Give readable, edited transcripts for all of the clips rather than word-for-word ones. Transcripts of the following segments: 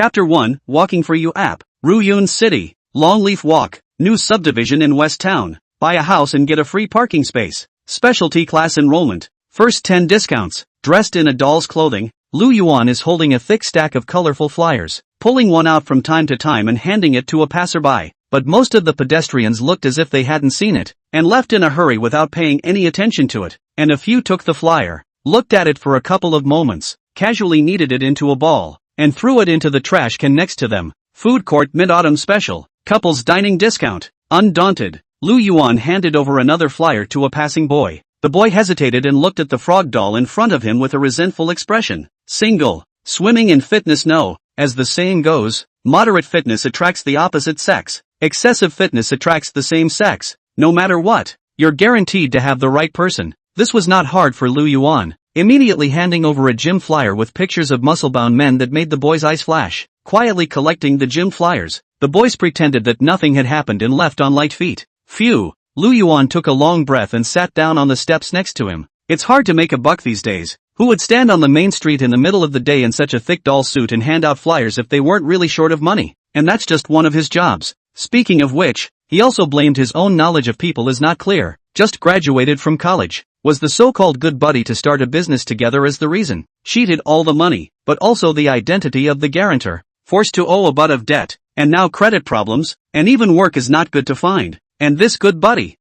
Chapter 1, Walking for You app. Ruyun City. Longleaf Walk. New subdivision in West Town. Buy a house and get a free parking space. Specialty class enrollment. First 10 discounts. Dressed in a doll's clothing, Lu Yuan is holding a thick stack of colorful flyers, pulling one out from time to time and handing it to a passerby. But most of the pedestrians looked as if they hadn't seen it, and left in a hurry without paying any attention to it. And a few took the flyer, looked at it for a couple of moments, casually kneaded it into a ball, and threw it into the trash can next to them. Food court mid-autumn special. Couples dining discount. Undaunted, Lu Yuan handed over another flyer to a passing boy. The boy hesitated and looked at the frog doll in front of him with a resentful expression. Single. Swimming and fitness. No, as the saying goes, moderate fitness attracts the opposite sex. Excessive fitness attracts the same sex. No matter what, you're guaranteed to have the right person. This was not hard for Lu Yuan, immediately handing over a gym flyer with pictures of muscle-bound men that made the boy's eyes flash. Quietly collecting the gym flyers, the boys pretended that nothing had happened and left on light feet. Phew. Lu Yuan took a long breath and sat down on the steps next to him. It's hard to make a buck these days. Who would stand on the main street in the middle of the day in such a thick doll suit and hand out flyers if they weren't really short of money? And that's just one of his jobs. Speaking of which, he also blamed his own knowledge of people as not clear. Just graduated from college. Was the so-called good buddy to start a business together as the reason? Cheated all the money, but also the identity of the guarantor. Forced to owe a butt of debt, and now credit problems, and even work is not good to find. And this good buddy,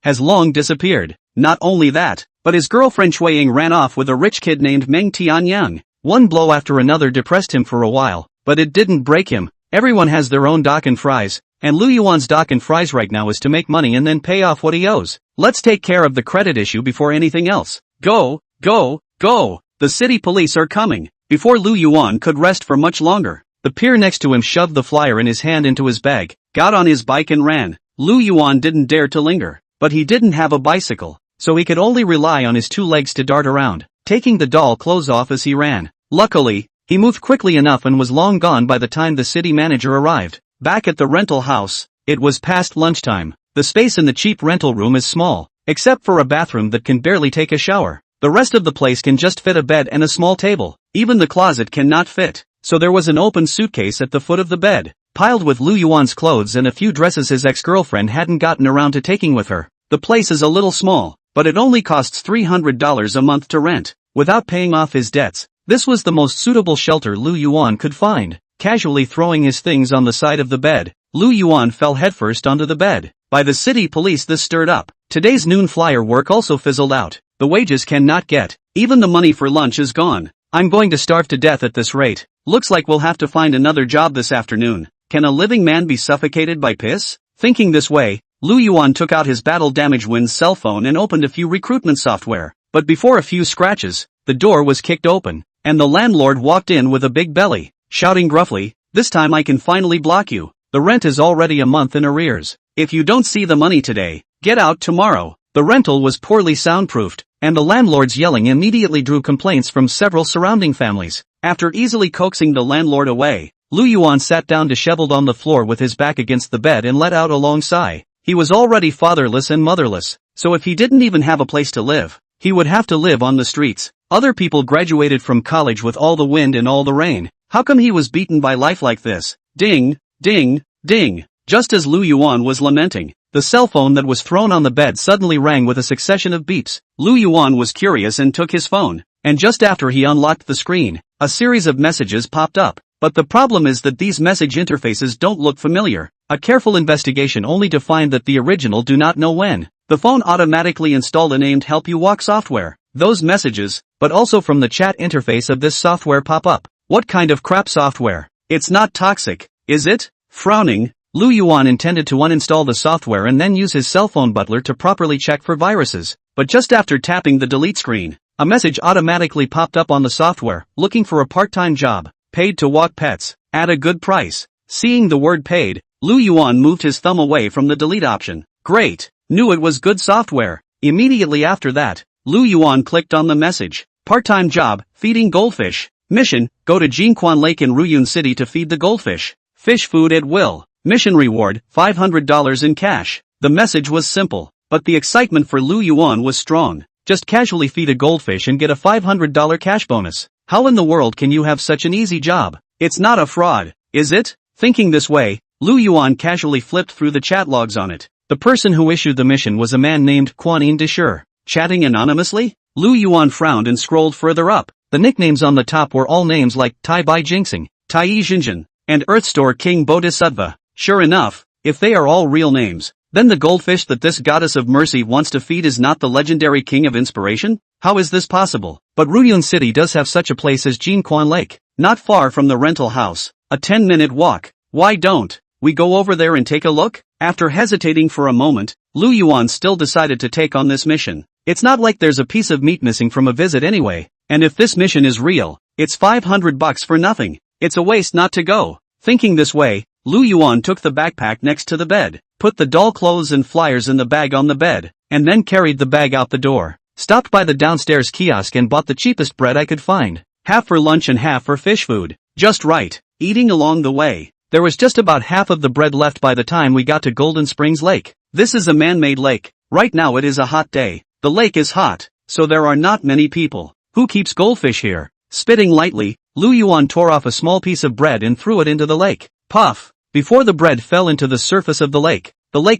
has long disappeared. Not only that, but his girlfriend Shui Ying ran off with a rich kid named Meng Tianyang. One blow after another depressed him for a while, but it didn't break him. Everyone has their own dock and fries, and Lu Yuan's dock and fries right now is to make money and then pay off what he owes. Let's take care of the credit issue before anything else. Go, go, go! The city police are coming. Before Lu Yuan could rest for much longer, the peer next to him shoved the flyer in his hand into his bag, got on his bike and ran. Lu Yuan didn't dare to linger, but he didn't have a bicycle, so he could only rely on his two legs to dart around, taking the doll clothes off as he ran. Luckily, he moved quickly enough and was long gone by the time the city manager arrived. Back at the rental house, it was past lunchtime. The space in the cheap rental room is small, except for a bathroom that can barely take a shower. The rest of the place can just fit a bed and a small table. Even the closet cannot fit, so there was an open suitcase at the foot of the bed, piled with Lu Yuan's clothes and a few dresses his ex-girlfriend hadn't gotten around to taking with her. The place is a little small, but it only costs $300 a month to rent, without paying off his debts. This was the most suitable shelter Lu Yuan could find. Casually throwing his things on the side of the bed, Lu Yuan fell headfirst onto the bed. By the city police this stirred up. Today's noon flyer work also fizzled out. The wages cannot get. Even the money for lunch is gone. I'm going to starve to death at this rate. Looks like we'll have to find another job this afternoon. Can a living man be suffocated by piss? Thinking this way, Lu Yuan took out his battle-damaged Win's cell phone and opened a few recruitment software. But before a few scratches, the door was kicked open, and the landlord walked in with a big belly, shouting gruffly, "This time I can finally block you. The rent is already a month in arrears. If you don't see the money today, get out tomorrow." The rental was poorly soundproofed, and the landlord's yelling immediately drew complaints from several surrounding families. After easily coaxing the landlord away, Lu Yuan sat down disheveled on the floor with his back against the bed and let out a long sigh. He was already fatherless and motherless, so if he didn't even have a place to live, he would have to live on the streets. Other people graduated from college with all the wind and all the rain. How come he was beaten by life like this? Ding, ding, ding. Just as Lu Yuan was lamenting, the cell phone that was thrown on the bed suddenly rang with a succession of beeps. Lu Yuan was curious and took his phone, and just after he unlocked the screen, a series of messages popped up. But the problem is that these message interfaces don't look familiar. A careful investigation only to find that the original do not know when. The phone automatically installed a named Help You Walk software. Those messages, but also from the chat interface of this software pop up. What kind of crap software? It's not toxic, is it? Frowning, Lu Yuan intended to uninstall the software and then use his cell phone butler to properly check for viruses. But just after tapping the delete screen, a message automatically popped up on the software, looking for a part-time job, paid to walk pets, at a good price. Seeing the word paid, Lu Yuan moved his thumb away from the delete option. Great, knew it was good software. Immediately after that, Lu Yuan clicked on the message. Part-time job, feeding goldfish. Mission, go to Jinquan Lake in Ruyun City to feed the goldfish. Fish food at will. Mission reward, $500 in cash. The message was simple, but the excitement for Lu Yuan was strong. Just casually feed a goldfish and get a $500 cash bonus. How in the world can you have such an easy job? It's not a fraud, is it? Thinking this way, Lu Yuan casually flipped through the chat logs on it. The person who issued the mission was a man named Quan Deshur. Chatting anonymously? Lu Yuan frowned and scrolled further up. The nicknames on the top were all names like Tai Bai Jinxing, Tai Yi Jinjin, and Earthstore King Bodhisattva. Sure enough, if they are all real names, then the goldfish that this goddess of mercy wants to feed is not the legendary king of inspiration? How is this possible? But Ruyun City does have such a place as Jinquan Lake, not far from the rental house, a 10-minute walk. Why don't we go over there and take a look? After hesitating for a moment, Lu Yuan still decided to take on this mission. It's not like there's a piece of meat missing from a visit anyway, and if this mission is real, it's $500 for nothing. It's a waste not to go. Thinking this way, Lu Yuan took the backpack next to the bed, put the doll clothes and flyers in the bag on the bed, and then carried the bag out the door. Stopped by the downstairs kiosk and bought the cheapest bread I could find. Half for lunch and half for fish food. Just right. Eating along the way, there was just about half of the bread left by the time we got to Golden Springs Lake. This is a man-made lake. Right now it is a hot day. The lake is hot, so there are not many people. Who keeps goldfish here? Spitting lightly, Lu Yuan tore off a small piece of bread and threw it into the lake. Puff! Before the bread fell into the surface of the lake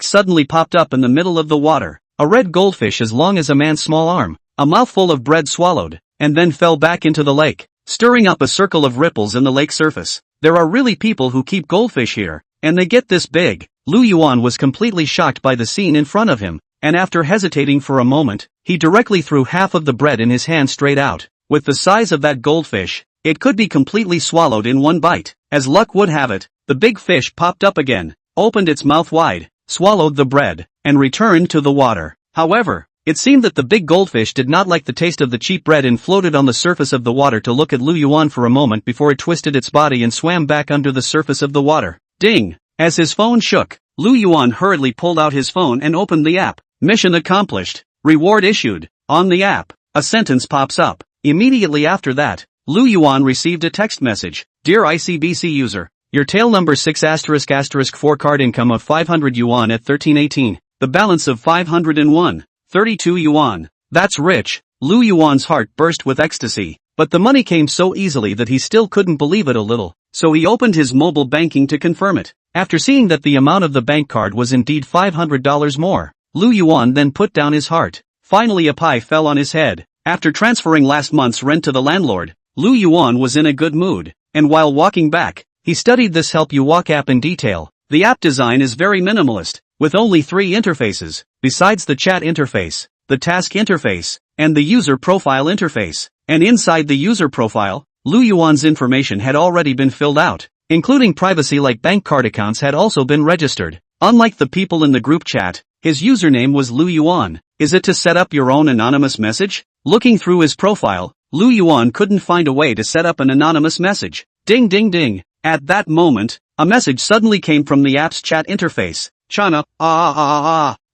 suddenly popped up in the middle of the water. A red goldfish as long as a man's small arm. A mouthful of bread swallowed, and then fell back into the lake, stirring up a circle of ripples in the lake surface. There are really people who keep goldfish here, and they get this big. Lu Yuan was completely shocked by the scene in front of him, and after hesitating for a moment, he directly threw half of the bread in his hand straight out. With the size of that goldfish, it could be completely swallowed in one bite. As luck would have it, the big fish popped up again, opened its mouth wide, swallowed the bread, and returned to the water. However, it seemed that the big goldfish did not like the taste of the cheap bread and floated on the surface of the water to look at Lu Yuan for a moment before it twisted its body and swam back under the surface of the water. Ding! As his phone shook, Lu Yuan hurriedly pulled out his phone and opened the app. Mission accomplished. Reward issued. On the app, a sentence pops up. Immediately after that, Lu Yuan received a text message. Dear ICBC user, your tail number 6***4 card income of 500 yuan at 1318. The balance of 501. 32 yuan. That's rich. Lu Yuan's heart burst with ecstasy. But the money came so easily that he still couldn't believe it a little, so he opened his mobile banking to confirm it. After seeing that the amount of the bank card was indeed $500 more, Lu Yuan then put down his heart. Finally a pie fell on his head. After transferring last month's rent to the landlord, Lu Yuan was in a good mood, and while walking back, he studied this Help You Walk app in detail. The app design is very minimalist, with only 3 interfaces, besides the chat interface, the task interface, and the user profile interface. And inside the user profile, Lu Yuan's information had already been filled out, including privacy like bank card accounts had also been registered. Unlike the people in the group chat, his username was Lu Yuan. Is it to set up your own anonymous message? Looking through his profile, Lu Yuan couldn't find a way to set up an anonymous message. Ding ding ding. At that moment, a message suddenly came from the app's chat interface. Chana,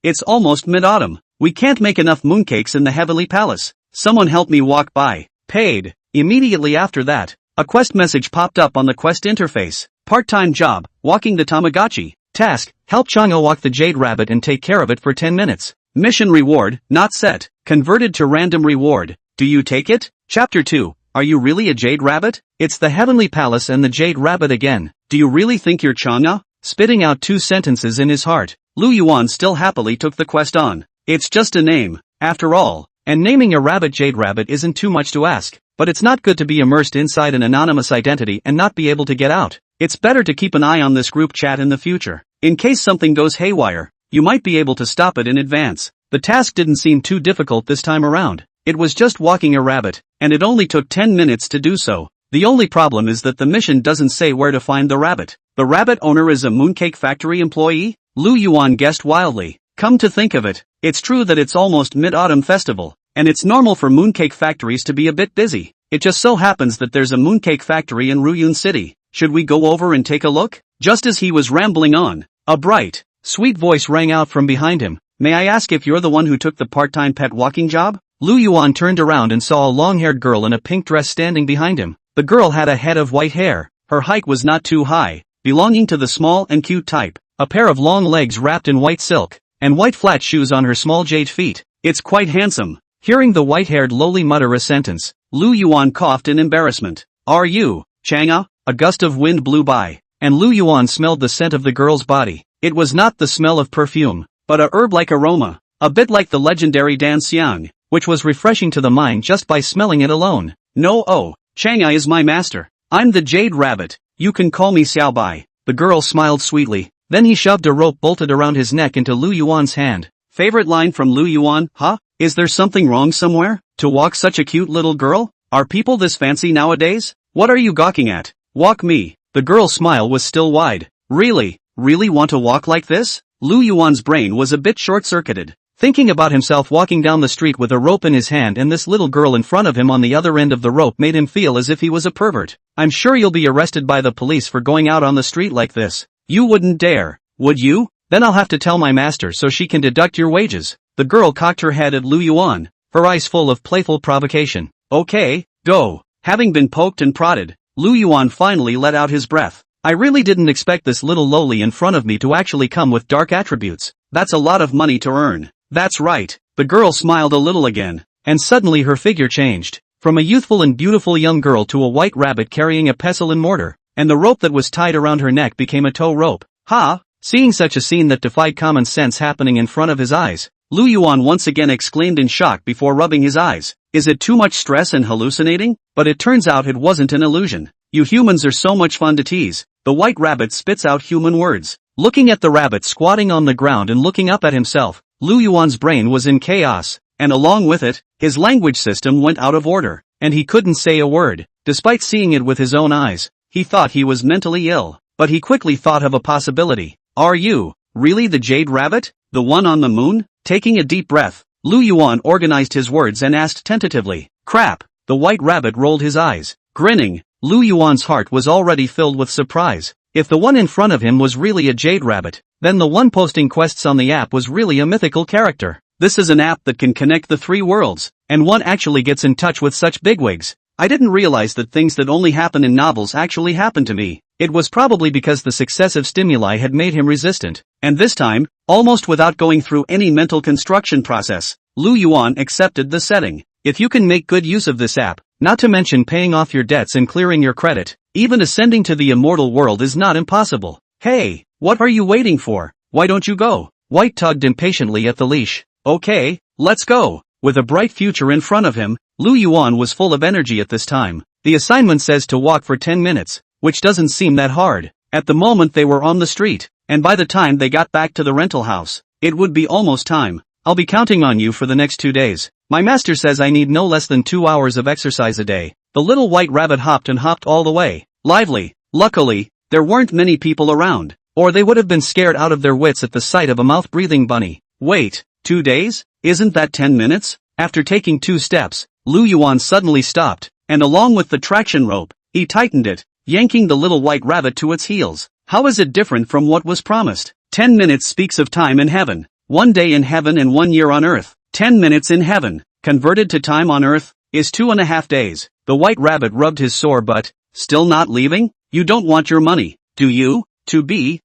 it's almost mid-autumn. We can't make enough mooncakes in the Heavenly Palace. Someone help me walk by. Paid. Immediately after that, a quest message popped up on the quest interface. Part-time job, walking the Tamagotchi. Task, help Chang'e walk the jade rabbit and take care of it for 10 minutes. Mission reward, not set. Converted to random reward. Do you take it? Chapter 2. Are you really a jade rabbit? It's the Heavenly Palace and the jade rabbit again. Do you really think you're Chang'e? Spitting out 2 sentences in his heart, Lu Yuan still happily took the quest on. It's just a name, after all, and naming a rabbit jade rabbit isn't too much to ask, but it's not good to be immersed inside an anonymous identity and not be able to get out. It's better to keep an eye on this group chat in the future. In case something goes haywire, you might be able to stop it in advance. The task didn't seem too difficult this time around. It was just walking a rabbit, and it only took 10 minutes to do so. The only problem is that the mission doesn't say where to find the rabbit. The rabbit owner is a mooncake factory employee? Lu Yuan guessed wildly. Come to think of it, it's true that it's almost Mid-Autumn Festival, and it's normal for mooncake factories to be a bit busy. It just so happens that there's a mooncake factory in Ruyun City. Should we go over and take a look? Just as he was rambling on, a bright, sweet voice rang out from behind him. May I ask if you're the one who took the part-time pet walking job? Lu Yuan turned around and saw a long-haired girl in a pink dress standing behind him. The girl had a head of white hair. Her height was not too high, belonging to the small and cute type. A pair of long legs wrapped in white silk, and white flat shoes on her small jade feet. It's quite handsome. Hearing the white-haired lowly mutter a sentence, Lu Yuan coughed in embarrassment. Are you Chang'e? a gust of wind blew by, and Lu Yuan smelled the scent of the girl's body. It was not the smell of perfume, but a herb-like aroma, a bit like the legendary Dan Xiang, which was refreshing to the mind just by smelling it alone. No, oh, Chang'ai is my master. I'm the Jade Rabbit. You can call me Xiao Bai. The girl smiled sweetly. Then he shoved a rope bolted around his neck into Lu Yuan's hand. Favorite line from Lu Yuan, huh? Is there something wrong somewhere? To walk such a cute little girl? Are people this fancy nowadays? What are you gawking at? Walk me. The girl's smile was still wide. Really want to walk like this? Lu Yuan's brain was a bit short-circuited. Thinking about himself walking down the street with a rope in his hand and this little girl in front of him on the other end of the rope made him feel as if he was a pervert. I'm sure you'll be arrested by the police for going out on the street like this. You wouldn't dare, would you? Then I'll have to tell my master so she can deduct your wages. The girl cocked her head at Lu Yuan, her eyes full of playful provocation. Okay, go. Having been poked and prodded, Lu Yuan finally let out his breath. I really didn't expect this little lowly in front of me to actually come with dark attributes. That's a lot of money to earn. That's right. The girl smiled a little again, and suddenly her figure changed, from a youthful and beautiful young girl to a white rabbit carrying a pestle and mortar, and the rope that was tied around her neck became a tow rope. Ha! Seeing such a scene that defied common sense happening in front of his eyes, Lu Yuan once again exclaimed in shock before rubbing his eyes. Is it too much stress and hallucinating? But it turns out it wasn't an illusion. You humans are so much fun to tease. The white rabbit spits out human words. Looking at the rabbit squatting on the ground and looking up at himself, Lu Yuan's brain was in chaos, and along with it, his language system went out of order, and he couldn't say a word. Despite seeing it with his own eyes, he thought he was mentally ill, but he quickly thought of a possibility. Are you really the Jade Rabbit? The one on the moon? Taking a deep breath, Lu Yuan organized his words and asked tentatively. Crap! The white rabbit rolled his eyes. Grinning, Lu Yuan's heart was already filled with surprise. If the one in front of him was really a Jade Rabbit, then the one posting quests on the app was really a mythical character. This is an app that can connect the three worlds, and one actually gets in touch with such bigwigs. I didn't realize that things that only happen in novels actually happen to me. It was probably because the successive stimuli had made him resistant, and this time, almost without going through any mental construction process, Lu Yuan accepted the setting. If you can make good use of this app, not to mention paying off your debts and clearing your credit, even ascending to the immortal world is not impossible. Hey, what are you waiting for? Why don't you go? White tugged impatiently at the leash. Okay, let's go. With a bright future in front of him, Lu Yuan was full of energy at this time. The assignment says to walk for 10 minutes, which doesn't seem that hard. At the moment they were on the street, and by the time they got back to the rental house, it would be almost time. I'll be counting on you for the next 2 days. My master says I need no less than 2 hours of exercise a day. The little white rabbit hopped and hopped all the way. Lively. Luckily, there weren't many people around, or they would have been scared out of their wits at the sight of a mouth-breathing bunny. Wait, 2 days? Isn't that 10 minutes? After taking 2 steps, Lu Yuan suddenly stopped, and along with the traction rope, he tightened it, yanking the little white rabbit to its heels. How is it different from what was promised? 10 minutes speaks of time in heaven. 1 day in heaven and 1 year on earth. 10 minutes in heaven, converted to time on earth, is 2.5 days. The white rabbit rubbed his sore butt. Still not leaving? You don't want your money, do you? To be,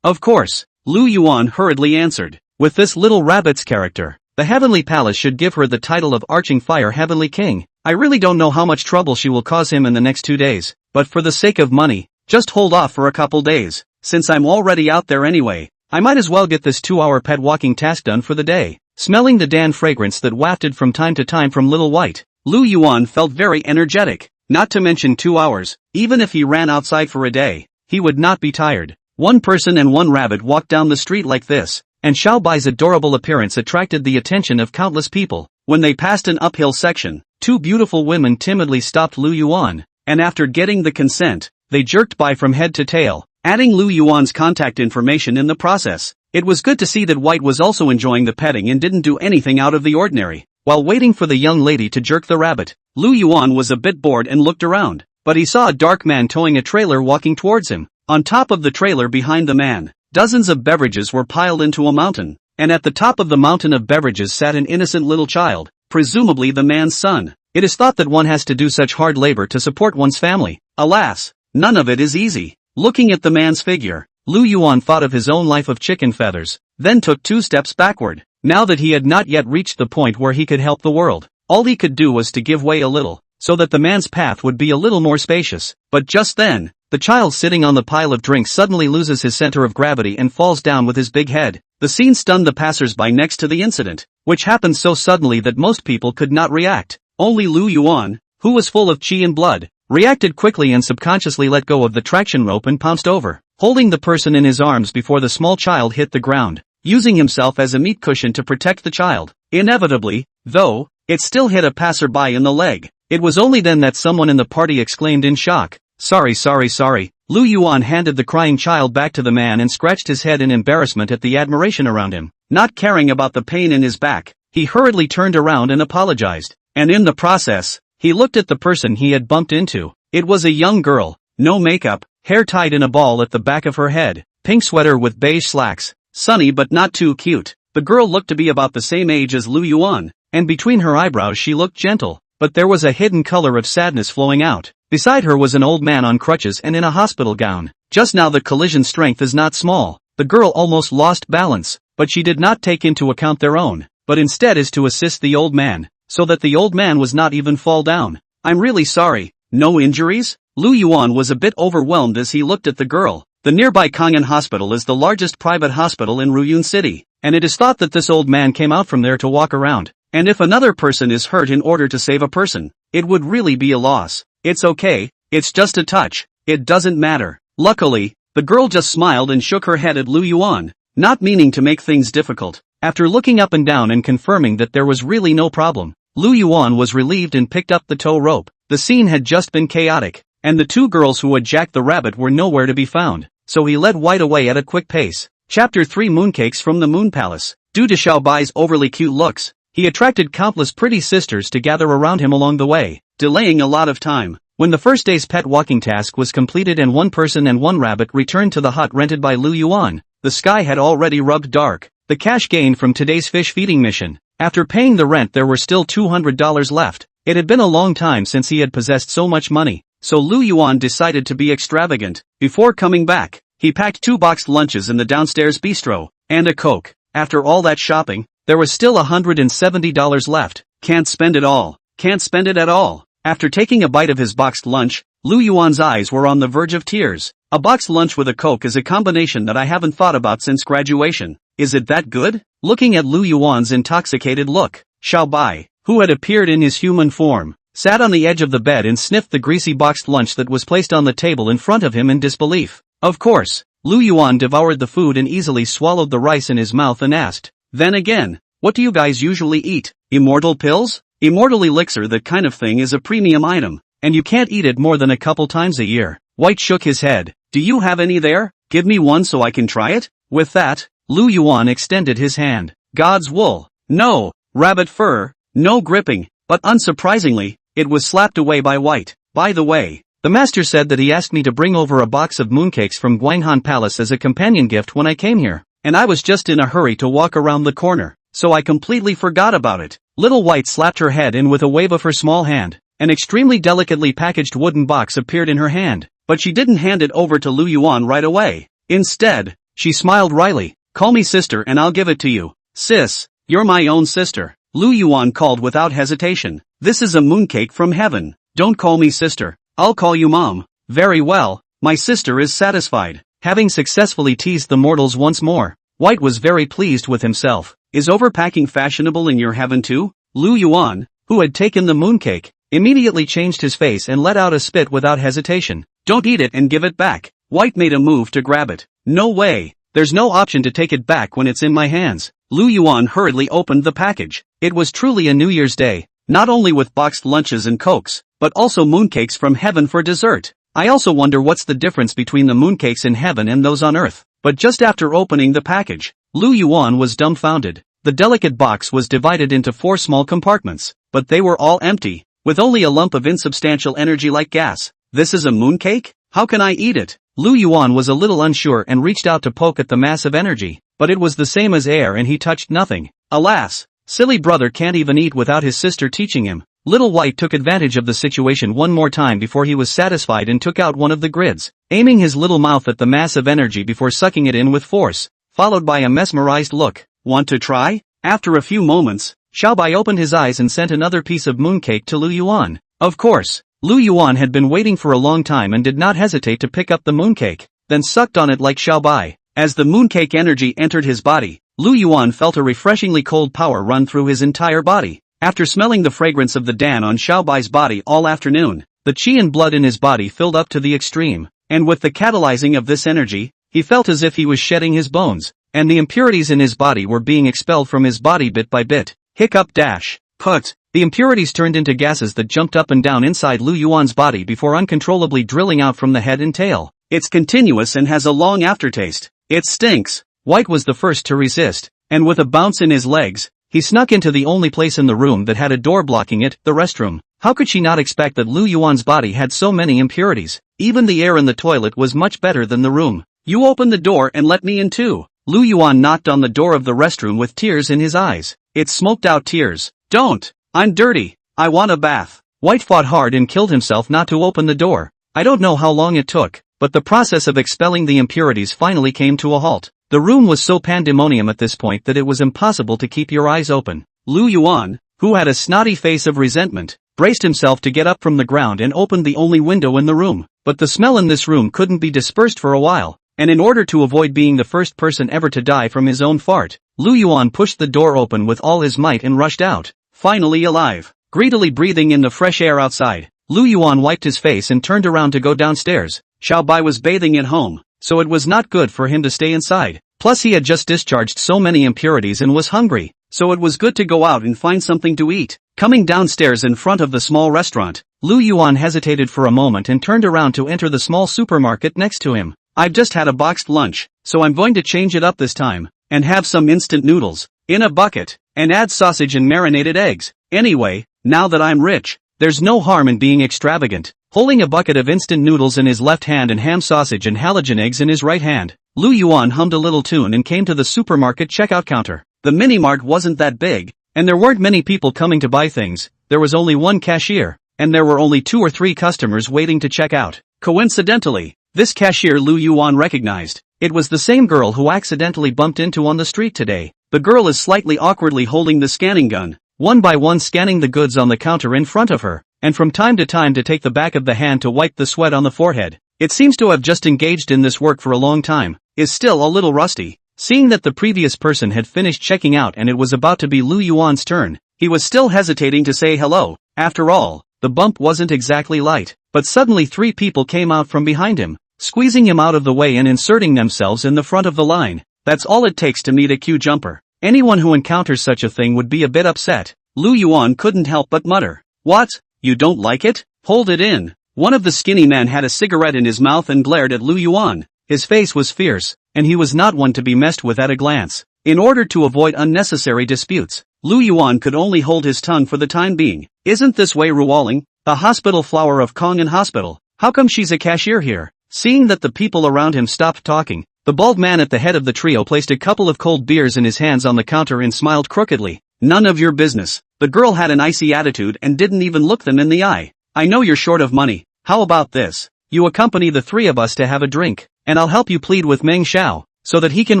of course. Lu Yuan hurriedly answered. With this little rabbit's character, the heavenly palace should give her the title of Arching Fire Heavenly King. I really don't know how much trouble she will cause him in the next 2 days, but for the sake of money, just hold off for a couple days. Since I'm already out there anyway, I might as well get this 2-hour pet walking task done for the day. Smelling the Dan fragrance that wafted from time to time from Little White, Lu Yuan felt very energetic. Not to mention 2 hours, even if he ran outside for a day, he would not be tired. One person and one rabbit walked down the street like this, and Xiao Bai's adorable appearance attracted the attention of countless people. When they passed an uphill section, 2 beautiful women timidly stopped Lu Yuan, and after getting the consent, they jerked by from head to tail, adding Lu Yuan's contact information in the process. It was good to see that White was also enjoying the petting and didn't do anything out of the ordinary. While waiting for the young lady to jerk the rabbit, Lu Yuan was a bit bored and looked around, but he saw a dark man towing a trailer walking towards him. On top of the trailer behind the man, dozens of beverages were piled into a mountain, and at the top of the mountain of beverages sat an innocent little child, presumably the man's son. It is thought that one has to do such hard labor to support one's family. Alas, none of it is easy. Looking at the man's figure, Lu Yuan thought of his own life of chicken feathers, then took 2 steps backward. Now that he had not yet reached the point where he could help the world, all he could do was to give way a little. so that the man's path would be a little more spacious. But just then, the child sitting on the pile of drinks suddenly loses his center of gravity and falls down with his big head. The scene stunned the passers-by next to the incident, which happened so suddenly that most people could not react. Only Lu Yuan, who was full of chi and blood, reacted quickly and subconsciously let go of the traction rope and pounced over, holding the person in his arms before the small child hit the ground, using himself as a meat cushion to protect the child. Inevitably, though, it still hit a passerby in the leg. It was only then that someone in the party exclaimed in shock, "Sorry, sorry, sorry." Lu Yuan handed the crying child back to the man and scratched his head in embarrassment at the admiration around him. Not caring about the pain in his back, he hurriedly turned around and apologized. And in the process, he looked at the person he had bumped into. It was a young girl, no makeup, hair tied in a ball at the back of her head, pink sweater with beige slacks, sunny but not too cute. The girl looked to be about the same age as Lu Yuan, and between her eyebrows she looked gentle, but there was a hidden color of sadness flowing out. Beside her was an old man on crutches and in a hospital gown. Just now the collision strength is not small. The girl almost lost balance, but she did not take into account their own, but instead is to assist the old man, so that the old man was not even fall down. "I'm really sorry. No injuries?" Lu Yuan was a bit overwhelmed as he looked at the girl. The nearby Kangan Hospital is the largest private hospital in Ruyun City, and it is thought that this old man came out from there to walk around. And if another person is hurt in order to save a person, it would really be a loss. "It's okay, it's just a touch, it doesn't matter." Luckily, the girl just smiled and shook her head at Lu Yuan, not meaning to make things difficult. After looking up and down and confirming that there was really no problem, Lu Yuan was relieved and picked up the tow rope. The scene had just been chaotic, and the two girls who had jacked the rabbit were nowhere to be found, so he led White away at a quick pace. Chapter 3 Mooncakes from the Moon Palace. Due to Xiaobai's overly cute looks, he attracted countless pretty sisters to gather around him along the way, delaying a lot of time. When the first day's pet walking task was completed and one person and one rabbit returned to the hut rented by Lu Yuan, the sky had already rubbed dark. The cash gained from today's fish feeding mission. After paying the rent there were still $200 left. It had been a long time since he had possessed so much money, so Lu Yuan decided to be extravagant. Before coming back, he packed 2 boxed lunches in the downstairs bistro, and a Coke. After all that shopping, there was still $170 left. Can't spend it all. Can't spend it at all. After taking a bite of his boxed lunch, Lu Yuan's eyes were on the verge of tears. A boxed lunch with a Coke is a combination that I haven't thought about since graduation. Is it that good? Looking at Lu Yuan's intoxicated look, Xiaobai, who had appeared in his human form, sat on the edge of the bed and sniffed the greasy boxed lunch that was placed on the table in front of him in disbelief. Of course, Lu Yuan devoured the food and easily swallowed the rice in his mouth and asked, "Then again, what do you guys usually eat? Immortal pills? Immortal elixir? That kind of thing is a premium item, and you can't eat it more than a couple times a year." White shook his head. "Do you have any there? Give me one so I can try it?" With that, Lu Yuan extended his hand. "God's wool. No. Rabbit fur. No gripping." But unsurprisingly, it was slapped away by White. "By the way, the master said that he asked me to bring over a box of mooncakes from Guanghan Palace as a companion gift when I came here, and I was just in a hurry to walk around the corner, so I completely forgot about it." Little White slapped her head and with a wave of her small hand, an extremely delicately packaged wooden box appeared in her hand, but she didn't hand it over to Lu Yuan right away. Instead, she smiled wryly. "Call me sister and I'll give it to you." "Sis, you're my own sister," Lu Yuan called without hesitation. "This is a mooncake from heaven. Don't call me sister. I'll call you mom." "Very well, my sister is satisfied." Having successfully teased the mortals once more, White was very pleased with himself. "Is overpacking fashionable in your heaven too?" Lu Yuan, who had taken the mooncake, immediately changed his face and let out a spit without hesitation. "Don't eat it and give it back." White made a move to grab it. "No way. There's no option to take it back when it's in my hands." Lu Yuan hurriedly opened the package. It was truly a New Year's Day, not only with boxed lunches and cokes, but also mooncakes from heaven for dessert. I also wonder what's the difference between the mooncakes in heaven and those on earth. But just after opening the package, Lu Yuan was dumbfounded. The delicate box was divided into 4 small compartments, but they were all empty, with only a lump of insubstantial energy like gas. "This is a mooncake? How can I eat it?" Lu Yuan was a little unsure and reached out to poke at the mass of energy, but it was the same as air and he touched nothing. Alas, silly brother can't even eat without his sister teaching him. Little White took advantage of the situation one more time before he was satisfied and took out one of the grids, aiming his little mouth at the mass of energy before sucking it in with force, followed by a mesmerized look. "Want to try?" After a few moments, Xiaobai opened his eyes and sent another piece of mooncake to Lu Yuan. Of course, Lu Yuan had been waiting for a long time and did not hesitate to pick up the mooncake, then sucked on it like Xiaobai. As the mooncake energy entered his body, Lu Yuan felt a refreshingly cold power run through his entire body. After smelling the fragrance of the Dan on Xiaobai's body all afternoon, the qi and blood in his body filled up to the extreme, and with the catalyzing of this energy, he felt as if he was shedding his bones, and the impurities in his body were being expelled from his body bit by bit. Hiccup dash. Put. The impurities turned into gases that jumped up and down inside Lu Yuan's body before uncontrollably drilling out from the head and tail. It's continuous and has a long aftertaste. It stinks. White was the first to resist, and with a bounce in his legs, he snuck into the only place in the room that had a door blocking it, the restroom. How could she not expect that Lu Yuan's body had so many impurities? Even the air in the toilet was much better than the room. You open the door and let me in too. Lu Yuan knocked on the door of the restroom with tears in his eyes. It smoked out tears. Don't. I'm dirty. I want a bath. White fought hard and killed himself not to open the door. I don't know how long it took, but the process of expelling the impurities finally came to a halt. The room was so pandemonium at this point that it was impossible to keep your eyes open. Lu Yuan, who had a snotty face of resentment, braced himself to get up from the ground and opened the only window in the room. But the smell in this room couldn't be dispersed for a while, and in order to avoid being the first person ever to die from his own fart, Lu Yuan pushed the door open with all his might and rushed out. Finally alive. Greedily breathing in the fresh air outside, Lu Yuan wiped his face and turned around to go downstairs. Xiaobai was bathing at home, so it was not good for him to stay inside. Plus he had just discharged so many impurities and was hungry, so it was good to go out and find something to eat. Coming downstairs in front of the small restaurant, Lu Yuan hesitated for a moment and turned around to enter the small supermarket next to him. I've just had a boxed lunch, so I'm going to change it up this time, and have some instant noodles, in a bucket, and add sausage and marinated eggs. Anyway, now that I'm rich, there's no harm in being extravagant. Holding a bucket of instant noodles in his left hand and ham sausage and halogen eggs in his right hand, Lu Yuan hummed a little tune and came to the supermarket checkout counter. The mini-mart wasn't that big, and there weren't many people coming to buy things. There was only one cashier, and there were only 2 or 3 customers waiting to check out. Coincidentally, this cashier Lu Yuan recognized. It was the same girl who accidentally bumped into on the street today. The girl is slightly awkwardly holding the scanning gun, one by one scanning the goods on the counter in front of her, and from time to time to take the back of the hand to wipe the sweat on the forehead. It seems to have just engaged in this work for a long time, is still a little rusty. Seeing that the previous person had finished checking out and it was about to be Lu Yuan's turn, he was still hesitating to say hello. After all, the bump wasn't exactly light, but suddenly 3 people came out from behind him, squeezing him out of the way and inserting themselves in the front of the line. That's all it takes to meet a queue jumper. Anyone who encounters such a thing would be a bit upset. Lu Yuan couldn't help but mutter. What? You don't like it? Hold it in. One of the skinny men had a cigarette in his mouth and glared at Lu Yuan. His face was fierce, and he was not one to be messed with at a glance. In order to avoid unnecessary disputes, Lu Yuan could only hold his tongue for the time being. Isn't this Wei Ruoling, the hospital flower of Kongan Hospital? How come she's a cashier here? Seeing that the people around him stopped talking, the bald man at the head of the trio placed a couple of cold beers in his hands on the counter and smiled crookedly. None of your business. The girl had an icy attitude and didn't even look them in the eye. I know you're short of money. How about this? You accompany the 3 of us to have a drink, and I'll help you plead with Meng Xiao, so that he can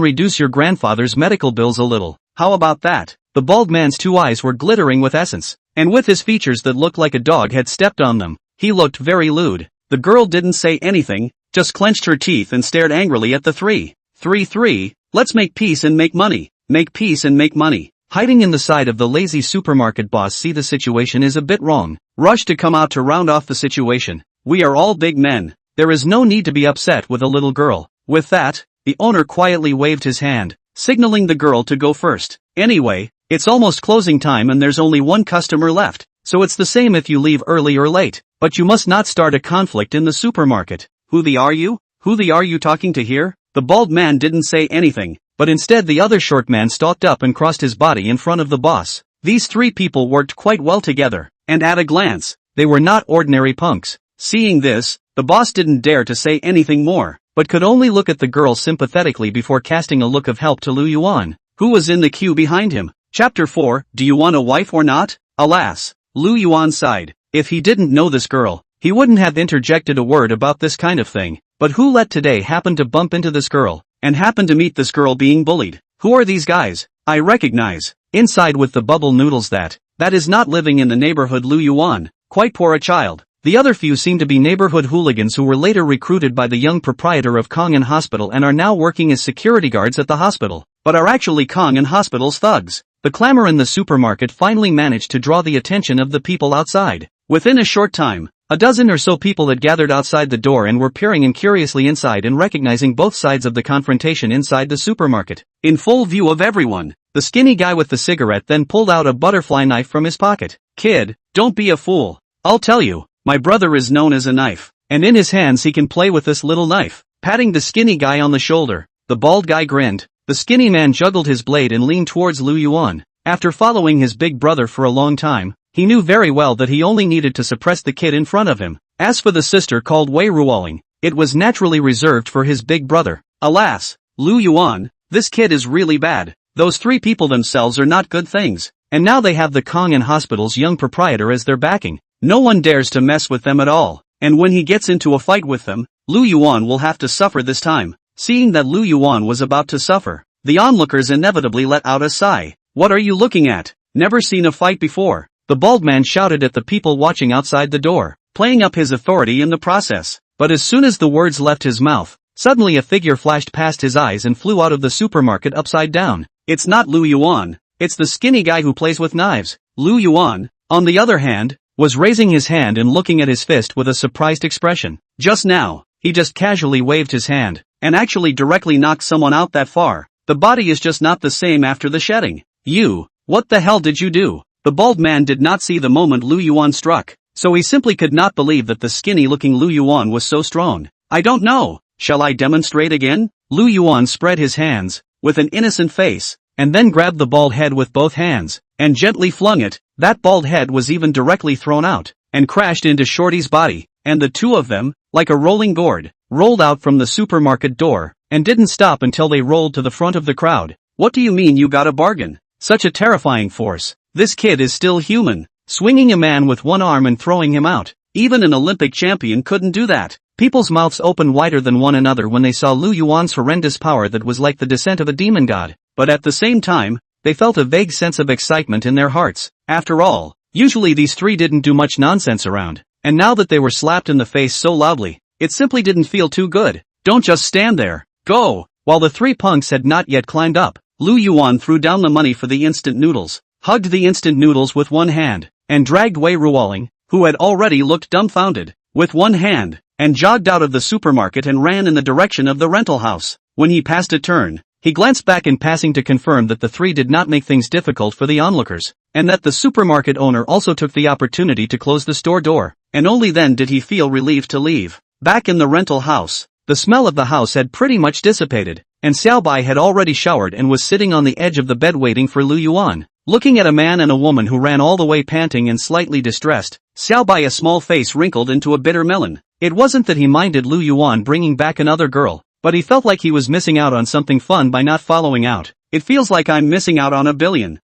reduce your grandfather's medical bills a little. How about that? The bald man's 2 eyes were glittering with essence, and with his features that looked like a dog had stepped on them, he looked very lewd. The girl didn't say anything, just clenched her teeth and stared angrily at the 3. 3. Let's make peace and make money. Make peace and make money. Hiding in the side of the lazy supermarket boss see the situation is a bit wrong. Rush to come out to round off the situation. We are all big men. There is no need to be upset with a little girl. With that, the owner quietly waved his hand, signaling the girl to go first. Anyway, it's almost closing time and there's only 1 customer left, so it's the same if you leave early or late. But you must not start a conflict in the supermarket. Who the are you? Who the are you talking to here? The bald man didn't say anything, but instead the other short man stalked up and crossed his body in front of the boss. These 3 people worked quite well together, and at a glance, they were not ordinary punks. Seeing this, the boss didn't dare to say anything more, but could only look at the girl sympathetically before casting a look of help to Lu Yuan, who was in the queue behind him. Chapter 4, Do you want a wife or not? Alas, Lu Yuan sighed. If he didn't know this girl, he wouldn't have interjected a word about this kind of thing. But who let today happen to bump into this girl, and happen to meet this girl being bullied? Who are these guys? I recognize. Inside with the bubble noodles that is not living in the neighborhood Lu Yuan. quite poor a child. The other few seem to be neighborhood hooligans who were later recruited by the young proprietor of Kangen Hospital and are now working as security guards at the hospital, but are actually Kangen Hospital's thugs. The clamor in the supermarket finally managed to draw the attention of the people outside. Within a short time, a dozen or so people had gathered outside the door and were peering in curiously inside and recognizing both sides of the confrontation inside the supermarket. In full view of everyone, the skinny guy with the cigarette then pulled out a butterfly knife from his pocket. "Kid, don't be a fool. I'll tell you, my brother is known as a knife, and in his hands he can play with this little knife." Patting the skinny guy on the shoulder, the bald guy grinned. The skinny man juggled his blade and leaned towards Lu Yuan. After following his big brother for a long time, he knew very well that he only needed to suppress the kid in front of him. As for the sister called Wei Ruoling, it was naturally reserved for his big brother. Alas, Lu Yuan, this kid is really bad. Those three people themselves are not good things, and now they have the Kangen Hospital's young proprietor as their backing. No one dares to mess with them at all, and when he gets into a fight with them, Lu Yuan will have to suffer this time. Seeing that Lu Yuan was about to suffer, the onlookers inevitably let out a sigh. "What are you looking at? Never seen a fight before," the bald man shouted at the people watching outside the door, playing up his authority in the process. But as soon as the words left his mouth, suddenly a figure flashed past his eyes and flew out of the supermarket upside down. It's not Lu Yuan, it's the skinny guy who plays with knives. Lu Yuan, on the other hand, was raising his hand and looking at his fist with a surprised expression. Just now, he just casually waved his hand, and actually directly knocked someone out that far. The body is just not the same after the shedding. What the hell did you do? The bald man did not see the moment Lu Yuan struck, so he simply could not believe that the skinny-looking Lu Yuan was so strong. "I don't know, shall I demonstrate again?" Lu Yuan spread his hands, with an innocent face, and then grabbed the bald head with both hands, and gently flung it. That bald head was even directly thrown out, and crashed into Shorty's body, and the two of them, like a rolling gourd, rolled out from the supermarket door, and didn't stop until they rolled to the front of the crowd. "What do you mean you got a bargain? Such a terrifying force. This kid is still human, swinging a man with one arm and throwing him out. Even an Olympic champion couldn't do that." People's mouths opened wider than one another when they saw Lu Yuan's horrendous power that was like the descent of a demon god, but at the same time, they felt a vague sense of excitement in their hearts. After all, usually these three didn't do much nonsense around, and now that they were slapped in the face so loudly, it simply didn't feel too good. "Don't just stand there, go!" While the three punks had not yet climbed up, Lu Yuan threw down the money for the instant noodles, hugged the instant noodles with one hand, and dragged Wei Ruoling, who had already looked dumbfounded, with one hand, and jogged out of the supermarket and ran in the direction of the rental house. When he passed a turn, he glanced back in passing to confirm that the three did not make things difficult for the onlookers, and that the supermarket owner also took the opportunity to close the store door, and only then did he feel relieved to leave. Back in the rental house, the smell of the house had pretty much dissipated, and Xiaobai had already showered and was sitting on the edge of the bed waiting for Lu Yuan. Looking at a man and a woman who ran all the way panting and slightly distressed, Xiaobai's small face wrinkled into a bitter melon. It wasn't that he minded Lu Yuan bringing back another girl, but he felt like he was missing out on something fun by not following out. "It feels like I'm missing out on $1 billion.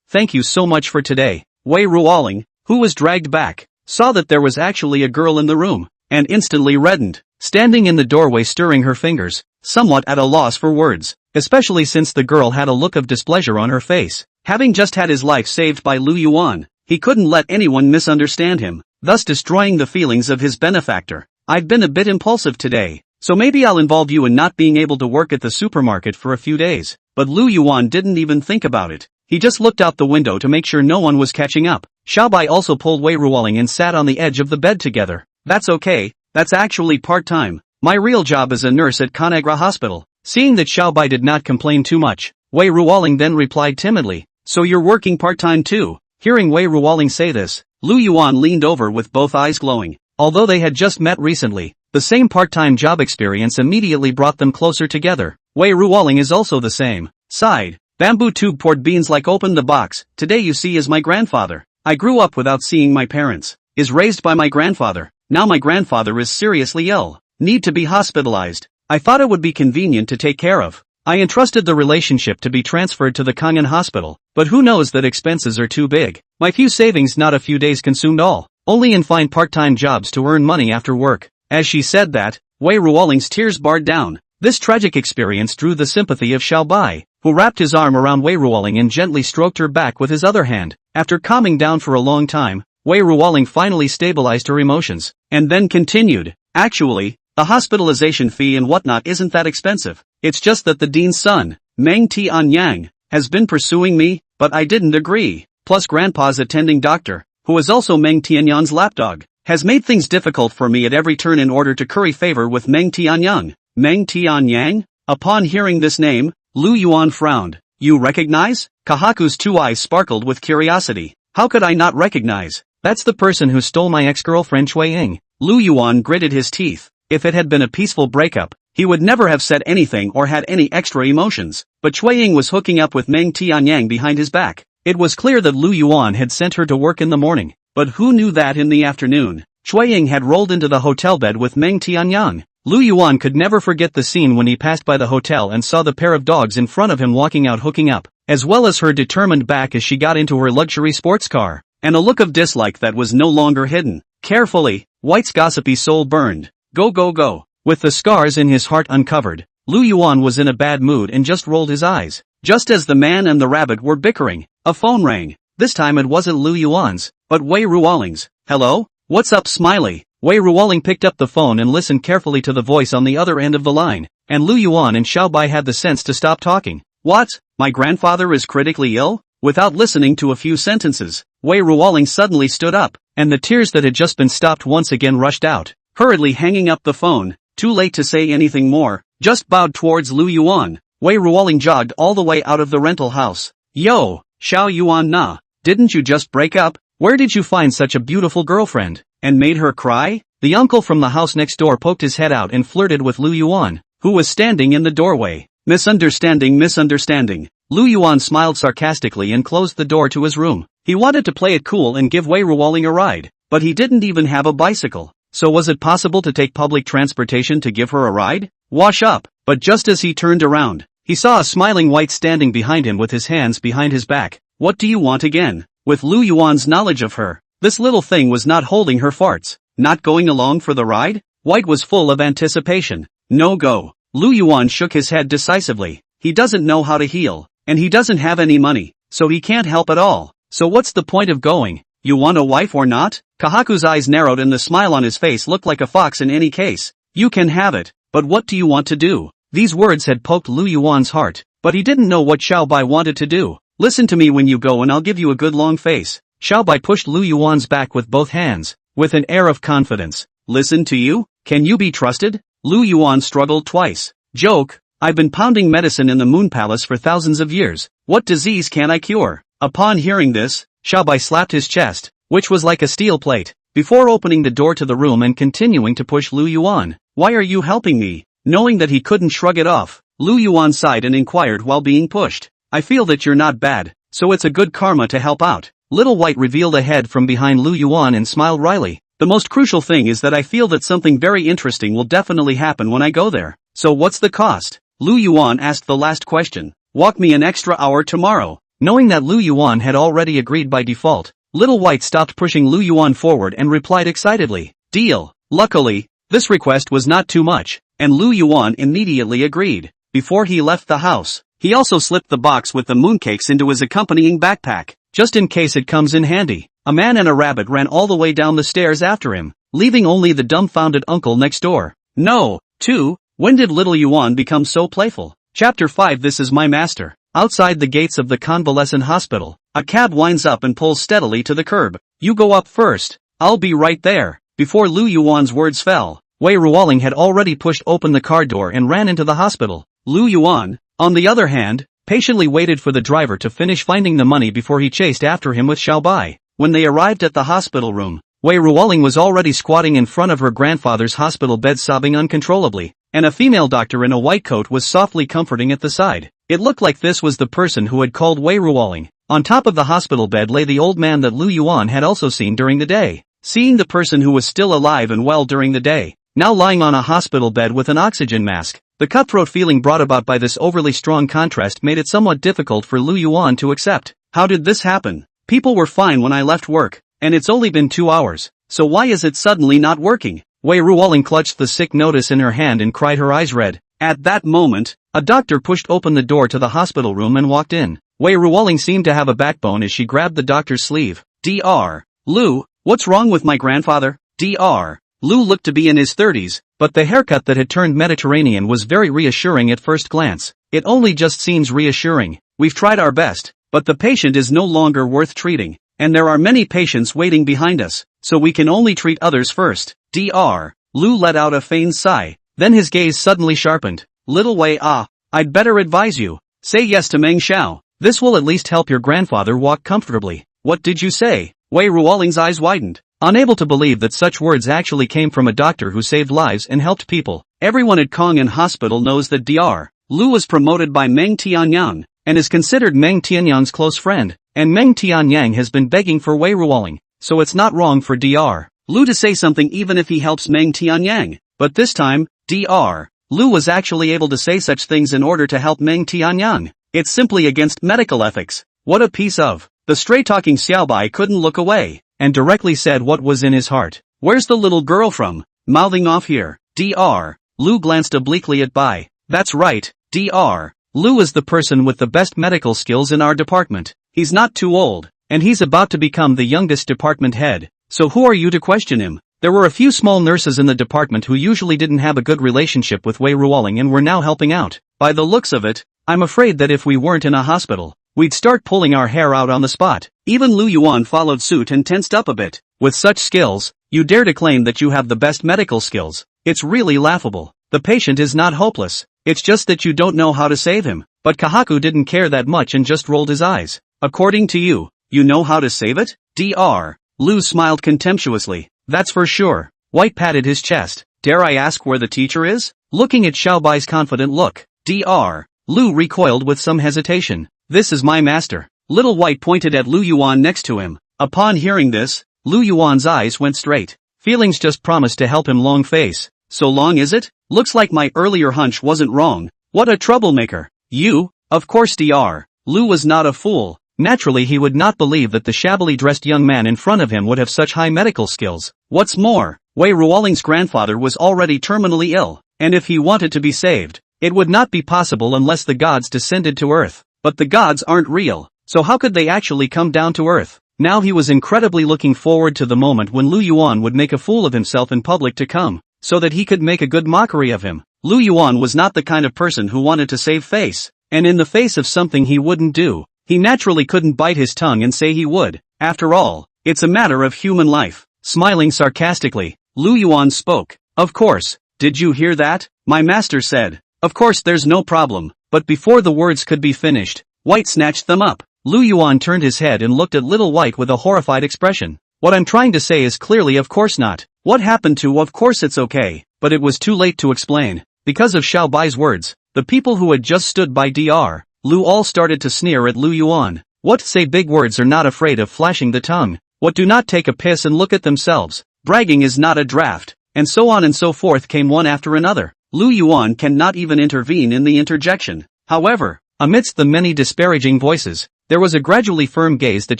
Thank you so much for today." Wei Ruoling, who was dragged back, saw that there was actually a girl in the room, and instantly reddened, standing in the doorway stirring her fingers, somewhat at a loss for words, especially since the girl had a look of displeasure on her face. Having just had his life saved by Lu Yuan, he couldn't let anyone misunderstand him, thus destroying the feelings of his benefactor. "I've been a bit impulsive today, so maybe I'll involve you in not being able to work at the supermarket for a few days." But Lu Yuan didn't even think about it. He just looked out the window to make sure no one was catching up. Xiaobai also pulled Wei Ruoling and sat on the edge of the bed together. "That's okay, that's actually part-time. My real job is a nurse at Conagra Hospital." Seeing that Xiaobai did not complain too much, Wei Ruoling then replied timidly, "So you're working part-time too?" Hearing Wei Ruoling say this, Lu Yuan leaned over with both eyes glowing. Although they had just met recently, the same part-time job experience immediately brought them closer together. Wei Ruoling is also the same. Sighed. "Bamboo tube poured beans like open the box. Today you see is my grandfather. I grew up without seeing my parents. Is raised by my grandfather. Now my grandfather is seriously ill. Need to be hospitalized. I thought it would be convenient to take care of. I entrusted the relationship to be transferred to the Kangen Hospital, but who knows that expenses are too big. My few savings not a few days consumed all. Only in find part-time jobs to earn money after work." As she said that, Wei Ruoling's tears barred down. This tragic experience drew the sympathy of Xiaobai, who wrapped his arm around Wei Ruoling and gently stroked her back with his other hand. After calming down for a long time, Wei Ruoling finally stabilized her emotions, and then continued, actually, the hospitalization fee and whatnot isn't that expensive. It's just that the dean's son, Meng Tianyang, has been pursuing me, but I didn't agree. Plus grandpa's attending doctor, who is also Meng Tianyang's lapdog, has made things difficult for me at every turn in order to curry favor with Meng Tianyang. Meng Tianyang? Upon hearing this name, Lu Yuan frowned. You recognize? Kahaku's two eyes sparkled with curiosity. How could I not recognize? That's the person who stole my ex-girlfriend Cui Ying. Lu Yuan gritted his teeth. If it had been a peaceful breakup, he would never have said anything or had any extra emotions. But Cui Ying was hooking up with Meng Tianyang behind his back. It was clear that Lu Yuan had sent her to work in the morning. But who knew that in the afternoon, Cui Ying had rolled into the hotel bed with Meng Tianyang. Lu Yuan could never forget the scene when he passed by the hotel and saw the pair of dogs in front of him walking out hooking up, as well as her determined back as she got into her luxury sports car, and a look of dislike that was no longer hidden. Carefully, White's gossipy soul burned. Go go go. With the scars in his heart uncovered, Lu Yuan was in a bad mood and just rolled his eyes. Just as the man and the rabbit were bickering, a phone rang. This time it wasn't Lu Yuan's, but Wei Ruoling's. Hello? What's up, Smiley? Wei Ruoling picked up the phone and listened carefully to the voice on the other end of the line, and Lu Yuan and Xiaobai had the sense to stop talking. What? My grandfather is critically ill? Without listening to a few sentences, Wei Ruoling suddenly stood up, and the tears that had just been stopped once again rushed out. Hurriedly hanging up the phone, too late to say anything more, just bowed towards Lu Yuan. Wei Ruoling jogged all the way out of the rental house. Yo, Xiao Yuan na, didn't you just break up? Where did you find such a beautiful girlfriend? And made her cry? The uncle from the house next door poked his head out and flirted with Lu Yuan, who was standing in the doorway. Misunderstanding. Lu Yuan smiled sarcastically and closed the door to his room. He wanted to play it cool and give Wei Ruoling a ride, but he didn't even have a bicycle. So was it possible to take public transportation to give her a ride? Wash up. But just as he turned around, he saw a smiling White standing behind him with his hands behind his back. What do you want again? With Lu Yuan's knowledge of her, this little thing was not holding her farts. Not going along for the ride? White was full of anticipation. No go. Lu Yuan shook his head decisively. He doesn't know how to heal, and he doesn't have any money, so he can't help at all. So what's the point of going? You want a wife or not? Kahaku's eyes narrowed and the smile on his face looked like a fox in any case. You can have it, but what do you want to do? These words had poked Lu Yuan's heart, but he didn't know what Xiaobai wanted to do. Listen to me when you go and I'll give you a good long face. Xiaobai pushed Lu Yuan's back with both hands, with an air of confidence. Listen to you? Can you be trusted? Lu Yuan struggled twice. Joke, I've been pounding medicine in the Moon Palace for thousands of years. What disease can I cure? Upon hearing this, Xiaobai slapped his chest, which was like a steel plate, before opening the door to the room and continuing to push Lu Yuan. Why are you helping me? Knowing that he couldn't shrug it off, Lu Yuan sighed and inquired while being pushed. I feel that you're not bad, so it's a good karma to help out. Little White revealed a head from behind Lu Yuan and smiled wryly. The most crucial thing is that I feel that something very interesting will definitely happen when I go there. So what's the cost? Lu Yuan asked the last question. Walk me an extra hour tomorrow. Knowing that Lu Yuan had already agreed by default, Little White stopped pushing Lu Yuan forward and replied excitedly. Deal. Luckily, this request was not too much, and Lu Yuan immediately agreed. Before he left the house, he also slipped the box with the mooncakes into his accompanying backpack, just in case it comes in handy. A man and a rabbit ran all the way down the stairs after him, leaving only the dumbfounded uncle next door. No, 2. When did little Yuan become so playful? Chapter 5. This is my master. Outside the gates of the convalescent hospital, a cab winds up and pulls steadily to the curb. You go up first. I'll be right there. Before Lu Yuan's words fell, Wei Ruoling had already pushed open the car door and ran into the hospital. Lu Yuan, on the other hand, patiently waited for the driver to finish finding the money before he chased after him with Xiaobai. When they arrived at the hospital room, Wei Ruoling was already squatting in front of her grandfather's hospital bed sobbing uncontrollably, and a female doctor in a white coat was softly comforting at the side. It looked like this was the person who had called Wei Ruoling. On top of the hospital bed lay the old man that Lu Yuan had also seen during the day. Seeing the person who was still alive and well during the day, now lying on a hospital bed with an oxygen mask, the cutthroat feeling brought about by this overly strong contrast made it somewhat difficult for Lu Yuan to accept. How did this happen? People were fine when I left work, and it's only been 2 hours, so why is it suddenly not working? Wei Ruoling clutched the sick notice in her hand and cried, her eyes red. At that moment, a doctor pushed open the door to the hospital room and walked in. Wei Ruoling seemed to have a backbone as she grabbed the doctor's sleeve. Dr. Lu, What's wrong with my grandfather? Dr. Lu looked to be in his 30s, but the haircut that had turned Mediterranean was very reassuring at first glance. It only just seems reassuring. We've tried our best, but the patient is no longer worth treating, and there are many patients waiting behind us, so we can only treat others first. Dr. Lu let out a feigned sigh, then his gaze suddenly sharpened. Little Wei I'd better advise you. Say yes to Meng Xiao. This will at least help your grandfather walk comfortably. What did you say? Wei Ruoling's eyes widened, unable to believe that such words actually came from a doctor who saved lives and helped people. Everyone at Kong'an Hospital knows that Dr. Lu was promoted by Meng Tianyang, and is considered Meng Tianyang's close friend, and Meng Tianyang has been begging for Wei Ruoling, so it's not wrong for Dr. Lu to say something even if he helps Meng Tianyang. But this time, Dr. Lu was actually able to say such things in order to help Meng Tianyang. It's simply against medical ethics. What a piece of... The straight-talking Xiaobai couldn't look away, and directly said what was in his heart. Where's the little girl from? Mouthing off here. Dr. Lu glanced obliquely at Bai. That's right, Dr. Lu is the person with the best medical skills in our department. He's not too old, and he's about to become the youngest department head. So who are you to question him? There were a few small nurses in the department who usually didn't have a good relationship with Wei Ruoling and were now helping out. By the looks of it, I'm afraid that if we weren't in a hospital, we'd start pulling our hair out on the spot. Even Lu Yuan followed suit and tensed up a bit. With such skills, you dare to claim that you have the best medical skills. It's really laughable. The patient is not hopeless. It's just that you don't know how to save him. But Kahaku didn't care that much and just rolled his eyes. According to you, you know how to save it? Dr. Lu smiled contemptuously. That's for sure. White patted his chest. Dare I ask where the teacher is? Looking at Xiaobai's confident look, Dr. Lu recoiled with some hesitation. This is my master. Little White pointed at Lu Yuan next to him. Upon hearing this, Lu Yuan's eyes went straight. Feelings just promised to help him. Long face. So long is it? Looks like my earlier hunch wasn't wrong. What a troublemaker. You? Of course Dr. Lu was not a fool. Naturally he would not believe that the shabbily dressed young man in front of him would have such high medical skills. What's more, Wei Ruoling's grandfather was already terminally ill, and if he wanted to be saved, it would not be possible unless the gods descended to earth. But the gods aren't real, so how could they actually come down to earth? Now he was incredibly looking forward to the moment when Lu Yuan would make a fool of himself in public to come, so that he could make a good mockery of him. Lu Yuan was not the kind of person who wanted to save face, and in the face of something he wouldn't do, he naturally couldn't bite his tongue and say he would. After all, it's a matter of human life. Smiling sarcastically, Lu Yuan spoke. Of course, did you hear that? My master said. Of course there's no problem. But before the words could be finished, White snatched them up. Lu Yuan turned his head and looked at Little White with a horrified expression. What I'm trying to say is clearly of course not. What happened to of course it's okay, but it was too late to explain. Because of Xiaobai's words, the people who had just stood by Dr. Lu all started to sneer at Lu Yuan. What say big words are not afraid of flashing the tongue. What do not take a piss and look at themselves. Bragging is not a draft. And so on and so forth came one after another. Lu Yuan cannot even intervene in the interjection. However, amidst the many disparaging voices, there was a gradually firm gaze that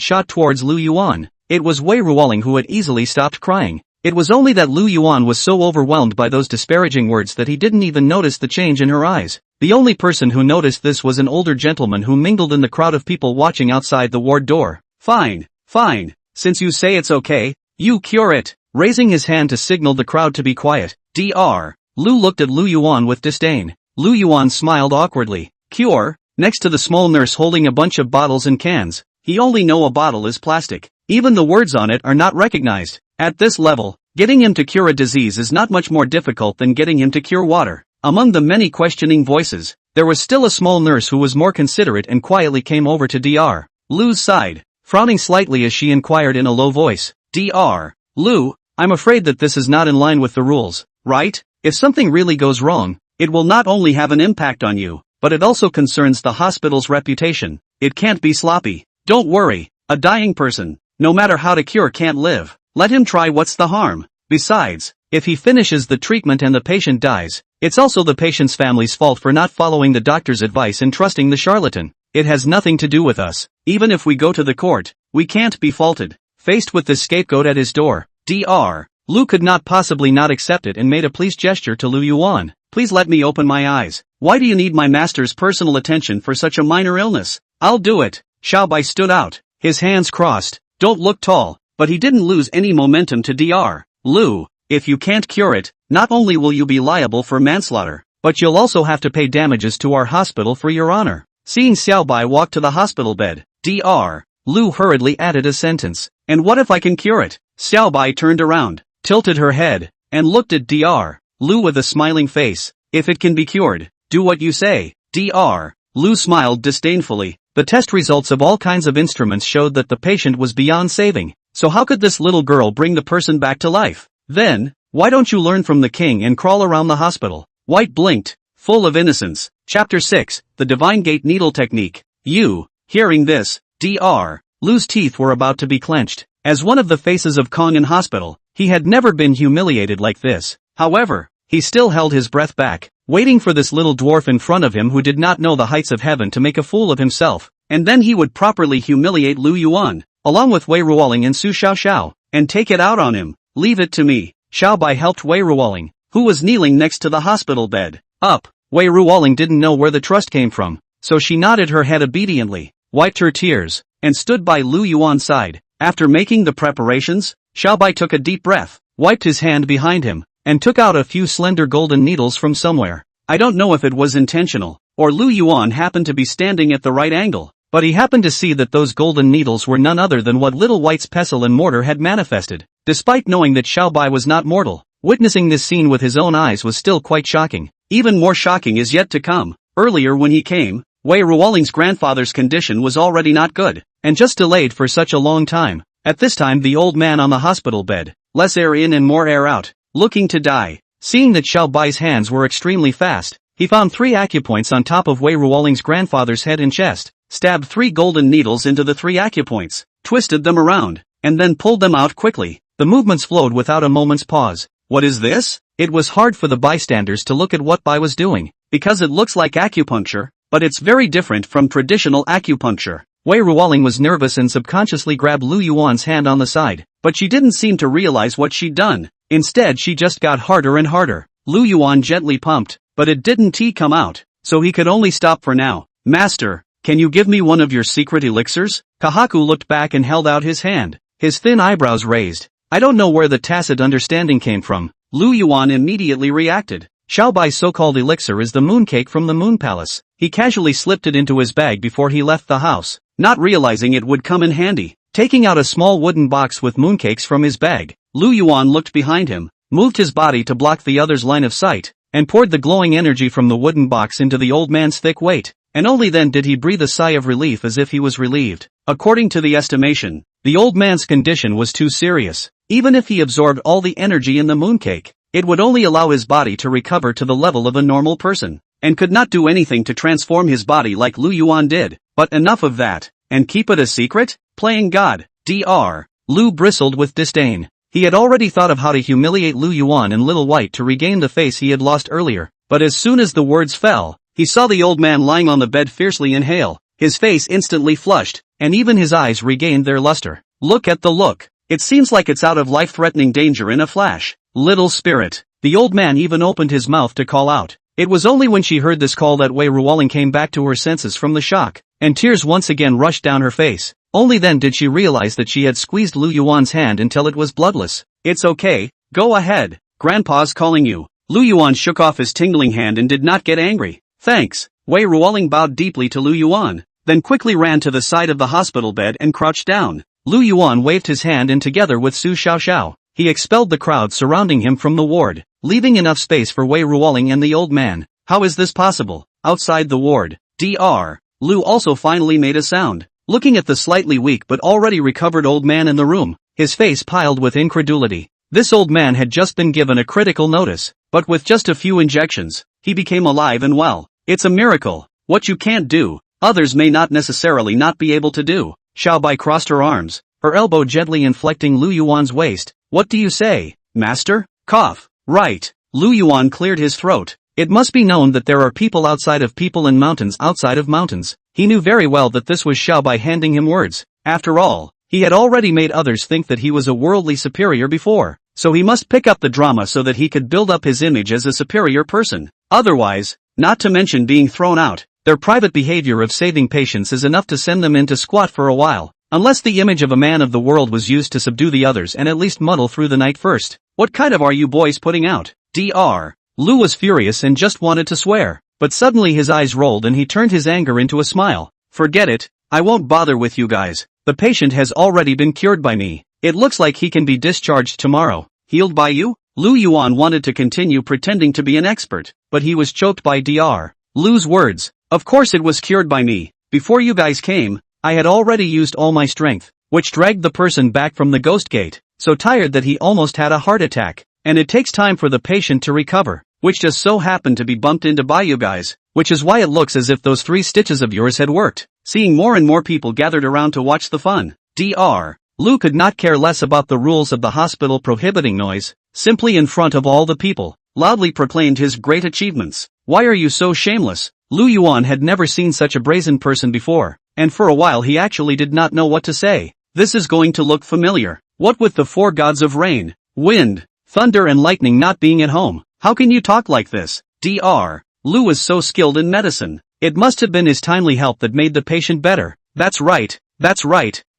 shot towards Lu Yuan. It was Wei Ruoling who had easily stopped crying. It was only that Lu Yuan was so overwhelmed by those disparaging words that he didn't even notice the change in her eyes. The only person who noticed this was an older gentleman who mingled in the crowd of people watching outside the ward door. Fine, fine. Since you say it's okay, you cure it. Raising his hand to signal the crowd to be quiet, Dr. Lu looked at Lu Yuan with disdain. Lu Yuan smiled awkwardly. Cure? Next to the small nurse holding a bunch of bottles and cans. He only know a bottle is plastic. Even the words on it are not recognized. At this level, getting him to cure a disease is not much more difficult than getting him to cure water. Among the many questioning voices, there was still a small nurse who was more considerate and quietly came over to Dr. Lu's side, frowning slightly as she inquired in a low voice. Dr. Lu, I'm afraid that this is not in line with the rules, right? If something really goes wrong, it will not only have an impact on you, but it also concerns the hospital's reputation. It can't be sloppy. Don't worry, a dying person, no matter how to cure can't live. Let him try, what's the harm? Besides, if he finishes the treatment and the patient dies, it's also the patient's family's fault for not following the doctor's advice and trusting the charlatan. It has nothing to do with us. Even if we go to the court, we can't be faulted. Faced with this scapegoat at his door, Dr. Lu could not possibly not accept it and made a pleased gesture to Lu Yuan. Please let me open my eyes. Why do you need my master's personal attention for such a minor illness? I'll do it. Xiaobai stood out, his hands crossed. Don't look tall, but he didn't lose any momentum to Dr. Lu. If you can't cure it, not only will you be liable for manslaughter, but you'll also have to pay damages to our hospital for your honor. Seeing Xiaobai walk to the hospital bed, Dr. Lu hurriedly added a sentence. And what if I can cure it? Xiaobai turned around, tilted her head, and looked at Dr. Lu with a smiling face. If it can be cured, do what you say. Dr. Lu smiled disdainfully. The test results of all kinds of instruments showed that the patient was beyond saving. So how could this little girl bring the person back to life? Then, why don't you learn from the king and crawl around the hospital? White blinked, full of innocence. Chapter 6, The Divine Gate Needle Technique. Hearing this, Dr. Lu's teeth were about to be clenched. As one of the faces of Kong'an Hospital, he had never been humiliated like this. However, he still held his breath back, waiting for this little dwarf in front of him who did not know the heights of heaven to make a fool of himself, and then he would properly humiliate Lu Yuan, along with Wei Ruoling and Su Xiaoxiao, and take it out on him. Leave it to me. Xiaobai helped Wei Ruoling, who was kneeling next to the hospital bed, up. Wei Ruoling didn't know where the trust came from, so she nodded her head obediently, wiped her tears, and stood by Lu Yuan's side. After making the preparations, Xiaobai took a deep breath, wiped his hand behind him, and took out a few slender golden needles from somewhere. I don't know if it was intentional, or Lu Yuan happened to be standing at the right angle, but he happened to see that those golden needles were none other than what Little White's pestle and mortar had manifested. Despite knowing that Xiaobai was not mortal, witnessing this scene with his own eyes was still quite shocking. Even more shocking is yet to come. Earlier when he came, Wei Ruoling's grandfather's condition was already not good, and just delayed for such a long time. At this time the old man on the hospital bed, less air in and more air out, looking to die. Seeing that Xiaobai's hands were extremely fast, he found 3 acupoints on top of Wei Ruoling's grandfather's head and chest, stabbed 3 golden needles into the 3 acupoints, twisted them around, and then pulled them out quickly. The movements flowed without a moment's pause. What is this? It was hard for the bystanders to look at what Bai was doing, because it looks like acupuncture, but it's very different from traditional acupuncture. Wei Ruoling was nervous and subconsciously grabbed Lu Yuan's hand on the side, but she didn't seem to realize what she'd done. Instead she just got harder and harder. Lu Yuan gently pumped, but it didn't come out, so he could only stop for now. Master, can you give me one of your secret elixirs? Kahaku looked back and held out his hand, his thin eyebrows raised. I don't know where the tacit understanding came from. Lu Yuan immediately reacted. Xiaobai's so-called elixir is the mooncake from the Moon Palace. He casually slipped it into his bag before he left the house, not realizing it would come in handy. Taking out a small wooden box with mooncakes from his bag, Lu Yuan looked behind him, moved his body to block the other's line of sight, and poured the glowing energy from the wooden box into the old man's thick weight, and only then did he breathe a sigh of relief as if he was relieved. According to the estimation, the old man's condition was too serious. Even if he absorbed all the energy in the mooncake, it would only allow his body to recover to the level of a normal person, and could not do anything to transform his body like Lu Yuan did. But enough of that, and keep it a secret? Playing God. Dr. Lu bristled with disdain. He had already thought of how to humiliate Lu Yuan and Little White to regain the face he had lost earlier, but as soon as the words fell, he saw the old man lying on the bed fiercely inhale. His face instantly flushed, and even his eyes regained their luster. Look at the look. It seems like it's out of life-threatening danger in a flash. Little spirit. The old man even opened his mouth to call out. It was only when she heard this call that Wei Ruoling came back to her senses from the shock, and tears once again rushed down her face. Only then did she realize that she had squeezed Lu Yuan's hand until it was bloodless. It's okay, go ahead. Grandpa's calling you. Lu Yuan shook off his tingling hand and did not get angry. Thanks. Wei Ruoling bowed deeply to Lu Yuan, then quickly ran to the side of the hospital bed and crouched down. Lu Yuan waved his hand and together with Su Xiaoxiao, he expelled the crowd surrounding him from the ward, leaving enough space for Wei Ruoling and the old man. How is this possible? Outside the ward, Dr. Lu also finally made a sound. Looking at the slightly weak but already recovered old man in the room, his face piled with incredulity. This old man had just been given a critical notice, but with just a few injections, he became alive and well. It's a miracle. What you can't do, others may not necessarily not be able to do. Xiaobai crossed her arms, her elbow gently inflecting Lu Yuan's waist. What do you say, master? Cough. Right. Lu Yuan cleared his throat. It must be known that there are people outside of people and mountains outside of mountains. He knew very well that this was Xiaobai handing him words. After all, he had already made others think that he was a worldly superior before, so he must pick up the drama so that he could build up his image as a superior person. Otherwise, not to mention being thrown out, their private behavior of saving patients is enough to send them into squat for a while. Unless the image of a man of the world was used to subdue the others and at least muddle through the night first. What kind of are you boys putting out? Dr. Lou was furious and just wanted to swear. But suddenly his eyes rolled and he turned his anger into a smile. Forget it, I won't bother with you guys. The patient has already been cured by me. It looks like he can be discharged tomorrow. Healed by you? Lu Yuan wanted to continue pretending to be an expert, but he was choked by Dr. Lu's words. Of course it was cured by me. Before you guys came, I had already used all my strength, which dragged the person back from the ghost gate, so tired that he almost had a heart attack. And it takes time for the patient to recover, which just so happened to be bumped into by you guys, which is why it looks as if those 3 stitches of yours had worked. Seeing more and more people gathered around to watch the fun, Dr. Lu could not care less about the rules of the hospital prohibiting noise, simply in front of all the people, loudly proclaimed his great achievements. Why are you so shameless? Lu Yuan had never seen such a brazen person before, and for a while he actually did not know what to say. This is going to look familiar. What with the 4 gods of rain, wind, thunder and lightning not being at home? How can you talk like this? Dr. Lu was so skilled in medicine. It must have been his timely help that made the patient better. That's right.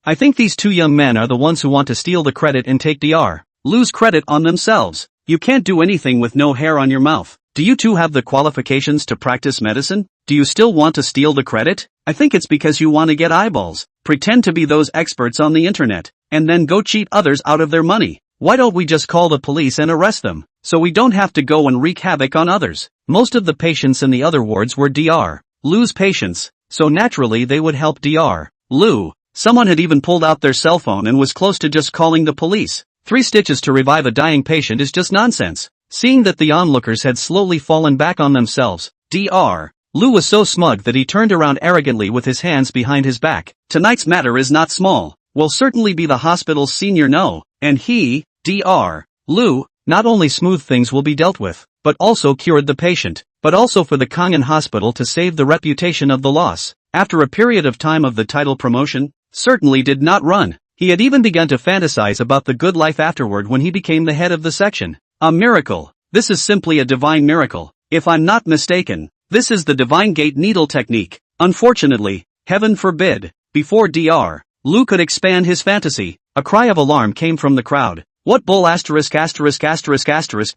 I think these 2 young men are the ones who want to steal the credit and take Dr. Lu's credit on themselves. You can't do anything with no hair on your mouth. Do you 2 have the qualifications to practice medicine? Do you still want to steal the credit? I think it's because you want to get eyeballs. Pretend to be those experts on the internet, and then go cheat others out of their money. Why don't we just call the police and arrest them, so we don't have to go and wreak havoc on others? Most of the patients in the other wards were Dr. Lu's patients, so naturally they would help Dr. Lu. Someone had even pulled out their cell phone and was close to just calling the police. 3 stitches to revive a dying patient is just nonsense. Seeing that the onlookers had slowly fallen back on themselves, Dr. Lu was so smug that he turned around arrogantly with his hands behind his back. Tonight's matter is not small. Will certainly be the hospital's senior no, and he, Dr. Lu, not only smooth things will be dealt with, but also cured the patient, but also for the Kangen hospital to save the reputation of the loss. After a period of time of the title promotion, certainly did not run. He had even begun to fantasize about the good life afterward when he became the head of the section. A miracle. This is simply a divine miracle. If I'm not mistaken, this is the divine gate needle technique. Unfortunately, heaven forbid, before Dr. Lu could expand his fantasy, a cry of alarm came from the crowd. What bull *****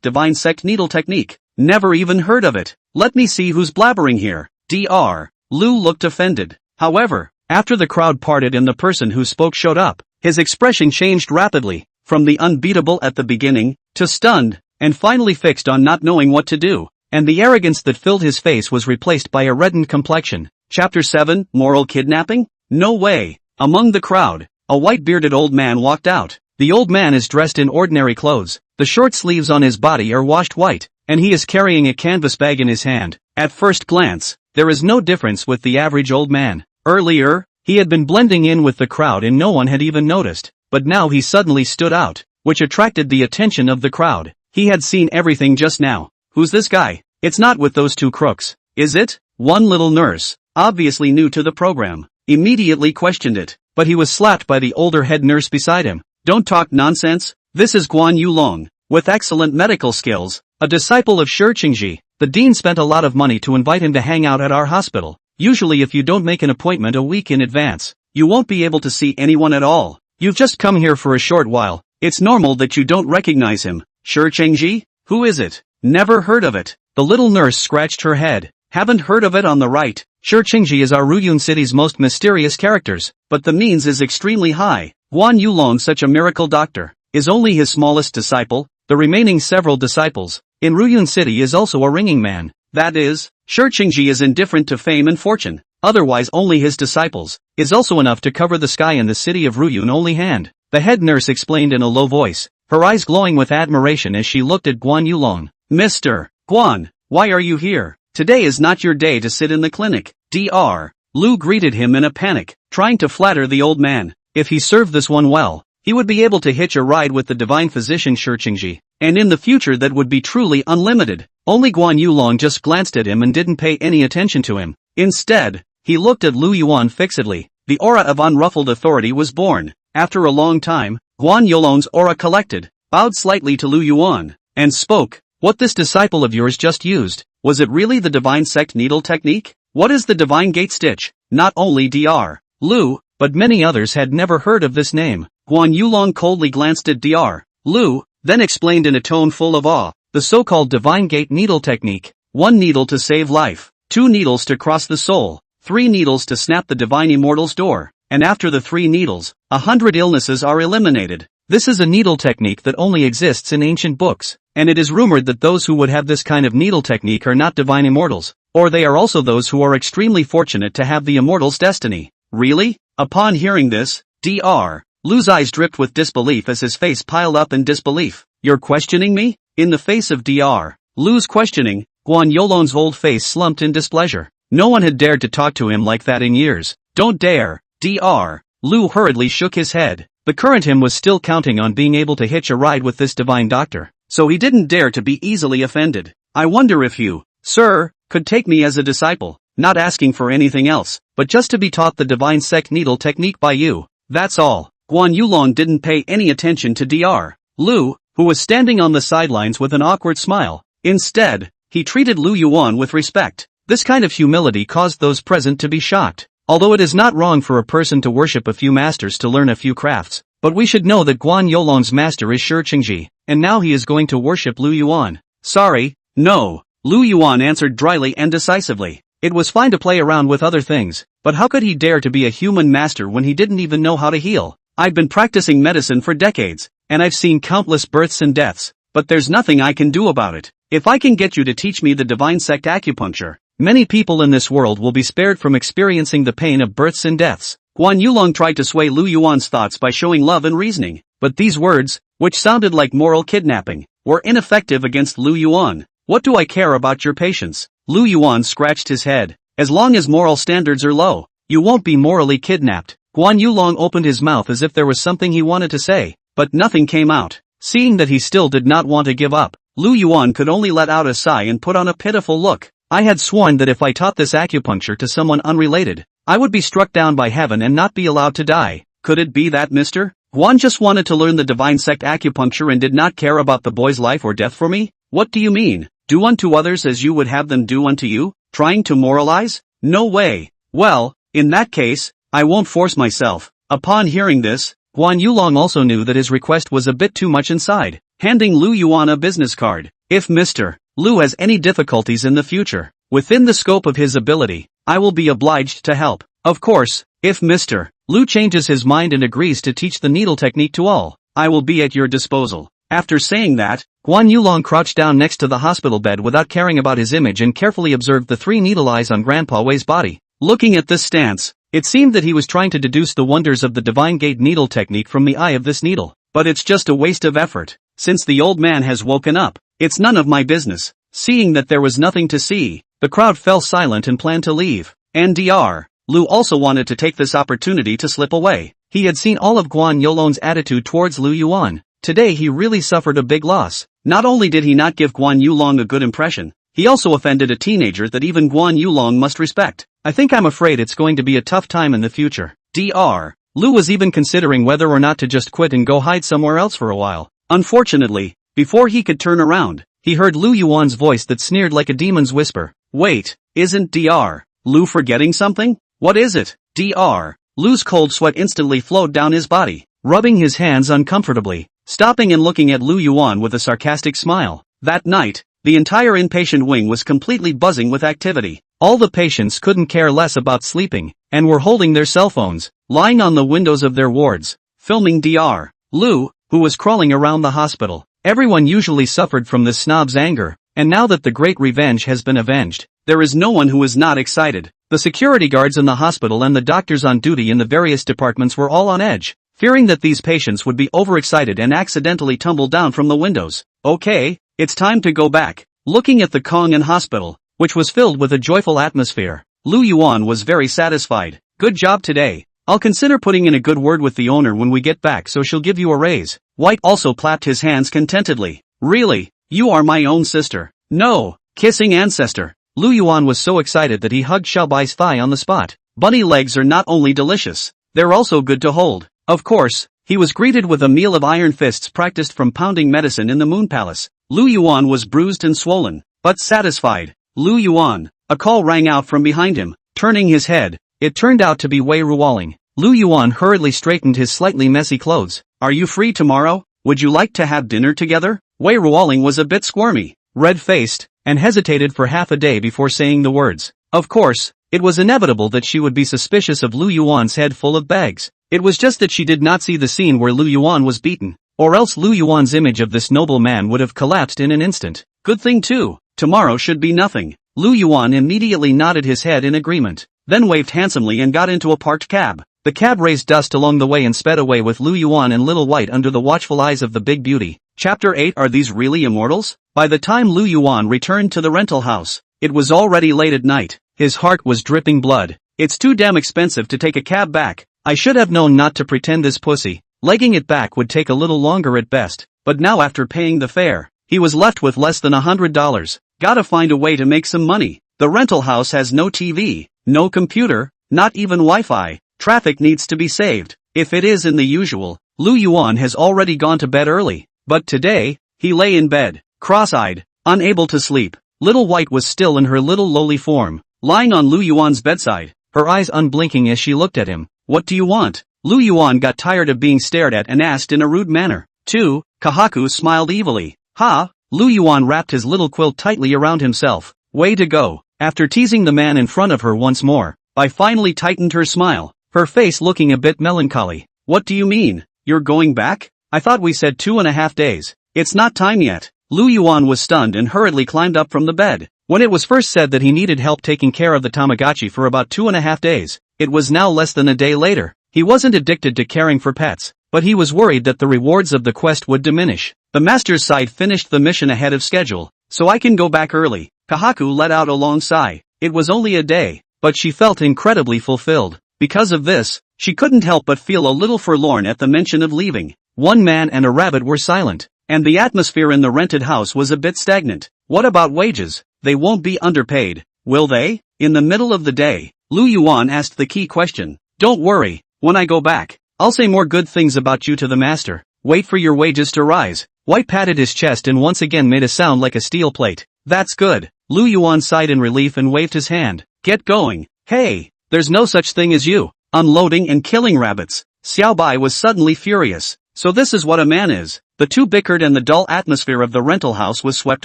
divine sect needle technique? Never even heard of it. Let me see who's blabbering here. Dr. Lu looked offended. However, after the crowd parted and the person who spoke showed up, his expression changed rapidly, from the unbeatable at the beginning, to stunned, and finally fixed on not knowing what to do, and the arrogance that filled his face was replaced by a reddened complexion. Chapter 7, Moral Kidnapping? No way. Among the crowd, a white-bearded old man walked out. The old man is dressed in ordinary clothes, the short sleeves on his body are washed white, and he is carrying a canvas bag in his hand. At first glance, there is no difference with the average old man. Earlier, he had been blending in with the crowd and no one had even noticed, but now he suddenly stood out, which attracted the attention of the crowd. He had seen everything just now. Who's this guy? It's not with those 2 crooks, is it? One little nurse, obviously new to the program, immediately questioned it, but he was slapped by the older head nurse beside him. Don't talk nonsense. This is Guan Yulong, with excellent medical skills, a disciple of Shi Qingji. The dean spent a lot of money to invite him to hang out at our hospital. Usually if you don't make an appointment a week in advance, you won't be able to see anyone at all. You've just come here for a short while. It's normal that you don't recognize him. Shi Qingji? Who is it? Never heard of it. The little nurse scratched her head. Haven't heard of it on the right. Shi Qingji is our Ruyun city's most mysterious characters, but the means is extremely high. Guan Yulong, such a miracle doctor, is only his smallest disciple. The remaining several disciples in Ruyun City is also a ringing man. That is, Shi Qingji is indifferent to fame and fortune. Otherwise only his disciples is also enough to cover the sky in the city of Ruyun only hand. The head nurse explained in a low voice, her eyes glowing with admiration as she looked at Guan Yulong. Mr. Guan, why are you here? Today is not your day to sit in the clinic. Dr. Lu greeted him in a panic, trying to flatter the old man. If he served this one well, he would be able to hitch a ride with the divine physician Shi Qingji, and in the future that would be truly unlimited. Only Guan Yulong just glanced at him and didn't pay any attention to him. Instead, he looked at Lu Yuan fixedly. The aura of unruffled authority was born. After a long time, Guan Yulong's aura collected, bowed slightly to Lu Yuan, and spoke. What this disciple of yours just used, was it really the divine sect needle technique? What is the divine gate stitch? Not only Dr. Lu, but but many others had never heard of this name. Guan Yulong coldly glanced at Dr. Lu, then explained in a tone full of awe, the so-called divine gate needle technique. 1 needle to save life, 2 needles to cross the soul, 3 needles to snap the divine immortal's door, and after the 3 needles, 100 illnesses are eliminated. This is a needle technique that only exists in ancient books, and it is rumored that those who would have this kind of needle technique are not divine immortals, or they are also those who are extremely fortunate to have the immortal's destiny. Really? Upon hearing this, Dr. Lu's eyes dripped with disbelief as his face piled up in disbelief. You're questioning me? In the face of Dr. Lu's questioning, Guan Yulong's old face slumped in displeasure. No one had dared to talk to him like that in years. Don't dare. Dr. Lu hurriedly shook his head. The current him was still counting on being able to hitch a ride with this divine doctor, so he didn't dare to be easily offended. I wonder if you, sir, could take me as a disciple, not asking for anything else, but just to be taught the divine sect needle technique by you. That's all. Guan Yulong didn't pay any attention to Dr. Lu, who was standing on the sidelines with an awkward smile. Instead, he treated Lu Yuan with respect. This kind of humility caused those present to be shocked. Although it is not wrong for a person to worship a few masters to learn a few crafts, but we should know that Guan Yulong's master is Shi Qingji, and now he is going to worship Lu Yuan. Sorry, no, Lu Yuan answered dryly and decisively. It was fine to play around with other things, but how could he dare to be a human master when he didn't even know how to heal? I've been practicing medicine for decades, and I've seen countless births and deaths, but there's nothing I can do about it. If I can get you to teach me the divine sect acupuncture, many people in this world will be spared from experiencing the pain of births and deaths. Guan Yulong tried to sway Lu Yuan's thoughts by showing love and reasoning, but these words, which sounded like moral kidnapping, were ineffective against Lu Yuan. What do I care about your patience? Lu Yuan scratched his head. As long as moral standards are low, you won't be morally kidnapped. Guan Yulong opened his mouth as if there was something he wanted to say, but nothing came out. Seeing that he still did not want to give up, Lu Yuan could only let out a sigh and put on a pitiful look. I had sworn that if I taught this acupuncture to someone unrelated, I would be struck down by heaven and not be allowed to die. Could it be that Mr. Guan just wanted to learn the divine sect acupuncture and did not care about the boy's life or death for me? What do you mean? Do unto others as you would have them do unto you? Trying to moralize? No way. Well, in that case, I won't force myself. Upon hearing this, Guan Yulong also knew that his request was a bit too much inside, handing Lu Yuan a business card. If Mr. Lu has any difficulties in the future, within the scope of his ability, I will be obliged to help. Of course, if Mr. Lu changes his mind and agrees to teach the needle technique to all, I will be at your disposal. After saying that, Guan Yulong crouched down next to the hospital bed without caring about his image and carefully observed the 3 needle eyes on Grandpa Wei's body. Looking at this stance, it seemed that he was trying to deduce the wonders of the divine gate needle technique from the eye of this needle. But it's just a waste of effort. Since the old man has woken up, it's none of my business. Seeing that there was nothing to see, the crowd fell silent and planned to leave. And Dr. Lu also wanted to take this opportunity to slip away. He had seen all of Guan Yulong's attitude towards Lu Yuan. Today he really suffered a big loss. Not only did he not give Guan Yulong a good impression, he also offended a teenager that even Guan Yulong must respect. I think I'm afraid it's going to be a tough time in the future. Dr. Lu was even considering whether or not to just quit and go hide somewhere else for a while. Unfortunately, before he could turn around, he heard Lu Yuan's voice that sneered like a demon's whisper. Wait, isn't Dr. Lu forgetting something? What is it? Dr. Lu's cold sweat instantly flowed down his body, rubbing his hands uncomfortably, stopping and looking at Lu Yuan with a sarcastic smile. That night, the entire inpatient wing was completely buzzing with activity. All the patients couldn't care less about sleeping, and were holding their cell phones, lying on the windows of their wards, filming Dr. Lu, who was crawling around the hospital. Everyone usually suffered from this snob's anger, and now that the great revenge has been avenged, there is no one who is not excited. The security guards in the hospital and the doctors on duty in the various departments were all on edge, fearing that these patients would be overexcited and accidentally tumble down from the windows. Okay, it's time to go back. Looking at the Kong'an hospital, which was filled with a joyful atmosphere, Lu Yuan was very satisfied. Good job today. I'll consider putting in a good word with the owner when we get back so she'll give you a raise. White also clapped his hands contentedly. Really? You are my own sister. No, kissing ancestor. Lu Yuan was so excited that he hugged Xiaobai's thigh on the spot. Bunny legs are not only delicious, they're also good to hold. Of course, he was greeted with a meal of iron fists practiced from pounding medicine in the Moon Palace. Lu Yuan was bruised and swollen, but satisfied. Lu Yuan, a call rang out from behind him. Turning his head, it turned out to be Wei Ruoling. Lu Yuan hurriedly straightened his slightly messy clothes. Are you free tomorrow? Would you like to have dinner together? Wei Ruoling was a bit squirmy, red-faced, and hesitated for half a day before saying the words. Of course, it was inevitable that she would be suspicious of Lu Yuan's head full of bags. It was just that she did not see the scene where Lu Yuan was beaten, or else Lu Yuan's image of this noble man would have collapsed in an instant. Good thing too, tomorrow should be nothing. Lu Yuan immediately nodded his head in agreement, then waved handsomely and got into a parked cab. The cab raised dust along the way and sped away with Lu Yuan and Little White under the watchful eyes of the big beauty. Chapter 8. Are these really immortals? By the time Lu Yuan returned to the rental house, it was already late at night. His heart was dripping blood. It's too damn expensive to take a cab back. I should have known not to pretend this pussy. Legging it back would take a little longer at best, but now after paying the fare, he was left with less than $100. Gotta find a way to make some money. The rental house has no TV, no computer, not even Wi-Fi. Traffic needs to be saved. If it is in the usual, Lu Yuan has already gone to bed early. But today, he lay in bed, cross-eyed, unable to sleep. Little White was still in her little lowly form, lying on Lu Yuan's bedside, her eyes unblinking as she looked at him. What do you want? Lu Yuan got tired of being stared at and asked in a rude manner. Kahaku smiled evilly. Ha! Lu Yuan wrapped his little quilt tightly around himself. Way to go. After teasing the man in front of her once more, Bai finally tightened her smile, her face looking a bit melancholy. What do you mean? You're going back? I thought we said 2.5 days. It's not time yet. Lu Yuan was stunned and hurriedly climbed up from the bed. When it was first said that he needed help taking care of the Tamagotchi for about 2.5 days, it was now less than a day later. He wasn't addicted to caring for pets, but he was worried that the rewards of the quest would diminish. The master's side finished the mission ahead of schedule, so I can go back early. Kahaku let out a long sigh. It was only a day, but she felt incredibly fulfilled. Because of this, she couldn't help but feel a little forlorn at the mention of leaving. One man and a rabbit were silent, and the atmosphere in the rented house was a bit stagnant. What about wages? They won't be underpaid, will they? In the middle of the day, Lu Yuan asked the key question. Don't worry, when I go back, I'll say more good things about you to the master. Wait for your wages to rise. White patted his chest and once again made a sound like a steel plate. That's good. Lu Yuan sighed in relief and waved his hand. Get going. Hey, there's no such thing as you unloading and killing rabbits. Xiao Bai was suddenly furious. So this is what a man is. The two bickered and the dull atmosphere of the rental house was swept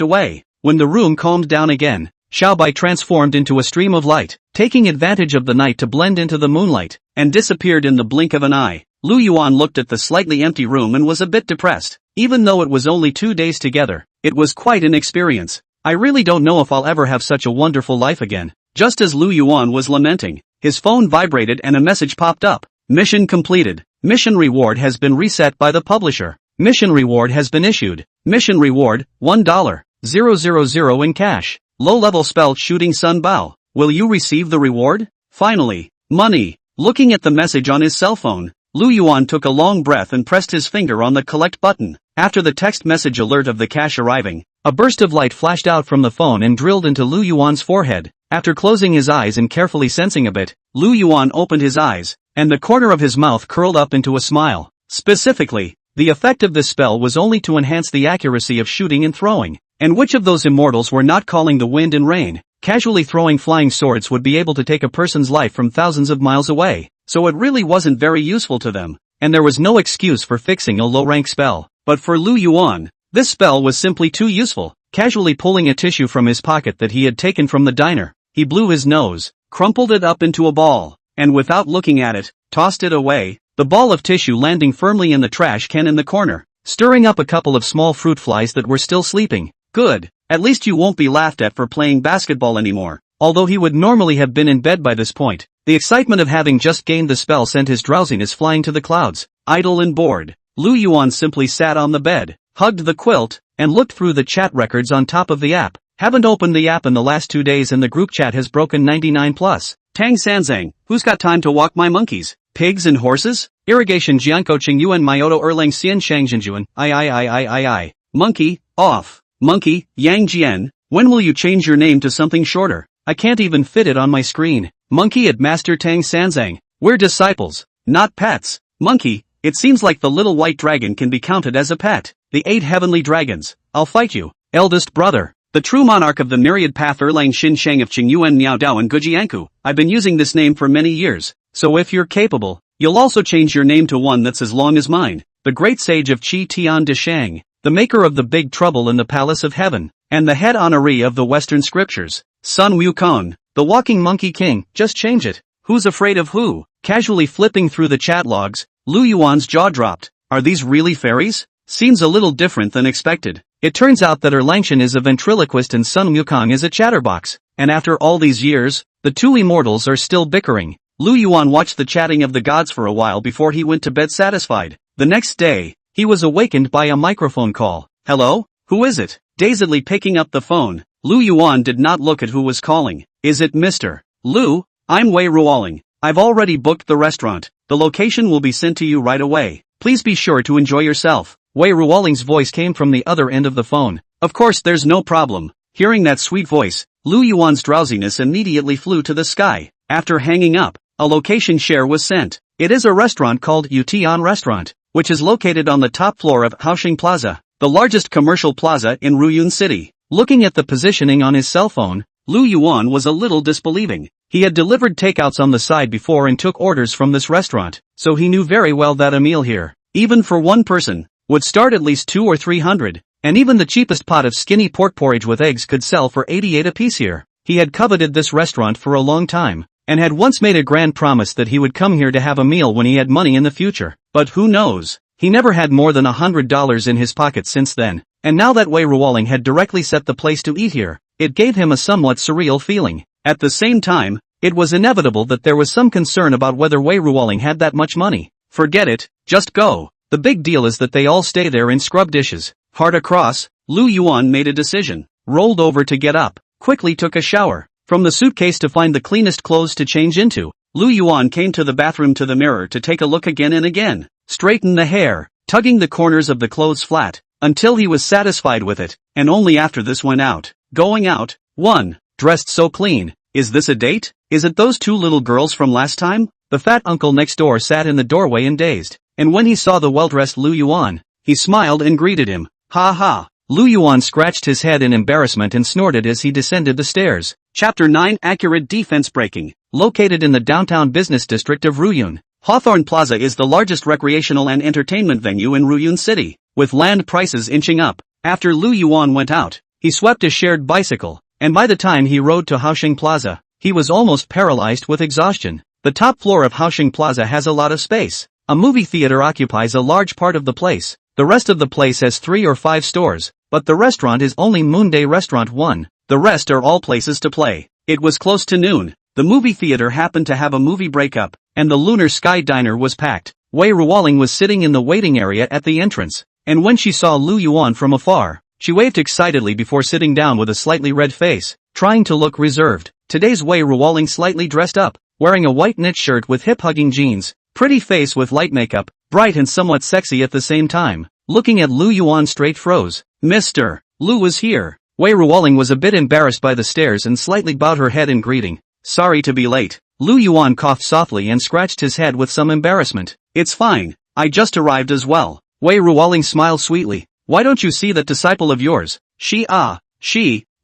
away. When the room calmed down again, Xiao Bai transformed into a stream of light, taking advantage of the night to blend into the moonlight, and disappeared in the blink of an eye. Lu Yuan looked at the slightly empty room and was a bit depressed. Even though it was only 2 days together, it was quite an experience. I really don't know if I'll ever have such a wonderful life again. Just as Lu Yuan was lamenting, his phone vibrated and a message popped up. Mission completed. Mission reward has been reset by the publisher. Mission reward has been issued. Mission reward, $1,000 in cash. Low-level spell shooting Sun Bao. Will you receive the reward? Finally, money. Looking at the message on his cell phone, Lu Yuan took a long breath and pressed his finger on the collect button. After the text message alert of the cash arriving, a burst of light flashed out from the phone and drilled into Lu Yuan's forehead. After closing his eyes and carefully sensing a bit, Lu Yuan opened his eyes, and the corner of his mouth curled up into a smile. Specifically, the effect of this spell was only to enhance the accuracy of shooting and throwing. And which of those immortals were not calling the wind and rain? Casually throwing flying swords would be able to take a person's life from thousands of miles away, so it really wasn't very useful to them, and there was no excuse for fixing a low-rank spell. But for Lu Yuan, this spell was simply too useful. Casually pulling a tissue from his pocket that he had taken from the diner, he blew his nose, crumpled it up into a ball, and without looking at it, tossed it away, the ball of tissue landing firmly in the trash can in the corner, stirring up a couple of small fruit flies that were still sleeping. Good, at least you won't be laughed at for playing basketball anymore. Although he would normally have been in bed by this point, the excitement of having just gained the spell sent his drowsiness flying to the clouds. Idle and bored, Lu Yuan simply sat on the bed, hugged the quilt, and looked through the chat records on top of the app. Haven't opened the app in the last 2 days and the group chat has broken 99 plus. Tang Sanzang, who's got time to walk my monkeys? Pigs and horses? Irrigation Jianko Qing Yuan Myoto Erlang Xian Shang Jinjuan. I. Monkey, off. Monkey, Yang Jian, when will you change your name to something shorter? I can't even fit it on my screen. Monkey at Master Tang Sanzang. We're disciples, not pets. Monkey, it seems like the little white dragon can be counted as a pet. The 8 heavenly dragons. I'll fight you. Eldest brother. The true monarch of the myriad path Erlang Xin Shang of Qing Yuan Miao Dao and Gujianku. I've been using this name for many years, so if you're capable, You'll also change your name to one that's as long as mine. The great sage of Qi Tian de Shang, the maker of the Big Trouble in the Palace of Heaven, and the head honoree of the Western scriptures. Sun Wukong, the walking monkey king, just change it. Who's afraid of who? Casually flipping through the chat logs, Lu Yuan's jaw dropped. Are these really fairies? Seems a little different than expected. It turns out that Erlangchen is a ventriloquist and Sun Wukong is a chatterbox. And after all these years, the two immortals are still bickering. Lu Yuan watched the chatting of the gods for a while before he went to bed satisfied. The next day, he was awakened by a microphone call. Hello? Who is it? Dazedly picking up the phone, Lu Yuan did not look at who was calling. Is it Mr. Lu? I'm Wei Ruoling. I've already booked the restaurant. The location will be sent to you right away. Please be sure to enjoy yourself. Wei Ruoling's voice came from the other end of the phone. Of course, there's no problem. Hearing that sweet voice, Lu Yuan's drowsiness immediately flew to the sky. After hanging up, a location share was sent. It is a restaurant called Yutian Restaurant, which is located on the top floor of Haoxing Plaza, the largest commercial plaza in Ruyun City. Looking at the positioning on his cell phone, Lu Yuan was a little disbelieving. He had delivered takeouts on the side before and took orders from this restaurant, so he knew very well that a meal here, even for one person, would start at least 200 or 300, and even the cheapest pot of skinny pork porridge with eggs could sell for 88 apiece here. He had coveted this restaurant for a long time, and had once made a grand promise that he would come here to have a meal when he had money in the future. But who knows? He never had more than $100 in his pocket since then, and now that Wei Ruoling had directly set the place to eat here, it gave him a somewhat surreal feeling. At the same time, it was inevitable that there was some concern about whether Wei Ruoling had that much money. Forget it, just go. The big deal is that they all stay there in scrub dishes. Heart across, Lu Yuan made a decision, rolled over to get up, quickly took a shower. From the suitcase to find the cleanest clothes to change into, Lu Yuan came to the bathroom to the mirror to take a look again and again, straighten the hair, tugging the corners of the clothes flat, until he was satisfied with it, and only after this went out. Going out, 1. Dressed so clean. Is this a date? Is it those two little girls from last time? The fat uncle next door sat in the doorway and dazed, and when he saw the well-dressed Lu Yuan, he smiled and greeted him. Ha ha! Lu Yuan scratched his head in embarrassment and snorted as he descended the stairs. Chapter 9 Accurate Defense Breaking. Located in the downtown business district of Ruyun, Hawthorne Plaza is the largest recreational and entertainment venue in Ruyun City, with land prices inching up. After Lu Yuan went out, he swept a shared bicycle, and by the time he rode to Haoxing Plaza, he was almost paralyzed with exhaustion. The top floor of Haoxing Plaza has a lot of space. A movie theater occupies a large part of the place. The rest of the place has 3 or 5 stores, but the restaurant is only Moonday Restaurant 1. The rest are all places to play. It was close to noon. The movie theater happened to have a movie breakup, and the Lunar Sky Diner was packed. Wei Ruoling was sitting in the waiting area at the entrance, and when she saw Lu Yuan from afar, she waved excitedly before sitting down with a slightly red face, trying to look reserved. Today's Wei Ruoling slightly dressed up, wearing a white knit shirt with hip-hugging jeans, pretty face with light makeup, bright and somewhat sexy at the same time. Looking at Lu Yuan straight froze. Mr. Lu was here. Wei Ruoling was a bit embarrassed by the stares and slightly bowed her head in greeting. Sorry to be late. Lu Yuan coughed softly and scratched his head with some embarrassment. It's fine. I just arrived as well. Wei Ruoling smiled sweetly. Why don't you see that disciple of yours? She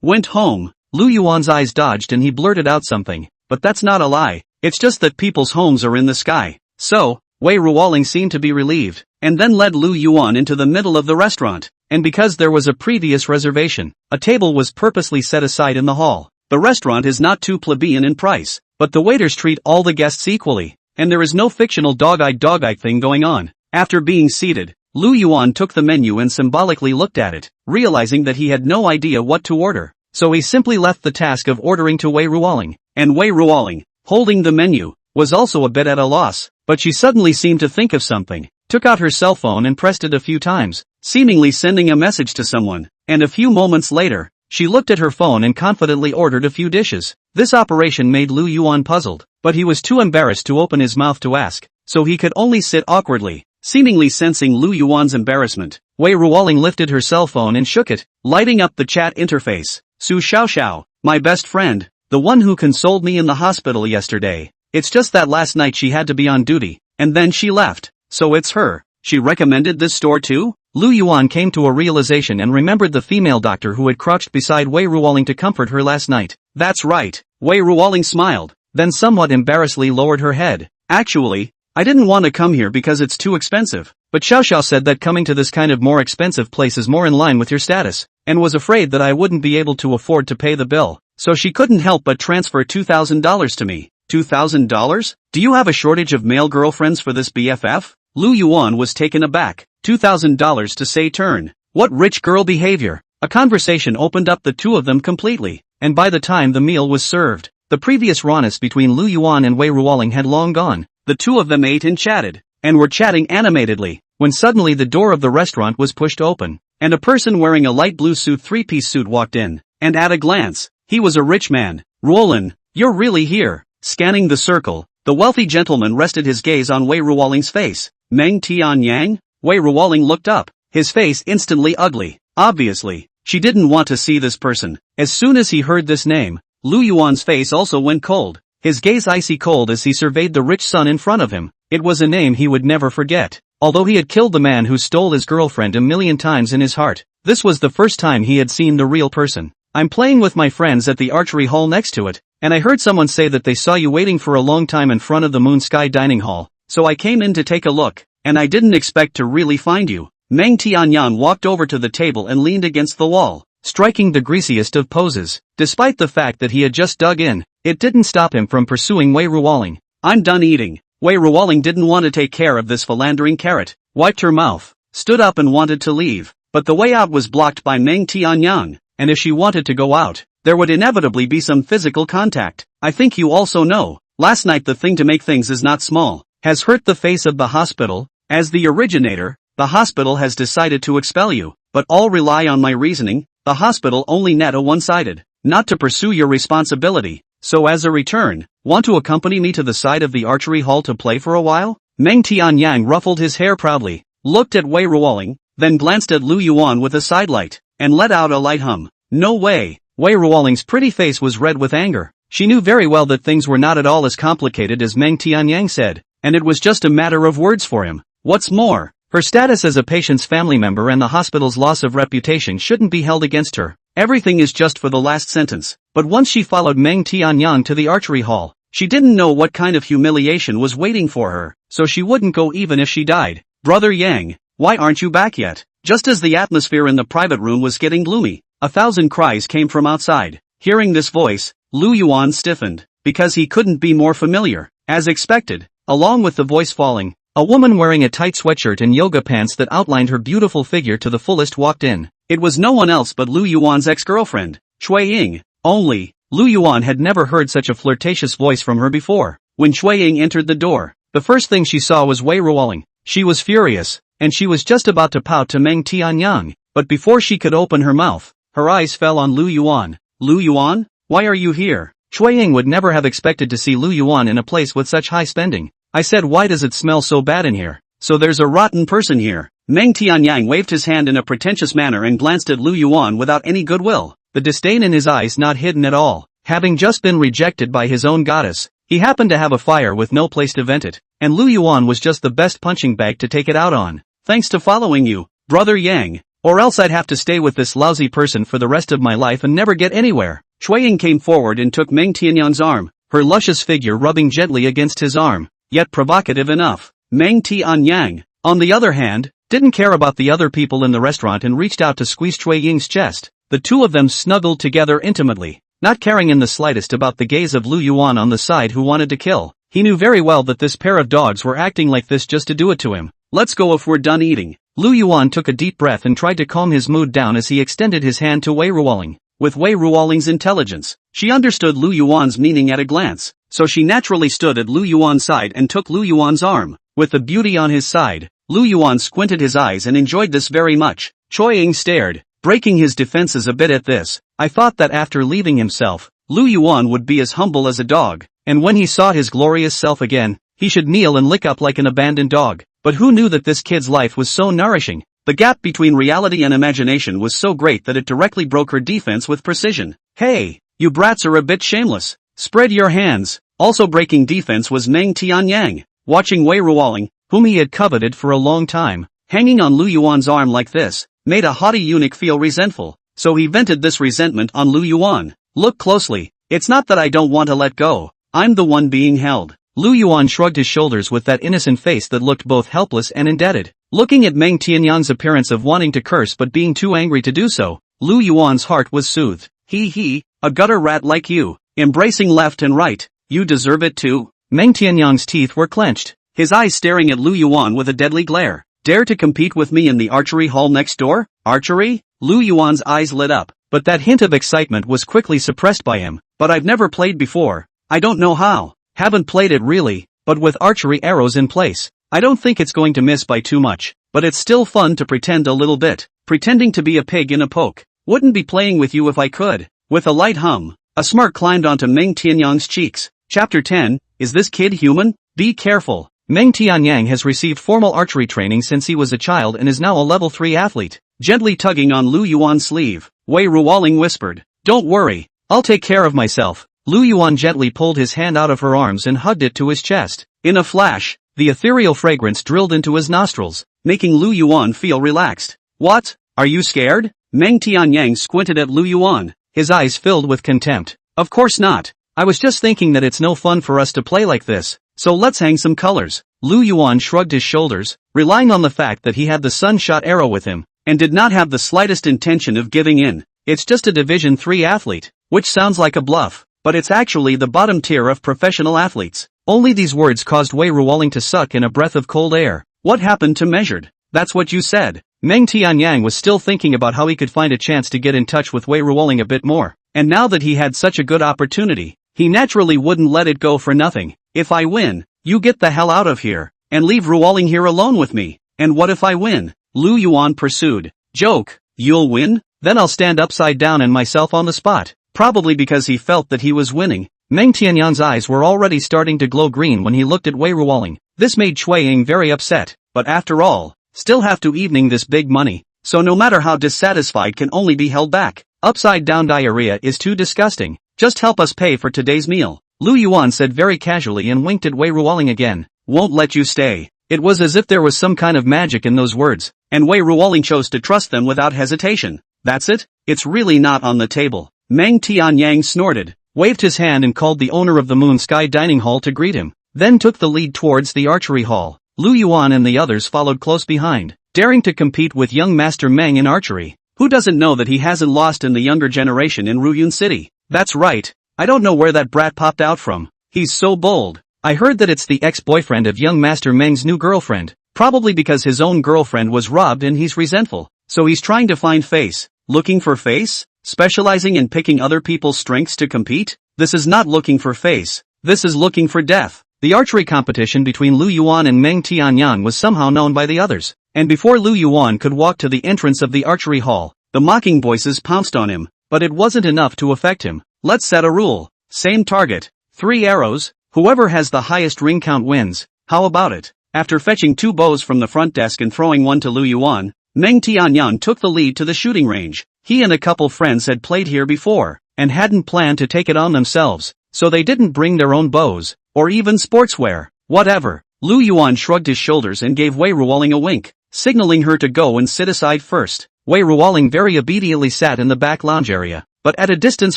went home. Lu Yuan's eyes dodged and he blurted out something. But that's not a lie. It's just that people's homes are in the sky. So, Wei Ruoling seemed to be relieved, and then led Lu Yuan into the middle of the restaurant. And because there was a previous reservation, a table was purposely set aside in the hall. The restaurant is not too plebeian in price, but the waiters treat all the guests equally, and there is no fictional dog-eyed thing going on. After being seated, Lu Yuan took the menu and symbolically looked at it, realizing that he had no idea what to order. So he simply left the task of ordering to Wei Ruoling, and Wei Ruoling, holding the menu, was also a bit at a loss, but she suddenly seemed to think of something, took out her cell phone and pressed it a few times, seemingly sending a message to someone, and a few moments later, she looked at her phone and confidently ordered a few dishes. This operation made Lu Yuan puzzled, but he was too embarrassed to open his mouth to ask, so he could only sit awkwardly, seemingly sensing Lu Yuan's embarrassment. Wei Ruoling lifted her cell phone and shook it, lighting up the chat interface. Su Xiaoxiao, my best friend, the one who consoled me in the hospital yesterday. It's just that last night she had to be on duty, and then she left, so it's her. She recommended this store too? Lu Yuan came to a realization and remembered the female doctor who had crouched beside Wei Ruoling to comfort her last night. That's right. Wei Ruoling smiled, then somewhat embarrassedly lowered her head. Actually, I didn't want to come here because it's too expensive. But Xiao Xiao said that coming to this kind of more expensive place is more in line with your status, and was afraid that I wouldn't be able to afford to pay the bill, so she couldn't help but transfer $2,000 to me. $2,000? Do you have a shortage of male girlfriends for this BFF? Lu Yuan was taken aback. $2,000 to say turn. What rich girl behavior. A conversation opened up the two of them completely, and by the time the meal was served, the previous rawness between Lu Yuan and Wei Ruoling had long gone. The two of them ate and chatted, and were chatting animatedly, when suddenly the door of the restaurant was pushed open, and a person wearing a light blue suit three-piece suit walked in, and at a glance, he was a rich man. Ruolin, you're really here. Scanning the circle, the wealthy gentleman rested his gaze on Wei Ruoling's face. Meng Tianyang? Wei Ruoling looked up, his face instantly ugly. Obviously, she didn't want to see this person. As soon as he heard this name, Lu Yuan's face also went cold, his gaze icy cold as he surveyed the rich son in front of him. It was a name he would never forget. Although he had killed the man who stole his girlfriend a million times in his heart, this was the first time he had seen the real person. I'm playing with my friends at the archery hall next to it, and I heard someone say that they saw you waiting for a long time in front of the Moon Sky dining hall, so I came in to take a look, and I didn't expect to really find you. Meng Tianyan walked over to the table and leaned against the wall, striking the greasiest of poses. Despite the fact that he had just dug in, it didn't stop him from pursuing Wei Ruoling. I'm done eating. Wei Ruoling didn't want to take care of this philandering carrot, wiped her mouth, stood up and wanted to leave, but the way out was blocked by Meng Tianyang, and if she wanted to go out, there would inevitably be some physical contact. I think you also know, last night the thing to make things is not small, has hurt the face of the hospital. As the originator, the hospital has decided to expel you, but all rely on my reasoning. The hospital only net a one-sided, not to pursue your responsibility, so as a return, want to accompany me to the side of the archery hall to play for a while? Meng Tianyang ruffled his hair proudly, looked at Wei Ruoling, then glanced at Lu Yuan with a sidelight, and let out a light hum. No way. Wei Ruoling's pretty face was red with anger. She knew very well that things were not at all as complicated as Meng Tianyang said, and it was just a matter of words for him. What's more, her status as a patient's family member and the hospital's loss of reputation shouldn't be held against her. Everything is just for the last sentence. But once she followed Meng Tianyang to the archery hall, she didn't know what kind of humiliation was waiting for her, so she wouldn't go even if she died. Brother Yang, why aren't you back yet? Just as the atmosphere in the private room was getting gloomy, 1,000 cries came from outside. Hearing this voice, Lu Yuan stiffened, because he couldn't be more familiar. As expected, along with the voice falling, a woman wearing a tight sweatshirt and yoga pants that outlined her beautiful figure to the fullest walked in. It was no one else but Lu Yuan's ex-girlfriend, Shui Ying. Only, Lu Yuan had never heard such a flirtatious voice from her before. When Shui Ying entered the door, the first thing she saw was Wei Ruoling. She was furious, and she was just about to pout to Meng Tianyang, but before she could open her mouth, her eyes fell on Lu Yuan. Lu Yuan? Why are you here? Shui Ying would never have expected to see Lu Yuan in a place with such high spending. I said, why does it smell so bad in here? So there's a rotten person here. Meng Tianyang waved his hand in a pretentious manner and glanced at Lu Yuan without any goodwill, the disdain in his eyes not hidden at all. Having just been rejected by his own goddess, he happened to have a fire with no place to vent it, and Lu Yuan was just the best punching bag to take it out on. Thanks to following you, Brother Yang, or else I'd have to stay with this lousy person for the rest of my life and never get anywhere. Shui Ying came forward and took Meng Tianyang's arm, her luscious figure rubbing gently against his arm, yet provocative enough. Meng Tianyang, on the other hand, didn't care about the other people in the restaurant and reached out to squeeze Shui Ying's chest. The two of them snuggled together intimately, not caring in the slightest about the gaze of Lu Yuan on the side who wanted to kill. He knew very well that this pair of dogs were acting like this just to do it to him. Let's go if we're done eating. Lu Yuan took a deep breath and tried to calm his mood down as he extended his hand to Wei Ruoling. With Wei Ruoling's intelligence, she understood Lu Yuan's meaning at a glance, so she naturally stood at Lu Yuan's side and took Lu Yuan's arm. With the beauty on his side, Lu Yuan squinted his eyes and enjoyed this very much. Shui Ying stared, breaking his defenses a bit at this. I thought that after leaving himself, Lu Yuan would be as humble as a dog, and when he saw his glorious self again, he should kneel and lick up like an abandoned dog. But who knew that this kid's life was so nourishing? The gap between reality and imagination was so great that it directly broke her defense with precision. Hey, you brats are a bit shameless. Spread your hands. Also breaking defense was Meng Tianyang, watching Wei Ruoling, whom he had coveted for a long time, hanging on Lu Yuan's arm like this, made a haughty eunuch feel resentful, so he vented this resentment on Lu Yuan. Look closely, it's not that I don't want to let go, I'm the one being held. Lu Yuan shrugged his shoulders with that innocent face that looked both helpless and indebted. Looking at Meng Tianyang's appearance of wanting to curse but being too angry to do so, Lu Yuan's heart was soothed. He, a gutter rat like you, embracing left and right, you deserve it too. Meng Tianyang's teeth were clenched, his eyes staring at Lu Yuan with a deadly glare. Dare to compete with me in the archery hall next door? Archery? Lu Yuan's eyes lit up, but that hint of excitement was quickly suppressed by him. But I've never played before. I don't know how. Haven't played it really, but with archery arrows in place, I don't think it's going to miss by too much, but it's still fun to pretend a little bit. Pretending to be a pig in a poke. Wouldn't be playing with you if I could. With a light hum, a smirk climbed onto Meng Tianyang's cheeks. Chapter 10, Is this kid human? Be careful. Meng Tianyang has received formal archery training since he was a child and is now a level 3 athlete. Gently tugging on Lu Yuan's sleeve, Wei Ruoling whispered, Don't worry, I'll take care of myself. Lu Yuan gently pulled his hand out of her arms and hugged it to his chest. In a flash, the ethereal fragrance drilled into his nostrils, making Lu Yuan feel relaxed. What? Are you scared? Meng Tianyang squinted at Lu Yuan, his eyes filled with contempt. Of course not. I was just thinking that it's no fun for us to play like this, so let's hang some colors. Lu Yuan shrugged his shoulders, relying on the fact that he had the sun-shot arrow with him, and did not have the slightest intention of giving in. It's just a Division 3 athlete, which sounds like a bluff, but it's actually the bottom tier of professional athletes. Only these words caused Wei Ruoling to suck in a breath of cold air. What happened to measured? That's what you said. Meng Tianyang was still thinking about how he could find a chance to get in touch with Wei Ruoling a bit more, and now that he had such a good opportunity, he naturally wouldn't let it go for nothing. If I win, you get the hell out of here, and leave Ruoling here alone with me. And what if I win? Lu Yuan pursued. Joke, you'll win? Then I'll stand upside down and myself on the spot. Probably because he felt that he was winning. Meng Tianyang's eyes were already starting to glow green when he looked at Wei Ruoling. This made Cui Ying very upset, but after all, still have to evening this big money, so no matter how dissatisfied can only be held back. Upside down diarrhea is too disgusting. Just help us pay for today's meal. Lu Yuan said very casually and winked at Wei Ruoling again. Won't let you stay. It was as if there was some kind of magic in those words, and Wei Ruoling chose to trust them without hesitation. That's it? It's really not on the table. Meng Tianyang snorted, waved his hand and called the owner of the Moon Sky Dining Hall to greet him, then took the lead towards the archery hall. Lu Yuan and the others followed close behind, daring to compete with young Master Meng in archery. Who doesn't know that he hasn't lost in the younger generation in Ruyun City? That's right. I don't know where that brat popped out from. He's so bold. I heard that it's the ex-boyfriend of young Master Meng's new girlfriend, probably because his own girlfriend was robbed and he's resentful. So he's trying to find face. Looking for face? Specializing in picking other people's strengths to compete? This is not looking for face. This is looking for death. The archery competition between Lu Yuan and Meng Tianyang was somehow known by the others, and before Lu Yuan could walk to the entrance of the archery hall, the mocking voices pounced on him, but it wasn't enough to affect him. Let's set a rule. Same target. 3 arrows. Whoever has the highest ring count wins. How about it? After fetching 2 bows from the front desk and throwing one to Lu Yuan, Meng Tianyang took the lead to the shooting range. He and a couple friends had played here before, and hadn't planned to take it on themselves, so they didn't bring their own bows, or even sportswear. Whatever. Lu Yuan shrugged his shoulders and gave Wei Ruoling a wink, signaling her to go and sit aside first. Wei Ruoling very obediently sat in the back lounge area, but at a distance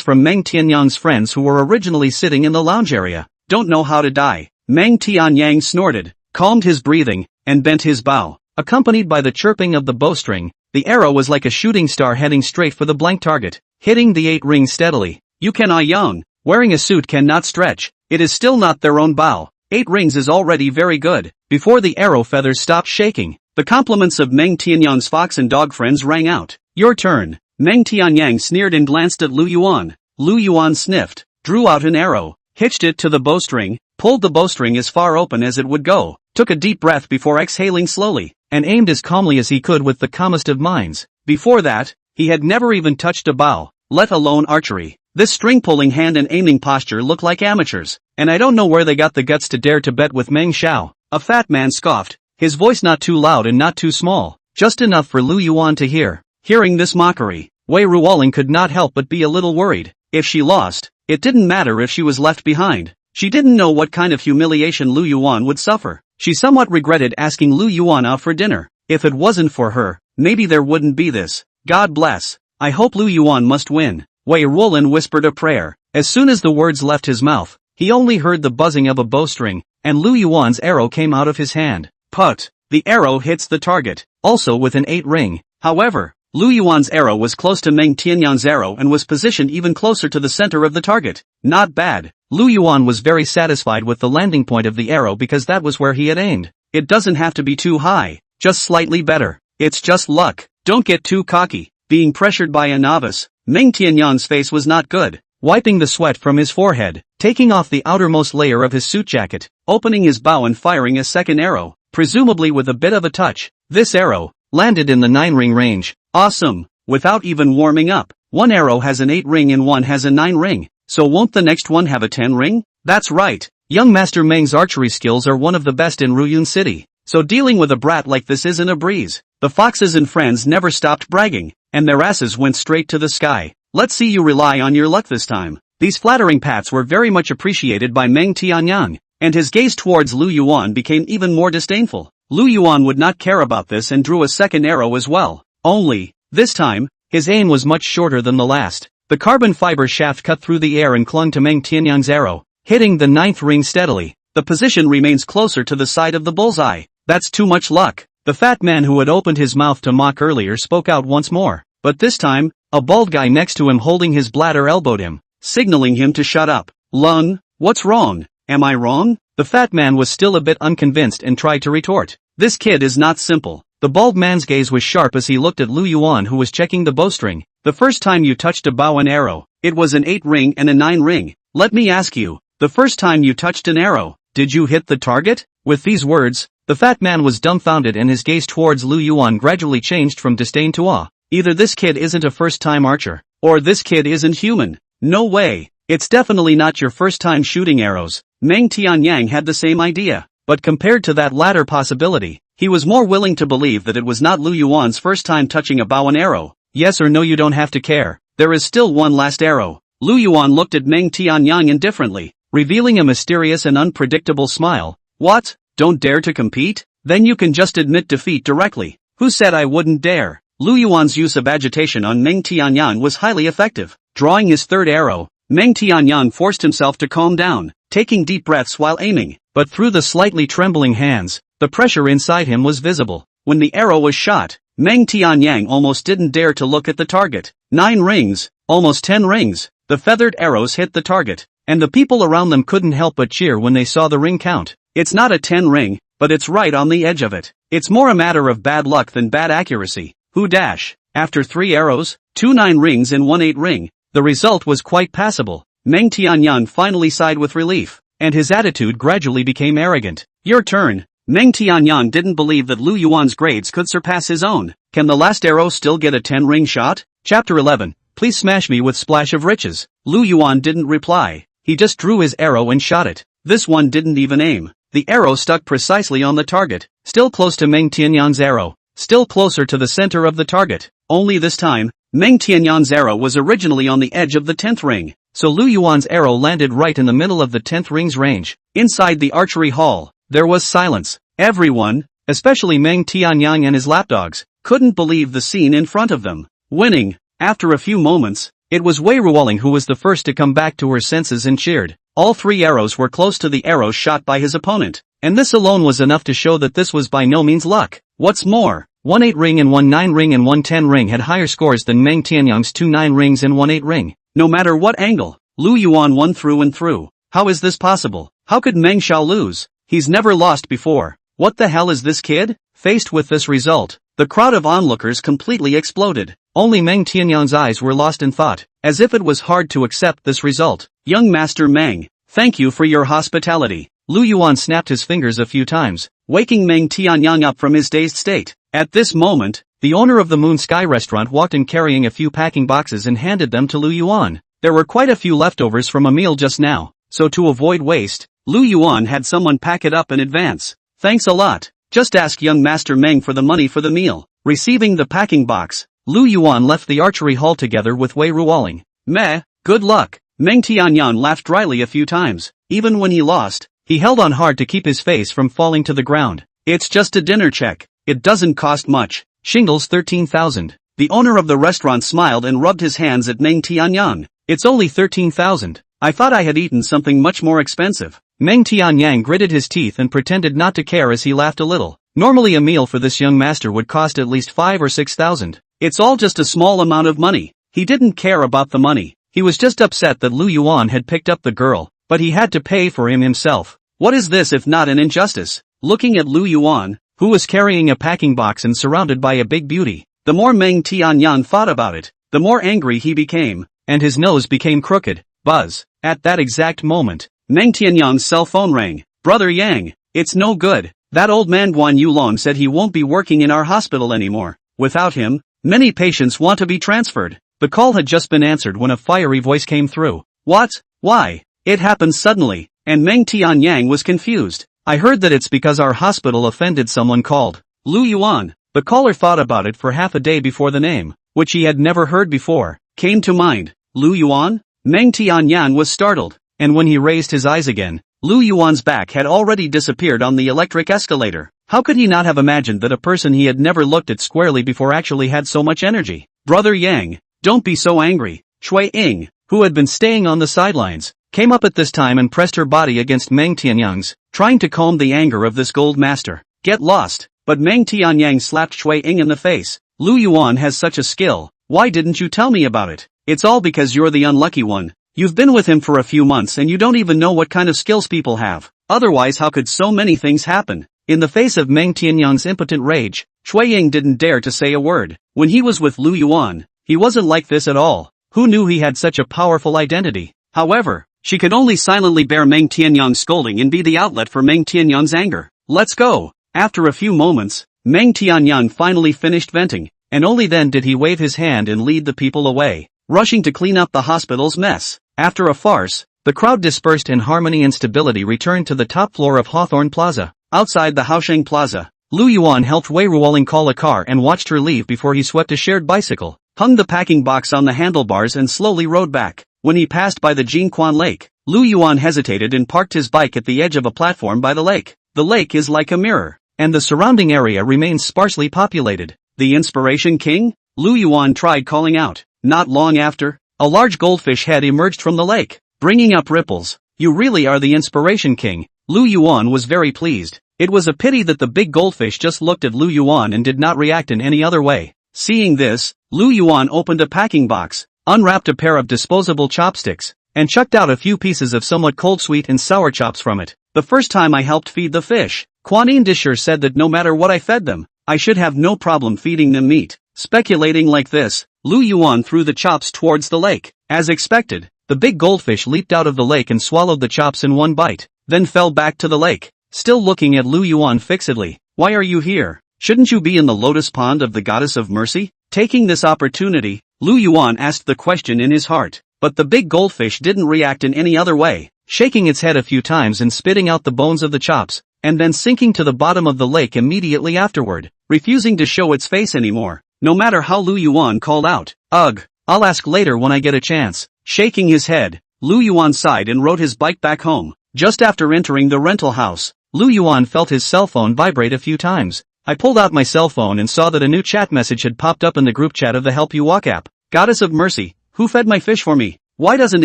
from Meng Tianyang's friends who were originally sitting in the lounge area. Don't know how to die. Meng Tianyang snorted, calmed his breathing, and bent his bow. Accompanied by the chirping of the bowstring, the arrow was like a shooting star heading straight for the blank target, hitting the 8 rings steadily. You can young. Wearing a suit cannot stretch. It is still not their own bow. 8 rings is already very good. Before the arrow feathers stopped shaking, the compliments of Meng Tianyang's fox and dog friends rang out. Your turn. Meng Tianyang sneered and glanced at Lu Yuan. Lu Yuan sniffed, drew out an arrow, hitched it to the bowstring, pulled the bowstring as far open as it would go, took a deep breath before exhaling slowly, and aimed as calmly as he could with the calmest of minds. Before that, he had never even touched a bow, let alone archery. This string-pulling hand and aiming posture looked like amateurs, and I don't know where they got the guts to dare to bet with Meng Xiao. A fat man scoffed, his voice not too loud and not too small, just enough for Lu Yuan to hear. Hearing this mockery, Wei Ruoling could not help but be a little worried. If she lost, it didn't matter if she was left behind. She didn't know what kind of humiliation Lu Yuan would suffer. She somewhat regretted asking Lu Yuan out for dinner. If it wasn't for her, maybe there wouldn't be this. God bless. I hope Lu Yuan must win. Wei Ruolin whispered a prayer. As soon as the words left his mouth, he only heard the buzzing of a bowstring, and Lu Yuan's arrow came out of his hand. Put! The arrow hits the target, also with an 8 ring. However, Lu Yuan's arrow was close to Meng Tianyang's arrow and was positioned even closer to the center of the target. Not bad. Lu Yuan was very satisfied with the landing point of the arrow because that was where he had aimed. It doesn't have to be too high, just slightly better. It's just luck. Don't get too cocky. Being pressured by a novice, Meng Tianyang's face was not good. Wiping the sweat from his forehead, taking off the outermost layer of his suit jacket, opening his bow and firing a second arrow, presumably with a bit of a touch. This arrow landed in the 9-ring range. Awesome. Without even warming up. One arrow has an 8 ring and one has a 9 ring. So won't the next one have a 10 ring? That's right. Young Master Meng's archery skills are one of the best in Ruyun City. So dealing with a brat like this isn't a breeze. The foxes and friends never stopped bragging, and their asses went straight to the sky. Let's see you rely on your luck this time. These flattering pats were very much appreciated by Meng Tianyang, and his gaze towards Lu Yuan became even more disdainful. Lu Yuan would not care about this and drew a second arrow as well. Only, this time, his aim was much shorter than the last. The carbon fiber shaft cut through the air and clung to Meng Tianyang's arrow, hitting the 9th ring steadily. The position remains closer to the side of the bullseye. That's too much luck. The fat man who had opened his mouth to mock earlier spoke out once more. But this time, a bald guy next to him holding his bladder elbowed him, signaling him to shut up. Lung, what's wrong? Am I wrong? The fat man was still a bit unconvinced and tried to retort. This kid is not simple. The bald man's gaze was sharp as he looked at Lu Yuan who was checking the bowstring. The first time you touched a bow and arrow, it was an 8 ring and a 9 ring. Let me ask you, the first time you touched an arrow, did you hit the target? With these words, the fat man was dumbfounded and his gaze towards Lu Yuan gradually changed from disdain to awe. Either this kid isn't a first-time archer, or this kid isn't human. No way. It's definitely not your first time shooting arrows. Meng Tianyang had the same idea, but compared to that latter possibility, he was more willing to believe that it was not Lu Yuan's first time touching a bow and arrow. Yes or no, you don't have to care. There is still one last arrow. Lu Yuan looked at Meng Tianyang indifferently, revealing a mysterious and unpredictable smile. What? Don't dare to compete? Then you can just admit defeat directly. Who said I wouldn't dare? Lu Yuan's use of agitation on Meng Tianyang was highly effective. Drawing his third arrow, Meng Tianyang forced himself to calm down, taking deep breaths while aiming. But through the slightly trembling hands, the pressure inside him was visible. When the arrow was shot, Meng Tianyang almost didn't dare to look at the target. 9 rings, almost 10 rings. The feathered arrows hit the target, and the people around them couldn't help but cheer when they saw the ring count. It's not a 10 ring, but it's right on the edge of it. It's more a matter of bad luck than bad accuracy. Who dash? After 3 arrows, 2 9 rings and 1 8 ring, the result was quite passable. Meng Tianyang finally sighed with relief, and his attitude gradually became arrogant. Your turn. Meng Tianyang didn't believe that Lu Yuan's grades could surpass his own. Can the last arrow still get a 10 ring shot? Chapter 11. Please smash me with splash of riches. Lu Yuan didn't reply. He just drew his arrow and shot it. This one didn't even aim. The arrow stuck precisely on the target, still close to Meng Tianyang's arrow, still closer to the center of the target. Only this time, Meng Tianyang's arrow was originally on the edge of the 10th ring, so Lu Yuan's arrow landed right in the middle of the 10th ring's range. Inside the archery hall, there was silence. Everyone, especially Meng Tianyang and his lapdogs, couldn't believe the scene in front of them. Winning. After a few moments, it was Wei Ruoling who was the first to come back to her senses and cheered. All 3 arrows were close to the arrows shot by his opponent, and this alone was enough to show that this was by no means luck. What's more, 1 8 ring and 1 9 ring and 1 10 ring had higher scores than Meng Tianyang's 2 9 rings and 1 8 ring. No matter what angle, Lu Yuan won through and through. How is this possible? How could Meng Xiao lose? He's never lost before. What the hell is this kid? Faced with this result, the crowd of onlookers completely exploded. Only Meng Tianyang's eyes were lost in thought, as if it was hard to accept this result. Young Master Meng, thank you for your hospitality. Lu Yuan snapped his fingers a few times, waking Meng Tianyang up from his dazed state. At this moment, the owner of the Moon Sky restaurant walked in carrying a few packing boxes and handed them to Lu Yuan. There were quite a few leftovers from a meal just now, so to avoid waste, Lu Yuan had someone pack it up in advance. Thanks a lot. Just ask young Master Meng for the money for the meal. Receiving the packing box, Lu Yuan left the archery hall together with Wei Ruoling. Meh, good luck. Meng Tianyang laughed dryly a few times. Even when he lost, he held on hard to keep his face from falling to the ground. It's just a dinner check. It doesn't cost much. Shingles 13,000. The owner of the restaurant smiled and rubbed his hands at Meng Tianyang. It's only 13,000. I thought I had eaten something much more expensive. Meng Tianyang gritted his teeth and pretended not to care as he laughed a little. Normally a meal for this young master would cost at least 5 or 6,000. It's all just a small amount of money. He didn't care about the money. He was just upset that Lu Yuan had picked up the girl, but he had to pay for him himself. What is this if not an injustice? Looking at Lu Yuan, who was carrying a packing box and surrounded by a big beauty, the more Meng Tianyang thought about it, the more angry he became, and his nose became crooked. Buzz. At that exact moment, Meng Tianyang's cell phone rang. Brother Yang, it's no good. That old man Guan Yulong said he won't be working in our hospital anymore. Without him, many patients want to be transferred. The call had just been answered when a fiery voice came through. What? Why? It happened suddenly, and Meng Tianyang was confused. I heard that it's because our hospital offended someone called Lu Yuan. The caller thought about it for half a day before the name, which he had never heard before, came to mind. Lu Yuan? Meng Tianyang was startled, and when he raised his eyes again, Lu Yuan's back had already disappeared on the electric escalator. How could he not have imagined that a person he had never looked at squarely before actually had so much energy? Brother Yang, don't be so angry. Shui Ying, who had been staying on the sidelines, came up at this time and pressed her body against Meng Tianyang's, trying to calm the anger of this gold master. Get lost. But Meng Tianyang slapped Shui Ying in the face. Lu Yuan has such a skill. Why didn't you tell me about it? It's all because you're the unlucky one. You've been with him for a few months and you don't even know what kind of skills people have. Otherwise how could so many things happen? In the face of Meng Tianyang's impotent rage, Shui Ying didn't dare to say a word. When he was with Lu Yuan, he wasn't like this at all. Who knew he had such a powerful identity? However, she could only silently bear Meng Tianyang's scolding and be the outlet for Meng Tianyang's anger. Let's go. After a few moments, Meng Tianyang finally finished venting, and only then did he wave his hand and lead the people away, rushing to clean up the hospital's mess. After a farce, the crowd dispersed and harmony and stability returned to the top floor of Hawthorne Plaza. Outside the Haosheng Plaza, Lu Yuan helped Wei Ruoling call a car and watched her leave before he swept a shared bicycle, hung the packing box on the handlebars and slowly rode back. When he passed by the Jingquan Lake, Lu Yuan hesitated and parked his bike at the edge of a platform by the lake. The lake is like a mirror, and the surrounding area remains sparsely populated. The Inspiration King? Lu Yuan tried calling out. Not long after, a large goldfish head emerged from the lake, bringing up ripples. You really are the Inspiration King. Lu Yuan was very pleased. It was a pity that the big goldfish just looked at Lu Yuan and did not react in any other way. Seeing this, Lu Yuan opened a packing box, unwrapped a pair of disposable chopsticks, and chucked out a few pieces of somewhat cold sweet and sour chops from it. The first time I helped feed the fish, Quanine Disher said that no matter what I fed them, I should have no problem feeding them meat. Speculating like this, Lu Yuan threw the chops towards the lake. As expected, the big goldfish leaped out of the lake and swallowed the chops in one bite, then fell back to the lake, still looking at Lu Yuan fixedly. Why are you here? Shouldn't you be in the lotus pond of the goddess of mercy? Taking this opportunity, Lu Yuan asked the question in his heart, but the big goldfish didn't react in any other way, shaking its head a few times and spitting out the bones of the chops, and then sinking to the bottom of the lake immediately afterward, refusing to show its face anymore. No matter how Lu Yuan called out, "Ugh, I'll ask later when I get a chance." Shaking his head, Lu Yuan sighed and rode his bike back home. Just after entering the rental house, Lu Yuan felt his cell phone vibrate a few times. I pulled out my cell phone and saw that a new chat message had popped up in the group chat of the Help You Walk app. Goddess of Mercy, who fed my fish for me? Why doesn't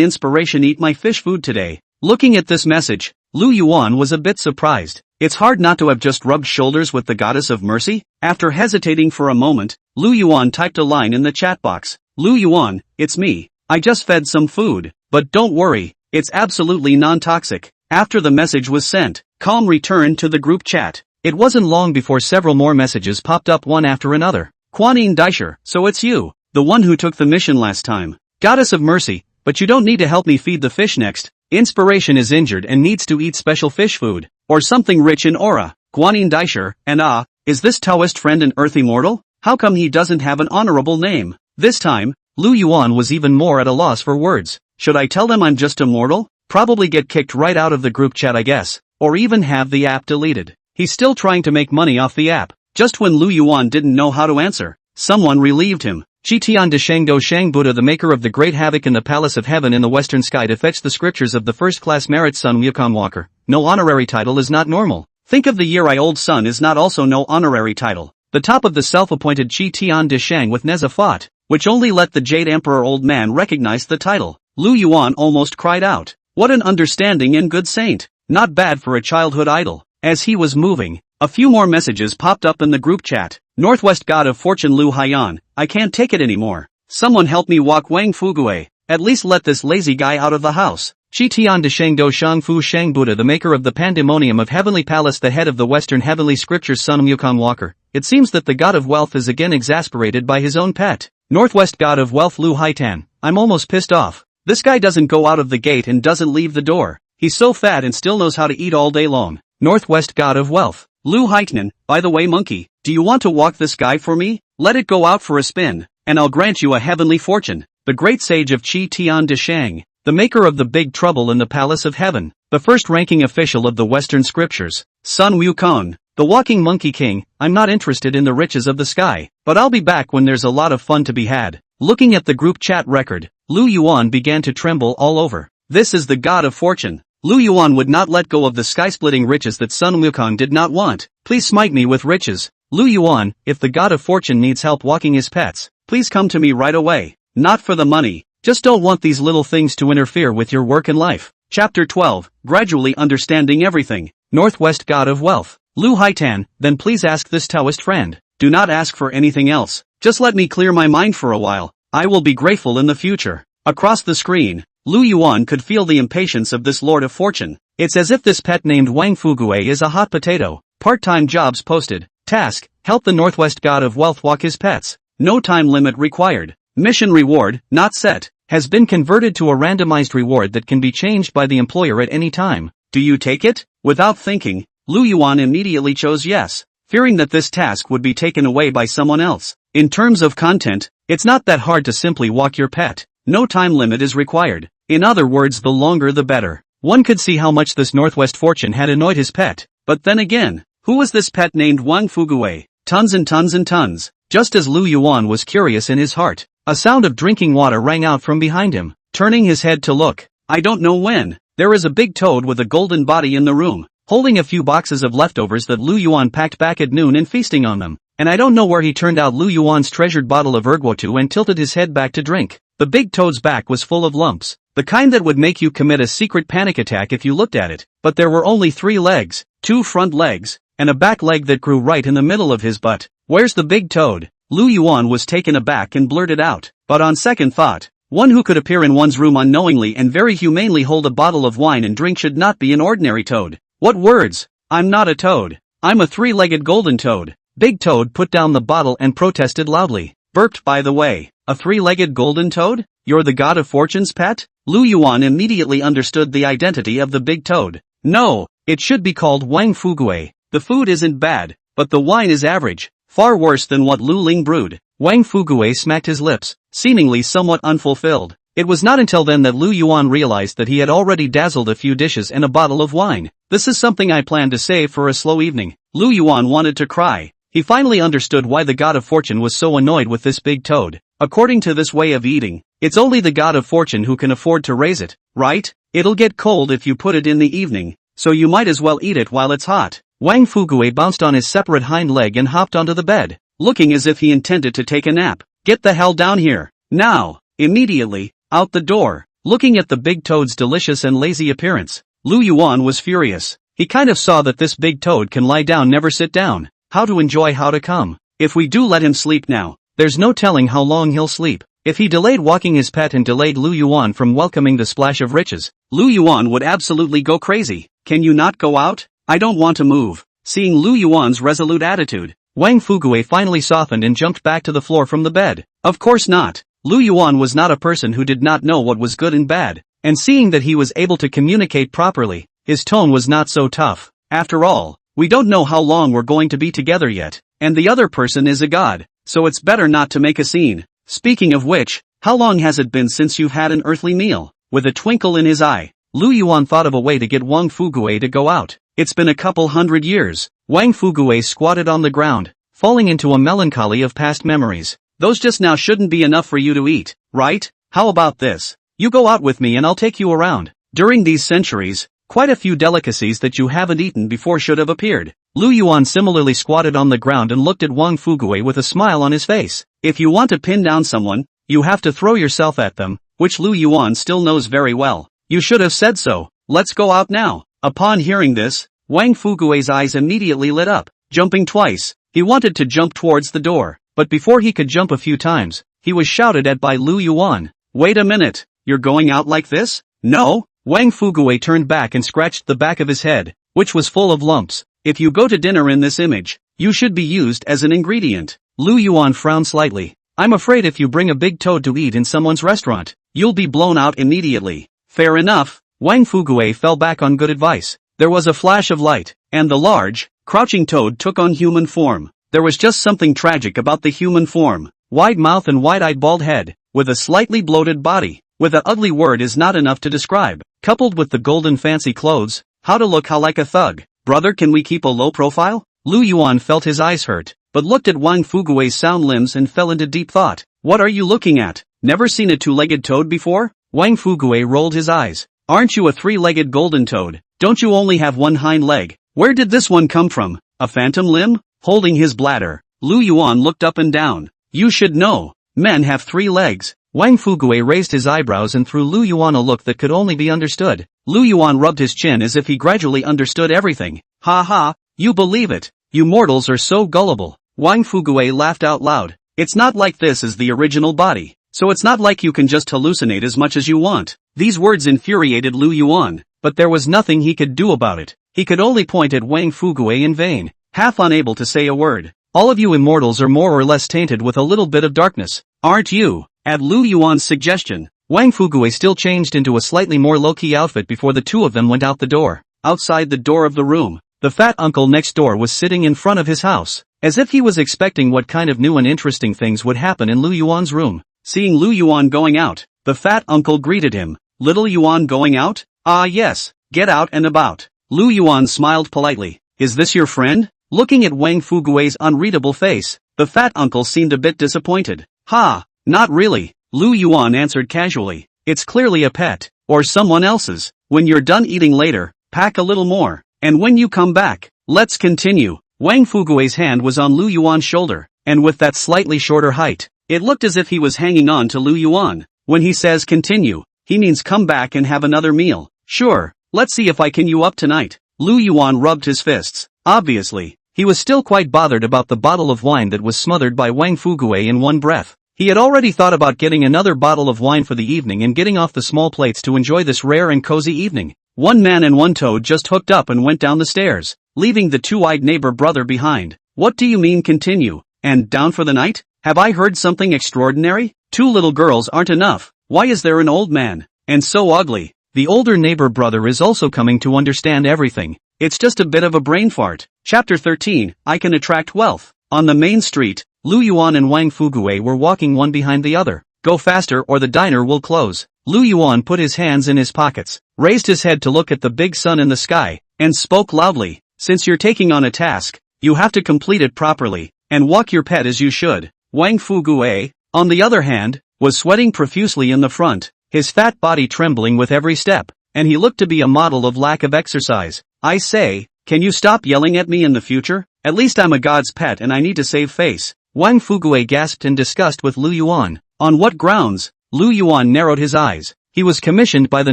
Inspiration eat my fish food today? Looking at this message, Lu Yuan was a bit surprised. It's hard not to have just rubbed shoulders with the Goddess of Mercy. After hesitating for a moment, Lu Yuan typed a line in the chat box. Lu Yuan, it's me. I just fed some food, but don't worry, it's absolutely non-toxic. After the message was sent, calm returned to the group chat. It wasn't long before several more messages popped up one after another. Quanine Disher, so it's you, the one who took the mission last time. Goddess of Mercy, but you don't need to help me feed the fish next. Inspiration is injured and needs to eat special fish food, or something rich in aura. Quanine Disher, and is this Taoist friend an earth immortal? How come he doesn't have an honorable name? This time, Lu Yuan was even more at a loss for words. Should I tell them I'm just a mortal? Probably get kicked right out of the group chat I guess, or even have the app deleted. He's still trying to make money off the app. Just when Lu Yuan didn't know how to answer, someone relieved him. Jitian de Shangdo Shang Buddha, the maker of the great havoc in the palace of heaven in the western sky, to fetch the scriptures of the first-class merit son Wukong Walker. No honorary title is not normal. Think of the year-old son is not also no honorary title. The top of the self-appointed Jitian de Shang with Neza fought, which only let the Jade Emperor old man recognize the title. Lu Yuan almost cried out. What an understanding and good saint. Not bad for a childhood idol. As he was moving, a few more messages popped up in the group chat. Northwest God of Fortune Lu Haiyan, I can't take it anymore. Someone help me walk Wang Fugui. At least let this lazy guy out of the house. Shi Tian de Shang Do Shang Fu Shang Buddha, the maker of the Pandemonium of Heavenly Palace, the head of the Western Heavenly Scriptures, Sun Wukong Walker. It seems that the God of Wealth is again exasperated by his own pet. Northwest God of Wealth Lu Haitan, I'm almost pissed off. This guy doesn't go out of the gate and doesn't leave the door. He's so fat and still knows how to eat all day long. Northwest God of Wealth Lu Haitan, by the way monkey, do you want to walk this guy for me? Let it go out for a spin, and I'll grant you a heavenly fortune. The great sage of Qi Tian de Shang, the maker of the Big Trouble in the Palace of Heaven, the first-ranking official of the Western Scriptures, Sun Wukong, the walking monkey king. I'm not interested in the riches of the sky, but I'll be back when there's a lot of fun to be had. Looking at the group chat record, Lu Yuan began to tremble all over. This is the God of Fortune. Lu Yuan would not let go of the sky-splitting riches that Sun Wukong did not want. Please smite me with riches. Lu Yuan, if the God of Fortune needs help walking his pets, please come to me right away. Not for the money, just don't want these little things to interfere with your work and life. Chapter 12, Gradually Understanding Everything. Northwest God of Wealth, Lu Haitan, then please ask this Taoist friend. Do not ask for anything else, just let me clear my mind for a while. I will be grateful in the future. Across the screen, Lu Yuan could feel the impatience of this Lord of Fortune. It's as if this pet named Wang Fugui is a hot potato. Part-time jobs posted. Task, help the Northwest God of Wealth walk his pets. No time limit required. Mission reward, not set, has been converted to a randomized reward that can be changed by the employer at any time. Do you take it? Without thinking, Lu Yuan immediately chose yes, fearing that this task would be taken away by someone else. In terms of content, it's not that hard to simply walk your pet. No time limit is required. In other words, the longer the better. One could see how much this Northwest Fortune had annoyed his pet. But then again, who was this pet named Wang Fugui? Tons and tons and tons. Just as Lu Yuan was curious in his heart, a sound of drinking water rang out from behind him. Turning his head to look, I don't know when, there is a big toad with a golden body in the room, holding a few boxes of leftovers that Lu Yuan packed back at noon and feasting on them. And I don't know where he turned out Lu Yuan's treasured bottle of erguotu and tilted his head back to drink. The big toad's back was full of lumps, the kind that would make you commit a secret panic attack if you looked at it. But there were only 3 legs, 2 front legs, and a back leg that grew right in the middle of his butt. Where's the big toad? Lu Yuan was taken aback and blurted out. But on second thought, one who could appear in one's room unknowingly and very humanely hold a bottle of wine and drink should not be an ordinary toad. What words? I'm not a toad. I'm a 3-legged golden toad. Big Toad put down the bottle and protested loudly. Burped, by the way. A 3-legged golden toad? You're the God of Fortune's pet? Lu Yuan immediately understood the identity of the big toad. No, it should be called Wang Fugui. The food isn't bad, but the wine is average. Far worse than what Lu Ling brewed. Wang Fugui smacked his lips, seemingly somewhat unfulfilled. It was not until then that Lu Yuan realized that he had already dazzled a few dishes and a bottle of wine. This is something I planned to save for a slow evening. Lu Yuan wanted to cry. He finally understood why the God of Fortune was so annoyed with this big toad. According to this way of eating, it's only the God of Fortune who can afford to raise it, right? It'll get cold if you put it in the evening, so you might as well eat it while it's hot. Wang Fugui bounced on his separate hind leg and hopped onto the bed, looking as if he intended to take a nap. Get the hell down here, now! Immediately, out the door. Looking at the big toad's delicious and lazy appearance, Lu Yuan was furious. He kind of saw that this big toad can lie down, never sit down. How to enjoy, how to come. If we do let him sleep now, there's no telling how long he'll sleep. If he delayed walking his pet and delayed Lu Yuan from welcoming the splash of riches, Lu Yuan would absolutely go crazy. Can you not go out? I don't want to move. Seeing Lu Yuan's resolute attitude, Wang Fugui finally softened and jumped back to the floor from the bed. Of course not. Lu Yuan was not a person who did not know what was good and bad, and seeing that he was able to communicate properly, his tone was not so tough. After all, we don't know how long we're going to be together yet, and the other person is a god, so it's better not to make a scene. Speaking of which, how long has it been since you've had an earthly meal? With a twinkle in his eye, Lu Yuan thought of a way to get Wang Fugui to go out. It's been a couple hundred years. Wang Fugui squatted on the ground, falling into a melancholy of past memories. Those just now shouldn't be enough for you to eat, right? How about this? You go out with me and I'll take you around. During these centuries, quite a few delicacies that you haven't eaten before should have appeared. Lu Yuan similarly squatted on the ground and looked at Wang Fugui with a smile on his face. If you want to pin down someone, you have to throw yourself at them, which Lu Yuan still knows very well. You should have said so. Let's go out now. Upon hearing this, Wang Fugui's eyes immediately lit up, jumping twice. He wanted to jump towards the door, but before he could jump a few times, he was shouted at by Lu Yuan. Wait a minute, you're going out like this? No? Wang Fugui turned back and scratched the back of his head, which was full of lumps. If you go to dinner in this image, you should be used as an ingredient. Lu Yuan frowned slightly. I'm afraid if you bring a big toad to eat in someone's restaurant, you'll be blown out immediately. Fair enough. Wang Fugui fell back on good advice. There was a flash of light, and the large, crouching toad took on human form. There was just something tragic about the human form. Wide mouth and wide-eyed bald head, with a slightly bloated body. With an ugly word is not enough to describe. Coupled with the golden fancy clothes, how to look how like a thug. Brother, can we keep a low profile? Lu Yuan felt his eyes hurt, but looked at Wang Fugui's sound limbs and fell into deep thought. What are you looking at? Never seen a two-legged toad before? Wang Fugui rolled his eyes. Aren't you a three-legged golden toad? Don't you only have one hind leg? Where did this one come from? A phantom limb? Holding his bladder, Lu Yuan looked up and down. You should know. Men have 3 legs. Wang Fugui raised his eyebrows and threw Lu Yuan a look that could only be understood. Lu Yuan rubbed his chin as if he gradually understood everything. Ha ha, you believe it. You mortals are so gullible. Wang Fugui laughed out loud. It's not like this is the original body, so it's not like you can just hallucinate as much as you want. These words infuriated Lu Yuan, but there was nothing he could do about it. He could only point at Wang Fugui in vain, half unable to say a word. All of you immortals are more or less tainted with a little bit of darkness, aren't you? At Lu Yuan's suggestion, Wang Fugui still changed into a slightly more low-key outfit before the two of them went out the door. Outside the door of the room, the fat uncle next door was sitting in front of his house, as if he was expecting what kind of new and interesting things would happen in Lu Yuan's room. Seeing Lu Yuan going out, the fat uncle greeted him. Little Yuan going out? Ah yes, get out and about. Lu Yuan smiled politely. Is this your friend? Looking at Wang Fugui's unreadable face, the fat uncle seemed a bit disappointed. Ha, not really, Lu Yuan answered casually. It's clearly a pet, or someone else's. When you're done eating later, pack a little more, and when you come back, let's continue. Wang Fugui's hand was on Lu Yuan's shoulder, and with that slightly shorter height, it looked as if he was hanging on to Lu Yuan. When he says continue, he means come back and have another meal. Sure, let's see if I can you up tonight. Lu Yuan rubbed his fists. Obviously, he was still quite bothered about the bottle of wine that was smothered by Wang Fugui in one breath. He had already thought about getting another bottle of wine for the evening and getting off the small plates to enjoy this rare and cozy evening. One man and one toad just hooked up and went down the stairs, leaving the two-eyed neighbor brother behind. What do you mean continue? And down for the night? Have I heard something extraordinary? 2 little girls aren't enough. Why is there an old man? And so ugly. The older neighbor brother is also coming to understand everything. It's just a bit of a brain fart. Chapter 13, I Can Attract Wealth. On the main street, Lu Yuan and Wang Fugui were walking one behind the other. Go faster or the diner will close. Lu Yuan put his hands in his pockets, raised his head to look at the big sun in the sky, and spoke loudly. Since you're taking on a task, you have to complete it properly, and walk your pet as you should. Wang Fugui, on the other hand, was sweating profusely in the front, his fat body trembling with every step, and he looked to be a model of lack of exercise. I say, can you stop yelling at me in the future? At least I'm a god's pet and I need to save face. Wang Fugui gasped in disgust with Lu Yuan. On what grounds? Lu Yuan narrowed his eyes. He was commissioned by the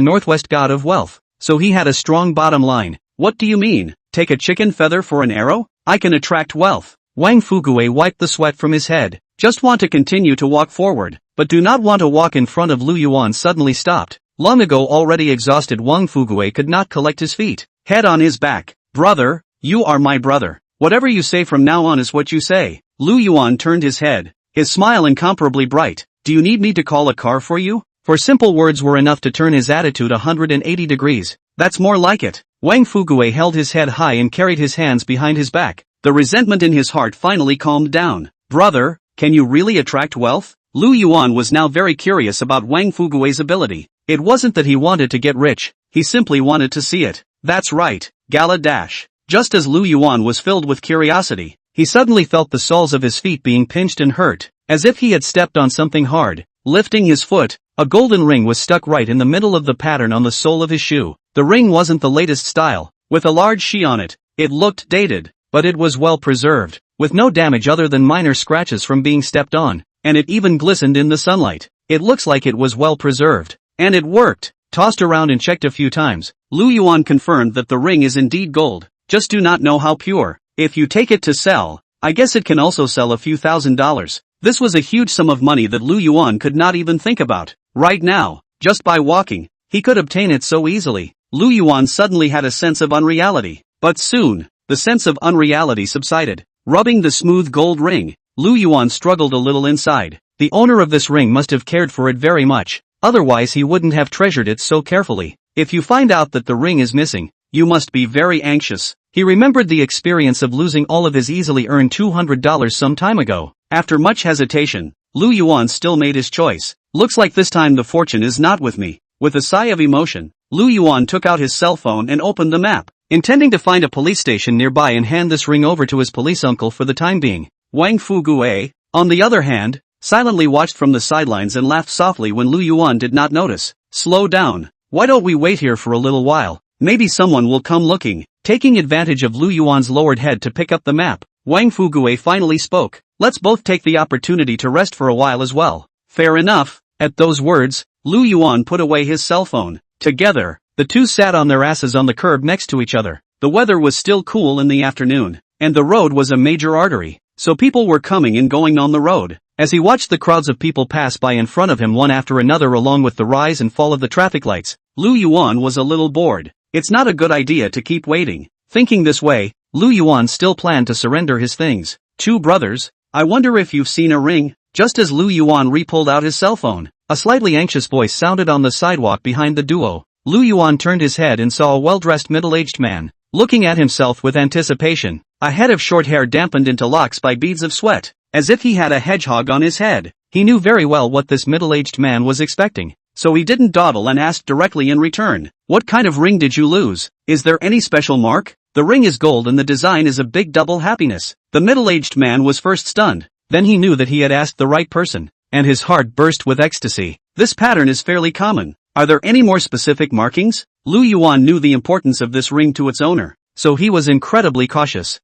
Northwest god of wealth, so he had a strong bottom line. What do you mean? Take a chicken feather for an arrow? I can attract wealth. Wang Fugui wiped the sweat from his head. Just want to continue to walk forward, but do not want to walk in front of Lu Yuan suddenly stopped. Long ago already exhausted Wang Fugui could not collect his feet. Head on his back. Brother, you are my brother. Whatever you say from now on is what you say. Lu Yuan turned his head, his smile incomparably bright. Do you need me to call a car for you? For simple words were enough to turn his attitude 180 degrees. That's more like it. Wang Fugui held his head high and carried his hands behind his back. The resentment in his heart finally calmed down. Brother, can you really attract wealth? Lu Yuan was now very curious about Wang Fugui's ability. It wasn't that he wanted to get rich, he simply wanted to see it. That's right, Gala Dash. Just as Lu Yuan was filled with curiosity, he suddenly felt the soles of his feet being pinched and hurt, as if he had stepped on something hard. Lifting his foot, a golden ring was stuck right in the middle of the pattern on the sole of his shoe. The ring wasn't the latest style, with a large she on it. It looked dated, but it was well preserved, with no damage other than minor scratches from being stepped on, and it even glistened in the sunlight. It looks like it was well preserved. And it worked. Tossed around and checked a few times, Lu Yuan confirmed that the ring is indeed gold, just do not know how pure. If you take it to sell, I guess it can also sell a few $1,000s. This was a huge sum of money that Lu Yuan could not even think about. Right now, just by walking, he could obtain it so easily. Lu Yuan suddenly had a sense of unreality. But soon, the sense of unreality subsided. Rubbing the smooth gold ring, Lu Yuan struggled a little inside. The owner of this ring must have cared for it very much. Otherwise he wouldn't have treasured it so carefully. If you find out that the ring is missing, you must be very anxious. He remembered the experience of losing all of his easily earned $200 some time ago. After much hesitation, Lu Yuan still made his choice. Looks like this time the fortune is not with me. With a sigh of emotion, Lu Yuan took out his cell phone and opened the map, intending to find a police station nearby and hand this ring over to his police uncle for the time being. Wang Fugue, on the other hand, silently watched from the sidelines and laughed softly when Lu Yuan did not notice. Slow down. Why don't we wait here for a little while? Maybe someone will come looking. Taking advantage of Lu Yuan's lowered head to pick up the map, Wang Fugue finally spoke. Let's both take the opportunity to rest for a while as well. Fair enough. At those words, Lu Yuan put away his cell phone. Together, the two sat on their asses on the curb next to each other. The weather was still cool in the afternoon, and the road was a major artery, so people were coming and going on the road. As he watched the crowds of people pass by in front of him one after another along with the rise and fall of the traffic lights, Lu Yuan was a little bored. It's not a good idea to keep waiting. Thinking this way, Lu Yuan still planned to surrender his things. Two brothers, I wonder if you've seen a ring? Just as Lu Yuan re-pulled out his cell phone, a slightly anxious voice sounded on the sidewalk behind the duo. Lu Yuan turned his head and saw a well-dressed middle-aged man, looking at himself with anticipation. A head of short hair dampened into locks by beads of sweat, as if he had a hedgehog on his head. He knew very well what this middle-aged man was expecting, so he didn't dawdle and asked directly in return, "What kind of ring did you lose? Is there any special mark?" "The ring is gold and the design is a big double happiness." The middle-aged man was first stunned, then he knew that he had asked the right person, and his heart burst with ecstasy. "This pattern is fairly common. Are there any more specific markings?" Lu Yuan knew the importance of this ring to its owner, so he was incredibly cautious.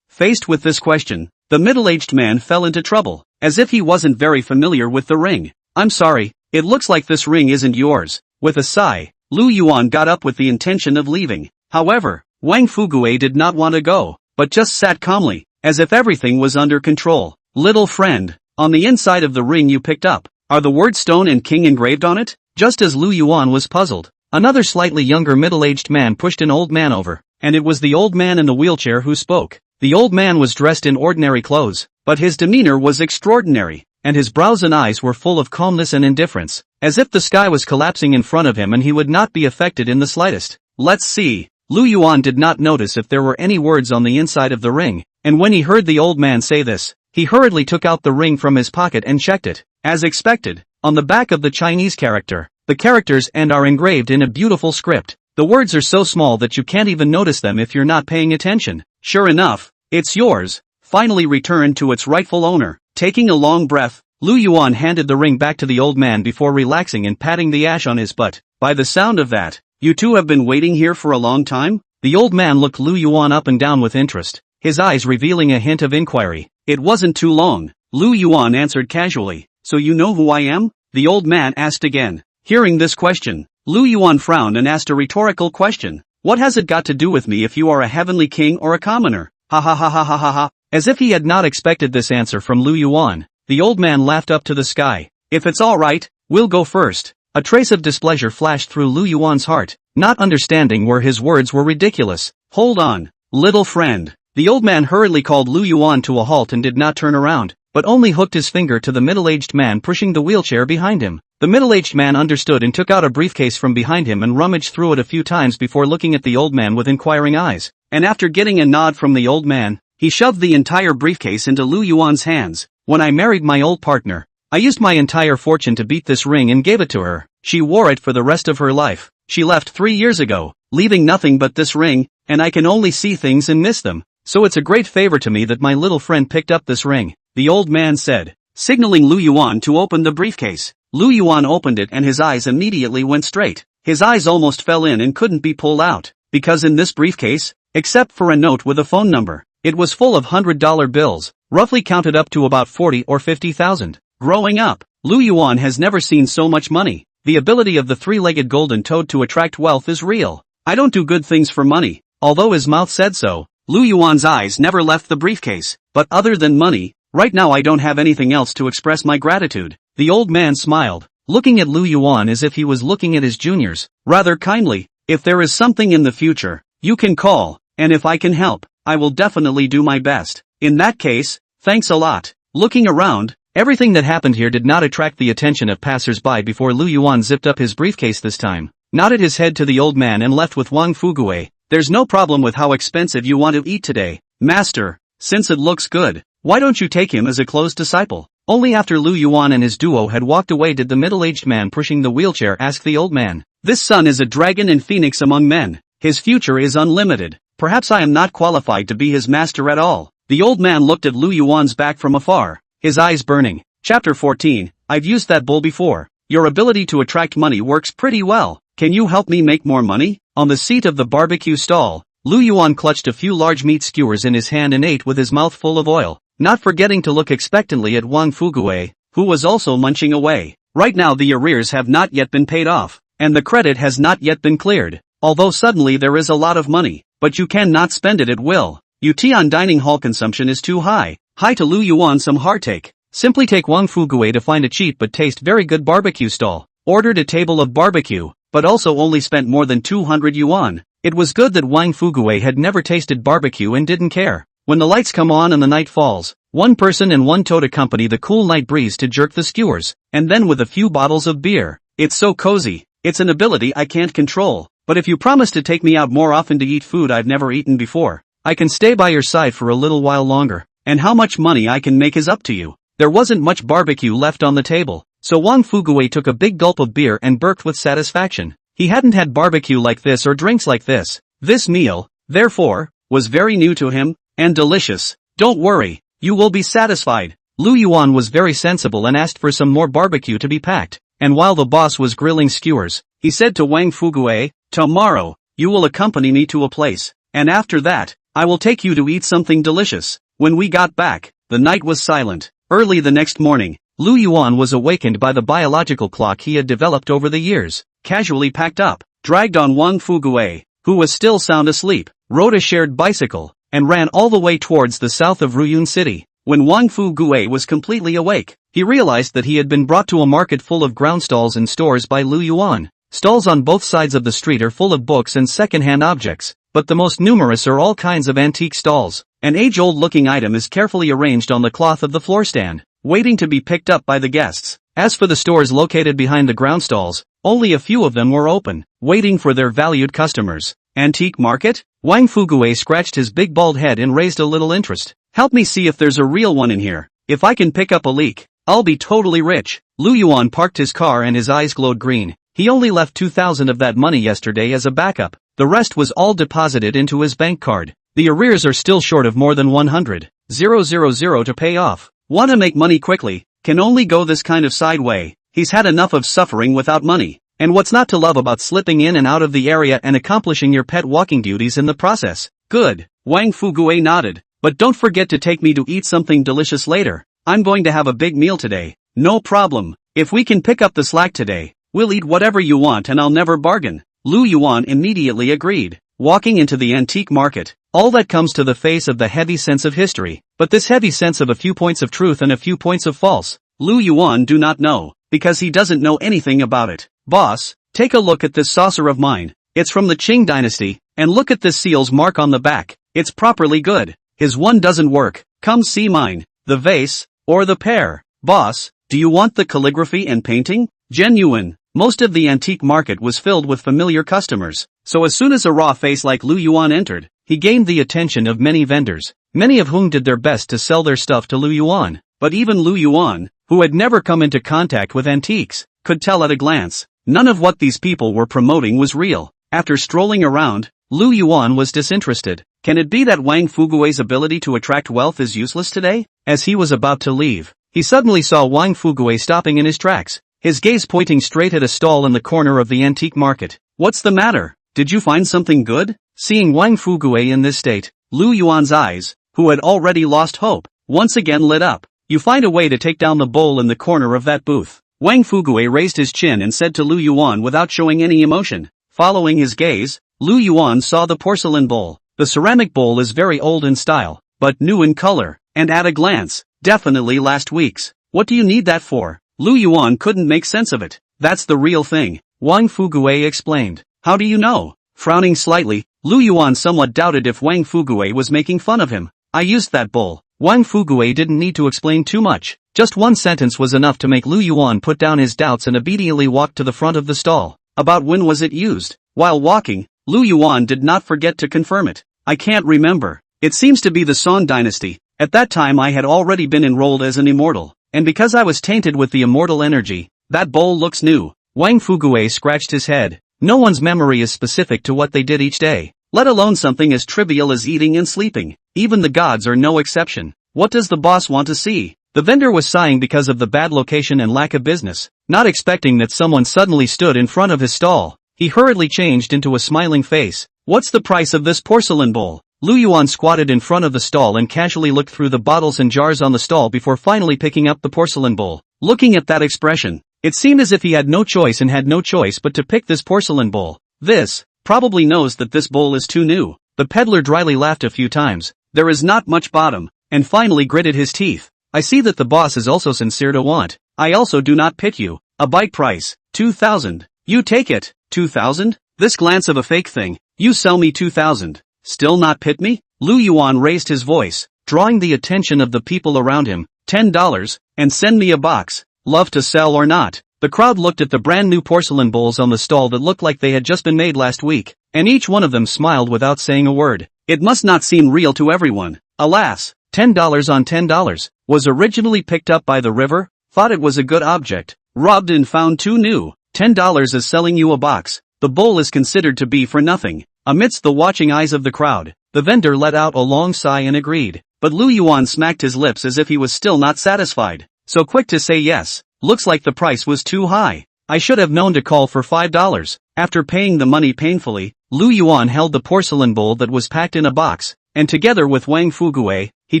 Faced with this question, the middle-aged man fell into trouble, as if he wasn't very familiar with the ring. "I'm sorry, it looks like this ring isn't yours." With a sigh, Lu Yuan got up with the intention of leaving. However, Wang Fugue did not want to go, but just sat calmly, as if everything was under control. "Little friend, on the inside of the ring you picked up, are the words stone and king engraved on it?" Just as Lu Yuan was puzzled, another slightly younger middle-aged man pushed an old man over, and it was the old man in the wheelchair who spoke. The old man was dressed in ordinary clothes, but his demeanor was extraordinary, and his brows and eyes were full of calmness and indifference, as if the sky was collapsing in front of him and he would not be affected in the slightest. "Let's see." Lu Yuan did not notice if there were any words on the inside of the ring, and when he heard the old man say this, he hurriedly took out the ring from his pocket and checked it. As expected, on the back of the Chinese character, the characters and are engraved in a beautiful script. The words are so small that you can't even notice them if you're not paying attention. "Sure enough, it's yours," finally returned to its rightful owner. Taking a long breath, Lu Yuan handed the ring back to the old man before relaxing and patting the ash on his butt. "By the sound of that, you two have been waiting here for a long time?" The old man looked Lu Yuan up and down with interest, his eyes revealing a hint of inquiry. "It wasn't too long," Lu Yuan answered casually. "So you know who I am?" the old man asked again. Hearing this question, Lu Yuan frowned and asked a rhetorical question. "What has it got to do with me if you are a heavenly king or a commoner?" Ha ha ha ha ha ha ha. As if he had not expected this answer from Lu Yuan, the old man laughed up to the sky. "If it's all right, we'll go first." A trace of displeasure flashed through Lu Yuan's heart, not understanding where his words were ridiculous. "Hold on, little friend." The old man hurriedly called Lu Yuan to a halt and did not turn around, but only hooked his finger to the middle-aged man pushing the wheelchair behind him. The middle-aged man understood and took out a briefcase from behind him and rummaged through it a few times before looking at the old man with inquiring eyes. And after getting a nod from the old man, he shoved the entire briefcase into Lu Yuan's hands. "When I married my old partner, I used my entire fortune to beat this ring and gave it to her. She wore it for the rest of her life. She left 3 years ago, leaving nothing but this ring, and I can only see things and miss them. So it's a great favor to me that my little friend picked up this ring," the old man said, signaling Lu Yuan to open the briefcase. Lu Yuan opened it and his eyes immediately went straight. His eyes almost fell in and couldn't be pulled out, because in this briefcase, except for a note with a phone number, it was full of $100 bills, roughly counted up to about 40 or 50,000. Growing up, Lu Yuan has never seen so much money. The ability of the three-legged golden toad to attract wealth is real. I don't do good things for money. Although his mouth said so, Lu Yuan's eyes never left the briefcase. But other than money, right now I don't have anything else to express my gratitude. The old man smiled, looking at Lu Yuan as if he was looking at his juniors, rather kindly. If there is something in the future, you can call, and if I can help, I will definitely do my best. In that case, thanks a lot. Looking around, everything that happened here did not attract the attention of passers-by before Lu Yuan zipped up his briefcase this time, nodded his head to the old man and left with Wang Fugui. There's no problem with how expensive you want to eat today, master. Since it looks good, why don't you take him as a close disciple? Only after Lu Yuan and his duo had walked away did the middle-aged man pushing the wheelchair ask the old man. This son is a dragon and phoenix among men. His future is unlimited. Perhaps I am not qualified to be his master at all. The old man looked at Lu Yuan's back from afar, his eyes burning. Chapter 14, I've used that bull before. Your ability to attract money works pretty well. Can you help me make more money? On the seat of the barbecue stall, Lu Yuan clutched a few large meat skewers in his hand and ate with his mouth full of oil, not forgetting to look expectantly at Wang Fugui, who was also munching away. Right now the arrears have not yet been paid off, and the credit has not yet been cleared. Although suddenly there is a lot of money, but you cannot spend it at will. Tian dining hall consumption is too high. Hi to Lu Yuan some heartache. Simply take Wang Fugui to find a cheap but taste very good barbecue stall. Ordered a table of barbecue, but also only spent more than 200 yuan. It was good that Wang Fugui had never tasted barbecue and didn't care. When the lights come on and the night falls, one person and one toad accompany the cool night breeze to jerk the skewers, and then with a few bottles of beer. It's so cozy. It's an ability I can't control, but if you promise to take me out more often to eat food I've never eaten before, I can stay by your side for a little while longer, and how much money I can make is up to you. There wasn't much barbecue left on the table, so Wang Fugui took a big gulp of beer and burped with satisfaction. He hadn't had barbecue like this or drinks like this. This meal, therefore, was very new to him, and delicious. Don't worry, you will be satisfied. Lu Yuan was very sensible and asked for some more barbecue to be packed, and while the boss was grilling skewers, he said to Wang Fugui, tomorrow, you will accompany me to a place, and after that, I will take you to eat something delicious. When we got back, the night was silent. Early the next morning, Lu Yuan was awakened by the biological clock he had developed over the years. Casually packed up, dragged on Wang Fugui, who was still sound asleep, rode a shared bicycle, and ran all the way towards the south of Ruyun City. When Wang Fugui was completely awake, he realized that he had been brought to a market full of ground stalls and stores by Lu Yuan. Stalls on both sides of the street are full of books and second-hand objects, but the most numerous are all kinds of antique stalls. An age-old looking item is carefully arranged on the cloth of the floor stand, waiting to be picked up by the guests. As for the stores located behind the ground stalls, only a few of them were open, waiting for their valued customers. Antique market? Wang Fugui scratched his big bald head and raised a little interest. Help me see if there's a real one in here. If I can pick up a leak, I'll be totally rich. Lu Yuan parked his car and his eyes glowed green. He only left 2,000 of that money yesterday as a backup. The rest was all deposited into his bank card. The arrears are still short of more than 100,000 to pay off. Wanna make money quickly? Can only go this kind of side way. He's had enough of suffering without money. And what's not to love about slipping in and out of the area and accomplishing your pet walking duties in the process? Good. Wang Fugui nodded. But don't forget to take me to eat something delicious later. I'm going to have a big meal today. No problem. If we can pick up the slack today, we'll eat whatever you want and I'll never bargain. Lu Yuan immediately agreed. Walking into the antique market, all that comes to the face of the heavy sense of history, but this heavy sense of a few points of truth and a few points of false, Lu Yuan do not know, because he doesn't know anything about it. Boss, take a look at this saucer of mine. It's from the Qing dynasty, and look at this seal's mark on the back. It's properly good. His one doesn't work. Come see mine. The vase, or the pear. Boss, do you want the calligraphy and painting? Genuine. Most of the antique market was filled with familiar customers, so as soon as a raw face like Lu Yuan entered, he gained the attention of many vendors, many of whom did their best to sell their stuff to Lu Yuan. But even Lu Yuan, who had never come into contact with antiques, could tell at a glance, none of what these people were promoting was real. After strolling around, Lu Yuan was disinterested. Can it be that Wang Fugui's ability to attract wealth is useless today? As he was about to leave, he suddenly saw Wang Fugui stopping in his tracks, his gaze pointing straight at a stall in the corner of the antique market. What's the matter? Did you find something good? Seeing Wang Fugui in this state, Lu Yuan's eyes, who had already lost hope, once again lit up. You find a way to take down the bowl in the corner of that booth. Wang Fugue raised his chin and said to Lu Yuan without showing any emotion. Following his gaze, Lu Yuan saw the porcelain bowl. The ceramic bowl is very old in style, but new in color, and at a glance, definitely last week's. What do you need that for? Lu Yuan couldn't make sense of it. That's the real thing, Wang Fugue explained. How do you know? Frowning slightly, Lu Yuan somewhat doubted if Wang Fugue was making fun of him. I used that bowl. Wang Fugue didn't need to explain too much. Just one sentence was enough to make Lu Yuan put down his doubts and obediently walk to the front of the stall. About when was it used? While walking, Lu Yuan did not forget to confirm it. I can't remember. It seems to be the Song dynasty. At that time I had already been enrolled as an immortal, and because I was tainted with the immortal energy, that bowl looks new. Wang Fugue scratched his head. No one's memory is specific to what they did each day, let alone something as trivial as eating and sleeping. Even the gods are no exception. What does the boss want to see? The vendor was sighing because of the bad location and lack of business, not expecting that someone suddenly stood in front of his stall. He hurriedly changed into a smiling face. What's the price of this porcelain bowl? Lu Yuan squatted in front of the stall and casually looked through the bottles and jars on the stall before finally picking up the porcelain bowl. Looking at that expression, it seemed as if he had no choice and had no choice but to pick this porcelain bowl. This probably knows that this bowl is too new. The peddler dryly laughed a few times. There is not much bottom, and finally gritted his teeth. I see that the boss is also sincere to want. I also do not pit you. A bite price, 2,000. You take it. 2,000? This glance of a fake thing. You sell me 2,000. Still not pit me? Lu Yuan raised his voice, drawing the attention of the people around him. $10, and send me a box. Love to sell or not? The crowd looked at the brand new porcelain bowls on the stall that looked like they had just been made last week, and each one of them smiled without saying a word. It must not seem real to everyone. Alas, $10 on $10, was originally picked up by the river, thought it was a good object, robbed and found too new. $10 is selling you a box. The bowl is considered to be for nothing. Amidst the watching eyes of the crowd, the vendor let out a long sigh and agreed, but Lu Yuan smacked his lips as if he was still not satisfied. So quick to say yes, looks like the price was too high. I should have known to call for $5. After paying the money painfully, Lu Yuan held the porcelain bowl that was packed in a box, and together with Wang Fugue, he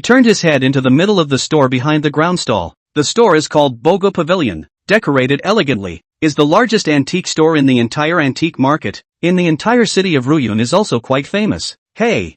turned his head into the middle of the store behind the ground stall. The store is called Bogo Pavilion, decorated elegantly, is the largest antique store in the entire antique market, in the entire city of Ruyun is also quite famous. Hey,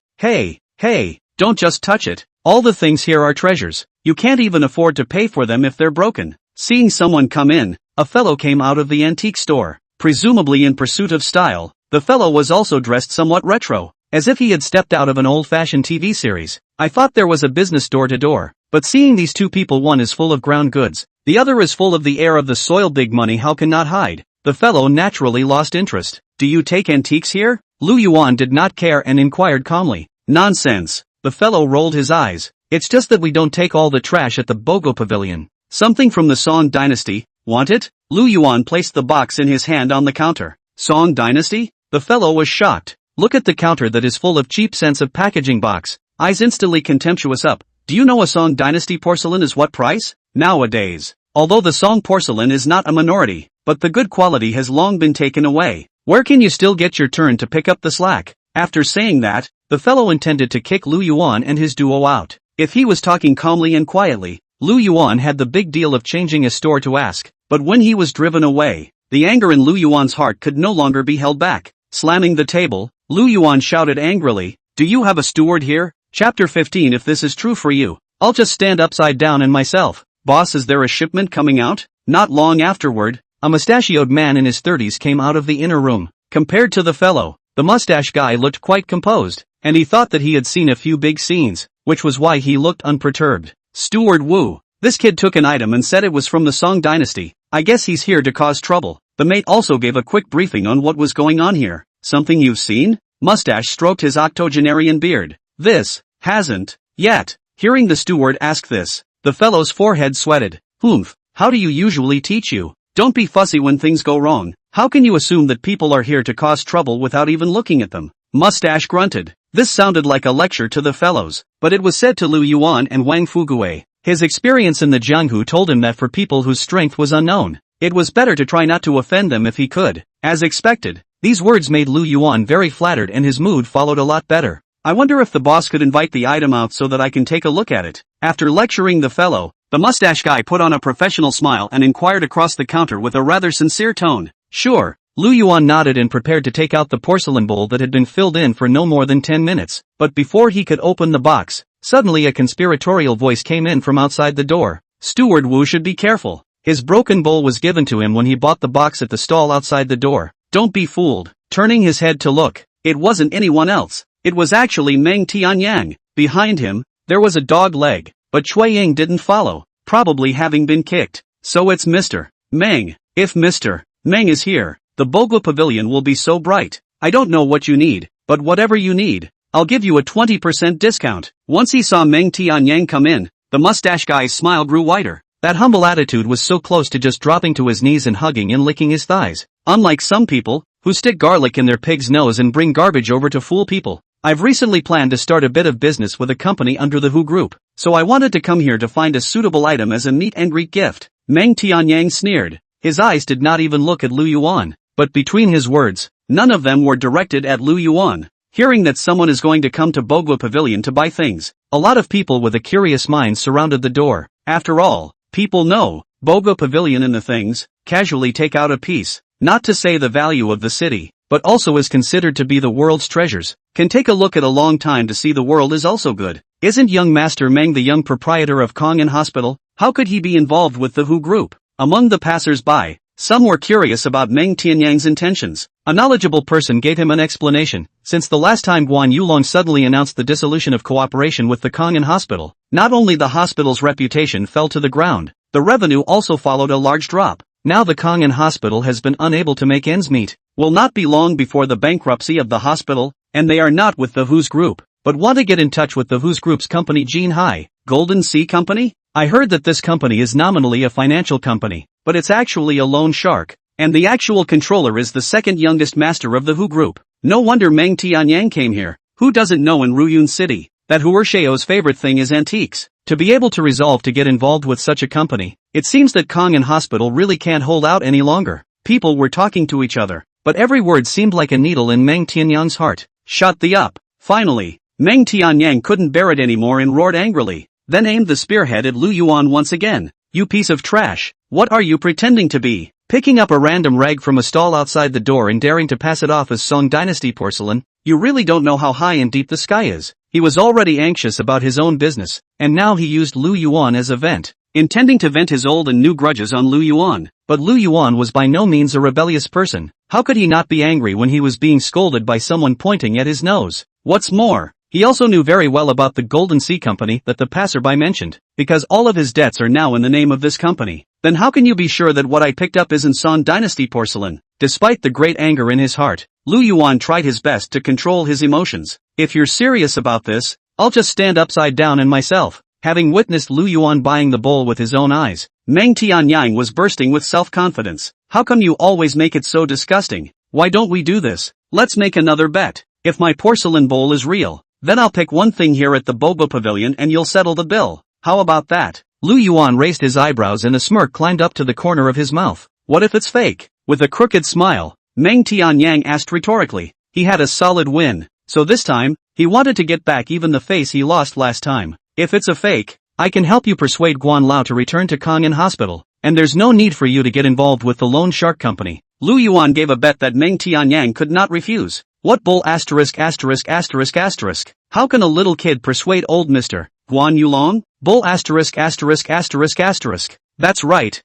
don't just touch it. All the things here are treasures. You can't even afford to pay for them if they're broken. Seeing someone come in, a fellow came out of the antique store, presumably in pursuit of style. The fellow was also dressed somewhat retro, as if he had stepped out of an old-fashioned TV series. I thought there was a business door to door, but seeing these two people, one is full of ground goods, the other is full of the air of the soil big money, how can not hide? The fellow naturally lost interest. Do you take antiques here? Lu Yuan did not care and inquired calmly. Nonsense. The fellow rolled his eyes. It's just that we don't take all the trash at the Bogo Pavilion. Something from the Song dynasty, want it? Lu Yuan placed the box in his hand on the counter. Song dynasty? The fellow was shocked. Look at the counter that is full of cheap cents of packaging box. Eyes instantly contemptuous up. Do you know a Song dynasty porcelain is what price? Nowadays. Although the Song porcelain is not a minority, but the good quality has long been taken away. Where can you still get your turn to pick up the slack? After saying that, the fellow intended to kick Lu Yuan and his duo out. If he was talking calmly and quietly, Lu Yuan had the big deal of changing his store to ask, but when he was driven away, the anger in Lu Yuan's heart could no longer be held back. Slamming the table, Lu Yuan shouted angrily, do you have a steward here? Chapter 15. If this is true for you, I'll just stand upside down and myself. Boss, is there a shipment coming out? Not long afterward, a mustachioed man in his 30s came out of the inner room. Compared to the fellow, the mustache guy looked quite composed, and he thought that he had seen a few big scenes, which was why he looked unperturbed. Steward Wu. This kid took an item and said it was from the Song dynasty. I guess he's here to cause trouble. The mate also gave a quick briefing on what was going on here. Something you've seen? Mustache stroked his octogenarian beard. This hasn't yet. Hearing the steward ask this, the fellow's forehead sweated. Humph, how do you usually teach you? Don't be fussy when things go wrong. How can you assume that people are here to cause trouble without even looking at them? Mustache grunted. This sounded like a lecture to the fellows, but it was said to Lu Yuan and Wang Fugue. His experience in the Jianghu told him that for people whose strength was unknown, it was better to try not to offend them if he could. As expected, these words made Lu Yuan very flattered and his mood followed a lot better. I wonder if the boss could invite the item out so that I can take a look at it. After lecturing the fellow, The mustache guy put on a professional smile and inquired across the counter with a rather sincere tone. Sure. Lu Yuan nodded and prepared to take out the porcelain bowl that had been filled in for no more than 10 minutes. But before he could open the box, suddenly a conspiratorial voice came in from outside the door. Steward Wu should be careful. His broken bowl was given to him when he bought the box at the stall outside the door. Don't be fooled. Turning his head to look, it wasn't anyone else. It was actually Meng Tianyang. Behind him, there was a dog leg, but Cui Ying didn't follow, probably having been kicked. So it's Mr. Meng. If Mr. Meng is here, the Bogwa Pavilion will be so bright. I don't know what you need, but whatever you need, I'll give you a 20% discount. Once he saw Meng Tianyang come in, the mustache guy's smile grew wider. That humble attitude was so close to just dropping to his knees and hugging and licking his thighs. Unlike some people, who stick garlic in their pig's nose and bring garbage over to fool people, I've recently planned to start a bit of business with a company under the Who Group, so I wanted to come here to find a suitable item as a meet and greet gift. Meng Tianyang sneered. His eyes did not even look at Lu Yuan, but between his words, none of them were directed at Lu Yuan. Hearing that someone is going to come to Bogwa Pavilion to buy things, a lot of people with a curious mind surrounded the door. After all, people know, Bogwa Pavilion and the things, casually take out a piece, not to say the value of the city, but also is considered to be the world's treasures. Can take a look at a long time to see the world is also good. Isn't young Master Meng the young proprietor of Kong'an Hospital? How could he be involved with the Who Group? Among the passers-by, some were curious about Meng Tianyang's intentions. A knowledgeable person gave him an explanation. Since the last time Guan Yulong suddenly announced the dissolution of cooperation with the Kong'an Hospital, not only the hospital's reputation fell to the ground, the revenue also followed a large drop. Now the Kong'an Hospital has been unable to make ends meet. Will not be long before the bankruptcy of the hospital, and they are not with the Who's Group, but want to get in touch with the Who's Group's company Gene Hai, Golden Sea Company? I heard that this company is nominally a financial company, but it's actually a loan shark, and the actual controller is the second youngest master of the Who Group. No wonder Meng Tianyang came here. Who doesn't know in Ruyun City that Huershao's favorite thing is antiques? To be able to resolve to get involved with such a company, it seems that Kong'an Hospital really can't hold out any longer. People were talking to each other, but every word seemed like a needle in Meng Tianyang's heart. Shut the up. Finally, Meng Tianyang couldn't bear it anymore and roared angrily, then aimed the spearhead at Lu Yuan once again. You piece of trash, what are you pretending to be? Picking up a random rag from a stall outside the door and daring to pass it off as Song Dynasty porcelain, you really don't know how high and deep the sky is. He was already anxious about his own business, and now he used Lu Yuan as a vent, intending to vent his old and new grudges on Lu Yuan. But Lu Yuan was by no means a rebellious person. How could he not be angry when he was being scolded by someone pointing at his nose? What's more, he also knew very well about the Golden Sea Company that the passerby mentioned, because all of his debts are now in the name of this company. Then how can you be sure that what I picked up isn't Song Dynasty porcelain? Despite the great anger in his heart, Lu Yuan tried his best to control his emotions. If you're serious about this, I'll just stand upside down and myself. Having witnessed Lu Yuan buying the bowl with his own eyes, Meng Tianyang was bursting with self-confidence. How come you always make it so disgusting? Why don't we do this? Let's make another bet. If my porcelain bowl is real, then I'll pick one thing here at the Bobo Pavilion and you'll settle the bill. How about that? Lu Yuan raised his eyebrows and a smirk climbed up to the corner of his mouth. What if it's fake? With a crooked smile, Meng Tianyang asked rhetorically. He had a solid win, so this time, he wanted to get back even the face he lost last time. If it's a fake, I can help you persuade Guan Lao to return to Kong'an Hospital, and there's no need for you to get involved with the Loan Shark Company. Lu Yuan gave a bet that Meng Tianyang could not refuse. What bull asterisk asterisk asterisk asterisk? How can a little kid persuade old Mr. Guan Yulong? Bull asterisk asterisk asterisk asterisk. That's right.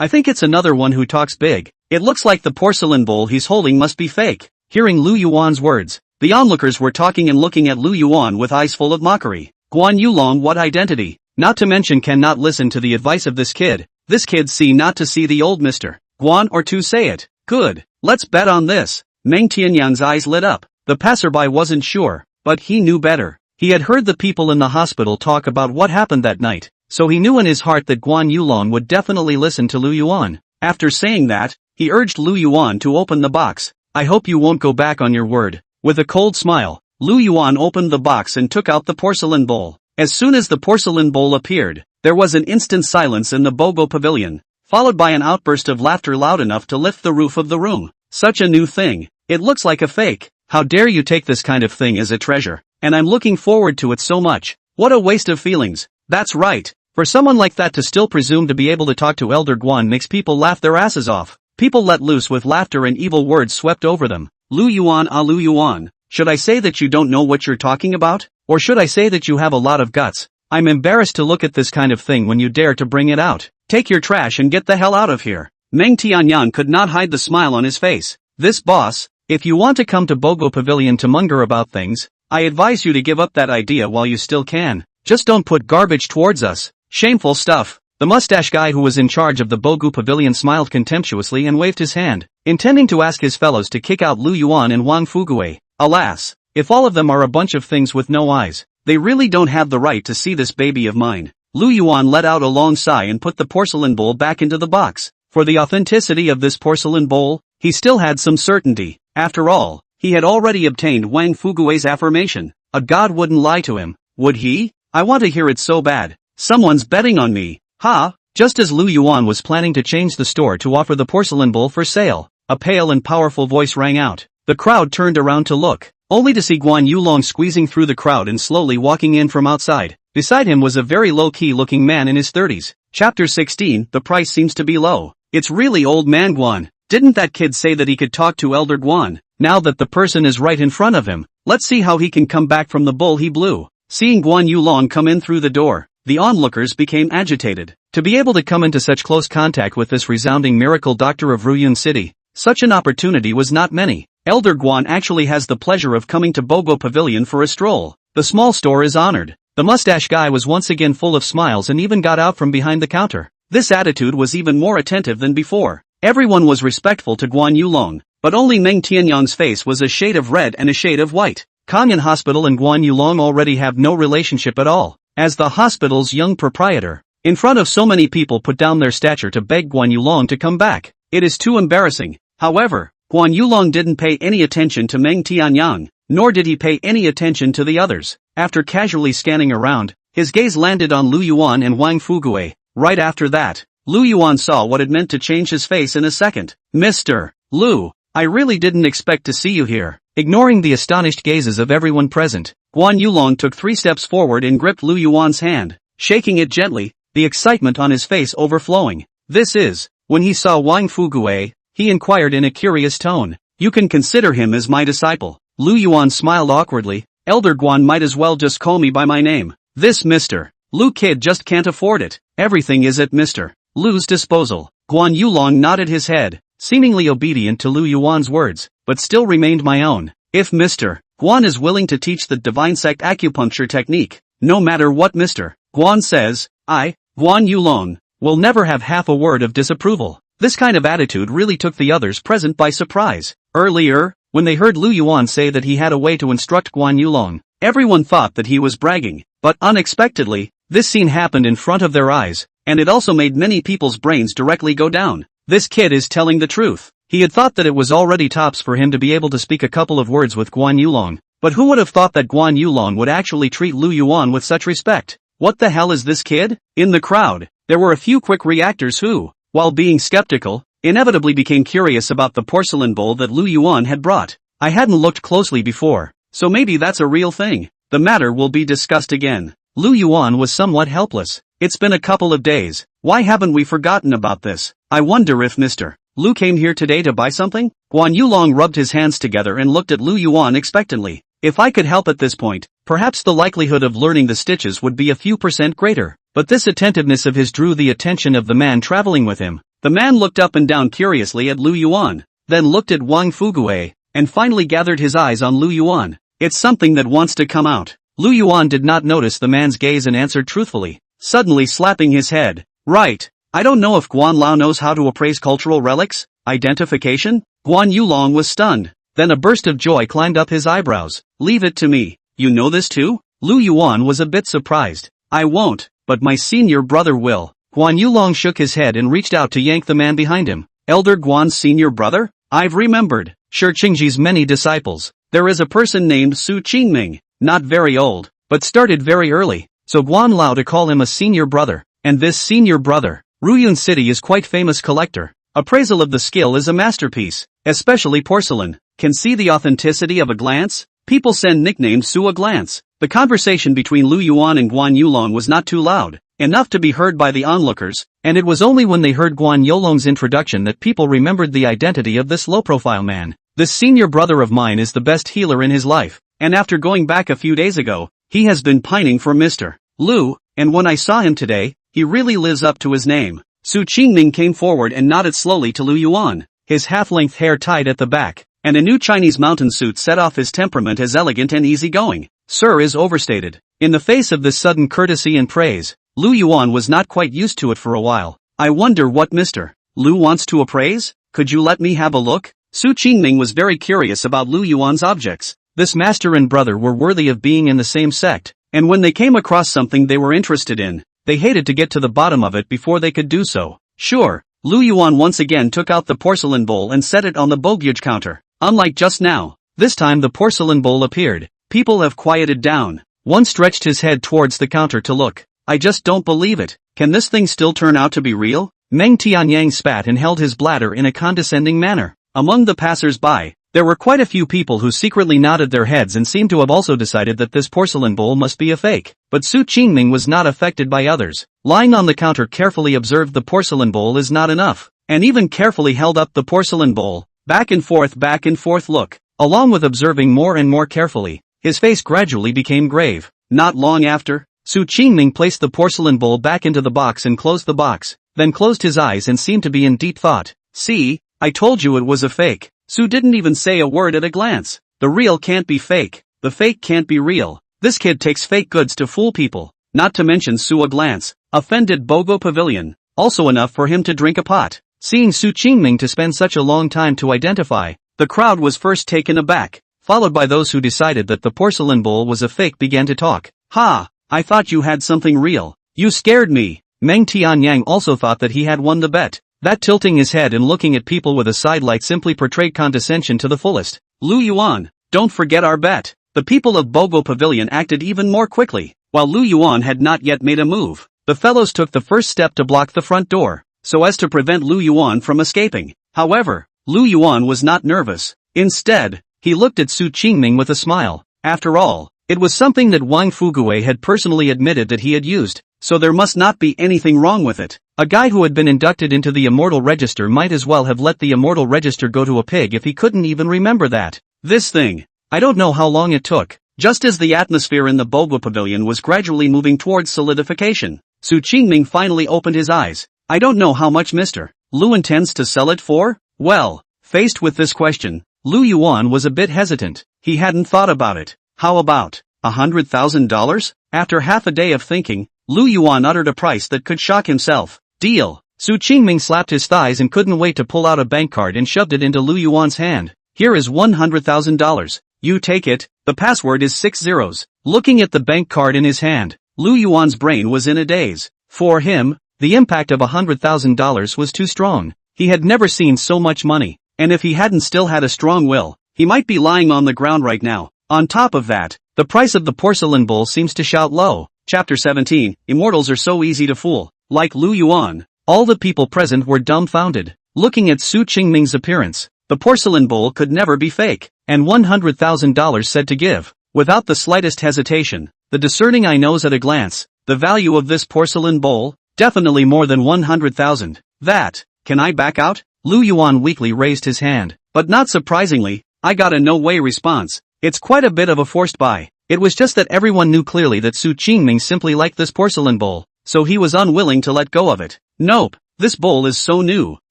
I think it's another one who talks big. It looks like the porcelain bowl he's holding must be fake. Hearing Lu Yuan's words, the onlookers were talking and looking at Lu Yuan with eyes full of mockery. Guan Yulong, what identity? Not to mention cannot listen to the advice of this kid. This kid see not to see the old Mr. Guan or to say it. Good. Let's bet on this. Meng Tianyang's eyes lit up. The passerby wasn't sure, but he knew better. He had heard the people in the hospital talk about what happened that night, so he knew in his heart that Guan Yulong would definitely listen to Lu Yuan. After saying that, he urged Lu Yuan to open the box. I hope you won't go back on your word. With a cold smile, Lu Yuan opened the box and took out the porcelain bowl. As soon as the porcelain bowl appeared, there was an instant silence in the Bogo Pavilion, followed by an outburst of laughter loud enough to lift the roof of the room. Such a new thing. It looks like a fake. How dare you take this kind of thing as a treasure? And I'm looking forward to it so much. What a waste of feelings. That's right. For someone like that to still presume to be able to talk to Elder Guan makes people laugh their asses off. People let loose with laughter and evil words swept over them. Lu Yuan, Lu Yuan. Should I say that you don't know what you're talking about? Or should I say that you have a lot of guts? I'm embarrassed to look at this kind of thing when you dare to bring it out. Take your trash and get the hell out of here. Meng Tianyang could not hide the smile on his face. This boss, if you want to come to Bogo Pavilion to monger about things, I advise you to give up that idea while you still can. Just don't put garbage towards us. Shameful stuff. The mustache guy who was in charge of the Bogu Pavilion smiled contemptuously and waved his hand, intending to ask his fellows to kick out Lu Yuan and Wang Fugue. Alas, if all of them are a bunch of things with no eyes, they really don't have the right to see this baby of mine. Lu Yuan let out a long sigh and put the porcelain bowl back into the box. For the authenticity of this porcelain bowl, he still had some certainty. After all, he had already obtained Wang Fugue's affirmation. A god wouldn't lie to him, would he? I want to hear it so bad. Someone's betting on me. Ha! Just as Lu Yuan was planning to change the store to offer the porcelain bowl for sale, a pale and powerful voice rang out. The crowd turned around to look, only to see Guan Yulong squeezing through the crowd and slowly walking in from outside. Beside him was a very low-key looking man in his 30s. Chapter 16, the price seems to be low. It's really old man Guan. Didn't that kid say that he could talk to Elder Guan? Now that the person is right in front of him, let's see how he can come back from the bull he blew. Seeing Guan Yulong come in through the door, the onlookers became agitated. To be able to come into such close contact with this resounding miracle doctor of Ruyun City, such an opportunity was not many. Elder Guan actually has the pleasure of coming to Bogo Pavilion for a stroll. The small store is honored. The mustache guy was once again full of smiles and even got out from behind the counter. This attitude was even more attentive than before. Everyone was respectful to Guan Yulong, but only Meng Tianyang's face was a shade of red and a shade of white. Kanyan Hospital and Guan Yulong already have no relationship at all. As the hospital's young proprietor, in front of so many people put down their stature to beg Guan Yulong to come back. It is too embarrassing. However, Guan Yulong didn't pay any attention to Meng Tianyang, nor did he pay any attention to the others. After casually scanning around, his gaze landed on Lu Yuan and Wang Fugue. Right after that, Lu Yuan saw what it meant to change his face in a second. Mr. Lu, I really didn't expect to see you here. Ignoring the astonished gazes of everyone present, Guan Yulong took 3 steps forward and gripped Lu Yuan's hand, shaking it gently, the excitement on his face overflowing. This is, when he saw Wang Fugue, he inquired in a curious tone. You can consider him as my disciple. Lu Yuan smiled awkwardly. Elder Guan might as well just call me by my name. This Mr. Lu kid just can't afford it. Everything is at Mr. Lu's disposal. Guan Yulong nodded his head, seemingly obedient to Lu Yuan's words, but still remained my own. If Mr. Guan is willing to teach the divine sect acupuncture technique, no matter what Mr. Guan says, I, Guan Yulong, will never have half a word of disapproval. This kind of attitude really took the others present by surprise. Earlier, when they heard Lu Yuan say that he had a way to instruct Guan Yulong, everyone thought that he was bragging, but unexpectedly, this scene happened in front of their eyes, and it also made many people's brains directly go down. This kid is telling the truth. He had thought that it was already tops for him to be able to speak a couple of words with Guan Yulong, but who would have thought that Guan Yulong would actually treat Lu Yuan with such respect? What the hell is this kid? In the crowd, there were a few quick reactors who, while being skeptical, inevitably became curious about the porcelain bowl that Lu Yuan had brought. I hadn't looked closely before, so maybe that's a real thing. The matter will be discussed again. Lu Yuan was somewhat helpless. It's been a couple of days. Why haven't we forgotten about this? I wonder if Mr. Lu came here today to buy something? Guan Yulong rubbed his hands together and looked at Lu Yuan expectantly. If I could help at this point, perhaps the likelihood of learning the stitches would be a few % greater. But this attentiveness of his drew the attention of the man traveling with him. The man looked up and down curiously at Lu Yuan, then looked at Wang Fugue, and finally gathered his eyes on Lu Yuan. It's something that wants to come out. Lu Yuan did not notice the man's gaze and answered truthfully, suddenly slapping his head. Right. I don't know if Guan Lao knows how to appraise cultural relics. Identification? Guan Yulong was stunned. Then a burst of joy climbed up his eyebrows. Leave it to me. You know this too? Lu Yuan was a bit surprised. I won't, but my senior brother will. Guan Yulong shook his head and reached out to yank the man behind him. Elder Guan's senior brother? I've remembered. Shi Qingji's many disciples. There is a person named Su Qingming, not very old, but started very early, so Guan Lao to call him a senior brother. And this senior brother, Ruyun City is quite famous collector. Appraisal of the skill is a masterpiece, especially porcelain. Can see the authenticity of a glance? People send nicknamed Su a glance. The conversation between Lu Yuan and Guan Yulong was not too loud. enough to be heard by the onlookers, and it was only when they heard Guan Yolong's introduction that people remembered the identity of this low-profile man. This senior brother of mine is the best healer in his life, and after going back a few days ago, he has been pining for Mr. Lu, and when I saw him today, he really lives up to his name. Su Qingming came forward and nodded slowly to Lu Yuan, his half-length hair tied at the back, and a new Chinese mountain suit set off his temperament as elegant and easygoing. Sir is overstated. In the face of this sudden courtesy and praise, Lu Yuan was not quite used to it for a while. I wonder what Mr. Lu wants to appraise? Could you let me have a look? Su Qingming was very curious about Lu Yuan's objects. This master and brother were worthy of being in the same sect, and when they came across something they were interested in, they hated to get to the bottom of it before they could do so. Sure, Lu Yuan once again took out the porcelain bowl and set it on the bogyuge counter. Unlike just now, this time the porcelain bowl appeared. People have quieted down. One stretched his head towards the counter to look. I just don't believe it. Can this thing still turn out to be real? Meng Tianyang spat and held his bladder in a condescending manner. Among the passers-by, there were quite a few people who secretly nodded their heads and seemed to have also decided that this porcelain bowl must be a fake. But Su Qingming was not affected by others. Lying on the counter carefully observed the porcelain bowl is not enough, and even carefully held up the porcelain bowl, back and forth look. Along with observing more and more carefully, his face gradually became grave. Not long after, Su Qingming placed the porcelain bowl back into the box and closed the box, then closed his eyes and seemed to be in deep thought. See, I told you it was a fake. Su didn't even say a word at a glance. The real can't be fake, the fake can't be real. This kid takes fake goods to fool people. Not to mention Su a glance, offended Bogo Pavilion, also enough for him to drink a pot. Seeing Su Qingming to spend such a long time to identify, the crowd was first taken aback, followed by those who decided that the porcelain bowl was a fake began to talk. Ha! I thought you had something real. You scared me. Meng Tianyang also thought that he had won the bet. That tilting his head and looking at people with a sidelight simply portrayed condescension to the fullest. Lu Yuan, don't forget our bet. The people of Bogo Pavilion acted even more quickly. While Lu Yuan had not yet made a move, the fellows took the first step to block the front door, so as to prevent Lu Yuan from escaping. However, Lu Yuan was not nervous. Instead, he looked at Su Qingming with a smile. After all, it was something that Wang Fugue had personally admitted that he had used, so there must not be anything wrong with it. A guy who had been inducted into the Immortal Register might as well have let the Immortal Register go to a pig if he couldn't even remember that. This thing. I don't know how long it took. Just as the atmosphere in the Bogo Pavilion was gradually moving towards solidification, Su Qingming finally opened his eyes. I don't know how much Mr. Lu intends to sell it for? Well, faced with this question, Lu Yuan was a bit hesitant. He hadn't thought about it. How about $100,000? After half a day of thinking, Lu Yuan uttered a price that could shock himself. Deal. Su Qingming slapped his thighs and couldn't wait to pull out a bank card and shoved it into Lu Yuan's hand. Here is $100,000. You take it. The password is 6 zeros. Looking at the bank card in his hand, Lu Yuan's brain was in a daze. For him, the impact of $100,000 was too strong. He had never seen so much money, and if he hadn't still had a strong will, he might be lying on the ground right now. On top of that, the price of the porcelain bowl seems to shout low. Chapter 17, Immortals are so easy to fool. Like Lu Yuan, all the people present were dumbfounded, looking at Su Qingming's appearance. The porcelain bowl could never be fake, and $100,000 said to give. Without the slightest hesitation, the discerning eye knows at a glance, the value of this porcelain bowl, definitely more than 100,000. That, can I back out? Lu Yuan weakly raised his hand, but not surprisingly, I got a no-way response. It's quite a bit of a forced buy. It was just that everyone knew clearly that Su Qingming simply liked this porcelain bowl, so he was unwilling to let go of it. Nope, this bowl is so new,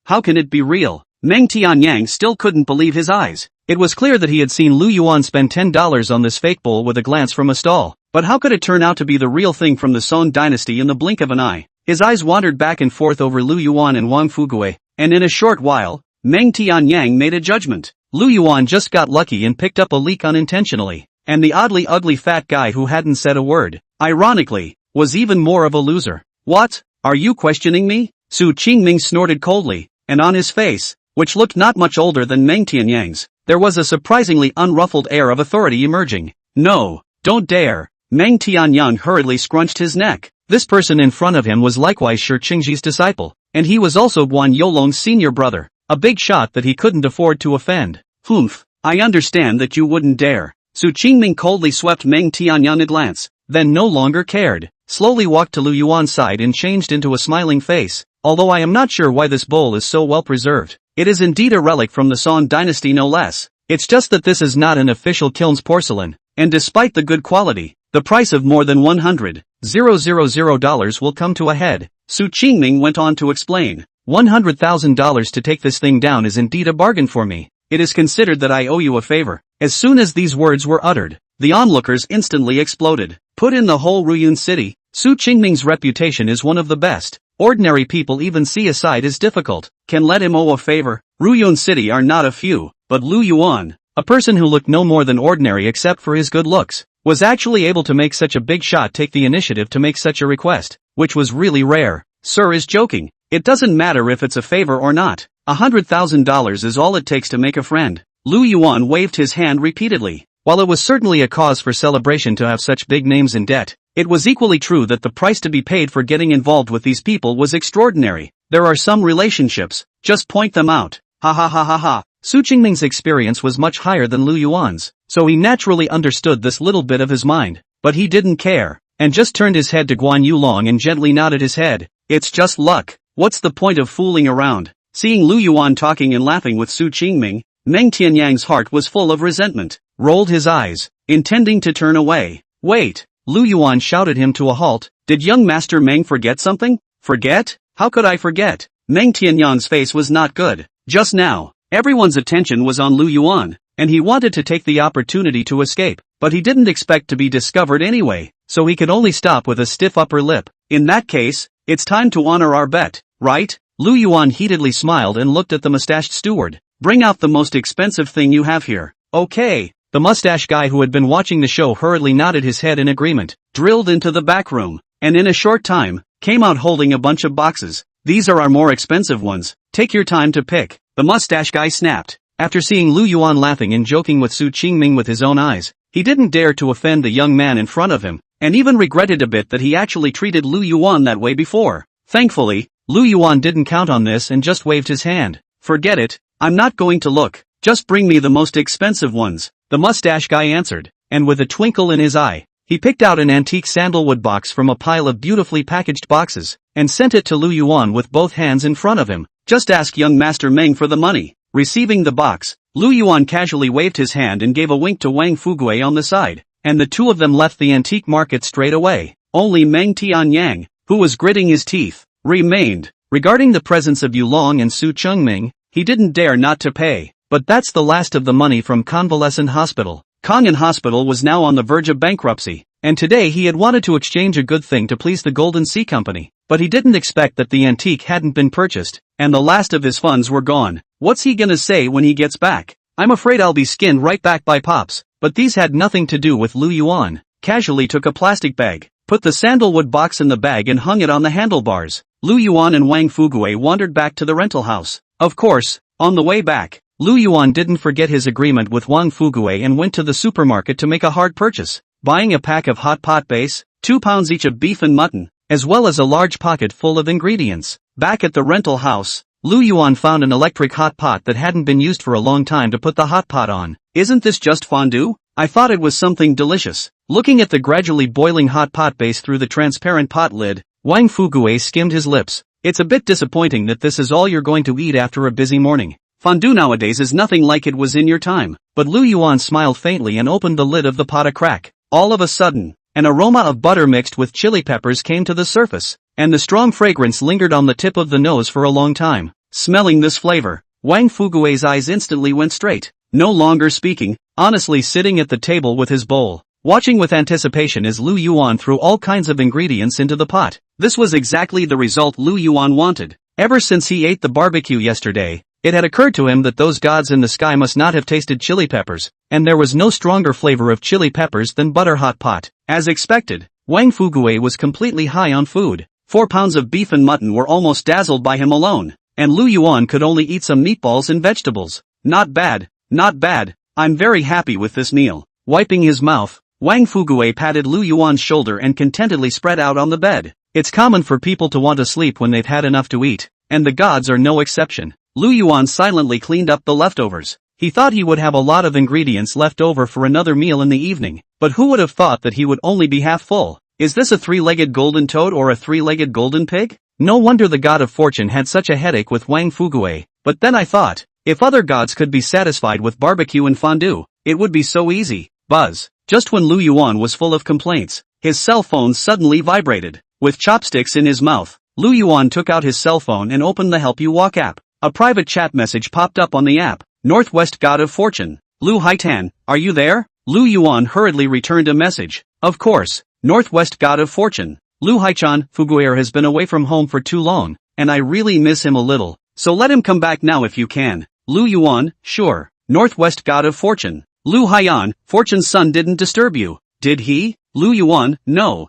how can it be real? Meng Tianyang still couldn't believe his eyes. It was clear that he had seen Lu Yuan spend $10 on this fake bowl with a glance from a stall, but how could it turn out to be the real thing from the Song dynasty in the blink of an eye? His eyes wandered back and forth over Lu Yuan and Wang Fugue, and in a short while, Meng Tianyang made a judgment. Lu Yuan just got lucky and picked up a leak unintentionally, and the oddly ugly fat guy who hadn't said a word, ironically, was even more of a loser. What? Are you questioning me? Su Qingming snorted coldly, and on his face, which looked not much older than Meng Tianyang's, there was a surprisingly unruffled air of authority emerging. No, don't dare. Meng Tianyang hurriedly scrunched his neck. This person in front of him was likewise Shi Qingji's disciple, and he was also Guan Yolong's senior brother, a big shot that he couldn't afford to offend. Humph, I understand that you wouldn't dare. Su Qingming coldly swept Meng Tianyang a glance, then no longer cared. slowly walked to Lu Yuan's side and changed into a smiling face. Although I am not sure why this bowl is so well preserved. It is indeed a relic from the Song dynasty no less. It's just that this is not an official kiln's porcelain, and despite the good quality, the price of more than $100,000 will come to a head. Su Qingming went on to explain. $100,000 to take this thing down is indeed a bargain for me. It is considered that I owe you a favor. As soon as these words were uttered, the onlookers instantly exploded. Put in the whole Ruyun city, Su Qingming's reputation is one of the best. Ordinary people even see a sight is difficult, can let him owe a favor. Ruyun city are not a few, but Lu Yuan, a person who looked no more than ordinary except for his good looks, was actually able to make such a big shot take the initiative to make such a request, which was really rare. Sir is joking. It doesn't matter if it's a favor or not. $100,000 is all it takes to make a friend. Lu Yuan waved his hand repeatedly. While it was certainly a cause for celebration to have such big names in debt, it was equally true that the price to be paid for getting involved with these people was extraordinary. There are some relationships, just point them out. Ha ha ha ha ha. Su Qingming's experience was much higher than Lu Yuan's, so he naturally understood this little bit of his mind. But he didn't care, and just turned his head to Guan Yulong and gently nodded his head. It's just luck. What's the point of fooling around? Seeing Lu Yuan talking and laughing with Su Qingming, Meng Tianyang's heart was full of resentment, rolled his eyes, intending to turn away. Wait, Lu Yuan shouted him to a halt. Did young Master Meng forget something? Forget? How could I forget? Meng Tianyang's face was not good. Just now, everyone's attention was on Lu Yuan, and he wanted to take the opportunity to escape, but he didn't expect to be discovered anyway, so he could only stop with a stiff upper lip. In that case, it's time to honor our bet, right? Lu Yuan heatedly smiled and looked at the mustached steward. Bring out the most expensive thing you have here. Okay. The mustache guy who had been watching the show hurriedly nodded his head in agreement, drilled into the back room, and in a short time, came out holding a bunch of boxes. These are our more expensive ones. Take your time to pick. The mustache guy snapped. After seeing Lu Yuan laughing and joking with Su Qingming with his own eyes, he didn't dare to offend the young man in front of him, and even regretted a bit that he actually treated Lu Yuan that way before. Thankfully, Lu Yuan didn't count on this and just waved his hand. Forget it, I'm not going to look. Just bring me the most expensive ones. The mustache guy answered, and with a twinkle in his eye, he picked out an antique sandalwood box from a pile of beautifully packaged boxes, and sent it to Lu Yuan with both hands in front of him. Just ask young Master Meng for the money. Receiving the box, Lu Yuan casually waved his hand and gave a wink to Wang Fugui on the side, and the two of them left the antique market straight away. Only Meng Tianyang, who was gritting his teeth, remained. Regarding the presence of Yulong and Su Qingming, he didn't dare not to pay. But that's the last of the money from Convalescent Hospital. Kangen Hospital was now on the verge of bankruptcy, and today he had wanted to exchange a good thing to please the Golden Sea Company, but he didn't expect that the antique hadn't been purchased, and the last of his funds were gone. What's he gonna say when he gets back? I'm afraid I'll be skinned right back by Pops. But these had nothing to do with Lu Yuan. Casually took a plastic bag, put the sandalwood box in the bag and hung it on the handlebars. Lu Yuan and Wang Fugui wandered back to the rental house. Of course, on the way back, Lu Yuan didn't forget his agreement with Wang Fugui and went to the supermarket to make a hard purchase, buying a pack of hot pot base, 2 pounds each of beef and mutton, as well as a large pocket full of ingredients. Back at the rental house, Lu Yuan found an electric hot pot that hadn't been used for a long time to put the hot pot on. Isn't this just fondue? I thought it was something delicious. Looking at the gradually boiling hot pot base through the transparent pot lid, Wang Fugui skimmed his lips. It's a bit disappointing that this is all you're going to eat after a busy morning. Fondue nowadays is nothing like it was in your time. But Lu Yuan smiled faintly and opened the lid of the pot a crack. All of a sudden, an aroma of butter mixed with chili peppers came to the surface, and the strong fragrance lingered on the tip of the nose for a long time. Smelling this flavor, Wang Fugui's eyes instantly went straight. No longer speaking, honestly sitting at the table with his bowl, watching with anticipation as Lu Yuan threw all kinds of ingredients into the pot. This was exactly the result Lu Yuan wanted. Ever since he ate the barbecue yesterday, it had occurred to him that those gods in the sky must not have tasted chili peppers, and there was no stronger flavor of chili peppers than butter hot pot. As expected, Wang Fugui was completely high on food. 4 pounds of beef and mutton were almost dazzled by him alone, and Lu Yuan could only eat some meatballs and vegetables. Not bad, not bad. I'm very happy with this meal. Wiping his mouth, Wang Fugui patted Lu Yuan's shoulder and contentedly spread out on the bed. It's common for people to want to sleep when they've had enough to eat, and the gods are no exception. Lu Yuan silently cleaned up the leftovers. He thought he would have a lot of ingredients left over for another meal in the evening, but who would have thought that he would only be half full? Is this a three-legged golden toad or a three-legged golden pig? No wonder the god of fortune had such a headache with Wang Fugue. But then I thought, if other gods could be satisfied with barbecue and fondue, it would be so easy. Buzz. Just when Lu Yuan was full of complaints, his cell phone suddenly vibrated. With chopsticks in his mouth, Lu Yuan took out his cell phone and opened the Help You Walk app. A private chat message popped up on the app. Northwest God of Fortune. Lu Haitan, are you there? Lu Yuan hurriedly returned a message. Of course, Northwest God of Fortune. Lu Haichan, Fuguer has been away from home for too long, and I really miss him a little, so let him come back now if you can. Lu Yuan, sure. Northwest God of Fortune. Lu Haiyan, Fortune's son didn't disturb you, did he? Lu Yuan, no,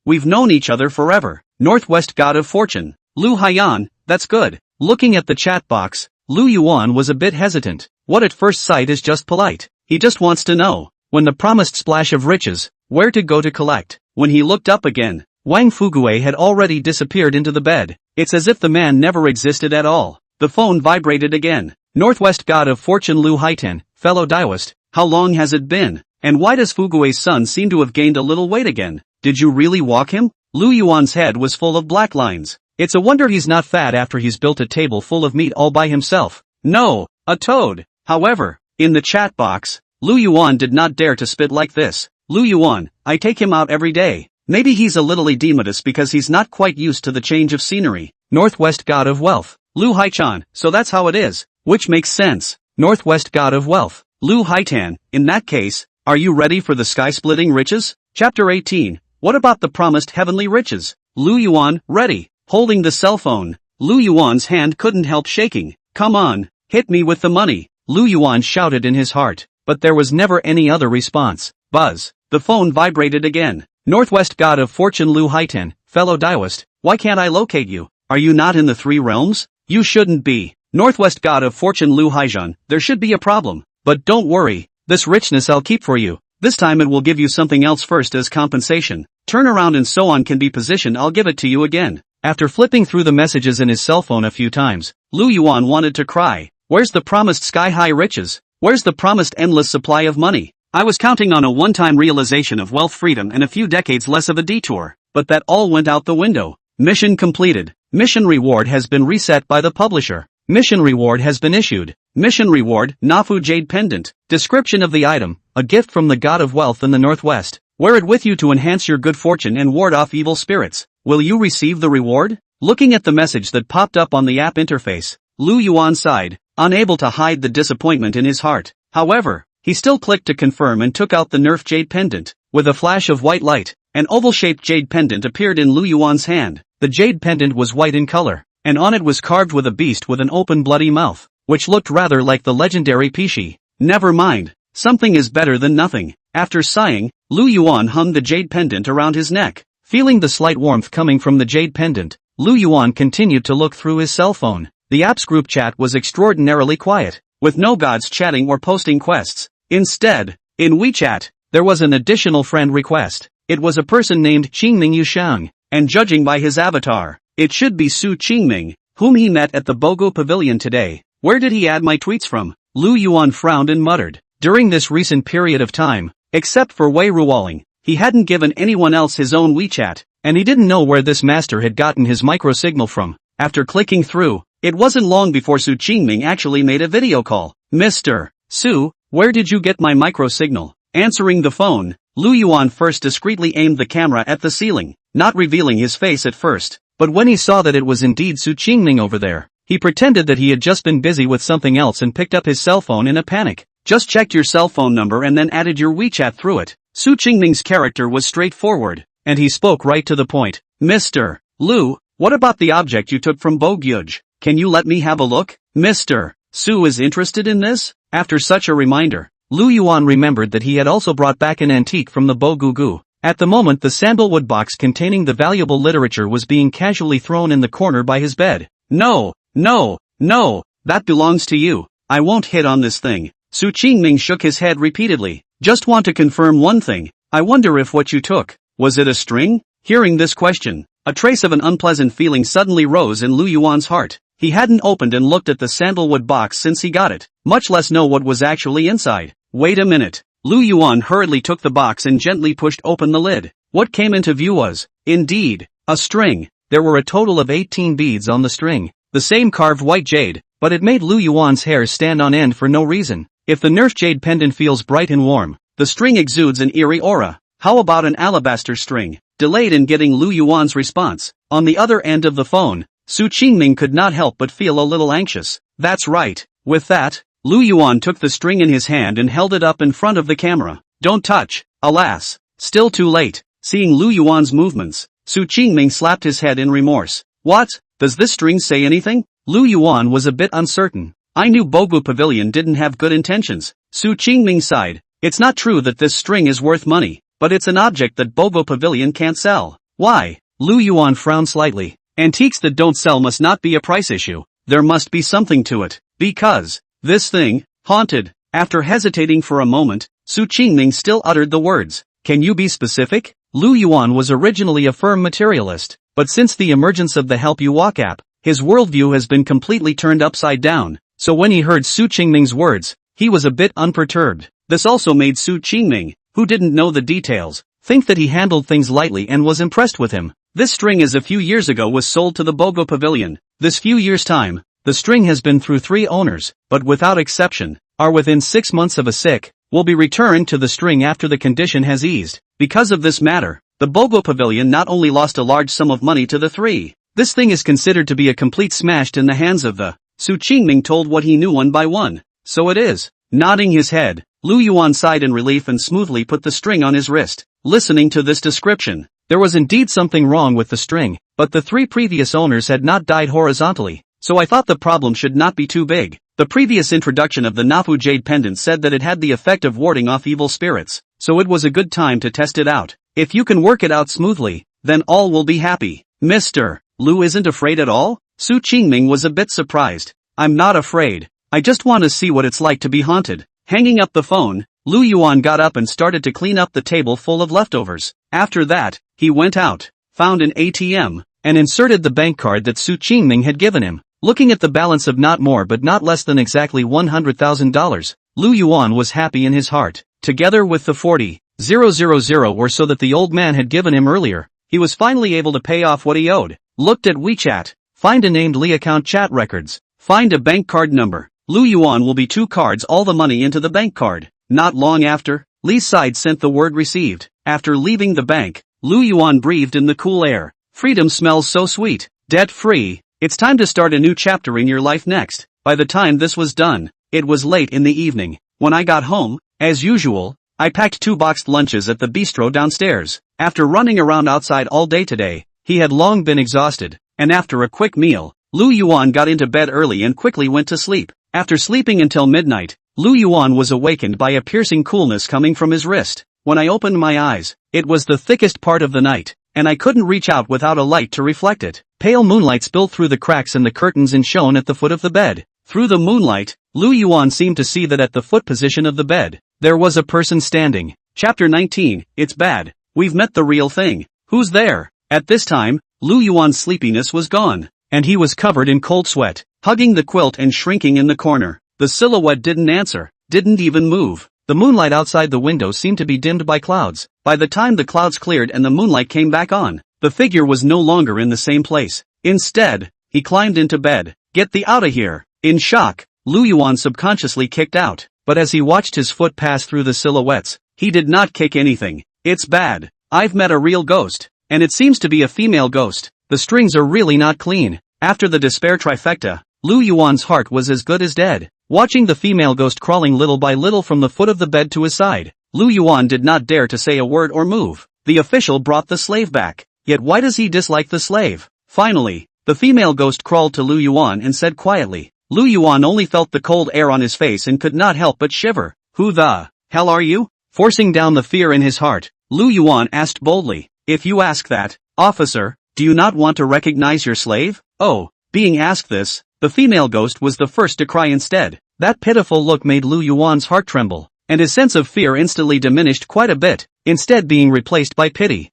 we've known each other forever. Northwest God of Fortune. Lu Haiyan, that's good. Looking at the chat box, Lu Yuan was a bit hesitant. What at first sight is just polite. He just wants to know, when the promised splash of riches, where to go to collect. When he looked up again, Wang Fugue had already disappeared into the bed. It's as if the man never existed at all. The phone vibrated again. Northwest God of Fortune Lu Haitan, fellow Daoist, how long has it been? And why does Fugue's son seem to have gained a little weight again? Did you really walk him? Lu Yuan's head was full of black lines. It's a wonder he's not fat after he's built a table full of meat all by himself. No, a toad. However, in the chat box, Lu Yuan did not dare to spit like this. Lu Yuan, I take him out every day. Maybe he's a little edematous because he's not quite used to the change of scenery. Northwest God of Wealth. Lu Haichan, so that's how it is. Which makes sense. Northwest God of Wealth. Lu Haitan, in that case, are you ready for the sky-splitting riches? Chapter 18. What about the promised heavenly riches? Lu Yuan, ready. Holding the cell phone. Lu Yuan's hand couldn't help shaking. Come on, hit me with the money. Lu Yuan shouted in his heart, but there was never any other response. Buzz. The phone vibrated again. Northwest God of Fortune Lu Haitan, fellow Daoist, why can't I locate you? Are you not in the three realms? You shouldn't be. Northwest God of Fortune Lu Haijan, there should be a problem. But don't worry, this richness I'll keep for you. This time it will give you something else first as compensation. Turn around and so on can be positioned, I'll give it to you again. After flipping through the messages in his cell phone a few times, Lu Yuan wanted to cry. Where's the promised sky-high riches? Where's the promised endless supply of money? I was counting on a one-time realization of wealth freedom and a few decades less of a detour, but that all went out the window. Mission completed. Mission reward has been reset by the publisher. Mission reward has been issued. Mission reward, Nafu Jade Pendant. Description of the item, a gift from the God of Wealth in the Northwest. Wear it with you to enhance your good fortune and ward off evil spirits. Will you receive the reward? Looking at the message that popped up on the app interface, Lu Yuan sighed, unable to hide the disappointment in his heart. However, he still clicked to confirm and took out the Nerf Jade Pendant. With a flash of white light, an oval-shaped jade pendant appeared in Lu Yuan's hand. The jade pendant was white in color, and on it was carved with a beast with an open bloody mouth, which looked rather like the legendary Pishi. Never mind, something is better than nothing. After sighing, Lu Yuan hung the jade pendant around his neck. Feeling the slight warmth coming from the jade pendant, Lu Yuan continued to look through his cell phone. The app's group chat was extraordinarily quiet, with no gods chatting or posting quests. Instead, in WeChat, there was an additional friend request. It was a person named Qingming Yushang, and judging by his avatar, it should be Su Qingming, whom he met at the Bogu Pavilion today. Where did he add my tweets from? Lu Yuan frowned and muttered. During this recent period of time, except for Wei Ruoling, he hadn't given anyone else his own WeChat, and he didn't know where this master had gotten his microsignal from. After clicking through, it wasn't long before Su Qingming actually made a video call. Mr. Su, where did you get my microsignal? Answering the phone, Lu Yuan first discreetly aimed the camera at the ceiling, not revealing his face at first. But when he saw that it was indeed Su Qingming over there, he pretended that he had just been busy with something else and picked up his cell phone in a panic. Just checked your cell phone number and then added your WeChat through it. Su Qingming's character was straightforward, and he spoke right to the point. Mr. Lu, what about the object you took from Bogyuj? Can you let me have a look? Mr. Su is interested in this? After such a reminder, Lu Yuan remembered that he had also brought back an antique from the Bogugu. At the moment the sandalwood box containing the valuable literature was being casually thrown in the corner by his bed. No, that belongs to you. I won't hit on this thing. Su Qingming shook his head repeatedly. Just want to confirm one thing. I wonder if what you took, was it a string? Hearing this question, a trace of an unpleasant feeling suddenly rose in Lu Yuan's heart. He hadn't opened and looked at the sandalwood box since he got it, much less know what was actually inside. Wait a minute. Lu Yuan hurriedly took the box and gently pushed open the lid. What came into view was, indeed, a string. There were a total of 18 beads on the string, the same carved white jade, but it made Lu Yuan's hair stand on end for no reason. If the Nerf jade pendant feels bright and warm, the string exudes an eerie aura. How about an alabaster string? Delayed in getting Lu Yuan's response. On the other end of the phone, Su Qingming could not help but feel a little anxious. That's right. With that, Lu Yuan took the string in his hand and held it up in front of the camera. Don't touch. Alas, still too late. Seeing Lu Yuan's movements, Su Qingming slapped his head in remorse. What? Does this string say anything? Lu Yuan was a bit uncertain. I knew Bogu Pavilion didn't have good intentions. Su Qingming sighed. It's not true that this string is worth money, but it's an object that Bogu Pavilion can't sell. Why? Lu Yuan frowned slightly. Antiques that don't sell must not be a price issue. There must be something to it. Because this thing, haunted. After hesitating for a moment, Su Qingming still uttered the words. Can you be specific? Lu Yuan was originally a firm materialist, but since the emergence of the Help You Walk app, his worldview has been completely turned upside down. So when he heard Su Qingming's words, he was a bit unperturbed. This also made Su Qingming, who didn't know the details, think that he handled things lightly and was impressed with him. This string as a few years ago was sold to the Bogo Pavilion. This few years' time, the string has been through 3 owners, but without exception, are within 6 months of a sick, will be returned to the string after the condition has eased. Because of this matter, the Bogo Pavilion not only lost a large sum of money to the 3. This thing is considered to be a complete smashed in the hands of the. Su Qingming told what he knew one by one. So it is. Nodding his head, Lu Yuan sighed in relief and smoothly put the string on his wrist. Listening to this description, there was indeed something wrong with the string, but the 3 previous owners had not died horizontally, so I thought the problem should not be too big. The previous introduction of the Nafu Jade pendant said that it had the effect of warding off evil spirits, so it was a good time to test it out. If you can work it out smoothly, then all will be happy. Mr. Lu isn't afraid at all? Su Qingming was a bit surprised. I'm not afraid. I just want to see what it's like to be haunted. Hanging up the phone, Lu Yuan got up and started to clean up the table full of leftovers. After that, he went out, found an ATM, and inserted the bank card that Su Qingming had given him. Looking at the balance of not more but not less than exactly $100,000, Lu Yuan was happy in his heart. Together with the 40,000 or so that the old man had given him earlier, he was finally able to pay off what he owed. Looked at WeChat, find a named Li account chat records, find a bank card number. Lu Yuan will be 2 cards all the money into the bank card. Not long after, Li's side sent the word received. After leaving the bank, Lu Yuan breathed in the cool air. Freedom smells so sweet. Debt-free. It's time to start a new chapter in your life next. By the time this was done, it was late in the evening. When I got home, as usual, I packed 2 boxed lunches at the bistro downstairs. After running around outside all day today, he had long been exhausted, and after a quick meal, Lu Yuan got into bed early and quickly went to sleep. After sleeping until midnight, Lu Yuan was awakened by a piercing coolness coming from his wrist. When I opened my eyes, it was the thickest part of the night, and I couldn't reach out without a light to reflect it. Pale moonlight spilled through the cracks in the curtains and shone at the foot of the bed. Through the moonlight, Lu Yuan seemed to see that at the foot position of the bed, there was a person standing. Chapter 19, It's bad. We've met the real thing. Who's there? At this time, Lu Yuan's sleepiness was gone, and he was covered in cold sweat, hugging the quilt and shrinking in the corner. The silhouette didn't answer, didn't even move. The moonlight outside the window seemed to be dimmed by clouds. By the time the clouds cleared and the moonlight came back on, the figure was no longer in the same place. Instead, he climbed into bed. Get thee outta here. In shock, Lu Yuan subconsciously kicked out, but as he watched his foot pass through the silhouettes, he did not kick anything. It's bad. I've met a real ghost. And it seems to be a female ghost. The strings are really not clean. After the despair trifecta, Lu Yuan's heart was as good as dead. Watching the female ghost crawling little by little from the foot of the bed to his side, Lu Yuan did not dare to say a word or move. The official brought the slave back. Yet why does he dislike the slave? Finally, the female ghost crawled to Lu Yuan and said quietly. Lu Yuan only felt the cold air on his face and could not help but shiver. Who the hell are you? Forcing down the fear in his heart, Lu Yuan asked boldly. If you ask that, officer, do you not want to recognize your slave? Oh, being asked this, the female ghost was the first to cry instead. That pitiful look made Lu Yuan's heart tremble, and his sense of fear instantly diminished quite a bit, instead being replaced by pity.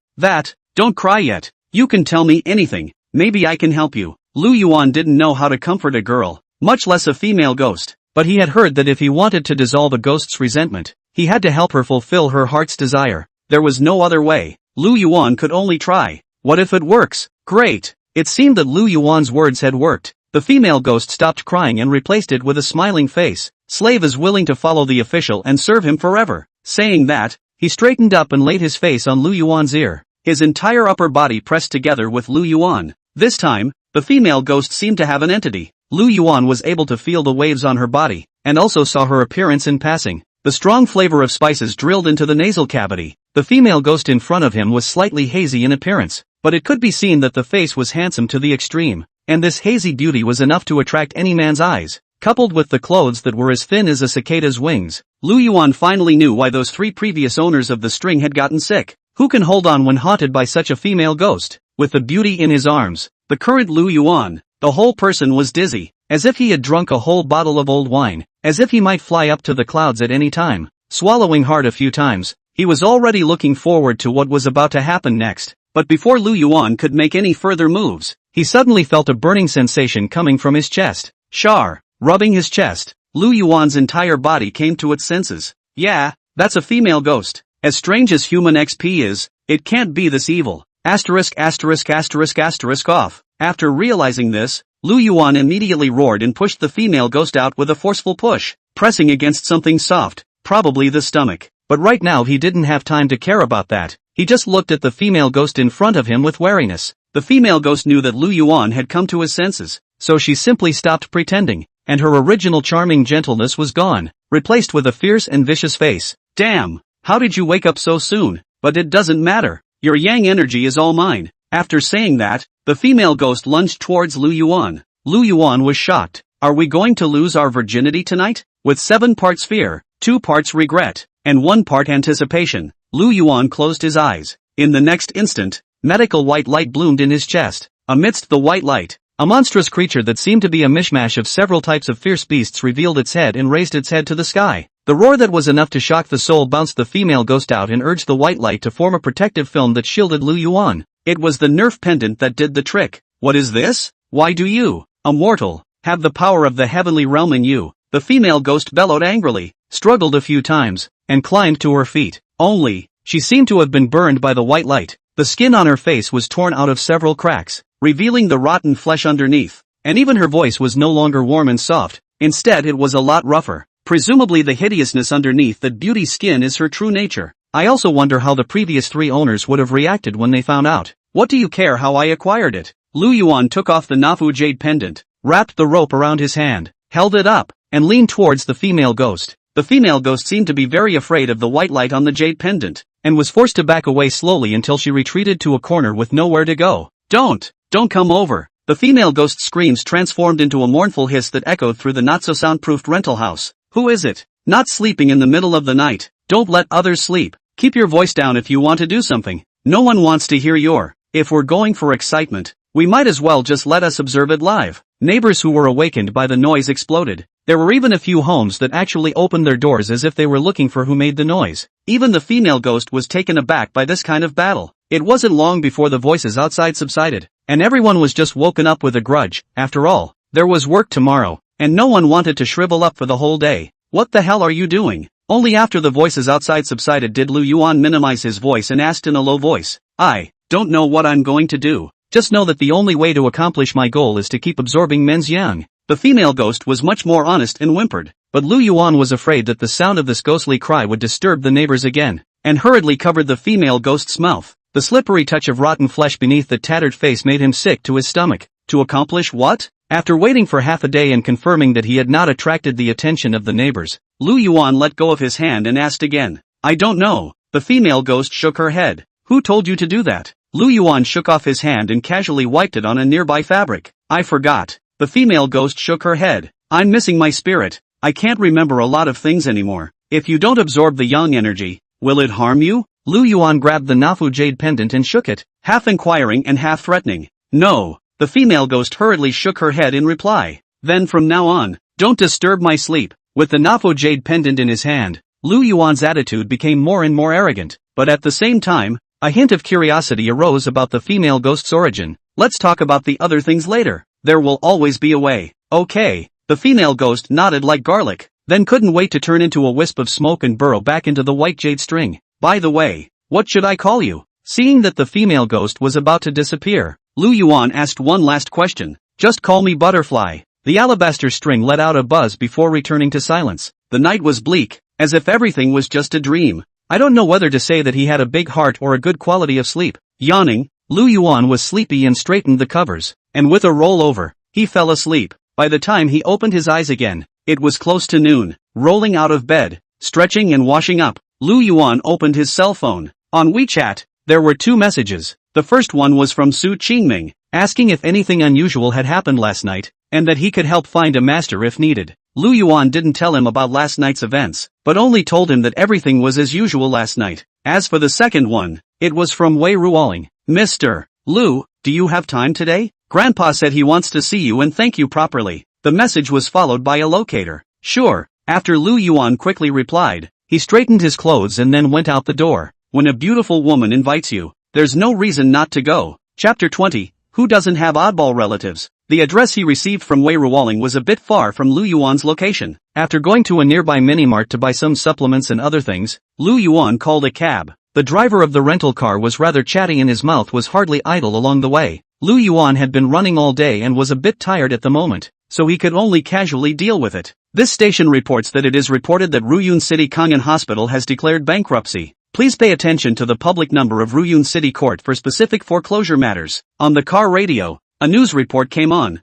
Don't cry yet. You can tell me anything. Maybe I can help you. Lu Yuan didn't know how to comfort a girl, much less a female ghost, but he had heard that if he wanted to dissolve a ghost's resentment, he had to help her fulfill her heart's desire. There was no other way. Lu Yuan could only try. What if it works? Great. It seemed that Lu Yuan's words had worked. The female ghost stopped crying and replaced it with a smiling face. Slave is willing to follow the official and serve him forever. Saying that, he straightened up and laid his face on Lu Yuan's ear. His entire upper body pressed together with Lu Yuan. This time, the female ghost seemed to have an entity. Lu Yuan was able to feel the waves on her body, and also saw her appearance in passing. The strong flavor of spices drilled into the nasal cavity. The female ghost in front of him was slightly hazy in appearance, but it could be seen that the face was handsome to the extreme, and this hazy beauty was enough to attract any man's eyes. Coupled with the clothes that were as thin as a cicada's wings, Lu Yuan finally knew why those 3 previous owners of the string had gotten sick. Who can hold on when haunted by such a female ghost? With the beauty in his arms, the current Lu Yuan, the whole person was dizzy, as if he had drunk a whole bottle of old wine, as if he might fly up to the clouds at any time. Swallowing hard a few times, he was already looking forward to what was about to happen next. But before Lu Yuan could make any further moves, he suddenly felt a burning sensation coming from his chest. Shar, rubbing his chest, Lu Yuan's entire body came to its senses. Yeah, that's a female ghost. As strange as human XP is, it can't be this evil. Asterisk asterisk asterisk asterisk off. After realizing this, Lu Yuan immediately roared and pushed the female ghost out with a forceful push, pressing against something soft, probably the stomach. But right now he didn't have time to care about that. He just looked at the female ghost in front of him with wariness. The female ghost knew that Lu Yuan had come to his senses, so she simply stopped pretending, and her original charming gentleness was gone, replaced with a fierce and vicious face. Damn! How did you wake up so soon? But it doesn't matter. Your yang energy is all mine. After saying that, the female ghost lunged towards Lu Yuan. Lu Yuan was shocked. Are we going to lose our virginity tonight? With 7 parts fear, 2 parts regret, and 1 part anticipation, Lu Yuan closed his eyes. In the next instant, medical white light bloomed in his chest. Amidst the white light, a monstrous creature that seemed to be a mishmash of several types of fierce beasts revealed its head and raised its head to the sky. The roar that was enough to shock the soul bounced the female ghost out and urged the white light to form a protective film that shielded Lu Yuan. It was the nerf pendant that did the trick. What is this? Why do you, a mortal, have the power of the heavenly realm in you? The female ghost bellowed angrily, struggled a few times, and climbed to her feet. Only, she seemed to have been burned by the white light. The skin on her face was torn out of several cracks, revealing the rotten flesh underneath. And even her voice was no longer warm and soft. Instead it was a lot rougher. Presumably the hideousness underneath that beauty skin is her true nature. I also wonder how the previous 3 owners would have reacted when they found out. What do you care how I acquired it? Lu Yuan took off the Nafu jade pendant, wrapped the rope around his hand, held it up, and leaned towards the female ghost. The female ghost seemed to be very afraid of the white light on the jade pendant, and was forced to back away slowly until she retreated to a corner with nowhere to go. Don't come over. The female ghost's screams transformed into a mournful hiss that echoed through the not-so-soundproofed rental house. Who is it? Not sleeping in the middle of the night. Don't let others sleep. Keep your voice down if you want to do something. No one wants to hear your. If we're going for excitement, we might as well just let us observe it live. Neighbors who were awakened by the noise exploded. There were even a few homes that actually opened their doors as if they were looking for who made the noise. Even the female ghost was taken aback by this kind of battle. It wasn't long before the voices outside subsided, and everyone was just woken up with a grudge. After all, there was work tomorrow, and no one wanted to shrivel up for the whole day. What the hell are you doing? Only after the voices outside subsided did Lu Yuan minimize his voice and asked in a low voice. I don't know what I'm going to do. Just know that the only way to accomplish my goal is to keep absorbing men's yang. The female ghost was much more honest and whimpered, but Lu Yuan was afraid that the sound of this ghostly cry would disturb the neighbors again, and hurriedly covered the female ghost's mouth. The slippery touch of rotten flesh beneath the tattered face made him sick to his stomach. To accomplish what? After waiting for half a day and confirming that he had not attracted the attention of the neighbors, Lu Yuan let go of his hand and asked again. I don't know. The female ghost shook her head. Who told you to do that? Lu Yuan shook off his hand and casually wiped it on a nearby fabric. I forgot. The female ghost shook her head. I'm missing my spirit. I can't remember a lot of things anymore. If you don't absorb the yang energy, will it harm you? Lu Yuan grabbed the Nafu jade pendant and shook it, half inquiring and half threatening. No. The female ghost hurriedly shook her head in reply. Then from now on, don't disturb my sleep. With the Nafu jade pendant in his hand, Lu Yuan's attitude became more and more arrogant, but at the same time, a hint of curiosity arose about the female ghost's origin. Let's talk about the other things later. There will always be a way. Okay. The female ghost nodded like garlic, then couldn't wait to turn into a wisp of smoke and burrow back into the white jade string. By the way, what should I call you? Seeing that the female ghost was about to disappear, Lu Yuan asked one last question. Just call me Butterfly. The alabaster string let out a buzz before returning to silence. The night was bleak, as if everything was just a dream. I don't know whether to say that he had a big heart or a good quality of sleep. Yawning, Lu Yuan was sleepy and straightened the covers, and with a rollover, he fell asleep. By the time he opened his eyes again, it was close to noon. Rolling out of bed, stretching and washing up, Lu Yuan opened his cell phone. On WeChat, there were 2 messages. The first one was from Su Qingming, asking if anything unusual had happened last night, and that he could help find a master if needed. Lu Yuan didn't tell him about last night's events, but only told him that everything was as usual last night. As for the second one, it was from Wei Ruoling. Mr. Lu, do you have time today? Grandpa said he wants to see you and thank you properly. The message was followed by a locator. Sure. After Lu Yuan quickly replied, he straightened his clothes and then went out the door. When a beautiful woman invites you, there's no reason not to go. Chapter 20. Who doesn't have oddball relatives? The address he received from Wei Ruoling was a bit far from Lu Yuan's location. After going to a nearby mini-mart to buy some supplements and other things, Lu Yuan called a cab. The driver of the rental car was rather chatty and his mouth was hardly idle along the way. Lu Yuan had been running all day and was a bit tired at the moment, so he could only casually deal with it. This station reports that it is reported that Ruyun City Kangen Hospital has declared bankruptcy. Please pay attention to the public number of Ruyun City Court for specific foreclosure matters. On the car radio, a news report came on.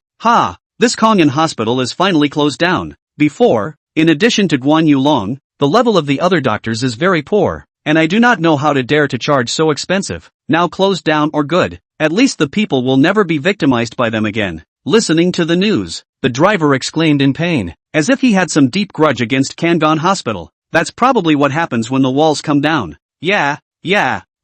This Kangen Hospital is finally closed down. Before, in addition to Guan Yulong, the level of the other doctors is very poor, and I do not know how to dare to charge so expensive. Now closed down or good. At least the people will never be victimized by them again. Listening to the news, the driver exclaimed in pain, as if he had some deep grudge against Kangon Hospital. That's probably what happens when the walls come down. Yeah.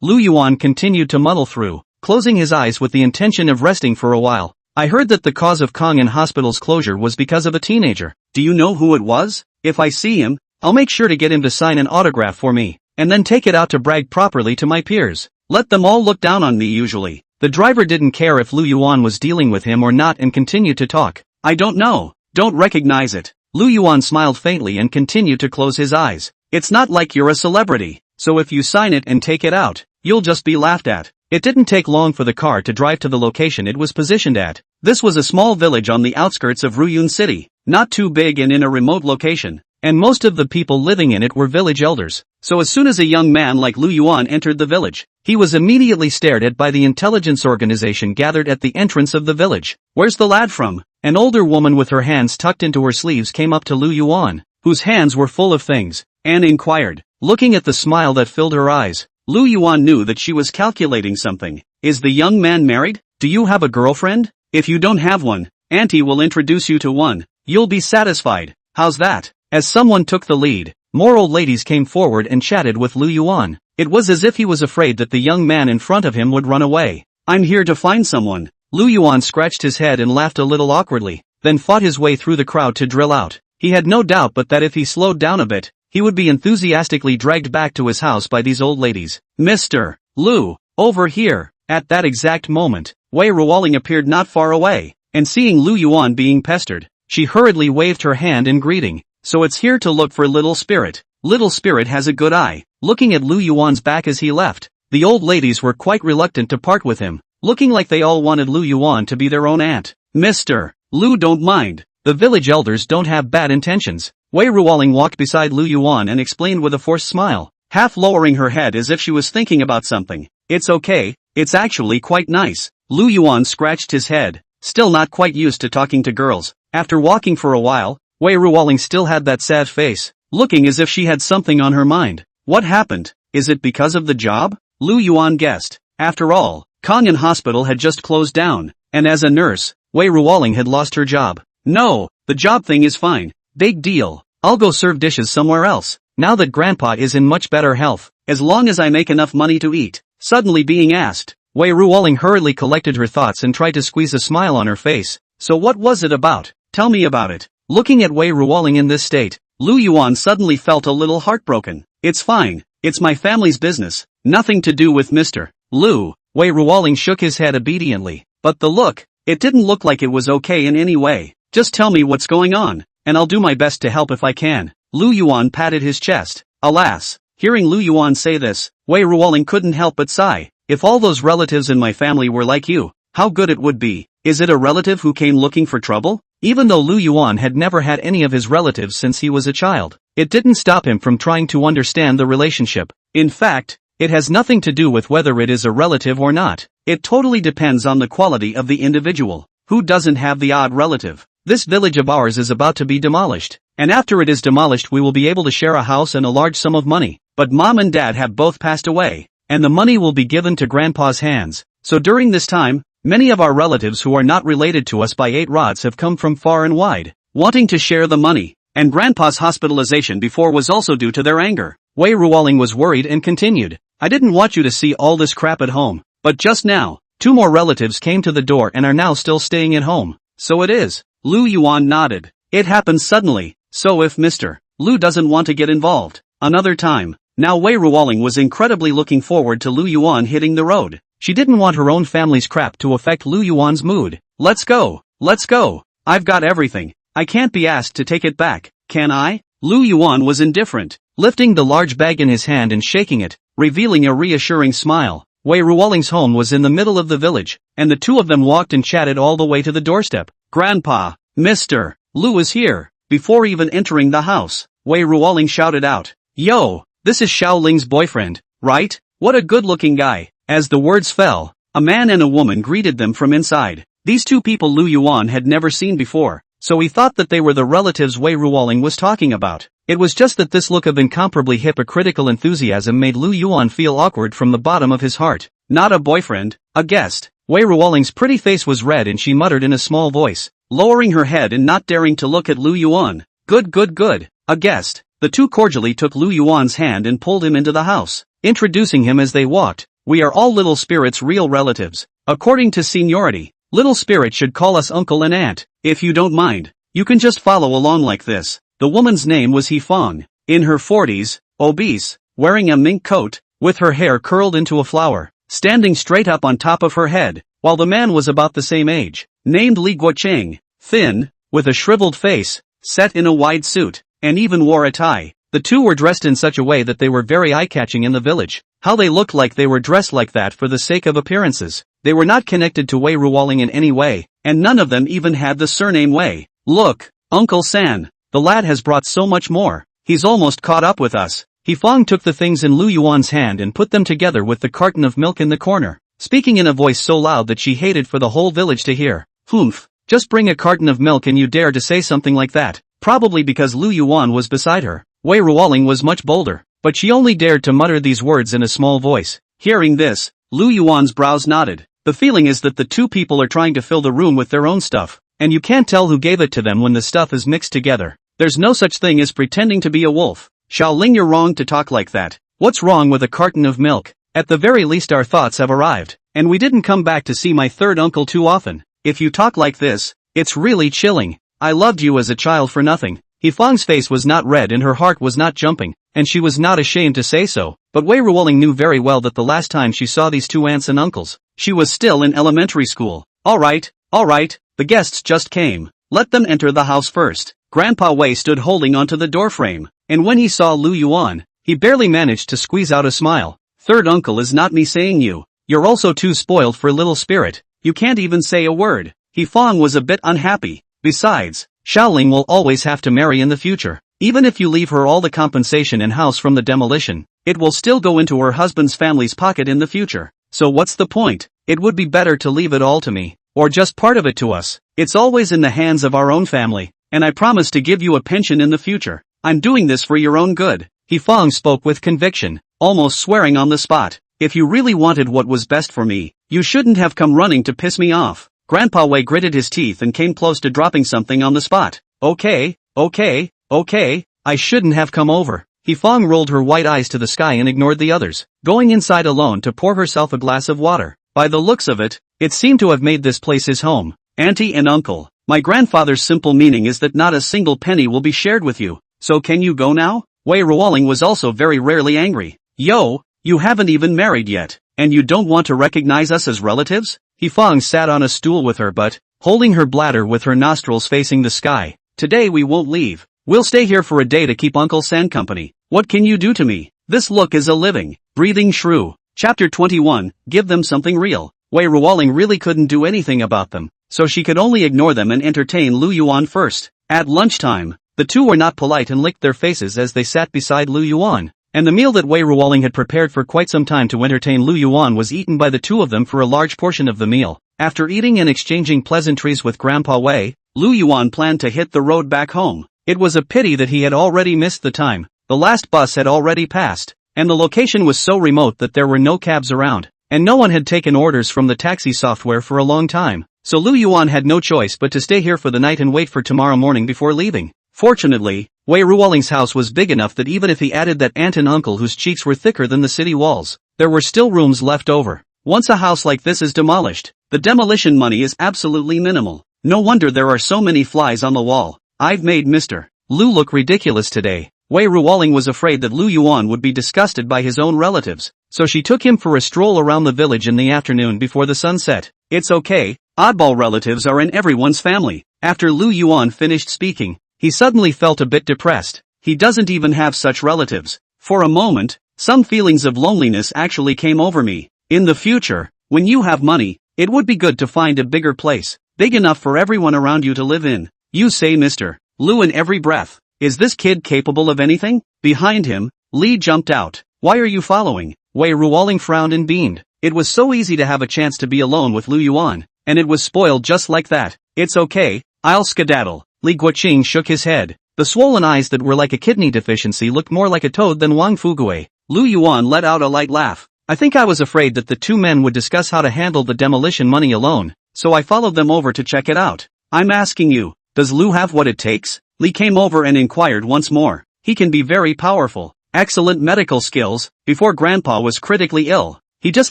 Lu Yuan continued to muddle through, closing his eyes with the intention of resting for a while. I heard that the cause of Kangen Hospital's closure was because of a teenager. Do you know who it was? If I see him, I'll make sure to get him to sign an autograph for me, and then take it out to brag properly to my peers. Let them all look down on me usually. The driver didn't care if Lu Yuan was dealing with him or not and continued to talk. I don't know. Don't recognize it. Lu Yuan smiled faintly and continued to close his eyes. It's not like you're a celebrity, so if you sign it and take it out, you'll just be laughed at. It didn't take long for the car to drive to the location it was positioned at. This was a small village on the outskirts of Ruyun City, not too big and in a remote location, and most of the people living in it were village elders. So as soon as a young man like Lu Yuan entered the village, he was immediately stared at by the intelligence organization gathered at the entrance of the village. Where's the lad from? An older woman with her hands tucked into her sleeves came up to Lu Yuan, whose hands were full of things, and inquired. Looking at the smile that filled her eyes, Lu Yuan knew that she was calculating something. Is the young man married? Do you have a girlfriend? If you don't have one, Auntie will introduce you to one. You'll be satisfied. How's that? As someone took the lead, more old ladies came forward and chatted with Lu Yuan. It was as if he was afraid that the young man in front of him would run away. I'm here to find someone. Lu Yuan scratched his head and laughed a little awkwardly, then fought his way through the crowd to drill out. He had no doubt but that if he slowed down a bit, he would be enthusiastically dragged back to his house by these old ladies. Mr. Lu, over here. At that exact moment, Wei Ruoling appeared not far away, and seeing Lu Yuan being pestered, she hurriedly waved her hand in greeting. So it's here to look for Little Spirit. Little Spirit has a good eye. Looking at Lu Yuan's back as he left, the old ladies were quite reluctant to part with him, looking like they all wanted Lu Yuan to be their own aunt. Mr. Lu, don't mind. The village elders don't have bad intentions. Wei Ruoling walked beside Lu Yuan and explained with a forced smile, half lowering her head as if she was thinking about something. It's okay, it's actually quite nice. Lu Yuan scratched his head, still not quite used to talking to girls. After walking for a while, Wei Ruoling still had that sad face, looking as if she had something on her mind. What happened? Is it because of the job? Lu Yuan guessed. After all, Kangen Hospital had just closed down, and as a nurse, Wei Ruoling had lost her job. No, the job thing is fine. Big deal. I'll go serve dishes somewhere else, now that Grandpa is in much better health, as long as I make enough money to eat. Suddenly being asked, Wei Ruoling hurriedly collected her thoughts and tried to squeeze a smile on her face. So what was it about? Tell me about it. Looking at Wei Ruoling in this state, Lu Yuan suddenly felt a little heartbroken. It's fine. It's my family's business. Nothing to do with Mr. Lu. Wei Ruoling shook his head obediently. But the look, it didn't look like it was okay in any way. Just tell me what's going on, and I'll do my best to help if I can. Lu Yuan patted his chest. Alas, hearing Lu Yuan say this, Wei Ruoling couldn't help but sigh. If all those relatives in my family were like you, how good it would be. Is it a relative who came looking for trouble? Even though Lu Yuan had never had any of his relatives since he was a child, it didn't stop him from trying to understand the relationship. In fact, it has nothing to do with whether it is a relative or not. It totally depends on the quality of the individual. Who doesn't have the odd relative? This village of ours is about to be demolished, and after it is demolished we will be able to share a house and a large sum of money. But mom and dad have both passed away, and the money will be given to grandpa's hands. So during this time, many of our relatives who are not related to us by 8 rods have come from far and wide, wanting to share the money, and grandpa's hospitalization before was also due to their anger. Wei Ruoling was worried and continued, I didn't want you to see all this crap at home, but just now, 2 more relatives came to the door and are now still staying at home. So it is. Lu Yuan nodded. It happened suddenly, so if Mr. Lu doesn't want to get involved, another time. Now Wei Ruoling was incredibly looking forward to Lu Yuan hitting the road. She didn't want her own family's crap to affect Lu Yuan's mood. Let's go. Let's go. I've got everything. I can't be asked to take it back, can I? Lu Yuan was indifferent, lifting the large bag in his hand and shaking it, revealing a reassuring smile. Wei Ruoling's home was in the middle of the village, and the 2 of them walked and chatted all the way to the doorstep. Grandpa, Mr. Lu is here. Before even entering the house, Wei Ruoling shouted out, Yo, this is Xiao Ling's boyfriend, right? What a good-looking guy. As the words fell, a man and a woman greeted them from inside. These 2 people Lu Yuan had never seen before, so he thought that they were the relatives Wei Ruoling was talking about. It was just that this look of incomparably hypocritical enthusiasm made Lu Yuan feel awkward from the bottom of his heart. Not a boyfriend, a guest. Wei Ruoling's pretty face was red and she muttered in a small voice, lowering her head and not daring to look at Lu Yuan. Good. A guest. The 2 cordially took Lu Yuan's hand and pulled him into the house, introducing him as they walked. We are all Little Spirit's real relatives. According to seniority, Little Spirit should call us uncle and aunt. If you don't mind, you can just follow along like this. The woman's name was He Fong, in her 40s, obese, wearing a mink coat, with her hair curled into a flower, standing straight up on top of her head, while the man was about the same age, named Li Guocheng, thin, with a shriveled face, set in a wide suit, and even wore a tie. The 2 were dressed in such a way that they were very eye-catching in the village. How they looked like they were dressed like that for the sake of appearances. They were not connected to Wei Ruoling in any way, and none of them even had the surname Wei. Look, Uncle San, the lad has brought so much more. He's almost caught up with us. He Fong took the things in Lu Yuan's hand and put them together with the carton of milk in the corner, speaking in a voice so loud that she hated for the whole village to hear. Humph, just bring a carton of milk and you dare to say something like that. Probably because Lu Yuan was beside her. Wei Ruoling was much bolder, but she only dared to mutter these words in a small voice. Hearing this, Lu Yuan's brows knotted. The feeling is that the 2 people are trying to fill the room with their own stuff, and you can't tell who gave it to them when the stuff is mixed together. There's no such thing as pretending to be a wolf. Xiao Ling, you're wrong to talk like that. What's wrong with a carton of milk? At the very least our thoughts have arrived, and we didn't come back to see my 3rd uncle too often. If you talk like this, it's really chilling. I loved you as a child for nothing. He Fong's face was not red and her heart was not jumping, and she was not ashamed to say so, but Wei Ruoling knew very well that the last time she saw these 2 aunts and uncles, she was still in elementary school. Alright, the guests just came. Let them enter the house first. Grandpa Wei stood holding onto the doorframe, and when he saw Lu Yuan, he barely managed to squeeze out a smile. 3rd uncle is not me saying you. You're also too spoiled for Little Spirit. You can't even say a word. He Fong was a bit unhappy. Besides, Xiaoling will always have to marry in the future. Even if you leave her all the compensation and house from the demolition, it will still go into her husband's family's pocket in the future. So what's the point? It would be better to leave it all to me, or just part of it to us. It's always in the hands of our own family, and I promise to give you a pension in the future. I'm doing this for your own good. He Fong spoke with conviction, almost swearing on the spot. If you really wanted what was best for me, you shouldn't have come running to piss me off. Grandpa Wei gritted his teeth and came close to dropping something on the spot. Okay, I shouldn't have come over. He Fong rolled her white eyes to the sky and ignored the others, going inside alone to pour herself a glass of water. By the looks of it, it seemed to have made this place his home. Auntie and uncle, my grandfather's simple meaning is that not a single penny will be shared with you. So can you go now? Wei Ruoling was also very rarely angry. Yo, you haven't even married yet, and you don't want to recognize us as relatives? He Fong sat on a stool with her butt, holding her bladder with her nostrils facing the sky. Today we won't leave. We'll stay here for a day to keep Uncle San company. What can you do to me? This look is a living, breathing shrew. Chapter 21, Give them something real. Wei Ruoling really couldn't do anything about them, so she could only ignore them and entertain Lu Yuan first. At lunchtime, the two were not polite and licked their faces as they sat beside Lu Yuan. And the meal that Wei Ruoling had prepared for quite some time to entertain Lu Yuan was eaten by the two of them for a large portion of the meal. After eating and exchanging pleasantries with Grandpa Wei, Lu Yuan planned to hit the road back home. It was a pity that he had already missed the time. The last bus had already passed, and the location was so remote that there were no cabs around, and no one had taken orders from the taxi software for a long time. So Lu Yuan had no choice but to stay here for the night and wait for tomorrow morning before leaving. Fortunately, Wei Ruoling's house was big enough that even if he added that aunt and uncle whose cheeks were thicker than the city walls, there were still rooms left over. Once a house like this is demolished, the demolition money is absolutely minimal. No wonder there are so many flies on the wall. I've made Mr. Lu look ridiculous today. Wei Ruoling was afraid that Lu Yuan would be disgusted by his own relatives, so she took him for a stroll around the village in the afternoon before the sun set. It's okay, oddball relatives are in everyone's family. After Lu Yuan finished speaking, he suddenly felt a bit depressed. He doesn't even have such relatives. For a moment, some feelings of loneliness actually came over me. In the future, when you have money, it would be good to find a bigger place, big enough for everyone around you to live in. You say Mr. Lu in every breath. Is this kid capable of anything? Behind him, Li jumped out. Why are you following? Wei Ruoling frowned and beamed. It was so easy to have a chance to be alone with Lu Yuan, and it was spoiled just like that. It's okay, I'll skedaddle. Li Guoqing shook his head. The swollen eyes that were like a kidney deficiency looked more like a toad than Wang Fugui. Lu Yuan let out a light laugh. I think I was afraid that the two men would discuss how to handle the demolition money alone, so I followed them over to check it out. I'm asking you, does Lu have what it takes? Li came over and inquired once more. He can be very powerful. Excellent medical skills. Before Grandpa was critically ill, he just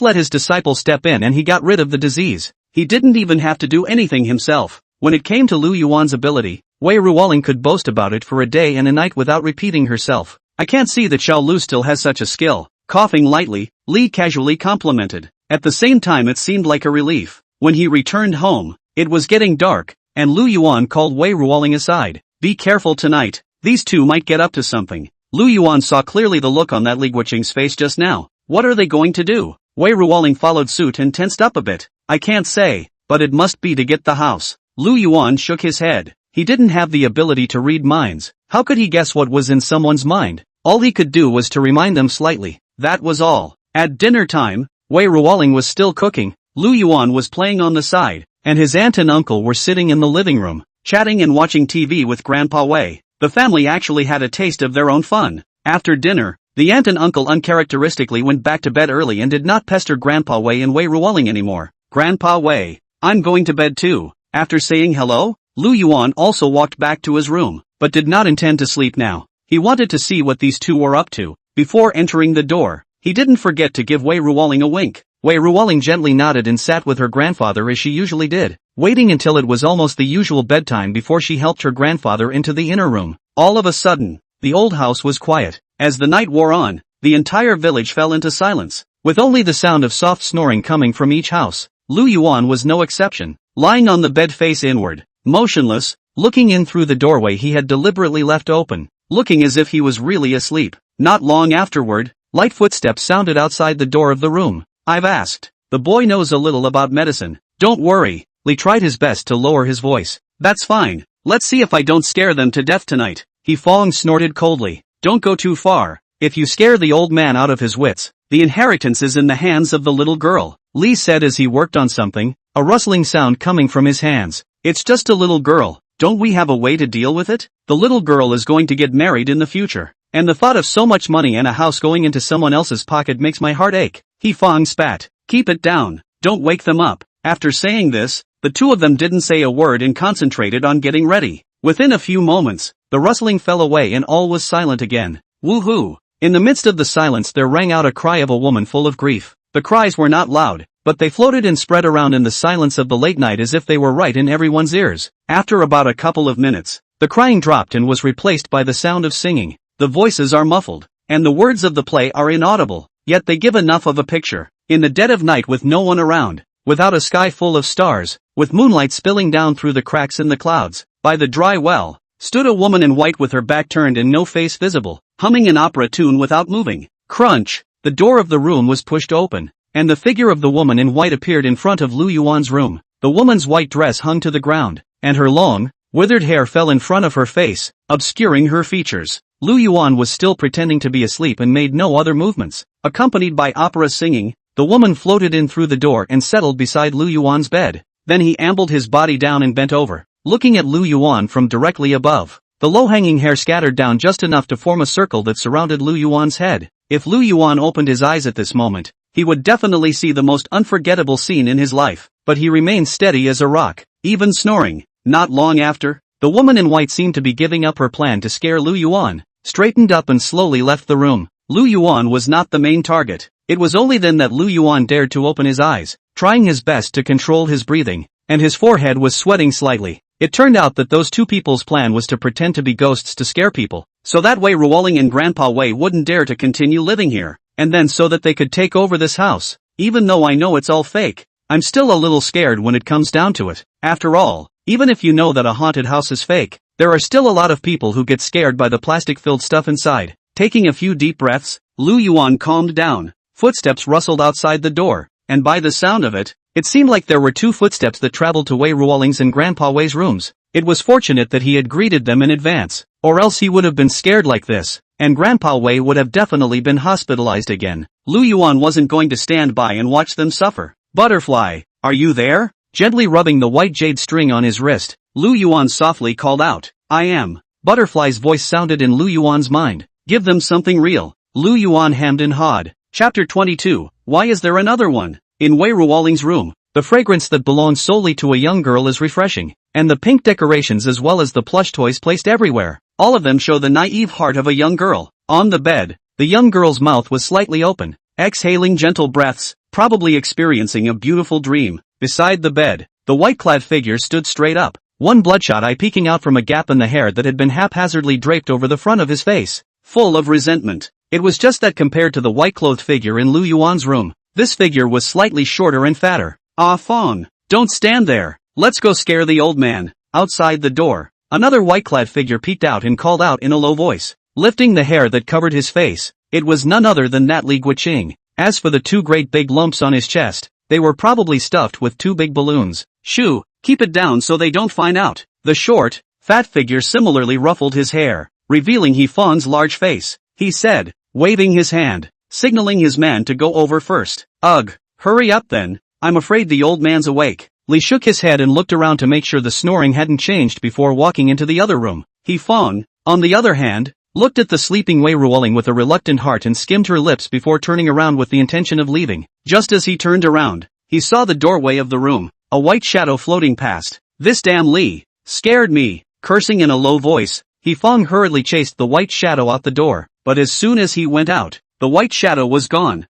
let his disciple step in and he got rid of the disease. He didn't even have to do anything himself. When it came to Lu Yuan's ability, Wei Ruoling could boast about it for a day and a night without repeating herself. I can't see that Xiao Lu still has such a skill. Coughing lightly, Li casually complimented. At the same time it seemed like a relief. When he returned home, it was getting dark, and Lu Yuan called Wei Ruoling aside. Be careful tonight, these two might get up to something. Lu Yuan saw clearly the look on that Li Guoqing's face just now. What are they going to do? Wei Ruoling followed suit and tensed up a bit. I can't say, but it must be to get the house. Lu Yuan shook his head. He didn't have the ability to read minds. How could he guess what was in someone's mind? All he could do was to remind them slightly. That was all. At dinner time, Wei Ruoling was still cooking, Lu Yuan was playing on the side, and his aunt and uncle were sitting in the living room, chatting and watching TV with Grandpa Wei. The family actually had a taste of their own fun. After dinner, the aunt and uncle uncharacteristically went back to bed early and did not pester Grandpa Wei and Wei Ruoling anymore. Grandpa Wei, I'm going to bed too. After saying hello, Lu Yuan also walked back to his room, but did not intend to sleep now. He wanted to see what these two were up to. Before entering the door, he didn't forget to give Wei Ruoling a wink. Wei Ruoling gently nodded and sat with her grandfather as she usually did, waiting until it was almost the usual bedtime before she helped her grandfather into the inner room. All of a sudden, the old house was quiet. As the night wore on, the entire village fell into silence, with only the sound of soft snoring coming from each house. Lu Yuan was no exception. Lying on the bed face inward, motionless, looking in through the doorway he had deliberately left open, looking as if he was really asleep. Not long afterward, light footsteps sounded outside the door of the room. I've asked. The boy knows a little about medicine. Don't worry. Li tried his best to lower his voice. That's fine. Let's see if I don't scare them to death tonight. He Fong snorted coldly. Don't go too far. If you scare the old man out of his wits, the inheritance is in the hands of the little girl. Li said as he worked on something, a rustling sound coming from his hands. It's just a little girl. Don't we have a way to deal with it? The little girl is going to get married in the future. And the thought of so much money and a house going into someone else's pocket makes my heart ache. He Fong spat. Keep it down. Don't wake them up. After saying this, the two of them didn't say a word and concentrated on getting ready. Within a few moments, the rustling fell away and all was silent again. Woohoo! In the midst of the silence there rang out a cry of a woman full of grief. The cries were not loud, but they floated and spread around in the silence of the late night as if they were right in everyone's ears. After about a couple of minutes, the crying dropped and was replaced by the sound of singing. The voices are muffled, and the words of the play are inaudible, yet they give enough of a picture. In the dead of night with no one around, without a sky full of stars, with moonlight spilling down through the cracks in the clouds, by the dry well, stood a woman in white with her back turned and no face visible, humming an opera tune without moving. Crunch! the door of the room was pushed open, and the figure of the woman in white appeared in front of Lu Yuan's room. The woman's white dress hung to the ground, and her long, withered hair fell in front of her face, obscuring her features. Lu Yuan was still pretending to be asleep and made no other movements. Accompanied by opera singing, the woman floated in through the door and settled beside Lu Yuan's bed. Then he ambled his body down and bent over, looking at Lu Yuan from directly above. The low-hanging hair scattered down just enough to form a circle that surrounded Lu Yuan's head. If Lu Yuan opened his eyes at this moment, he would definitely see the most unforgettable scene in his life, but he remained steady as a rock, even snoring. Not long after, the woman in white seemed to be giving up her plan to scare Lu Yuan, straightened up and slowly left the room. Lu Yuan was not the main target. It was only then that Lu Yuan dared to open his eyes, trying his best to control his breathing, and his forehead was sweating slightly. It turned out that those two people's plan was to pretend to be ghosts to scare people, so that way Ruoling and Grandpa Wei wouldn't dare to continue living here, and then so that they could take over this house. Even though I know it's all fake, I'm still a little scared when it comes down to it. After all, even if you know that a haunted house is fake, there are still a lot of people who get scared by the plastic-filled stuff inside. Taking a few deep breaths, Lu Yuan calmed down. Footsteps rustled outside the door, and by the sound of it, it seemed like there were two footsteps that traveled to Wei Ruoling's and Grandpa Wei's rooms. It was fortunate that he had greeted them in advance, or else he would have been scared like this, and Grandpa Wei would have definitely been hospitalized again. Lu Yuan wasn't going to stand by and watch them suffer. Butterfly, are you there? Gently rubbing the white jade string on his wrist, Lu Yuan softly called out, I am. Butterfly's voice sounded in Lu Yuan's mind. Give them something real. Lu Yuan hemmed and hawed. Chapter 22, Why is there another one? In Wei Ruoling's room, the fragrance that belongs solely to a young girl is refreshing, and the pink decorations as well as the plush toys placed everywhere, all of them show the naive heart of a young girl. On the bed, the young girl's mouth was slightly open, exhaling gentle breaths, probably experiencing a beautiful dream. Beside the bed, the white-clad figure stood straight up, one bloodshot eye peeking out from a gap in the hair that had been haphazardly draped over the front of his face, full of resentment. It was just that compared to the white-clothed figure in Lu Yuan's room, this figure was slightly shorter and fatter. Ah Fong, don't stand there, let's go scare the old man. Outside the door, another white-clad figure peeked out and called out in a low voice, lifting the hair that covered his face. It was none other than that Li Guiqing. As for the two great big lumps on his chest, they were probably stuffed with two big balloons. Shoo, keep it down so they don't find out. The short, fat figure similarly ruffled his hair, revealing He Fong's large face. He said, waving his hand, signaling his man to go over first. Ugh, hurry up then, I'm afraid the old man's awake. Li shook his head and looked around to make sure the snoring hadn't changed before walking into the other room. He Fong, on the other hand, looked at the sleeping Wei Ruoling with a reluctant heart and skimmed her lips before turning around with the intention of leaving. Just as he turned around, he saw the doorway of the room, a white shadow floating past. This damn Li scared me. Cursing in a low voice, He Fong hurriedly chased the white shadow out the door, but as soon as he went out, the white shadow was gone.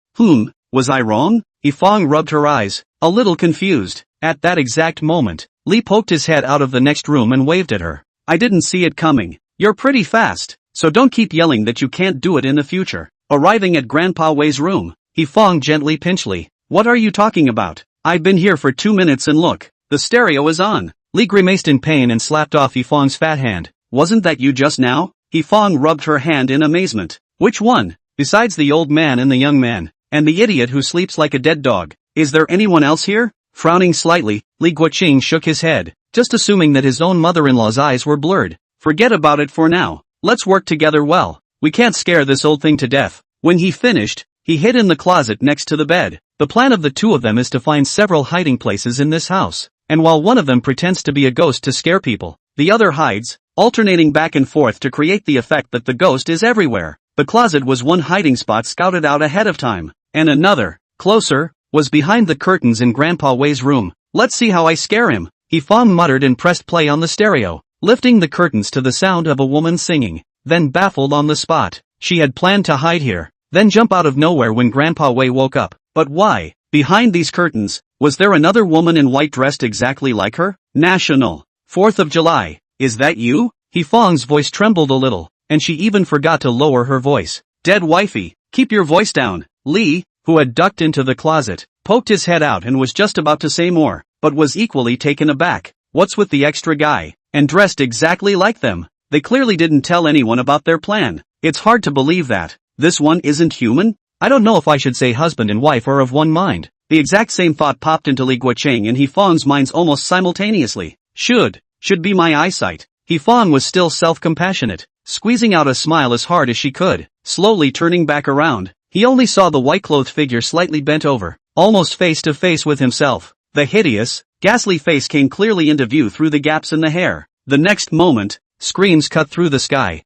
Was I wrong? He Fong rubbed her eyes, a little confused. At that exact moment, Li poked his head out of the next room and waved at her. I didn't see it coming. You're pretty fast, so don't keep yelling that you can't do it in the future. Arriving at Grandpa Wei's room, He Fong gently pinched Li. What are you talking about? I've been here for 2 minutes and look, the stereo is on. Li grimaced in pain and slapped off He Fong's fat hand. Wasn't that you just now? He Fong rubbed her hand in amazement. Which one? Besides the old man and the young man, and the idiot who sleeps like a dead dog, is there anyone else here? Frowning slightly, Li Guiqing shook his head, just assuming that his own mother-in-law's eyes were blurred. Forget about it for now. Let's work together well. We can't scare this old thing to death. When he finished, he hid in the closet next to the bed. The plan of the two of them is to find several hiding places in this house, and while one of them pretends to be a ghost to scare people, the other hides, alternating back and forth to create the effect that the ghost is everywhere. The closet was one hiding spot scouted out ahead of time, and another, closer, was behind the curtains in Grandpa Wei's room. Let's see how I scare him. He Fong muttered and pressed play on the stereo, lifting the curtains to the sound of a woman singing. Then baffled on the spot, she had planned to hide here, then jump out of nowhere when Grandpa Wei woke up. But why? Behind these curtains, was there another woman in white dressed exactly like her? National 4th of July, is that you? He Fong's voice trembled a little, and she even forgot to lower her voice. Dead wifey, keep your voice down. Li, who had ducked into the closet, poked his head out and was just about to say more, but was equally taken aback. What's with the extra guy, and dressed exactly like them? They clearly didn't tell anyone about their plan. It's hard to believe that. This one isn't human? I don't know if I should say husband and wife are of one mind. The exact same thought popped into Li Guoqing and He Feng's minds almost simultaneously. Should be my eyesight. He Feng was still self-compassionate, squeezing out a smile as hard as she could. Slowly turning back around, he only saw the white-clothed figure slightly bent over, almost face to face with himself. The hideous, ghastly face came clearly into view through the gaps in the hair. The next moment, screams cut through the sky.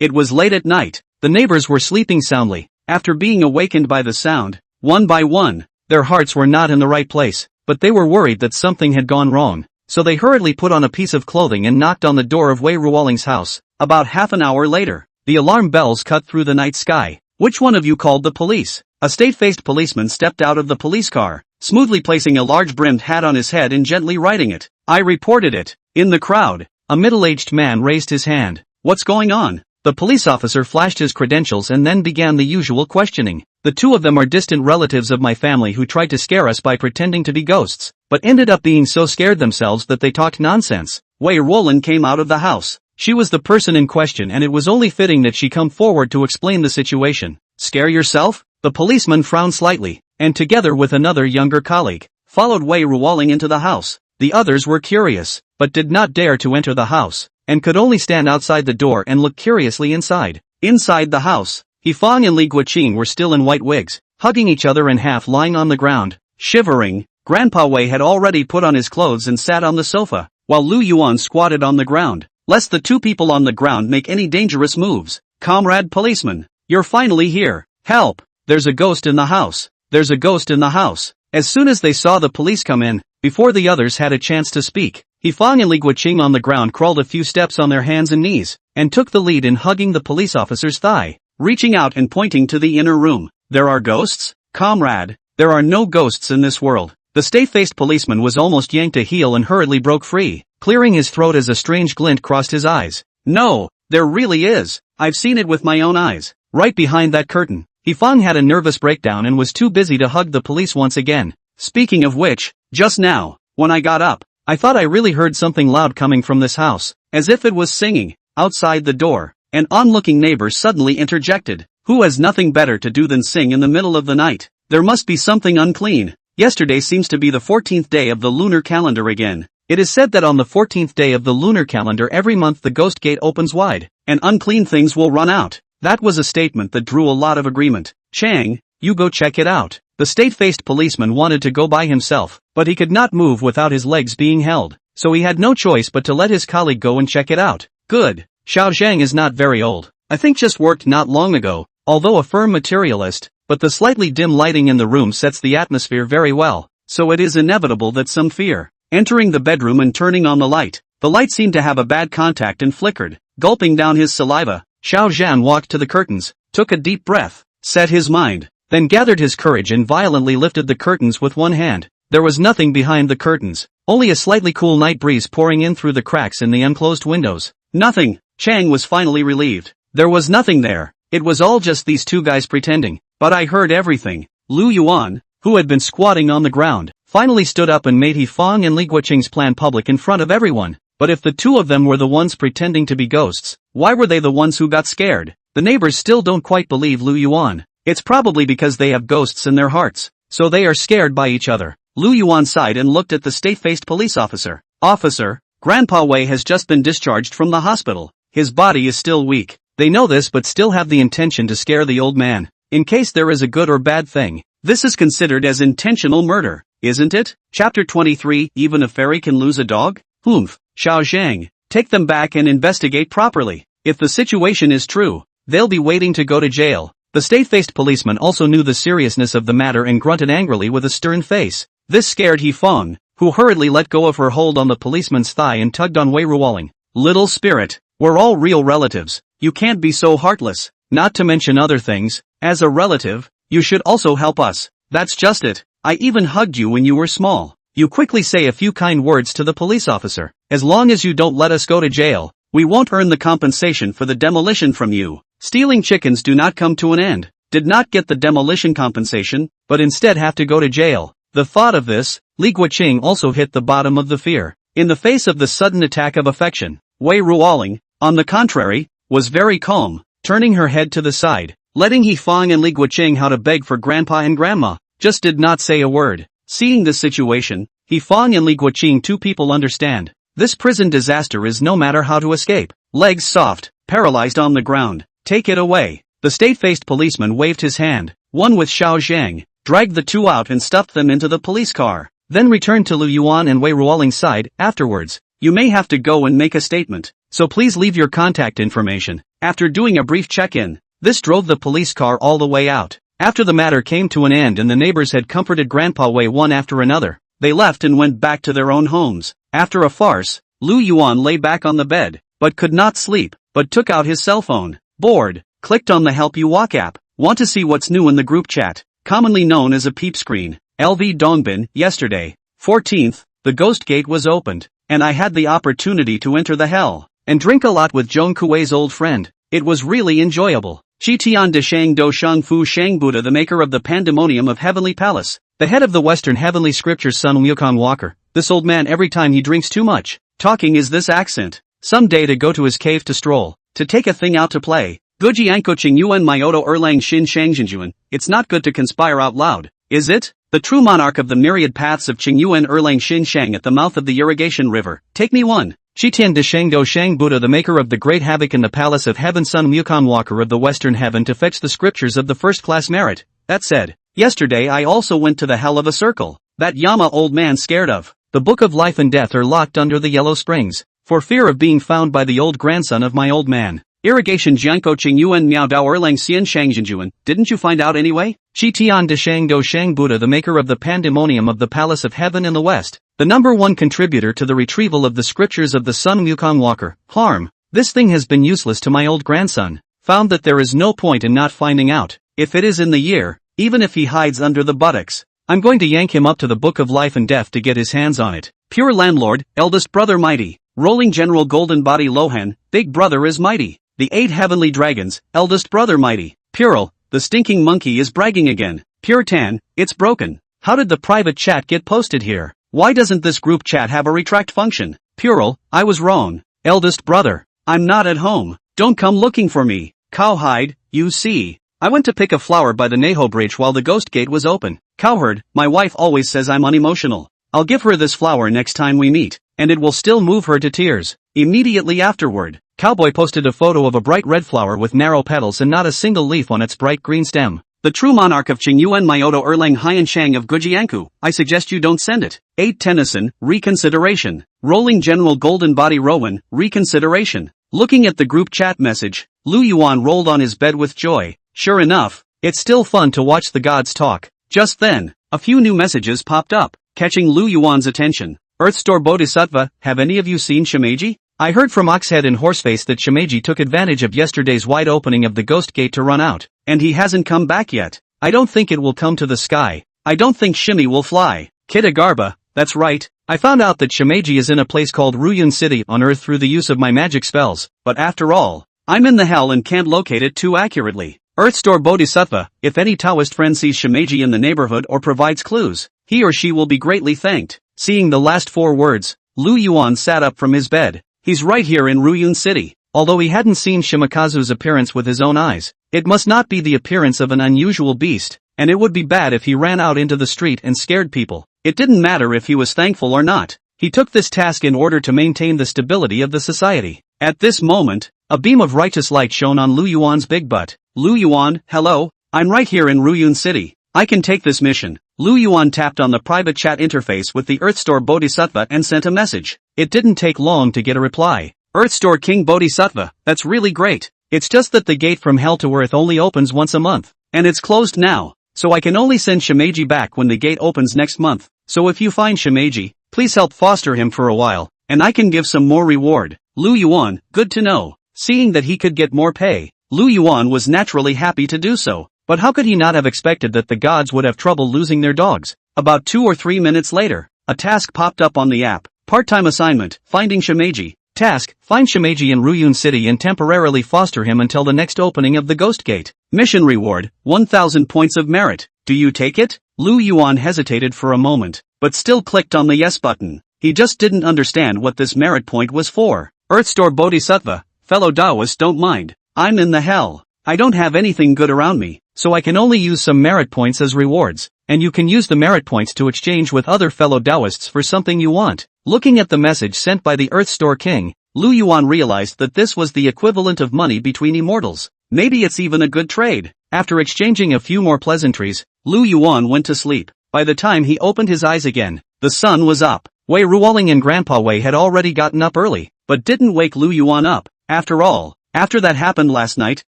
It was late at night. The neighbors were sleeping soundly. After being awakened by the sound, one by one, their hearts were not in the right place, but they were worried that something had gone wrong. So they hurriedly put on a piece of clothing and knocked on the door of Wei Ruoling's house. About half an hour later, the alarm bells cut through the night sky. Which one of you called the police? A straight-faced policeman stepped out of the police car, smoothly placing a large brimmed hat on his head and gently writing it. I reported it. In the crowd, a middle-aged man raised his hand. What's going on? The police officer flashed his credentials and then began the usual questioning. The two of them are distant relatives of my family who tried to scare us by pretending to be ghosts, but ended up being so scared themselves that they talked nonsense. Wei Ruoling came out of the house. She was the person in question and it was only fitting that she come forward to explain the situation. Scare yourself? The policeman frowned slightly, and together with another younger colleague, followed Wei Ruoling into the house. The others were curious, but did not dare to enter the house, and could only stand outside the door and look curiously inside. Inside the house, He Feng and Li Guoqing were still in white wigs, hugging each other and half lying on the ground, shivering. Grandpa Wei had already put on his clothes and sat on the sofa, while Lu Yuan squatted on the ground, lest the two people on the ground make any dangerous moves. Comrade policeman, you're finally here. Help! There's a ghost in the house. There's a ghost in the house. As soon as they saw the police come in, before the others had a chance to speak, He Feng and Li Guoqing on the ground crawled a few steps on their hands and knees, and took the lead in hugging the police officer's thigh, reaching out and pointing to the inner room. There are ghosts? Comrade, there are no ghosts in this world. The stay-faced policeman was almost yanked a heel and hurriedly broke free, clearing his throat as a strange glint crossed his eyes. No, there really is. I've seen it with my own eyes. Right behind that curtain. He Feng had a nervous breakdown and was too busy to hug the police once again. Speaking of which, just now, when I got up, I thought I really heard something loud coming from this house, as if it was singing. Outside the door, an onlooking neighbor suddenly interjected. Who has nothing better to do than sing in the middle of the night? There must be something unclean. Yesterday seems to be the 14th day of the lunar calendar again. It is said that on the 14th day of the lunar calendar every month the ghost gate opens wide, and unclean things will run out. That was a statement that drew a lot of agreement. Chang, you go check it out. The straight-faced policeman wanted to go by himself, but he could not move without his legs being held, so he had no choice but to let his colleague go and check it out. Good. Xiao Zhang is not very old. I think just worked not long ago, although a firm materialist, but the slightly dim lighting in the room sets the atmosphere very well, so it is inevitable that some fear. Entering the bedroom and turning on the light seemed to have a bad contact and flickered. Gulping down his saliva, Xiao Zhan walked to the curtains, took a deep breath, set his mind, then gathered his courage and violently lifted the curtains with one hand. There was nothing behind the curtains, only a slightly cool night breeze pouring in through the cracks in the unclosed windows. Nothing. Chang was finally relieved. There was nothing there. It was all just these two guys pretending. But I heard everything. Lu Yuan, who had been squatting on the ground, finally stood up and made He Feng and Li Guoqing's plan public in front of everyone. But if the two of them were the ones pretending to be ghosts, why were they the ones who got scared? The neighbors still don't quite believe Lu Yuan. It's probably because they have ghosts in their hearts, so they are scared by each other. Lu Yuan sighed and looked at the straight-faced police officer. Officer, Grandpa Wei has just been discharged from the hospital. His body is still weak. They know this but still have the intention to scare the old man. In case there is a good or bad thing, this is considered as intentional murder, isn't it? Chapter 23, Even a fairy can lose a dog? Humph, Xiao Zhang, take them back and investigate properly. If the situation is true, they'll be waiting to go to jail. The straight-faced policeman also knew the seriousness of the matter and grunted angrily with a stern face. This scared He Feng, who hurriedly let go of her hold on the policeman's thigh and tugged on Wei Ruoling. Little spirit, we're all real relatives. You can't be so heartless. Not to mention other things, as a relative, you should also help us. That's just it. I even hugged you when you were small. You quickly say a few kind words to the police officer. As long as you don't let us go to jail, we won't earn the compensation for the demolition from you. Stealing chickens do not come to an end. Did not get the demolition compensation, but instead have to go to jail. The thought of this, Li Guoqing also hit the bottom of the fear. In the face of the sudden attack of affection, Wei Ruoling, on the contrary, was very calm. Turning her head to the side, letting He Fang and Li Guoqing how to beg for grandpa and grandma, just did not say a word. Seeing this situation, He Fang and Li Guoqing, two people understand. This prison disaster is no matter how to escape. Legs soft, paralyzed on the ground. Take it away. The state-faced policeman waved his hand. One with Xiao Zhang, dragged the two out and stuffed them into the police car. Then returned to Lu Yuan and Wei Ruoling's side. Afterwards, you may have to go and make a statement, so please leave your contact information. After doing a brief check-in, this drove the police car all the way out. After the matter came to an end and the neighbors had comforted Grandpa Wei one after another, they left and went back to their own homes. After a farce, Lu Yuan lay back on the bed, but could not sleep, but took out his cell phone. Bored, clicked on the Help You Walk app. Want to see what's new in the group chat, commonly known as a peep screen. LV Dongbin, yesterday, 14th, the Ghost Gate was opened, and I had the opportunity to enter the hell, and drink a lot with Zhong Kuei's old friend. It was really enjoyable. Qitian de Shang Do Shang Fu Shang Buddha, the maker of the Pandemonium of Heavenly Palace, the head of the Western Heavenly Scriptures, Sun Wukong Walker. This old man every time he drinks too much, talking is this accent. Some day to go to his cave to stroll, to take a thing out to play. Guji Anko Qing Yuan Myoto Erlang Xin Shang Jinjuan. It's not good to conspire out loud, is it? The true monarch of the myriad paths of Qing Yuan Erlang Xin Shang at the mouth of the irrigation river. Take me one. Qitian de Shang Do Shang Buddha, the maker of the great havoc in the palace of heaven, Sun Wukong Walker of the western heaven, to fetch the scriptures of the first-class merit. That said, yesterday I also went to the hell of a circle. That Yama old man scared of. The book of life and death are locked under the yellow springs, for fear of being found by the old grandson of my old man. Irrigation Jianko Qing Yuan Miao Dao Erlang Xian Shang Jinjuan. Didn't you find out anyway? Qitian de Shang Do Shang Buddha, the maker of the Pandemonium of the Palace of Heaven in the West, the number one contributor to the retrieval of the scriptures of the Sun Wukong Walker. Harm. This thing has been useless to my old grandson. Found that there is no point in not finding out. If it is in the year, even if he hides under the buttocks, I'm going to yank him up to the book of life and death to get his hands on it. Pure landlord, eldest brother mighty. Rolling General Golden Body Lohan, big brother is mighty. The 8 heavenly dragons, eldest brother mighty. Pural, the stinking monkey is bragging again. Pure Tan, it's broken. How did the private chat get posted here? Why doesn't this group chat have a retract function? Pural, I was wrong. Eldest brother, I'm not at home. Don't come looking for me. Cowhide, you see. I went to pick a flower by the Neho Bridge while the Ghost Gate was open. Cowherd, my wife always says I'm unemotional. I'll give her this flower next time we meet, and it will still move her to tears. Immediately afterward, Cowboy posted a photo of a bright red flower with narrow petals and not a single leaf on its bright green stem. The true monarch of Qing Yuan Myoto Erlang Haiyan Shang of Gujianku. I suggest you don't send it. 8 Tennyson, reconsideration. Rolling General Golden Body Rowan, reconsideration. Looking at the group chat message, Lu Yuan rolled on his bed with joy. Sure enough, it's still fun to watch the gods talk. Just then, a few new messages popped up, catching Lu Yuan's attention. Earthstore Bodhisattva, have any of you seen Shimeji? I heard from Oxhead and Horseface that Shimeji took advantage of yesterday's wide opening of the Ghost Gate to run out, and he hasn't come back yet. I don't think it will come to the sky. I don't think Shimi will fly. Kitagarba, that's right. I found out that Shimeji is in a place called Ruyun City on Earth through the use of my magic spells, but after all, I'm in the hell and can't locate it too accurately. Earthstore Bodhisattva, if any Taoist friend sees Shimeji in the neighborhood or provides clues, he or she will be greatly thanked. Seeing the last 4 words, Lu Yuan sat up from his bed. He's right here in Ruyun City. Although he hadn't seen Shimakazu's appearance with his own eyes, it must not be the appearance of an unusual beast, and it would be bad if he ran out into the street and scared people. It didn't matter if he was thankful or not. He took this task in order to maintain the stability of the society. At this moment, a beam of righteous light shone on Lu Yuan's big butt. Lu Yuan, hello, I'm right here in Ruyun City. I can take this mission. Lu Yuan tapped on the private chat interface with the Earthstore Bodhisattva and sent a message. It didn't take long to get a reply. Earthstore King Bodhisattva, that's really great. It's just that the gate from hell to earth only opens once a month, and it's closed now, so I can only send Shimeji back when the gate opens next month. So if you find Shimeji, please help foster him for a while, and I can give some more reward. Lu Yuan, good to know. Seeing that he could get more pay, Lu Yuan was naturally happy to do so. But how could he not have expected that the gods would have trouble losing their dogs? About 2 or 3 minutes later, a task popped up on the app. Part-time assignment, finding Shimeji. Task, find Shimeji in Ruyun City and temporarily foster him until the next opening of the Ghost Gate. Mission reward, 1,000 points of merit. Do you take it? Lu Yuan hesitated for a moment, but still clicked on the yes button. He just didn't understand what this merit point was for. Earthstore Bodhisattva, fellow Taoists don't mind. I'm in the hell. I don't have anything good around me, so I can only use some merit points as rewards, and you can use the merit points to exchange with other fellow Taoists for something you want. Looking at the message sent by the Earth Store King, Lu Yuan realized that this was the equivalent of money between immortals. Maybe it's even a good trade. After exchanging a few more pleasantries, Lu Yuan went to sleep. By the time he opened his eyes again, the sun was up. Wei Ruoling and Grandpa Wei had already gotten up early, but didn't wake Lu Yuan up. After all, after that happened last night,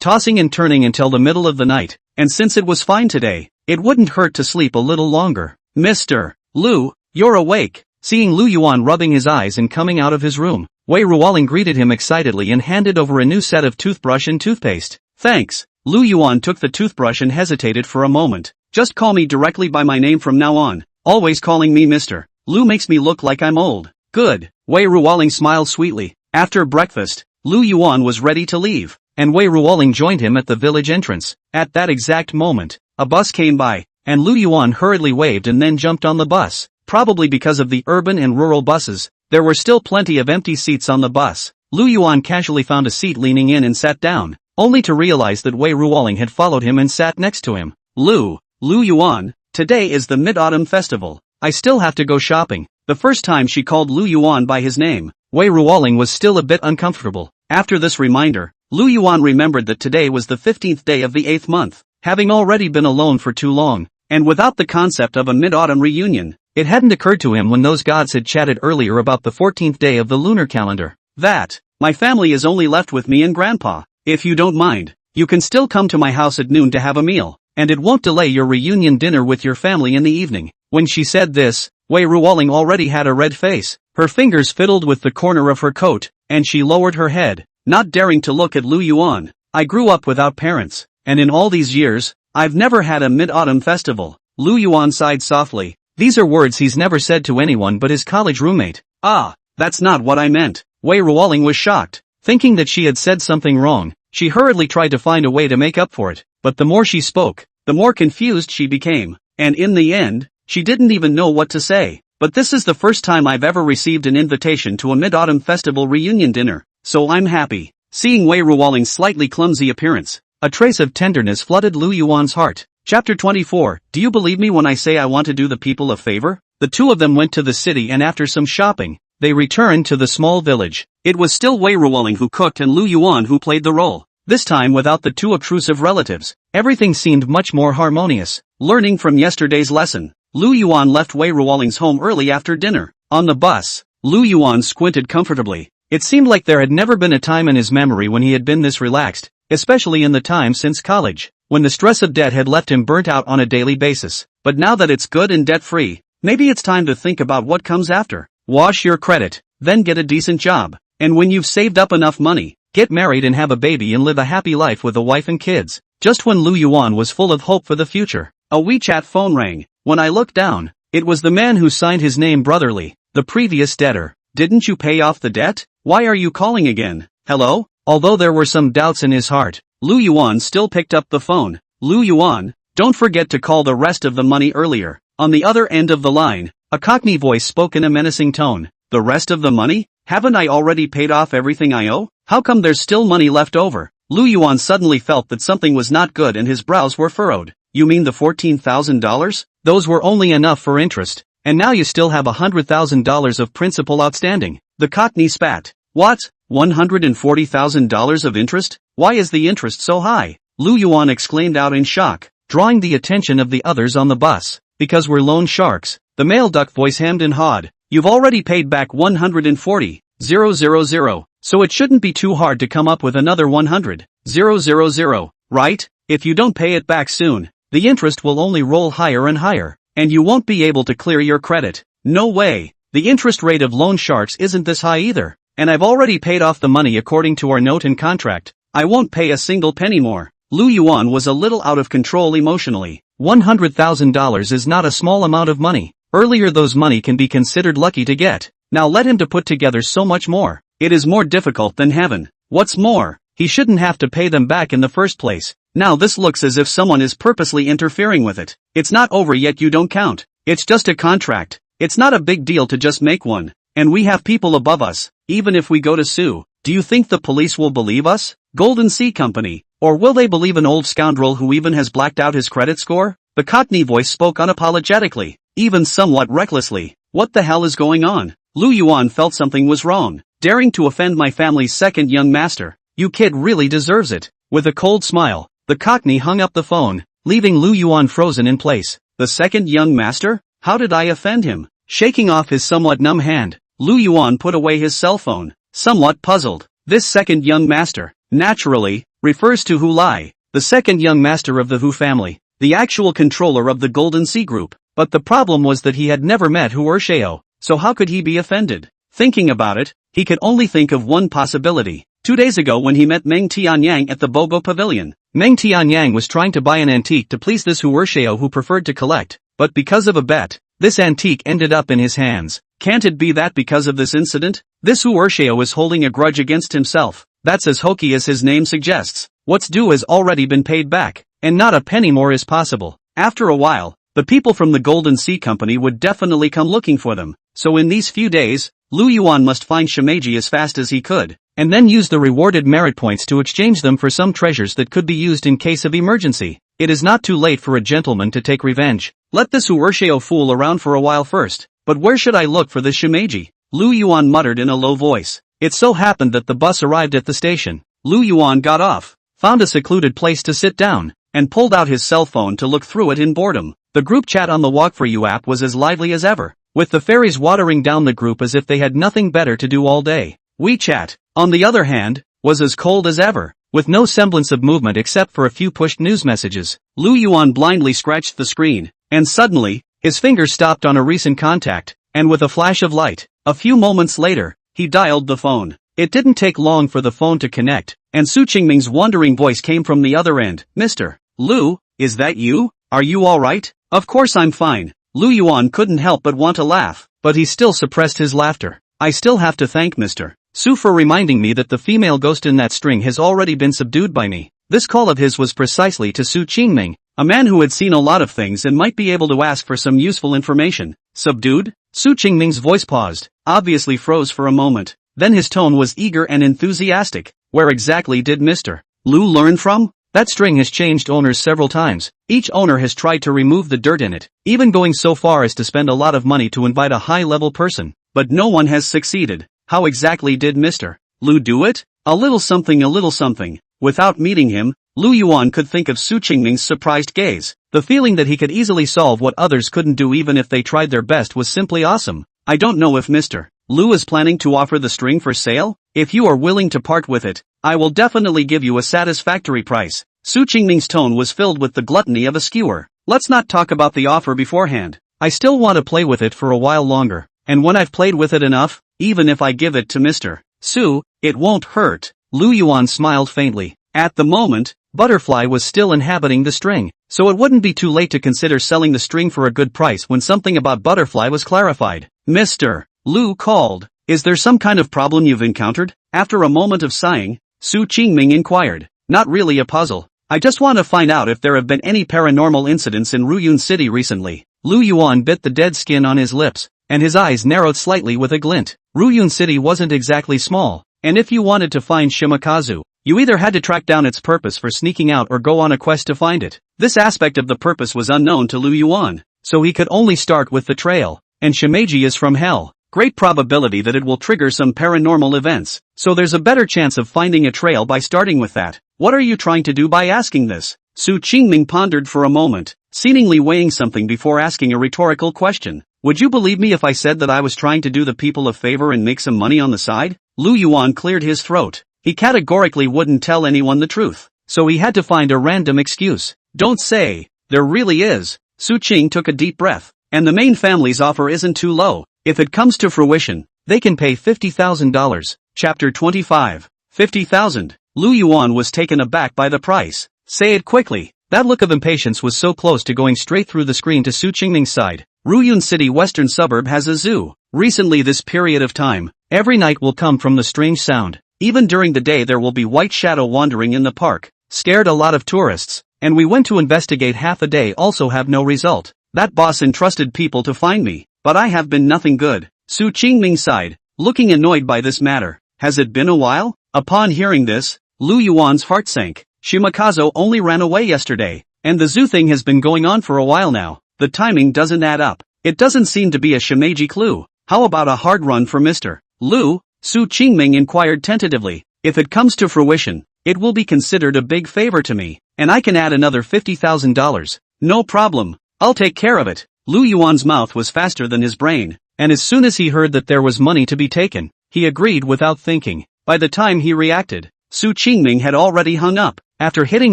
tossing and turning until the middle of the night, and since it was fine today, it wouldn't hurt to sleep a little longer. Mr. Lu, you're awake. Seeing Lu Yuan rubbing his eyes and coming out of his room, Wei Ruoling greeted him excitedly and handed over a new set of toothbrush and toothpaste. Thanks. Lu Yuan took the toothbrush and hesitated for a moment. Just call me directly by my name from now on. Always calling me Mr. Lu makes me look like I'm old. Good. Wei Ruoling smiled sweetly. After breakfast, Lu Yuan was ready to leave, and Wei Ruoling joined him at the village entrance. At that exact moment, a bus came by, and Lu Yuan hurriedly waved and then jumped on the bus. Probably because of the urban and rural buses, there were still plenty of empty seats on the bus. Lu Yuan casually found a seat leaning in and sat down, only to realize that Wei Ruoling had followed him and sat next to him. Lu Yuan, today is the Mid-Autumn Festival. I still have to go shopping. The first time she called Lu Yuan by his name, Wei Ruoling was still a bit uncomfortable. After this reminder, Lu Yuan remembered that today was the 15th day of the 8th month, having already been alone for too long, and without the concept of a mid-autumn reunion. It hadn't occurred to him when those gods had chatted earlier about the 14th day of the lunar calendar. That, my family is only left with me and Grandpa. If you don't mind, you can still come to my house at noon to have a meal, and it won't delay your reunion dinner with your family in the evening. When she said this, Wei Ruoling already had a red face. Her fingers fiddled with the corner of her coat, and she lowered her head, not daring to look at Lu Yuan. I grew up without parents, and in all these years, I've never had a mid-autumn festival. Lu Yuan sighed softly. These are words he's never said to anyone but his college roommate. Ah, that's not what I meant. Wei Ruoling was shocked. Thinking that she had said something wrong, she hurriedly tried to find a way to make up for it, but the more she spoke, the more confused she became, and in the end, she didn't even know what to say. But this is the first time I've ever received an invitation to a Mid-Autumn Festival reunion dinner, so I'm happy. Seeing Wei Ruoling's slightly clumsy appearance, a trace of tenderness flooded Lu Yuan's heart. Chapter 24, Do you believe me when I say I want to do the people a favor? The two of them went to the city and after some shopping, they returned to the small village. It was still Wei Ruoling who cooked and Lu Yuan who played the role. This time without the two obtrusive relatives, everything seemed much more harmonious. Learning from yesterday's lesson, Lu Yuan left Wei Ruoling's home early after dinner. On the bus, Lu Yuan squinted comfortably. It seemed like there had never been a time in his memory when he had been this relaxed, especially in the time since college, when the stress of debt had left him burnt out on a daily basis. But now that it's good and debt-free, maybe it's time to think about what comes after. Wash your credit, then get a decent job, and when you've saved up enough money, get married and have a baby and live a happy life with a wife and kids. Just when Lu Yuan was full of hope for the future, a WeChat phone rang. When I looked down, it was the man who signed his name Brotherly, the previous debtor. Didn't you pay off the debt? Why are you calling again? Hello? Although there were some doubts in his heart, Lu Yuan still picked up the phone. Lu Yuan, don't forget to call the rest of the money earlier. On the other end of the line, a Cockney voice spoke in a menacing tone. The rest of the money? Haven't I already paid off everything I owe? How come there's still money left over? Lu Yuan suddenly felt that something was not good and his brows were furrowed. You mean the $14,000? Those were only enough for interest, and now you still have $100,000 of principal outstanding. The Cockney spat. What? $140,000 of interest? Why is the interest so high? Lu Yuan exclaimed out in shock, drawing the attention of the others on the bus. Because we're loan sharks. The male duck voice hemmed and hawed. You've already paid back 140,000, so it shouldn't be too hard to come up with another 100,000, right? If you don't pay it back soon, the interest will only roll higher and higher, and you won't be able to clear your credit. No way. The interest rate of loan sharks isn't this high either, and I've already paid off the money according to our note and contract. I won't pay a single penny more. Lu Yuan was a little out of control emotionally. $100,000 is not a small amount of money. Earlier those money can be considered lucky to get. Now let him to put together so much more. It is more difficult than heaven. What's more, he shouldn't have to pay them back in the first place. Now this looks as if someone is purposely interfering with it. It's not over yet, you don't count. It's just a contract. It's not a big deal to just make one. And we have people above us. Even if we go to sue, do you think the police will believe us? Golden Sea Company, Or will they believe an old scoundrel who even has blacked out his credit score? The Cockney voice spoke unapologetically, even somewhat recklessly. What the hell is going on? Lu Yuan felt something was wrong. Daring to offend my family's second young master. You kid really deserves it. With a cold smile, the Cockney hung up the phone, leaving Lu Yuan frozen in place. The second young master? How did I offend him? Shaking off his somewhat numb hand, Lu Yuan put away his cell phone, somewhat puzzled. This second young master, naturally, refers to Hu Lai, the second young master of the Hu family, the actual controller of the Golden Sea Group. But the problem was that he had never met Hu Ershao, so how could he be offended? Thinking about it, he could only think of one possibility. 2 days ago when he met Meng Tianyang at the Bogo Pavilion, Meng Tianyang was trying to buy an antique to please this Hu Ershao who preferred to collect, but because of a bet, this antique ended up in his hands. Can't it be that because of this incident, this Hu Ershao is holding a grudge against himself? That's as hokey as his name suggests. What's due has already been paid back, and not a penny more is possible. After a while, the people from the Golden Sea Company would definitely come looking for them, so in these few days, Lu Yuan must find Shimeji as fast as he could, and then use the rewarded merit points to exchange them for some treasures that could be used in case of emergency. It is not too late for a gentleman to take revenge. Let this Hu Ershao fool around for a while first. But where should I look for this Shimeji? Lu Yuan muttered in a low voice. It so happened that the bus arrived at the station. Lu Yuan got off, found a secluded place to sit down, and pulled out his cell phone to look through it in boredom. The group chat on the Walk For You app was as lively as ever, with the fairies watering down the group as if they had nothing better to do all day. WeChat, on the other hand, was as cold as ever, with no semblance of movement except for a few pushed news messages. Lu Yuan blindly scratched the screen, and suddenly, his finger stopped on a recent contact, and with a flash of light, a few moments later, he dialed the phone. It didn't take long for the phone to connect, and Su Qingming's wondering voice came from the other end. Mr. Lu, is that you? Are you alright? Of course I'm fine. Lu Yuan couldn't help but want to laugh, but he still suppressed his laughter. I still have to thank Mr. Su for reminding me that the female ghost in that string has already been subdued by me. This call of his was precisely to Su Qingming, a man who had seen a lot of things and might be able to ask for some useful information. Subdued? Su Qingming's voice paused, obviously froze for a moment. Then his tone was eager and enthusiastic. Where exactly did Mr. Lu learn from? That string has changed owners several times. Each owner has tried to remove the dirt in it, even going so far as to spend a lot of money to invite a high-level person. But no one has succeeded. How exactly did Mr. Lu do it? A little something. Without meeting him, Lu Yuan could think of Su Qingming's surprised gaze. The feeling that he could easily solve what others couldn't do even if they tried their best was simply awesome. I don't know if Mr. Lu is planning to offer the string for sale. If you are willing to part with it, I will definitely give you a satisfactory price. Su Qingming's tone was filled with the gluttony of a skewer. Let's not talk about the offer beforehand. I still want to play with it for a while longer, and when I've played with it enough, even if I give it to Mr. Su, it won't hurt. Lu Yuan smiled faintly. At the moment, Butterfly was still inhabiting the string, so it wouldn't be too late to consider selling the string for a good price when something about Butterfly was clarified. Mr. Lu called. Is there some kind of problem you've encountered? After a moment of sighing, Su Qingming inquired. Not really a puzzle. I just want to find out if there have been any paranormal incidents in Ruyun City recently. Lu Yuan bit the dead skin on his lips, and his eyes narrowed slightly with a glint. Ruyun City wasn't exactly small, and if you wanted to find Shimakazu, you either had to track down its purpose for sneaking out or go on a quest to find it. This aspect of the purpose was unknown to Lu Yuan, so he could only start with the trail, and Shimeji is from hell. Great probability that it will trigger some paranormal events, so there's a better chance of finding a trail by starting with that. What are you trying to do by asking this? Su Qingming pondered for a moment, seemingly weighing something before asking a rhetorical question. Would you believe me if I said that I was trying to do the people a favor and make some money on the side? Lu Yuan cleared his throat. He categorically wouldn't tell anyone the truth, so he had to find a random excuse. Don't say, there really is. Su Qing took a deep breath, and the main family's offer isn't too low. If it comes to fruition, they can pay $50,000. Chapter 25. 50,000. Lu Yuan was taken aback by the price. Say it quickly. That look of impatience was so close to going straight through the screen to Su Qingming's side. Ruyun City western suburb has a zoo. Recently this period of time, every night will come from the strange sound. Even during the day there will be white shadow wandering in the park. Scared a lot of tourists, and we went to investigate half a day also have no result. That boss entrusted people to find me, but I have been nothing good. Su Qingming sighed, looking annoyed by this matter. Has it been a while? Upon hearing this, Lu Yuan's heart sank. Shimakazo only ran away yesterday, and the zoo thing has been going on for a while now. The timing doesn't add up. It doesn't seem to be a Shimeji clue. How about a hard run for Mr. Lu? Su Qingming inquired tentatively. If it comes to fruition, it will be considered a big favor to me, and I can add another $50,000. No problem. I'll take care of it. Lu Yuan's mouth was faster than his brain, and as soon as he heard that there was money to be taken, he agreed without thinking. By the time he reacted, Su Qingming had already hung up. After hitting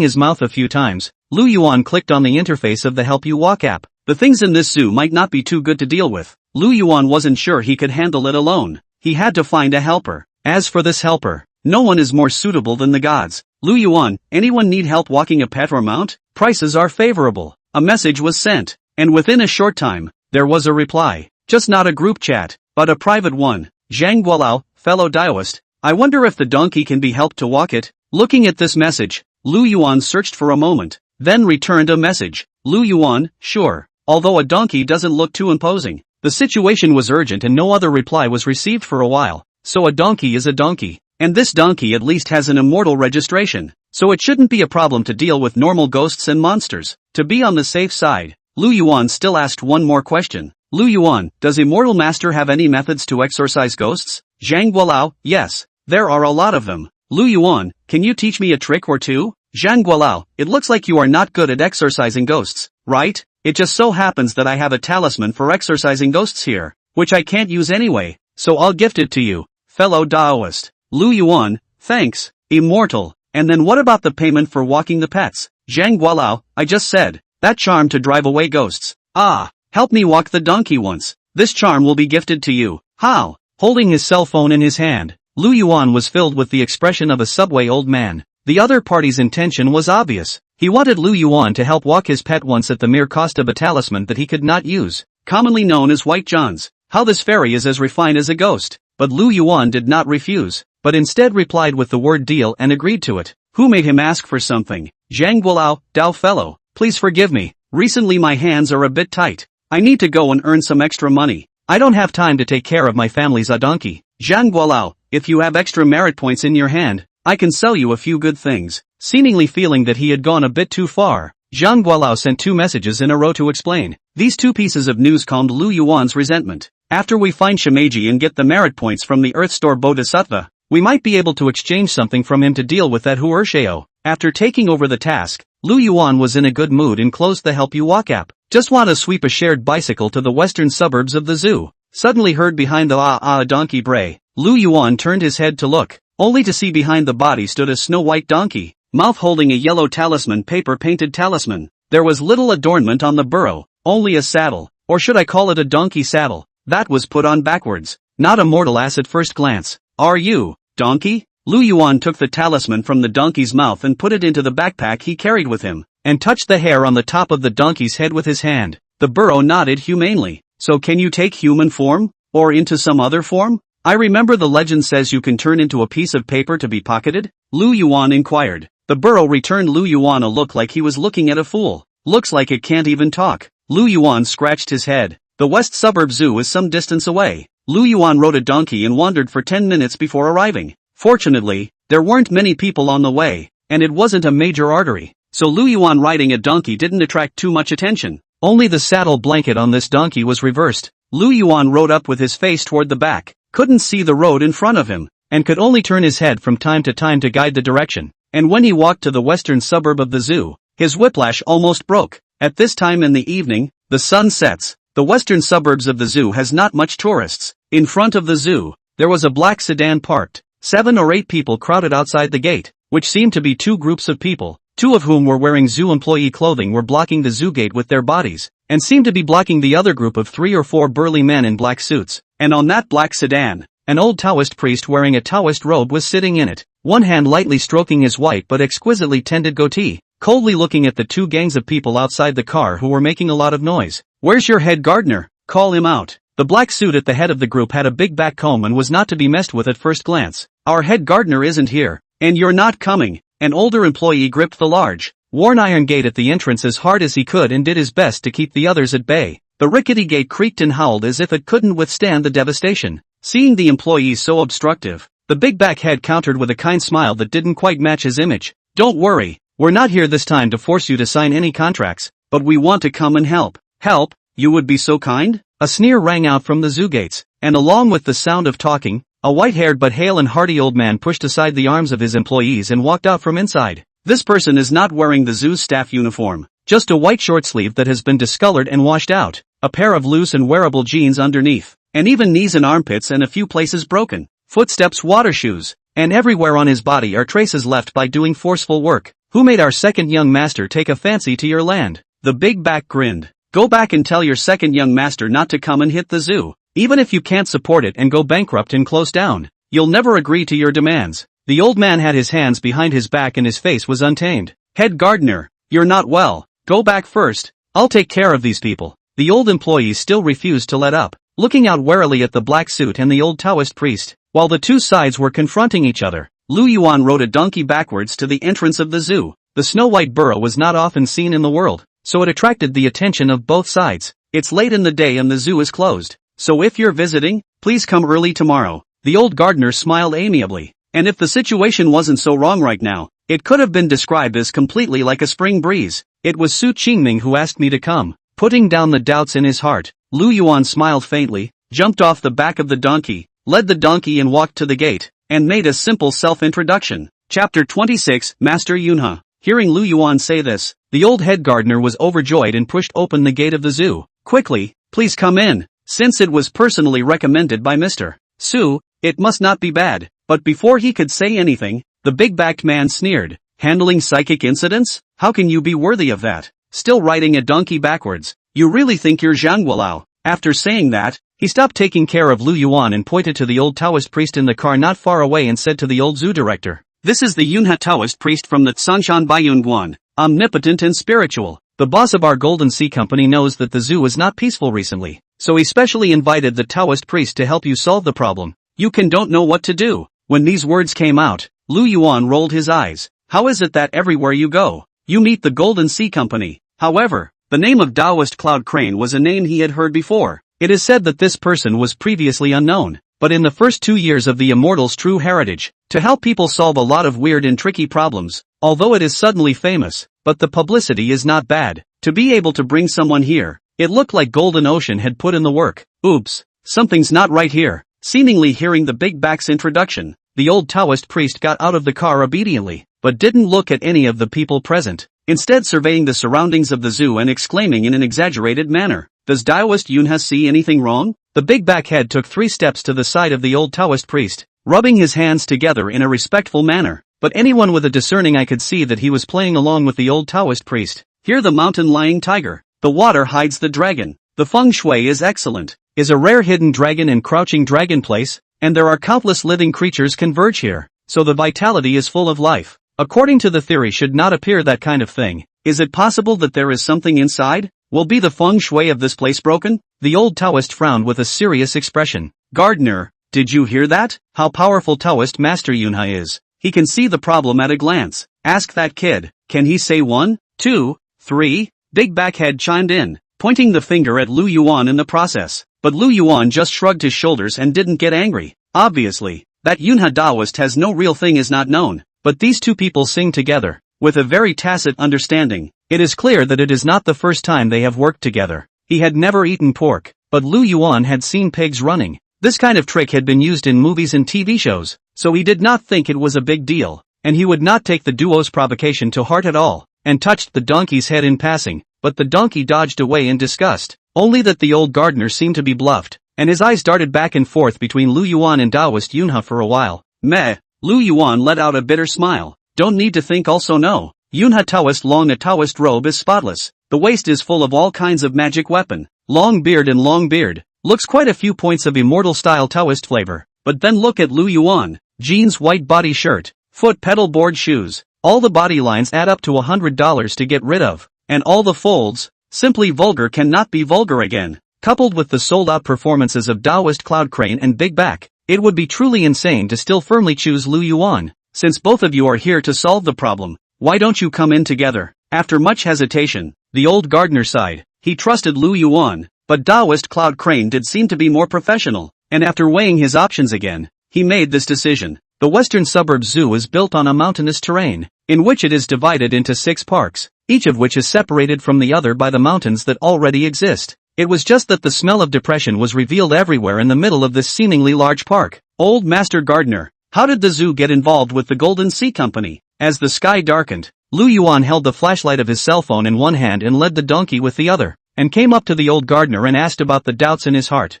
his mouth a few times, Lu Yuan clicked on the interface of the Help You Walk app. The things in this zoo might not be too good to deal with. Lu Yuan wasn't sure he could handle it alone. He had to find a helper. As for this helper, no one is more suitable than the gods. Lu Yuan, anyone need help walking a pet or mount? Prices are favorable. A message was sent, and within a short time, there was a reply. Just not a group chat, but a private one. Zhang Guolao, fellow Daoist, I wonder if the donkey can be helped to walk it. Looking at this message, Lu Yuan searched for a moment, then returned a message. Lu Yuan, sure. Although a donkey doesn't look too imposing. The situation was urgent and no other reply was received for a while. So a donkey is a donkey. And this donkey at least has an immortal registration. So it shouldn't be a problem to deal with normal ghosts and monsters. To be on the safe side, Lu Yuan still asked one more question. Lu Yuan, does Immortal Master have any methods to exorcise ghosts? Zhang Guolao, yes. There are a lot of them. Lu Yuan, can you teach me a trick or two? Zhang Guolao, it looks like you are not good at exorcising ghosts, right? It just so happens that I have a talisman for exorcising ghosts here, which I can't use anyway, so I'll gift it to you, fellow Daoist. Lu Yuan, thanks, immortal. And then what about the payment for walking the pets? Zhang Guolao, I just said, that charm to drive away ghosts. Ah, help me walk the donkey once. This charm will be gifted to you. How? Holding his cell phone in his hand, Lu Yuan was filled with the expression of a subway old man. The other party's intention was obvious. He wanted Lu Yuan to help walk his pet once at the mere cost of a talisman that he could not use, commonly known as White John's. How this fairy is as refined as a ghost. But Lu Yuan did not refuse, but instead replied with the word deal and agreed to it. Who made him ask for something? Zhang Guolao, Dao fellow, please forgive me. Recently my hands are a bit tight. I need to go and earn some extra money. I don't have time to take care of my family's donkey. Zhang Guolao, if you have extra merit points in your hand, I can sell you a few good things. Seemingly feeling that he had gone a bit too far, Zhang Guolao sent two messages in a row to explain. These two pieces of news calmed Lu Yuan's resentment. After we find Shimeji and get the merit points from the Earth Store Bodhisattva, we might be able to exchange something from him to deal with that Huersheo. After taking over the task, Lu Yuan was in a good mood and closed the Help You Walk app. Just want to sweep a shared bicycle to the western suburbs of the zoo. Suddenly heard behind the donkey bray. Lu Yuan turned his head to look, only to see behind the body stood a snow-white donkey, mouth holding a yellow talisman, paper-painted talisman. There was little adornment on the burro, only a saddle, or should I call it a donkey saddle, that was put on backwards. Not a mortal ass at first glance. Are you, donkey? Lu Yuan took the talisman from the donkey's mouth and put it into the backpack he carried with him, and touched the hair on the top of the donkey's head with his hand. The burro nodded humanely. So can you take human form? Or into some other form? I remember the legend says you can turn into a piece of paper to be pocketed? Lu Yuan inquired. The burro returned Lu Yuan a look like he was looking at a fool. Looks like it can't even talk. Lu Yuan scratched his head. The West Suburb Zoo is some distance away. Lu Yuan rode a donkey and wandered for 10 minutes before arriving. Fortunately, there weren't many people on the way, and it wasn't a major artery, so Lu Yuan riding a donkey didn't attract too much attention. Only the saddle blanket on this donkey was reversed. Lu Yuan rode up with his face toward the back, couldn't see the road in front of him, and could only turn his head from time to time to guide the direction. And when he walked to the western suburb of the zoo, his whiplash almost broke. At this time in the evening, the sun sets. The western suburbs of the zoo has not much tourists. In front of the zoo, there was a black sedan parked. 7 or 8 people crowded outside the gate, which seemed to be 2 groups of people, 2 of whom were wearing zoo employee clothing were blocking the zoo gate with their bodies, and seemed to be blocking the other group of 3 or 4 burly men in black suits. And on that black sedan, an old Taoist priest wearing a Taoist robe was sitting in it, one hand lightly stroking his white but exquisitely tended goatee, coldly looking at the 2 gangs of people outside the car who were making a lot of noise. Where's your head gardener? Call him out. The black suit at the head of the group had a big back comb and was not to be messed with at first glance. Our head gardener isn't here, and you're not coming. An older employee gripped the large, worn iron gate at the entrance as hard as he could and did his best to keep the others at bay. The rickety gate creaked and howled as if it couldn't withstand the devastation. Seeing the employees so obstructive, the big back head countered with a kind smile that didn't quite match his image. Don't worry, We're not here this time to force you to sign any contracts, but we want to come and help. Help? You would be so kind? A sneer rang out from the zoo gates, and along with the sound of talking, a white-haired but hale and hearty old man pushed aside the arms of his employees and walked out from inside. This person is not wearing the zoo's staff uniform, just a white short sleeve that has been discolored and washed out, a pair of loose and wearable jeans underneath, and even knees and armpits and a few places broken, footsteps, water shoes, and everywhere on his body are traces left by doing forceful work. Who made our second young master take a fancy to your land? The big back grinned. Go back and tell your second young master not to come and hit the zoo. Even if you can't support it and go bankrupt and close down, you'll never agree to your demands. The old man had his hands behind his back and his face was untamed. Head gardener, you're not well. Go back first. I'll take care of these people. The old employees still refused to let up, looking out warily at the black suit and the old Taoist priest. While the two sides were confronting each other, Lu Yuan rode a donkey backwards to the entrance of the zoo. The snow-white burro was not often seen in the world, so it attracted the attention of both sides. It's late in the day and the zoo is closed, so if you're visiting, please come early tomorrow. The old gardener smiled amiably, and if the situation wasn't so wrong right now, it could have been described as completely like a spring breeze. It was Su Qingming who asked me to come. Putting down the doubts in his heart, Lu Yuan smiled faintly, jumped off the back of the donkey, led the donkey and walked to the gate, and made a simple self-introduction. Chapter 26, Master Yunha. Hearing Lu Yuan say this, the old head gardener was overjoyed and pushed open the gate of the zoo. Quickly, please come in. Since it was personally recommended by Mr. Su, it must not be bad. But before he could say anything, the big-backed man sneered. Handling psychic incidents? How can you be worthy of that? Still riding a donkey backwards. You really think you're Zhang Guolao? After saying that, he stopped taking care of Lu Yuan and pointed to the old Taoist priest in the car not far away and said to the old zoo director, "This is the Yunha Taoist priest from the Tsangshan Baiyun Guan, omnipotent and spiritual. The boss of our Golden Sea Company knows that the zoo is not peaceful recently, so he specially invited the Taoist priest to help you solve the problem. You don't know what to do." When these words came out, Lu Yuan rolled his eyes. How is it that everywhere you go, you meet the Golden Sea Company? However, the name of Taoist Cloud Crane was a name he had heard before. It is said that this person was previously unknown, but in the first 2 years of the Immortal's true heritage, to help people solve a lot of weird and tricky problems, although it is suddenly famous, but the publicity is not bad. To be able to bring someone here, it looked like Golden Ocean had put in the work. Oops, something's not right here. Seemingly hearing the big back's introduction, the old Taoist priest got out of the car obediently, but didn't look at any of the people present, instead surveying the surroundings of the zoo and exclaiming in an exaggerated manner, "Does Taoist Yunha see anything wrong?" The big back head took 3 steps to the side of the old Taoist priest, rubbing his hands together in a respectful manner, but anyone with a discerning eye could see that he was playing along with the old Taoist priest. Here the mountain-lying tiger, the water hides the dragon, the feng shui is excellent, is a rare hidden dragon and crouching dragon place, and there are countless living creatures converge here, so the vitality is full of life. According to the theory should not appear that kind of thing. Is it possible that there is something inside? Will be the feng shui of this place broken? The old Taoist frowned with a serious expression. Gardener, did you hear that? How powerful Taoist Master Yunha is. He can see the problem at a glance. Ask that kid, can he say 1, 2, 3? Big Backhead chimed in, pointing the finger at Lu Yuan in the process. But Lu Yuan just shrugged his shoulders and didn't get angry. Obviously, that Yunha Taoist has no real thing is not known, but these two people sing together, with a very tacit understanding. It is clear that it is not the first time they have worked together. He had never eaten pork, but Lu Yuan had seen pigs running. This kind of trick had been used in movies and TV shows, so he did not think it was a big deal, and he would not take the duo's provocation to heart at all, and touched the donkey's head in passing, but the donkey dodged away in disgust. Only that the old gardener seemed to be bluffed, and his eyes darted back and forth between Lu Yuan and Taoist Yunha for a while. Meh. Lu Yuan let out a bitter smile. Don't need to think also no. Yunha Taoist long a Taoist robe is spotless. The waist is full of all kinds of magic weapon. Long beard and long beard. Looks quite a few points of immortal style Taoist flavor. But then look at Lu Yuan. Jeans, white body shirt, foot pedal board shoes. All the body lines add up to $100 to get rid of. And all the folds, simply vulgar cannot be vulgar again. Coupled with the sold-out performances of Taoist Cloud Crane and Big Back, it would be truly insane to still firmly choose Lu Yuan. Since both of you are here to solve the problem, why don't you come in together? After much hesitation, the old gardener sighed. He trusted Lu Yuan, but Taoist Cloud Crane did seem to be more professional, and after weighing his options again, he made this decision. The western suburb zoo is built on a mountainous terrain, in which it is divided into 6 parks, each of which is separated from the other by the mountains that already exist. It was just that the smell of depression was revealed everywhere in the middle of this seemingly large park. Old Master Gardener, how did the zoo get involved with the Golden Sea Company? As the sky darkened, Lu Yuan held the flashlight of his cell phone in one hand and led the donkey with the other, and came up to the old gardener and asked about the doubts in his heart.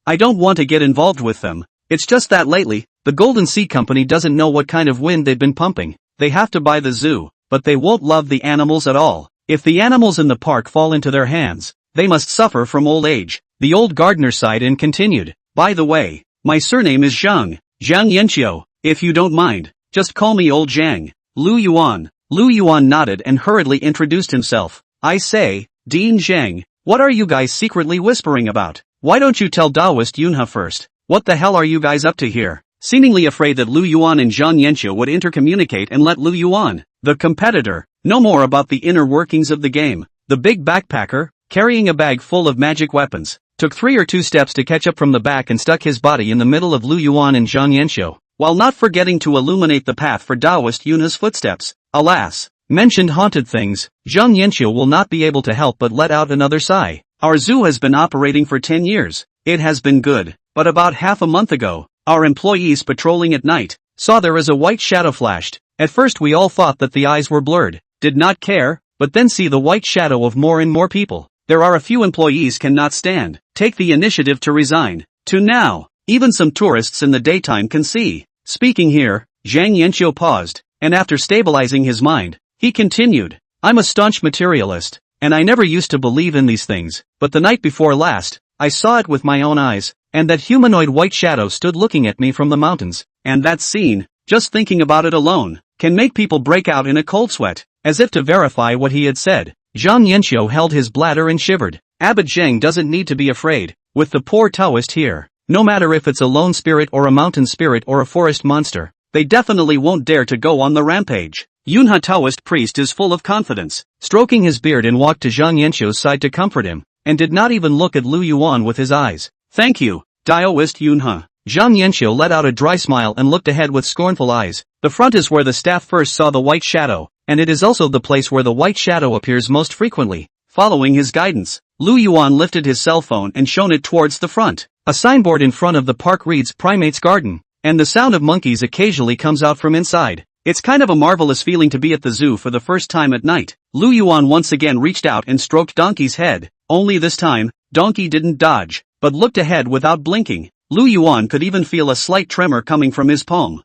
I don't want to get involved with them. It's just that lately, the Golden Sea Company doesn't know what kind of wind they've been pumping. They have to buy the zoo, but they won't love the animals at all. If the animals in the park fall into their hands, they must suffer from old age. The old gardener sighed and continued. By the way, my surname is Zhang Yanqiu, if you don't mind. Just call me Old Zhang. Lu Yuan nodded and hurriedly introduced himself. I say, Dean Zhang, what are you guys secretly whispering about? Why don't you tell Daoist Yunhe first? What the hell are you guys up to here? Seemingly afraid that Lu Yuan and Zhang Yanqiu would intercommunicate and let Lu Yuan, the competitor, know more about the inner workings of the game. The big backpacker, carrying a bag full of magic weapons, took 3 or 2 steps to catch up from the back and stuck his body in the middle of Lu Yuan and Zhang Yanqiu, while not forgetting to illuminate the path for Daoist Yunhe's footsteps. Alas, mentioned haunted things, Zhang Yanqiu will not be able to help but let out another sigh. Our zoo has been operating for 10 years. It has been good, but about half a month ago, our employees patrolling at night saw there as a white shadow flashed. At first we all thought that the eyes were blurred, did not care, but then see the white shadow of more and more people. There are a few employees cannot stand, take the initiative to resign. To now, even some tourists in the daytime can see. Speaking here, Zhang Yanqiu paused, and after stabilizing his mind, he continued. I'm a staunch materialist, and I never used to believe in these things, but the night before last, I saw it with my own eyes, and that humanoid white shadow stood looking at me from the mountains, and that scene, just thinking about it alone, can make people break out in a cold sweat. As if to verify what he had said, Zhang Yanqiu held his bladder and shivered. Abbot Zheng doesn't need to be afraid, with the poor Taoist here. No matter if it's a lone spirit or a mountain spirit or a forest monster, they definitely won't dare to go on the rampage. Yunhe Taoist priest is full of confidence, stroking his beard and walked to Zhang Yanqiu's side to comfort him, and did not even look at Lu Yuan with his eyes. Thank you, Taoist Yunhe. Zhang Yanqiu let out a dry smile and looked ahead with scornful eyes. The front is where the staff first saw the white shadow, and it is also the place where the white shadow appears most frequently. Following his guidance, Lu Yuan lifted his cell phone and shone it towards the front. A signboard in front of the park reads Primates Garden, and the sound of monkeys occasionally comes out from inside. It's kind of a marvelous feeling to be at the zoo for the first time at night. Lu Yuan once again reached out and stroked Donkey's head, only this time, Donkey didn't dodge, but looked ahead without blinking. Lu Yuan could even feel a slight tremor coming from his palm.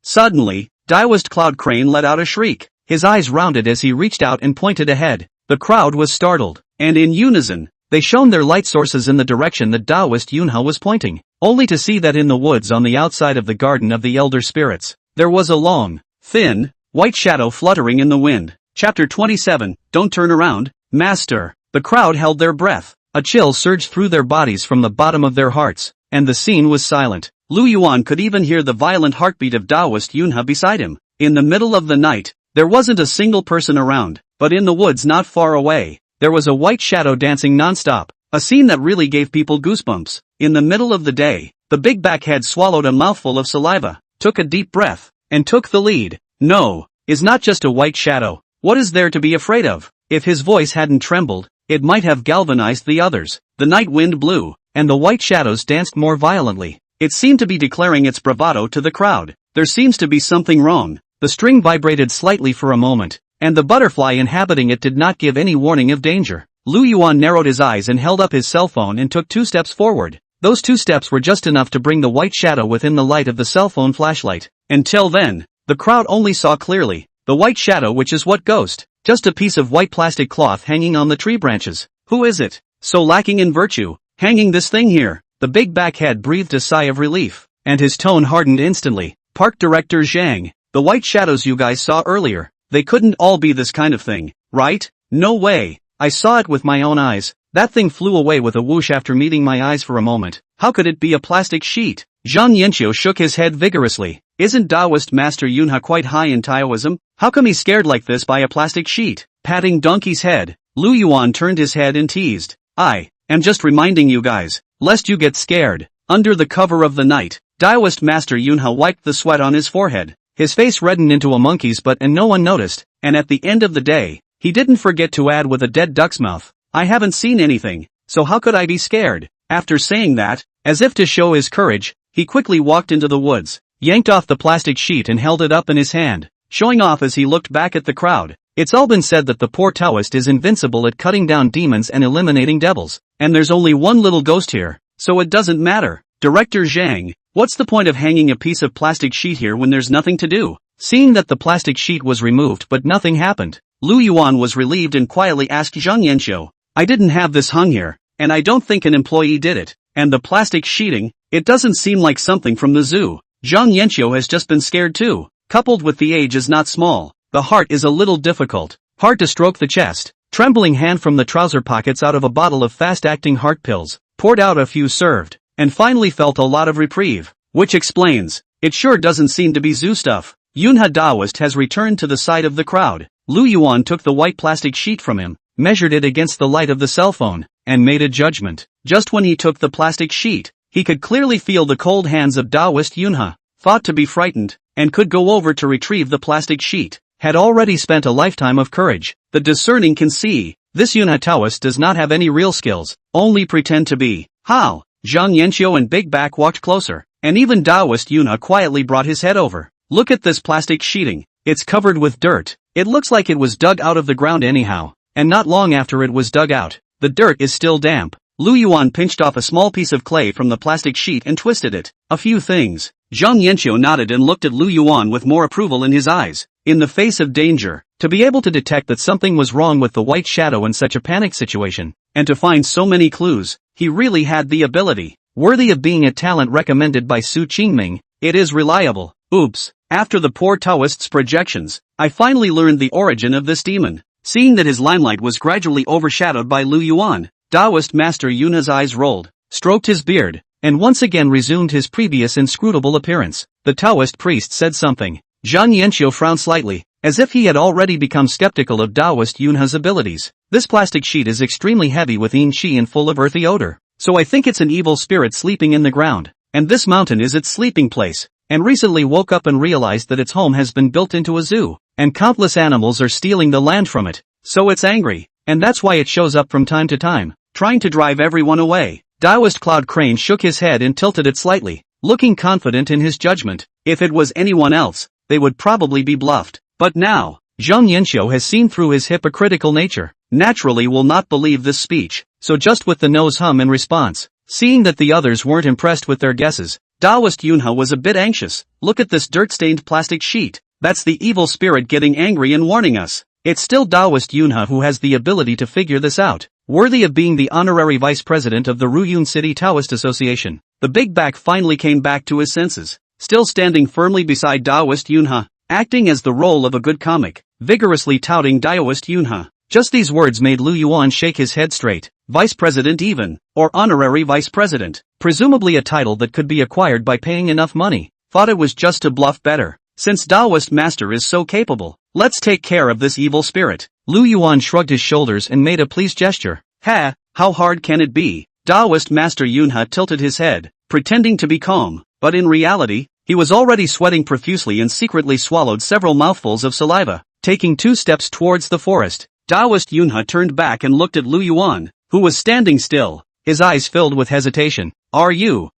Suddenly, Daoist Cloud Crane let out a shriek. His eyes rounded as he reached out and pointed ahead. The crowd was startled, and in unison, they shone their light sources in the direction that Daoist Yunhe was pointing, only to see that in the woods on the outside of the Garden of the Elder Spirits, there was a long, thin, white shadow fluttering in the wind. Chapter 27, Don't Turn Around, Master. The crowd held their breath. A chill surged through their bodies from the bottom of their hearts, and the scene was silent. Lu Yuan could even hear the violent heartbeat of Daoist Yunhe beside him. In the middle of the night, there wasn't a single person around, but in the woods not far away, there was a white shadow dancing non-stop, a scene that really gave people goosebumps. In the middle of the day, the big backhead swallowed a mouthful of saliva, took a deep breath, and took the lead. No, is not just a white shadow. What is there to be afraid of? If his voice hadn't trembled, it might have galvanized the others. The night wind blew, and the white shadows danced more violently. It seemed to be declaring its bravado to the crowd. There seems to be something wrong. The string vibrated slightly for a moment, and the butterfly inhabiting it did not give any warning of danger. Lu Yuan narrowed his eyes and held up his cell phone and took 2 steps forward. Those 2 steps were just enough to bring the white shadow within the light of the cell phone flashlight. Until then, the crowd only saw clearly the white shadow, which is what ghost? Just a piece of white plastic cloth hanging on the tree branches. Who is it? So lacking in virtue, hanging this thing here. The big backhead breathed a sigh of relief, and his tone hardened instantly. Park Director Zhang, the white shadows you guys saw earlier, they couldn't all be this kind of thing, right? No way. I saw it with my own eyes. That thing flew away with a whoosh after meeting my eyes for a moment. How could it be a plastic sheet? Zhang Yanqiu shook his head vigorously. Isn't Taoist Master Yunhe quite high in Taoism? How come he's scared like this by a plastic sheet? Patting Donkey's head, Lu Yuan turned his head and teased. I am just reminding you guys, lest you get scared. Under the cover of the night, Daoist Master Yunha wiped the sweat on his forehead. His face reddened into a monkey's butt and no one noticed, and at the end of the day, he didn't forget to add with a dead duck's mouth, "I haven't seen anything, so how could I be scared?" After saying that, as if to show his courage, he quickly walked into the woods, yanked off the plastic sheet and held it up in his hand, showing off as he looked back at the crowd. It's all been said that the poor Taoist is invincible at cutting down demons and eliminating devils, and there's only one little ghost here, so it doesn't matter. Director Zhang, what's the point of hanging a piece of plastic sheet here when there's nothing to do? Seeing that the plastic sheet was removed but nothing happened, Lu Yuan was relieved and quietly asked Zhang Yanqiu, "I didn't have this hung here, and I don't think an employee did it. And the plastic sheeting, it doesn't seem like something from the zoo." Zhang Yanqiu has just been scared too. Coupled with the age is not small, the heart is a little difficult. Hard to stroke the chest. Trembling hand from the trouser pockets out of a bottle of fast-acting heart pills, poured out a few served, and finally felt a lot of reprieve. Which explains, it sure doesn't seem to be zoo stuff. Yunha Daoist has returned to the side of the crowd. Lu Yuan took the white plastic sheet from him, measured it against the light of the cell phone, and made a judgment. Just when he took the plastic sheet, he could clearly feel the cold hands of Daoist Yunha, thought to be frightened, and could go over to retrieve the plastic sheet, had already spent a lifetime of courage. The discerning can see, this Yunha Taoist does not have any real skills, only pretend to be. How? Zhang Yanqiu and Big Back walked closer, and even Daoist Yunha quietly brought his head over. Look at this plastic sheeting, it's covered with dirt. It looks like it was dug out of the ground anyhow, and not long after it was dug out, the dirt is still damp. Lu Yuan pinched off a small piece of clay from the plastic sheet and twisted it. A few things. Zhang Yanqiu nodded and looked at Lu Yuan with more approval in his eyes. In the face of danger, to be able to detect that something was wrong with the white shadow in such a panic situation, and to find so many clues, he really had the ability. Worthy of being a talent recommended by Su Qingming, it is reliable. Oops. After the poor Taoist's projections, I finally learned the origin of this demon. Seeing that his limelight was gradually overshadowed by Lu Yuan, Daoist Master Yunha's eyes rolled, stroked his beard, and once again resumed his previous inscrutable appearance. The Taoist priest said something. Zhang Yanqiu frowned slightly, as if he had already become skeptical of Daoist Yunha's abilities. This plastic sheet is extremely heavy with yin qi and full of earthy odor, so I think it's an evil spirit sleeping in the ground, and this mountain is its sleeping place, and recently woke up and realized that its home has been built into a zoo, and countless animals are stealing the land from it, so it's angry, and that's why it shows up from time to time, trying to drive everyone away. Daoist Cloud Crane shook his head and tilted it slightly, looking confident in his judgment. If it was anyone else, they would probably be bluffed. But now, Zhang Yanqiu has seen through his hypocritical nature, naturally will not believe this speech, so just with the nose hum in response. Seeing that the others weren't impressed with their guesses, Daoist Yunha was a bit anxious. Look at this dirt-stained plastic sheet. That's the evil spirit getting angry and warning us. It's still Daoist Yunha who has the ability to figure this out. Worthy of being the honorary vice president of the Ruyun City Taoist Association, the Big Back finally came back to his senses, still standing firmly beside Daoist Yunha, acting as the role of a good comic, vigorously touting Daoist Yunha. Just these words made Lu Yuan shake his head straight. Vice president even, or honorary vice president, presumably a title that could be acquired by paying enough money. Thought it was just to bluff better. Since Daoist Master is so capable, let's take care of this evil spirit. Lu Yuan shrugged his shoulders and made a pleased gesture. Ha, how hard can it be? Daoist Master Yunha tilted his head, pretending to be calm, but in reality, he was already sweating profusely and secretly swallowed several mouthfuls of saliva. Taking 2 steps towards the forest, Daoist Yunha turned back and looked at Lu Yuan, who was standing still, his eyes filled with hesitation. Are you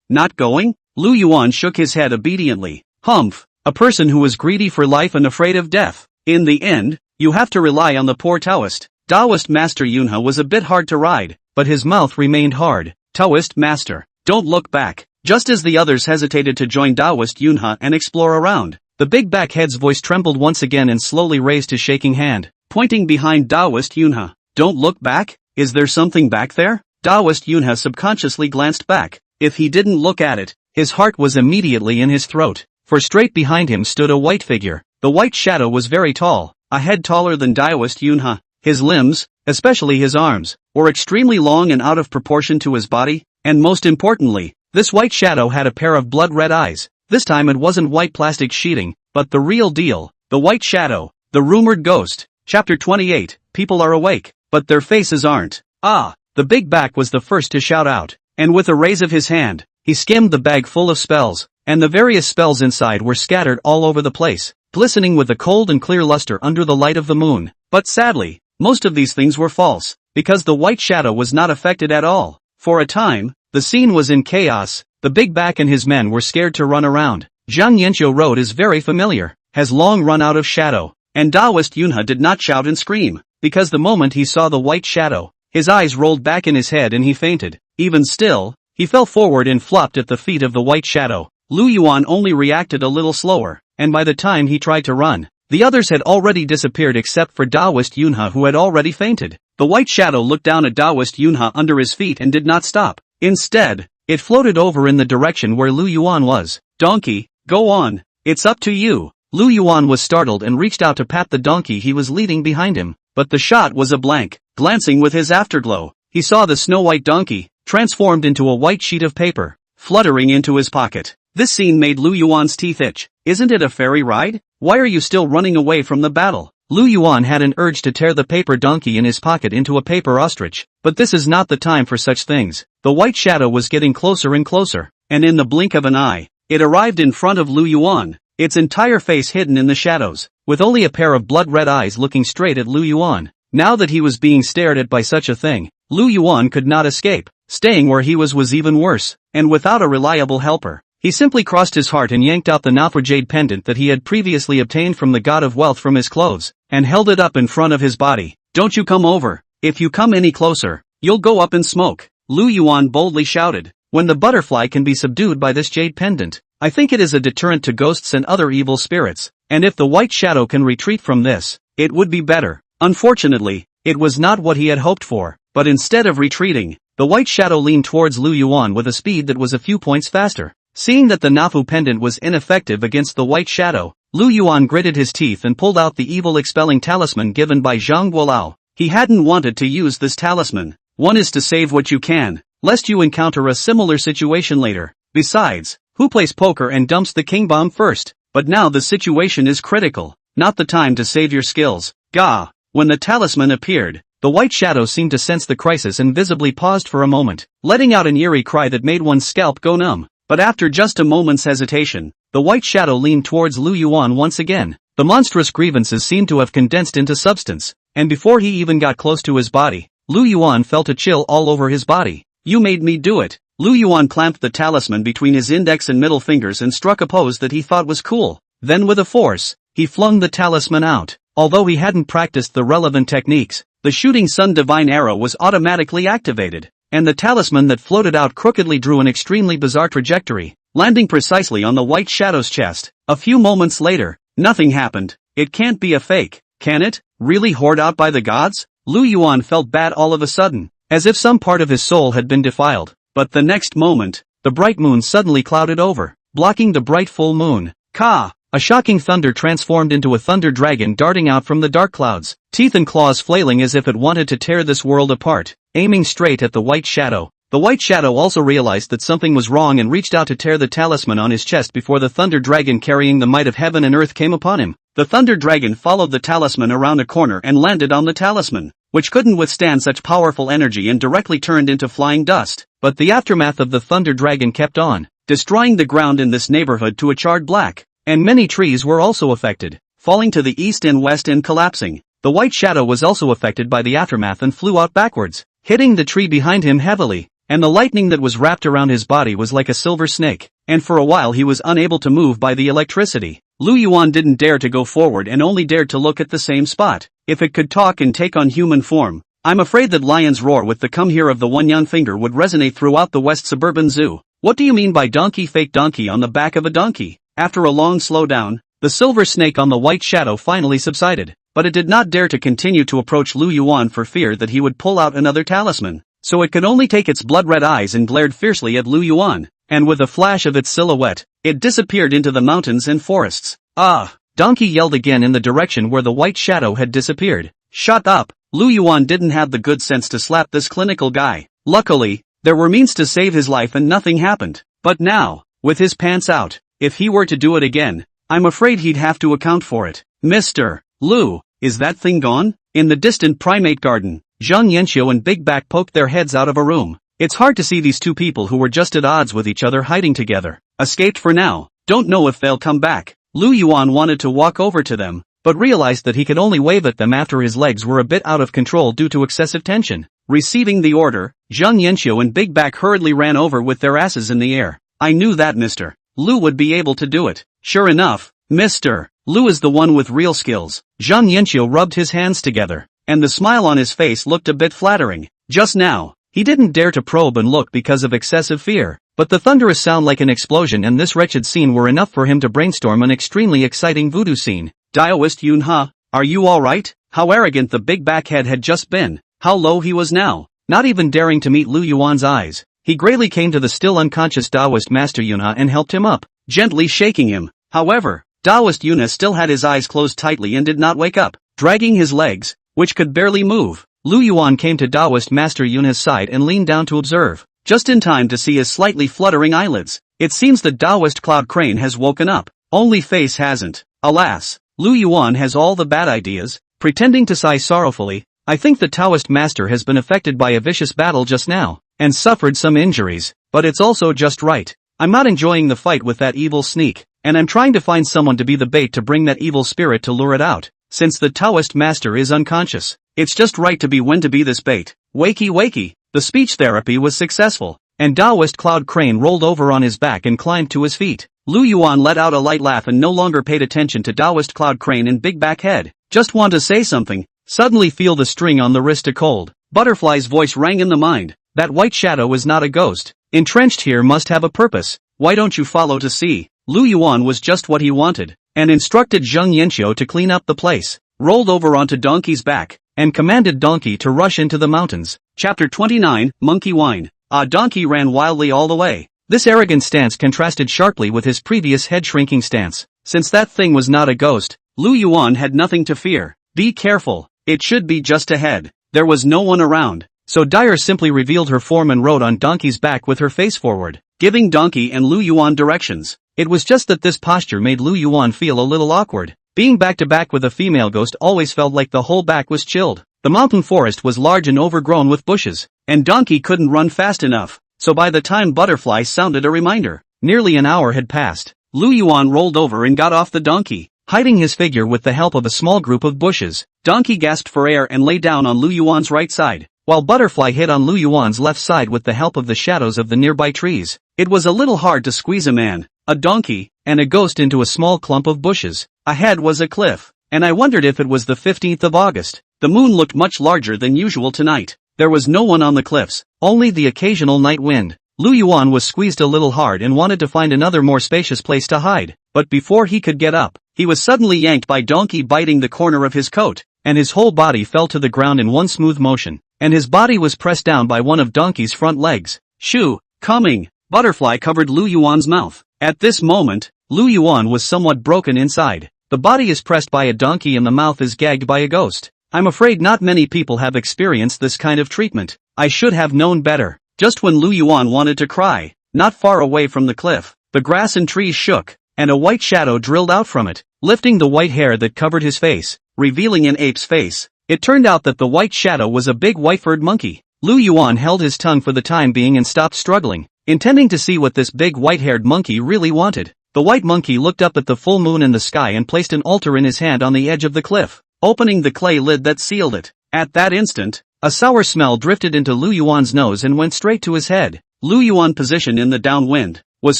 not going? Lu Yuan shook his head obediently. Humph, a person who is greedy for life and afraid of death. In the end, you have to rely on the poor Taoist. Daoist Master Yunha was a bit hard to ride, but his mouth remained hard. Taoist Master, don't look back. Just as the others hesitated to join Daoist Yunha and explore around, the Big Back Head's voice trembled once again and slowly raised his shaking hand, pointing behind Daoist Yunha. Don't look back? Is there something back there? Daoist Yunha subconsciously glanced back. If he didn't look at it, his heart was immediately in his throat, for straight behind him stood a white figure. The white shadow was very tall, a head taller than Daoist Yunha. His limbs, especially his arms, were extremely long and out of proportion to his body, and most importantly, this white shadow had a pair of blood-red eyes. This time it wasn't white plastic sheeting, but the real deal, the white shadow, the rumored ghost. Chapter 28, people are awake, but their faces aren't. Ah, the Big Back was the first to shout out, and with a raise of his hand, he skimmed the bag full of spells, and the various spells inside were scattered all over the place, glistening with a cold and clear luster under the light of the moon. But sadly, most of these things were false, because the white shadow was not affected at all. For a time, the scene was in chaos. The big back and his men were scared to run around. Zhang Yanqiu Road is very familiar, has long run out of shadow, and Daoist Yunhe did not shout and scream, because the moment he saw the white shadow, his eyes rolled back in his head and he fainted. Even still, he fell forward and flopped at the feet of the white shadow. Lu Yuan only reacted a little slower, and by the time he tried to run, the others had already disappeared except for Daoist Yunhe, who had already fainted. The white shadow looked down at Daoist Yunhe under his feet and did not stop. Instead, it floated over in the direction where Lu Yuan was. Donkey, go on, it's up to you. Lu Yuan was startled and reached out to pat the donkey he was leading behind him, but the shot was a blank. Glancing with his afterglow, he saw the snow-white donkey, transformed into a white sheet of paper, fluttering into his pocket. This scene made Lu Yuan's teeth itch. Isn't it a fairy ride? Why are you still running away from the battle? Lu Yuan had an urge to tear the paper donkey in his pocket into a paper ostrich, but this is not the time for such things. The white shadow was getting closer and closer, and in the blink of an eye, it arrived in front of Lu Yuan, its entire face hidden in the shadows, with only a pair of blood-red eyes looking straight at Lu Yuan. Now that he was being stared at by such a thing, Lu Yuan could not escape. Staying where he was even worse, and without a reliable helper. He simply crossed his heart and yanked out the Manhwa jade pendant that he had previously obtained from the god of wealth from his clothes, and held it up in front of his body. Don't you come over. If you come any closer, you'll go up in smoke. Lu Yuan boldly shouted. When the butterfly can be subdued by this jade pendant, I think it is a deterrent to ghosts and other evil spirits, and if the white shadow can retreat from this, it would be better. Unfortunately, it was not what he had hoped for, but instead of retreating, the white shadow leaned towards Lu Yuan with a speed that was a few points faster. Seeing that the Nafu pendant was ineffective against the white shadow, Lu Yuan gritted his teeth and pulled out the evil expelling talisman given by Zhang Guolao. He hadn't wanted to use this talisman. One is to save what you can, lest you encounter a similar situation later. Besides, who plays poker and dumps the king bomb first? But now the situation is critical, not the time to save your skills. Gah! When the talisman appeared, the white shadow seemed to sense the crisis and visibly paused for a moment, letting out an eerie cry that made one's scalp go numb. But after just a moment's hesitation, the white shadow leaned towards Lu Yuan once again. The monstrous grievances seemed to have condensed into substance, and before he even got close to his body, Lu Yuan felt a chill all over his body. You made me do it. Lu Yuan clamped the talisman between his index and middle fingers and struck a pose that he thought was cool. Then with a force, he flung the talisman out. Although he hadn't practiced the relevant techniques, the shooting sun divine arrow was automatically activated, and the talisman that floated out crookedly drew an extremely bizarre trajectory, landing precisely on the white shadow's chest. A few moments later, nothing happened. It can't be a fake, can it? Really hoard out by the gods? Lu Yuan felt bad all of a sudden, as if some part of his soul had been defiled. But the next moment, the bright moon suddenly clouded over, blocking the bright full moon. Ka! A shocking thunder transformed into a thunder dragon darting out from the dark clouds, teeth and claws flailing as if it wanted to tear this world apart, aiming straight at the white shadow. The white shadow also realized that something was wrong and reached out to tear the talisman on his chest before the thunder dragon carrying the might of heaven and earth came upon him. The thunder dragon followed the talisman around a corner and landed on the talisman, which couldn't withstand such powerful energy and directly turned into flying dust. But the aftermath of the thunder dragon kept on, destroying the ground in this neighborhood to a charred black. And many trees were also affected, falling to the east and west and collapsing. The white shadow was also affected by the aftermath and flew out backwards, hitting the tree behind him heavily, and the lightning that was wrapped around his body was like a silver snake, and for a while he was unable to move by the electricity. Lu Yuan didn't dare to go forward and only dared to look at the same spot. If it could talk and take on human form, I'm afraid that lion's roar with the come here of the one young finger would resonate throughout the West Suburban Zoo. What do you mean by donkey fake donkey on the back of a donkey? After a long slowdown, the silver snake on the white shadow finally subsided, but it did not dare to continue to approach Lu Yuan for fear that he would pull out another talisman, so it could only take its blood-red eyes and glared fiercely at Lu Yuan, and with a flash of its silhouette, it disappeared into the mountains and forests. Ah! Donkey yelled again in the direction where the white shadow had disappeared. Shut up! Lu Yuan didn't have the good sense to slap this clinical guy. Luckily, there were means to save his life and nothing happened. But now, with his pants out, if he were to do it again, I'm afraid he'd have to account for it. Mr. Lu, is that thing gone? In the distant primate garden, Zhang Yanqiu and Big Back poked their heads out of a room. It's hard to see these two people who were just at odds with each other hiding together. Escaped for now. Don't know if they'll come back. Lu Yuan wanted to walk over to them, but realized that he could only wave at them after his legs were a bit out of control due to excessive tension. Receiving the order, Zhang Yanxiu and Big Back hurriedly ran over with their asses in the air. I knew that Mr. Lu would be able to do it. Sure enough, Mr. Lu is the one with real skills. Zhang Yanxiu rubbed his hands together, and the smile on his face looked a bit flattering. Just now, he didn't dare to probe and look because of excessive fear, but the thunderous sound like an explosion and this wretched scene were enough for him to brainstorm an extremely exciting voodoo scene. Daoist Yunha, are you alright? How arrogant the big backhead had just been. How low he was now. Not even daring to meet Lu Yuan's eyes, he gracefully came to the still unconscious Taoist Master Yunha and helped him up, gently shaking him. However, Taoist Yunha still had his eyes closed tightly and did not wake up. Dragging his legs, which could barely move, Lu Yuan came to Taoist Master Yunha's side and leaned down to observe, just in time to see his slightly fluttering eyelids. It seems the Taoist Cloud Crane has woken up, only face hasn't. Alas, Lu Yuan has all the bad ideas. Pretending to sigh sorrowfully, I think the Taoist master has been affected by a vicious battle just now, and suffered some injuries, but it's also just right. I'm not enjoying the fight with that evil sneak, and I'm trying to find someone to be the bait to bring that evil spirit to lure it out. Since the Taoist master is unconscious, it's just right to be when to be this bait. Wakey wakey, the speech therapy was successful, and Taoist Cloud Crane rolled over on his back and climbed to his feet. Lu Yuan let out a light laugh and no longer paid attention to Taoist Cloud Crane and Big Back Head. Just want to say something. Suddenly feel the string on the wrist a cold. Butterfly's voice rang in the mind. That white shadow is not a ghost. Entrenched here must have a purpose. Why don't you follow to see? Lu Yuan was just what he wanted, and instructed Zhang Yanxiu to clean up the place. Rolled over onto Donkey's back, and commanded Donkey to rush into the mountains. Chapter 29, Monkey Wine. Donkey ran wildly all the way. This arrogant stance contrasted sharply with his previous head-shrinking stance. Since that thing was not a ghost, Lu Yuan had nothing to fear. Be careful, it should be just ahead. There was no one around, so Dyer simply revealed her form and rode on Donkey's back with her face forward, giving Donkey and Lu Yuan directions. It was just that this posture made Lu Yuan feel a little awkward. Being back-to-back with a female ghost always felt like the whole back was chilled. The mountain forest was large and overgrown with bushes, and Donkey couldn't run fast enough. So by the time Butterfly sounded a reminder, nearly an hour had passed. Lu Yuan rolled over and got off the donkey, hiding his figure with the help of a small group of bushes. Donkey gasped for air and lay down on Lu Yuan's right side, while Butterfly hid on Lu Yuan's left side with the help of the shadows of the nearby trees. It was a little hard to squeeze a man, a donkey, and a ghost into a small clump of bushes. Ahead was a cliff, and I wondered if it was the 15th of August. The moon looked much larger than usual tonight. There was no one on the cliffs, only the occasional night wind. Lu Yuan was squeezed a little hard and wanted to find another more spacious place to hide, but before he could get up, he was suddenly yanked by Donkey biting the corner of his coat, and his whole body fell to the ground in one smooth motion, and his body was pressed down by one of Donkey's front legs. Shoo, coming! Butterfly covered Lu Yuan's mouth. At this moment, Lu Yuan was somewhat broken inside. The body is pressed by a donkey and the mouth is gagged by a ghost. I'm afraid not many people have experienced this kind of treatment. I should have known better. Just when Lu Yuan wanted to cry, not far away from the cliff, the grass and trees shook, and a white shadow drilled out from it, lifting the white hair that covered his face, revealing an ape's face. It turned out that the white shadow was a big white-furred monkey. Lu Yuan held his tongue for the time being and stopped struggling, intending to see what this big white-haired monkey really wanted. The white monkey looked up at the full moon in the sky and placed an altar in his hand on the edge of the cliff, opening the clay lid that sealed it. At that instant, a sour smell drifted into Lu Yuan's nose and went straight to his head. Lu Yuan, positioned in the downwind, was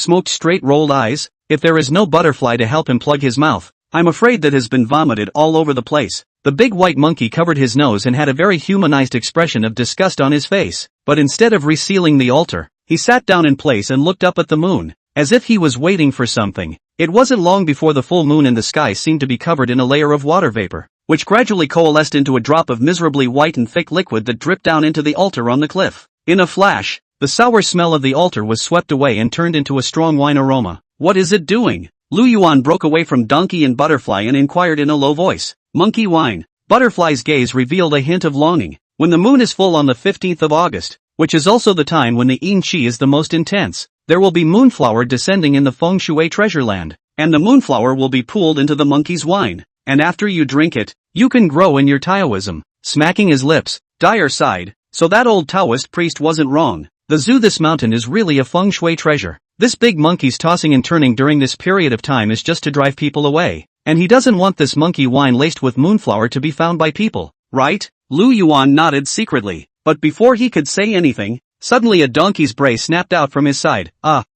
smoked straight rolled eyes. If there is no butterfly to help him plug his mouth, I'm afraid that has been vomited all over the place. The big white monkey covered his nose and had a very humanized expression of disgust on his face, but instead of resealing the altar, he sat down in place and looked up at the moon, as if he was waiting for something. It wasn't long before the full moon in the sky seemed to be covered in a layer of water vapor, which gradually coalesced into a drop of miserably white and thick liquid that dripped down into the altar on the cliff. In a flash, the sour smell of the altar was swept away and turned into a strong wine aroma. What is it doing? Lu Yuan broke away from Donkey and Butterfly and inquired in a low voice. Monkey wine. Butterfly's gaze revealed a hint of longing. When the moon is full on the 15th of August, which is also the time when the yin qi is the most intense, there will be moonflower descending in the feng shui treasure land, and the moonflower will be pooled into the monkey's wine, and after you drink it, you can grow in your Taoism. Smacking his lips, Dyer sighed. So that old Taoist priest wasn't wrong. The zoo. This mountain is really a feng shui treasure. This big monkey's tossing and turning during this period of time is just to drive people away. And he doesn't want this monkey wine laced with moonflower to be found by people, right? Lu Yuan nodded secretly, but before he could say anything, suddenly a donkey's bray snapped out from his side.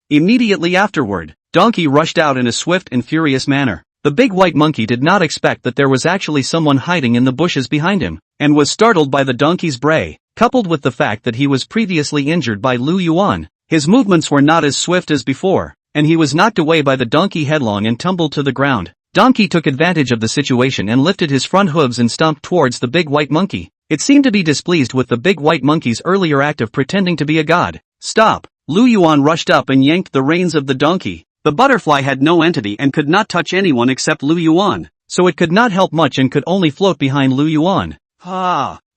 Immediately afterward, Donkey rushed out in a swift and furious manner. The big white monkey did not expect that there was actually someone hiding in the bushes behind him, and was startled by the donkey's bray, coupled with the fact that he was previously injured by Lu Yuan. His movements were not as swift as before, and he was knocked away by the donkey headlong and tumbled to the ground. Donkey took advantage of the situation and lifted his front hooves and stomped towards the big white monkey. It seemed to be displeased with the big white monkey's earlier act of pretending to be a god. Stop! Lu Yuan rushed up and yanked the reins of the donkey. The butterfly had no entity and could not touch anyone except Lu Yuan, so it could not help much and could only float behind Lu Yuan.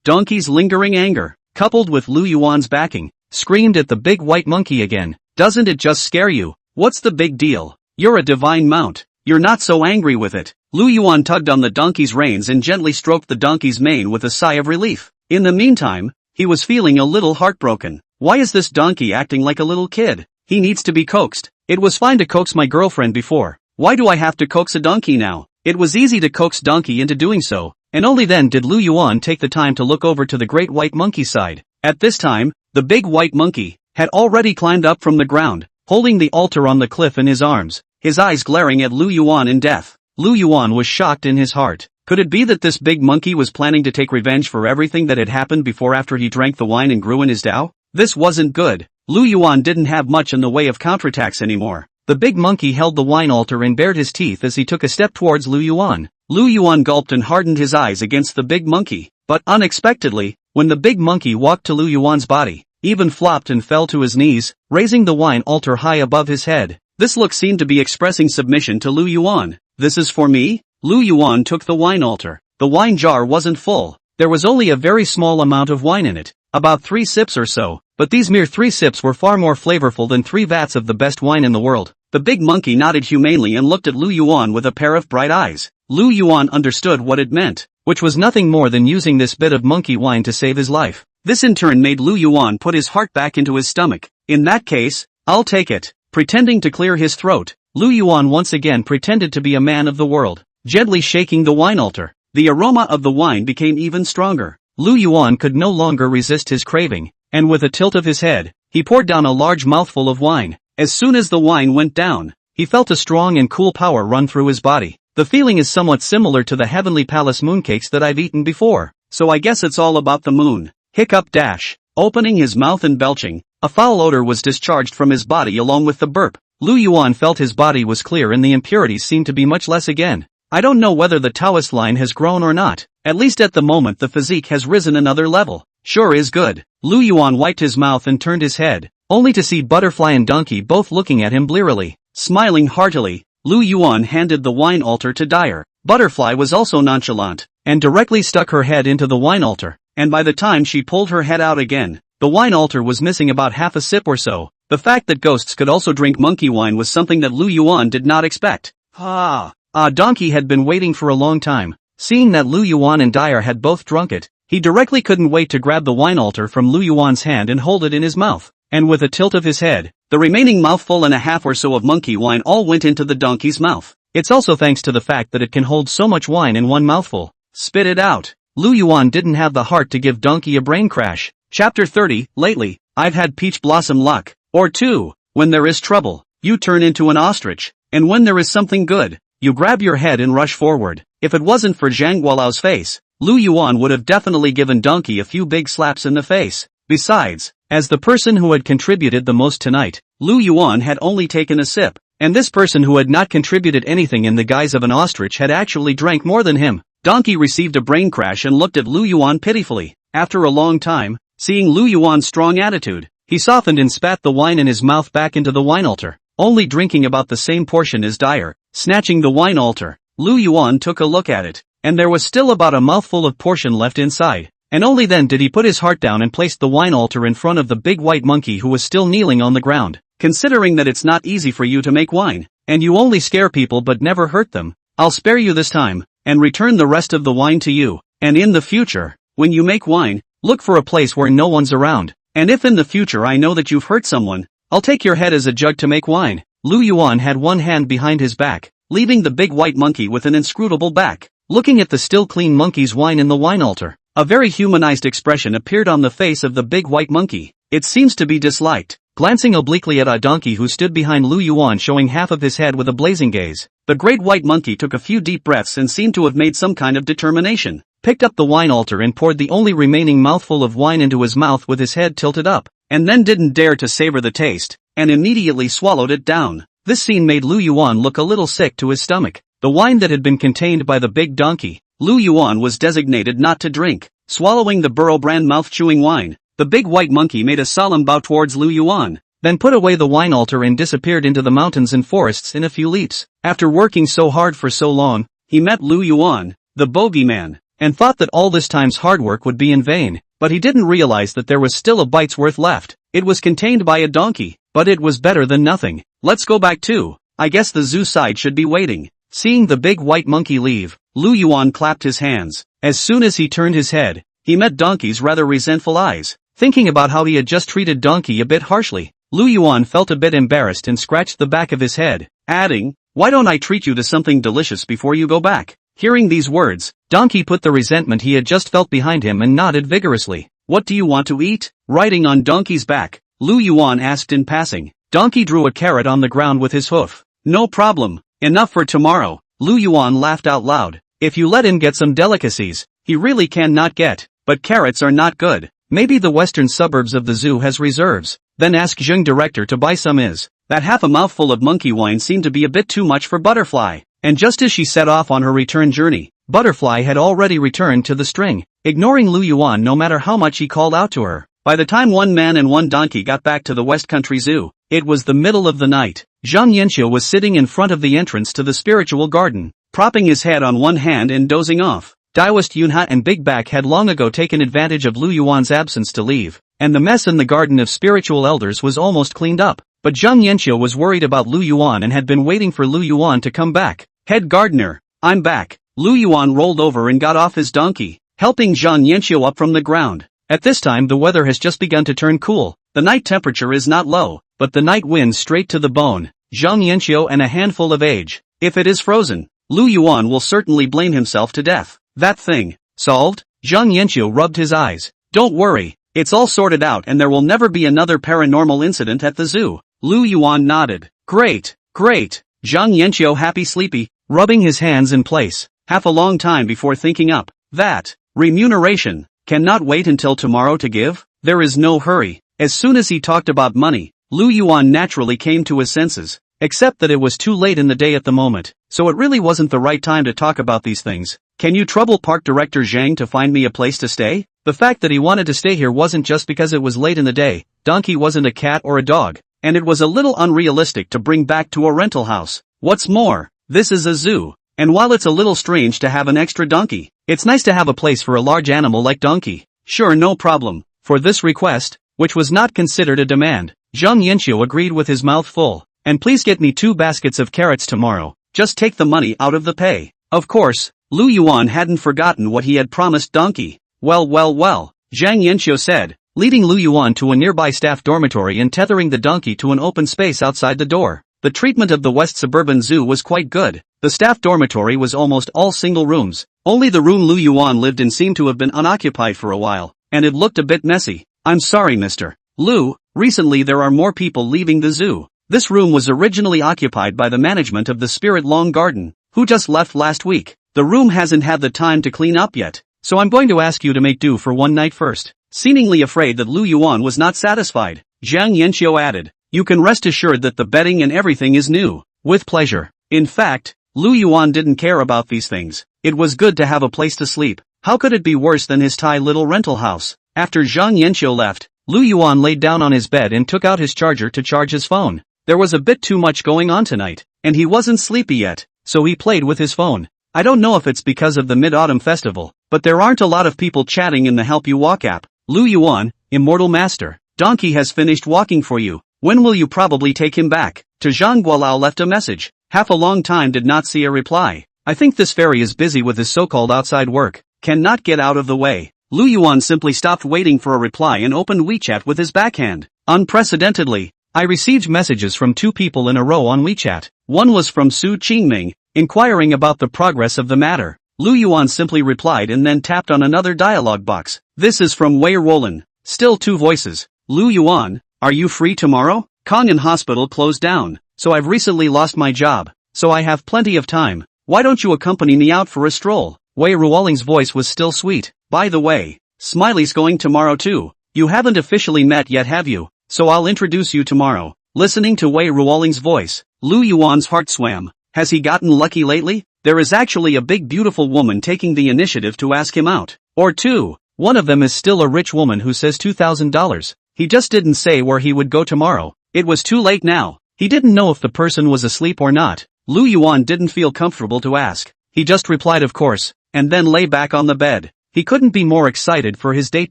Donkey's lingering anger, coupled with Lu Yuan's backing, screamed at the big white monkey again. Doesn't it just scare you? What's the big deal? You're a divine mount. You're not so angry with it. Lu Yuan tugged on the donkey's reins and gently stroked the donkey's mane with a sigh of relief. In the meantime, he was feeling a little heartbroken. Why is this donkey acting like a little kid? He needs to be coaxed. It was fine to coax my girlfriend before. Why do I have to coax a donkey now? It was easy to coax Donkey into doing so, and only then did Lu Yuan take the time to look over to the great white monkey's side. At this time, the big white monkey had already climbed up from the ground, holding the altar on the cliff in his arms, his eyes glaring at Lu Yuan in death. Lu Yuan was shocked in his heart. Could it be that this big monkey was planning to take revenge for everything that had happened before after he drank the wine and grew in his Tao? This wasn't good. Lu Yuan didn't have much in the way of counterattacks anymore. The big monkey held the wine altar and bared his teeth as he took a step towards Lu Yuan. Lu Yuan gulped and hardened his eyes against the big monkey, but unexpectedly, when the big monkey walked to Lu Yuan's body, even flopped and fell to his knees, raising the wine altar high above his head. This look seemed to be expressing submission to Lu Yuan. This is for me? Lu Yuan took the wine altar. The wine jar wasn't full. There was only a very small amount of wine in it, about 3 sips or so, but these mere 3 sips were far more flavorful than 3 vats of the best wine in the world. The big monkey nodded humanely and looked at Lu Yuan with a pair of bright eyes. Lu Yuan understood what it meant, which was nothing more than using this bit of monkey wine to save his life. This in turn made Lu Yuan put his heart back into his stomach. In that case, I'll take it. Pretending to clear his throat, Lu Yuan once again pretended to be a man of the world, gently shaking the wine altar. The aroma of the wine became even stronger. Lu Yuan could no longer resist his craving, and with a tilt of his head, he poured down a large mouthful of wine. As soon as the wine went down, he felt a strong and cool power run through his body. The feeling is somewhat similar to the Heavenly Palace mooncakes that I've eaten before, so I guess it's all about the moon. Hiccup dash. Opening his mouth and belching, a foul odor was discharged from his body along with the burp. Lu Yuan felt his body was clear and the impurities seemed to be much less again. I don't know whether the Taoist line has grown or not. At least at the moment the physique has risen another level. Sure is good. Lu Yuan wiped his mouth and turned his head, only to see Butterfly and Donkey both looking at him blearily. Smiling heartily, Lu Yuan handed the wine altar to Dyer. Butterfly was also nonchalant, and directly stuck her head into the wine altar, and by the time she pulled her head out again, the wine altar was missing about half a sip or so. The fact that ghosts could also drink monkey wine was something that Lu Yuan did not expect. Donkey had been waiting for a long time. Seeing that Lu Yuan and Dyer had both drunk it, he directly couldn't wait to grab the wine altar from Lu Yuan's hand and hold it in his mouth. And with a tilt of his head, the remaining mouthful and a half or so of monkey wine all went into the donkey's mouth. It's also thanks to the fact that it can hold so much wine in one mouthful. Spit it out. Lu Yuan didn't have the heart to give Donkey a brain crash. Chapter 30, Lately, I've had peach blossom luck. Or 2, when there is trouble, you turn into an ostrich, and when there is something good, you grab your head and rush forward. If it wasn't for Zhang Guolao's face, Lu Yuan would have definitely given Donkey a few big slaps in the face. Besides, as the person who had contributed the most tonight, Lu Yuan had only taken a sip, and this person who had not contributed anything in the guise of an ostrich had actually drank more than him. Donkey received a brain crash and looked at Lu Yuan pitifully. After a long time, seeing Lu Yuan's strong attitude, he softened and spat the wine in his mouth back into the wine altar, only drinking about the same portion as Dyer. Snatching the wine altar, Lu Yuan took a look at it, and there was still about a mouthful of portion left inside. And only then did he put his heart down and place the wine altar in front of the big white monkey who was still kneeling on the ground. Considering that it's not easy for you to make wine, and you only scare people but never hurt them, I'll spare you this time, and return the rest of the wine to you. And in the future, when you make wine, look for a place where no one's around, And if in the future I know that you've hurt someone, I'll take your head as a jug to make wine. Lu Yuan had one hand behind his back, leaving the big white monkey with an inscrutable back, looking at the still clean monkey's wine in the wine altar. A very humanized expression appeared on the face of the big white monkey. It seems to be disliked. Glancing obliquely at a donkey who stood behind Lu Yuan showing half of his head with a blazing gaze, the great white monkey took a few deep breaths and seemed to have made some kind of determination, picked up the wine altar and poured the only remaining mouthful of wine into his mouth with his head tilted up, and then didn't dare to savor the taste, and immediately swallowed it down. This scene made Lu Yuan look a little sick to his stomach. The wine that had been contained by the big donkey, Lu Yuan was designated not to drink. Swallowing the Burrow brand mouth-chewing wine, the big white monkey made a solemn bow towards Lu Yuan, then put away the wine altar and disappeared into the mountains and forests in a few leaps. After working so hard for so long, he met Lu Yuan, the bogeyman, and thought that all this time's hard work would be in vain, but he didn't realize that there was still a bite's worth left. It was contained by a donkey, but it was better than nothing. Let's go back too. I guess the zoo side should be waiting. Seeing the big white monkey leave, Lu Yuan clapped his hands. As soon as he turned his head, he met Donkey's rather resentful eyes. Thinking about how he had just treated Donkey a bit harshly, Lu Yuan felt a bit embarrassed and scratched the back of his head, adding, "Why don't I treat you to something delicious before you go back?" Hearing these words, Donkey put the resentment he had just felt behind him and nodded vigorously. "What do you want to eat?" Riding on Donkey's back, Lu Yuan asked in passing. Donkey drew a carrot on the ground with his hoof. "No problem. Enough for tomorrow." Lu Yuan laughed out loud. If you let him get some delicacies, he really can not get. But carrots are not good. Maybe the western suburbs of the zoo has reserves. Then ask Zheng director to buy some. Is that half a mouthful of monkey wine seemed to be a bit too much for Butterfly. And just as she set off on her return journey, Butterfly had already returned to the string, ignoring Lu Yuan no matter how much he called out to her. By the time one man and one donkey got back to the West Country Zoo, it was the middle of the night. Zhang Yanxiu was sitting in front of the entrance to the spiritual garden, propping his head on one hand and dozing off. Daoist Yunha and Big Back had long ago taken advantage of Lu Yuan's absence to leave, and the mess in the Garden of Spiritual Elders was almost cleaned up. But Zhang Yanxiu was worried about Lu Yuan and had been waiting for Lu Yuan to come back. "Head gardener, I'm back." Lu Yuan rolled over and got off his donkey, helping Zhang Yanxiu up from the ground. At this time the weather has just begun to turn cool. The night temperature is not low, but the night winds straight to the bone. Zhang Yanxiu and a handful of age. If it is frozen, Lu Yuan will certainly blame himself to death. That thing, solved? Zhang Yanxiu rubbed his eyes. Don't worry, it's all sorted out and there will never be another paranormal incident at the zoo. Lu Yuan nodded. Great, great. Zhang Yanxiu happy sleepy, rubbing his hands in place, half a long time before thinking up. That remuneration cannot wait until tomorrow to give. There is no hurry. As soon as he talked about money, Lu Yuan naturally came to his senses, except that it was too late in the day at the moment, so it really wasn't the right time to talk about these things. Can you trouble park director Zhang to find me a place to stay? The fact that he wanted to stay here wasn't just because it was late in the day. Donkey wasn't a cat or a dog, and it was a little unrealistic to bring back to a rental house. What's more, this is a zoo, and while it's a little strange to have an extra donkey, it's nice to have a place for a large animal like Donkey. Sure, no problem. For this request, which was not considered a demand, Zhang Yanxiu agreed with his mouth full. And please get me 2 baskets of carrots tomorrow. Just take the money out of the pay. Of course, Lu Yuan hadn't forgotten what he had promised Donkey. Well, Zhang Yanxiu said, leading Lu Yuan to a nearby staff dormitory and tethering the donkey to an open space outside the door. The treatment of the West Suburban Zoo was quite good. The staff dormitory was almost all single rooms. Only the room Lu Yuan lived in seemed to have been unoccupied for a while, and it looked a bit messy. I'm sorry, Mr. Lu, recently there are more people leaving the zoo. This room was originally occupied by the management of the Spirit Long Garden, who just left last week. The room hasn't had the time to clean up yet, so I'm going to ask you to make do for one night first. Seemingly afraid that Lu Yuan was not satisfied, Zhang Yanxiu added, you can rest assured that the bedding and everything is new. With pleasure. In fact, Lu Yuan didn't care about these things. It was good to have a place to sleep. How could it be worse than his Thai little rental house? After Zhang Yanxiu left, Lu Yuan laid down on his bed and took out his charger to charge his phone. There was a bit too much going on tonight, and he wasn't sleepy yet, so he played with his phone. I don't know if it's because of the Mid-Autumn Festival, but there aren't a lot of people chatting in the Help You Walk app. Lu Yuan, Immortal Master, Donkey has finished walking for you. When will you probably take him back? To Zhang Guolao left a message. Half a long time did not see a reply. I think this fairy is busy with his so-called outside work. Cannot get out of the way. Lu Yuan simply stopped waiting for a reply and opened WeChat with his backhand. Unprecedentedly, I received messages from 2 people in a row on WeChat. One was from Su Qingming, inquiring about the progress of the matter. Lu Yuan simply replied and then tapped on another dialog box. This is from Wei Roland. Still 2 voices. Lu Yuan, are you free tomorrow? Kangen Hospital closed down, so I've recently lost my job, so I have plenty of time. Why don't you accompany me out for a stroll? Wei Ruoling's voice was still sweet. By the way, Smiley's going tomorrow too. You haven't officially met yet, have you? So I'll introduce you tomorrow. Listening to Wei Ruoling's voice, Lu Yuan's heart swam. Has he gotten lucky lately? There is actually a big beautiful woman taking the initiative to ask him out. Or 2. One of them is still a rich woman who says $2,000. He just didn't say where he would go tomorrow. It was too late now. He didn't know if the person was asleep or not. Lu Yuan didn't feel comfortable to ask. He just replied of course, and then lay back on the bed. He couldn't be more excited for his date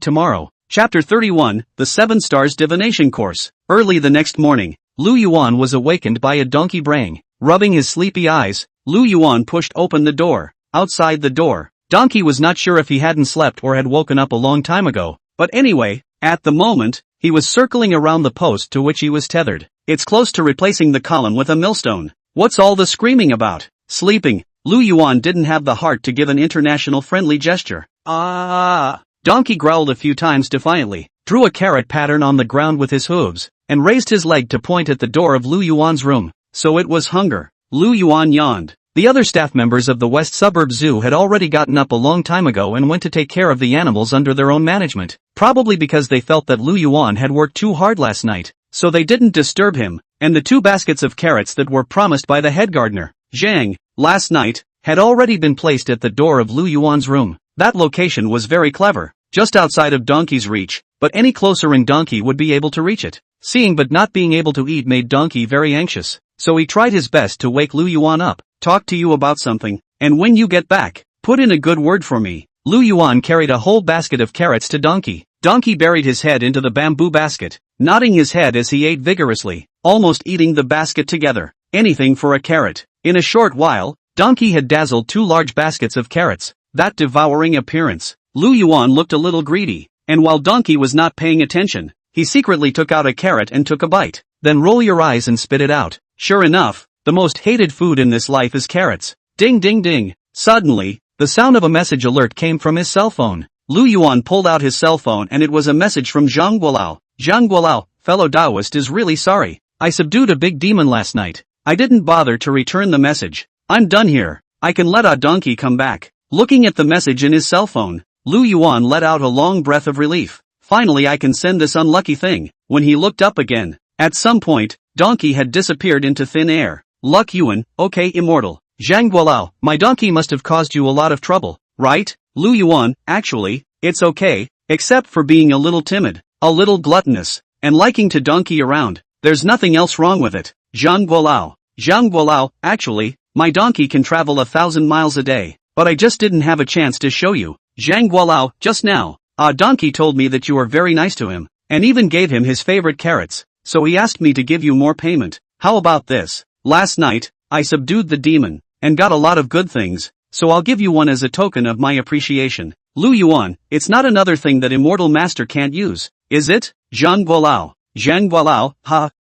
tomorrow. Chapter 31, The 7 Stars Divination Course. Early the next morning, Lu Yuan was awakened by a donkey braying. Rubbing his sleepy eyes, Lu Yuan pushed open the door. Outside the door, Donkey was not sure if he hadn't slept or had woken up a long time ago, but anyway, at the moment, he was circling around the post to which he was tethered. It's close to replacing the column with a millstone. What's all the screaming about? Sleeping. Lu Yuan didn't have the heart to give an international friendly gesture. Donkey growled a few times defiantly, drew a carrot pattern on the ground with his hooves, and raised his leg to point at the door of Lu Yuan's room. So it was hunger. Lu Yuan yawned. The other staff members of the West Suburb Zoo had already gotten up a long time ago and went to take care of the animals under their own management, probably because they felt that Lu Yuan had worked too hard last night, so they didn't disturb him, and the 2 baskets of carrots that were promised by the head gardener, Zhang, last night, had already been placed at the door of Lu Yuan's room. That location was very clever, just outside of Donkey's reach, but any closer and Donkey would be able to reach it. Seeing but not being able to eat made Donkey very anxious, so he tried his best to wake Lu Yuan up. Talk to you about something, and when you get back, put in a good word for me. Lu Yuan carried a whole basket of carrots to Donkey. Donkey buried his head into the bamboo basket, nodding his head as he ate vigorously, almost eating the basket together. Anything for a carrot. In a short while, Donkey had dazzled 2 large baskets of carrots. That devouring appearance. Lu Yuan looked a little greedy, and while Donkey was not paying attention, he secretly took out a carrot and took a bite. Then roll your eyes and spit it out. Sure enough, the most hated food in this life is carrots. Ding ding ding. Suddenly, the sound of a message alert came from his cell phone. Lu Yuan pulled out his cell phone and it was a message from Zhang Guolao. Zhang Guolao, fellow Taoist, is really sorry. I subdued a big demon last night. I didn't bother to return the message. I'm done here. I can let a donkey come back. Looking at the message in his cell phone, Lu Yuan let out a long breath of relief. Finally I can send this unlucky thing. When he looked up again, at some point, Donkey had disappeared into thin air. Luck Yuan, okay immortal. Zhang Guolao, my donkey must have caused you a lot of trouble, right? Lu Yuan, actually, it's okay, except for being a little timid, a little gluttonous, and liking to donkey around. There's nothing else wrong with it. Zhang Guolao, actually, my donkey can travel 1,000 miles a day, but I just didn't have a chance to show you. Zhang Guolao, just now, a donkey told me that you are very nice to him, and even gave him his favorite carrots, so he asked me to give you more payment. How about this? Last night, I subdued the demon, and got a lot of good things, so I'll give you one as a token of my appreciation. Lu Yuan, it's not another thing that Immortal Master can't use, is it? Zhang Guolao,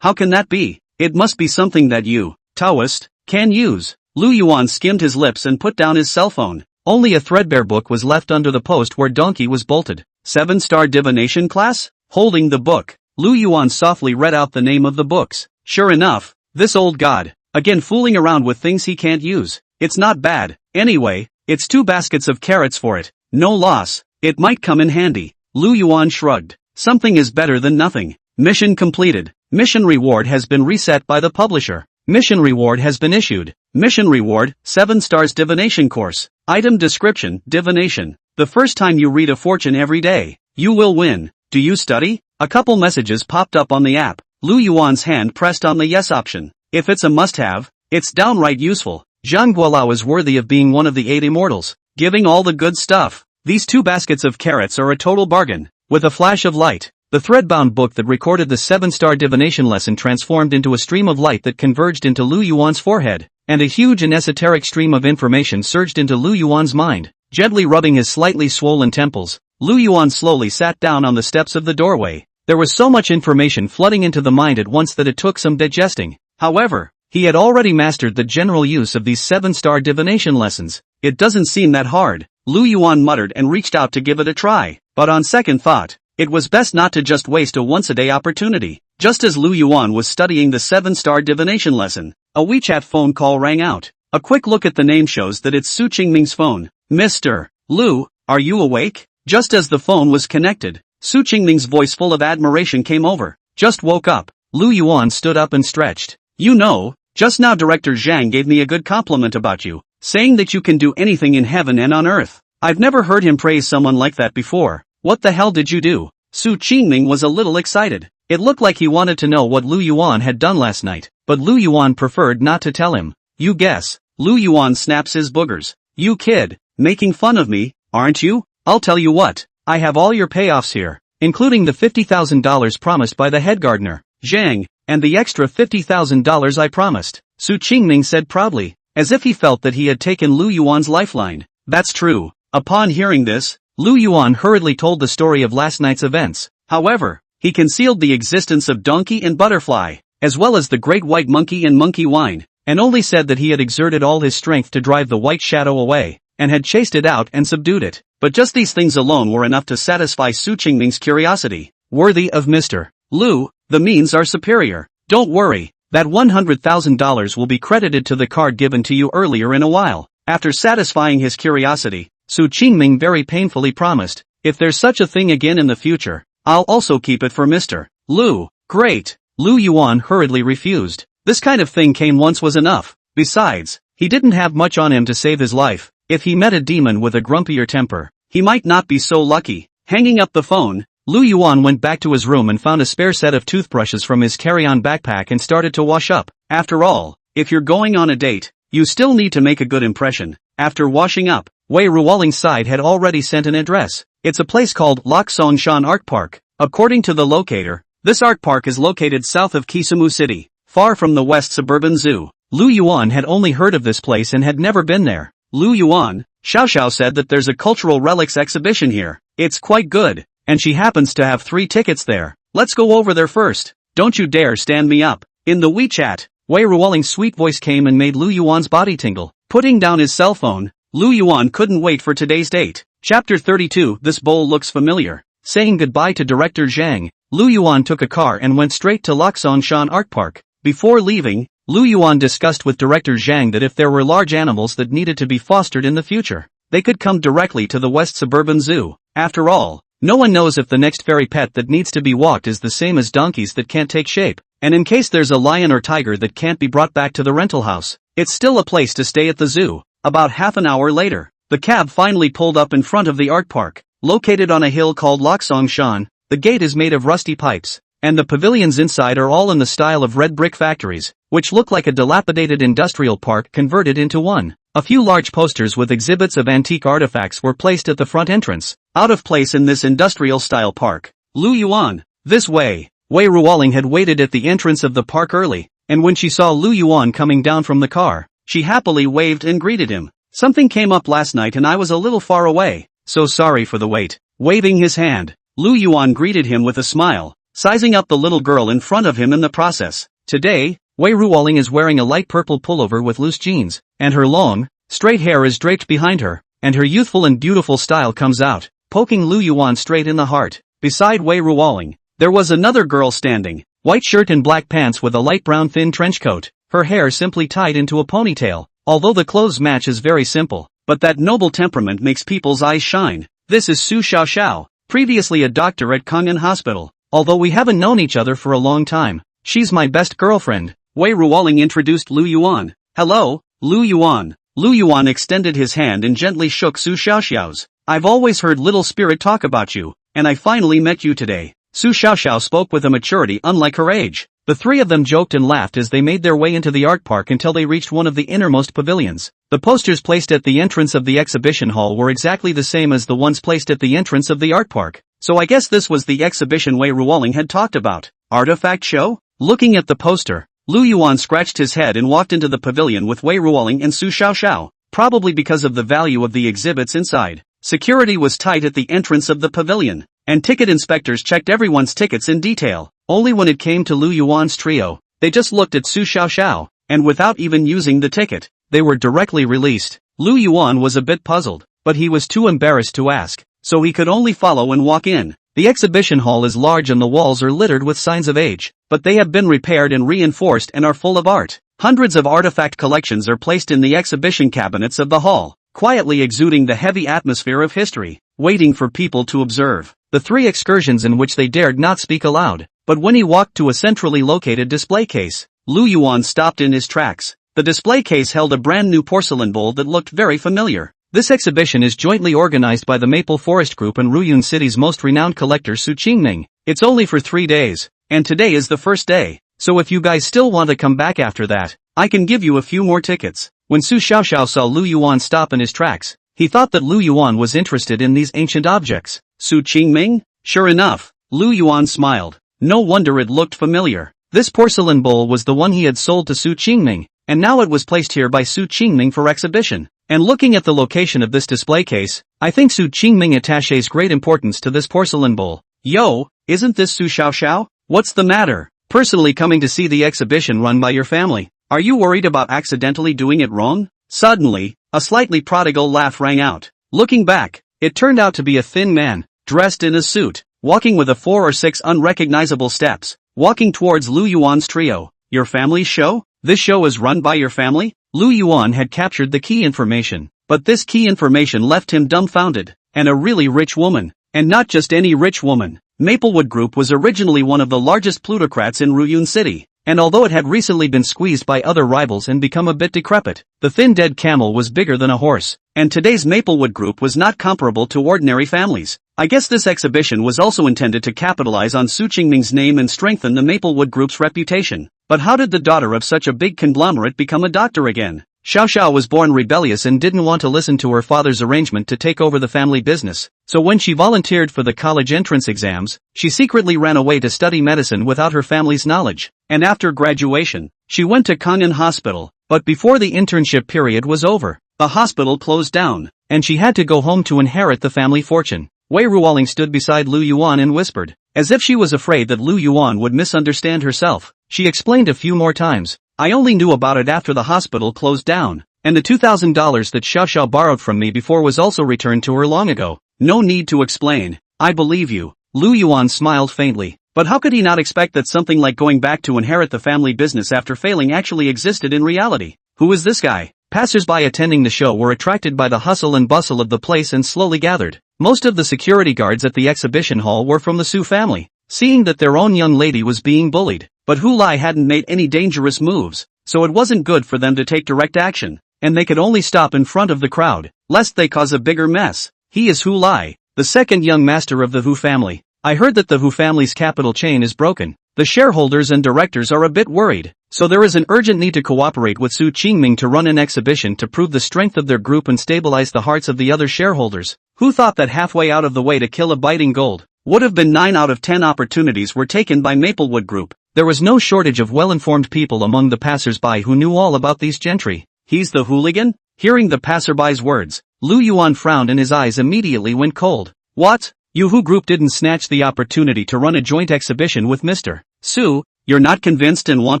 how can that be? It must be something that you, Taoist, can use. Lu Yuan skimmed his lips and put down his cell phone. Only a threadbare book was left under the post where Donkey was bolted. 7-star divination class? Holding the book, Lu Yuan softly read out the name of the books. Sure enough, this old god, again fooling around with things he can't use. It's not bad. Anyway, it's 2 baskets of carrots for it. No loss. It might come in handy. Lu Yuan shrugged. Something is better than nothing. Mission completed. Mission reward has been reset by the publisher. Mission reward has been issued. Mission reward, 7 stars divination course. Item description, divination. The first time you read a fortune every day, you will win. Do you study? A couple messages popped up on the app. Lu Yuan's hand pressed on the yes option. If it's a must-have, it's downright useful. Zhang Guolao is worthy of being one of the 8 immortals, giving all the good stuff. These 2 baskets of carrots are a total bargain. With a flash of light, the thread-bound book that recorded the 7-star divination lesson transformed into a stream of light that converged into Lu Yuan's forehead, and a huge and esoteric stream of information surged into Lu Yuan's mind. Gently rubbing his slightly swollen temples, Lu Yuan slowly sat down on the steps of the doorway. There was so much information flooding into the mind at once that it took some digesting. However, he had already mastered the general use of these 7-star divination lessons. It doesn't seem that hard, Lu Yuan muttered and reached out to give it a try. But on second thought, it was best not to just waste a once-a-day opportunity. Just as Lu Yuan was studying the 7-star divination lesson, a WeChat phone call rang out. A quick look at the name shows that it's Su Qingming's phone. Mr. Lu, are you awake? Just as the phone was connected, Su Qingming's voice full of admiration came over. Just woke up. Lu Yuan stood up and stretched. You know, just now Director Zhang gave me a good compliment about you, saying that you can do anything in heaven and on earth. I've never heard him praise someone like that before. What the hell did you do? Su Qingming was a little excited. It looked like he wanted to know what Lu Yuan had done last night, but Lu Yuan preferred not to tell him. You guess. Lu Yuan snaps his boogers. You kid, making fun of me, aren't you? I'll tell you what, I have all your payoffs here, including the $50,000 promised by the head gardener, Zhang, and the extra $50,000 I promised, Su Qingming said proudly, as if he felt that he had taken Lu Yuan's lifeline. That's true. Upon hearing this, Lu Yuan hurriedly told the story of last night's events. However, he concealed the existence of Donkey and Butterfly, as well as the Great White Monkey and Monkey Wine, and only said that he had exerted all his strength to drive the white shadow away, and had chased it out and subdued it. But just these things alone were enough to satisfy Su Qingming's curiosity. Worthy of Mr. Lu, the means are superior. Don't worry, that $100,000 will be credited to the card given to you earlier in a while. After satisfying his curiosity, Su Qingming very painfully promised, if there's such a thing again in the future, I'll also keep it for Mr. Lu. Great. Lu Yuan hurriedly refused. This kind of thing came once was enough. Besides, he didn't have much on him to save his life. If he met a demon with a grumpier temper, he might not be so lucky. Hanging up the phone, Lu Yuan went back to his room and found a spare set of toothbrushes from his carry-on backpack and started to wash up. After all, if you're going on a date, you still need to make a good impression. After washing up, Wei Ruoling's side had already sent an address. It's a place called Laksongshan Art Park. According to the locator, this art park is located south of Kisumu City, far from the West Suburban Zoo. Lu Yuan had only heard of this place and had never been there. Lu Yuan, Xiao said that there's a cultural relics exhibition here. It's quite good, and she happens to have 3 tickets there. Let's go over there first. Don't you dare stand me up. In the WeChat, Wei Ruoling's sweet voice came and made Lu Yuan's body tingle. Putting down his cell phone, Lu Yuan couldn't wait for today's date. Chapter 32. This bowl looks familiar. Saying goodbye to Director Zhang, Lu Yuan took a car and went straight to Laksongshan Art Park. Before leaving, Lu Yuan discussed with Director Zhang that if there were large animals that needed to be fostered in the future, they could come directly to the West Suburban Zoo. After all, no one knows if the next fairy pet that needs to be walked is the same as donkeys that can't take shape. And in case there's a lion or tiger that can't be brought back to the rental house, it's still a place to stay at the zoo. About half an hour later, the cab finally pulled up in front of the art park. Located on a hill called Laksongshan, the gate is made of rusty pipes, and the pavilions inside are all in the style of red brick factories, which look like a dilapidated industrial park converted into one. A few large posters with exhibits of antique artifacts were placed at the front entrance. Out of place in this industrial-style park. Lu Yuan, this way. Wei Ruoling had waited at the entrance of the park early, and when she saw Lu Yuan coming down from the car, she happily waved and greeted him. Something came up last night and I was a little far away, so sorry for the wait. Waving his hand, Lu Yuan greeted him with a smile, sizing up the little girl in front of him in the process. Today, Wei Ruoling is wearing a light purple pullover with loose jeans, and her long, straight hair is draped behind her, and her youthful and beautiful style comes out, poking Lu Yuan straight in the heart. Beside Wei Ruoling, there was another girl standing, white shirt and black pants with a light brown thin trench coat, her hair simply tied into a ponytail. Although the clothes match is very simple, but that noble temperament makes people's eyes shine. This is Su Xiao, previously a doctor at Kangen Hospital. Although we haven't known each other for a long time, she's my best girlfriend. Wei Ruoling introduced Lu Yuan. Hello, Lu Yuan. Lu Yuan extended his hand and gently shook Su Xiao's. I've always heard Little Spirit talk about you, and I finally met you today. Su Xiao spoke with a maturity unlike her age. The three of them joked and laughed as they made their way into the art park until they reached one of the innermost pavilions. The posters placed at the entrance of the exhibition hall were exactly the same as the ones placed at the entrance of the art park. So I guess this was the exhibition Wei Ruoling had talked about. Artifact show? Looking at the poster, Lu Yuan scratched his head and walked into the pavilion with Wei Ruoling and Su Xiao, probably because of the value of the exhibits inside. Security was tight at the entrance of the pavilion, and ticket inspectors checked everyone's tickets in detail. Only when it came to Lu Yuan's trio, they just looked at Su Xiaoxiao, and without even using the ticket, they were directly released. Lu Yuan was a bit puzzled, but he was too embarrassed to ask, so he could only follow and walk in. The exhibition hall is large and the walls are littered with signs of age, but they have been repaired and reinforced and are full of art. Hundreds of artifact collections are placed in the exhibition cabinets of the hall, quietly exuding the heavy atmosphere of history, waiting for people to observe. The 3 excursions in which they dared not speak aloud, but when he walked to a centrally located display case, Lu Yuan stopped in his tracks. The display case held a brand new porcelain bowl that looked very familiar. This exhibition is jointly organized by the Maple Forest Group and Ruyun City's most renowned collector Su Qingming. It's only for 3 days, and today is the first day, so if you guys still want to come back after that, I can give you a few more tickets. When Su Xiaoxiao saw Lu Yuan stop in his tracks, he thought that Lu Yuan was interested in these ancient objects. Su Qingming? Sure enough, Lu Yuan smiled. No wonder it looked familiar. This porcelain bowl was the one he had sold to Su Qingming, and now it was placed here by Su Qingming for exhibition. And looking at the location of this display case, I think Su Qingming attaches great importance to this porcelain bowl. Yo, isn't this Su Xiaoxiao? What's the matter? Personally coming to see the exhibition run by your family. Are you worried about accidentally doing it wrong? Suddenly, a slightly prodigal laugh rang out. Looking back, it turned out to be a thin man, dressed in a suit, walking with a 4 or 6 unrecognizable steps, walking towards Lu Yuan's trio. Your family's show? This show is run by your family? Lu Yuan had captured the key information, but this key information left him dumbfounded. And a really rich woman. And not just any rich woman. Maplewood Group was originally one of the largest plutocrats in Ruyun City, and although it had recently been squeezed by other rivals and become a bit decrepit, the thin dead camel was bigger than a horse, and today's Maplewood Group was not comparable to ordinary families. I guess this exhibition was also intended to capitalize on Su Qingming's name and strengthen the Maplewood Group's reputation. But how did the daughter of such a big conglomerate become a doctor again? Xiaoxiao was born rebellious and didn't want to listen to her father's arrangement to take over the family business, so when she volunteered for the college entrance exams, she secretly ran away to study medicine without her family's knowledge. And after graduation, she went to Kangan Hospital, but before the internship period was over, the hospital closed down, and she had to go home to inherit the family fortune. Wei Ruoling stood beside Lu Yuan and whispered, as if she was afraid that Lu Yuan would misunderstand herself. She explained a few more times. I only knew about it after the hospital closed down, and the $2,000 that Xiaoxiao borrowed from me before was also returned to her long ago. No need to explain. I believe you. Lu Yuan smiled faintly, but how could he not expect that something like going back to inherit the family business after failing actually existed in reality? Who is this guy? Passers-by attending the show were attracted by the hustle and bustle of the place and slowly gathered. Most of the security guards at the exhibition hall were from the Su family, seeing that their own young lady was being bullied. But Hu Lai hadn't made any dangerous moves, so it wasn't good for them to take direct action, and they could only stop in front of the crowd, lest they cause a bigger mess. He is Hu Lai, the second young master of the Hu family. I heard that the Hu family's capital chain is broken. The shareholders and directors are a bit worried, so there is an urgent need to cooperate with Su Qingming to run an exhibition to prove the strength of their group and stabilize the hearts of the other shareholders. Who thought that halfway out of the way to kill a biting gold would have been 9 out of 10 opportunities were taken by Maplewood Group. There was no shortage of well-informed people among the passers-by who knew all about these gentry. He's the hooligan? Hearing the passerby's words, Lu Yuan frowned and his eyes immediately went cold. What? You Hu Group didn't snatch the opportunity to run a joint exhibition with Mr. Su? You're not convinced and want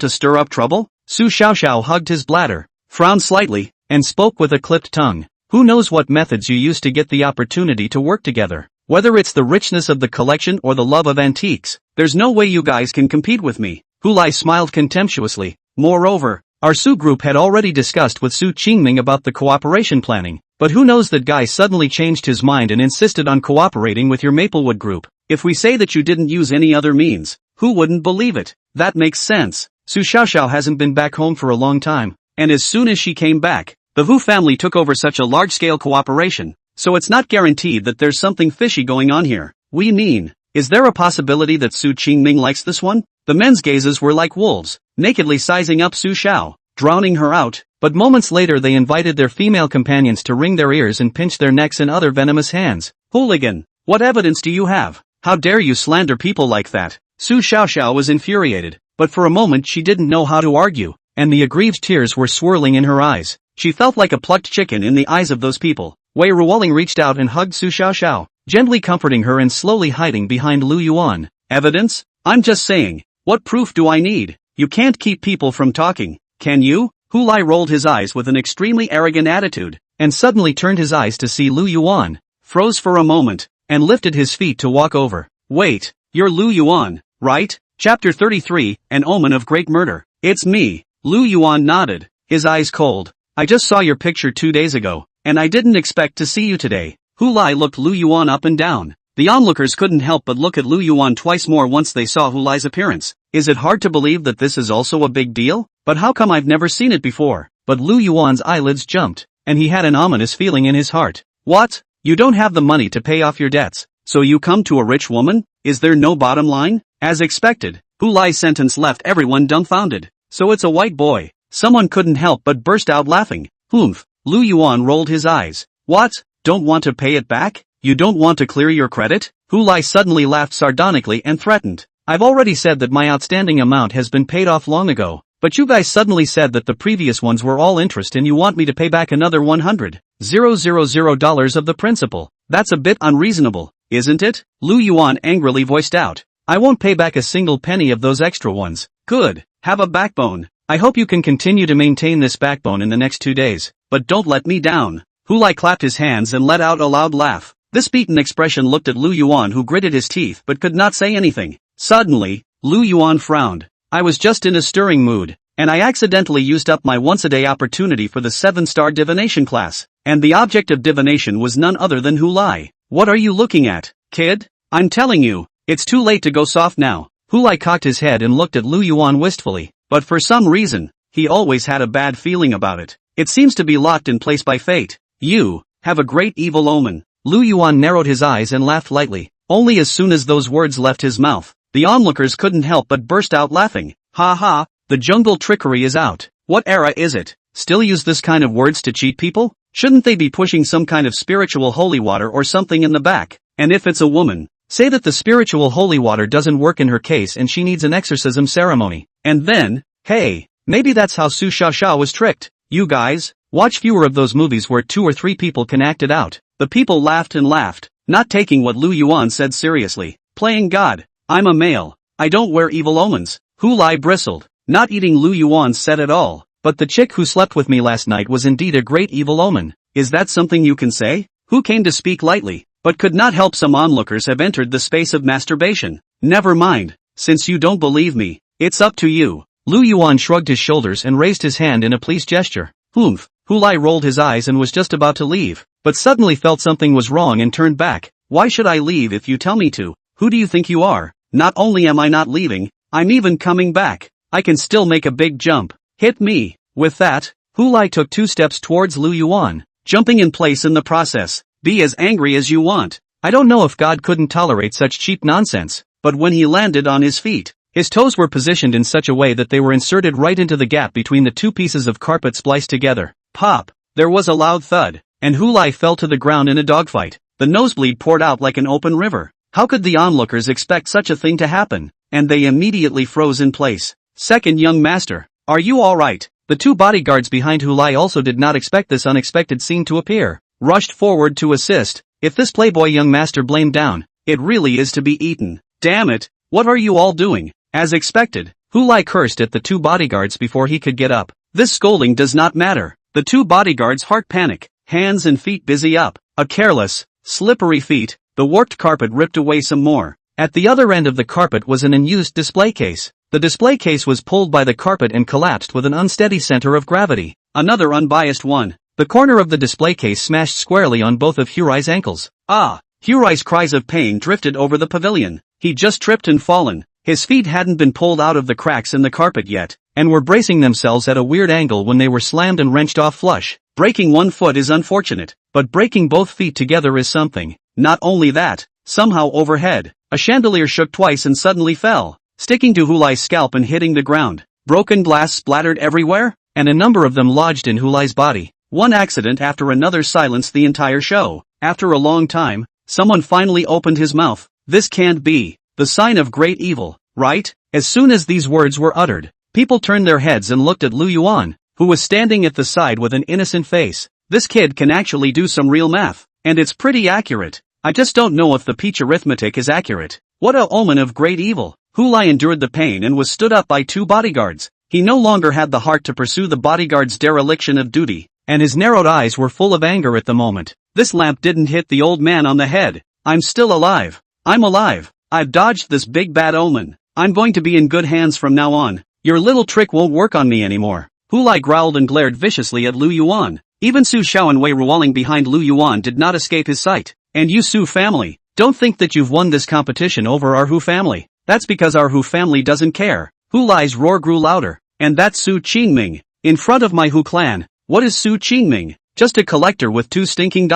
to stir up trouble? Su Xiaoxiao hugged his bladder, frowned slightly, and spoke with a clipped tongue. Who knows what methods you used to get the opportunity to work together? Whether it's the richness of the collection or the love of antiques, there's no way you guys can compete with me. Hu Lai smiled contemptuously. Moreover, our Su group had already discussed with Su Qingming about the cooperation planning, but who knows that guy suddenly changed his mind and insisted on cooperating with your Maplewood Group. If we say that you didn't use any other means, who wouldn't believe it? That makes sense. Su Xiaoxiao hasn't been back home for a long time, and as soon as she came back, the Hu family took over such a large-scale cooperation. So it's not guaranteed that there's something fishy going on here. We mean, is there a possibility that Su Qingming likes this one? The men's gazes were like wolves, nakedly sizing up Su Xiao, drowning her out, but moments later they invited their female companions to wring their ears and pinch their necks in other venomous hands. Hooligan, what evidence do you have? How dare you slander people like that? Su Xiaoxiao was infuriated, but for a moment she didn't know how to argue, and the aggrieved tears were swirling in her eyes. She felt like a plucked chicken in the eyes of those people. Wei Ruoling reached out and hugged Su Xiaoxiao, gently comforting her and slowly hiding behind Lu Yuan. Evidence? I'm just saying. What proof do I need? You can't keep people from talking, can you? Hu Lai rolled his eyes with an extremely arrogant attitude, and suddenly turned his eyes to see Lu Yuan, froze for a moment, and lifted his feet to walk over. Wait, you're Lu Yuan, right? Chapter 33, An Omen of Great Murder. It's me. Lu Yuan nodded, his eyes cold. I just saw your picture 2 days ago, and I didn't expect to see you today. Hu Lai looked Lu Yuan up and down. The onlookers couldn't help but look at Lu Yuan twice more once they saw Hu Lai's appearance. Is it hard to believe that this is also a big deal? But how come I've never seen it before? But Lu Yuan's eyelids jumped, and he had an ominous feeling in his heart. What? You don't have the money to pay off your debts, so you come to a rich woman? Is there no bottom line? As expected, Hu Lai's sentence left everyone dumbfounded. So it's a white boy. Someone couldn't help but burst out laughing. Humph. Lu Yuan rolled his eyes. What? Don't want to pay it back? You don't want to clear your credit? Hu Lai suddenly laughed sardonically and threatened. I've already said that my outstanding amount has been paid off long ago, but you guys suddenly said that the previous ones were all interest and you want me to pay back another $100,000 of the principal. That's a bit unreasonable, isn't it? Lu Yuan angrily voiced out. I won't pay back a single penny of those extra ones. Good. Have a backbone. I hope you can continue to maintain this backbone in the next 2 days, but don't let me down. Hu Lai clapped his hands and let out a loud laugh. This beaten expression looked at Lu Yuan, who gritted his teeth but could not say anything. Suddenly, Lu Yuan frowned. I was just in a stirring mood, and I accidentally used up my once-a-day opportunity for the 7-star divination class, and the object of divination was none other than Hu Lai. What are you looking at, kid? I'm telling you, it's too late to go soft now. Hu Lai cocked his head and looked at Lu Yuan wistfully, but for some reason, he always had a bad feeling about it. It seems to be locked in place by fate. You have a great evil omen. Lu Yuan narrowed his eyes and laughed lightly. Only as soon as those words left his mouth, the onlookers couldn't help but burst out laughing. Ha ha, the jungle trickery is out. What era is it? Still use this kind of words to cheat people? Shouldn't they be pushing some kind of spiritual holy water or something in the back? And if it's a woman, say that the spiritual holy water doesn't work in her case and she needs an exorcism ceremony. And then, hey, maybe that's how Su Xiaoxiao was tricked. You guys, watch fewer of those movies where 2 or 3 people can act it out. The people laughed and laughed, not taking what Lu Yuan said seriously. Playing God. I'm a male. I don't wear evil omens. Hu Lai bristled, not eating Lu Yuan's set at all. But the chick who slept with me last night was indeed a great evil omen. Is that something you can say? Who came to speak lightly, but could not help some onlookers have entered the space of masturbation. Never mind. Since you don't believe me, it's up to you. Lu Yuan shrugged his shoulders and raised his hand in a pleased gesture. Humph. Hu Lai rolled his eyes and was just about to leave, but suddenly felt something was wrong and turned back. Why should I leave if you tell me to? Who do you think you are? Not only am I not leaving, I'm even coming back. I can still make a big jump. Hit me. With that, Hu Lai took 2 steps towards Lu Yuan, jumping in place in the process. Be as angry as you want. I don't know if God couldn't tolerate such cheap nonsense, but when he landed on his feet, his toes were positioned in such a way that they were inserted right into the gap between the 2 pieces of carpet spliced together. Pop! There was a loud thud, and Hu Lai fell to the ground in a dogfight. The nosebleed poured out like an open river. How could the onlookers expect such a thing to happen? And they immediately froze in place. Second young master, are you alright? The 2 bodyguards behind Hu Lai also did not expect this unexpected scene to appear. Rushed forward to assist. If this playboy young master blamed down, it really is to be eaten. Damn it, what are you all doing? As expected, Hu Lai cursed at the 2 bodyguards before he could get up. This scolding does not matter. The 2 bodyguards heart panic, hands and feet busy up. A careless, slippery feet, the warped carpet ripped away some more. At the other end of the carpet was an unused display case. The display case was pulled by the carpet and collapsed with an unsteady center of gravity. Another unbiased one. The corner of the display case smashed squarely on both of Hurai's ankles. Ah! Hurai's cries of pain drifted over the pavilion. He just tripped and fallen. His feet hadn't been pulled out of the cracks in the carpet yet, and were bracing themselves at a weird angle when they were slammed and wrenched off flush. Breaking one foot is unfortunate, but breaking both feet together is something. Not only that, somehow overhead, a chandelier shook twice and suddenly fell, sticking to Hu Lai's scalp and hitting the ground. Broken glass splattered everywhere, and a number of them lodged in Hu Lai's body. One accident after another silenced the entire show. After a long time, someone finally opened his mouth. This can't be the sign of great evil, right? As soon as these words were uttered, people turned their heads and looked at Lu Yuan, who was standing at the side with an innocent face. This kid can actually do some real math. And it's pretty accurate. I just don't know if the peach arithmetic is accurate. What a omen of great evil. Hulai endured the pain and was stood up by 2 bodyguards. He no longer had the heart to pursue the bodyguard's dereliction of duty, and his narrowed eyes were full of anger at the moment. This lamp didn't hit the old man on the head. I'm still alive. I'm alive. I've dodged this big bad omen. I'm going to be in good hands from now on. Your little trick won't work on me anymore. Hulai growled and glared viciously at Lu Yuan. Even Su Xiao and Wei Ruoling behind Lu Yuan did not escape his sight. And you Su family, don't think that you've won this competition over our Hu family. That's because our Hu family doesn't care. Hulai's roar grew louder. And that's Su Qingming. In front of my Hu clan. What is Su Qingming? Just a collector with $2 stinking.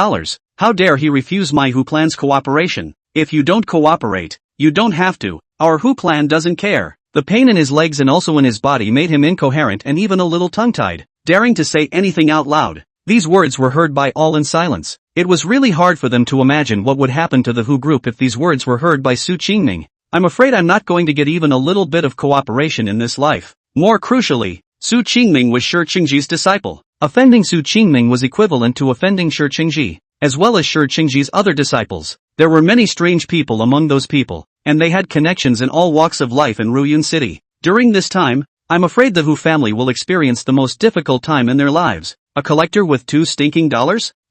How dare he refuse my Hu clan's cooperation? If you don't cooperate, you don't have to. Our Hu clan doesn't care. The pain in his legs and also in his body made him incoherent and even a little tongue-tied, daring to say anything out loud. These words were heard by all in silence. It was really hard for them to imagine what would happen to the Hu group if these words were heard by Su Qingming. I'm afraid I'm not going to get even a little bit of cooperation in this life. More crucially, Su Qingming was Shi Qingji's disciple. Offending Su Qingming was equivalent to offending Shi Qingji, as well as Shi Qingji's other disciples. There were many strange people among those people, and they had connections in all walks of life in Ruyun City. During this time, I'm afraid the Hu family will experience the most difficult time in their lives. A collector with $2 stinking?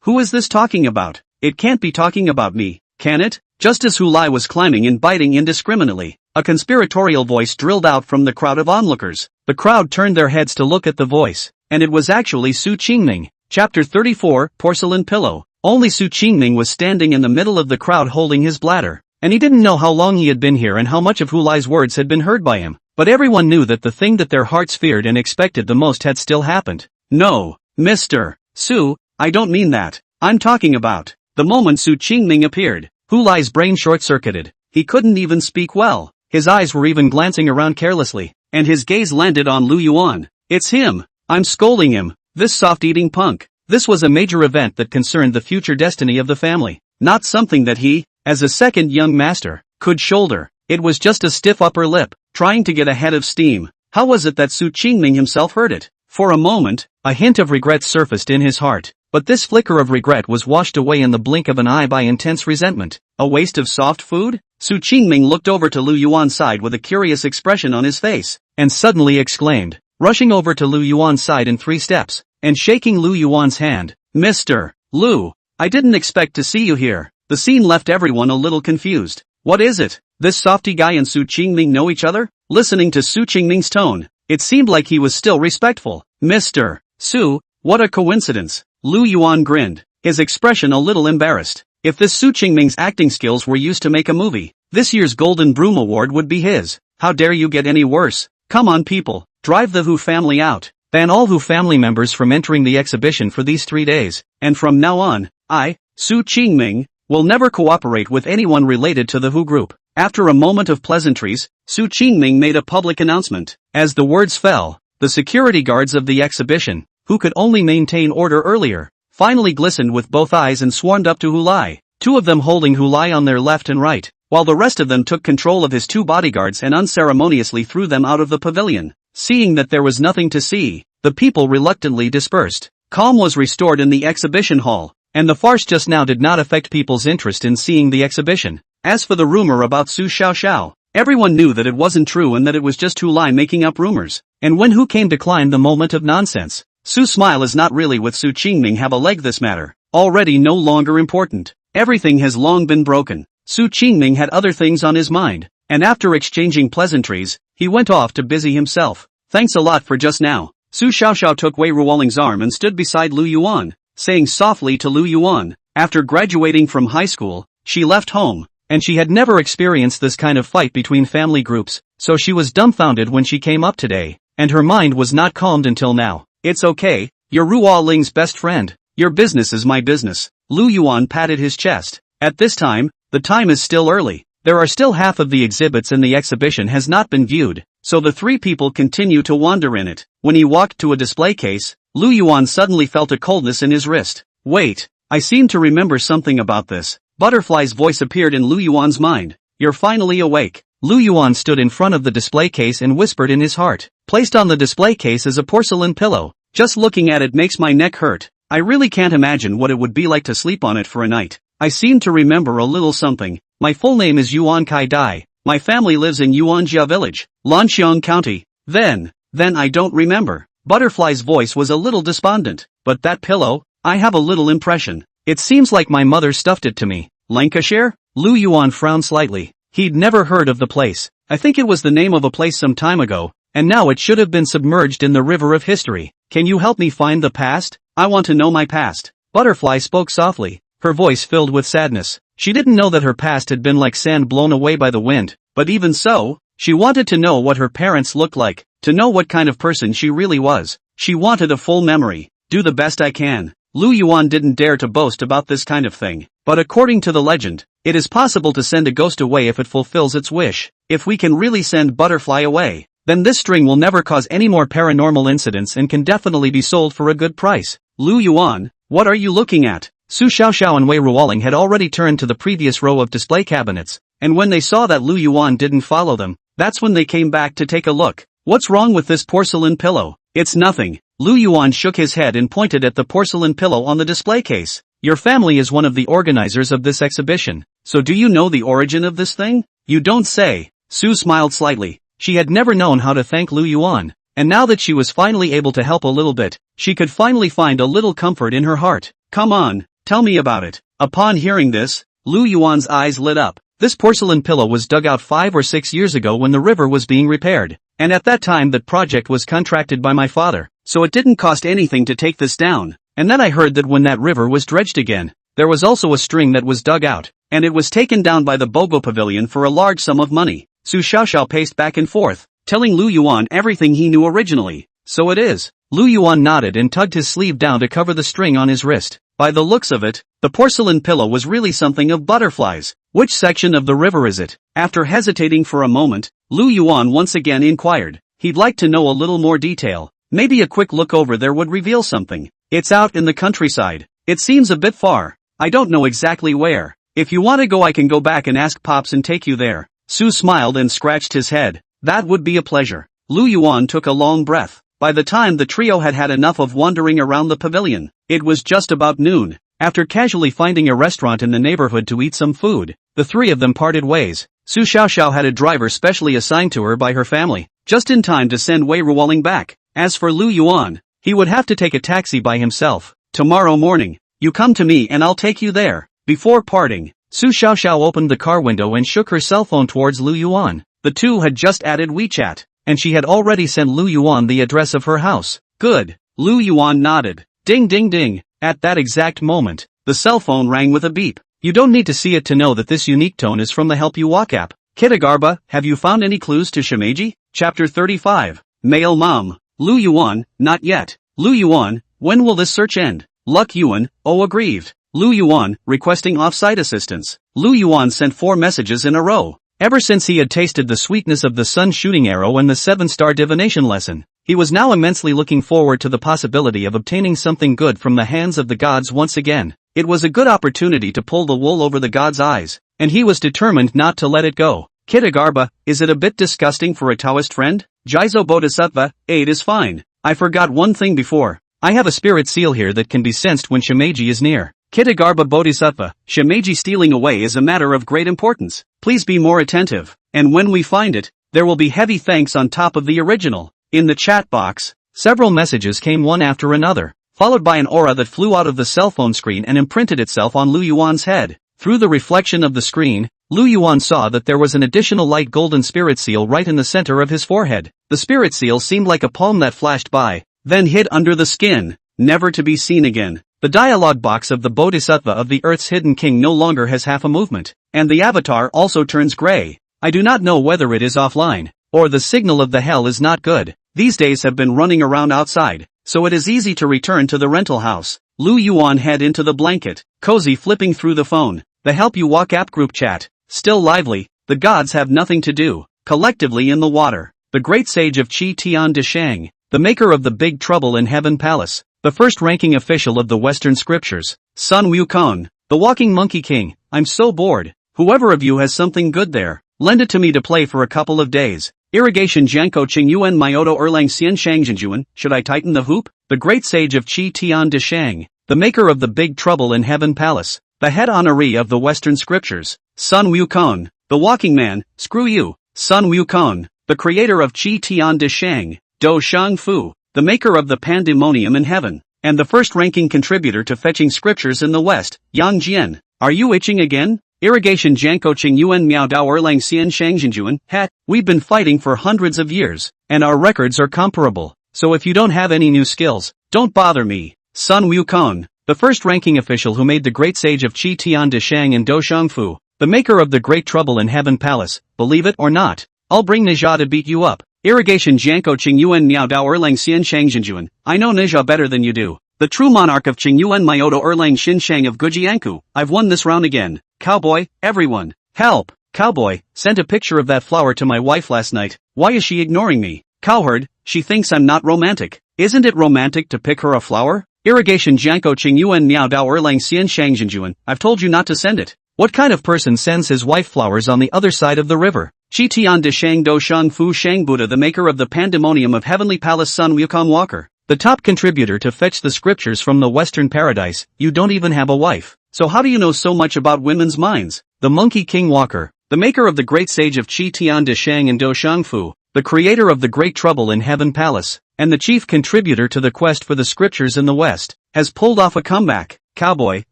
Who is this talking about? It can't be talking about me, can it? Just as Hulai was climbing and biting indiscriminately, a conspiratorial voice drilled out from the crowd of onlookers. The crowd turned their heads to look at the voice, and it was actually Su Qingming. Chapter 34, Porcelain Pillow. Only Su Qingming was standing in the middle of the crowd holding his bladder, and he didn't know how long he had been here and how much of Hulai's words had been heard by him. But everyone knew that the thing that their hearts feared and expected the most had still happened. No, Mr. Su, I don't mean that. I'm talking about the moment Su Qingming appeared. Hulai's brain short-circuited. He couldn't even speak well. His eyes were even glancing around carelessly, and his gaze landed on Lu Yuan. It's him. I'm scolding him. This soft-eating punk. This was a major event that concerned the future destiny of the family. Not something that he, as a second young master, could shoulder. It was just a stiff upper lip, trying to get ahead of steam. How was it that Su Qingming himself heard it? For a moment, a hint of regret surfaced in his heart. But this flicker of regret was washed away in the blink of an eye by intense resentment. A waste of soft food? Su Qingming looked over to Lu Yuan's side with a curious expression on his face, and suddenly exclaimed, rushing over to Lu Yuan's side in 3 steps, and shaking Lu Yuan's hand. Mr. Lu, I didn't expect to see you here. The scene left everyone a little confused. What is it? This softy guy and Su Qingming know each other? Listening to Su Qingming's tone, it seemed like he was still respectful. Mr. Su, what a coincidence. Lu Yuan grinned, his expression a little embarrassed. If this Su Qingming's acting skills were used to make a movie, this year's Golden Broom Award would be his. How dare you get any worse? Come on people, drive the Hu family out. Ban all Hu family members from entering the exhibition for these 3 days. And from now on, I, Su Qingming, will never cooperate with anyone related to the Hu group. After a moment of pleasantries, Su Qingming made a public announcement. As the words fell, the security guards of the exhibition, who could only maintain order earlier, finally glistened with both eyes and swarmed up to Hulai, 2 of them holding Hulai on their left and right, while the rest of them took control of his 2 bodyguards and unceremoniously threw them out of the pavilion. Seeing that there was nothing to see, the people reluctantly dispersed. Calm was restored in the exhibition hall, and the farce just now did not affect people's interest in seeing the exhibition. As for the rumor about Su Xiaoxiao, everyone knew that it wasn't true and that it was just Hulai making up rumors. And when Hu came to climb the moment of nonsense, Su's smile is not really with Su Qingming have a leg this matter, already no longer important. Everything has long been broken. Su Qingming had other things on his mind, and after exchanging pleasantries, he went off to busy himself. Thanks a lot for just now. Su Xiaoxiao took Wei Ruoling's arm and stood beside Lu Yuan, saying softly to Lu Yuan, after graduating from high school, she left home, and she had never experienced this kind of fight between family groups, so she was dumbfounded when she came up today, and her mind was not calmed until now. It's okay, you're Ruoling's best friend. Your business is my business. Lu Yuan patted his chest. At this time, the time is still early. There are still half of the exhibits and the exhibition has not been viewed, so the 3 people continue to wander in it. When he walked to a display case, Lu Yuan suddenly felt a coldness in his wrist. Wait, I seem to remember something about this. Butterfly's voice appeared in Lu Yuan's mind. You're finally awake. Lu Yuan stood in front of the display case and whispered in his heart. Placed on the display case is a porcelain pillow. Just looking at it makes my neck hurt. I really can't imagine what it would be like to sleep on it for a night. I seem to remember a little something. My full name is Yuan Kai Dai. My family lives in Yuanjia village, Lanxiang County. Then I don't remember. Butterfly's voice was a little despondent. But that pillow? I have a little impression. It seems like my mother stuffed it to me. Lancashire? Lu Yuan frowned slightly. He'd never heard of the place. I think it was the name of a place some time ago, and now it should have been submerged in the river of history. Can you help me find the past? I want to know my past. Butterfly spoke softly, her voice filled with sadness. She didn't know that her past had been like sand blown away by the wind, but even so, she wanted to know what her parents looked like, to know what kind of person she really was. She wanted a full memory. Do the best I can. Lu Yuan didn't dare to boast about this kind of thing, but according to the legend, it is possible to send a ghost away if it fulfills its wish. If we can really send Butterfly away, then this string will never cause any more paranormal incidents and can definitely be sold for a good price. Lu Yuan, what are you looking at? Su Xiaoxiao and Wei Ruoling had already turned to the previous row of display cabinets, and when they saw that Lu Yuan didn't follow them, that's when they came back to take a look. What's wrong with this porcelain pillow? It's nothing. Lu Yuan shook his head and pointed at the porcelain pillow on the display case. Your family is one of the organizers of this exhibition, so do you know the origin of this thing? You don't say. Su smiled slightly. She had never known how to thank Lu Yuan, and now that she was finally able to help a little bit, she could finally find a little comfort in her heart. Come on, tell me about it. Upon hearing this, Lu Yuan's eyes lit up. This porcelain pillow was dug out 5 or 6 years ago when the river was being repaired, and at that time that project was contracted by my father, so it didn't cost anything to take this down. And then I heard that when that river was dredged again, there was also a string that was dug out, and it was taken down by the Bogo Pavilion for a large sum of money. Su Xiaoxiao paced back and forth, telling Lu Yuan everything he knew originally. So it is. Lu Yuan nodded and tugged his sleeve down to cover the string on his wrist. By the looks of it, the porcelain pillow was really something of Butterfly's. Which section of the river is it? After hesitating for a moment, Lu Yuan once again inquired. He'd like to know a little more detail. Maybe a quick look over there would reveal something. It's out in the countryside. It seems a bit far. I don't know exactly where. If you want to go, I can go back and ask Pops and take you there. Su smiled and scratched his head. That would be a pleasure. Lu Yuan took a long breath. By the time the trio had had enough of wandering around the pavilion, it was just about noon. After casually finding a restaurant in the neighborhood to eat some food, the three of them parted ways. Su Xiaoxiao had a driver specially assigned to her by her family, just in time to send Wei Ruoling back. As for Lu Yuan, he would have to take a taxi by himself. Tomorrow morning, you come to me and I'll take you there. Before parting, Su Xiaoxiao opened the car window and shook her cell phone towards Lu Yuan. The two had just added WeChat, and she had already sent Lu Yuan the address of her house. Good. Lu Yuan nodded. Ding ding ding. At that exact moment, the cell phone rang with a beep. You don't need to see it to know that this unique tone is from the Help You Walk app. Kitagarba, have you found any clues to Shimeji? Chapter 35. Mail Mom. Lu Yuan, not yet. Lu Yuan, when will this search end? Luck Yuan, oh aggrieved. Lu Yuan, requesting off-site assistance. Lu Yuan sent 4 messages in a row. Ever since he had tasted the sweetness of the sun shooting arrow and the 7-star divination lesson, he was now immensely looking forward to the possibility of obtaining something good from the hands of the gods once again. It was a good opportunity to pull the wool over the gods' eyes, and he was determined not to let it go. Kitagarba, is it a bit disgusting for a Taoist friend? Jizo Bodhisattva, 8 is fine. I forgot one thing before. I have a spirit seal here that can be sensed when Shimeji is near. Kitagarba Bodhisattva, Shimeji stealing away is a matter of great importance. Please be more attentive, and when we find it, there will be heavy thanks on top of the original. In the chat box, several messages came one after another, followed by an aura that flew out of the cell phone screen and imprinted itself on Lu Yuan's head. Through the reflection of the screen, Lu Yuan saw that there was an additional light golden spirit seal right in the center of his forehead. The spirit seal seemed like a palm that flashed by, then hid under the skin, never to be seen again. The dialogue box of the Bodhisattva of the Earth's hidden king no longer has half a movement, and the avatar also turns gray. I do not know whether it is offline, or the signal of the hell is not good. These days have been running around outside, so it is easy to return to the rental house. Lu Yuan head into the blanket, cozy flipping through the phone. The Help You Walk app group chat, still lively. The gods have nothing to do, collectively in the water. The great sage of Qi Tian de Shang, the maker of the Big Trouble in Heaven Palace, the first-ranking official of the Western scriptures, Sun Wukong, the walking monkey king. I'm so bored. Whoever of you has something good there, lend it to me to play for a couple of days. Irrigation Jianko Qing Yuan Myoto Erlang Xian Shang Jinjuan, should I tighten the hoop? The great sage of Qi Tian de Shang, the maker of the Big Trouble in Heaven Palace, the head honoree of the Western scriptures, Sun Wukong, the walking man, screw you, Sun Wukong, the creator of Qi Tian De Shang, Do Shang Fu, the maker of the Pandemonium in Heaven, and the first-ranking contributor to fetching scriptures in the West, Yang Jian. Are you itching again? Irrigation Janko Qing Yuan Miao Dao Erlang Xian Shang Jinjuan, hat, we've been fighting for hundreds of years, and our records are comparable, so if you don't have any new skills, don't bother me. Sun Wukong, the first-ranking official who made the great sage of Qi Tian De Shang and Do Shang Fu, the maker of the Great Trouble in Heaven Palace, believe it or not, I'll bring Nija to beat you up. Irrigation Janko Qing Yuan Miao Dao Erlang Xian Shang Jinjuan, I know Nija better than you do. The true monarch of Qing Yuan Myoto Erlang Xin Shang of Gujianku, I've won this round again. Cowboy, everyone, help! Cowboy, sent a picture of that flower to my wife last night, why is she ignoring me? Cowherd, she thinks I'm not romantic. Isn't it romantic to pick her a flower? Irrigation Janko Qing Yuan Miao Dao Erlang Xian Shang Jinjuan, I've told you not to send it. What kind of person sends his wife flowers on the other side of the river? Qi Tian De Shang Do Shang Fu Shang Buddha, the maker of the Pandemonium of Heavenly Palace, Sun Wukong Walker, the top contributor to fetch the scriptures from the Western paradise. You don't even have a wife. So how do you know so much about women's minds? The Monkey King Walker, the maker of the great sage of Qi Tian De Shang and Do Shang Fu, the creator of the Great Trouble in Heaven Palace, and the chief contributor to the quest for the scriptures in the West, has pulled off a comeback. Cowboy,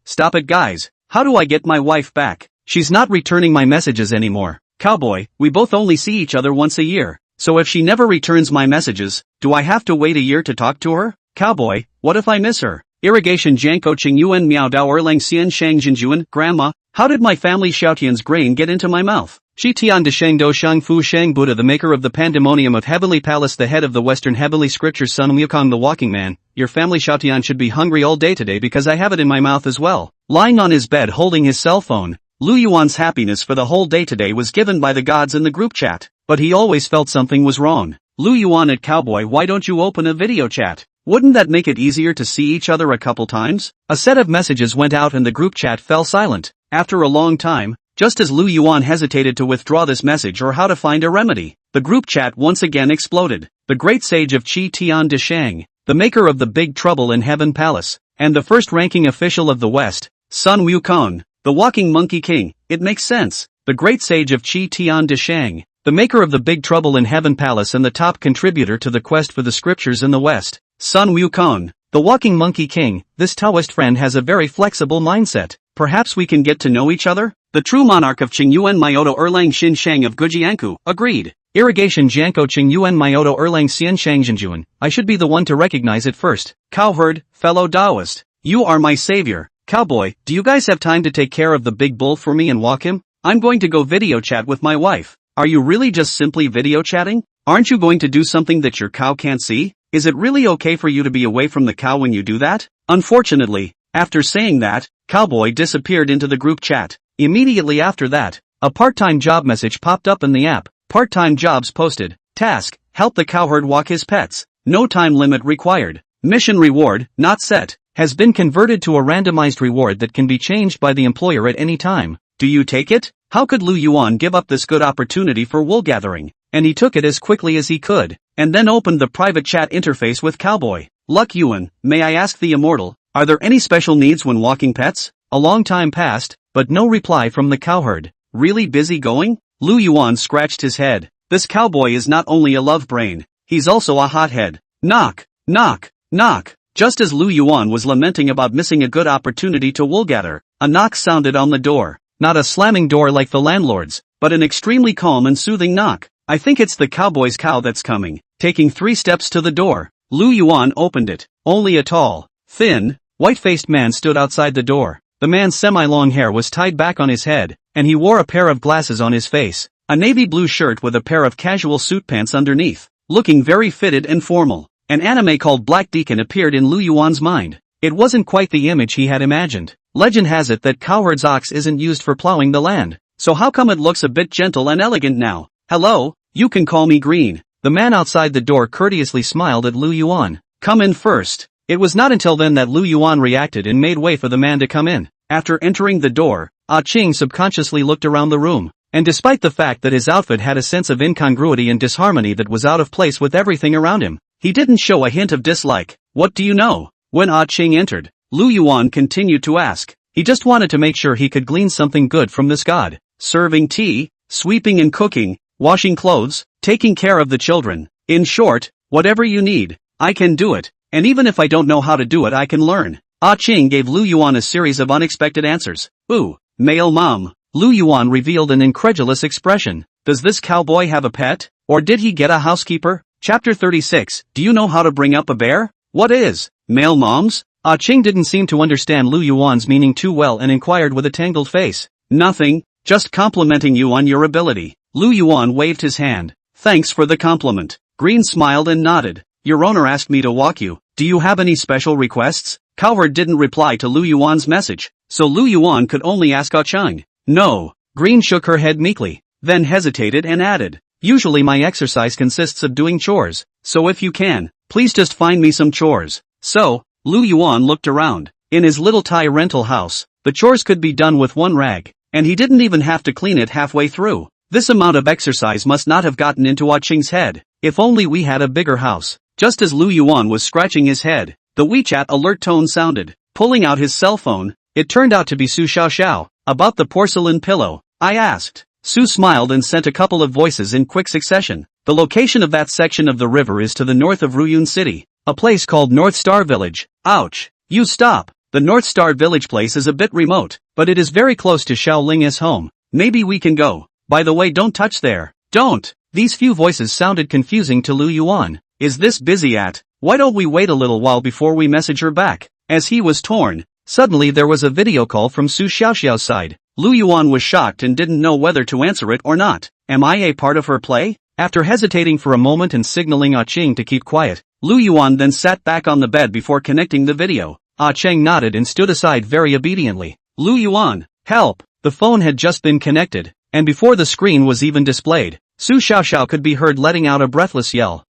stop it guys. How do I get my wife back? She's not returning my messages anymore. Cowboy, we both only see each other once a year. So if she never returns my messages, do I have to wait a year to talk to her? Cowboy, what if I miss her? Irrigation Janko Qing Yuan Miao Dao Erlang Xian Shang Jinjuan, Grandma, how did my family Xiaotian's grain get into my mouth? Qi Tian De Shang Do Shang Fu Shang Buddha, the maker of the Pandemonium of Heavenly Palace, the head of the Western Heavenly Scriptures, Sun Wukong the walking man, your family Xiaotian should be hungry all day today because I have it in my mouth as well. Lying on his bed holding his cell phone, Lu Yuan's happiness for the whole day today was given by the gods in the group chat, but he always felt something was wrong. Lu Yuan at Cowboy, why don't you open a video chat? Wouldn't that make it easier to see each other a couple times? A set of messages went out and the group chat fell silent. After a long time, just as Lu Yuan hesitated to withdraw this message or how to find a remedy, the group chat once again exploded. The great sage of Qi Tian De Shang, the maker of the Big Trouble in Heaven Palace, and the first-ranking official of the West, Sun Wukong, the walking monkey king, it makes sense. The great sage of Qi Tian De Shang, the maker of the Big Trouble in Heaven Palace and the top contributor to the quest for the scriptures in the West, Sun Wukong, the walking monkey king. This Taoist friend has a very flexible mindset. Perhaps we can get to know each other? The true monarch of Qing Yuan Myoto Erlang Xin Shang of Gujianku, agreed. Irrigation Janko Qing Yuan Myoto Erlang Xian Shang Jinjuan, I should be the one to recognize it first. Cowherd, fellow Taoist, you are my savior. Cowboy, do you guys have time to take care of the big bull for me and walk him? I'm going to go video chat with my wife. Are you really just simply video chatting? Aren't you going to do something that your cow can't see? Is it really okay for you to be away from the cow when you do that? Unfortunately, after saying that, Cowboy disappeared into the group chat. Immediately after that, a part-time job message popped up in the app. Part-time jobs posted. Task, help the cowherd walk his pets. No time limit required. Mission reward, not set, has been converted to a randomized reward that can be changed by the employer at any time. Do you take it? How could Lu Yuan give up this good opportunity for wool gathering? And he took it as quickly as he could, and then opened the private chat interface with Cowboy. Luck Yuan, may I ask the immortal, are there any special needs when walking pets? A long time passed, but no reply from the cowherd. Really busy going? Lu Yuan scratched his head. This cowboy is not only a love brain, he's also a hothead. Knock, knock, knock. Just as Lu Yuan was lamenting about missing a good opportunity to wool gather, a knock sounded on the door. Not a slamming door like the landlord's, but an extremely calm and soothing knock. I think it's the cowboy's cow that's coming. Taking 3 steps to the door, Lu Yuan opened it. Only a tall, thin, white-faced man stood outside the door. The man's semi-long hair was tied back on his head, and he wore a pair of glasses on his face, a navy blue shirt with a pair of casual suit pants underneath, looking very fitted and formal. An anime called Black Deacon appeared in Lu Yuan's mind. It wasn't quite the image he had imagined. Legend has it that cowherd's ox isn't used for plowing the land, so how come it looks a bit gentle and elegant now? Hello, you can call me Green. The man outside the door courteously smiled at Lu Yuan. Come in first. It was not until then that Lu Yuan reacted and made way for the man to come in. After entering the door, Ah Ching subconsciously looked around the room, and despite the fact that his outfit had a sense of incongruity and disharmony that was out of place with everything around him, he didn't show a hint of dislike. What do you know? When Ah Ching entered, Lu Yuan continued to ask. He just wanted to make sure he could glean something good from this god. Serving tea, sweeping and cooking, washing clothes, taking care of the children. In short, whatever you need, I can do it. And even if I don't know how to do it, I can learn. Ah Ching gave Lu Yuan a series of unexpected answers. Ooh, male mom. Lu Yuan revealed an incredulous expression. Does this cowboy have a pet? Or did he get a housekeeper? Chapter 36. Do you know how to bring up a bear? What is male moms? Ah Ching didn't seem to understand Lu Yuan's meaning too well and inquired with a tangled face. Nothing, just complimenting you on your ability. Lu Yuan waved his hand. Thanks for the compliment. Green smiled and nodded. Your owner asked me to walk you. Do you have any special requests? Cowherd didn't reply to Lu Yuan's message, so Lu Yuan could only ask Ah Ching. No. Green shook her head meekly, then hesitated and added. Usually my exercise consists of doing chores, so if you can, please just find me some chores. So, Lu Yuan looked around. In his little Thai rental house, the chores could be done with one rag, and he didn't even have to clean it halfway through. This amount of exercise must not have gotten into Ah Ching's head. If only we had a bigger house. Just as Lu Yuan was scratching his head, the WeChat alert tone sounded. Pulling out his cell phone, it turned out to be Su Xiaoxiao. About the porcelain pillow, I asked. Su smiled and sent a couple of voices in quick succession. The location of that section of the river is to the north of Ruyun City, a place called North Star Village. Ouch. You stop. The North Star Village place is a bit remote, but it is very close to Xiaoling's home. Maybe we can go. By the way, don't touch there. Don't. These few voices sounded confusing to Lu Yuan. Is this busy at? Why don't we wait a little while before we message her back? As he was torn, suddenly there was a video call from Su Xiaoxiao's side. Lu Yuan was shocked and didn't know whether to answer it or not. Am I a part of her play? After hesitating for a moment and signaling Ah Ching to keep quiet, Lu Yuan then sat back on the bed before connecting the video. Ah Ching nodded and stood aside very obediently. Lu Yuan, help! The phone had just been connected, and before the screen was even displayed, Su Xiaoxiao could be heard letting out a breathless yell.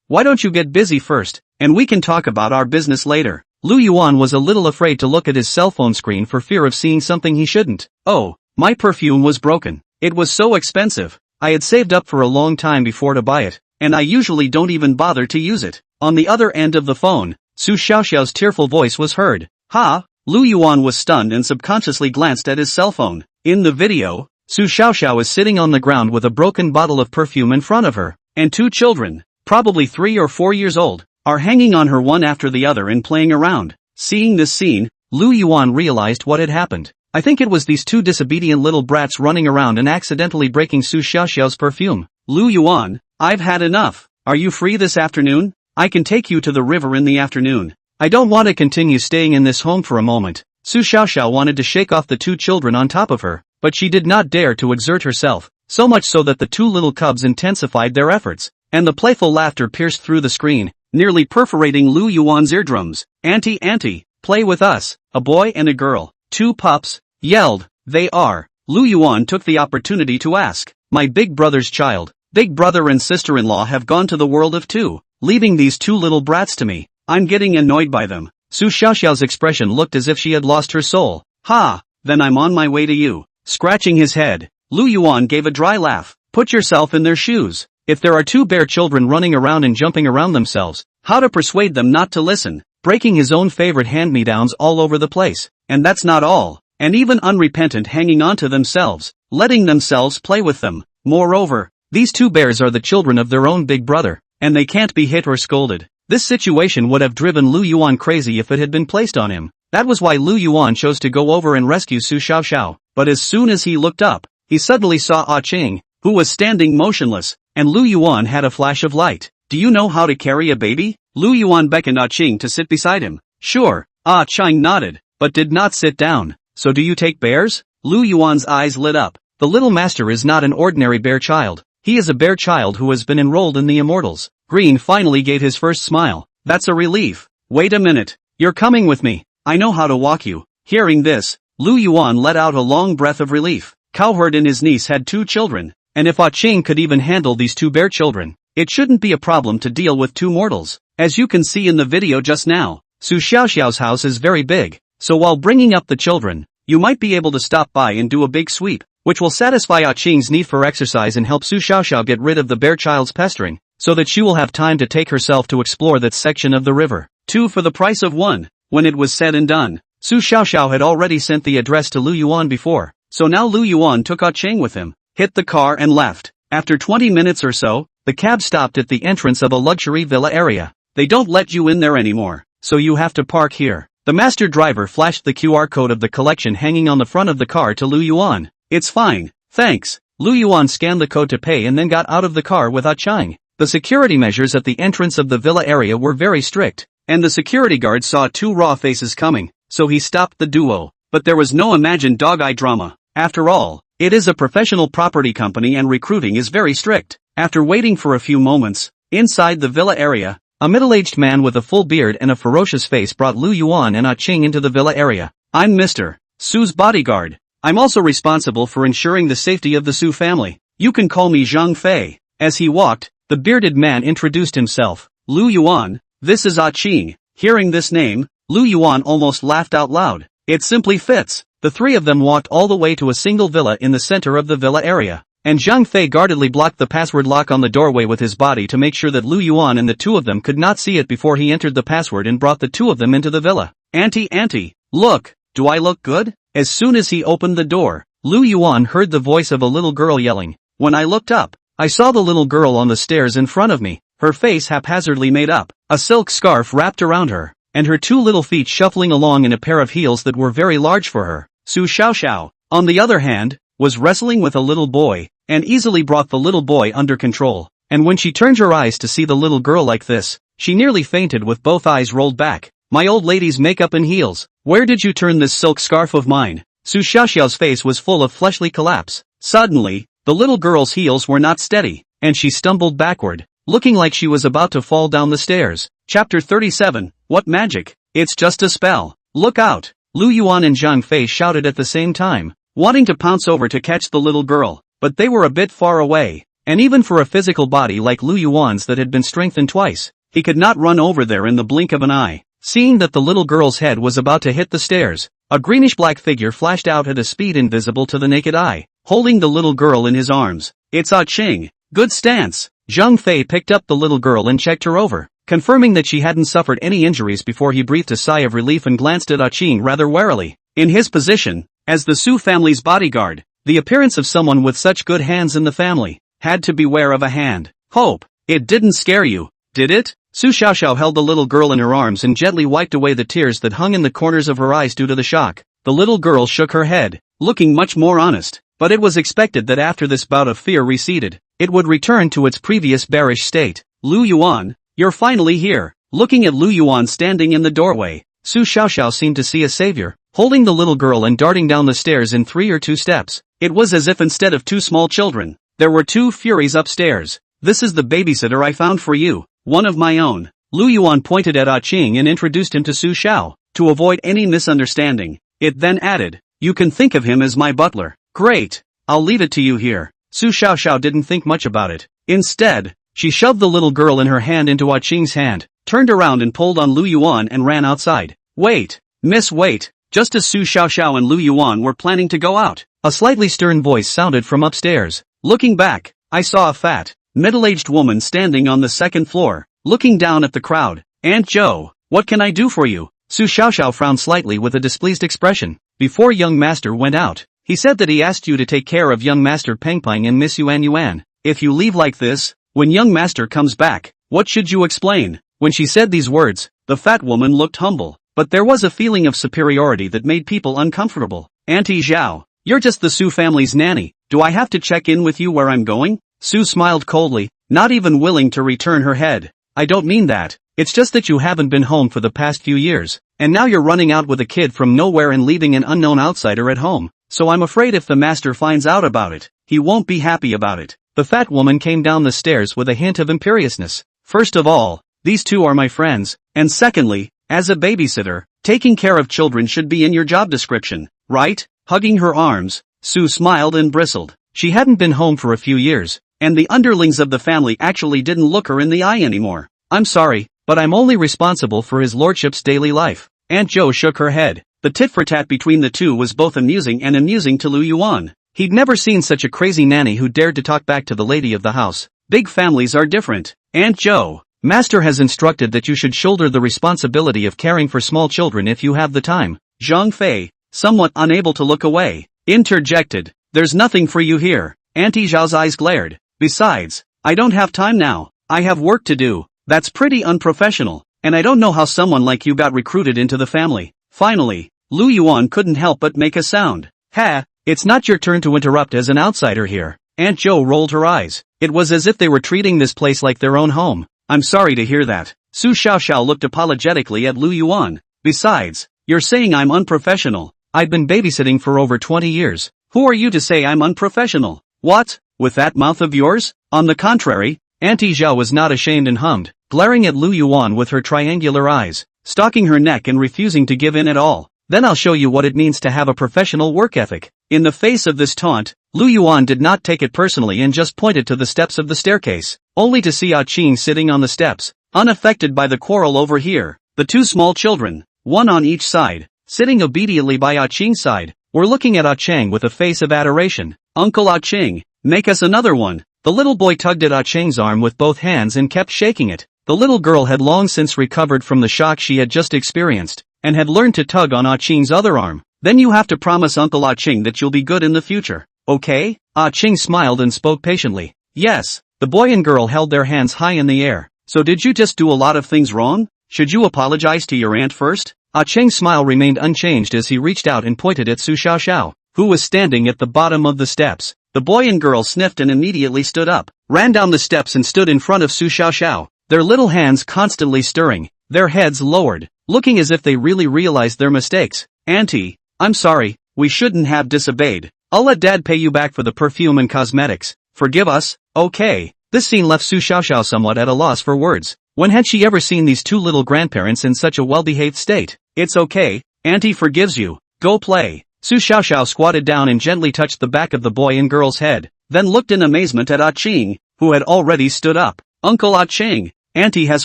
Why don't you get busy first, and we can talk about our business later. Lu Yuan was a little afraid to look at his cell phone screen for fear of seeing something he shouldn't. Oh, my perfume was broken. It was so expensive. I had saved up for a long time before to buy it, and I usually don't even bother to use it. On the other end of the phone, Su Xiaoxiao's tearful voice was heard. Ha! Lu Yuan was stunned and subconsciously glanced at his cell phone. In the video, Su Xiaoxiao is sitting on the ground with a broken bottle of perfume in front of her, and two children, probably 3 or 4 years old, are hanging on her one after the other and playing around. Seeing this scene, Lu Yuan realized what had happened. I think it was these two disobedient little brats running around and accidentally breaking Su Xiaoxiao's perfume. Lu Yuan, I've had enough. Are you free this afternoon? I can take you to the river in the afternoon. I don't want to continue staying in this home for a moment. Su Xiaoxiao wanted to shake off the two children on top of her, but she did not dare to exert herself, so much so that the two little cubs intensified their efforts, and the playful laughter pierced through the screen, nearly perforating Lu Yuan's eardrums. Auntie, play with us. A boy and a girl, two pups, yelled. They are. Lu Yuan took the opportunity to ask. My big brother's child. Big brother and sister-in-law have gone to the world of two, leaving these two little brats to me. I'm getting annoyed by them. Su Xiaoxiao's expression looked as if she had lost her soul. Ha! Then I'm on my way to you. Scratching his head, Lu Yuan gave a dry laugh. Put yourself in their shoes. If there are two bear children running around and jumping around themselves, how to persuade them not to listen, breaking his own favorite hand-me-downs all over the place. And that's not all. And even unrepentant hanging on to themselves, letting themselves play with them. Moreover, these two bears are the children of their own big brother, and they can't be hit or scolded. This situation would have driven Lu Yuan crazy if it had been placed on him. That was why Lu Yuan chose to go over and rescue Su Xiaoxiao. But as soon as he looked up, he suddenly saw Ah Ching, who was standing motionless, and Lu Yuan had a flash of light. Do you know how to carry a baby? Lu Yuan beckoned Ah Ching to sit beside him. Sure. Ah Ching nodded, but did not sit down. So do you take bears? Lu Yuan's eyes lit up. The little master is not an ordinary bear child. He is a bear child who has been enrolled in the Immortals. Green finally gave his first smile. That's a relief. Wait a minute. You're coming with me. I know how to walk you. Hearing this, Lu Yuan let out a long breath of relief. Cowherd and his niece had two children, and if Ah Ching could even handle these two bear children, it shouldn't be a problem to deal with two mortals. As you can see in the video just now, Su Xiaoxiao's house is very big, so while bringing up the children, you might be able to stop by and do a big sweep, which will satisfy Ah Ching's need for exercise and help Su Xiaoxiao get rid of the bear child's pestering, so that she will have time to take herself to explore that section of the river. 2 for the price of 1. When it was said and done, Su Xiaoxiao had already sent the address to Lu Yuan before, so now Lu Yuan took Ah Ching with him, hit the car and left. After 20 minutes or so, the cab stopped at the entrance of a luxury villa area. They don't let you in there anymore, so you have to park here. The master driver flashed the QR code of the collection hanging on the front of the car to Lu Yuan. It's fine, thanks. Lu Yuan scanned the code to pay and then got out of the car with Ah Ching. The security measures at the entrance of the villa area were very strict, and the security guard saw two raw faces coming, so he stopped the duo. But there was no imagined dog-eye drama. After all, it is a professional property company and recruiting is very strict. After waiting for a few moments, inside the villa area, a middle-aged man with a full beard and a ferocious face brought Lu Yuan and Ah Ching into the villa area. I'm Mr. Su's bodyguard. I'm also responsible for ensuring the safety of the Su family. You can call me Zhang Fei. As he walked, the bearded man introduced himself. Lu Yuan, this is Ah Ching. Hearing this name, Lu Yuan almost laughed out loud. It simply fits. The three of them walked all the way to a single villa in the center of the villa area. And Zhang Fei guardedly blocked the password lock on the doorway with his body to make sure that Lu Yuan and the two of them could not see it before he entered the password and brought the two of them into the villa. Auntie, look, do I look good? As soon as he opened the door, Lu Yuan heard the voice of a little girl yelling. When I looked up, I saw the little girl on the stairs in front of me, her face haphazardly made up, a silk scarf wrapped around her, and her two little feet shuffling along in a pair of heels that were very large for her. Su Xiaoxiao, on the other hand, was wrestling with a little boy, and easily brought the little boy under control. And when she turned her eyes to see the little girl like this, she nearly fainted with both eyes rolled back. My old lady's makeup and heels, where did you turn this silk scarf of mine? Su Xiaoxiao's face was full of fleshly collapse. Suddenly, the little girl's heels were not steady, and she stumbled backward, looking like she was about to fall down the stairs. Chapter 37, What Magic? It's just a spell. Look out! Lu Yuan and Zhang Fei shouted at the same time, wanting to pounce over to catch the little girl, but they were a bit far away, and even for a physical body like Lu Yuan's that had been strengthened twice, he could not run over there in the blink of an eye. Seeing that the little girl's head was about to hit the stairs, a greenish-black figure flashed out at a speed invisible to the naked eye, holding the little girl in his arms. It's Ah Ching. Good stance. Zhang Fei picked up the little girl and checked her over, confirming that she hadn't suffered any injuries before he breathed a sigh of relief and glanced at Ah Ching rather warily. In his position, as the Su family's bodyguard, the appearance of someone with such good hands in the family had to beware of a hand. Hope, it didn't scare you, did it? Su Xiaoxiao held the little girl in her arms and gently wiped away the tears that hung in the corners of her eyes due to the shock. The little girl shook her head, looking much more honest, but it was expected that after this bout of fear receded, it would return to its previous bearish state. Lu Yuan, you're finally here. Looking at Lu Yuan standing in the doorway, Su Xiaoxiao seemed to see a savior, holding the little girl and darting down the stairs in 3 or 2 steps. It was as if instead of 2 small children, there were 2 furies upstairs. This is the babysitter I found for you, one of my own. Lu Yuan pointed at Ah Ching and introduced him to Su Xiao, to avoid any misunderstanding. It then added, you can think of him as my butler. Great, I'll leave it to you here. Su Xiaoxiao didn't think much about it. Instead, she shoved the little girl in her hand into Ah Ching's hand, turned around and pulled on Lu Yuan and ran outside. Wait, miss, wait. Just as Su Xiaoxiao and Lu Yuan were planning to go out, a slightly stern voice sounded from upstairs. Looking back, I saw a fat, middle-aged woman standing on the 2nd floor, looking down at the crowd. Aunt Joe, what can I do for you? Su Xiaoxiao frowned slightly with a displeased expression. Before young master went out, he said that he asked you to take care of young master Peng Peng and Miss Yuan Yuan. If you leave like this, when young master comes back, what should you explain? When she said these words, the fat woman looked humble, but there was a feeling of superiority that made people uncomfortable. Auntie Zhao, you're just the Su family's nanny. Do I have to check in with you where I'm going? Su smiled coldly, not even willing to return her head. I don't mean that. It's just that you haven't been home for the past few years, and now you're running out with a kid from nowhere and leaving an unknown outsider at home. So I'm afraid if the master finds out about it, he won't be happy about it. The fat woman came down the stairs with a hint of imperiousness. First of all, these 2 are my friends, and secondly, as a babysitter, taking care of children should be in your job description, right? Hugging her arms, Su smiled and bristled. She hadn't been home for a few years, and the underlings of the family actually didn't look her in the eye anymore. I'm sorry, but I'm only responsible for his lordship's daily life. Aunt Joe shook her head. The tit-for-tat between the 2 was both amusing and amusing to Lu Yuan. He'd never seen such a crazy nanny who dared to talk back to the lady of the house. Big families are different. Aunt Joe, Master has instructed that you should shoulder the responsibility of caring for small children if you have the time. Zhang Fei, somewhat unable to look away, interjected. There's nothing for you here. Auntie Zhao's eyes glared. Besides, I don't have time now. I have work to do. That's pretty unprofessional, and I don't know how someone like you got recruited into the family. Finally, Lu Yuan couldn't help but make a sound. Ha, it's not your turn to interrupt as an outsider here. Aunt Zhou rolled her eyes. It was as if they were treating this place like their own home. I'm sorry to hear that. Su Xiaoxiao looked apologetically at Lu Yuan. Besides, you're saying I'm unprofessional. I've been babysitting for over 20 years. Who are you to say I'm unprofessional? What? With that mouth of yours? On the contrary, Auntie Zhao was not ashamed and hummed, glaring at Lu Yuan with her triangular eyes, stalking her neck and refusing to give in at all. Then I'll show you what it means to have a professional work ethic. In the face of this taunt, Lu Yuan did not take it personally and just pointed to the steps of the staircase, only to see Ah Qing sitting on the steps, unaffected by the quarrel over here. The two small children, one on each side, sitting obediently by Ah Qing's side, were looking at Ah Cheng with a face of adoration. Uncle Ah Qing, make us another one. The little boy tugged at Ah Cheng's arm with both hands and kept shaking it. The little girl had long since recovered from the shock she had just experienced, and had learned to tug on Ah Qing's other arm. Then you have to promise Uncle Ah Qing that you'll be good in the future, okay? Ah Qing smiled and spoke patiently. Yes. The boy and girl held their hands high in the air. So did you just do a lot of things wrong? Should you apologize to your aunt first? Ah Cheng's smile remained unchanged as he reached out and pointed at Su Xiaoxiao, who was standing at the bottom of the steps. The boy and girl sniffed and immediately stood up, ran down the steps and stood in front of Su Xiaoxiao, their little hands constantly stirring, their heads lowered, looking as if they really realized their mistakes. Auntie, I'm sorry, we shouldn't have disobeyed. I'll let Dad pay you back for the perfume and cosmetics. Forgive us, okay? This scene left Su Xiaoxiao somewhat at a loss for words. When had she ever seen these two little grandparents in such a well-behaved state? It's okay, Auntie forgives you. Go play. Su Xiaoxiao squatted down and gently touched the back of the boy and girl's head, then looked in amazement at Ah Qing, who had already stood up. Uncle Ah Qing, Auntie has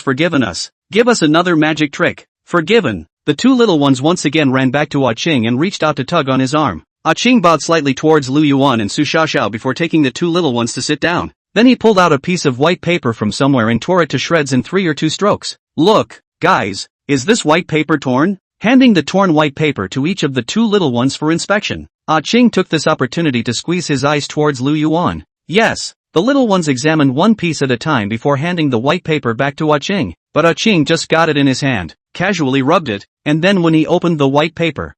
forgiven us. Give us another magic trick. Forgiven. The two little ones once again ran back to Ah Qing and reached out to tug on his arm. Ah Qing bowed slightly towards Lu Yuan and Su Xiaoxiao before taking the two little ones to sit down. Then he pulled out a piece of white paper from somewhere and tore it to shreds in 3 or 2 strokes. Look, guys, is this white paper torn? Handing the torn white paper to each of the two little ones for inspection, Ah Qing took this opportunity to squeeze his eyes towards Lu Yuan. Yes, the little ones examined one piece at a time before handing the white paper back to Ah Qing, but Ah Qing just got it in his hand, casually rubbed it, and then when he opened the white paper,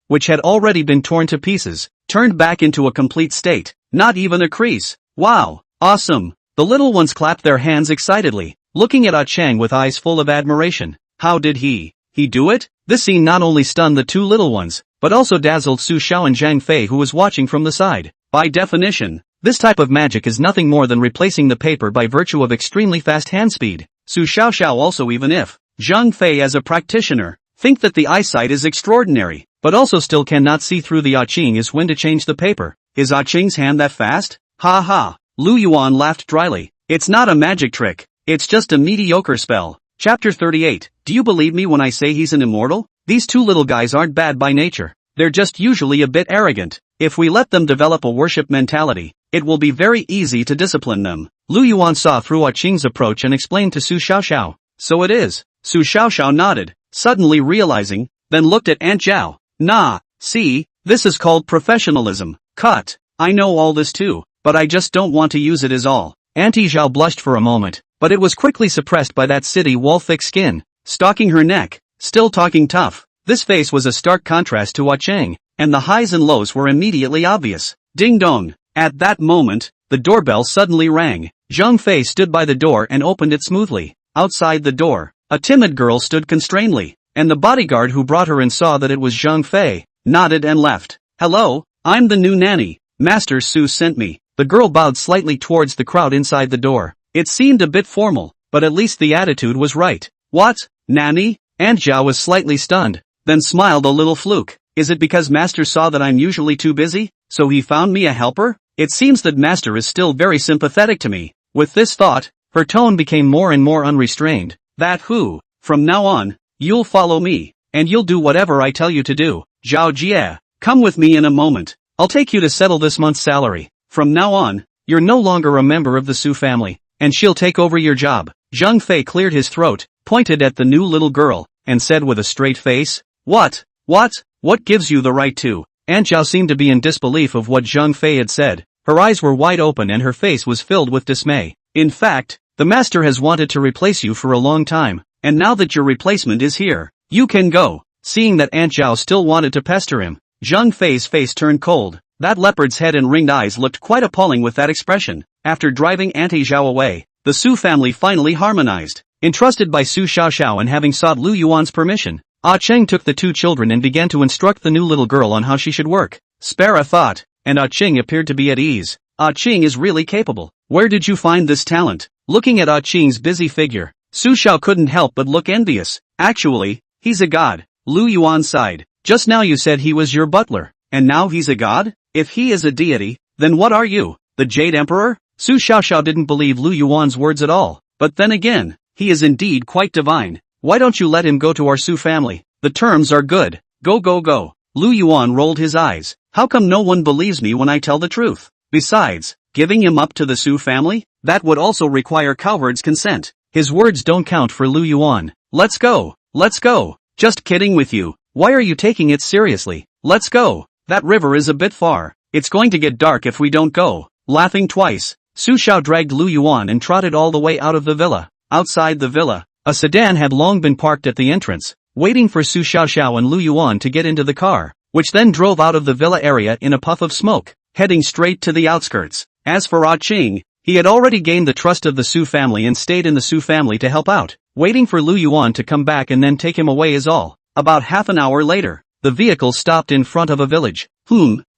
which had already been torn to pieces, turned back into a complete state, not even a crease. Wow, awesome. The little ones clapped their hands excitedly, looking at Ah Cheng with eyes full of admiration. How did he do it? This scene not only stunned the two little ones, but also dazzled Su Xiao and Zhang Fei who was watching from the side. By definition, this type of magic is nothing more than replacing the paper by virtue of extremely fast hand speed. Su Xiaoxiao also, even if Zhang Fei as a practitioner think that the eyesight is extraordinary, but also still cannot see through the Ah Qing is when to change the paper. Is Ah Qing's hand that fast? Ha ha. Lu Yuan laughed dryly. It's not a magic trick. It's just a mediocre spell. Chapter 38. Do you believe me when I say he's an immortal? These two little guys aren't bad by nature. They're just usually a bit arrogant. If we let them develop a worship mentality, it will be very easy to discipline them. Lu Yuan saw through Ah Qing's approach and explained to Su Xiaoxiao. So it is. Su Xiaoxiao nodded, suddenly realizing, then looked at Aunt Zhao. Nah, see, this is called professionalism. Cut. I know all this too, but I just don't want to use it is all. Auntie Zhao blushed for a moment, but it was quickly suppressed by that city wall-thick skin, stalking her neck, still talking tough. This face was a stark contrast to Ah Cheng, and the highs and lows were immediately obvious. Ding dong. At that moment, the doorbell suddenly rang. Zhang Fei stood by the door and opened it smoothly. Outside the door, a timid girl stood constrainedly, and the bodyguard who brought her in saw that it was Zhang Fei, nodded and left. Hello, I'm the new nanny. Master Su sent me. The girl bowed slightly towards the crowd inside the door. It seemed a bit formal, but at least the attitude was right. What? Nanny? Aunt Zhao was slightly stunned, then smiled a little fluke. Is it because Master saw that I'm usually too busy, so he found me a helper? It seems that Master is still very sympathetic to me. With this thought, her tone became more and more unrestrained. That who? From now on, you'll follow me, and you'll do whatever I tell you to do. Zhao Jie, come with me in a moment. I'll take you to settle this month's salary. From now on, you're no longer a member of the Su family. and she'll take over your job. Zhang Fei cleared his throat, pointed at the new little girl, and said with a straight face, What? What gives you the right to? Aunt Zhao seemed to be in disbelief of what Zhang Fei had said. Her eyes were wide open and her face was filled with dismay. In fact, the master has wanted to replace you for a long time, and now that your replacement is here, you can go. Seeing that Aunt Zhao still wanted to pester him, Zhang Fei's face turned cold. That leopard's head and ringed eyes looked quite appalling with that expression. After driving Auntie Zhao away, the Su family finally harmonized. Entrusted by Su Xiaoxiao and having sought Lu Yuan's permission, Cheng took the two children and began to instruct the new little girl on how she should work. Spare a thought, and Cheng appeared to be at ease. Cheng is really capable. Where did you find this talent? Looking at Cheng's busy figure, Su Xiao couldn't help but look envious. Actually, he's a god. Lu Yuan sighed. Just now you said he was your butler, and now he's a god? If he is a deity, then what are you, the Jade Emperor? Su Xiaoxiao didn't believe Lu Yuan's words at all. But then again, he is indeed quite divine. Why don't you let him go to our Su family? The terms are good. Go go go. Lu Yuan rolled his eyes. How come no one believes me when I tell the truth? Besides, giving him up to the Su family? That would also require cowherd's consent. His words don't count for Lu Yuan. Let's go. Let's go. Just kidding with you. Why are you taking it seriously? Let's go. That river is a bit far. It's going to get dark if we don't go. Laughing twice, Su Xiao dragged Lu Yuan and trotted all the way out of the villa. Outside the villa, a sedan had long been parked at the entrance, waiting for Su Xiaoxiao and Lu Yuan to get into the car, which then drove out of the villa area in a puff of smoke, heading straight to the outskirts. As for Cheng, he had already gained the trust of the Su family and stayed in the Su family to help out, waiting for Lu Yuan to come back and then take him away is all. About half an hour later, the vehicle stopped in front of a village.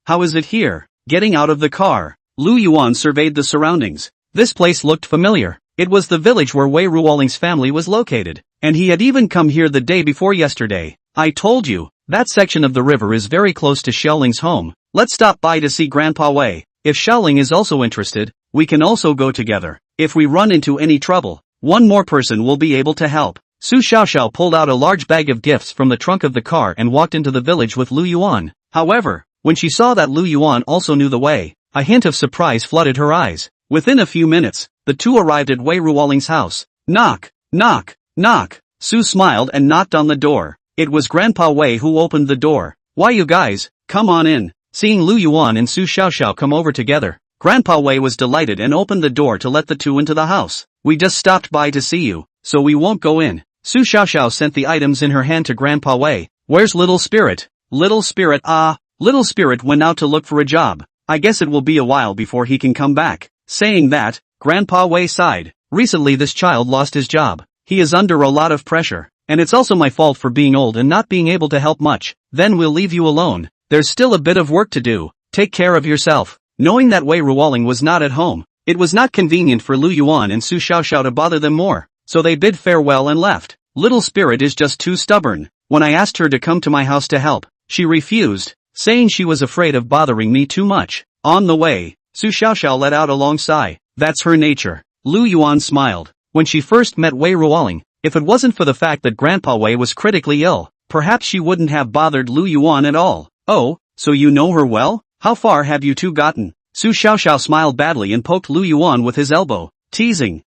How is it here? Getting out of the car, Lu Yuan surveyed the surroundings. This place looked familiar. It was the village where Wei Ruoling's family was located, and he had even come here the day before yesterday. I told you, that section of the river is very close to Xiaoling's home. Let's stop by to see Grandpa Wei. If Xiaoling is also interested, we can also go together. If we run into any trouble, one more person will be able to help. Su Xiaoxiao pulled out a large bag of gifts from the trunk of the car and walked into the village with Lu Yuan. However, when she saw that Lu Yuan also knew the way, a hint of surprise flooded her eyes. Within a few minutes, the two arrived at Wei Ruoling's house. Knock, knock, knock. Su smiled and knocked on the door. It was Grandpa Wei who opened the door. Why you guys, come on in. Seeing Lu Yuan and Su Xiaoxiao come over together, Grandpa Wei was delighted and opened the door to let the two into the house. We just stopped by to see you, so we won't go in. Su Xiaoxiao sent the items in her hand to Grandpa Wei. Where's Little Spirit? Little Spirit Little Spirit went out to look for a job. I guess it will be a while before he can come back. Saying that, Grandpa Wei sighed. Recently this child lost his job. He is under a lot of pressure, and it's also my fault for being old and not being able to help much. Then we'll leave you alone. There's still a bit of work to do. Take care of yourself. Knowing that Wei Ruoling was not at home, it was not convenient for Lu Yuan and Su Xiaoxiao to bother them more, so they bid farewell and left. Little Spirit is just too stubborn. When I asked her to come to my house to help, she refused, saying she was afraid of bothering me too much. On the way, Su Xiaoxiao let out a long sigh. That's her nature. Lu Yuan smiled. When she first met Wei Ruoling, if it wasn't for the fact that Grandpa Wei was critically ill, perhaps she wouldn't have bothered Lu Yuan at all. Oh, so you know her well? How far have you two gotten? Su Xiaoxiao smiled badly and poked Lu Yuan with his elbow, teasing.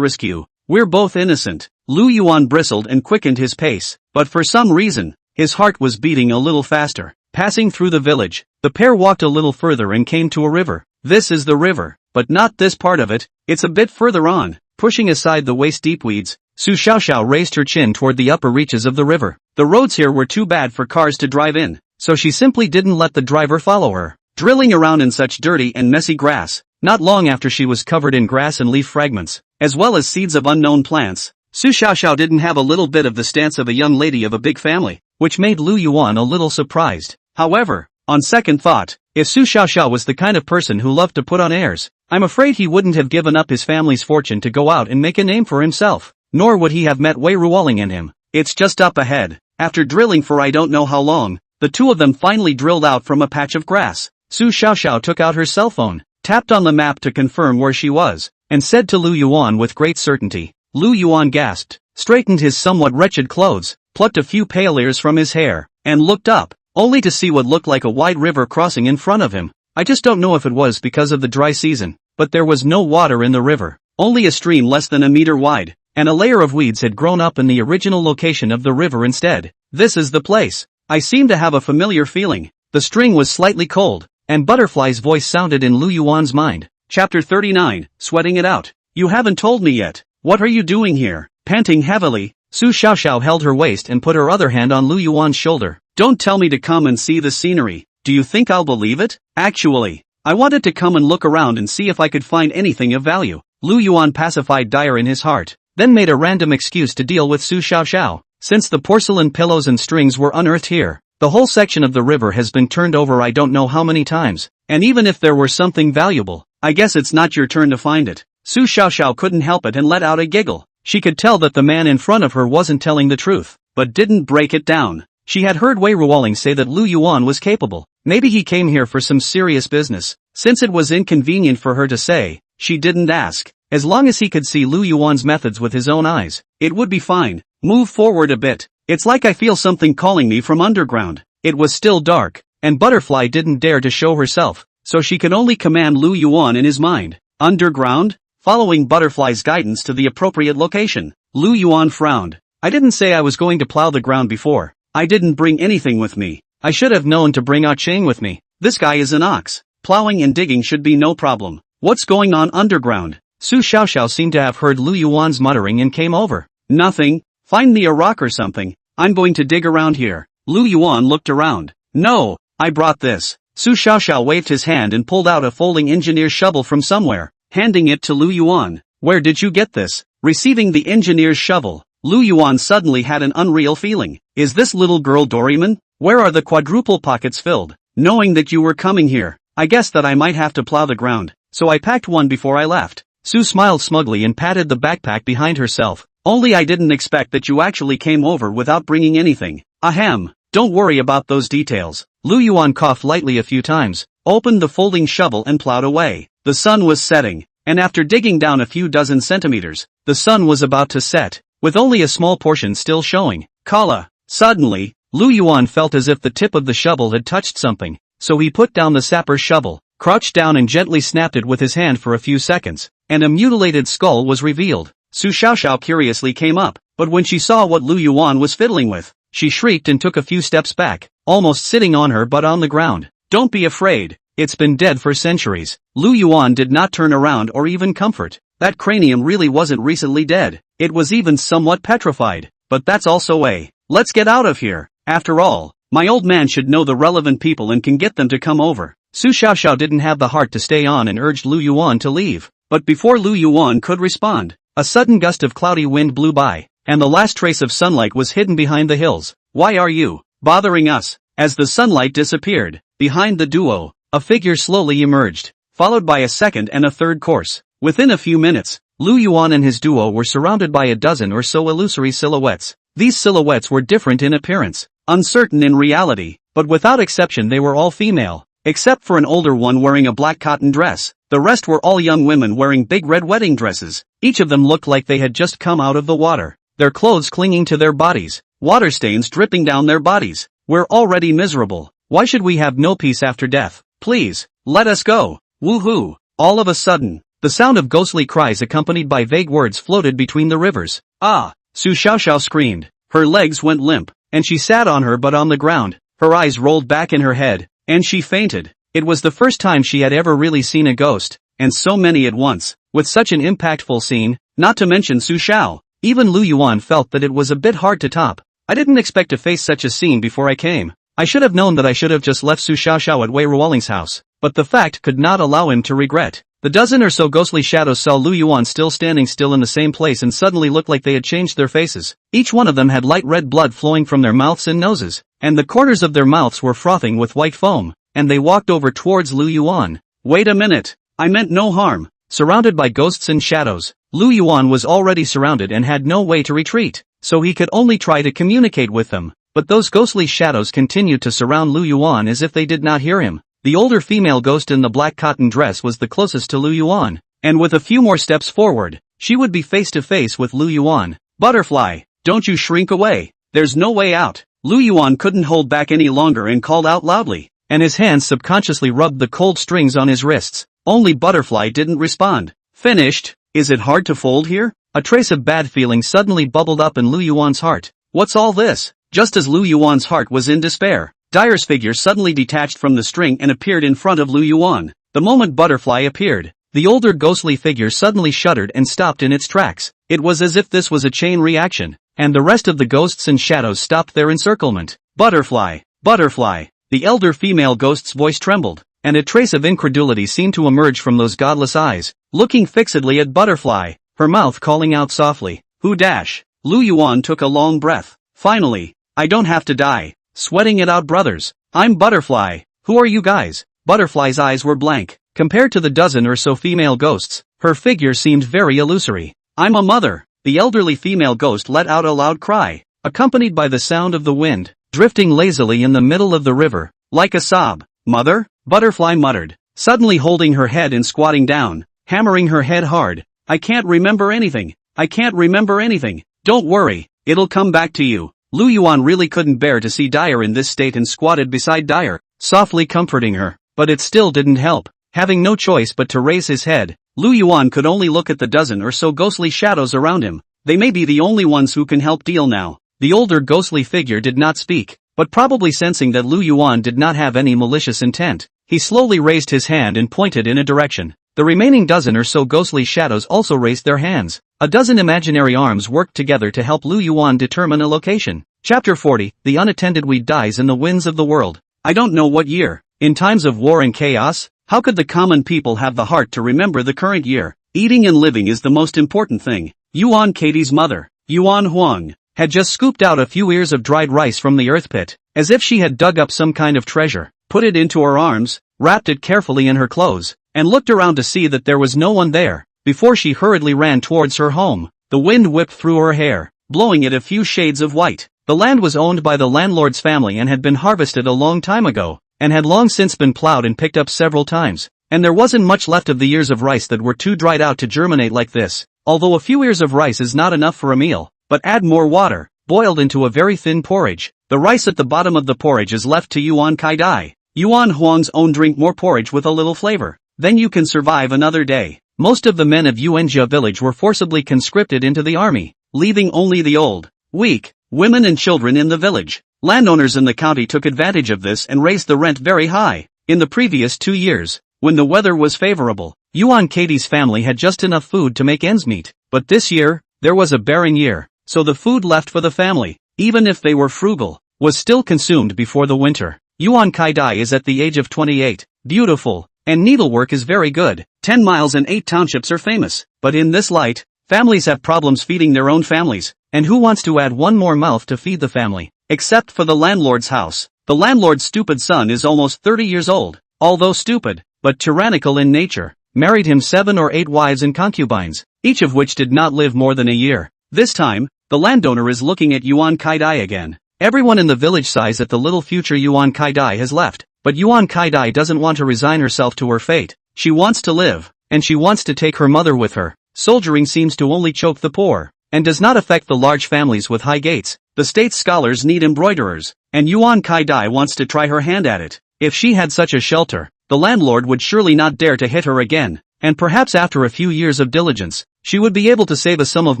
You. We're both innocent. Lu Yuan bristled and quickened his pace, but for some reason, his heart was beating a little faster. Passing through the village, the pair walked a little further and came to a river. This is the river, but not this part of it. It's a bit further on. Pushing aside the waist-deep weeds, Su Xiaoxiao raised her chin toward the upper reaches of the river. The roads here were too bad for cars to drive in, so she simply didn't let the driver follow her. Drilling around in such dirty and messy grass, not long after she was covered in grass and leaf fragments, as well as seeds of unknown plants, Su Xiaoxiao didn't have a little bit of the stance of a young lady of a big family, which made Lu Yuan a little surprised. However, on second thought, if Su Xiaoxiao was the kind of person who loved to put on airs, I'm afraid he wouldn't have given up his family's fortune to go out and make a name for himself, nor would he have met Wei Ruoling in him. It's just up ahead. After drilling for I don't know how long, the two of them finally drilled out from a patch of grass. Su Xiaoxiao took out her cell phone, tapped on the map to confirm where she was, and said to Lu Yuan with great certainty. Lu Yuan gasped, straightened his somewhat wretched clothes, plucked a few pale ears from his hair, and looked up, only to see what looked like a wide river crossing in front of him. I just don't know if it was because of the dry season, but there was no water in the river, only a stream less than a meter wide, and a layer of weeds had grown up in the original location of the river instead. This is the place. I seem to have a familiar feeling. The string was slightly cold, and Butterfly's voice sounded in Lu Yuan's mind. Chapter 39, Sweating It Out. You haven't told me yet. What are you doing here? Panting heavily, Su Xiaoxiao held her waist and put her other hand on Lu Yuan's shoulder. Don't tell me to come and see the scenery. Do you think I'll believe it? Actually, I wanted to come and look around and see if I could find anything of value. Lu Yuan pacified dire in his heart, then made a random excuse to deal with Su Xiaoxiao. Since the porcelain pillows and strings were unearthed here, the whole section of the river has been turned over I don't know how many times, and even if there were something valuable, I guess it's not your turn to find it. Su Xiaoxiao couldn't help it and let out a giggle. She could tell that the man in front of her wasn't telling the truth, but didn't break it down. She had heard Wei Ruoling say that Lu Yuan was capable. Maybe he came here for some serious business. Since it was inconvenient for her to say, she didn't ask. As long as he could see Lu Yuan's methods with his own eyes, it would be fine. Move forward a bit. It's like I feel something calling me from underground. It was still dark, and Butterfly didn't dare to show herself, so she could only command Lu Yuan in his mind. Underground? Following Butterfly's guidance to the appropriate location, Lu Yuan frowned. I didn't say I was going to plow the ground before. I didn't bring anything with me. I should have known to bring Ah Chang with me. This guy is an ox. Plowing and digging should be no problem. What's going on underground? Su Xiaoxiao seemed to have heard Lu Yuan's muttering and came over. Nothing. Find me a rock or something. I'm going to dig around here. Lu Yuan looked around. No, I brought this. Su Xiaoxiao waved his hand and pulled out a folding engineer's shovel from somewhere, handing it to Lu Yuan. Where did you get this? Receiving the engineer's shovel, Lu Yuan suddenly had an unreal feeling. Is this little girl Doraemon? Where are the quadruple pockets filled? Knowing that you were coming here, I guessed that I might have to plow the ground, so I packed one before I left. Su smiled smugly and patted the backpack behind herself. Only I didn't expect that you actually came over without bringing anything. Ahem, don't worry about those details. Lu Yuan coughed lightly a few times, opened the folding shovel and plowed away. The sun was setting, and after digging down a few dozen centimeters, the sun was about to set, with only a small portion still showing. Kala. Suddenly, Lu Yuan felt as if the tip of the shovel had touched something, so he put down the sapper's shovel, crouched down and gently snapped it with his hand for a few seconds, and a mutilated skull was revealed. Su Xiaoxiao curiously came up, but when she saw what Lu Yuan was fiddling with, she shrieked and took a few steps back, almost sitting on her butt on the ground. Don't be afraid, it's been dead for centuries. Lu Yuan did not turn around or even comfort. That cranium really wasn't recently dead, it was even somewhat petrified, but that's also let's get out of here. After all, my old man should know the relevant people and can get them to come over. Su Xiaoxiao didn't have the heart to stay on and urged Lu Yuan to leave, but before Lu Yuan could respond, a sudden gust of cloudy wind blew by, and the last trace of sunlight was hidden behind the hills. Why are you bothering us? As the sunlight disappeared, behind the duo, a figure slowly emerged, followed by a second and a third course. Within a few minutes, Lu Yuan and his duo were surrounded by a dozen or so illusory silhouettes. These silhouettes were different in appearance, uncertain in reality, but without exception they were all female, except for an older one wearing a black cotton dress. The rest were all young women wearing big red wedding dresses. Each of them looked like they had just come out of the water, their clothes clinging to their bodies, water stains dripping down their bodies. We're already miserable. Why should we have no peace after death? Please, let us go. Woohoo! All of a sudden, the sound of ghostly cries accompanied by vague words floated between the rivers. Ah! Su Xiaoxiao screamed. Her legs went limp, and she sat on her butt on the ground. Her eyes rolled back in her head, and she fainted. It was the first time she had ever really seen a ghost, and so many at once, with such an impactful scene, not to mention Su Xiao. Even Lu Yuan felt that it was a bit hard to top. I didn't expect to face such a scene before I came. I should have known that I should have just left Su Xiaoxiao at Wei Ruoling's house, but the fact could not allow him to regret. The dozen or so ghostly shadows saw Lu Yuan still standing still in the same place and suddenly looked like they had changed their faces. Each one of them had light red blood flowing from their mouths and noses, and the corners of their mouths were frothing with white foam, and they walked over towards Lu Yuan. Wait a minute, I meant no harm. Surrounded by ghosts and shadows, Lu Yuan was already surrounded and had no way to retreat, so he could only try to communicate with them, but those ghostly shadows continued to surround Lu Yuan as if they did not hear him. The older female ghost in the black cotton dress was the closest to Lu Yuan, and with a few more steps forward, she would be face to face with Lu Yuan. Butterfly, don't you shrink away, there's no way out. Lu Yuan couldn't hold back any longer and called out loudly, and his hands subconsciously rubbed the cold strings on his wrists. only Butterfly didn't respond. Finished? Is it hard to fold here? A trace of bad feeling suddenly bubbled up in Lu Yuan's heart. What's all this? Just as Lu Yuan's heart was in despair, Dyer's figure suddenly detached from the string and appeared in front of Lu Yuan. The moment Butterfly appeared, the older ghostly figure suddenly shuddered and stopped in its tracks. It was as if this was a chain reaction, and the rest of the ghosts and shadows stopped their encirclement. Butterfly, Butterfly. The elder female ghost's voice trembled, and a trace of incredulity seemed to emerge from those godless eyes, looking fixedly at Butterfly, her mouth calling out softly, "Who dash?" Lu Yuan took a long breath. Finally, "I don't have to die. Sweating it out, brothers. I'm Butterfly. Who are you guys?" Butterfly's eyes were blank. Compared to the dozen or so female ghosts, her figure seemed very illusory. "I'm a mother." The elderly female ghost let out a loud cry, accompanied by the sound of the wind, drifting lazily in the middle of the river, like a sob. "Mother?" Butterfly muttered, suddenly holding her head and squatting down, hammering her head hard. "I can't remember anything. I can't remember anything." "Don't worry, it'll come back to you." Lu Yuan really couldn't bear to see Dyer in this state and squatted beside Dyer, softly comforting her. But it still didn't help. Having no choice but to raise his head, Lu Yuan could only look at the dozen or so ghostly shadows around him. They may be the only ones who can help deal now. The older ghostly figure did not speak, but probably sensing that Lu Yuan did not have any malicious intent, he slowly raised his hand and pointed in a direction. The remaining dozen or so ghostly shadows also raised their hands. A dozen imaginary arms worked together to help Lu Yuan determine a location. Chapter 40, The unattended weed dies in the winds of the world. I don't know what year. In times of war and chaos, how could the common people have the heart to remember the current year? Eating and living is the most important thing. Yuan Katie's mother, Yuan Huang, had just scooped out a few ears of dried rice from the earth pit, as if she had dug up some kind of treasure, put it into her arms, wrapped it carefully in her clothes, and looked around to see that there was no one there, before she hurriedly ran towards her home. The wind whipped through her hair, blowing it a few shades of white. The land was owned by the landlord's family and had been harvested a long time ago, and had long since been plowed and picked up several times, and there wasn't much left of the ears of rice that were too dried out to germinate like this. Although a few ears of rice is not enough for a meal, but add more water, boiled into a very thin porridge. The rice at the bottom of the porridge is left to Yuan Kai-dai. Yuan Huang's own drink more porridge with a little flavor. Then you can survive another day. Most of the men of Yuanjia village were forcibly conscripted into the army, leaving only the old, weak, women and children in the village. Landowners in the county took advantage of this and raised the rent very high. In the previous 2 years, when the weather was favorable, Yuan Katie's family had just enough food to make ends meet. But this year, there was a barren year, so the food left for the family, even if they were frugal, was still consumed before the winter. Yuan Kai-dai is at the age of 28, beautiful, and needlework is very good. 10 miles and 8 townships are famous, but in this light, families have problems feeding their own families, and who wants to add one more mouth to feed the family? Except for the landlord's house. The landlord's stupid son is almost 30 years old, although stupid, but tyrannical in nature, married him 7 or 8 wives and concubines, each of which did not live more than a year. This time, the landowner is looking at Yuan Kai-dai again. Everyone in the village sighs at the little future Yuan Kai-dai has left, but Yuan Kai-dai doesn't want to resign herself to her fate. She wants to live, and she wants to take her mother with her. Soldiering seems to only choke the poor, and does not affect the large families with high gates. The state's scholars need embroiderers, and Yuan Kai-dai wants to try her hand at it. If she had such a shelter, the landlord would surely not dare to hit her again, and perhaps after a few years of diligence, she would be able to save a sum of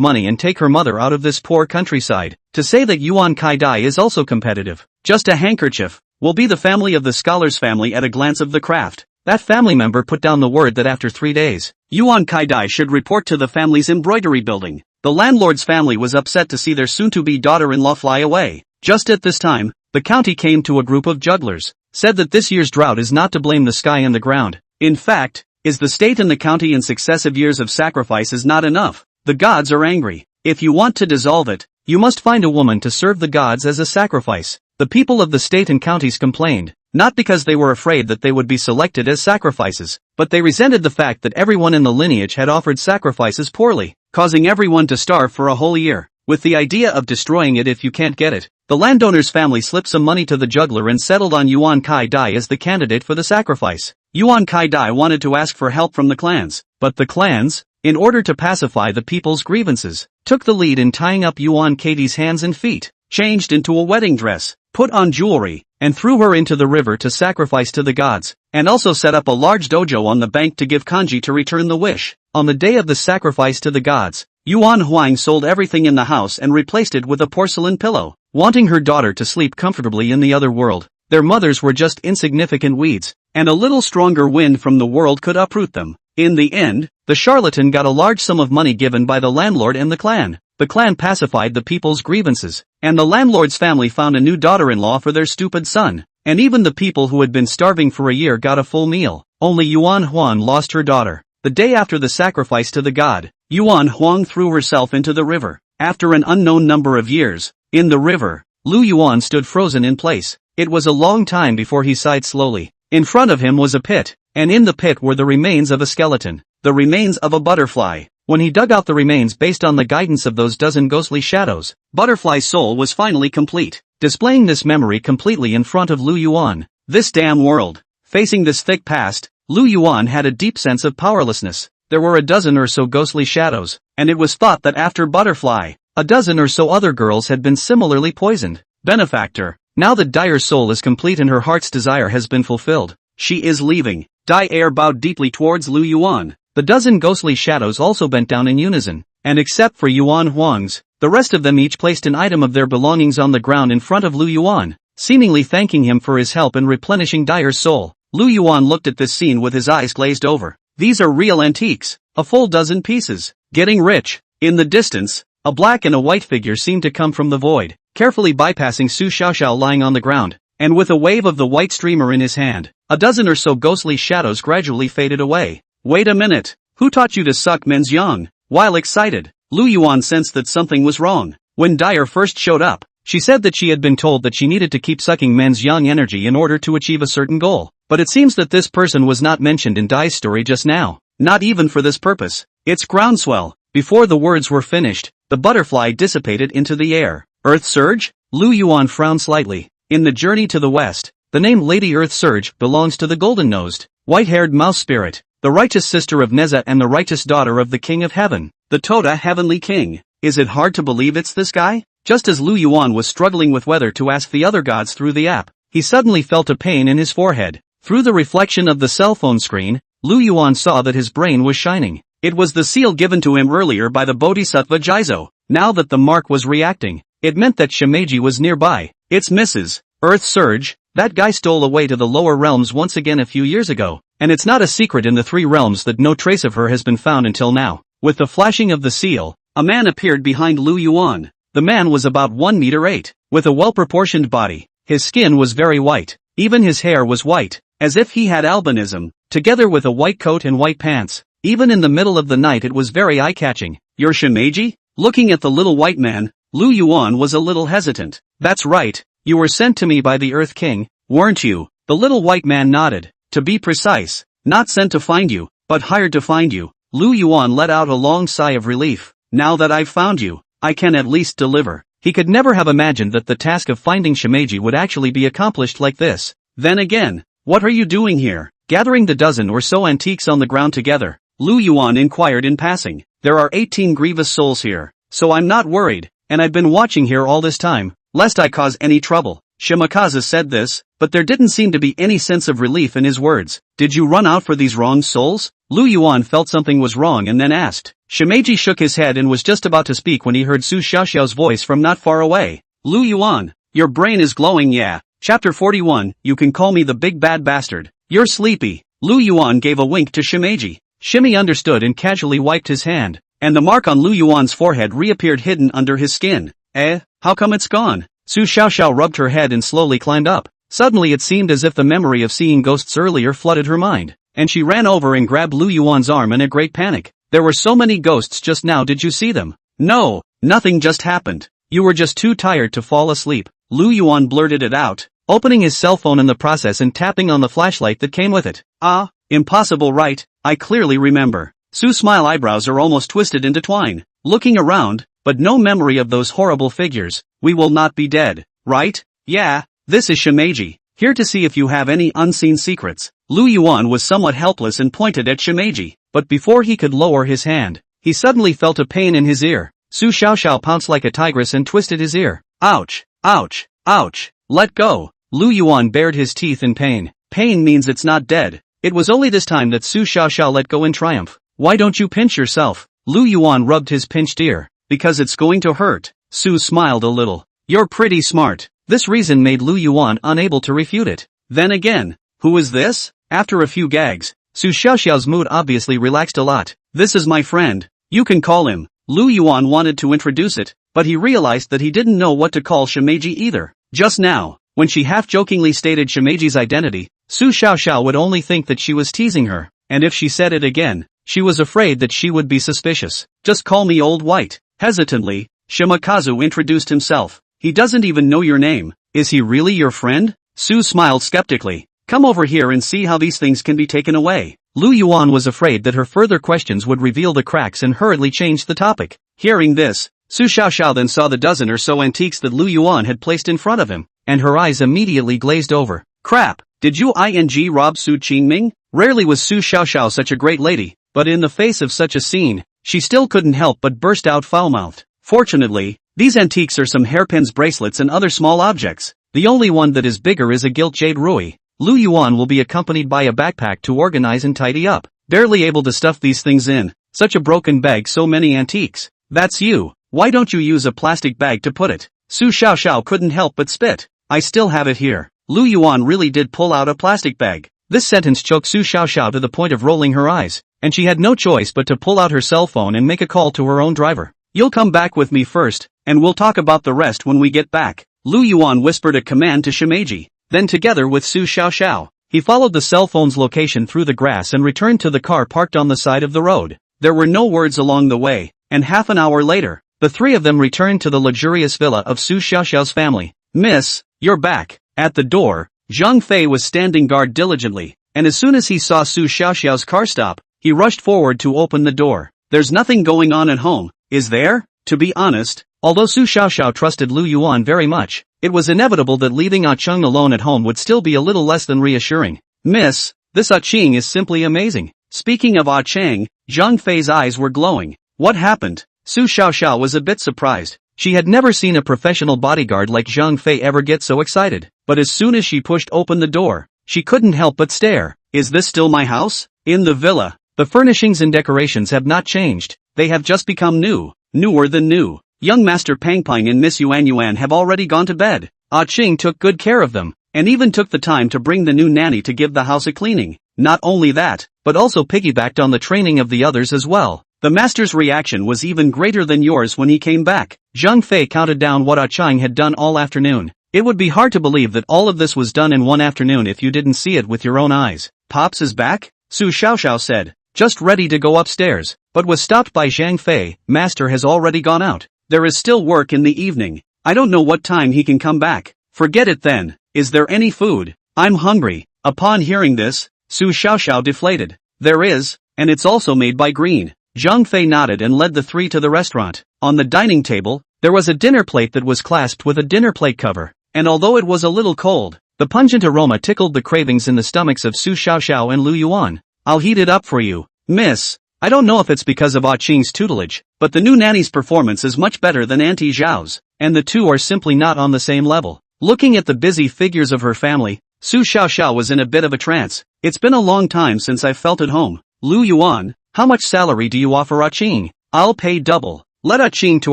money and take her mother out of this poor countryside. To say that Yuan Kai-dai is also competitive, just a handkerchief, will be the family of the scholar's family at a glance of the craft. That family member put down the word that after 3 days, Yuan Kai-dai should report to the family's embroidery building. The landlord's family was upset to see their soon-to-be daughter-in-law fly away. Just at this time, the county came to a group of jugglers, said that this year's drought is not to blame the sky and the ground. In fact, is the state and the county in successive years of sacrifice is not enough. The gods are angry. If you want to dissolve it, you must find a woman to serve the gods as a sacrifice. The people of the state and counties complained, not because they were afraid that they would be selected as sacrifices, but they resented the fact that everyone in the lineage had offered sacrifices poorly, causing everyone to starve for a whole year, with the idea of destroying it if you can't get it. The landowner's family slipped some money to the juggler and settled on Yuan Kai-dai as the candidate for the sacrifice. Yuan Kai-dai wanted to ask for help from the clans, but the clans, in order to pacify the people's grievances, took the lead in tying up Yuan Katie's hands and feet, changed into a wedding dress. put on jewelry, and threw her into the river to sacrifice to the gods, and also set up a large dojo on the bank to give kanji to return the wish. On the day of the sacrifice to the gods, Yuan Huang sold everything in the house and replaced it with a porcelain pillow, wanting her daughter to sleep comfortably in the other world. Their mothers were just insignificant weeds, and a little stronger wind from the world could uproot them. In the end, the charlatan got a large sum of money given by the landlord and the clan. The clan pacified the people's grievances, and the landlord's family found a new daughter-in-law for their stupid son, and even the people who had been starving for a year got a full meal. Only Yuan Huang lost her daughter. The day after the sacrifice to the god, Yuan Huang threw herself into the river. After an unknown number of years, in the river, Lu Yuan stood frozen in place. It was a long time before he sighed slowly. In front of him was a pit, and in the pit were the remains of a skeleton, the remains of a butterfly. When he dug out the remains based on the guidance of those dozen ghostly shadows, Butterfly's soul was finally complete, displaying this memory completely in front of Lu Yuan. This damn world. Facing this thick past, Lu Yuan had a deep sense of powerlessness. There were a dozen or so ghostly shadows, and it was thought that after Butterfly, a dozen or so other girls had been similarly poisoned. Benefactor. Now that Dire's soul is complete and her heart's desire has been fulfilled, she is leaving. Dire bowed deeply towards Lu Yuan. The dozen ghostly shadows also bent down in unison, and except for Yuan Huang's, the rest of them each placed an item of their belongings on the ground in front of Lu Yuan, seemingly thanking him for his help in replenishing Dire's soul. Lu Yuan looked at this scene with his eyes glazed over. These are real antiques, a full dozen pieces. Getting rich. In the distance, a black and a white figure seemed to come from the void, carefully bypassing Su Xiaoxiao lying on the ground, and with a wave of the white streamer in his hand, a dozen or so ghostly shadows gradually faded away. Wait a minute, who taught you to suck men's yang? While excited, Lu Yuan sensed that something was wrong. When Dire first showed up, she said that she had been told that she needed to keep sucking men's yang energy in order to achieve a certain goal, but it seems that this person was not mentioned in Dai's story just now, not even for this purpose. It's groundswell. Before the words were finished, the butterfly dissipated into the air. Earth Surge? Lu Yuan frowned slightly. In the journey to the west, the name Lady Earth Surge belongs to the golden-nosed, white-haired mouse spirit, the righteous sister of Nezha and the righteous daughter of the King of Heaven, the Toda Heavenly King. Is it hard to believe it's this guy? Just as Lu Yuan was struggling with whether to ask the other gods through the app, he suddenly felt a pain in his forehead. Through the reflection of the cell phone screen, Lu Yuan saw that his brain was shining. It was the seal given to him earlier by the Bodhisattva Jizo. Now that the mark was reacting, it meant that Shimeji was nearby. It's Mrs. Earth Surge. That guy stole away to the lower realms once again a few years ago, and it's not a secret in the three realms that no trace of her has been found until now. With the flashing of the seal, a man appeared behind Lu Yuan. The man was about 1 meter 8, with a well-proportioned body. His skin was very white. Even his hair was white, as if he had albinism, together with a white coat and white pants. Even in the middle of the night it was very eye-catching. You're Shimeji? Looking at the little white man, Lu Yuan was a little hesitant. That's right, you were sent to me by the Earth King, weren't you? The little white man nodded. To be precise, not sent to find you, but hired to find you. Lu Yuan let out a long sigh of relief. Now that I've found you, I can at least deliver. He could never have imagined that the task of finding Shimeji would actually be accomplished like this. Then again, what are you doing here? Gathering the dozen or so antiques on the ground together, Lu Yuan inquired in passing. There are 18 grievous souls here, so I'm not worried, and I've been watching here all this time, lest I cause any trouble. Shimakaze said this, but there didn't seem to be any sense of relief in his words. Did you run out for these wrong souls? Lu Yuan felt something was wrong and then asked. Shimeji shook his head and was just about to speak when he heard Su Xiaoxiao's voice from not far away. Lu Yuan, your brain is glowing, yeah. Chapter 41, you can call me the big bad bastard. You're sleepy. Lu Yuan gave a wink to Shimeji. Shimi understood and casually wiped his hand, and the mark on Lu Yuan's forehead reappeared hidden under his skin. How come it's gone? Su Xiaoxiao rubbed her head and slowly climbed up. Suddenly it seemed as if the memory of seeing ghosts earlier flooded her mind, and she ran over and grabbed Lu Yuan's arm in a great panic. There were so many ghosts just now, did you see them? No, nothing just happened. You were just too tired to fall asleep. Lu Yuan blurted it out, opening his cell phone in the process and tapping on the flashlight that came with it. Ah, impossible, right? I clearly remember. Su's smile eyebrows are almost twisted into twine, looking around, but no memory of those horrible figures. We will not be dead, right? Yeah, this is Shimeji, here to see if you have any unseen secrets. Lu Yuan was somewhat helpless and pointed at Shimeji, but before he could lower his hand, he suddenly felt a pain in his ear. Su Xiaoxiao pounced like a tigress and twisted his ear. Ouch, ouch, ouch. Let go. Lu Yuan bared his teeth in pain. Pain means it's not dead. It was only this time that Su Xiaoxiao let go in triumph. Why don't you pinch yourself? Lu Yuan rubbed his pinched ear. Because it's going to hurt. Su smiled a little. You're pretty smart. This reason made Lu Yuan unable to refute it. Then again, who is this? After a few gags, Su Xiaoxiao's mood obviously relaxed a lot. This is my friend. You can call him. Lu Yuan wanted to introduce it, but he realized that he didn't know what to call Shimeji either. Just now, when she half-jokingly stated Shimeji's identity, Su Xiaoxiao would only think that she was teasing her, and if she said it again, she was afraid that she would be suspicious. Just call me Old White. Hesitantly, Shimakazu introduced himself. He doesn't even know your name. Is he really your friend? Su smiled skeptically. Come over here and see how these things can be taken away. Lu Yuan was afraid that her further questions would reveal the cracks and hurriedly changed the topic. Hearing this, Su Xiaoxiao then saw the dozen or so antiques that Lu Yuan had placed in front of him, and her eyes immediately glazed over. Crap! Did you rob Su Qingming? Rarely was Su Xiaoxiao such a great lady, but in the face of such a scene, she still couldn't help but burst out foul-mouthed. Fortunately, these antiques are some hairpins, bracelets and other small objects. The only one that is bigger is a gilt jade rui. Lu Yuan will be accompanied by a backpack to organize and tidy up. Barely able to stuff these things in. Such a broken bag, so many antiques. That's you. Why don't you use a plastic bag to put it? Su Xiaoxiao couldn't help but spit. I still have it here. Lu Yuan really did pull out a plastic bag. This sentence choked Su Xiaoxiao to the point of rolling her eyes, and she had no choice but to pull out her cell phone and make a call to her own driver. You'll come back with me first, and we'll talk about the rest when we get back. Lu Yuan whispered a command to Shimeji. Then together with Su Xiaoxiao, he followed the cell phone's location through the grass and returned to the car parked on the side of the road. There were no words along the way, and half an hour later, the three of them returned to the luxurious villa of Su Xiaoxiao's family. Miss, you're back. At the door, Zhang Fei was standing guard diligently, and as soon as he saw Su Xiaoxiao's car stop, he rushed forward to open the door. There's nothing going on at home, is there? To be honest, although Su Xiaoxiao trusted Lu Yuan very much, it was inevitable that leaving Ah Cheng alone at home would still be a little less than reassuring. Miss, this Ah Cheng is simply amazing. Speaking of Ah Cheng, Zhang Fei's eyes were glowing. What happened? Su Xiaoxiao was a bit surprised. She had never seen a professional bodyguard like Zhang Fei ever get so excited, but as soon as she pushed open the door, she couldn't help but stare. Is this still my house? In the villa, the furnishings and decorations have not changed. They have just become newer than new. Young Master Pang Pang and Miss Yuan Yuan have already gone to bed. Ah Cheng took good care of them, and even took the time to bring the new nanny to give the house a cleaning. Not only that, but also piggybacked on the training of the others as well. The master's reaction was even greater than yours when he came back. Zhang Fei counted down what Ah Cheng had done all afternoon. It would be hard to believe that all of this was done in one afternoon if you didn't see it with your own eyes. Pops is back? Su Xiaoxiao said, just ready to go upstairs, but was stopped by Zhang Fei. Master has already gone out. There is still work in the evening. I don't know what time he can come back. Forget it then. Is there any food? I'm hungry. Upon hearing this, Su Xiaoxiao deflated. There is, and it's also made by Green. Zhang Fei nodded and led the three to the restaurant. On the dining table, there was a dinner plate that was clasped with a dinner plate cover, and although it was a little cold, the pungent aroma tickled the cravings in the stomachs of Su Xiaoxiao and Lu Yuan. I'll heat it up for you, miss. I don't know if it's because of Ah Cheng's tutelage, but the new nanny's performance is much better than Auntie Zhao's, and the two are simply not on the same level. Looking at the busy figures of her family, Su Xiaoxiao was in a bit of a trance. It's been a long time since I've felt at home. Lu Yuan, how much salary do you offer Ah Cheng? I'll pay double. Let Ah Cheng to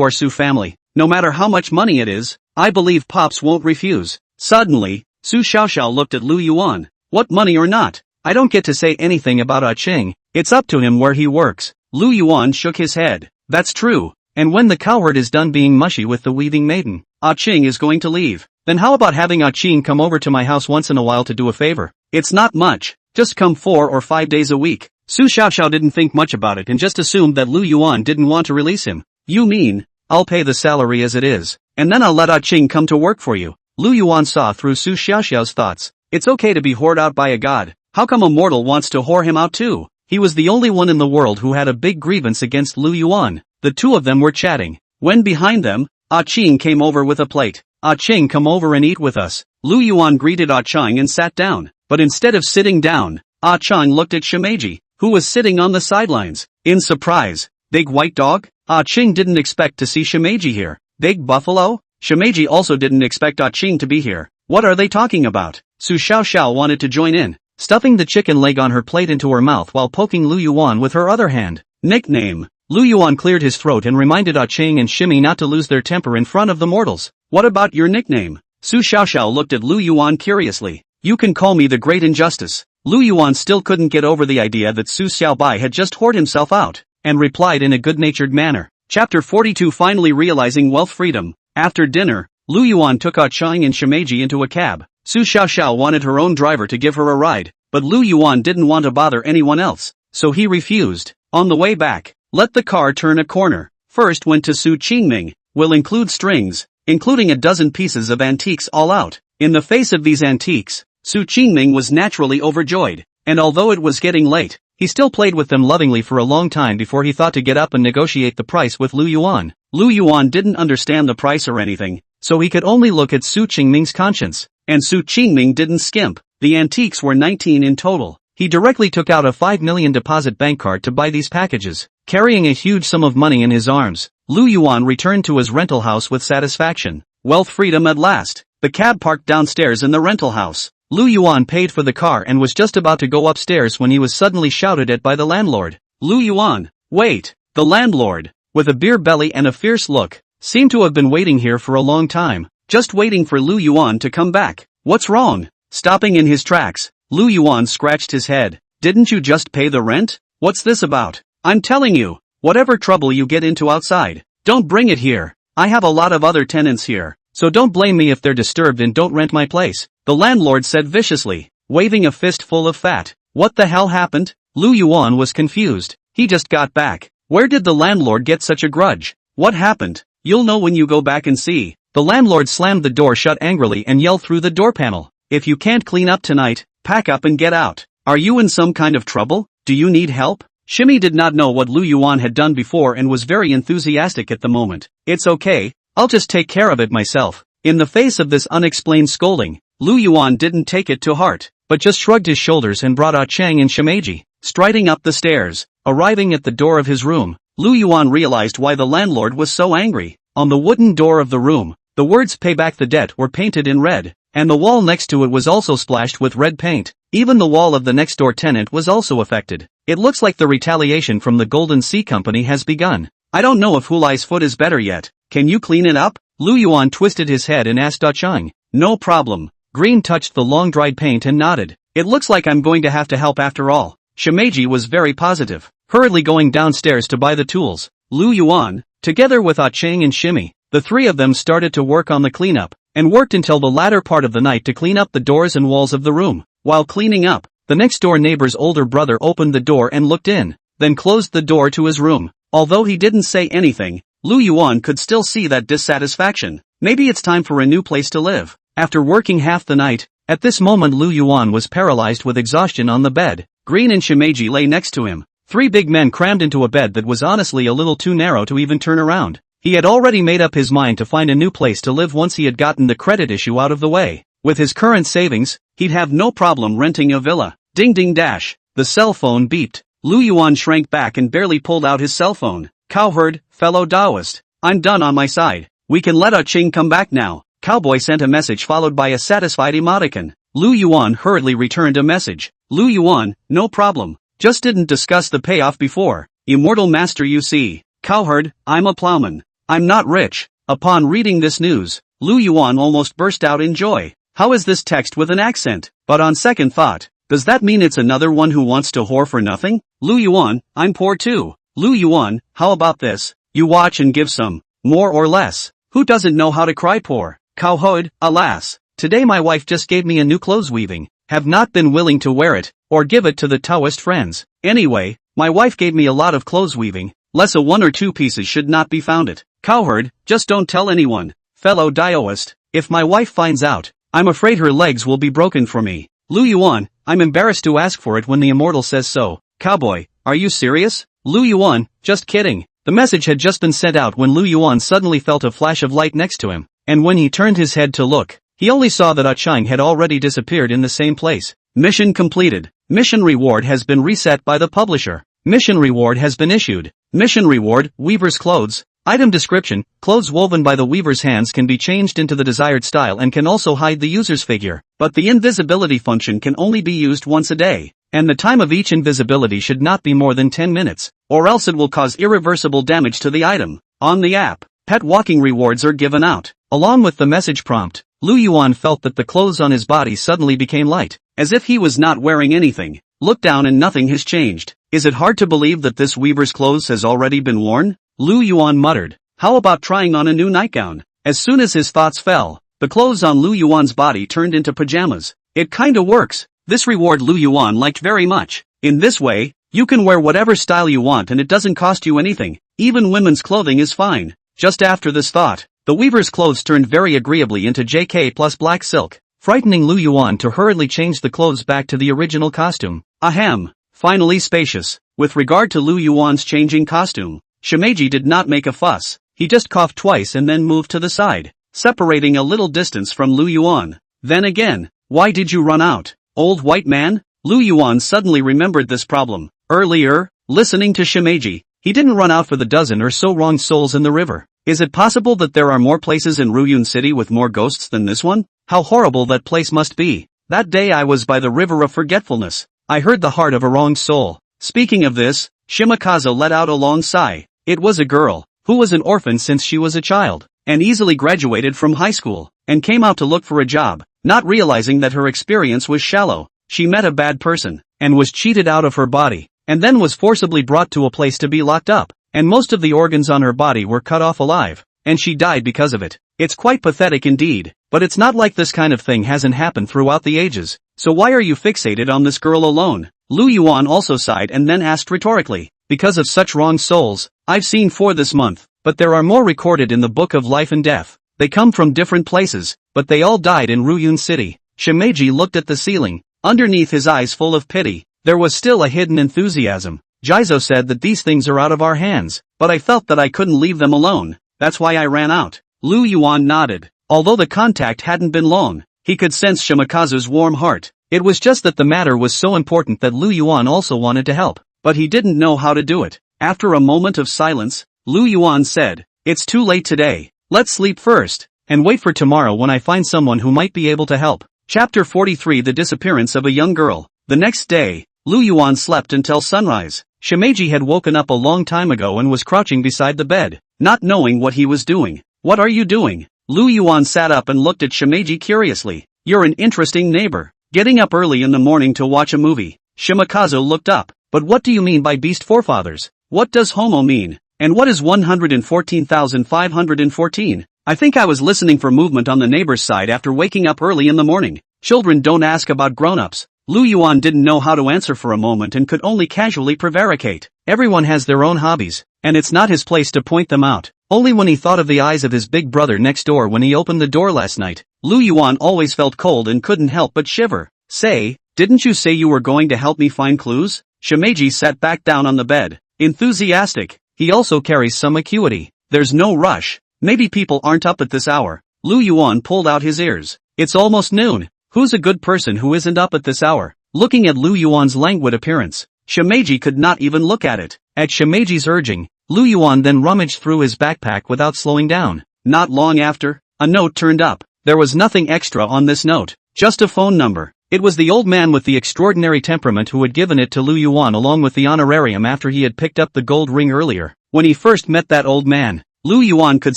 our Su family. No matter how much money it is, I believe Pops won't refuse. Suddenly, Su Xiaoxiao looked at Lu Yuan. What money or not? I don't get to say anything about Ah Cheng. It's up to him where he works. Lu Yuan shook his head. That's true. And when the cowherd is done being mushy with the weaving maiden, Ah Cheng is going to leave. Then how about having Ah Cheng come over to my house once in a while to do a favor? It's not much. Just come 4 or 5 days a week. Su Xiaoxiao didn't think much about it and just assumed that Lu Yuan didn't want to release him. You mean, I'll pay the salary as it is, and then I'll let Ah Cheng come to work for you. Lu Yuan saw through Su Xiaoxiao's thoughts. It's okay to be whored out by a god. How come a mortal wants to whore him out too? He was the only one in the world who had a big grievance against Lu Yuan. The two of them were chatting, when behind them, Ah Cheng came over with a plate. Ah Cheng, come over and eat with us. Lu Yuan greeted Ah Cheng and sat down, but instead of sitting down, Ah Cheng looked at Shimeji, who was sitting on the sidelines, in surprise. Big white dog? Ah Cheng didn't expect to see Shimeji here. Big buffalo? Shimeji also didn't expect Ah Cheng to be here. What are they talking about? Su Xiaoxiao wanted to join in, stuffing the chicken leg on her plate into her mouth while poking Lu Yuan with her other hand. Nickname. Lu Yuan cleared his throat and reminded Ching and Shimmy not to lose their temper in front of the mortals. What about your nickname? Su Xiaoxiao looked at Lu Yuan curiously. You can call me the Great Injustice. Lu Yuan still couldn't get over the idea that Su Xiaobai had just whored himself out, and replied in a good-natured manner. Chapter 42. Finally realizing wealth freedom. After dinner, Lu Yuan took Ching and Shimeji into a cab. Su Xiaoxiao wanted her own driver to give her a ride, but Lu Yuan didn't want to bother anyone else, so he refused. On the way back, let the car turn a corner. First went to Su Qingming, will include strings, including a dozen pieces of antiques all out. In the face of these antiques, Su Qingming was naturally overjoyed, and although it was getting late, he still played with them lovingly for a long time before he thought to get up and negotiate the price with Lu Yuan. Lu Yuan didn't understand the price or anything, so he could only look at Su Qingming's conscience, and Su Qingming didn't skimp. The antiques were 19 in total. He directly took out a 5 million deposit bank card to buy these packages. Carrying a huge sum of money in his arms, Lu Yuan returned to his rental house with satisfaction. Wealth freedom at last. The cab parked downstairs in the rental house. Lu Yuan paid for the car and was just about to go upstairs when he was suddenly shouted at by the landlord. Lu Yuan, wait! The landlord, with a beer belly and a fierce look, seemed to have been waiting here for a long time, just waiting for Lu Yuan to come back. What's wrong? Stopping in his tracks, Lu Yuan scratched his head. Didn't you just pay the rent? What's this about? I'm telling you, whatever trouble you get into outside, don't bring it here. I have a lot of other tenants here, so don't blame me if they're disturbed and don't rent my place, the landlord said viciously, waving a fist full of fat. What the hell happened? Lu Yuan was confused. He just got back. Where did the landlord get such a grudge? What happened? You'll know when you go back and see. The landlord slammed the door shut angrily and yelled through the door panel. If you can't clean up tonight, pack up and get out. Are you in some kind of trouble? Do you need help? Shimmy did not know what Lu Yuan had done before and was very enthusiastic at the moment. It's okay, I'll just take care of it myself. In the face of this unexplained scolding, Lu Yuan didn't take it to heart, but just shrugged his shoulders and brought Chang and Shimeji, striding up the stairs. Arriving at the door of his room, Lu Yuan realized why the landlord was so angry. On the wooden door of the room, the words "Pay back the debt" were painted in red, and the wall next to it was also splashed with red paint. Even the wall of the next door tenant was also affected. It looks like the retaliation from the Golden Sea Company has begun. I don't know if Hulai's foot is better yet. Can you clean it up? Lu Yuan twisted his head and asked Chang. No problem. Green touched the long dried paint and nodded. It looks like I'm going to have to help after all. Shimeji was very positive, hurriedly going downstairs to buy the tools. Lu Yuan, together with Chang and Shimmy, the three of them started to work on the cleanup, and worked until the latter part of the night to clean up the doors and walls of the room. While cleaning up, the next-door neighbor's older brother opened the door and looked in, then closed the door to his room. Although he didn't say anything, Lu Yuan could still see that dissatisfaction. Maybe it's time for a new place to live. After working half the night, at this moment Lu Yuan was paralyzed with exhaustion on the bed. Green and Shimeji lay next to him. Three big men crammed into a bed that was honestly a little too narrow to even turn around. He had already made up his mind to find a new place to live once he had gotten the credit issue out of the way. With his current savings, he'd have no problem renting a villa. Ding ding dash. The cell phone beeped. Lu Yuan shrank back and barely pulled out his cell phone. Cowherd, fellow Taoist. I'm done on my side. We can let Ching come back now. Cowboy sent a message followed by a satisfied emoticon. Lu Yuan hurriedly returned a message. Lu Yuan, no problem. Just didn't discuss the payoff before. Immortal master you see. Cowherd, I'm a plowman. I'm not rich. Upon reading this news, Lu Yuan almost burst out in joy. How is this text with an accent? But on second thought, does that mean it's another one who wants to whore for nothing? Lu Yuan, I'm poor too. Lu Yuan, how about this? You watch and give some, more or less. Who doesn't know how to cry poor? Cowherd, alas. Today my wife just gave me a new clothes weaving. Have not been willing to wear it, or give it to the Taoist friends. Anyway, my wife gave me a lot of clothes weaving. Less a 1 or 2 pieces should not be found it. Cowherd, just don't tell anyone. Fellow Taoist, if my wife finds out, I'm afraid her legs will be broken for me. Lu Yuan, I'm embarrassed to ask for it when the immortal says so. Cowboy, are you serious? Lu Yuan, just kidding. The message had just been sent out when Lu Yuan suddenly felt a flash of light next to him, and when he turned his head to look, he only saw that Chang had already disappeared in the same place. Mission completed. Mission reward has been reset by the publisher. Mission reward has been issued. Mission reward, Weaver's Clothes. Item description: clothes woven by the weaver's hands can be changed into the desired style and can also hide the user's figure, but the invisibility function can only be used once a day, and the time of each invisibility should not be more than 10 minutes, or else it will cause irreversible damage to the item. On the app, pet walking rewards are given out. Along with the message prompt, Lu Yuan felt that the clothes on his body suddenly became light, as if he was not wearing anything. Look down and nothing has changed. Is it hard to believe that this weaver's clothes has already been worn? Lu Yuan muttered. How about trying on a new nightgown? As soon as his thoughts fell, the clothes on Lu Yuan's body turned into pajamas. It kinda works. This reward Lu Yuan liked very much. In this way, you can wear whatever style you want and it doesn't cost you anything. Even women's clothing is fine. Just after this thought, the weaver's clothes turned very agreeably into JK plus black silk, frightening Lu Yuan to hurriedly change the clothes back to the original costume. Ahem. Finally spacious. With regard to Lu Yuan's changing costume, Shimeji did not make a fuss. He just coughed twice and then moved to the side, separating a little distance from Lu Yuan. Then again, why did you run out, old white man? Lu Yuan suddenly remembered this problem. Earlier, listening to Shimeji, he didn't run out for the dozen or so wronged souls in the river. Is it possible that there are more places in Ruyun City with more ghosts than this one? How horrible that place must be. That day I was by the river of forgetfulness. I heard the heart of a wronged soul. Speaking of this, Shimakaze let out a long sigh. It was a girl, who was an orphan since she was a child, and easily graduated from high school, and came out to look for a job, not realizing that her experience was shallow. She met a bad person, and was cheated out of her body, and then was forcibly brought to a place to be locked up, and most of the organs on her body were cut off alive, and she died because of it. It's quite pathetic indeed, but it's not like this kind of thing hasn't happened throughout the ages, so why are you fixated on this girl alone? Lu Yuan also sighed and then asked rhetorically, because of such wrong souls, I've seen 4 this month, but there are more recorded in the Book of Life and Death. They come from different places, but they all died in Ruyun City. Shimeji looked at the ceiling, underneath his eyes full of pity. There was still a hidden enthusiasm. Jizo said that these things are out of our hands, but I felt that I couldn't leave them alone, that's why I ran out. Lu Yuan nodded. Although the contact hadn't been long, he could sense Shimakaze's warm heart. It was just that the matter was so important that Lu Yuan also wanted to help, but he didn't know how to do it. After a moment of silence, Lu Yuan said, it's too late today. Let's sleep first, and wait for tomorrow when I find someone who might be able to help. Chapter 43: The Disappearance of a Young Girl. The next day, Lu Yuan slept until sunrise. Shimeji had woken up a long time ago and was crouching beside the bed, not knowing what he was doing. What are you doing? Lu Yuan sat up and looked at Shimeji curiously. You're an interesting neighbor. Getting up early in the morning to watch a movie. Shimakaze looked up. But what do you mean by beast forefathers? What does homo mean? And what is 114,514? I think I was listening for movement on the neighbor's side after waking up early in the morning. Children don't ask about grown-ups. Lu Yuan didn't know how to answer for a moment and could only casually prevaricate. Everyone has their own hobbies, and it's not his place to point them out. Only when he thought of the eyes of his big brother next door when he opened the door last night, Lu Yuan always felt cold and couldn't help but shiver. Say, didn't you say you were going to help me find clues? Shimeji sat back down on the bed, enthusiastic. He also carries some acuity. There's no rush. Maybe people aren't up at this hour. Lu Yuan pulled out his ears. It's almost noon. Who's a good person who isn't up at this hour? Looking at Lu Yuan's languid appearance, Shimeji could not even look at it. At Shimeji's urging, Lu Yuan then rummaged through his backpack without slowing down. Not long after, a note turned up. There was nothing extra on this note, just a phone number. It was the old man with the extraordinary temperament who had given it to Lu Yuan along with the honorarium after he had picked up the gold ring earlier. When he first met that old man, Lu Yuan could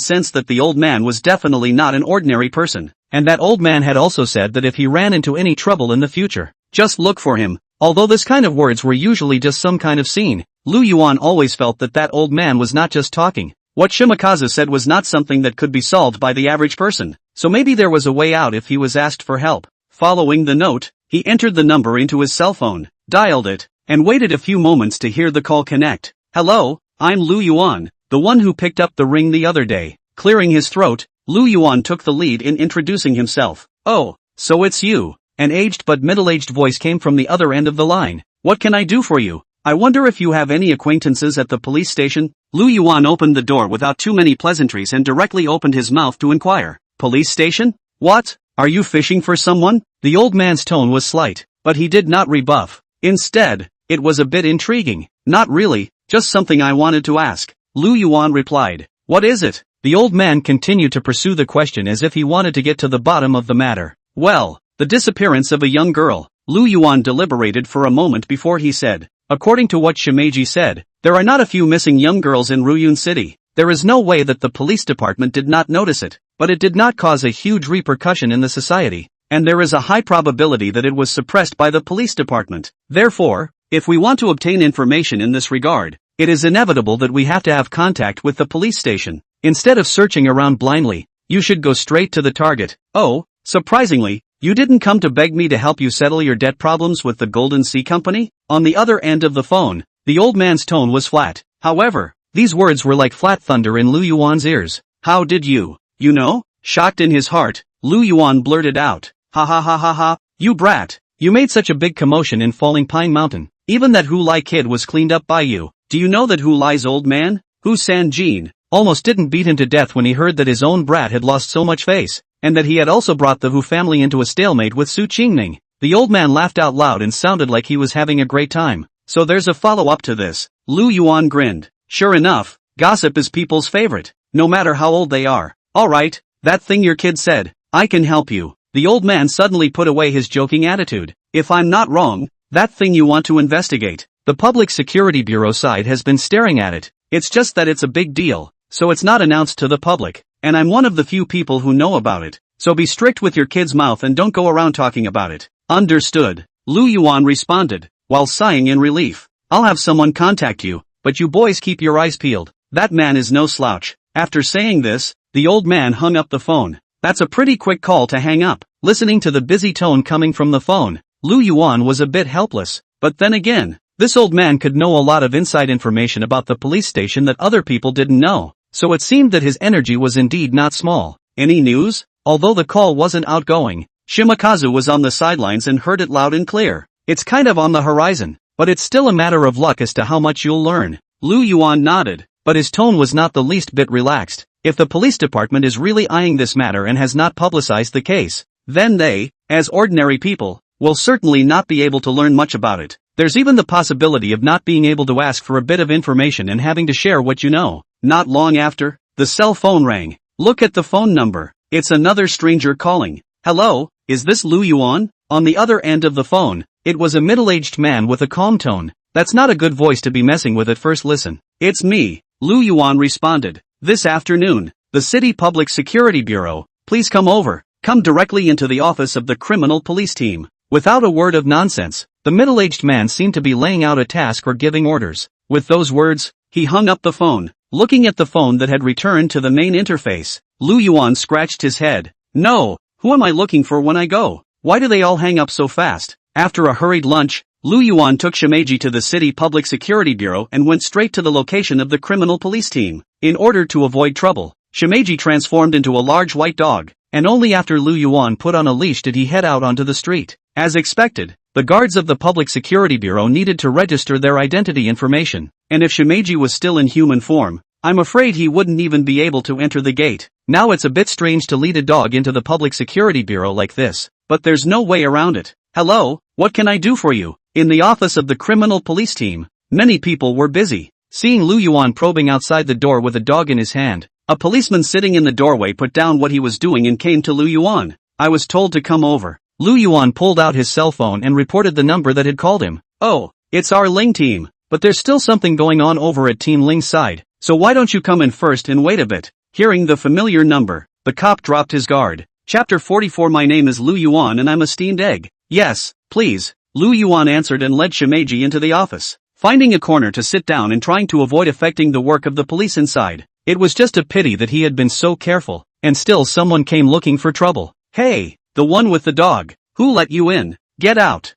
sense that the old man was definitely not an ordinary person, and that old man had also said that if he ran into any trouble in the future, just look for him. Although this kind of words were usually just some kind of scene, Lu Yuan always felt that that old man was not just talking. What Shimakaze said was not something that could be solved by the average person, so maybe there was a way out if he was asked for help. Following the note, he entered the number into his cell phone, dialed it, and waited a few moments to hear the call connect. Hello, I'm Lu Yuan, the one who picked up the ring the other day. Clearing his throat, Lu Yuan took the lead in introducing himself. Oh, so it's you. An aged but middle-aged voice came from the other end of the line. What can I do for you? I wonder if you have any acquaintances at the police station? Lu Yuan opened the door without too many pleasantries and directly opened his mouth to inquire. Police station? What? Are you fishing for someone? The old man's tone was slight, but he did not rebuff. Instead, it was a bit intriguing. Not really, just something I wanted to ask. Lu Yuan replied. What is it? The old man continued to pursue the question as if he wanted to get to the bottom of the matter. Well, the disappearance of a young girl. Lu Yuan deliberated for a moment before he said. According to what Shimeji said, there are not a few missing young girls in Ruyun City. There is no way that the police department did not notice it, but it did not cause a huge repercussion in the society, and there is a high probability that it was suppressed by the police department. Therefore, if we want to obtain information in this regard, it is inevitable that we have to have contact with the police station. Instead of searching around blindly, you should go straight to the target. Oh, surprisingly, you didn't come to beg me to help you settle your debt problems with the Golden Sea Company? On the other end of the phone, the old man's tone was flat. However, these words were like flat thunder in Lu Yuan's ears. How did you know? Shocked in his heart, Lu Yuan blurted out. Ha ha ha ha ha, you brat. You made such a big commotion in Falling Pine Mountain. Even that Hu Lai kid was cleaned up by you. Do you know that Hu Lai's old man, Hu San-jin, almost didn't beat him to death when he heard that his own brat had lost so much face, and that he had also brought the Hu family into a stalemate with Su Qingning? The old man laughed out loud and sounded like he was having a great time. So there's a follow-up to this. Lu Yuan grinned. Sure enough, gossip is people's favorite, no matter how old they are. Alright, that thing your kid said, I can help you. The old man suddenly put away his joking attitude. If I'm not wrong, that thing you want to investigate, the Public Security Bureau side has been staring at it. It's just that it's a big deal, so it's not announced to the public, and I'm one of the few people who know about it. So be strict with your kid's mouth and don't go around talking about it. Understood, Lu Yuan responded, while sighing in relief. I'll have someone contact you, but you boys keep your eyes peeled. That man is no slouch. After saying this, the old man hung up the phone. That's a pretty quick call to hang up. Listening to the busy tone coming from the phone, Lu Yuan was a bit helpless. But then again, this old man could know a lot of inside information about the police station that other people didn't know, so it seemed that his energy was indeed not small. Any news? Although the call wasn't outgoing, Shimakazu was on the sidelines and heard it loud and clear. It's kind of on the horizon, but it's still a matter of luck as to how much you'll learn. Lu Yuan nodded, but his tone was not the least bit relaxed. If the police department is really eyeing this matter and has not publicized the case, then they, as ordinary people, will certainly not be able to learn much about it. There's even the possibility of not being able to ask for a bit of information and having to share what you know. Not long after, the cell phone rang. Look at the phone number. It's another stranger calling. Hello, is this Lu Yuan? On the other end of the phone, it was a middle-aged man with a calm tone. That's not a good voice to be messing with at first listen. It's me, Lu Yuan responded. This afternoon, the City Public Security Bureau, please come over. Come directly into the office of the criminal police team. Without a word of nonsense, the middle-aged man seemed to be laying out a task or giving orders. With those words, he hung up the phone. Looking at the phone that had returned to the main interface, Lu Yuan scratched his head. No, who am I looking for when I go? Why do they all hang up so fast? After a hurried lunch, Lu Yuan took Shimeji to the City Public Security Bureau and went straight to the location of the criminal police team. In order to avoid trouble, Shimeji transformed into a large white dog, and only after Lu Yuan put on a leash did he head out onto the street. As expected, the guards of the Public Security Bureau needed to register their identity information, and if Shimeji was still in human form, I'm afraid he wouldn't even be able to enter the gate. Now it's a bit strange to lead a dog into the Public Security Bureau like this, but there's no way around it. Hello, what can I do for you? In the office of the criminal police team, many people were busy. Seeing Lu Yuan probing outside the door with a dog in his hand, a policeman sitting in the doorway put down what he was doing and came to Lu Yuan. I was told to come over. Lu Yuan pulled out his cell phone and reported the number that had called him. Oh, it's our Ling team, but there's still something going on over at Team Ling's side, so why don't you come in first and wait a bit? Hearing the familiar number, the cop dropped his guard. Chapter 44. My name is Lu Yuan and I'm a steamed egg. Yes, please, Lu Yuan answered and led Shimeji into the office. Finding a corner to sit down and trying to avoid affecting the work of the police inside, it was just a pity that he had been so careful, and still someone came looking for trouble. Hey, the one with the dog, who let you in? Get out,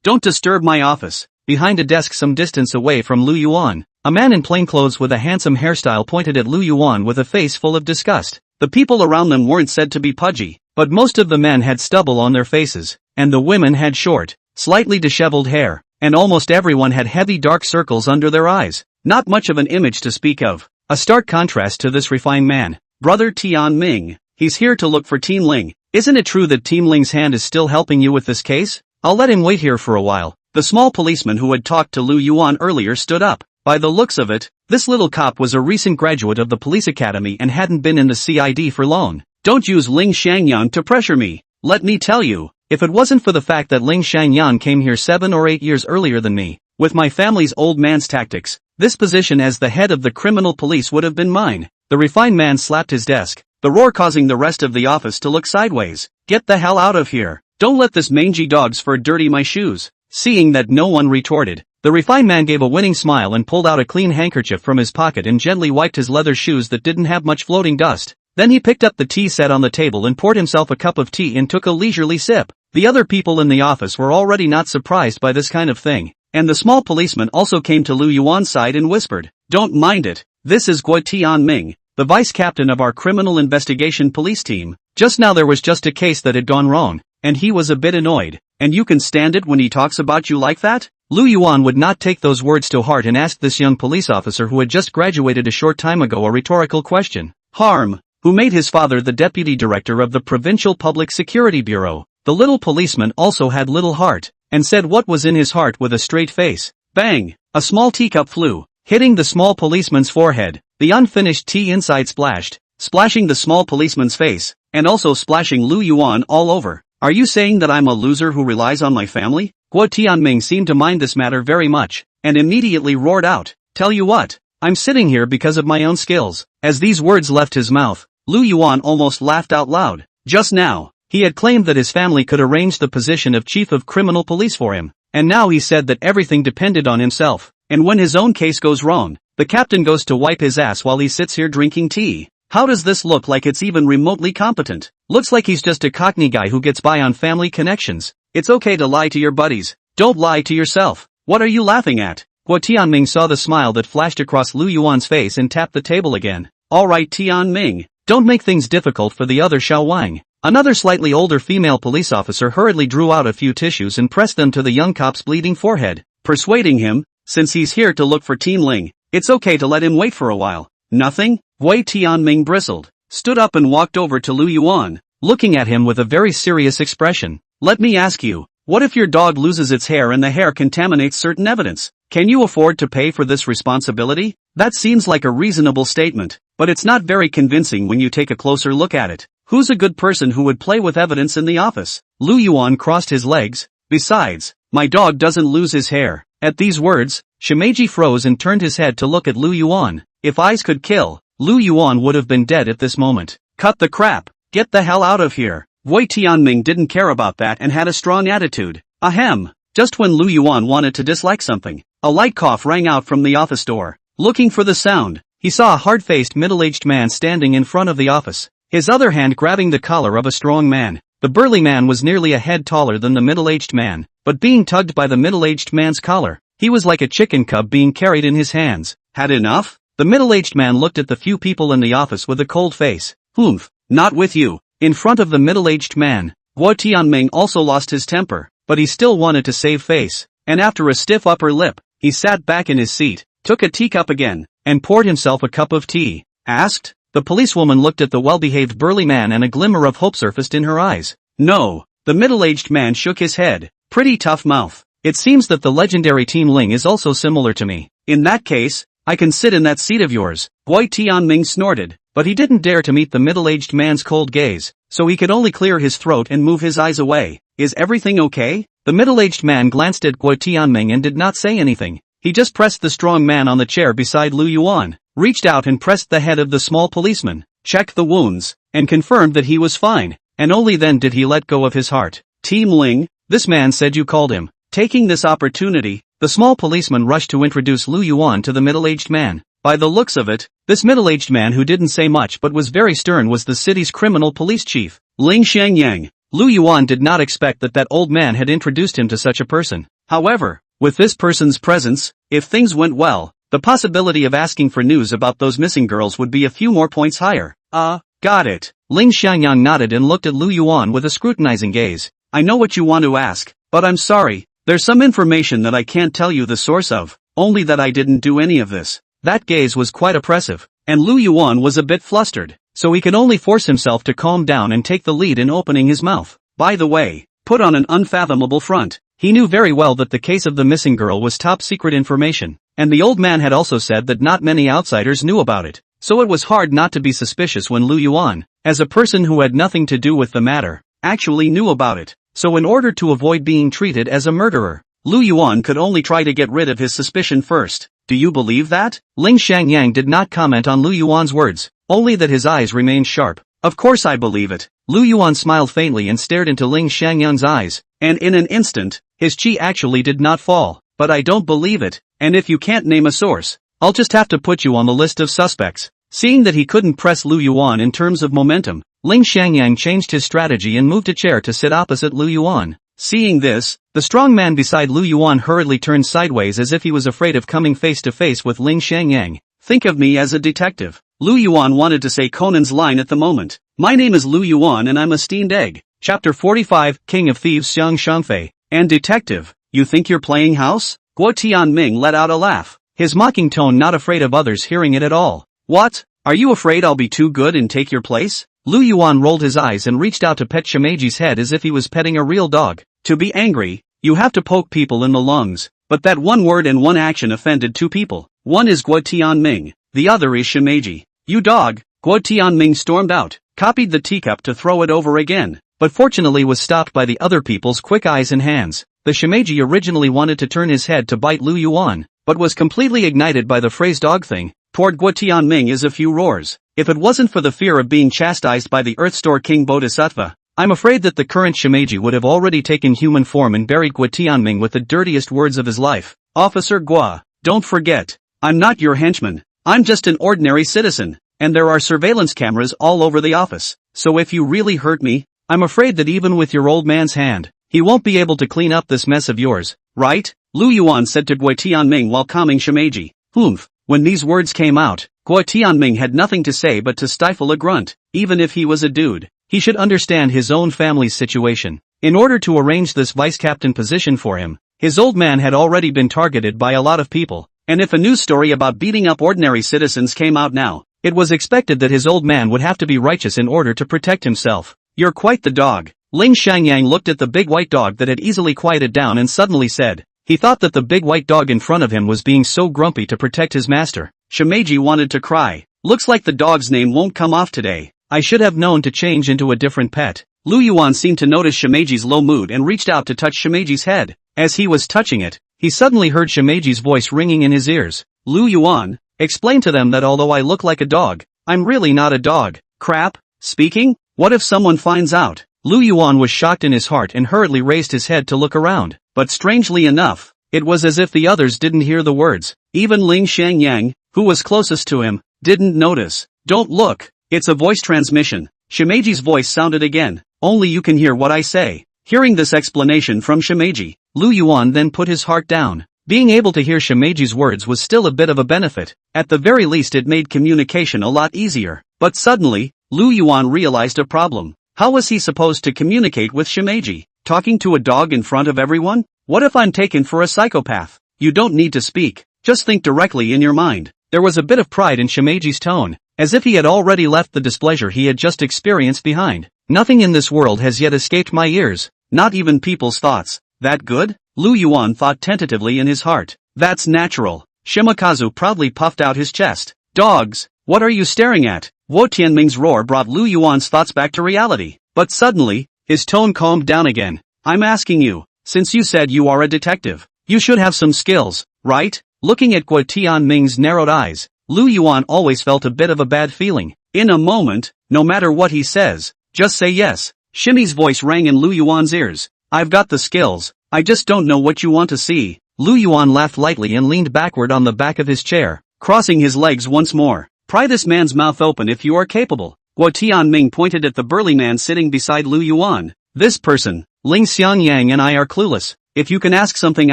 don't disturb my office. Behind a desk some distance away from Lu Yuan, a man in plain clothes with a handsome hairstyle pointed at Lu Yuan with a face full of disgust. The people around them weren't said to be pudgy, but most of the men had stubble on their faces, and the women had short, slightly disheveled hair, and almost everyone had heavy dark circles under their eyes. Not much of an image to speak of. A stark contrast to this refined man. Brother Tian Ming, he's here to look for Team Ling. Isn't it true that Team Ling's hand is still helping you with this case? I'll let him wait here for a while. The small policeman who had talked to Lu Yuan earlier stood up. By the looks of it, this little cop was a recent graduate of the police academy and hadn't been in the CID for long. Don't use Ling Xiangyang to pressure me. Let me tell you, if it wasn't for the fact that Ling Xiangyang came here 7 or 8 years earlier than me, with my family's old man's tactics, this position as the head of the criminal police would have been mine. The refined man slapped his desk, the roar causing the rest of the office to look sideways. Get the hell out of here. Don't let this mangy dog's fur dirty my shoes. Seeing that no one retorted, the refined man gave a winning smile and pulled out a clean handkerchief from his pocket and gently wiped his leather shoes that didn't have much floating dust. Then he picked up the tea set on the table and poured himself a cup of tea and took a leisurely sip. The other people in the office were already not surprised by this kind of thing, and the small policeman also came to Lu Yuan's side and whispered, "Don't mind it. This is Guo Tianming, the vice captain of our criminal investigation police team. Just now there was just a case that had gone wrong, and he was a bit annoyed. And you can stand it when he talks about you like that?" Lu Yuan would not take those words to heart and asked this young police officer who had just graduated a short time ago a rhetorical question. Harm, who made his father the deputy director of the Provincial Public Security Bureau. The little policeman also had little heart, and said what was in his heart with a straight face. Bang! A small teacup flew, hitting the small policeman's forehead. The unfinished tea inside splashed, splashing the small policeman's face, and also splashing Lu Yuan all over. Are you saying that I'm a loser who relies on my family? Guo Tianming seemed to mind this matter very much, and immediately roared out, "Tell you what, I'm sitting here because of my own skills." As these words left his mouth, Lu Yuan almost laughed out loud. Just now, he had claimed that his family could arrange the position of chief of criminal police for him, and now he said that everything depended on himself, and when his own case goes wrong, the captain goes to wipe his ass while he sits here drinking tea. How does this look like it's even remotely competent? Looks like he's just a cockney guy who gets by on family connections. It's okay to lie to your buddies, don't lie to yourself. What are you laughing at? Guo Tianming saw the smile that flashed across Lu Yuan's face and tapped the table again. Alright Tianming, don't make things difficult for the other Xiao Wang. Another slightly older female police officer hurriedly drew out a few tissues and pressed them to the young cop's bleeding forehead, persuading him, since he's here to look for Team Ling, it's okay to let him wait for a while. Nothing? Wei Tianming bristled, stood up and walked over to Lu Yuan, looking at him with a very serious expression. Let me ask you, what if your dog loses its hair and the hair contaminates certain evidence? Can you afford to pay for this responsibility? That seems like a reasonable statement, but it's not very convincing when you take a closer look at it. Who's a good person who would play with evidence in the office? Lu Yuan crossed his legs. Besides, my dog doesn't lose his hair. At these words, Shimeji froze and turned his head to look at Lu Yuan. If eyes could kill, Lu Yuan would have been dead at this moment. Cut the crap. Get the hell out of here. Wei Tianming didn't care about that and had a strong attitude. Ahem. Just when Lu Yuan wanted to dislike something, a light cough rang out from the office door. Looking for the sound, he saw a hard-faced middle-aged man standing in front of the office, his other hand grabbing the collar of a strong man. The burly man was nearly a head taller than the middle-aged man, but being tugged by the middle-aged man's collar, he was like a chicken cub being carried in his hands. Had enough? The middle-aged man looked at the few people in the office with a cold face. Humph, not with you. In front of the middle-aged man, Guo Tianming also lost his temper, but he still wanted to save face, and after a stiff upper lip, he sat back in his seat, took a teacup again, and poured himself a cup of tea. Asked? The policewoman looked at the well-behaved burly man and a glimmer of hope surfaced in her eyes. No. The middle-aged man shook his head. Pretty tough mouth. It seems that the legendary Team Ling is also similar to me. In that case, I can sit in that seat of yours. Guo Tianming snorted, but he didn't dare to meet the middle-aged man's cold gaze, so he could only clear his throat and move his eyes away. Is everything okay? The middle-aged man glanced at Guo Tianming and did not say anything. He just pressed the strong man on the chair beside Lu Yuan, reached out and pressed the head of the small policeman, checked the wounds, and confirmed that he was fine, and only then did he let go of his heart. Team Ling, this man said you called him. Taking this opportunity, the small policeman rushed to introduce Lu Yuan to the middle-aged man. By the looks of it, this middle-aged man who didn't say much but was very stern was the city's criminal police chief, Ling Xiangyang. Lu Yuan did not expect that old man had introduced him to such a person. However, with this person's presence, if things went well, the possibility of asking for news about those missing girls would be a few more points higher. Got it. Ling Xiangyang nodded and looked at Lu Yuan with a scrutinizing gaze. I know what you want to ask, but I'm sorry, there's some information that I can't tell you the source of, only that I didn't do any of this. That gaze was quite oppressive, and Lu Yuan was a bit flustered, so he could only force himself to calm down and take the lead in opening his mouth. By the way, put on an unfathomable front. He knew very well that the case of the missing girl was top secret information, and the old man had also said that not many outsiders knew about it, so it was hard not to be suspicious when Lu Yuan, as a person who had nothing to do with the matter, actually knew about it. So in order to avoid being treated as a murderer, Lu Yuan could only try to get rid of his suspicion first. Do you believe that? Ling Xiangyang did not comment on Lu Yuan's words, only that his eyes remained sharp. Of course I believe it. Lu Yuan smiled faintly and stared into Ling Xiangyang's eyes, and in an instant, his chi actually did not fall. But I don't believe it, and if you can't name a source, I'll just have to put you on the list of suspects. Seeing that he couldn't press Lu Yuan in terms of momentum, Ling Xiangyang changed his strategy and moved a chair to sit opposite Lu Yuan. Seeing this, the strong man beside Lu Yuan hurriedly turned sideways as if he was afraid of coming face to face with Ling Xiangyang. Think of me as a detective. Lu Yuan wanted to say Conan's line at the moment. My name is Lu Yuan and I'm a steamed egg. Chapter 45, King of Thieves Xiang Shangfei. And detective, you think you're playing house? Guo Tianming let out a laugh, his mocking tone not afraid of others hearing it at all. What? Are you afraid I'll be too good and take your place? Lu Yuan rolled his eyes and reached out to pet Shimeji's head as if he was petting a real dog. To be angry, you have to poke people in the lungs, but that one word and one action offended two people. One is Guo Tianming, the other is Shimeji. You dog! Guo Tianming stormed out, copied the teacup to throw it over again, but fortunately was stopped by the other people's quick eyes and hands. The Shimeji originally wanted to turn his head to bite Lu Yuan, but was completely ignited by the phrase dog thing. Toward Guo Tianming is a few roars. If it wasn't for the fear of being chastised by the Earth Store King Bodhisattva, I'm afraid that the current Shimeji would have already taken human form and buried Guo Tianming with the dirtiest words of his life. Officer Guo, don't forget, I'm not your henchman. I'm just an ordinary citizen, and there are surveillance cameras all over the office. So if you really hurt me, I'm afraid that even with your old man's hand, he won't be able to clean up this mess of yours, right? Lu Yuan said to Guo Tianming while calming Shimeji. Humph. When these words came out, Guo Tianming had nothing to say but to stifle a grunt. Even if he was a dude, he should understand his own family's situation. In order to arrange this vice captain position for him, his old man had already been targeted by a lot of people, and if a news story about beating up ordinary citizens came out now, it was expected that his old man would have to be righteous in order to protect himself. You're quite the dog. Ling Xiangyang looked at the big white dog that had easily quieted down and suddenly said, he thought that the big white dog in front of him was being so grumpy to protect his master. Shimeji wanted to cry. Looks like the dog's name won't come off today. I should have known to change into a different pet. Lu Yuan seemed to notice Shimeji's low mood and reached out to touch Shimeji's head. As he was touching it, he suddenly heard Shimeji's voice ringing in his ears. Lu Yuan, explain to them that although I look like a dog, I'm really not a dog. Crap. Speaking? What if someone finds out? Lu Yuan was shocked in his heart and hurriedly raised his head to look around. But strangely enough, it was as if the others didn't hear the words. Even Ling Xiangyang, who was closest to him, didn't notice. Don't look, it's a voice transmission. Shimeji's voice sounded again. Only you can hear what I say. Hearing this explanation from Shimeji, Lu Yuan then put his heart down. Being able to hear Shimeji's words was still a bit of a benefit. At the very least it made communication a lot easier. But suddenly, Lu Yuan realized a problem. How was he supposed to communicate with Shimeji? Talking to a dog in front of everyone? What if I'm taken for a psychopath? You don't need to speak, just think directly in your mind. There was a bit of pride in Shimeji's tone, as if he had already left the displeasure he had just experienced behind. Nothing in this world has yet escaped my ears, not even people's thoughts. That good? Lu Yuan thought tentatively in his heart. That's natural. Shimakazu proudly puffed out his chest. Dogs, what are you staring at? Guo Tianming's roar brought Lu Yuan's thoughts back to reality. But suddenly, his tone calmed down again. I'm asking you, since you said you are a detective, you should have some skills, right? Looking at Guo Tianming's narrowed eyes, Lu Yuan always felt a bit of a bad feeling. In a moment, no matter what he says, just say yes. Shimi's voice rang in Lu Yuan's ears. I've got the skills, I just don't know what you want to see. Lu Yuan laughed lightly and leaned backward on the back of his chair, crossing his legs once more. Pry this man's mouth open if you are capable. Guo Tianming pointed at the burly man sitting beside Lu Yuan. This person, Ling Xiangyang and I are clueless. If you can ask something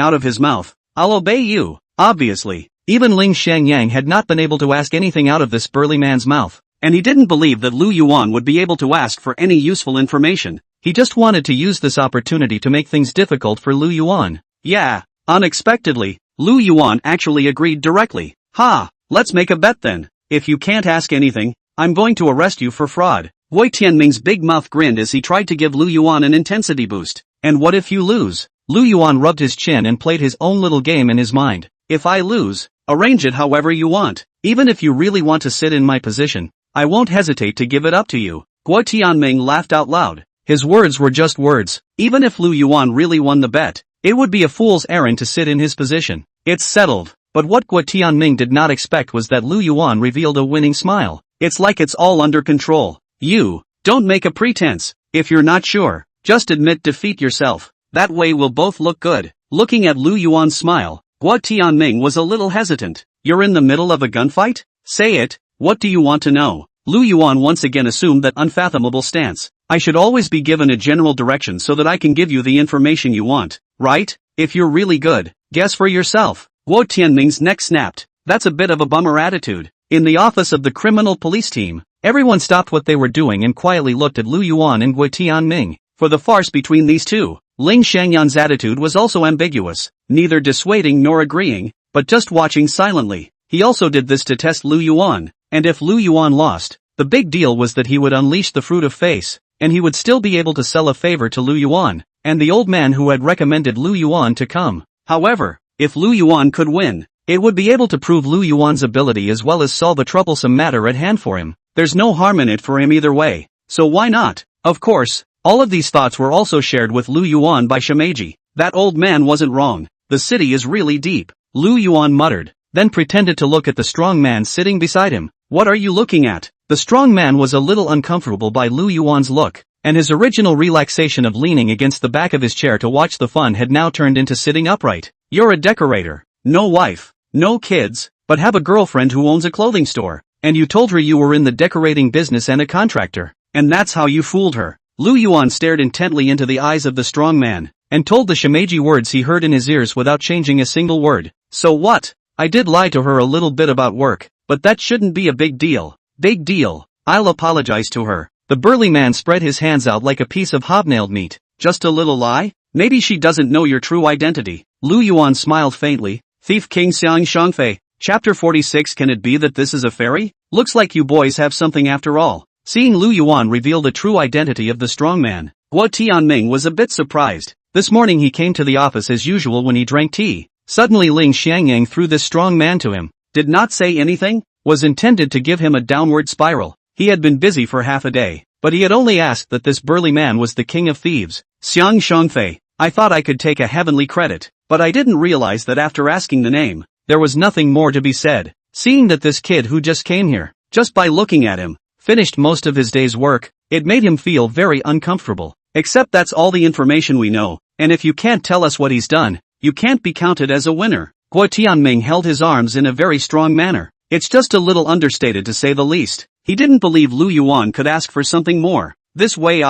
out of his mouth, I'll obey you. Obviously, even Ling Xiangyang had not been able to ask anything out of this burly man's mouth, and he didn't believe that Lu Yuan would be able to ask for any useful information. He just wanted to use this opportunity to make things difficult for Lu Yuan. Yeah, unexpectedly, Lu Yuan actually agreed directly. Ha, let's make a bet then. If you can't ask anything, I'm going to arrest you for fraud. Guo Tianming's big mouth grinned as he tried to give Lu Yuan an intensity boost. And what if you lose? Lu Yuan rubbed his chin and played his own little game in his mind. If I lose, arrange it however you want. Even if you really want to sit in my position, I won't hesitate to give it up to you. Guo Tianming laughed out loud. His words were just words. Even if Lu Yuan really won the bet, it would be a fool's errand to sit in his position. It's settled. But what Guo Tianming did not expect was that Lu Yuan revealed a winning smile. It's like it's all under control. You, don't make a pretense. If you're not sure, just admit defeat yourself. That way we'll both look good. Looking at Lu Yuan's smile, Guo Tianming was a little hesitant. You're in the middle of a gunfight? Say it, what do you want to know? Lu Yuan once again assumed that unfathomable stance. I should always be given a general direction so that I can give you the information you want, right? If you're really good, guess for yourself. Guo Tianming's neck snapped. That's a bit of a bummer attitude. In the office of the criminal police team, everyone stopped what they were doing and quietly looked at Lu Yuan and Guo Tianming. For the farce between these two, Ling Shangyan's attitude was also ambiguous, neither dissuading nor agreeing, but just watching silently. He also did this to test Lu Yuan, and if Lu Yuan lost, the big deal was that he would unleash the fruit of face, and he would still be able to sell a favor to Lu Yuan, and the old man who had recommended Lu Yuan to come. However, if Lu Yuan could win, it would be able to prove Lu Yuan's ability as well as solve a troublesome matter at hand for him. There's no harm in it for him either way, so why not? Of course, all of these thoughts were also shared with Lu Yuan by Shimeji. That old man wasn't wrong. The city is really deep. Lu Yuan muttered, then pretended to look at the strong man sitting beside him. What are you looking at? The strong man was a little uncomfortable by Lu Yuan's look, and his original relaxation of leaning against the back of his chair to watch the fun had now turned into sitting upright. You're a decorator. No wife, no kids, but have a girlfriend who owns a clothing store, and you told her you were in the decorating business and a contractor, and that's how you fooled her. Lu Yuan stared intently into the eyes of the strong man, and told the Shimeji words he heard in his ears without changing a single word. So what? I did lie to her a little bit about work, but that shouldn't be a big deal. Big deal. I'll apologize to her. The burly man spread his hands out like a piece of hobnailed meat. Just a little lie? Maybe she doesn't know your true identity. Lu Yuan smiled faintly. Thief King Xiang Shangfei. Chapter 46. Can it be that this is a fairy? Looks like you boys have something after all. Seeing Lu Yuan reveal the true identity of the strong man, Guo Tianming was a bit surprised. This morning he came to the office as usual when he drank tea. Suddenly Ling Xiangyang threw this strong man to him. Did not say anything? Was intended to give him a downward spiral. He had been busy for half a day, but he had only asked that this burly man was the king of thieves. Xiang Shangfei. I thought I could take a heavenly credit, but I didn't realize that after asking the name, there was nothing more to be said. Seeing that this kid who just came here, just by looking at him, finished most of his day's work, it made him feel very uncomfortable. Except that's all the information we know, and if you can't tell us what he's done, you can't be counted as a winner. Guo Tianming held his arms in a very strong manner. It's just a little understated to say the least. He didn't believe Lu Yuan could ask for something more. This way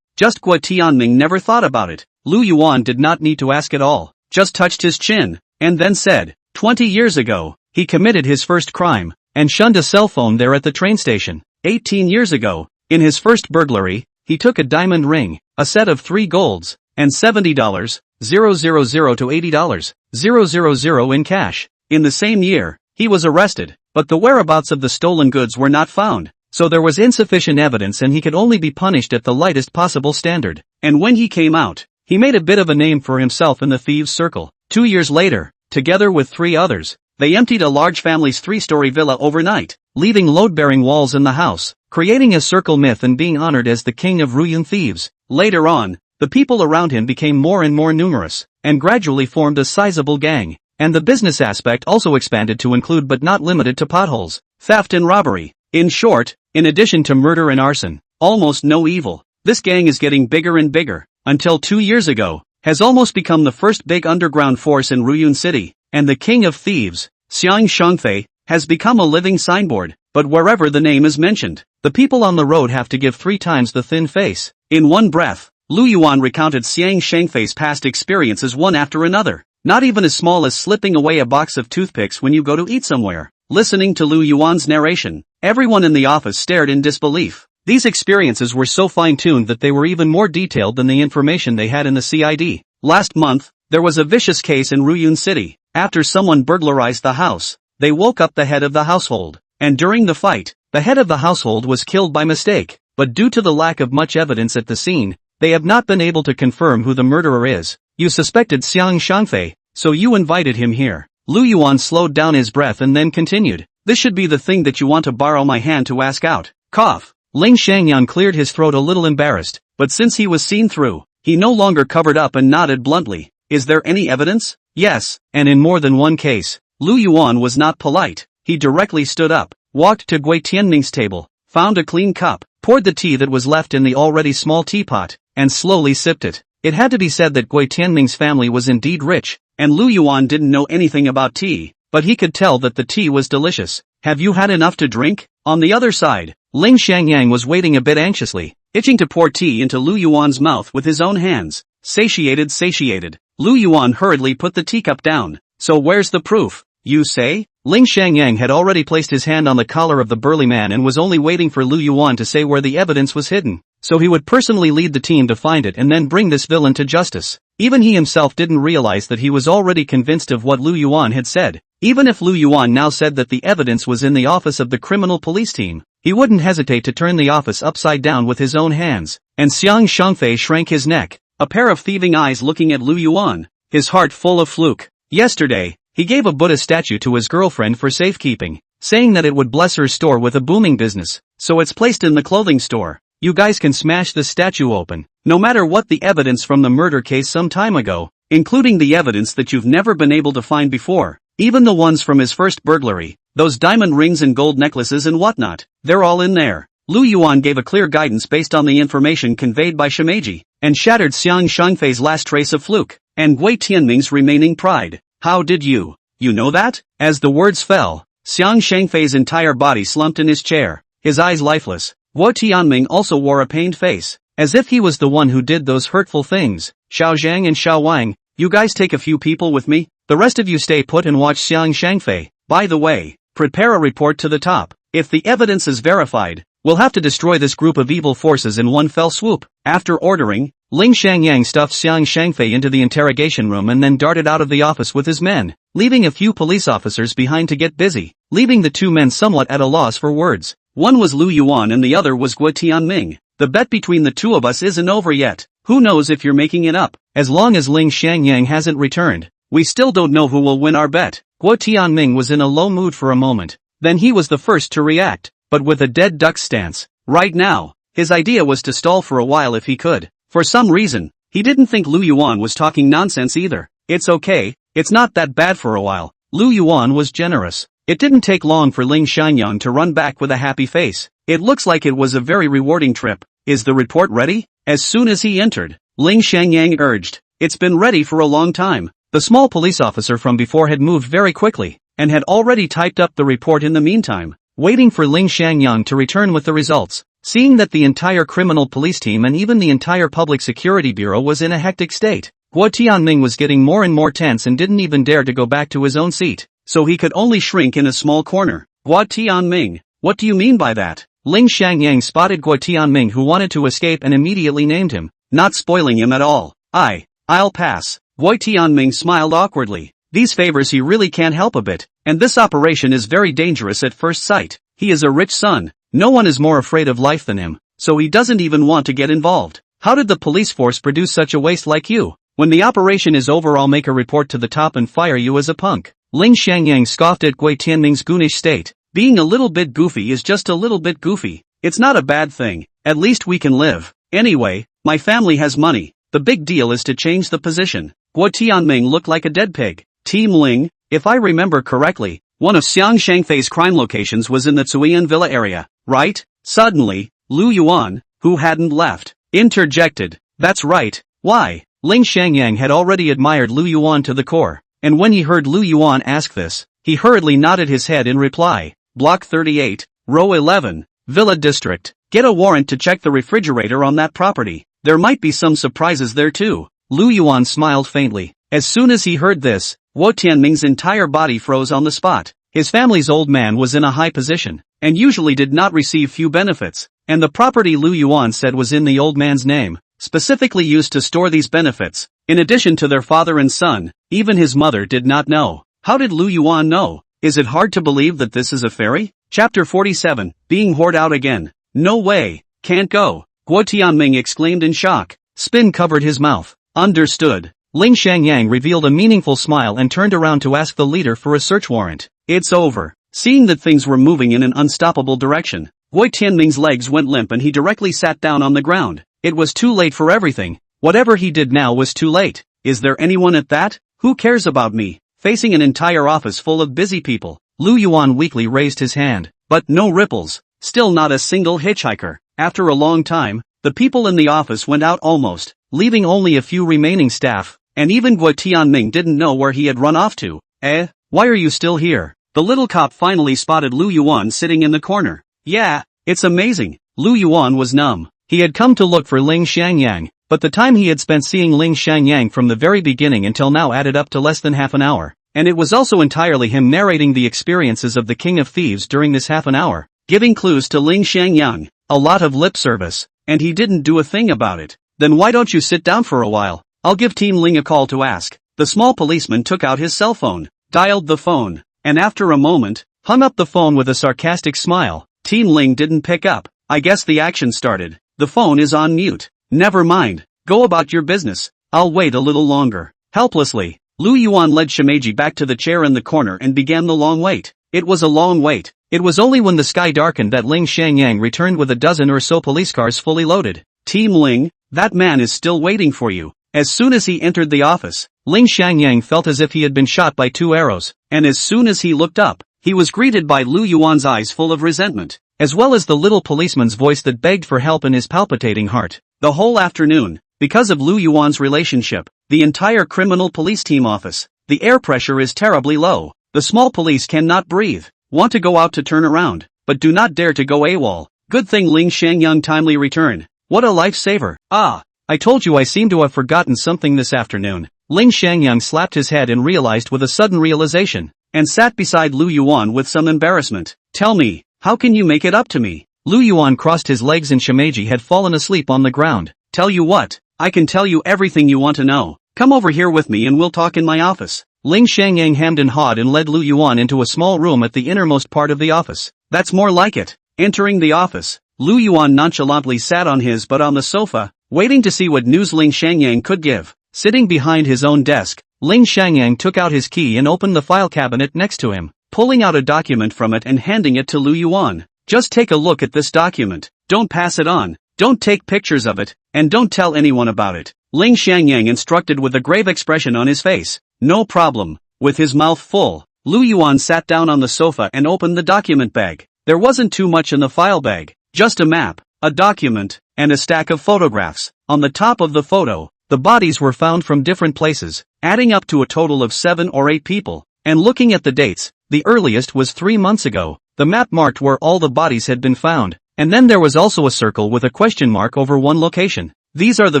just Guo Tianming never thought about it. Lu Yuan did not need to ask at all, just touched his chin, and then said, 20 years ago, he committed his first crime, and shunned a cell phone there at the train station. 18 years ago, in his first burglary, he took a diamond ring, a set of 3 golds, and $70, 000 to $80, 000 in cash. In the same year, he was arrested, but the whereabouts of the stolen goods were not found, so there was insufficient evidence and he could only be punished at the lightest possible standard. And when he came out, he made a bit of a name for himself in the thieves' circle. 2 years later, together with 3 others, they emptied a large family's 3-story villa overnight, leaving load-bearing walls in the house, creating a circle myth and being honored as the king of Ruyun thieves. Later on, the people around him became more and more numerous, and gradually formed a sizable gang, and the business aspect also expanded to include but not limited to potholes, theft and robbery. In short, in addition to murder and arson, almost no evil. This gang is getting bigger and bigger, until 2 years ago, has almost become the first big underground force in Ruyun City, and the king of thieves, Xiang Shangfei, has become a living signboard. But wherever the name is mentioned, the people on the road have to give 3 times the thin face. In one breath, Lu Yuan recounted Xiang Shangfei's past experiences one after another, not even as small as slipping away a box of toothpicks when you go to eat somewhere. Listening to Lu Yuan's narration, everyone in the office stared in disbelief. These experiences were so fine-tuned that they were even more detailed than the information they had in the CID. Last month, there was a vicious case in Ruyun City. After someone burglarized the house, they woke up the head of the household, and during the fight, the head of the household was killed by mistake, but due to the lack of much evidence at the scene, they have not been able to confirm who the murderer is. You suspected Xiang Shangfei, so you invited him here. Lu Yuan slowed down his breath and then continued. This should be the thing that you want to borrow my hand to ask out. Cough. Ling Shangyan cleared his throat a little embarrassed, but since he was seen through, he no longer covered up and nodded bluntly. Is there any evidence? Yes, and in more than one case. Lu Yuan was not polite. He directly stood up, walked to Gui Tianming's table, found a clean cup, poured the tea that was left in the already small teapot, and slowly sipped it. It had to be said that Gui Tianming's family was indeed rich, and Lu Yuan didn't know anything about tea, but he could tell that the tea was delicious. Have you had enough to drink? On the other side, Ling Shangyang was waiting a bit anxiously, itching to pour tea into Lu Yuan's mouth with his own hands. Satiated. Lu Yuan hurriedly put the teacup down. So where's the proof, you say? Ling Shangyang had already placed his hand on the collar of the burly man and was only waiting for Lu Yuan to say where the evidence was hidden, so he would personally lead the team to find it and then bring this villain to justice. Even he himself didn't realize that he was already convinced of what Lu Yuan had said. Even if Lu Yuan now said that the evidence was in the office of the criminal police team, he wouldn't hesitate to turn the office upside down with his own hands. And Xiang Shangfei shrank his neck, a pair of thieving eyes looking at Lu Yuan, his heart full of fluke. Yesterday, he gave a Buddha statue to his girlfriend for safekeeping, saying that it would bless her store with a booming business, so it's placed in the clothing store. You guys can smash the statue open, no matter what the evidence from the murder case some time ago, including the evidence that you've never been able to find before, even the ones from his first burglary, those diamond rings and gold necklaces and whatnot, they're all in there. Lu Yuan gave a clear guidance based on the information conveyed by Shimeji, and shattered Xiang Shangfei's last trace of fluke, and Gui Tianming's remaining pride. How did you know that? As the words fell, Xiang Shangfei's entire body slumped in his chair, his eyes lifeless. Gui Tianming also wore a pained face, as if he was the one who did those hurtful things. Xiao Zhang and Xiao Wang, you guys take a few people with me, the rest of you stay put and watch Xiang Shangfei. By the way, prepare a report to the top. If the evidence is verified, we'll have to destroy this group of evil forces in one fell swoop. After ordering, Ling Shangyang stuffed Xiang Shangfei into the interrogation room and then darted out of the office with his men, leaving a few police officers behind to get busy, leaving the two men somewhat at a loss for words. One was Lu Yuan and the other was Gui Tianming. The bet between the two of us isn't over yet. Who knows if you're making it up? As long as Ling Shangyang hasn't returned, we still don't know who will win our bet. Gui Tianming was in a low mood for a moment. Then he was the first to react, but with a dead duck stance. Right now, his idea was to stall for a while if he could. For some reason, he didn't think Lu Yuan was talking nonsense either. It's okay, it's not that bad for a while. Lu Yuan was generous. It didn't take long for Ling Shangyang to run back with a happy face. It looks like it was a very rewarding trip. Is the report ready? As soon as he entered, Ling Shangyang urged. It's been ready for a long time. The small police officer from before had moved very quickly, and had already typed up the report in the meantime, waiting for Ling Shangyang to return with the results. Seeing that the entire criminal police team and even the entire public security bureau was in a hectic state, Gui Tianming was getting more and more tense and didn't even dare to go back to his own seat, so he could only shrink in a small corner. Gui Tianming, what do you mean by that? Ling Shangyang spotted Gui Tianming, who wanted to escape, and immediately named him, not spoiling him at all. I'll pass. Gui Tianming smiled awkwardly. These favors he really can't help a bit, and this operation is very dangerous at first sight. He is a rich son. No one is more afraid of life than him, so he doesn't even want to get involved. How did the police force produce such a waste like you? When the operation is over, I'll make a report to the top and fire you as a punk. Ling Shangyang scoffed at Gui Tianming's goonish state. Being a little bit goofy is just a little bit goofy. It's not a bad thing. At least we can live. Anyway, my family has money. The big deal is to change the position. Gui Tianming looked like a dead pig. Team Ling, if I remember correctly, one of Xiang Shangfei's crime locations was in the Tsuian Villa area, right? Suddenly, Lu Yuan, who hadn't left, interjected. That's right. Why? Ling Shangyang had already admired Lu Yuan to the core, and when he heard Lu Yuan ask this, he hurriedly nodded his head in reply. Block 38, Row 11, Villa District. Get a warrant to check the refrigerator on that property. There might be some surprises there too. Lu Yuan smiled faintly. As soon as he heard this, Gui Tianming's entire body froze on the spot. His family's old man was in a high position, and usually did not receive few benefits, and the property Lu Yuan said was in the old man's name, specifically used to store these benefits. In addition to their father and son, even his mother did not know. How did Lu Yuan know? Is it hard to believe that this is a fairy? Chapter 47, being whored out again. No way, can't go. Gui Tianming exclaimed in shock. Spin covered his mouth. Understood. Ling Shangyang revealed a meaningful smile and turned around to ask the leader for a search warrant. It's over. Seeing that things were moving in an unstoppable direction, Gui Tianming's legs went limp and he directly sat down on the ground. It was too late for everything. Whatever he did now was too late. Is there anyone at that? Who cares about me? Facing an entire office full of busy people, Lu Yuan weakly raised his hand. But no ripples. Still not a single hitchhiker. After a long time, the people in the office went out almost, leaving only a few remaining staff, and even Gui Tianming didn't know where he had run off to. Why are you still here? The little cop finally spotted Lu Yuan sitting in the corner. Yeah, it's amazing. Lu Yuan was numb. He had come to look for Ling Shangyang, but the time he had spent seeing Ling Shangyang from the very beginning until now added up to less than half an hour. And it was also entirely him narrating the experiences of the King of Thieves during this half an hour, giving clues to Ling Shangyang, a lot of lip service, and he didn't do a thing about it. Then why don't you sit down for a while? I'll give Team Ling a call to ask. The small policeman took out his cell phone, dialed the phone, and after a moment, hung up the phone with a sarcastic smile. Team Ling didn't pick up. I guess the action started. The phone is on mute. Never mind. Go about your business. I'll wait a little longer. Helplessly, Lu Yuan led Shimeji back to the chair in the corner and began the long wait. It was a long wait. It was only when the sky darkened that Ling Shangyang returned with a dozen or so police cars fully loaded. Team Ling, that man is still waiting for you. As soon as he entered the office, Ling Shangyang felt as if he had been shot by 2 arrows, and as soon as he looked up, he was greeted by Lu Yuan's eyes full of resentment, as well as the little policeman's voice that begged for help in his palpitating heart. The whole afternoon, because of Lu Yuan's relationship, the entire criminal police team office, the air pressure is terribly low. The small police cannot breathe. Want to go out to turn around, but do not dare to go AWOL. Good thing Ling Shangyang timely returned. What a lifesaver. I told you I seem to have forgotten something this afternoon. Ling Shangyang slapped his head and realized with a sudden realization, and sat beside Lu Yuan with some embarrassment. Tell me, how can you make it up to me? Lu Yuan crossed his legs and Shimeji had fallen asleep on the ground. Tell you what, I can tell you everything you want to know. Come over here with me and we'll talk in my office. Ling Shangyang hemmed and hawed and led Lu Yuan into a small room at the innermost part of the office. That's more like it. Entering the office, Lu Yuan nonchalantly sat on his butt on the sofa, waiting to see what news Ling Shangyang could give. Sitting behind his own desk, Ling Shangyang took out his key and opened the file cabinet next to him, pulling out a document from it and handing it to Lu Yuan. Just take a look at this document. Don't pass it on. Don't take pictures of it, and don't tell anyone about it. Ling Shangyang instructed with a grave expression on his face. No problem. With his mouth full, Lu Yuan sat down on the sofa and opened the document bag. There wasn't too much in the file bag, just a map, a document, and a stack of photographs. On the top of the photo, the bodies were found from different places, adding up to a total of 7 or 8 people. And looking at the dates, the earliest was 3 months ago. The map marked where all the bodies had been found, and then there was also a circle with a question mark over one location. These are the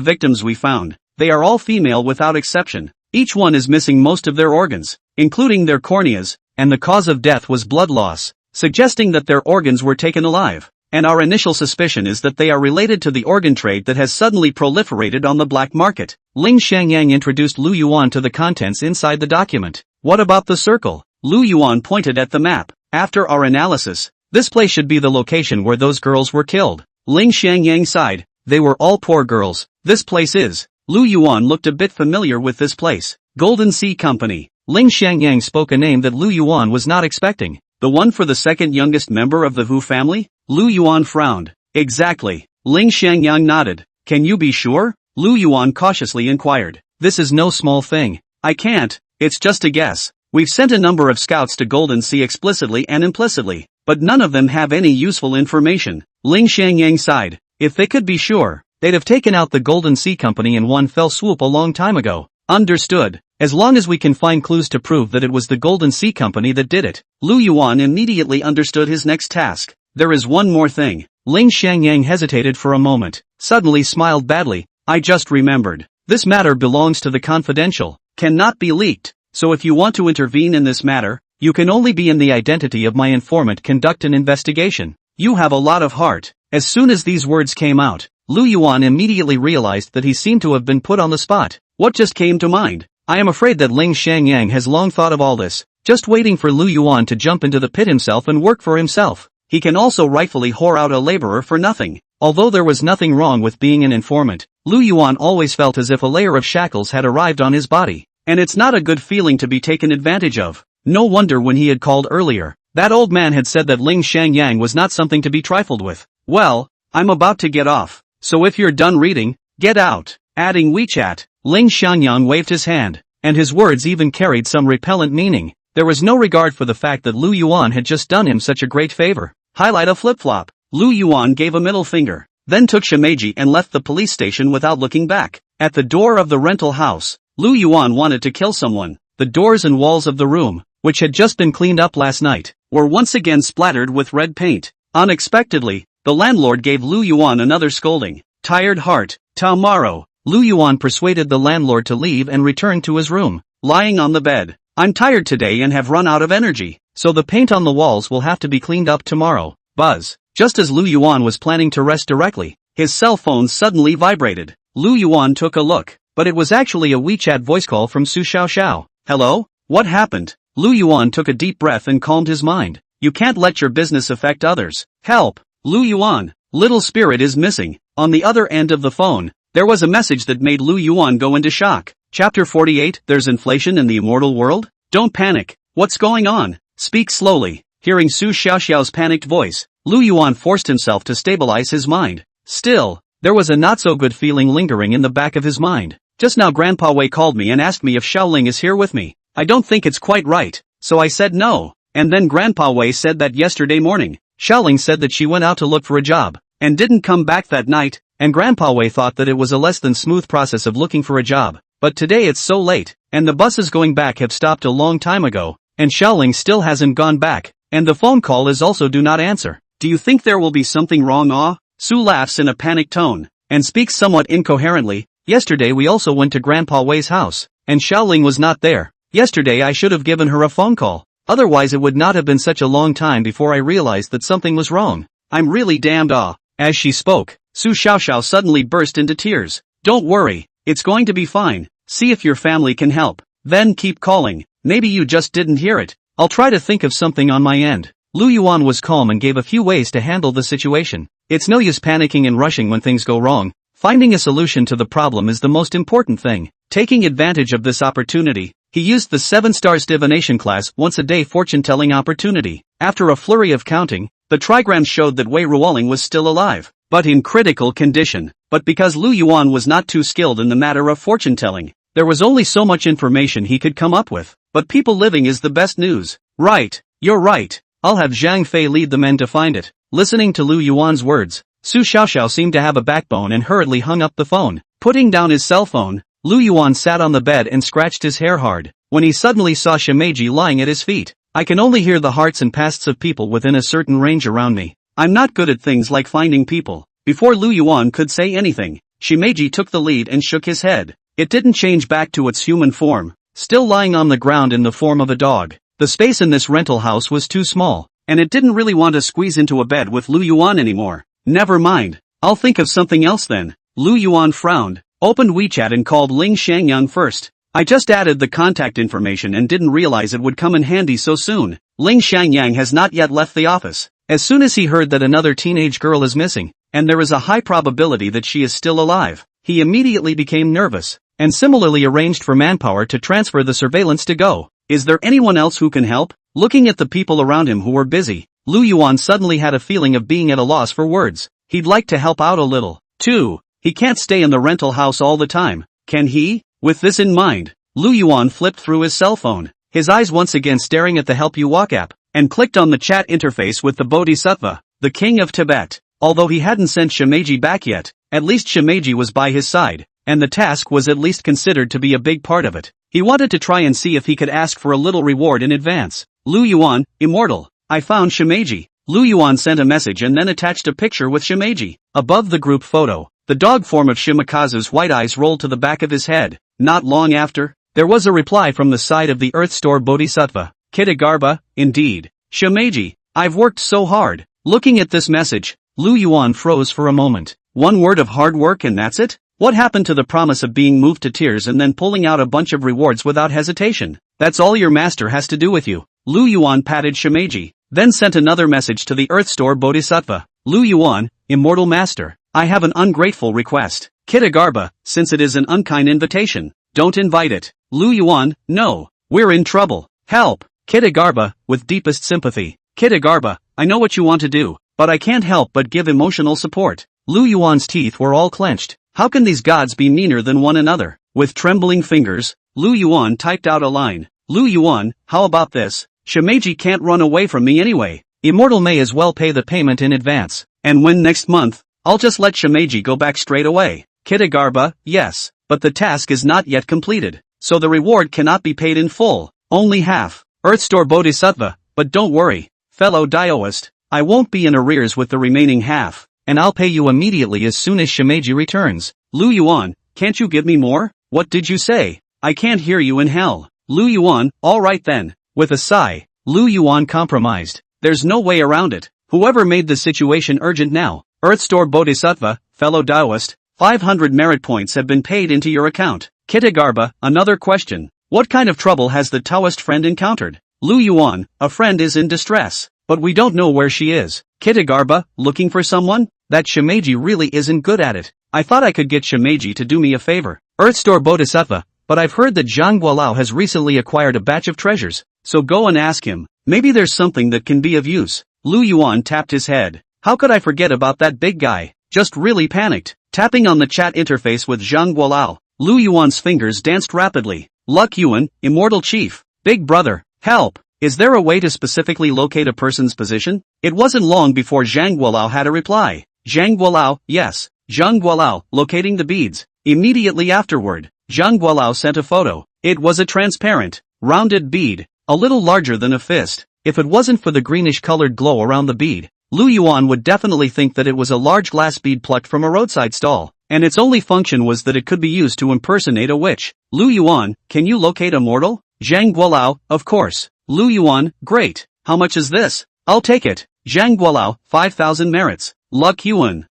victims we found. They are all female without exception. Each one is missing most of their organs, including their corneas, and the cause of death was blood loss, suggesting that their organs were taken alive. And our initial suspicion is that they are related to the organ trade that has suddenly proliferated on the black market. Ling Shangyang introduced Lu Yuan to the contents inside the document. What about the circle? Lu Yuan pointed at the map. After our analysis, this place should be the location where those girls were killed. Ling Shangyang sighed. They were all poor girls. This place is. Lu Yuan looked a bit familiar with this place. Golden Sea Company. Ling Shangyang spoke a name that Lu Yuan was not expecting. The one for the second youngest member of the Hu family? Lu Yuan frowned. Exactly. Ling Shangyang nodded. Can you be sure? Lu Yuan cautiously inquired. This is no small thing. I can't. It's just a guess. We've sent a number of scouts to Golden Sea explicitly and implicitly, but none of them have any useful information. Ling Shangyang sighed. If they could be sure, they'd have taken out the Golden Sea Company in one fell swoop a long time ago. Understood. As long as we can find clues to prove that it was the Golden Sea Company that did it. Lu Yuan immediately understood his next task. There is one more thing. Ling Shangyang hesitated for a moment, suddenly smiled badly. I just remembered. This matter belongs to the confidential, cannot be leaked. So if you want to intervene in this matter, you can only be in the identity of my informant. Conduct an investigation. You have a lot of heart. As soon as these words came out, Lu Yuan immediately realized that he seemed to have been put on the spot. What just came to mind? I am afraid that Ling Shangyang has long thought of all this, just waiting for Lu Yuan to jump into the pit himself and work for himself. He can also rightfully whore out a laborer for nothing. Although there was nothing wrong with being an informant, Lu Yuan always felt as if a layer of shackles had arrived on his body. And it's not a good feeling to be taken advantage of. No wonder when he had called earlier, that old man had said that Ling Shangyang was not something to be trifled with. Well, I'm about to get off, so if you're done reading, get out. Adding WeChat, Ling Shangyang waved his hand, and his words even carried some repellent meaning. There was no regard for the fact that Lu Yuan had just done him such a great favor. Highlight a flip-flop. Lu Yuan gave a middle finger, then took Shimeji and left the police station without looking back. At the door of the rental house, Lu Yuan wanted to kill someone. The doors and walls of the room, which had just been cleaned up last night, were once again splattered with red paint. Unexpectedly, the landlord gave Lu Yuan another scolding. Tired heart, tomorrow. Lu Yuan persuaded the landlord to leave and return to his room. Lying on the bed. I'm tired today and have run out of energy, so the paint on the walls will have to be cleaned up tomorrow. Buzz. Just as Lu Yuan was planning to rest directly, his cell phone suddenly vibrated. Lu Yuan took a look, but it was actually a WeChat voice call from Su Xiaoxiao. Hello? What happened? Lu Yuan took a deep breath and calmed his mind. You can't let your business affect others. Help! Lu Yuan, little spirit is missing. On the other end of the phone, there was a message that made Lu Yuan go into shock. Chapter 48, There's inflation in the immortal world? Don't panic. What's going on? Speak slowly. Hearing Su Xiaoxiao's panicked voice, Lu Yuan forced himself to stabilize his mind. Still, there was a not-so-good feeling lingering in the back of his mind. Just now Grandpa Wei called me and asked me if Xiaoling is here with me. I don't think it's quite right, so I said no. And then Grandpa Wei said that yesterday morning, Xiaoling said that she went out to look for a job, and didn't come back that night, and Grandpa Wei thought that it was a less than smooth process of looking for a job. But today it's so late, and the buses going back have stopped a long time ago, and Xiaoling still hasn't gone back, and the phone call is also do not answer. Do you think there will be something wrong? Su laughs in a panicked tone, and speaks somewhat incoherently. Yesterday we also went to Grandpa Wei's house, and Xiaoling was not there. Yesterday I should have given her a phone call, otherwise it would not have been such a long time before I realized that something was wrong. I'm really damned. As she spoke, Su Xiaoxiao suddenly burst into tears. Don't worry, it's going to be fine. See if your family can help. Then keep calling. Maybe you just didn't hear it. I'll try to think of something on my end. Lu Yuan was calm and gave a few ways to handle the situation. It's no use panicking and rushing when things go wrong. Finding a solution to the problem is the most important thing. Taking advantage of this opportunity, he used the 7 stars divination class once a day fortune-telling opportunity. After a flurry of counting, the trigrams showed that Wei Ruoling was still alive, but in critical condition. But because Lu Yuan was not too skilled in the matter of fortune-telling, there was only so much information he could come up with. But people living is the best news. Right, you're right. I'll have Zhang Fei lead the men to find it. Listening to Lu Yuan's words, Su Xiaoxiao seemed to have a backbone and hurriedly hung up the phone. Putting down his cell phone, Lu Yuan sat on the bed and scratched his hair hard, when he suddenly saw Shimeji lying at his feet. I can only hear the hearts and pasts of people within a certain range around me. I'm not good at things like finding people. Before Lu Yuan could say anything, Shimeji took the lead and shook his head. It didn't change back to its human form, still lying on the ground in the form of a dog. The space in this rental house was too small, and it didn't really want to squeeze into a bed with Lu Yuan anymore. Never mind, I'll think of something else then. Lu Yuan frowned, opened WeChat and called Ling Shangyang first. I just added the contact information and didn't realize it would come in handy so soon. Ling Shangyang has not yet left the office. As soon as he heard that another teenage girl is missing, and there is a high probability that she is still alive, he immediately became nervous, and similarly arranged for manpower to transfer the surveillance to Go. Is there anyone else who can help? Looking at the people around him who were busy, Lu Yuan suddenly had a feeling of being at a loss for words. He'd like to help out a little, too. He can't stay in the rental house all the time, can he? With this in mind, Lu Yuan flipped through his cell phone, his eyes once again staring at the Help You Walk app, and clicked on the chat interface with the Bodhisattva, the king of Tibet. Although he hadn't sent Shimeji back yet, at least Shimeji was by his side, and the task was at least considered to be a big part of it. He wanted to try and see if he could ask for a little reward in advance. Lu Yuan, immortal. I found Shimeji. Lu Yuan sent a message and then attached a picture with Shimeji. Above the group photo, the dog form of Shimakazu's white eyes rolled to the back of his head. Not long after, there was a reply from the side of the Earth Store Bodhisattva. Kitagarbha, indeed. Shimeji, I've worked so hard. Looking at this message, Lu Yuan froze for a moment. One word of hard work and that's it? What happened to the promise of being moved to tears and then pulling out a bunch of rewards without hesitation? That's all your master has to do with you. Lu Yuan patted Shimeji, then sent another message to the Earth Store Bodhisattva. Lu Yuan, immortal master, I have an ungrateful request. Kitagarba, since it is an unkind invitation, don't invite it. Lu Yuan, no. We're in trouble. Help. Kitagarba, with deepest sympathy. Kitagarba, I know what you want to do, but I can't help but give emotional support. Lu Yuan's teeth were all clenched. How can these gods be meaner than one another? With trembling fingers, Lu Yuan typed out a line. Lu Yuan, how about this? Shimeji can't run away from me anyway. Immortal may as well pay the payment in advance. And when next month, I'll just let Shimeji go back straight away. Kitagarba, yes, but the task is not yet completed, so the reward cannot be paid in full, only half. Earthstore Bodhisattva, but don't worry, fellow Daoist, I won't be in arrears with the remaining half, and I'll pay you immediately as soon as Shimeji returns. Lu Yuan, can't you give me more? What did you say? I can't hear you in hell. Lu Yuan, alright then. With a sigh, Lu Yuan compromised. There's no way around it. Whoever made the situation urgent now. Earthstore Bodhisattva, fellow Daoist, 500 merit points have been paid into your account. Kitagarba, another question. What kind of trouble has the Taoist friend encountered? Lu Yuan, a friend is in distress, but we don't know where she is. Kitagarba, looking for someone? That Shimeji really isn't good at it. I thought I could get Shimeji to do me a favor. Earthstore Bodhisattva, but I've heard that Zhang Guolao has recently acquired a batch of treasures, so go and ask him. Maybe there's something that can be of use. Lu Yuan tapped his head. How could I forget about that big guy? Just really panicked. Tapping on the chat interface with Zhang Guolao, Lu Yuan's fingers danced rapidly. Luck Yuan, Immortal Chief. Big brother, help. Is there a way to specifically locate a person's position? It wasn't long before Zhang Guolao had a reply. Zhang Guolao, yes. Zhang Guolao, locating the beads. Immediately afterward, Zhang Guolao sent a photo. It was a transparent, rounded bead, a little larger than a fist. If it wasn't for the greenish-colored glow around the bead, Lu Yuan would definitely think that it was a large glass bead plucked from a roadside stall, and its only function was that it could be used to impersonate a witch. Lu Yuan, can you locate a mortal? Zhang Guolao, of course. Lu Yuan, great. How much is this? I'll take it. Zhang Guolao, 5,000 merits. Luck Yuan,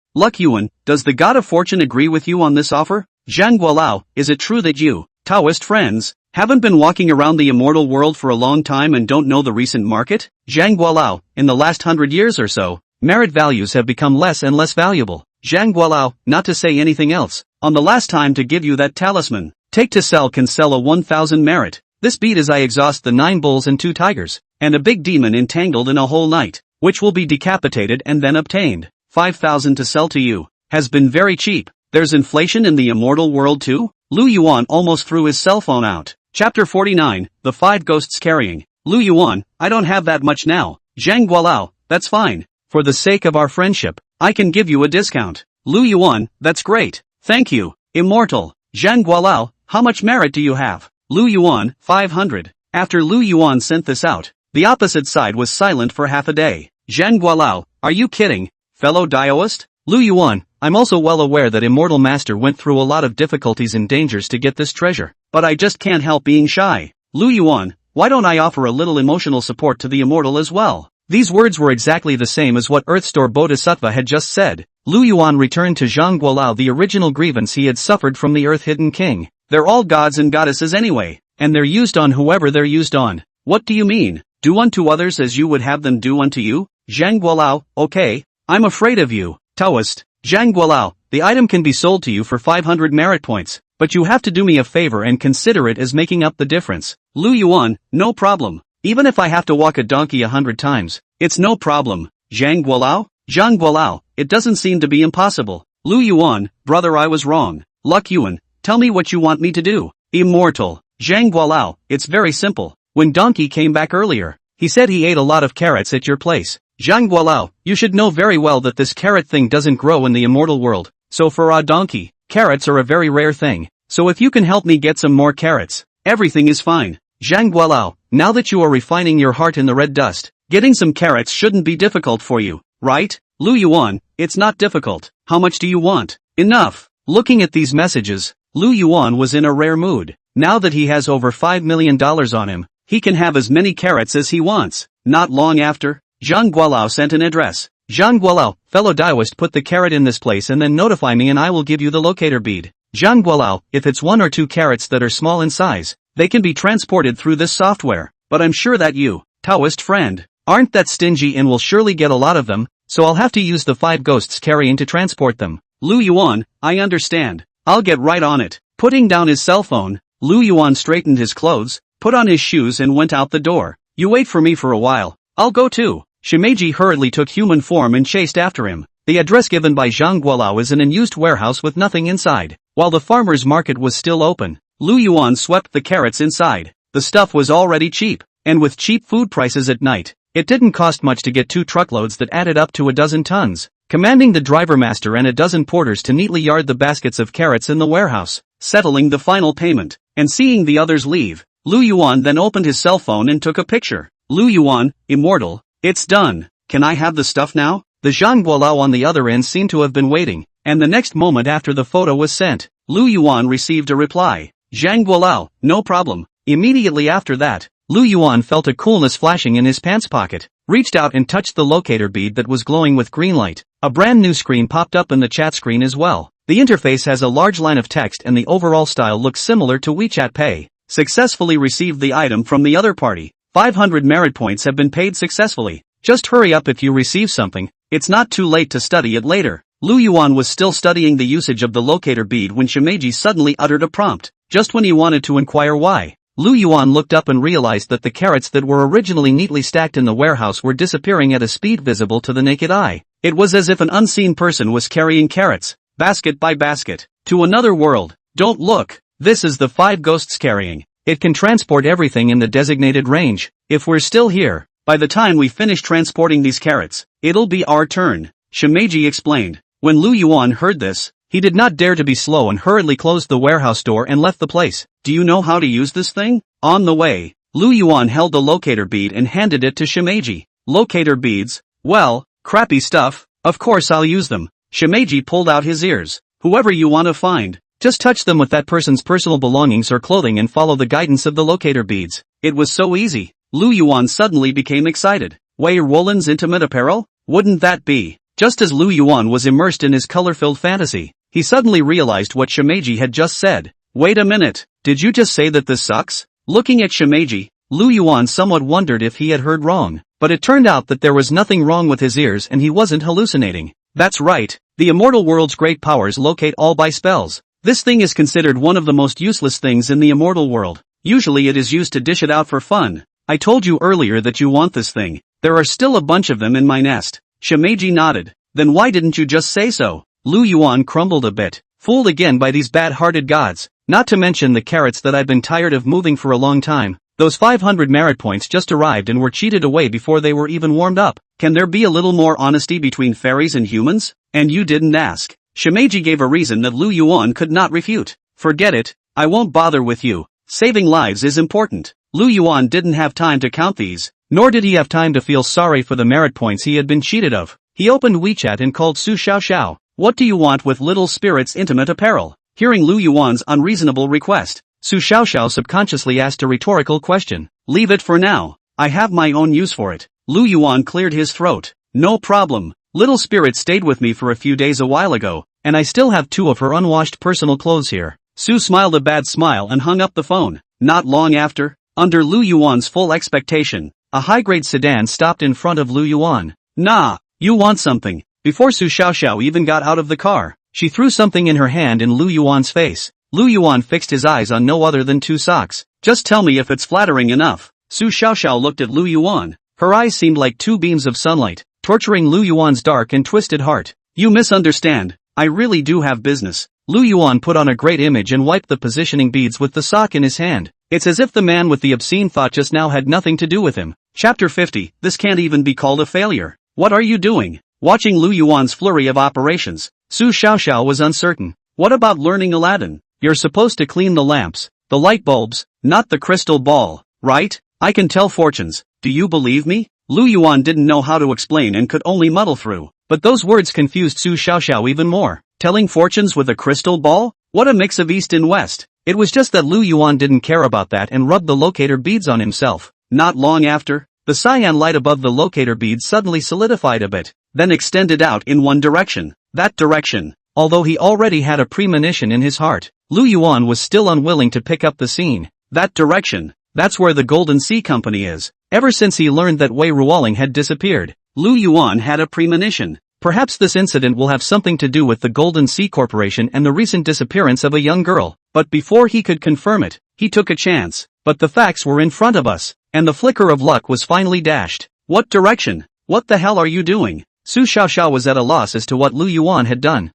does the God of Fortune agree with you on this offer? Zhang Guolao, is it true that you, Taoist friends, haven't been walking around the immortal world for a long time and don't know the recent market? Zhang Guolao, in the last 100 years or so, merit values have become less and less valuable. Zhang Guolao, not to say anything else, on the last time to give you that talisman, take to sell can sell a 1,000 merit. This beat as I exhaust the 9 bulls and 2 tigers, and a big demon entangled in a whole night, which will be decapitated and then obtained. 5,000 to sell to you, has been very cheap. There's inflation in the immortal world too? Lu Yuan almost threw his cell phone out. Chapter 49, The 5 Ghosts Carrying. Lu Yuan, I don't have that much now. Zhang Guolao, that's fine. For the sake of our friendship, I can give you a discount. Lu Yuan, that's great. Thank you. Immortal. Zhang Guolao, how much merit do you have? Lu Yuan, 500. After Lu Yuan sent this out, the opposite side was silent for half a day. Zhang Guolao, are you kidding? Fellow Daoist? Lu Yuan, I'm also well aware that Immortal Master went through a lot of difficulties and dangers to get this treasure, but I just can't help being shy. Lu Yuan, why don't I offer a little emotional support to the Immortal as well? These words were exactly the same as what Earthstore Bodhisattva had just said. Lu Yuan returned to Zhang Guolao the original grievance he had suffered from the Earth-Hidden King. They're all gods and goddesses anyway, and they're used on whoever they're used on. What do you mean? Do unto others as you would have them do unto you? Zhang Guolao, okay. I'm afraid of you, Taoist. Zhang Guolao, the item can be sold to you for 500 merit points, but you have to do me a favor and consider it as making up the difference. Lu Yuan, no problem. Even if I have to walk a donkey 100 times, it's no problem. Zhang Guolao, it doesn't seem to be impossible. Lu Yuan, brother, I was wrong. Luck Yuan, tell me what you want me to do. Immortal. Zhang Guolao, it's very simple. When Donkey came back earlier, he said he ate a lot of carrots at your place. Zhang Guolao, you should know very well that this carrot thing doesn't grow in the immortal world, so for a donkey, carrots are a very rare thing, so if you can help me get some more carrots, everything is fine. Zhang Guolao, now that you are refining your heart in the red dust, getting some carrots shouldn't be difficult for you, right? Lu Yuan, it's not difficult. How much do you want? Enough. Looking at these messages, Lu Yuan was in a rare mood. Now that he has over $5 million on him, he can have as many carrots as he wants. Not long after, Zhang Guolao sent an address. Zhang Guolao, fellow Daoist, put the carrot in this place and then notify me and I will give you the locator bead. Zhang Guolao, if it's 1 or 2 carrots that are small in size, they can be transported through this software, but I'm sure that you, Taoist friend, aren't that stingy and will surely get a lot of them, so I'll have to use the 5 ghosts carrying to transport them. Lu Yuan, I understand. I'll get right on it. Putting down his cell phone, Lu Yuan straightened his clothes, put on his shoes and went out the door. You wait for me for a while. I'll go too. Shimeji hurriedly took human form and chased after him. The address given by Zhang Guolao is an unused warehouse with nothing inside. While the farmer's market was still open, Lu Yuan swept the carrots inside. The stuff was already cheap, and with cheap food prices at night, it didn't cost much to get 2 truckloads that added up to a dozen tons. Commanding the driver master and a dozen porters to neatly yard the baskets of carrots in the warehouse, settling the final payment, and seeing the others leave, Lu Yuan then opened his cell phone and took a picture. Lu Yuan, immortal, it's done. Can I have the stuff now? The Zhang Guolao on the other end seemed to have been waiting, and the next moment after the photo was sent, Lu Yuan received a reply. Zhang Guolao, no problem. Immediately after that, Lu Yuan felt a coolness flashing in his pants pocket, reached out and touched the locator bead that was glowing with green light. A brand new screen popped up in the chat screen as well. The interface has a large line of text and the overall style looks similar to WeChat Pay. Successfully received the item from the other party. 500 merit points have been paid successfully. Just hurry up if you receive something. It's not too late to study it later. Lu Yuan was still studying the usage of the locator bead when Shimeji suddenly uttered a prompt. Just when he wanted to inquire why, Lu Yuan looked up and realized that the carrots that were originally neatly stacked in the warehouse were disappearing at a speed visible to the naked eye. It was as if an unseen person was carrying carrots, basket by basket, to another world. Don't look. This is the 5 ghosts carrying. It can transport everything in the designated range. If we're still here, by the time we finish transporting these carrots, it'll be our turn, Shimeji explained. When Lu Yuan heard this, he did not dare to be slow and hurriedly closed the warehouse door and left the place. Do you know how to use this thing? On the way, Lu Yuan held the locator bead and handed it to Shimeji. Locator beads? Well, crappy stuff. Of course I'll use them. Shimeji pulled out his ears. Whoever you want to find, just touch them with that person's personal belongings or clothing and follow the guidance of the locator beads. It was so easy. Lu Yuan suddenly became excited. Wei Roland's intimate apparel? Wouldn't that be? Just as Lu Yuan was immersed in his color-filled fantasy, he suddenly realized what Shimeji had just said. Wait a minute, did you just say that this sucks? Looking at Shimeji, Lu Yuan somewhat wondered if he had heard wrong, but it turned out that there was nothing wrong with his ears and he wasn't hallucinating. That's right, the immortal world's great powers locate all by spells. This thing is considered one of the most useless things in the immortal world. Usually it is used to dish it out for fun. I told you earlier that you want this thing. There are still a bunch of them in my nest. Shimeji nodded. Then why didn't you just say so? Lu Yuan crumbled a bit, fooled again by these bad-hearted gods. Not to mention the carrots that I've been tired of moving for a long time. Those 500 merit points just arrived and were cheated away before they were even warmed up. Can there be a little more honesty between fairies and humans? And you didn't ask. Shimeji gave a reason that Lu Yuan could not refute. Forget it, I won't bother with you. Saving lives is important. Lu Yuan didn't have time to count these, nor did he have time to feel sorry for the merit points he had been cheated of. He opened WeChat and called Su Xiaoxiao. What do you want with little spirit's intimate apparel? Hearing Lu Yuan's unreasonable request, Su Xiaoxiao subconsciously asked a rhetorical question. Leave it for now. I have my own use for it. Lu Yuan cleared his throat. No problem. Little spirit stayed with me for a few days a while ago, and I still have 2 of her unwashed personal clothes here. Su smiled a bad smile and hung up the phone. Not long after, under Lu Yuan's full expectation, a high-grade sedan stopped in front of Lu Yuan. Nah, you want something. Before Su Xiaoxiao even got out of the car, she threw something in her hand in Lu Yuan's face. Lu Yuan fixed his eyes on no other than 2 socks. Just tell me if it's flattering enough. Su Xiaoxiao looked at Lu Yuan. Her eyes seemed like 2 beams of sunlight, torturing Lu Yuan's dark and twisted heart. You misunderstand. I really do have business. Lu Yuan put on a great image and wiped the positioning beads with the sock in his hand. It's as if the man with the obscene thought just now had nothing to do with him. Chapter 50. This can't even be called a failure. What are you doing? Watching Lu Yuan's flurry of operations, Su Xiaoxiao was uncertain. What about learning Aladdin? You're supposed to clean the lamps, the light bulbs, not the crystal ball, right? I can tell fortunes. Do you believe me? Lu Yuan didn't know how to explain and could only muddle through. But those words confused Su Xiaoxiao even more. Telling fortunes with a crystal ball? What a mix of East and West. It was just that Lu Yuan didn't care about that and rubbed the locator beads on himself. Not long after, the cyan light above the locator beads suddenly solidified a bit, then extended out in one direction. That direction. Although he already had a premonition in his heart, Lu Yuan was still unwilling to pick up the scene. That direction. That's where the Golden Sea Company is. Ever since he learned that Wei Ruoling had disappeared, Lu Yuan had a premonition. Perhaps this incident will have something to do with the Golden Sea Corporation and the recent disappearance of a young girl. But before he could confirm it, he took a chance. But the facts were in front of us, and the flicker of luck was finally dashed. What direction? What the hell are you doing? Su Xiaoxiao was at a loss as to what Lu Yuan had done.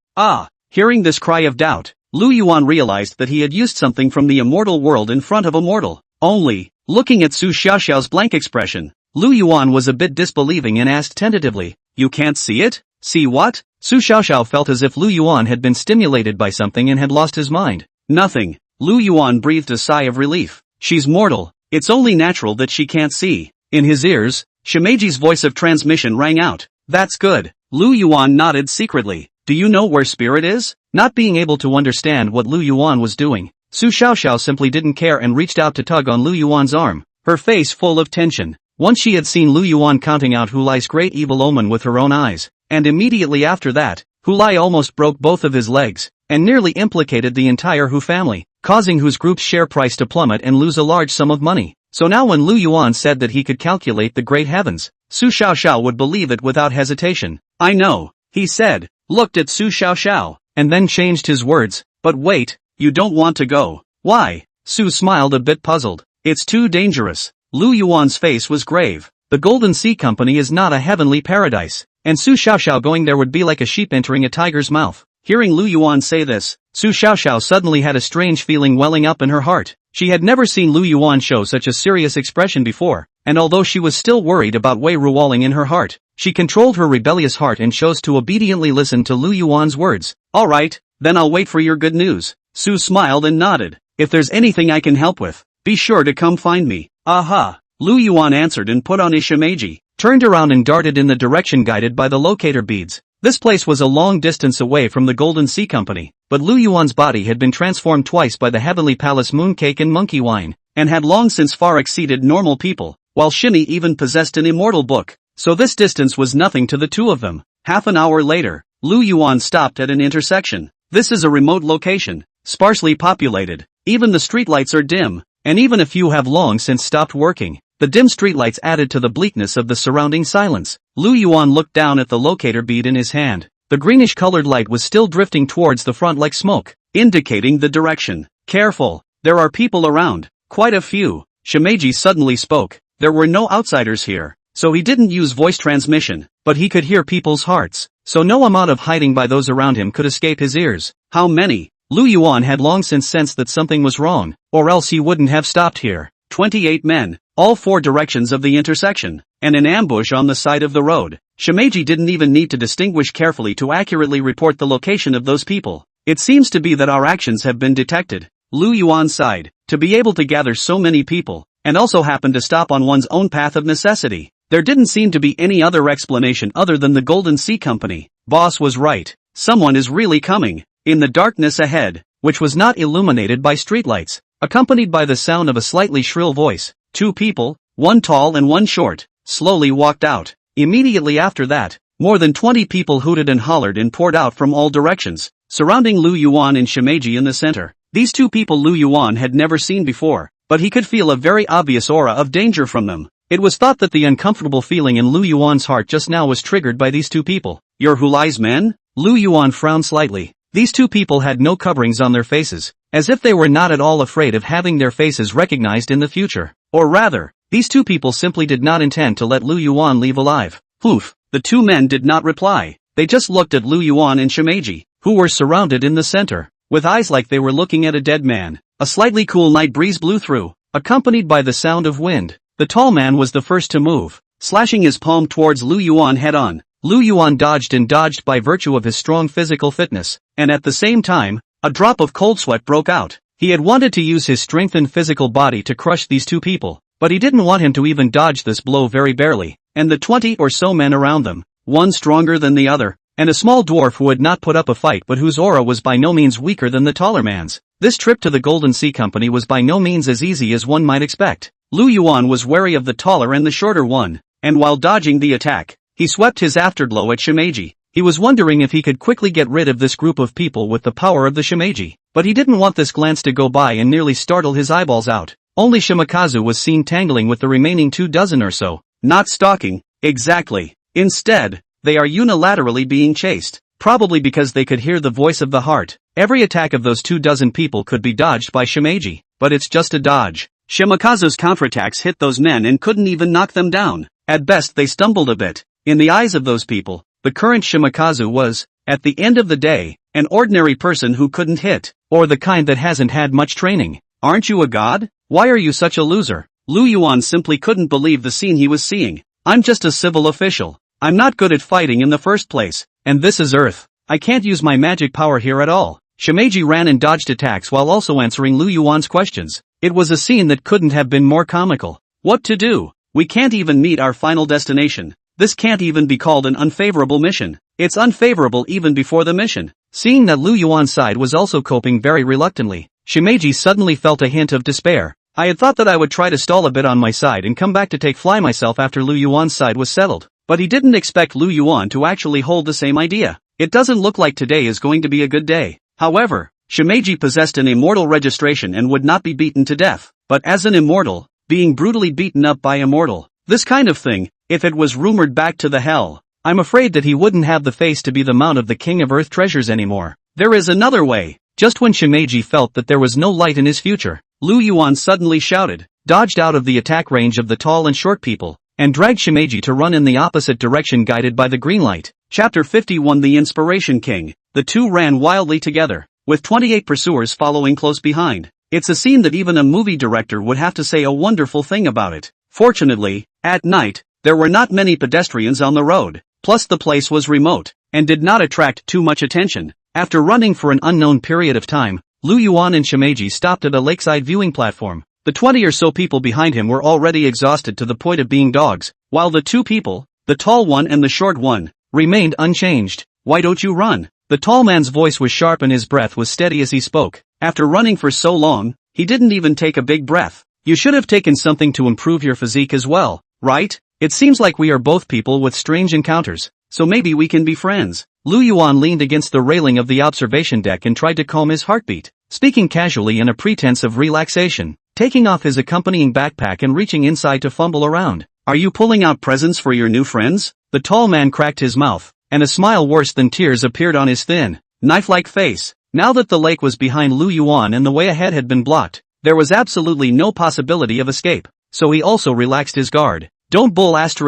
Hearing this cry of doubt, Lu Yuan realized that he had used something from the immortal world in front of a mortal. Only, looking at Su Xiaoxiao's blank expression, Lu Yuan was a bit disbelieving and asked tentatively, "You can't see it? See what?" Su Xiaoxiao felt as if Lu Yuan had been stimulated by something and had lost his mind. "Nothing." Lu Yuan breathed a sigh of relief. "She's mortal. It's only natural that she can't see." In his ears, Shimeji's voice of transmission rang out. "That's good." Lu Yuan nodded secretly. "Do you know where Spirit is?" Not being able to understand what Lu Yuan was doing, Su Xiaoxiao simply didn't care and reached out to tug on Lu Yuan's arm, her face full of tension. Once she had seen Lu Yuan counting out Hulai's great evil omen with her own eyes, and immediately after that, Hulai almost broke both of his legs, and nearly implicated the entire Hu family, causing Hu's group's share price to plummet and lose a large sum of money. So now when Lu Yuan said that he could calculate the great heavens, Su Xiaoxiao would believe it without hesitation. "I know," he said, looked at Su Xiaoxiao, and then changed his words. "But wait, you don't want to go. Why?" Su smiled a bit puzzled. "It's too dangerous." Lu Yuan's face was grave. The Golden Sea Company is not a heavenly paradise, and Su Xiaoxiao going there would be like a sheep entering a tiger's mouth. Hearing Lu Yuan say this, Su Xiaoxiao suddenly had a strange feeling welling up in her heart. She had never seen Lu Yuan show such a serious expression before, and although she was still worried about Wei Ruoling in her heart, she controlled her rebellious heart and chose to obediently listen to Lu Yuan's words. "All right, then I'll wait for your good news." Su smiled and nodded. "If there's anything I can help with, be sure to come find me." "Aha!" Lu Yuan answered and put on his shimeji, turned around and darted in the direction guided by the locator beads. This place was a long distance away from the Golden Sea Company, but Lu Yuan's body had been transformed twice by the Heavenly Palace mooncake and monkey wine, and had long since far exceeded normal people, while Shimi even possessed an immortal book. So this distance was nothing to the two of them. Half an hour later, Lu Yuan stopped at an intersection. This is a remote location, sparsely populated. Even the streetlights are dim, and even a few have long since stopped working. The dim streetlights added to the bleakness of the surrounding silence. Lu Yuan looked down at the locator bead in his hand. The greenish-colored light was still drifting towards the front like smoke, indicating the direction. "Careful, there are people around, quite a few." Shimeji suddenly spoke. There were no outsiders here, so he didn't use voice transmission, but he could hear people's hearts, so no amount of hiding by those around him could escape his ears. How many? Lu Yuan had long since sensed that something was wrong, or else he wouldn't have stopped here. 28 men, all four directions of the intersection, and an ambush on the side of the road. Shimeji didn't even need to distinguish carefully to accurately report the location of those people. "It seems to be that our actions have been detected." Lu Yuan sighed. To be able to gather so many people, and also happen to stop on one's own path of necessity, there didn't seem to be any other explanation other than the Golden Sea Company. Boss was right. Someone is really coming. In the darkness ahead, which was not illuminated by streetlights, accompanied by the sound of a slightly shrill voice, two people, one tall and one short, slowly walked out. Immediately after that, more than 20 people hooted and hollered and poured out from all directions, surrounding Lu Yuan and Shimeji in the center. These two people Lu Yuan had never seen before, but he could feel a very obvious aura of danger from them. It was thought that the uncomfortable feeling in Lu Yuan's heart just now was triggered by these two people. "You're Hulai's men?" Lu Yuan frowned slightly. These two people had no coverings on their faces, as if they were not at all afraid of having their faces recognized in the future. Or rather, these two people simply did not intend to let Lu Yuan leave alive. Poof! The two men did not reply. They just looked at Lu Yuan and Shimeji, who were surrounded in the center, with eyes like they were looking at a dead man. A slightly cool night breeze blew through, accompanied by the sound of wind. The tall man was the first to move, slashing his palm towards Lu Yuan head-on. Lu Yuan dodged and dodged by virtue of his strong physical fitness, and at the same time, a drop of cold sweat broke out. He had wanted to use his strengthened physical body to crush these two people, but he didn't want him to even dodge this blow very barely, and the 20 or so men around them, one stronger than the other, and a small dwarf who had not put up a fight but whose aura was by no means weaker than the taller man's. This trip to the Golden Sea Company was by no means as easy as one might expect. Lu Yuan was wary of the taller and the shorter one, and while dodging the attack, he swept his afterglow at Shimeji. He was wondering if he could quickly get rid of this group of people with the power of the Shimeji, but he didn't want this glance to go by and nearly startle his eyeballs out. Only Shimakazu was seen tangling with the remaining 24 or so. Not stalking, exactly. Instead, they are unilaterally being chased. Probably because they could hear the voice of the heart. Every attack of those 24 people could be dodged by Shimeji, but it's just a dodge. Shimakazu's counterattacks hit those men and couldn't even knock them down. At best they stumbled a bit. In the eyes of those people, the current Shimakazu was, at the end of the day, an ordinary person who couldn't hit, or the kind that hasn't had much training. Aren't you a god? Why are you such a loser? Lu Yuan simply couldn't believe the scene he was seeing. I'm just a civil official. I'm not good at fighting in the first place. And this is Earth. I can't use my magic power here at all. Shimeji ran and dodged attacks while also answering Lu Yuan's questions. It was a scene that couldn't have been more comical. What to do? We can't even meet our final destination. This can't even be called an unfavorable mission. It's unfavorable even before the mission. Seeing that Lu Yuan's side was also coping very reluctantly, Shimeji suddenly felt a hint of despair. I had thought that I would try to stall a bit on my side and come back to take fly myself after Lu Yuan's side was settled. But he didn't expect Lu Yuan to actually hold the same idea. It doesn't look like today is going to be a good day. However, Shimeji possessed an immortal registration and would not be beaten to death. But as an immortal, being brutally beaten up by immortal, this kind of thing, if it was rumored back to the hell, I'm afraid that he wouldn't have the face to be the mount of the King of Earth treasures anymore. There is another way. Just when Shimeji felt that there was no light in his future, Lu Yuan suddenly shouted, dodged out of the attack range of the tall and short people, and dragged Shimeji to run in the opposite direction guided by the green light. Chapter 51 The Inspiration King. The two ran wildly together, with 28 pursuers following close behind. It's a scene that even a movie director would have to say a wonderful thing about it. Fortunately, at night, there were not many pedestrians on the road, plus the place was remote, and did not attract too much attention. After running for an unknown period of time, Lu Yuan and Shimeji stopped at a lakeside viewing platform. The 20 or so people behind him were already exhausted to the point of being dogs, while the two people, the tall one and the short one, remained unchanged. Why don't you run? The tall man's voice was sharp and his breath was steady as he spoke. After running for so long, he didn't even take a big breath. You should have taken something to improve your physique as well, right? It seems like we are both people with strange encounters, so maybe we can be friends. Lu Yuan leaned against the railing of the observation deck and tried to calm his heartbeat, speaking casually in a pretense of relaxation, taking off his accompanying backpack and reaching inside to fumble around. Are you pulling out presents for your new friends? The tall man cracked his mouth, and a smile worse than tears appeared on his thin, knife-like face. Now that the lake was behind Lu Yuan and the way ahead had been blocked, there was absolutely no possibility of escape, so he also relaxed his guard. Don't bull *******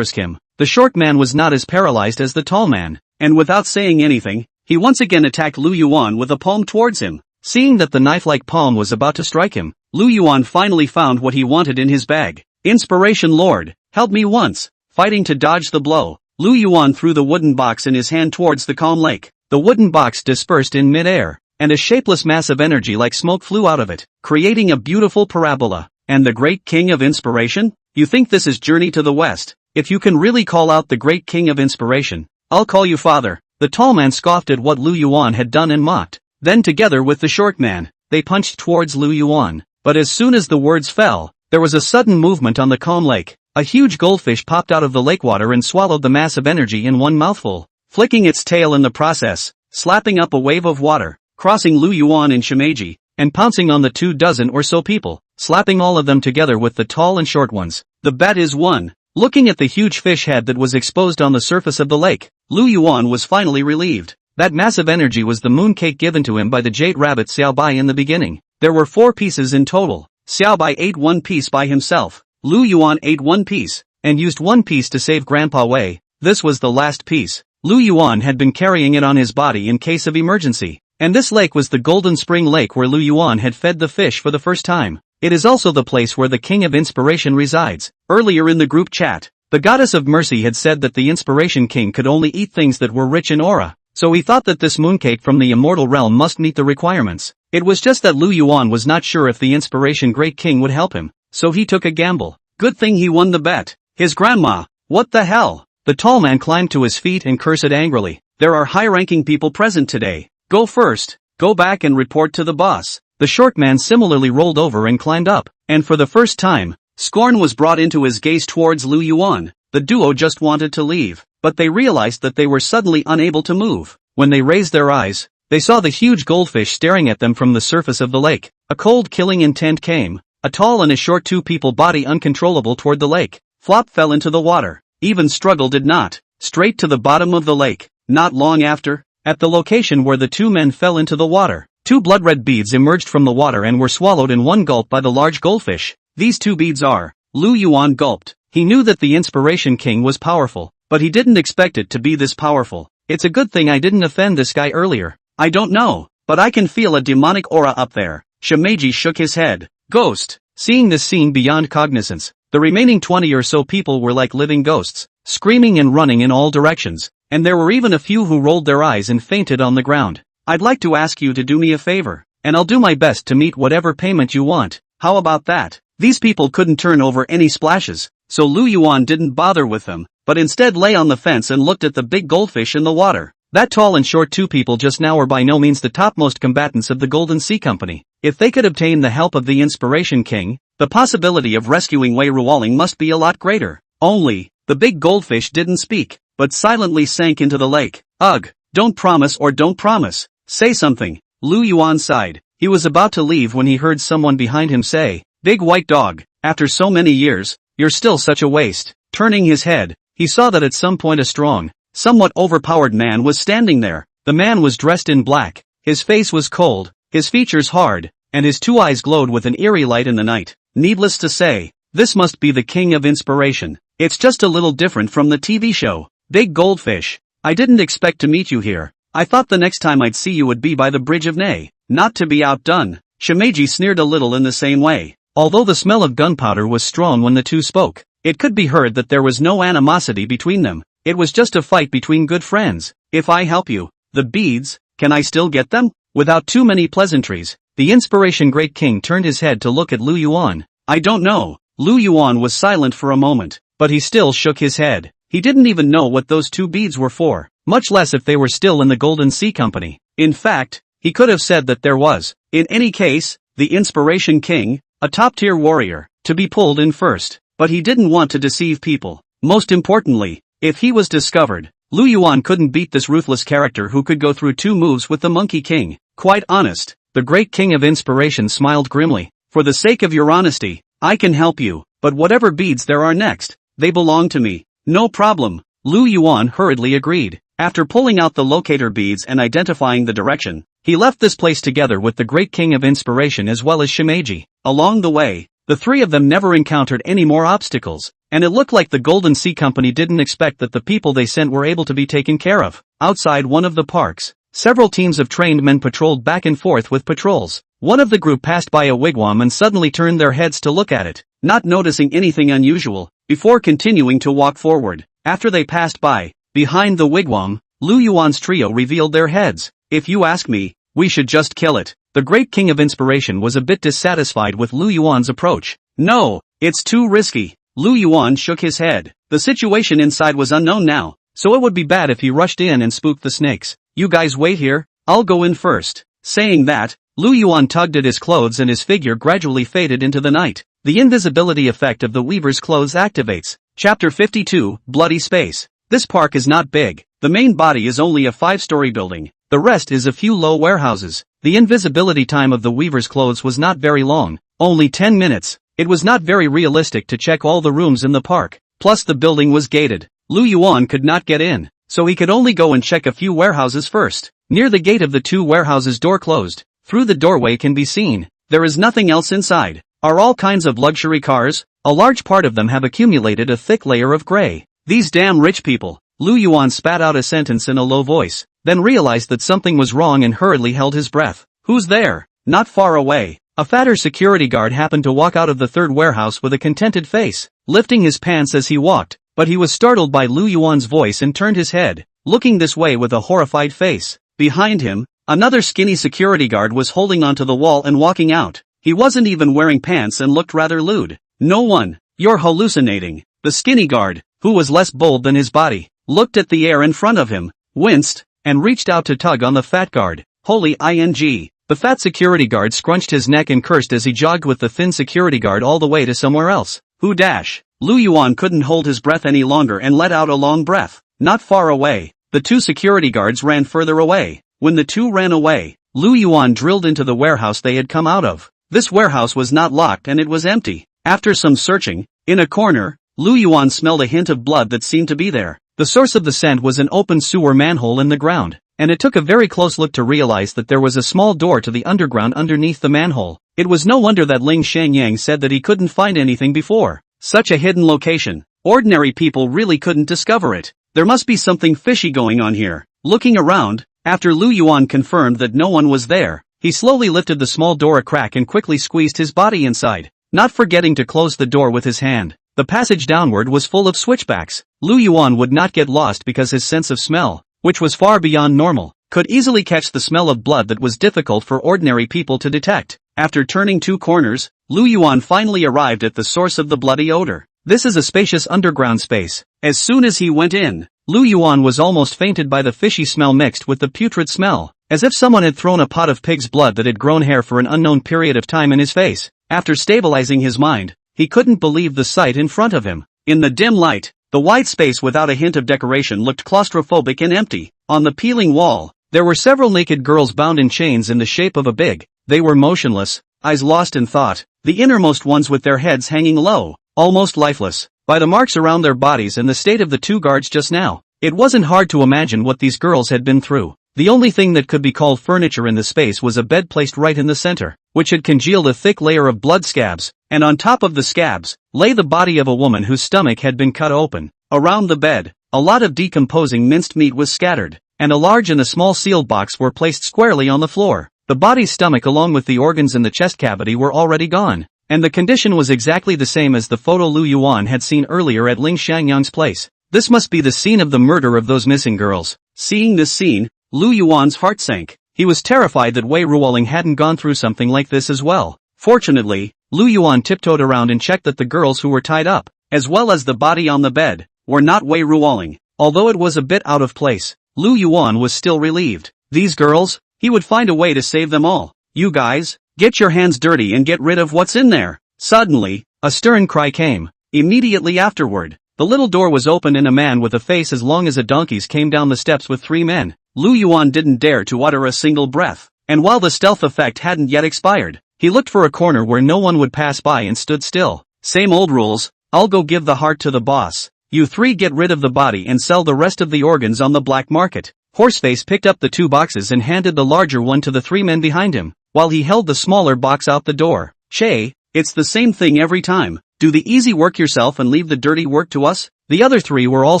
him. The short man was not as paralyzed as the tall man, and without saying anything, he once again attacked Lu Yuan with a palm towards him. Seeing that the knife-like palm was about to strike him, Lu Yuan finally found what he wanted in his bag. Inspiration Lord, help me once. Fighting to dodge the blow, Lu Yuan threw the wooden box in his hand towards the calm lake. The wooden box dispersed in mid-air, and a shapeless mass of energy like smoke flew out of it, creating a beautiful parabola. And the Great King of Inspiration? You think this is Journey to the West? If you can really call out the Great King of Inspiration, I'll call you father. The tall man scoffed at what Lu Yuan had done and mocked. Then together with the short man, they punched towards Lu Yuan. But as soon as the words fell, there was a sudden movement on the calm lake. A huge goldfish popped out of the lake water and swallowed the mass of energy in one mouthful, flicking its tail in the process, slapping up a wave of water, crossing Lu Yuan and Shimeji, and pouncing on the 24 or so people, slapping all of them together with the tall and short ones. The bet is won. Looking at the huge fish head that was exposed on the surface of the lake, Lu Yuan was finally relieved. That massive energy was the moon cake given to him by the jade rabbit Xiaobai in the beginning. There were 4 pieces in total. Xiaobai ate 1 piece by himself. Lu Yuan ate 1 piece, and used 1 piece to save Grandpa Wei. This was the last piece. Lu Yuan had been carrying it on his body in case of emergency. And this lake was the Golden Spring Lake where Lu Yuan had fed the fish for the first time. It is also the place where the King of Inspiration resides. Earlier in the group chat, the Goddess of Mercy had said that the Inspiration King could only eat things that were rich in aura, so he thought that this mooncake from the immortal realm must meet the requirements. It was just that Lu Yuan was not sure if the Inspiration Great King would help him, so he took a gamble. Good thing he won the bet. His grandma, what the hell? The tall man climbed to his feet and cursed angrily. There are high-ranking people present today. Go first, go back and report to the boss. The short man similarly rolled over and climbed up, and for the first time, scorn was brought into his gaze towards Lu Yuan. The duo just wanted to leave, but they realized that they were suddenly unable to move. When they raised their eyes, they saw the huge goldfish staring at them from the surface of the lake. A cold killing intent came. A tall and a short 2 people body uncontrollable toward the lake. Flop fell into the water. even struggle did not. Straight to the bottom of the lake. Not long after, at the location where the two men fell into the water, two blood-red beads emerged from the water and were swallowed in one gulp by the large goldfish. These two beads are. Lu Yuan gulped. He knew that the Inspiration King was powerful, but he didn't expect it to be this powerful. It's a good thing I didn't offend this guy earlier. I don't know, but I can feel a demonic aura up there. Shimeji shook his head. Ghost. Seeing this scene beyond cognizance, the remaining 20 or so people were like living ghosts, screaming and running in all directions, and there were even a few who rolled their eyes and fainted on the ground. I'd like to ask you to do me a favor, and I'll do my best to meet whatever payment you want. How about that? These people couldn't turn over any splashes, so Lu Yuan didn't bother with them, but instead lay on the fence and looked at the big goldfish in the water. That tall and short two people just now were by no means the topmost combatants of the Golden Sea Company. If they could obtain the help of the Inspiration King, the possibility of rescuing Wei Ruoling must be a lot greater. Only, the big goldfish didn't speak, but silently sank into the lake. Ugh, don't promise or don't promise. Say something. Lu Yuan sighed. He was about to leave when he heard someone behind him say, "Big white dog, after so many years, you're still such a waste." Turning his head, he saw that at some point a strong, somewhat overpowered man was standing there. The man was dressed in black, his face was cold, his features hard, and his two eyes glowed with an eerie light in the night. Needless to say, this must be the King of Inspiration. It's just a little different from the TV show. Big Goldfish, I didn't expect to meet you here. I thought the next time I'd see you would be by the Bridge of Nay. Not to be outdone, Shimeji sneered a little in the same way. Although the smell of gunpowder was strong when the two spoke, it could be heard that there was no animosity between them. It was just a fight between good friends. If I help you, the beads, can I still get them? Without too many pleasantries, the Inspiration Great King turned his head to look at Lu Yuan. I don't know. Lu Yuan was silent for a moment, but he still shook his head. He didn't even know what those two beads were for, much less if they were still in the Golden Sea Company. In fact, he could have said that there was, in any case, the Inspiration King, a top-tier warrior, to be pulled in first. But he didn't want to deceive people. Most importantly, if he was discovered, Lu Yuan couldn't beat this ruthless character who could go through two moves with the Monkey King. Quite honest, the great King of Inspiration smiled grimly. For the sake of your honesty, I can help you, but whatever beads there are next, they belong to me. No problem, Lu Yuan hurriedly agreed. After pulling out the locator beads and identifying the direction, he left this place together with the great King of Inspiration as well as Shimeji. Along the way, the three of them never encountered any more obstacles, and it looked like the Golden Sea Company didn't expect that the people they sent were able to be taken care of. Outside one of the parks, several teams of trained men patrolled back and forth with patrols. One of the group passed by a wigwam and suddenly turned their heads to look at it, not noticing anything unusual, before continuing to walk forward. After they passed by, behind the wigwam, Lu Yuan's trio revealed their heads. If you ask me, we should just kill it. The great King of Inspiration was a bit dissatisfied with Lu Yuan's approach. No, it's too risky. Lu Yuan shook his head. The situation inside was unknown now, so it would be bad if he rushed in and spooked the snakes. You guys wait here, I'll go in first. Saying that, Lu Yuan tugged at his clothes and his figure gradually faded into the night. The invisibility effect of the weaver's clothes activates. Chapter 52, Bloody Space. This park is not big. The main body is only a 5-story building. The rest is a few low warehouses. The invisibility time of the weaver's clothes was not very long, only 10 minutes. It was not very realistic to check all the rooms in the park. Plus the building was gated. Lu Yuan could not get in, so he could only go and check a few warehouses first. Near the gate of the two warehouses door closed. Through the doorway can be seen. There is nothing else inside. Are all kinds of luxury cars. A large part of them have accumulated a thick layer of gray. These damn rich people. Lu Yuan spat out a sentence in a low voice, then realized that something was wrong and hurriedly held his breath. Who's there? Not far away, a fatter security guard happened to walk out of the third warehouse with a contented face, lifting his pants as he walked, but he was startled by Lu Yuan's voice and turned his head, looking this way with a horrified face. Behind him, another skinny security guard was holding onto the wall and walking out. He wasn't even wearing pants and looked rather lewd. No one, you're hallucinating. The skinny guard, who was less bold than his body, looked at the air in front of him, winced, and reached out to tug on the fat guard. Holy ing. The fat security guard scrunched his neck and cursed as he jogged with the thin security guard all the way to somewhere else. Who dash? Lu Yuan couldn't hold his breath any longer and let out a long breath. Not far away, the two security guards ran further away. When the two ran away, Lu Yuan drilled into the warehouse they had come out of. This warehouse was not locked and it was empty. After some searching, in a corner, Lu Yuan smelled a hint of blood that seemed to be there. The source of the scent was an open sewer manhole in the ground, and it took a very close look to realize that there was a small door to the underground underneath the manhole. It was no wonder that Ling Shangyang said that he couldn't find anything before. Such a hidden location. Ordinary people really couldn't discover it. There must be something fishy going on here. Looking around, after Lu Yuan confirmed that no one was there, he slowly lifted the small door a crack and quickly squeezed his body inside, not forgetting to close the door with his hand. The passage downward was full of switchbacks. Lu Yuan would not get lost because his sense of smell, which was far beyond normal, could easily catch the smell of blood that was difficult for ordinary people to detect. After turning 2 corners, Lu Yuan finally arrived at the source of the bloody odor. This is a spacious underground space. As soon as he went in, Lu Yuan was almost fainted by the fishy smell mixed with the putrid smell, as if someone had thrown a pot of pig's blood that had grown hair for an unknown period of time in his face. After stabilizing his mind, he couldn't believe the sight in front of him. In the dim light, the wide space without a hint of decoration looked claustrophobic and empty. On the peeling wall, there were several naked girls bound in chains in the shape of a big. They were motionless, eyes lost in thought, the innermost ones with their heads hanging low, almost lifeless. By the marks around their bodies and the state of the 2 guards just now, it wasn't hard to imagine what these girls had been through. The only thing that could be called furniture in the space was a bed placed right in the center, which had congealed a thick layer of blood scabs, and on top of the scabs, lay the body of a woman whose stomach had been cut open. Around the bed, a lot of decomposing minced meat was scattered, and a large and a small sealed box were placed squarely on the floor. The body's stomach along with the organs in the chest cavity were already gone, and the condition was exactly the same as the photo Lu Yuan had seen earlier at Ling Shangyang's place. This must be the scene of the murder of those missing girls. Seeing this scene, Lu Yuan's heart sank. He was terrified that Wei Ruoling hadn't gone through something like this as well. Fortunately, Lu Yuan tiptoed around and checked that the girls who were tied up, as well as the body on the bed, were not Wei Ruoling. Although it was a bit out of place, Lu Yuan was still relieved. These girls? He would find a way to save them all. You guys, get your hands dirty and get rid of what's in there. Suddenly, a stern cry came. Immediately afterward, the little door was opened and a man with a face as long as a donkey's came down the steps with 3 men. Lu Yuan didn't dare to utter a single breath, and while the stealth effect hadn't yet expired, he looked for a corner where no one would pass by and stood still. Same old rules, I'll go give the heart to the boss. You 3 get rid of the body and sell the rest of the organs on the black market. Horseface picked up the 2 boxes and handed the larger one to the 3 men behind him, while he held the smaller box out the door. Che, it's the same thing every time. Do the easy work yourself and leave the dirty work to us? The other 3 were all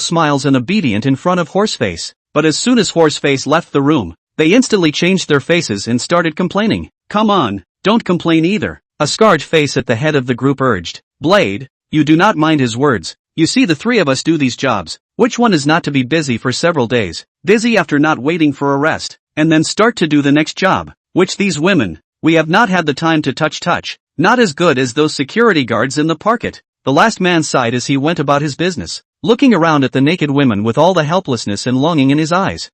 smiles and obedient in front of Horseface, but as soon as Horseface left the room, they instantly changed their faces and started complaining. Come on, don't complain either. A scarred face at the head of the group urged. Blade, you do not mind his words. You see the 3 of us do these jobs. Which one is not to be busy for several days, busy after not waiting for a rest, and then start to do the next job? Which these women, we have not had the time to touch. Not as good as those security guards in the parket. The last man sighed as he went about his business, looking around at the naked women with all the helplessness and longing in his eyes.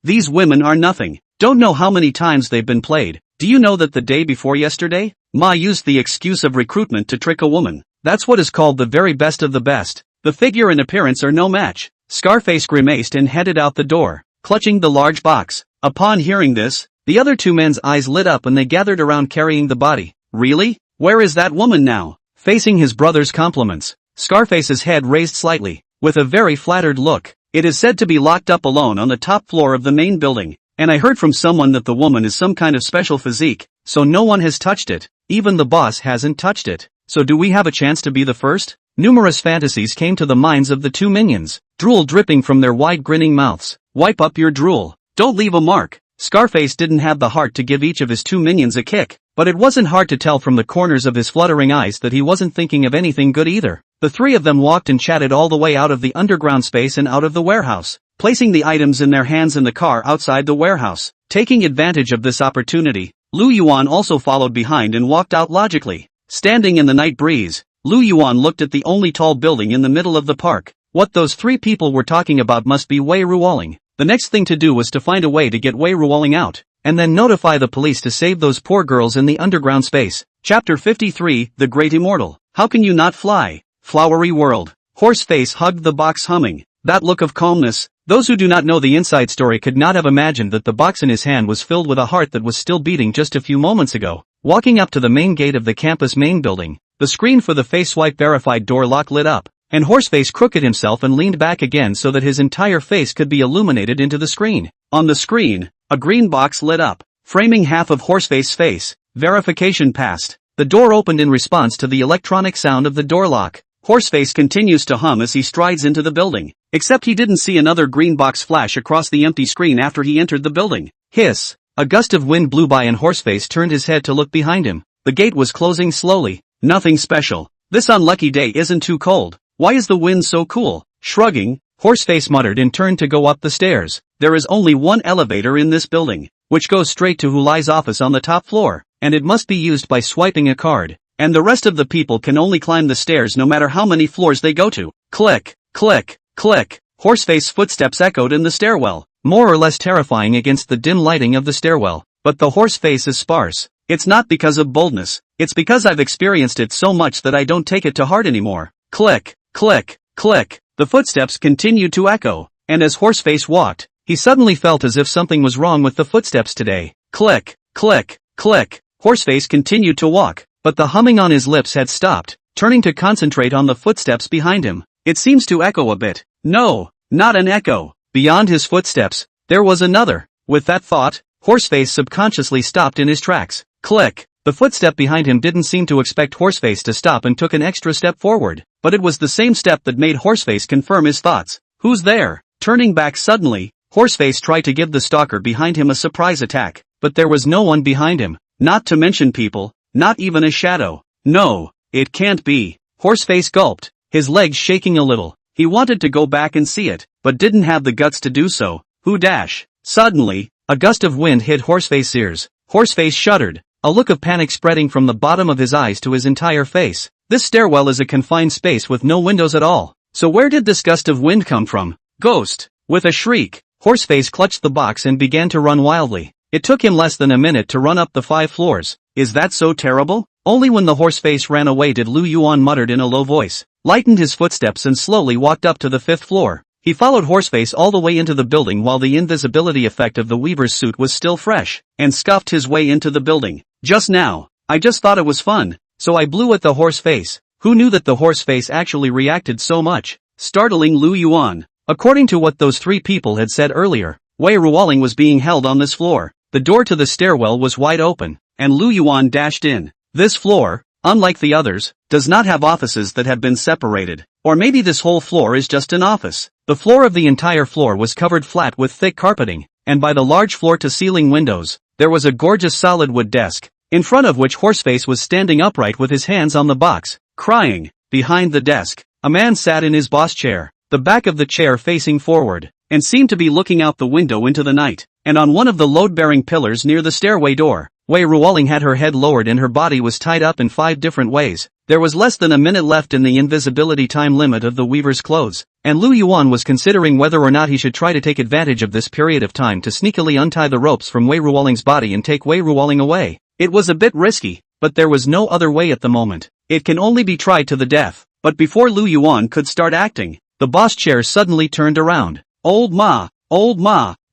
These women are nothing. Don't know how many times they've been played. Do you know that the day before yesterday, Ma used the excuse of recruitment to trick a woman? That's what is called the very best of the best. The figure and appearance are no match. Scarface grimaced and headed out the door, clutching the large box. Upon hearing this, the other 2 men's eyes lit up and they gathered around carrying the body. Really? Where is that woman now? Facing his brother's compliments, Scarface's head raised slightly, with a very flattered look. It is said to be locked up alone on the top floor of the main building, and I heard from someone that the woman is some kind of special physique, so no one has touched it. Even the boss hasn't touched it. So do we have a chance to be the first? Numerous fantasies came to the minds of the 2 minions, drool dripping from their wide grinning mouths. Wipe up your drool. Don't leave a mark. Scarface didn't have the heart to give each of his 2 minions a kick, but it wasn't hard to tell from the corners of his fluttering eyes that he wasn't thinking of anything good either. The 3 of them walked and chatted all the way out of the underground space and out of the warehouse, placing the items in their hands in the car outside the warehouse. Taking advantage of this opportunity, Lu Yuan also followed behind and walked out logically. Standing in the night breeze, Lu Yuan looked at the only tall building in the middle of the park. What those 3 people were talking about must be Wei Ruoling. The next thing to do was to find a way to get Wei Ruoling out, and then notify the police to save those poor girls in the underground space. Chapter 53, The Great Immortal. How can you not fly? Flowery world. Horseface hugged the box humming. That look of calmness. Those who do not know the inside story could not have imagined that the box in his hand was filled with a heart that was still beating just a few moments ago. Walking up to the main gate of the campus main building, The screen for the face swipe verified door lock lit up, and Horseface crooked himself and leaned back again so that his entire face could be illuminated into the screen. On the screen, a green box lit up, framing half of Horseface's face. Verification passed. The door opened in response to the electronic sound of the door lock. Horseface continues to hum as he strides into the building, except he didn't see another green box flash across the empty screen after he entered the building. Hiss! A gust of wind blew by and Horseface turned his head to look behind him. The gate was closing slowly. Nothing special. This unlucky day isn't too cold. Why is the wind so cool? Shrugging, Horseface muttered and turned to go up the stairs. There is only one elevator in this building, which goes straight to Hulai's office on the top floor, and it must be used by swiping a card. And the rest of the people can only climb the stairs no matter how many floors they go to. Click, click, click. Horseface's footsteps echoed in the stairwell, more or less terrifying against the dim lighting of the stairwell. But the Horseface is sparse. It's not because of boldness. It's because I've experienced it so much that I don't take it to heart anymore. Click, click, click. The footsteps continued to echo, and as Horseface walked, he suddenly felt as if something was wrong with the footsteps today. Click, click, click. Horseface continued to walk, but the humming on his lips had stopped, turning to concentrate on the footsteps behind him. It seems to echo a bit. No, not an echo. Beyond his footsteps, there was another. With that thought, Horseface subconsciously stopped in his tracks. Click. The footstep behind him didn't seem to expect Horseface to stop and took an extra step forward, but it was the same step that made Horseface confirm his thoughts. Who's there? Turning back suddenly, Horseface tried to give the stalker behind him a surprise attack, but there was no one behind him. Not to mention people, not even a shadow. No, it can't be. Horseface gulped, his legs shaking a little. He wanted to go back and see it, but didn't have the guts to do so. Who dash? Suddenly, a gust of wind hit Horseface's ears. Horseface shuddered, a look of panic spreading from the bottom of his eyes to his entire face. This stairwell is a confined space with no windows at all. So where did this gust of wind come from? Ghost! With a shriek, Horseface clutched the box and began to run wildly. It took him less than a minute to run up the 5 floors. Is that so terrible? Only when the Horseface ran away did Lu Yuan muttered in a low voice, lightened his footsteps and slowly walked up to the 5th floor. He followed Horseface all the way into the building while the invisibility effect of the Weaver's suit was still fresh, and scuffed his way into the building. Just now, I just thought it was fun, so I blew at the Horseface. Who knew that the Horseface actually reacted so much? Startling Lu Yuan. According to what those 3 people had said earlier, Wei Ruoling was being held on this floor. The door to the stairwell was wide open, and Lu Yuan dashed in. This floor, unlike the others, does not have offices that have been separated. Or maybe this whole floor is just an office. The floor of the entire floor was covered flat with thick carpeting, and by the large floor-to-ceiling windows, there was a gorgeous solid wood desk, in front of which Horseface was standing upright with his hands on the box, crying. Behind the desk, a man sat in his boss chair, the back of the chair facing forward, and seemed to be looking out the window into the night, and on one of the load-bearing pillars near the stairway door, Wei Ruoling had her head lowered and her body was tied up in 5 different ways. There was less than a minute left in the invisibility time limit of the Weaver's clothes, and Lu Yuan was considering whether or not he should try to take advantage of this period of time to sneakily untie the ropes from Wei Ruoling's body and take Wei Ruoling away. It was a bit risky, but there was no other way at the moment. It can only be tried to the death. But before Lu Yuan could start acting, the boss chair suddenly turned around. Old Ma,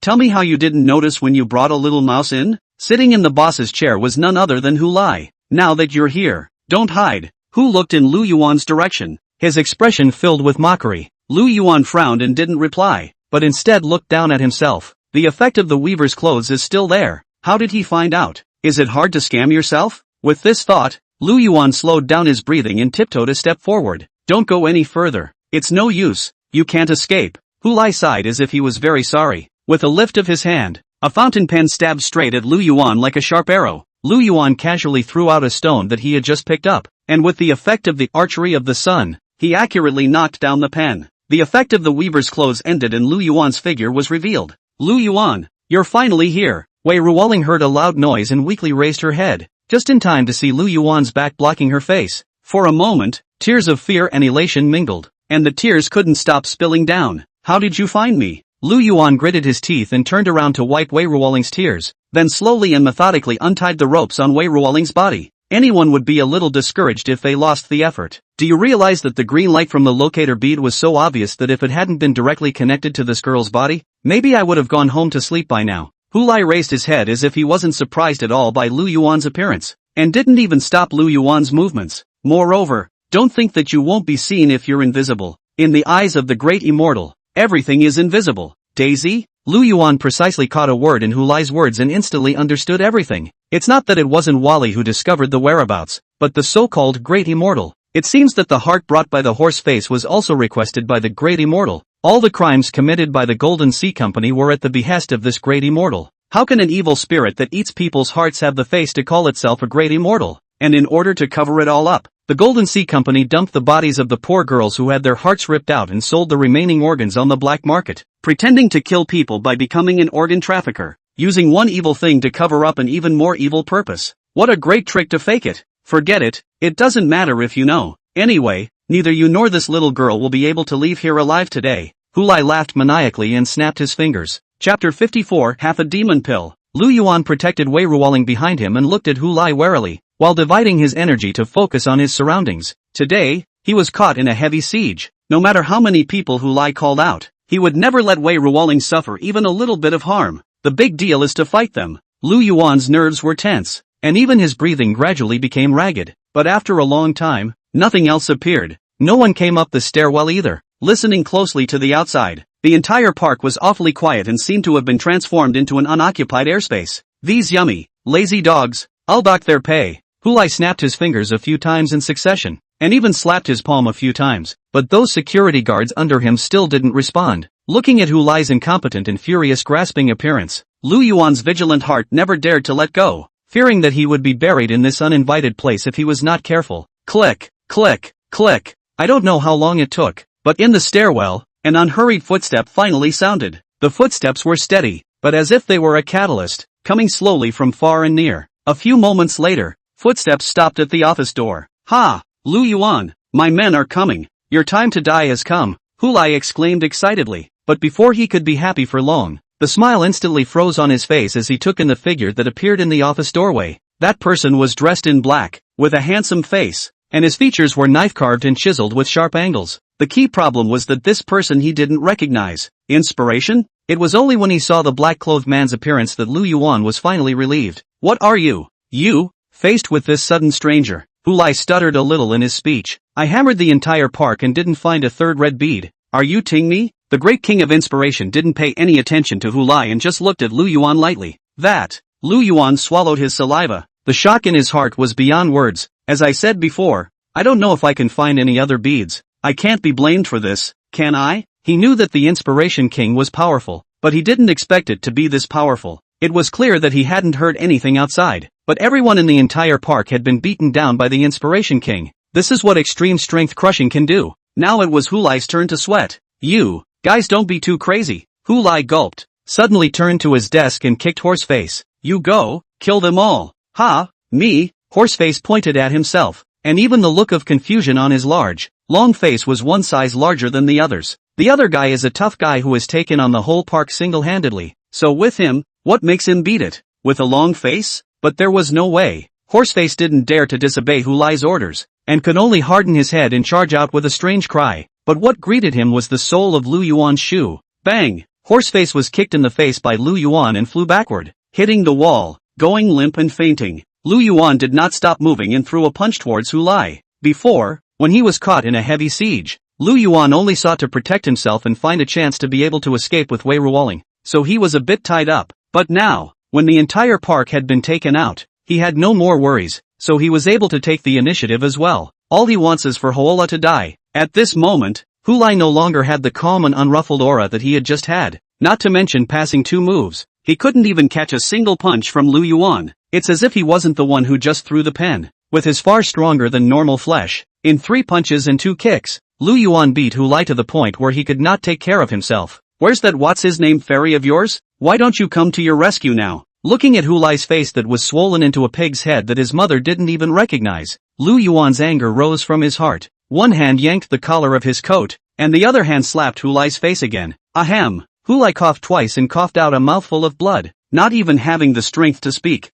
tell me how you didn't notice when you brought a little mouse in? Sitting in the boss's chair was none other than Hulai. Now that you're here, don't hide. Hu looked in Lu Yuan's direction, his expression filled with mockery. Lu Yuan frowned and didn't reply, but instead looked down at himself. The effect of the Weaver's clothes is still there. How did he find out? Is it hard to scam yourself? With this thought, Lu Yuan slowed down his breathing and tiptoed a step forward. Don't go any further. It's no use. You can't escape. Hulai sighed as if he was very sorry. With a lift of his hand, a fountain pen stabbed straight at Lu Yuan like a sharp arrow. Lu Yuan casually threw out a stone that he had just picked up, and with the effect of the archery of the sun, he accurately knocked down the pen. The effect of the Weaver's clothes ended and Lu Yuan's figure was revealed. Lu Yuan, you're finally here. Wei Ruoling heard a loud noise and weakly raised her head, just in time to see Lu Yuan's back blocking her face. For a moment, tears of fear and elation mingled, and the tears couldn't stop spilling down. How did you find me? Lu Yuan gritted his teeth and turned around to wipe Wei Ruoling's tears, then slowly and methodically untied the ropes on Wei Ruoling's body. Anyone would be a little discouraged if they lost the effort. Do you realize that the green light from the locator bead was so obvious that if it hadn't been directly connected to this girl's body, maybe I would have gone home to sleep by now. Hulai raised his head as if he wasn't surprised at all by Lu Yuan's appearance, and didn't even stop Lu Yuan's movements. Moreover, don't think that you won't be seen if you're invisible. In the eyes of the great immortal, everything is invisible. Daisy? Lu Yuan precisely caught a word in Hulai's words and instantly understood everything. It's not that it wasn't Wally who discovered the whereabouts, but the so-called great immortal. It seems that the heart brought by the horse face was also requested by the great immortal. All the crimes committed by the Golden Sea Company were at the behest of this great immortal. How can an evil spirit that eats people's hearts have the face to call itself a great immortal? And in order to cover it all up, the Golden Sea Company dumped the bodies of the poor girls who had their hearts ripped out and sold the remaining organs on the black market, pretending to kill people by becoming an organ trafficker, using one evil thing to cover up an even more evil purpose. What a great trick to fake it. Forget it, it doesn't matter if you know. Anyway, neither you nor this little girl will be able to leave here alive today. Hulai laughed maniacally and snapped his fingers. Chapter 54, Half a Demon Pill. Lu Yuan protected Wei Ruoling behind him and looked at Hulai warily, while dividing his energy to focus on his surroundings. Today, he was caught in a heavy siege. No matter how many people Hulai called out, he would never let Wei Ruoling suffer even a little bit of harm. The big deal is to fight them. Lu Yuan's nerves were tense, and even his breathing gradually became ragged. But after a long time, nothing else appeared. No one came up the stairwell either. Listening closely to the outside, the entire park was awfully quiet and seemed to have been transformed into an unoccupied airspace. These yummy, lazy dogs, I'll dock their pay. Hulai snapped his fingers a few times in succession, and even slapped his palm a few times, but those security guards under him still didn't respond. Looking at Hulai's incompetent and furious grasping appearance, Lu Yuan's vigilant heart never dared to let go, fearing that he would be buried in this uninvited place if he was not careful. Click, click, click. I don't know how long it took, but in the stairwell, an unhurried footstep finally sounded. The footsteps were steady, but as if they were a catalyst, coming slowly from far and near. A few moments later, footsteps stopped at the office door. Ha! Lu Yuan, my men are coming. Your time to die has come, Hulai exclaimed excitedly. But before he could be happy for long, the smile instantly froze on his face as he took in the figure that appeared in the office doorway. That person was dressed in black, with a handsome face, and his features were knife-carved and chiseled with sharp angles. The key problem was that this person he didn't recognize. Inspiration? It was only when he saw the black-clothed man's appearance that Lu Yuan was finally relieved. What are you? You? Faced with this sudden stranger, Hulai stuttered a little in his speech. I hammered the entire park and didn't find a third red bead. Are you Ting me? The great king of inspiration didn't pay any attention to Hulai and just looked at Lu Yuan lightly. That. Lu Yuan swallowed his saliva. The shock in his heart was beyond words. As I said before, I don't know if I can find any other beads. I can't be blamed for this, can I? He knew that the Inspiration King was powerful, but he didn't expect it to be this powerful. It was clear that he hadn't heard anything outside, but everyone in the entire park had been beaten down by the Inspiration King. This is what extreme strength crushing can do. Now it was Hulai's turn to sweat. You guys don't be too crazy. Hulai gulped, suddenly turned to his desk and kicked Horseface. You go, kill them all. Ha, me? Horseface pointed at himself, and even the look of confusion on his large, long face was one size larger than the others. The other guy is a tough guy who has taken on the whole park single-handedly. So with him, what makes him beat it? With a long face? But there was no way. Horseface didn't dare to disobey Hulai's orders, and could only harden his head and charge out with a strange cry. But what greeted him was the sole of Lu Yuan's shoe. Bang! Horseface was kicked in the face by Lu Yuan and flew backward, hitting the wall, going limp and fainting. Lu Yuan did not stop moving and threw a punch towards Hulai. Before, when he was caught in a heavy siege, Lu Yuan only sought to protect himself and find a chance to be able to escape with Wei Ruoling, so he was a bit tied up. But now, when the entire park had been taken out, he had no more worries, so he was able to take the initiative as well. All he wants is for Hoola to die. At this moment, Hulai no longer had the calm and unruffled aura that he had just had, not to mention passing 2 moves. He couldn't even catch a single punch from Lu Yuan. It's as if he wasn't the one who just threw the pen. With his far stronger than normal flesh, in 3 punches and 2 kicks, Lu Yuan beat Hulai to the point where he could not take care of himself. Where's that what's-his-name fairy of yours? Why don't you come to your rescue now? Looking at Hulai's face that was swollen into a pig's head that his mother didn't even recognize, Lu Yuan's anger rose from his heart. One hand yanked the collar of his coat, and the other hand slapped Hulai's face again. Ahem! Hulai coughed twice and coughed out a mouthful of blood, not even having the strength to speak.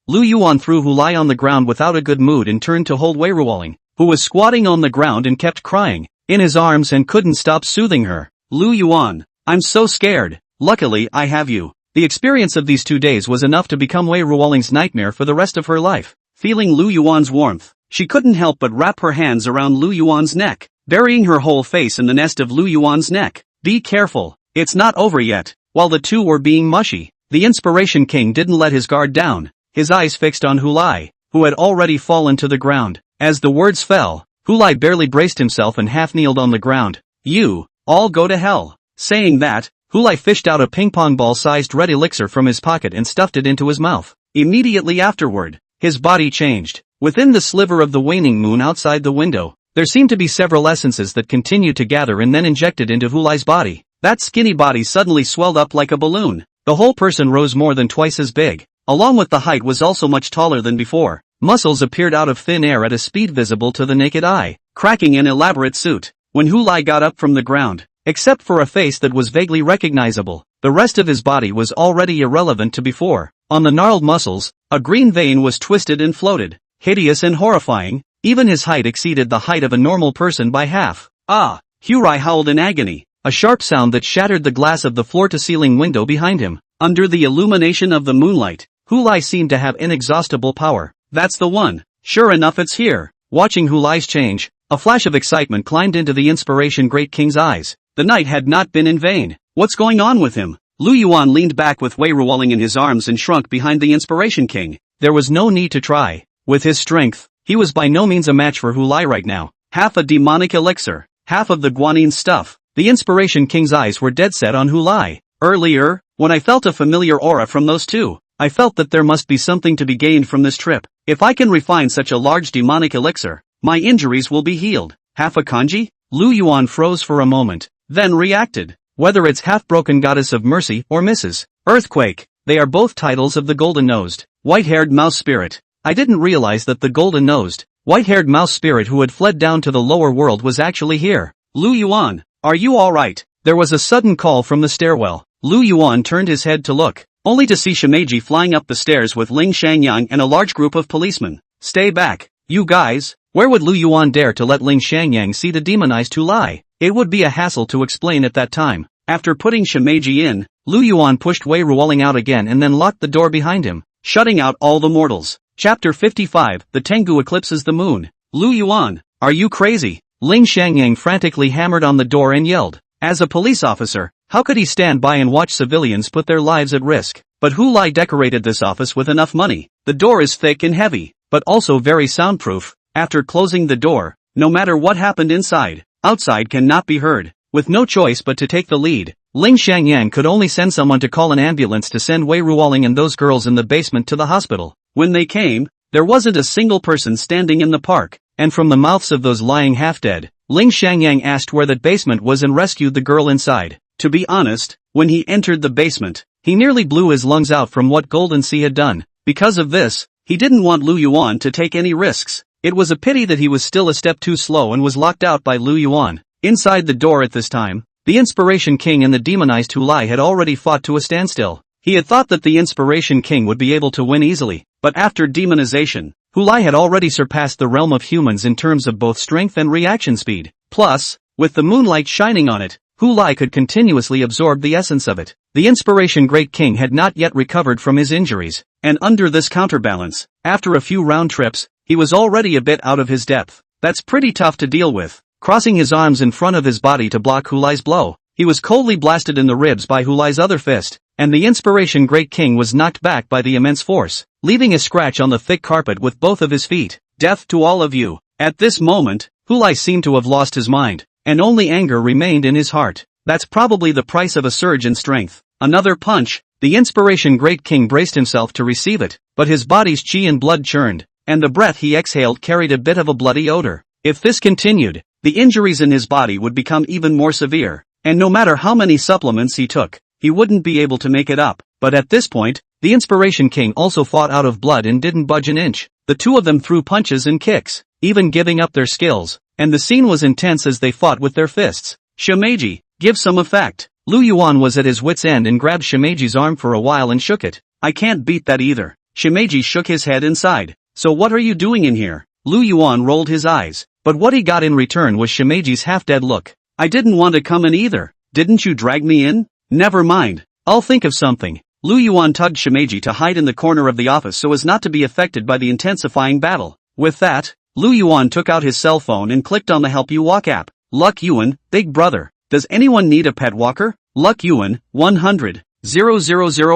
Lu Yuan threw Hulai on the ground without a good mood and turned to hold Wei Ruoling, who was squatting on the ground and kept crying in his arms and couldn't stop soothing her. Lu Yuan, I'm so scared. Luckily I have you. The experience of these 2 days was enough to become Wei Ruoling's nightmare for the rest of her life. Feeling Lu Yuan's warmth, She couldn't help but wrap her hands around Lu Yuan's neck, burying her whole face in the nest of Lu Yuan's neck. Be careful, it's not over yet. While the two were being mushy, the Inspiration King didn't let his guard down, his eyes fixed on Hulai, who had already fallen to the ground. As the words fell, Hulai barely braced himself and half-kneeled on the ground. You, all go to hell. Saying that, Hulai fished out a ping-pong ball-sized red elixir from his pocket and stuffed it into his mouth. Immediately afterward, his body changed. Within the sliver of the waning moon outside the window, there seemed to be several essences that continued to gather and then injected into Hulai's body. That skinny body suddenly swelled up like a balloon. The whole person rose more than twice as big. Along with the height was also much taller than before. Muscles appeared out of thin air at a speed visible to the naked eye, cracking an elaborate suit. When Hulai got up from the ground, except for a face that was vaguely recognizable, the rest of his body was already irrelevant to before. On the gnarled muscles, a green vein was twisted and floated. Hideous and horrifying, even his height exceeded the height of a normal person by half. Ah! Hulai howled in agony, a sharp sound that shattered the glass of the floor-to-ceiling window behind him. Under the illumination of the moonlight, Hulai seemed to have inexhaustible power. That's the one. Sure enough, it's here. Watching Hulai's change, a flash of excitement climbed into the Inspiration Great King's eyes. The night had not been in vain. What's going on with him? Lu Yuan leaned back with Wei Ruoling in his arms and shrunk behind the Inspiration King. There was no need to try. With his strength, he was by no means a match for Hulai right now. Half a demonic elixir, half of the guanine stuff. The Inspiration King's eyes were dead set on Hulai. Earlier, when I felt a familiar aura from those two, I felt that there must be something to be gained from this trip. If I can refine such a large demonic elixir, my injuries will be healed. Half a kanji? Lu Yuan froze for a moment, then reacted. Whether it's half-broken goddess of mercy or Mrs. Earthquake, they are both titles of the golden-nosed, white-haired mouse spirit. I didn't realize that the golden-nosed, white-haired mouse spirit who had fled down to the lower world was actually here. Lu Yuan, are you alright? There was a sudden call from the stairwell. Lu Yuan turned his head to look, only to see Shimeji flying up the stairs with Ling Shangyang and a large group of policemen. Stay back, you guys. Where would Lu Yuan dare to let Ling Shangyang see the demonized Hulai? It would be a hassle to explain at that time. After putting Shimeji in, Lu Yuan pushed Wei Ruoling out again and then locked the door behind him, shutting out all the mortals. Chapter 55, The Tengu Eclipses the Moon. Lu Yuan, are you crazy? Ling Shangyang frantically hammered on the door and yelled. As a police officer, how could he stand by and watch civilians put their lives at risk? But Hulai decorated this office with enough money. The door is thick and heavy, but also very soundproof. After closing the door, no matter what happened inside, outside cannot be heard. With no choice but to take the lead, Ling Shangyang could only send someone to call an ambulance to send Wei Ruoling and those girls in the basement to the hospital. When they came, there wasn't a single person standing in the park, and from the mouths of those lying half-dead, Ling Shangyang asked where that basement was and rescued the girl inside. To be honest, when he entered the basement, he nearly blew his lungs out from what Golden Sea had done. Because of this, he didn't want Lu Yuan to take any risks. It was a pity that he was still a step too slow and was locked out by Lu Yuan. Inside the door at this time, the Inspiration King and the demonized Hulai had already fought to a standstill. He had thought that the Inspiration King would be able to win easily, but after demonization, Hulai had already surpassed the realm of humans in terms of both strength and reaction speed. Plus, with the moonlight shining on it, Hulai could continuously absorb the essence of it. The Inspiration Great King had not yet recovered from his injuries, and under this counterbalance, after a few round trips, he was already a bit out of his depth. That's pretty tough to deal with. Crossing his arms in front of his body to block Hulai's blow, he was coldly blasted in the ribs by Hulai's other fist, and the Inspiration Great King was knocked back by the immense force, leaving a scratch on the thick carpet with both of his feet. Death to all of you. At this moment, Hulai seemed to have lost his mind, and only anger remained in his heart. That's probably the price of a surge in strength. Another punch. The Inspiration Great King braced himself to receive it, but his body's chi and blood churned, and the breath he exhaled carried a bit of a bloody odor. If this continued, the injuries in his body would become even more severe, and no matter how many supplements he took, he wouldn't be able to make it up. But at this point, the Inspiration King also fought out of blood and didn't budge an inch. The two of them threw punches and kicks, even giving up their skills, and the scene was intense as they fought with their fists. Shimeji, give some effect. Lu Yuan was at his wit's end and grabbed Shimeji's arm for a while and shook it. I can't beat that either. Shimeji shook his head inside. So what are you doing in here? Lu Yuan rolled his eyes, but what he got in return was Shimeji's half-dead look. I didn't want to come in either. Didn't you drag me in? Never mind. I'll think of something. Lu Yuan tugged Shimeji to hide in the corner of the office so as not to be affected by the intensifying battle. With that, Lu Yuan took out his cell phone and clicked on the Help You Walk app. Luck Yuan, big brother. Does anyone need a pet walker? Luck Yuan, 100,000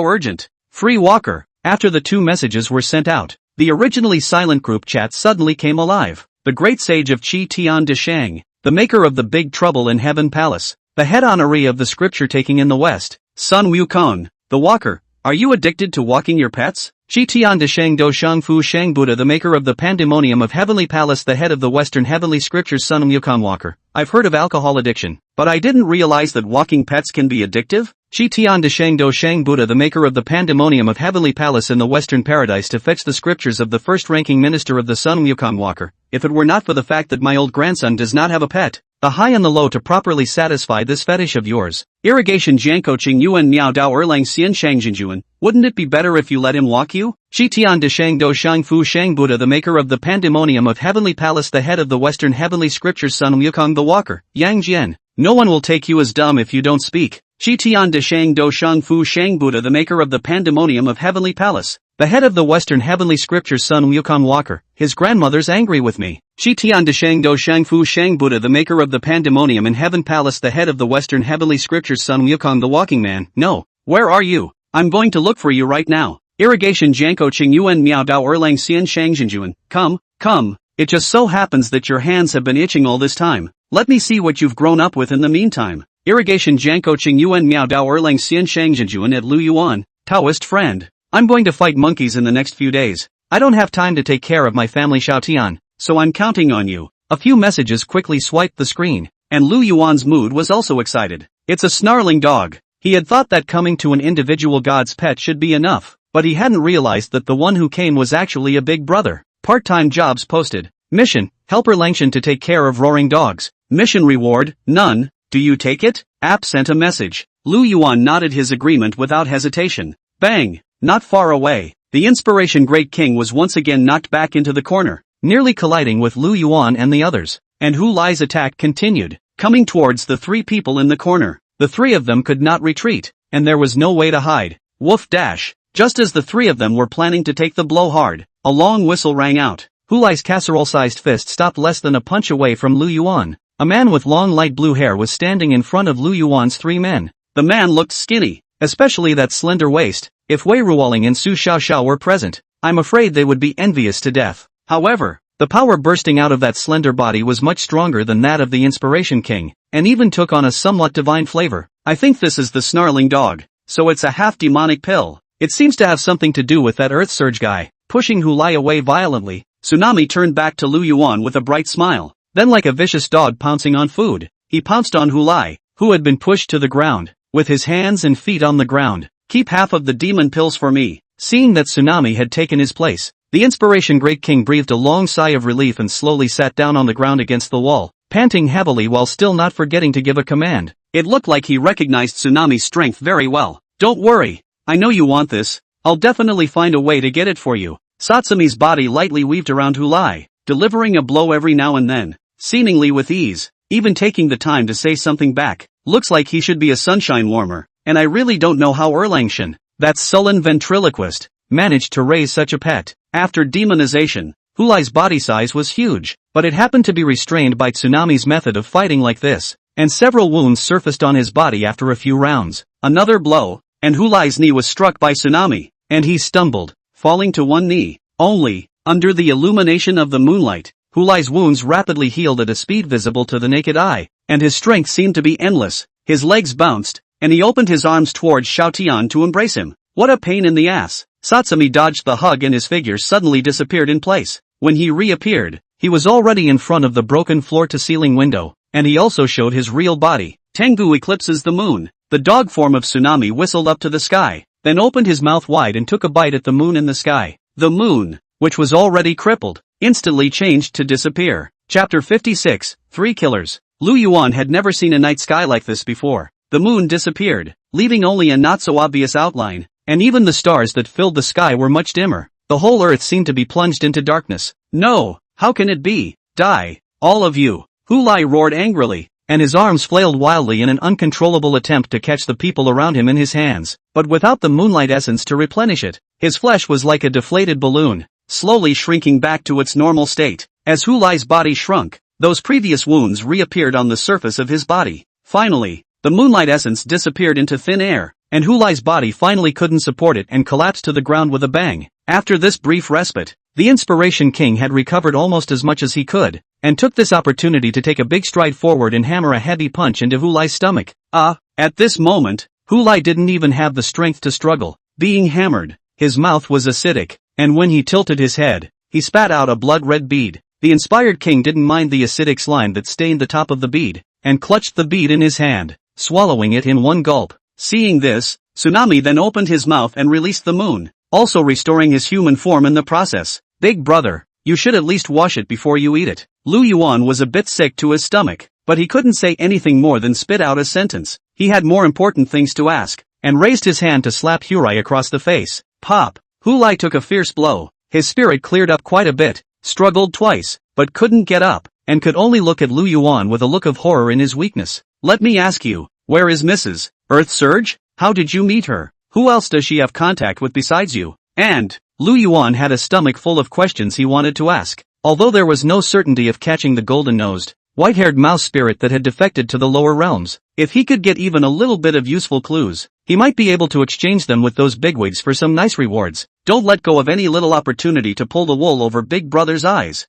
urgent. Free walker. After the two messages were sent out, the originally silent group chat suddenly came alive. The great sage of Qi Tian Deshang, the maker of the Big Trouble in Heaven Palace, the head honoree of the scripture taking in the West, Sun Wukong, the walker. Are you addicted to walking your pets? Qi Tian Deshang Do Shang Fu Shang Buddha, the maker of the Pandemonium of Heavenly Palace, the head of the Western Heavenly Scriptures, Sun Wukong walker. I've heard of alcohol addiction, but I didn't realize that walking pets can be addictive. Qi Tian Deshang Do Shang Buddha, the maker of the Pandemonium of Heavenly Palace in the Western Paradise, to fetch the scriptures of the first-ranking minister of the Sun Wukong walker. If it were not for the fact that my old grandson does not have a pet, the high and the low, to properly satisfy this fetish of yours. Irrigation Jianko Qing Yuan Miao Dao Erlang Xian Shang Jinjuan. Wouldn't it be better if you let him walk you? Qi Tian Deshang Do Shang Fu Shang Buddha, the maker of the Pandemonium of Heavenly Palace, the head of the Western Heavenly Scriptures, Sun Wukong the walker. Yang Jian. No one will take you as dumb if you don't speak. Qi Tian Deshang Do Shang Fu Shang Buddha, the maker of the Pandemonium of Heavenly Palace, the head of the Western Heavenly Scriptures, Sun Wukong walker. His grandmother's angry with me. Qi Tian Deshang Do Shang Fu Shang Buddha, the maker of the Pandemonium in Heaven Palace, the head of the Western Heavenly Scriptures, Sun Wukong the walking man. No. Where are you? I'm going to look for you right now. Irrigation Jianko Qing Yuan Miao Dao Erlang Xian Shang Jinjuan. Come. It just so happens that your hands have been itching all this time. Let me see what you've grown up with in the meantime. Irrigation Jianko Qing Yuan Miao Dao Erlang Xian Shang Jinjuan at Lu Yuan. Taoist friend. I'm going to fight monkeys in the next few days. I don't have time to take care of my family Xiaotian, so I'm counting on you. A few messages quickly swiped the screen, and Lu Yuan's mood was also excited. It's a snarling dog. He had thought that coming to an individual god's pet should be enough, but he hadn't realized that the one who came was actually a big brother. Part-time jobs posted. Mission, helper Langshan to take care of roaring dogs. Mission reward, none. Do you take it? App sent a message. Lu Yuan nodded his agreement without hesitation. Bang! Not far away, the inspiration great king was once again knocked back into the corner, nearly colliding with Lu Yuan and the others. And Hu Lai's attack continued, coming towards the three people in the corner. The three of them could not retreat, and there was no way to hide. Woof dash! Just as the three of them were planning to take the blow hard, a long whistle rang out. Hu Lai's casserole-sized fist stopped less than a punch away from Lu Yuan. A man with long light blue hair was standing in front of Lu Yuan's three men. The man looked skinny, especially that slender waist. If Wei Ruoling and Su Xiaoxiao were present, I'm afraid they would be envious to death. However, the power bursting out of that slender body was much stronger than that of the Inspiration King, and even took on a somewhat divine flavor. I think this is the snarling dog, so it's a half-demonic pill. It seems to have something to do with that Earth Surge guy. Pushing Hu Lai away violently, Tsunami turned back to Lu Yuan with a bright smile. Then, like a vicious dog pouncing on food, he pounced on Hu Lai, who had been pushed to the ground, with his hands and feet on the ground. Keep half of the demon pills for me. Seeing that Tsunami had taken his place, the Inspiration Great King breathed a long sigh of relief and slowly sat down on the ground against the wall, panting heavily while still not forgetting to give a command. It looked like he recognized Tsunami's strength very well. Don't worry. I know you want this. I'll definitely find a way to get it for you. Satsumi's body lightly weaved around Hu Lai, delivering a blow every now and then, seemingly with ease, even taking the time to say something back. Looks like he should be a sunshine warmer, and I really don't know how Erlangshan, that sullen ventriloquist, managed to raise such a pet. After demonization, Hu Lai's body size was huge, but it happened to be restrained by Tsunami's method of fighting like this, and several wounds surfaced on his body after a few rounds. Another blow, and Hu Lai's knee was struck by Tsunami, and he stumbled, falling to one knee. Only, under the illumination of the moonlight, Hu Lai's wounds rapidly healed at a speed visible to the naked eye, and his strength seemed to be endless. His legs bounced, and he opened his arms towards Xiaotian to embrace him. What a pain in the ass! Satsumi dodged the hug and his figure suddenly disappeared in place. When he reappeared, he was already in front of the broken floor-to-ceiling window, and he also showed his real body. Tengu eclipses the moon. The dog form of Tsunami whistled up to the sky, then opened his mouth wide and took a bite at the moon in the sky. The moon, which was already crippled, instantly changed to disappear. Chapter 56, Three Killers. Lu Yuan had never seen a night sky like this before. The moon disappeared, leaving only a not-so-obvious outline, and even the stars that filled the sky were much dimmer. The whole earth seemed to be plunged into darkness. No, how can it be? Die, all of you! Hu Lai roared angrily, and his arms flailed wildly in an uncontrollable attempt to catch the people around him in his hands, but without the moonlight essence to replenish it. His flesh was like a deflated balloon, slowly shrinking back to its normal state. As Hu Lai's body shrunk, those previous wounds reappeared on the surface of his body. Finally, the moonlight essence disappeared into thin air, and Hu Lai's body finally couldn't support it and collapsed to the ground with a bang. After this brief respite, the Inspiration King had recovered almost as much as he could, and took this opportunity to take a big stride forward and hammer a heavy punch into Hu Lai's stomach. At this moment, Hu Lai didn't even have the strength to struggle. Being hammered, his mouth was acidic, and when he tilted his head, he spat out a blood-red bead. The inspired king didn't mind the acidic slime that stained the top of the bead, and clutched the bead in his hand, swallowing it in one gulp. Seeing this, Tsunami then opened his mouth and released the moon, also restoring his human form in the process. Big brother, you should at least wash it before you eat it. Lu Yuan was a bit sick to his stomach, but he couldn't say anything more than spit out a sentence. He had more important things to ask, and raised his hand to slap Hu Lai across the face. Pop! Hu Lai took a fierce blow. His spirit cleared up quite a bit, struggled twice, but couldn't get up, and could only look at Lu Yuan with a look of horror in his weakness. Let me ask you, where is Mrs. Earth Surge? How did you meet her? Who else does she have contact with besides you? And Lu Yuan had a stomach full of questions he wanted to ask. Although there was no certainty of catching the golden-nosed, white-haired mouse spirit that had defected to the lower realms, if he could get even a little bit of useful clues, he might be able to exchange them with those bigwigs for some nice rewards. Don't let go of any little opportunity to pull the wool over Big Brother's eyes.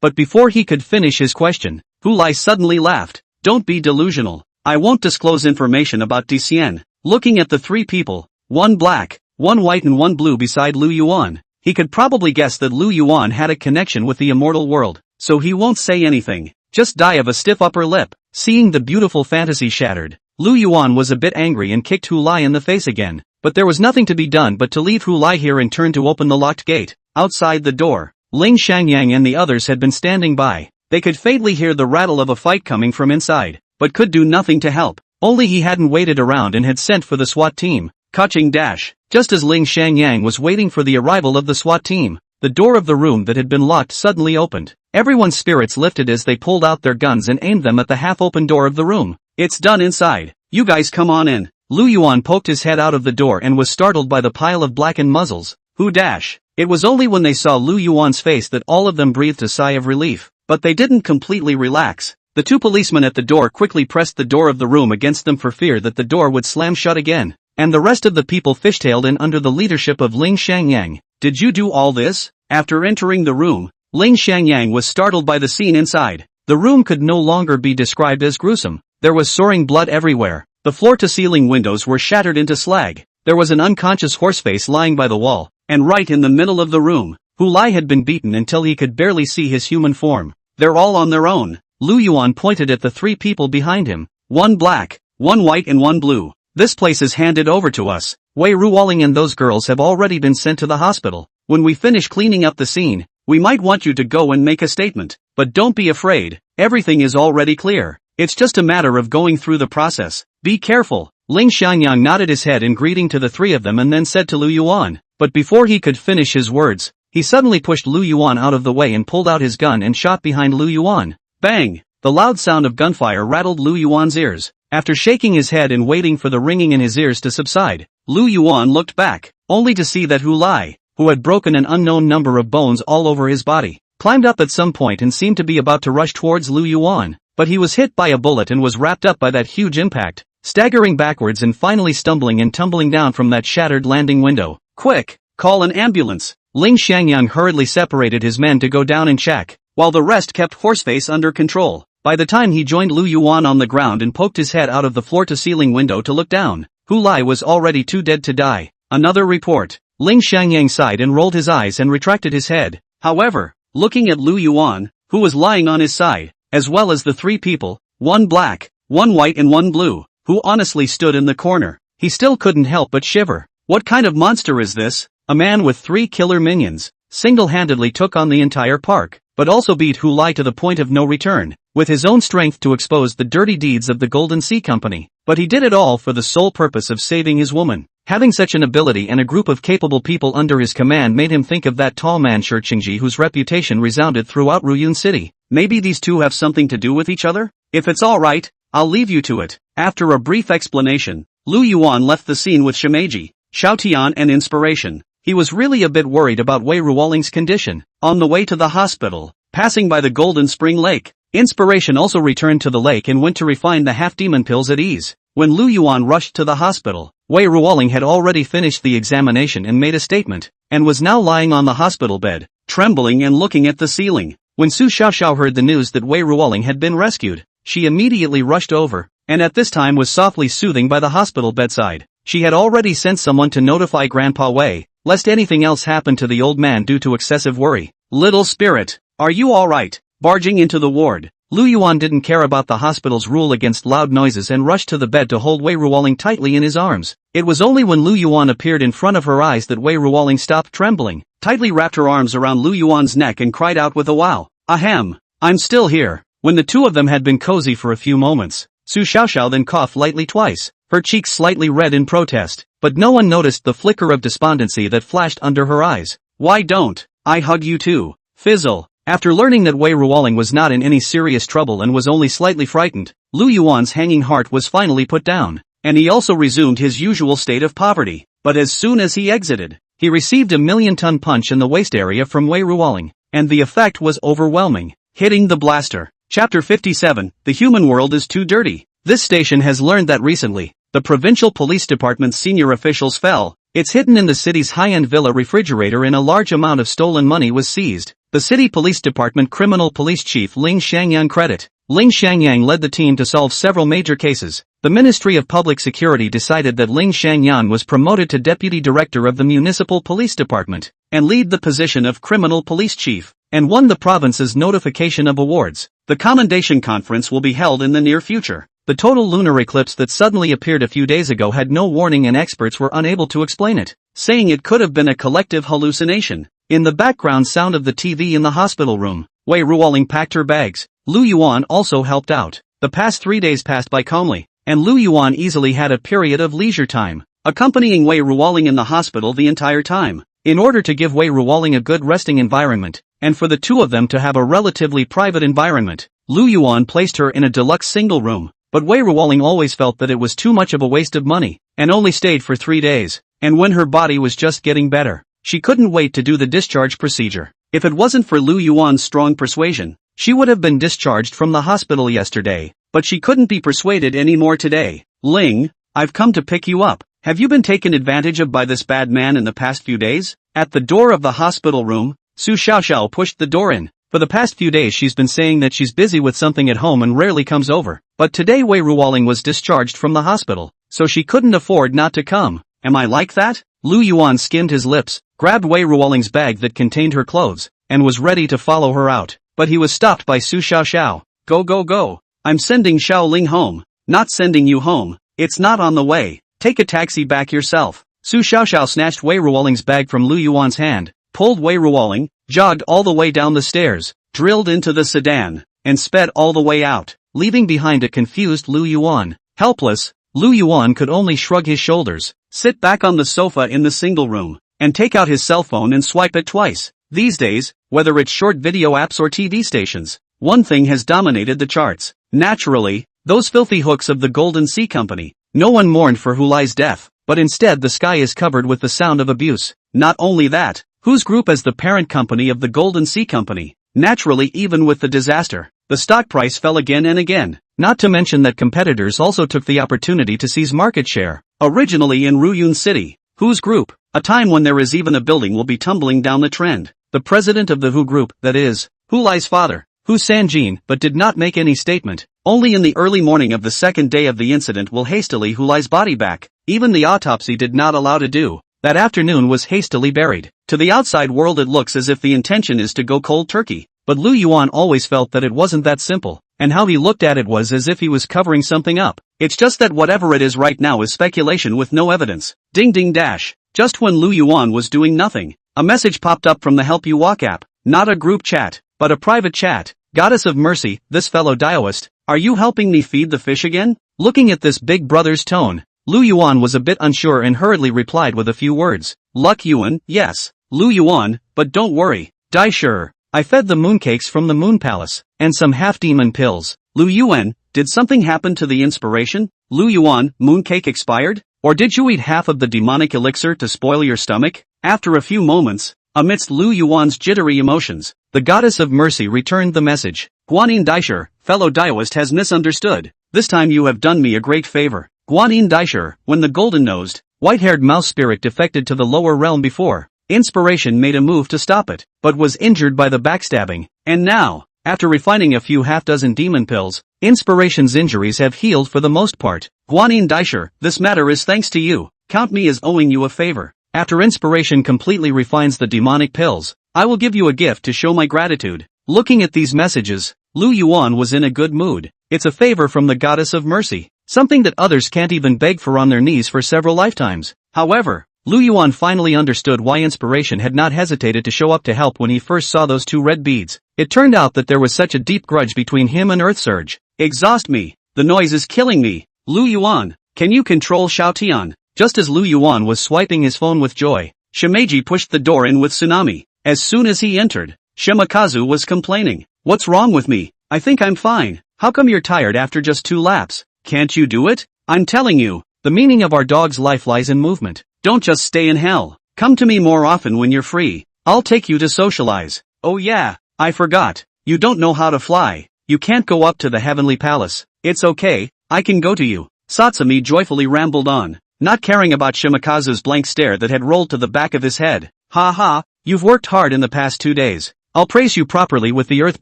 But before he could finish his question, Hu Lai suddenly laughed. Don't be delusional. I won't disclose information about Dicien. Looking at the three people, one black, one white and one blue beside Lu Yuan, he could probably guess that Lu Yuan had a connection with the immortal world, so he won't say anything, just die of a stiff upper lip. Seeing the beautiful fantasy shattered, Lu Yuan was a bit angry and kicked Hu Lai in the face again, but there was nothing to be done but to leave Hu Lai here and turn to open the locked gate. Outside the door, Ling Shangyang and the others had been standing by. They could faintly hear the rattle of a fight coming from inside, but could do nothing to help. Only he hadn't waited around and had sent for the SWAT team. Kaching dash. Just as Ling Shangyang was waiting for the arrival of the SWAT team, the door of the room that had been locked suddenly opened. Everyone's spirits lifted as they pulled out their guns and aimed them at the half-open door of the room. It's done inside. You guys come on in. Lu Yuan poked his head out of the door and was startled by the pile of blackened muzzles. Who dash? It was only when they saw Lu Yuan's face that all of them breathed a sigh of relief, but they didn't completely relax. The two policemen at the door quickly pressed the door of the room against them for fear that the door would slam shut again, and the rest of the people fishtailed in under the leadership of Ling Shangyang. Did you do all this? After entering the room, Ling Shangyang was startled by the scene inside. The room could no longer be described as gruesome. There was soaring blood everywhere. The floor-to-ceiling windows were shattered into slag. There was an unconscious horseface lying by the wall, and right in the middle of the room, Hu Lai had been beaten until he could barely see his human form. They're all on their own. Lu Yuan pointed at the three people behind him. One black, one white and one blue. This place is handed over to us. Wei Ruoling and those girls have already been sent to the hospital. When we finish cleaning up the scene, we might want you to go and make a statement. But don't be afraid, everything is already clear. It's just a matter of going through the process. Be careful. Ling Xiangyang nodded his head in greeting to the three of them and then said to Lu Yuan. But before he could finish his words, he suddenly pushed Lu Yuan out of the way and pulled out his gun and shot behind Lu Yuan. Bang! The loud sound of gunfire rattled Lu Yuan's ears. After shaking his head and waiting for the ringing in his ears to subside, Lu Yuan looked back, only to see that Hu Lai, who had broken an unknown number of bones all over his body, climbed up at some point and seemed to be about to rush towards Lu Yuan, but he was hit by a bullet and was wrapped up by that huge impact, staggering backwards and finally stumbling and tumbling down from that shattered landing window. Quick! Call an ambulance! Ling Xiangyang hurriedly separated his men to go down and check, while the rest kept Horseface under control. By the time he joined Lu Yuan on the ground and poked his head out of the floor-to-ceiling window to look down, Hu Lai was already too dead to die. Another report. Ling Xiangyang sighed and rolled his eyes and retracted his head. However, looking at Lu Yuan, who was lying on his side, as well as the three people, one black, one white and one blue, who honestly stood in the corner, he still couldn't help but shiver. What kind of monster is this? A man with 3 killer minions, single-handedly took on the entire park, but also beat Hu Lai to the point of no return, with his own strength to expose the dirty deeds of the Golden Sea Company. But he did it all for the sole purpose of saving his woman. Having such an ability and a group of capable people under his command made him think of that tall man Shurqingji whose reputation resounded throughout Ruyun City. Maybe these two have something to do with each other? If it's alright, I'll leave you to it. After a brief explanation, Lu Yuan left the scene with Shimeji, Xiaotian and Inspiration. He was really a bit worried about Wei Ruoling's condition. On the way to the hospital, passing by the Golden Spring Lake. Inspiration also returned to the lake and went to refine the half-demon pills at ease. When Lu Yuan rushed to the hospital, Wei Ruoling had already finished the examination and made a statement, and was now lying on the hospital bed, trembling and looking at the ceiling. When Su Xiaoxiao heard the news that Wei Ruoling had been rescued, she immediately rushed over, and at this time was softly soothing by the hospital bedside. She had already sent someone to notify Grandpa Wei, lest anything else happen to the old man due to excessive worry. "Little spirit, are you alright?" Barging into the ward, Lu Yuan didn't care about the hospital's rule against loud noises and rushed to the bed to hold Wei Ruoling tightly in his arms. It was only when Lu Yuan appeared in front of her eyes that Wei Ruoling stopped trembling, tightly wrapped her arms around Lu Yuan's neck and cried out with a wow. "Ahem, I'm still here." When the two of them had been cozy for a few moments, Su Xiaoxiao then coughed lightly twice, her cheeks slightly red in protest, but no one noticed the flicker of despondency that flashed under her eyes. "Why don't I hug you too?" Fizzle. After learning that Wei Ruoling was not in any serious trouble and was only slightly frightened, Lu Yuan's hanging heart was finally put down, and he also resumed his usual state of poverty. But as soon as he exited, he received a million-ton punch in the waist area from Wei Ruoling, and the effect was overwhelming, hitting the blaster. Chapter 57, The Human World is Too Dirty. This station has learned that recently, the provincial police department's senior officials fell. It's hidden in the city's high-end villa refrigerator and a large amount of stolen money was seized. The city police department criminal police chief Ling Xiangyang credit. Ling Xiangyang led the team to solve several major cases. The Ministry of Public Security decided that Ling Xiangyang was promoted to deputy director of the municipal police department, and lead the position of criminal police chief, and won the province's notification of awards. The commendation conference will be held in the near future. The total lunar eclipse that suddenly appeared a few days ago had no warning and experts were unable to explain it, saying it could have been a collective hallucination. In the background sound of the TV in the hospital room, Wei Ruoling packed her bags. Lu Yuan also helped out. The past 3 days passed by calmly, and Lu Yuan easily had a period of leisure time, accompanying Wei Ruoling in the hospital the entire time. In order to give Wei Ruoling a good resting environment, and for the two of them to have a relatively private environment, Lu Yuan placed her in a deluxe single room. But Wei Ruoling always felt that it was too much of a waste of money, and only stayed for 3 days, and when her body was just getting better, she couldn't wait to do the discharge procedure. If it wasn't for Lu Yuan's strong persuasion, she would have been discharged from the hospital yesterday, but she couldn't be persuaded anymore today. "Ling, I've come to pick you up. Have you been taken advantage of by this bad man in the past few days?" At the door of the hospital room, Su Xiaoxiao pushed the door in. For the past few days she's been saying that she's busy with something at home and rarely comes over, but today Wei Ruoling was discharged from the hospital, so she couldn't afford not to come. "Am I like that?" Lu Yuan skimmed his lips, grabbed Wei Ruoling's bag that contained her clothes, and was ready to follow her out, but he was stopped by Su Xiaoxiao. Go. I'm sending Xiao Ling home." "Not sending you home, it's not on the way. Take a taxi back yourself." Su Xiaoxiao snatched Wei Ruoling's bag from Lu Yuan's hand, pulled Wei Ruoling, jogged all the way down the stairs, drilled into the sedan, and sped all the way out, leaving behind a confused Lu Yuan. Helpless, Lu Yuan could only shrug his shoulders, sit back on the sofa in the single room, and take out his cell phone and swipe it twice. These days, whether it's short video apps or TV stations, one thing has dominated the charts. Naturally, those filthy hooks of the Golden Sea Company. No one mourned for Hulai's death, but instead the sky is covered with the sound of abuse. Not only that, whose group as the parent company of the Golden Sea Company? Naturally, even with the disaster, the stock price fell again and again, not to mention that competitors also took the opportunity to seize market share. Originally in Ruyun City, whose group? A time when there is even a building will be tumbling down the trend. The president of the Hu group, that is, Hulai's father, Hu Sanjin, but did not make any statement. Only in the early morning of the second day of the incident will hastily Hulai's body back. Even the autopsy did not allow to do. That afternoon was hastily buried. To the outside world it looks as if the intention is to go cold turkey, but Lu Yuan always felt that it wasn't that simple, and how he looked at it was as if he was covering something up. It's just that whatever it is right now is speculation with no evidence. Ding ding dash. Just when Lu Yuan was doing nothing, a message popped up from the Help You Walk app. Not a group chat, but a private chat. Goddess of mercy, this fellow Daoist, are you helping me feed the fish again? Looking at this big brother's tone, Lu Yuan was a bit unsure and hurriedly replied with a few words. Luck Yuan, yes. Lu Yuan, but don't worry. Dai sure. I fed the mooncakes from the moon palace, and some half-demon pills. Lu Yuan, did something happen to the inspiration? Lu Yuan, mooncake expired? Or did you eat half of the demonic elixir to spoil your stomach? After a few moments, Amidst Lu Yuan's jittery emotions, the goddess of mercy returned the message. Guanyin Daisher, fellow Daoist has misunderstood. This time you have done me a great favor. Guanyin Daisher, when the golden-nosed, white-haired mouse spirit defected to the lower realm before, Inspiration made a move to stop it, but was injured by the backstabbing, and now, after refining a few half-dozen demon pills, Inspiration's injuries have healed for the most part. Guanyin Daisher, this matter is thanks to you. Count me as owing you a favor. After Inspiration completely refines the demonic pills, I will give you a gift to show my gratitude. Looking at these messages, Lu Yuan was in a good mood. It's a favor from the goddess of mercy, something that others can't even beg for on their knees for several lifetimes. However, Lu Yuan finally understood why Inspiration had not hesitated to show up to help when he first saw those two red beads. It turned out that there was such a deep grudge between him and Earth Surge. Exhaust me. The noise is killing me. Lu Yuan, can you control Xiaotian? Just as Lu Yuan was swiping his phone with joy, Shimeji pushed the door in with Tsunami. As soon as he entered, Shimakazu was complaining. What's wrong with me? I think I'm fine. How come you're tired after just 2 laps? Can't you do it? I'm telling you, the meaning of our dog's life lies in movement. Don't just stay in hell. Come to me more often when you're free. I'll take you to socialize. Oh yeah, I forgot. You don't know how to fly. You can't go up to the heavenly palace. It's okay, I can go to you. Satsumi joyfully rambled on, not caring about Shimakazu's blank stare that had rolled to the back of his head. Ha ha, you've worked hard in the past 2 days. I'll praise you properly with the Earth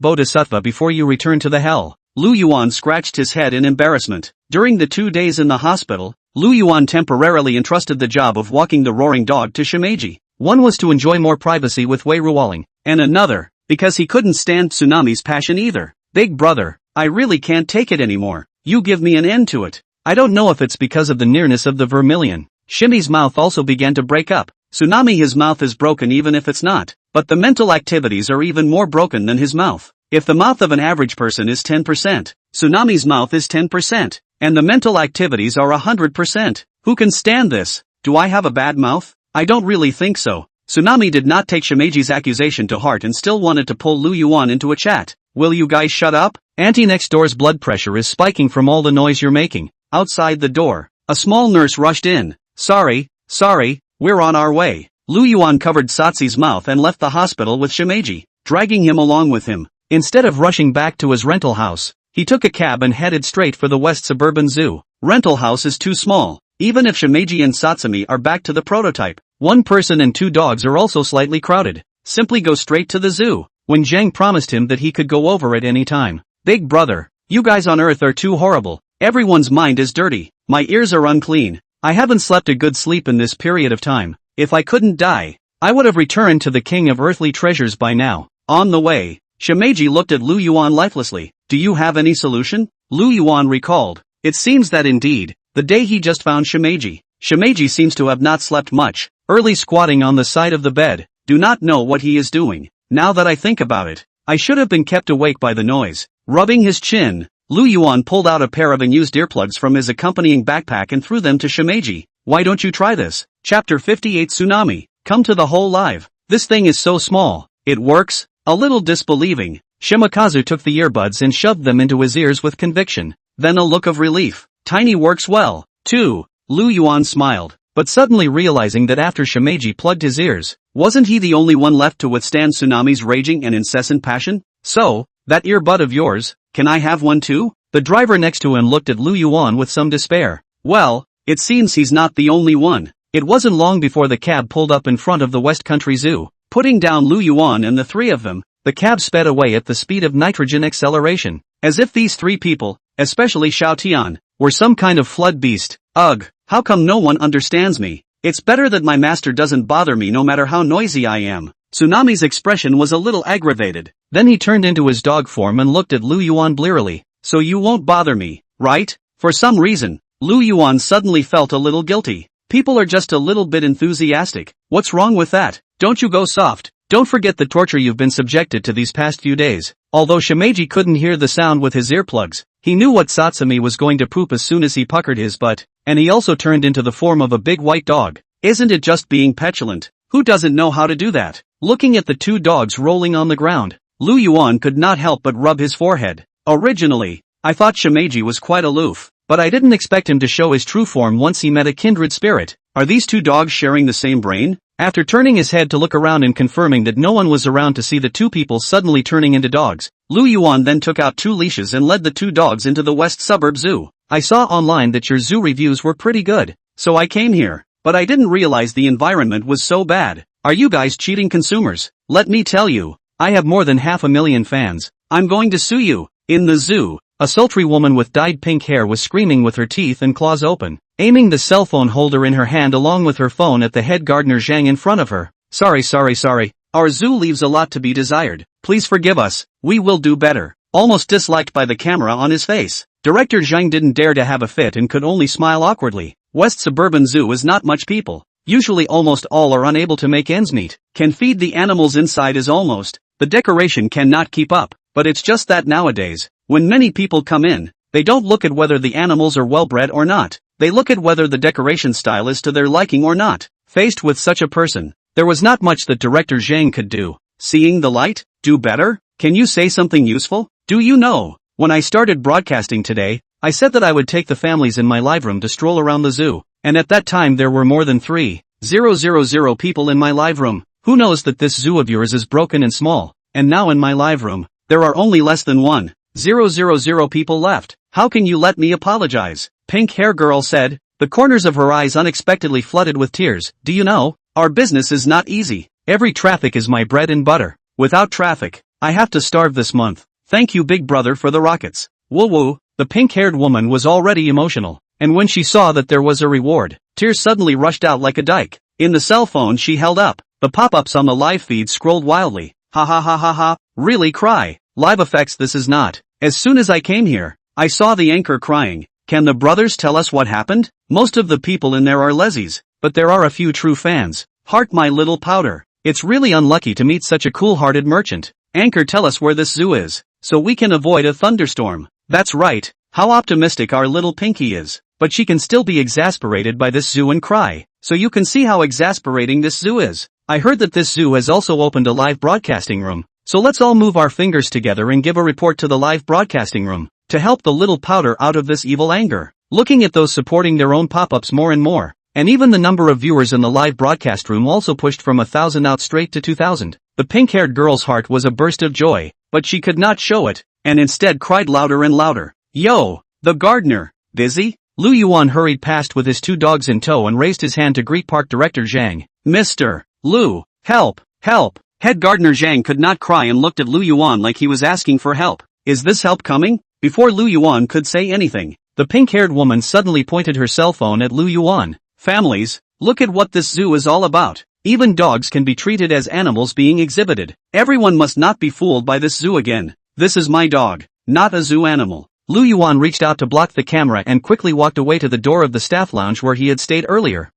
Bodhisattva before you return to the hell. Lu Yuan scratched his head in embarrassment. During the 2 days in the hospital, Lu Yuan temporarily entrusted the job of walking the roaring dog to Shimeji. One was to enjoy more privacy with Wei Ruoling, and another, because he couldn't stand Tsunami's passion either. Big brother, I really can't take it anymore. You give me an end to it. I don't know if it's because of the nearness of the vermilion. Shimmy's mouth also began to break up. Tsunami, his mouth is broken even if it's not, but the mental activities are even more broken than his mouth. If the mouth of an average person is 10%, Tsunami's mouth is 10%, and the mental activities are 100%. Who can stand this? Do I have a bad mouth? I don't really think so. Tsunami did not take Shimeji's accusation to heart and still wanted to pull Lu Yuan into a chat. Will you guys shut up? Auntie next door's blood pressure is spiking from all the noise you're making. Outside the door, a small nurse rushed in. Sorry, we're on our way. Lu Yuan covered Satsi's mouth and left the hospital with Shimeji, dragging him along with him. Instead of rushing back to his rental house, he took a cab and headed straight for the West Suburban Zoo. Rental house is too small. Even if Shimeji and Satsumi are back to the prototype, 1 person and 2 dogs are also slightly crowded. Simply go straight to the zoo. When Zhang promised him that he could go over at any time. Big brother, you guys on Earth are too horrible. Everyone's mind is dirty. My ears are unclean. I haven't slept a good sleep in this period of time. If I couldn't die, I would have returned to the king of earthly treasures by now. On the way, Shimeji looked at Lu Yuan lifelessly. Do you have any solution? Lu Yuan recalled. It seems that indeed, the day he just found Shimeji. Shimeji seems to have not slept much, early squatting on the side of the bed. Do not know what he is doing. Now that I think about it, I should have been kept awake by the noise. Rubbing his chin, Lu Yuan pulled out a pair of unused earplugs from his accompanying backpack and threw them to Shimeji. Why don't you try this? Chapter 58 Tsunami. Come to the whole live. This thing is so small. It works? A little disbelieving, Shimakazu took the earbuds and shoved them into his ears with conviction. Then a look of relief. Tiny works well, too. Lu Yuan smiled, but suddenly realizing that after Shimeji plugged his ears, wasn't he the only one left to withstand Tsunami's raging and incessant passion? So, that earbud of yours, can I have one too? The driver next to him looked at Lu Yuan with some despair. Well, it seems he's not the only one. It wasn't long before the cab pulled up in front of the West Country Zoo. Putting down Lu Yuan and the 3 of them, the cab sped away at the speed of nitrogen acceleration, as if these 3 people, especially Xiaotian, were some kind of flood beast. Ugh, how come no one understands me? It's better that my master doesn't bother me no matter how noisy I am. Tsunami's expression was a little aggravated. Then he turned into his dog form and looked at Lu Yuan blearily. So you won't bother me, right? For some reason, Lu Yuan suddenly felt a little guilty. People are just a little bit enthusiastic. What's wrong with that? Don't you go soft. Don't forget the torture you've been subjected to these past few days. Although Shimeji couldn't hear the sound with his earplugs, he knew what Satsumi was going to poop as soon as he puckered his butt, and he also turned into the form of a big white dog. Isn't it just being petulant? Who doesn't know how to do that? Looking at the 2 dogs rolling on the ground, Lu Yuan could not help but rub his forehead. Originally, I thought Shimeji was quite aloof, but I didn't expect him to show his true form once he met a kindred spirit. Are these 2 dogs sharing the same brain? After turning his head to look around and confirming that no one was around to see the two people suddenly turning into dogs, Lu Yuan then took out 2 leashes and led the 2 dogs into the West Suburb Zoo. I saw online that your zoo reviews were pretty good, so I came here, but I didn't realize the environment was so bad. Are you guys cheating consumers? Let me tell you, I have more than 500,000 fans. I'm going to sue you. In the zoo, a sultry woman with dyed pink hair was screaming with her teeth and claws open, aiming the cell phone holder in her hand along with her phone at the head gardener Zhang in front of her. Sorry. Our zoo leaves a lot to be desired. Please forgive us, we will do better. Almost disliked by the camera on his face. Director Zhang didn't dare to have a fit and could only smile awkwardly. West Suburban Zoo is not much people. Usually almost all are unable to make ends meet. Can feed the animals inside is almost. The decoration cannot keep up. But it's just that nowadays, when many people come in, they don't look at whether the animals are well-bred or not. They look at whether the decoration style is to their liking or not. Faced with such a person, there was not much that Director Zhang could do. Seeing the light? Do better? Can you say something useful? Do you know? When I started broadcasting today, I said that I would take the families in my live room to stroll around the zoo, and at that time there were more than 3,000 people in my live room. Who knows that this zoo of yours is broken and small, and now in my live room, there are only less than 1,000 people left. How can you let me apologize? Pink hair girl said, the corners of her eyes unexpectedly flooded with tears. Do you know, our business is not easy. Every traffic is my bread and butter. Without traffic, I have to starve this month. Thank you big brother for the rockets. Woo. The pink-haired woman was already emotional, and when she saw that there was a reward, tears suddenly rushed out like a dike. In the cell phone she held up, the pop-ups on the live feed scrolled wildly. Ha. Really cry. Live effects this is not. As soon as I came here, I saw the anchor crying. Can the brothers tell us what happened? Most of the people in there are lezzies, but there are a few true fans. Heart my little powder. It's really unlucky to meet such a cool-hearted merchant. Anchor tell us where this zoo is, so we can avoid a thunderstorm. That's right. How optimistic our little Pinky is. But she can still be exasperated by this zoo and cry. So you can see how exasperating this zoo is. I heard that this zoo has also opened a live broadcasting room. So let's all move our fingers together and give a report to the live broadcasting room, to help the little powder out of this evil anger. Looking at those supporting their own pop-ups more and more, and even the number of viewers in the live broadcast room also pushed from 1,000 out straight to 2,000. The pink-haired girl's heart was a burst of joy, but she could not show it, and instead cried louder and louder. Yo, the gardener, busy? Lu Yuan hurried past with his 2 dogs in tow and raised his hand to greet park director Zhang. Mr. Lu, help. Head gardener Zhang could not cry and looked at Lu Yuan like he was asking for help. Is this help coming? Before Lu Yuan could say anything, the pink-haired woman suddenly pointed her cell phone at Lu Yuan. Families, look at what this zoo is all about. Even dogs can be treated as animals being exhibited. Everyone must not be fooled by this zoo again. This is my dog, not a zoo animal. Lu Yuan reached out to block the camera and quickly walked away to the door of the staff lounge where he had stayed earlier.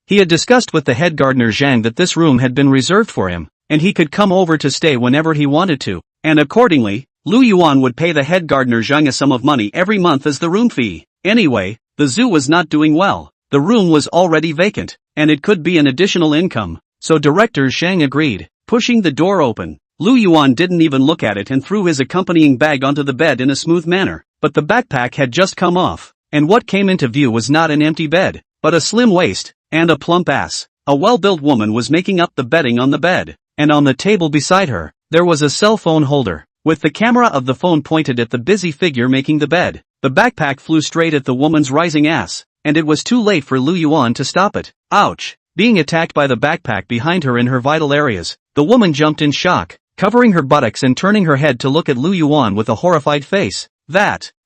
He had discussed with the head gardener Zhang that this room had been reserved for him, and he could come over to stay whenever he wanted to, and accordingly, Lu Yuan would pay the head gardener Zhang a sum of money every month as the room fee. Anyway, the zoo was not doing well. The room was already vacant, and it could be an additional income, so director Zhang agreed. Pushing the door open, Lu Yuan didn't even look at it and threw his accompanying bag onto the bed in a smooth manner, but the backpack had just come off, and what came into view was not an empty bed, but a slim waist, and a plump ass. A well-built woman was making up the bedding on the bed, and on the table beside her, there was a cell phone holder, with the camera of the phone pointed at the busy figure making the bed. The backpack flew straight at the woman's rising ass, and it was too late for Lu Yuan to stop it. Ouch! Being attacked by the backpack behind her in her vital areas, the woman jumped in shock, covering her buttocks and turning her head to look at Lu Yuan with a horrified face.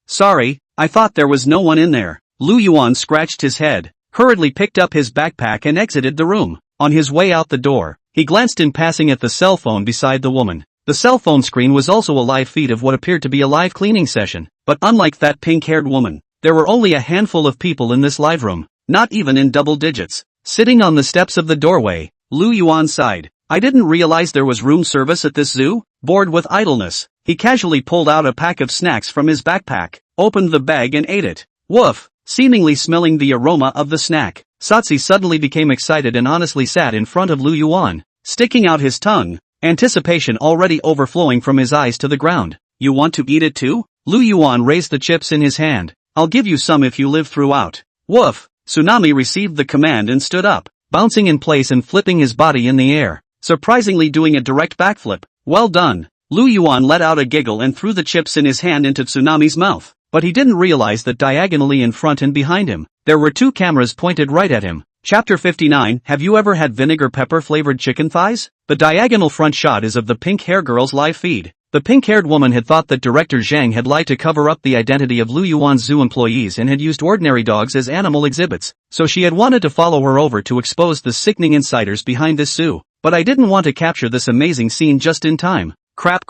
Sorry, I thought there was no one in there. Lu Yuan scratched his head, hurriedly picked up his backpack and exited the room. On his way out the door, he glanced in passing at the cell phone beside the woman. The cell phone screen was also a live feed of what appeared to be a live cleaning session, but unlike that pink-haired woman, there were only a handful of people in this live room, not even in double digits. Sitting on the steps of the doorway, Lu Yuan sighed. I didn't realize there was room service at this zoo. Bored with idleness, he casually pulled out a pack of snacks from his backpack, opened the bag and ate it. Woof! Seemingly smelling the aroma of the snack, Satsi suddenly became excited and honestly sat in front of Lu Yuan, sticking out his tongue, anticipation already overflowing from his eyes to the ground. You want to eat it too? Lu Yuan raised the chips in his hand. I'll give you some if you live throughout. Woof! Tsunami received the command and stood up. bouncing in place and flipping his body in the air, surprisingly doing a direct backflip. Well done. Lu Yuan let out a giggle and threw the chips in his hand into Tsunami's mouth, but he didn't realize that diagonally in front and behind him, there were two cameras pointed right at him. Chapter 59. Have you ever had vinegar pepper flavored chicken thighs? The diagonal front shot is of the pink hair girl's live feed. The pink-haired woman had thought that Director Zhang had lied to cover up the identity of Lu Yuan's zoo employees and had used ordinary dogs as animal exhibits, so she had wanted to follow her over to expose the sickening insiders behind this zoo. But I didn't want to capture this amazing scene just in time. Crap.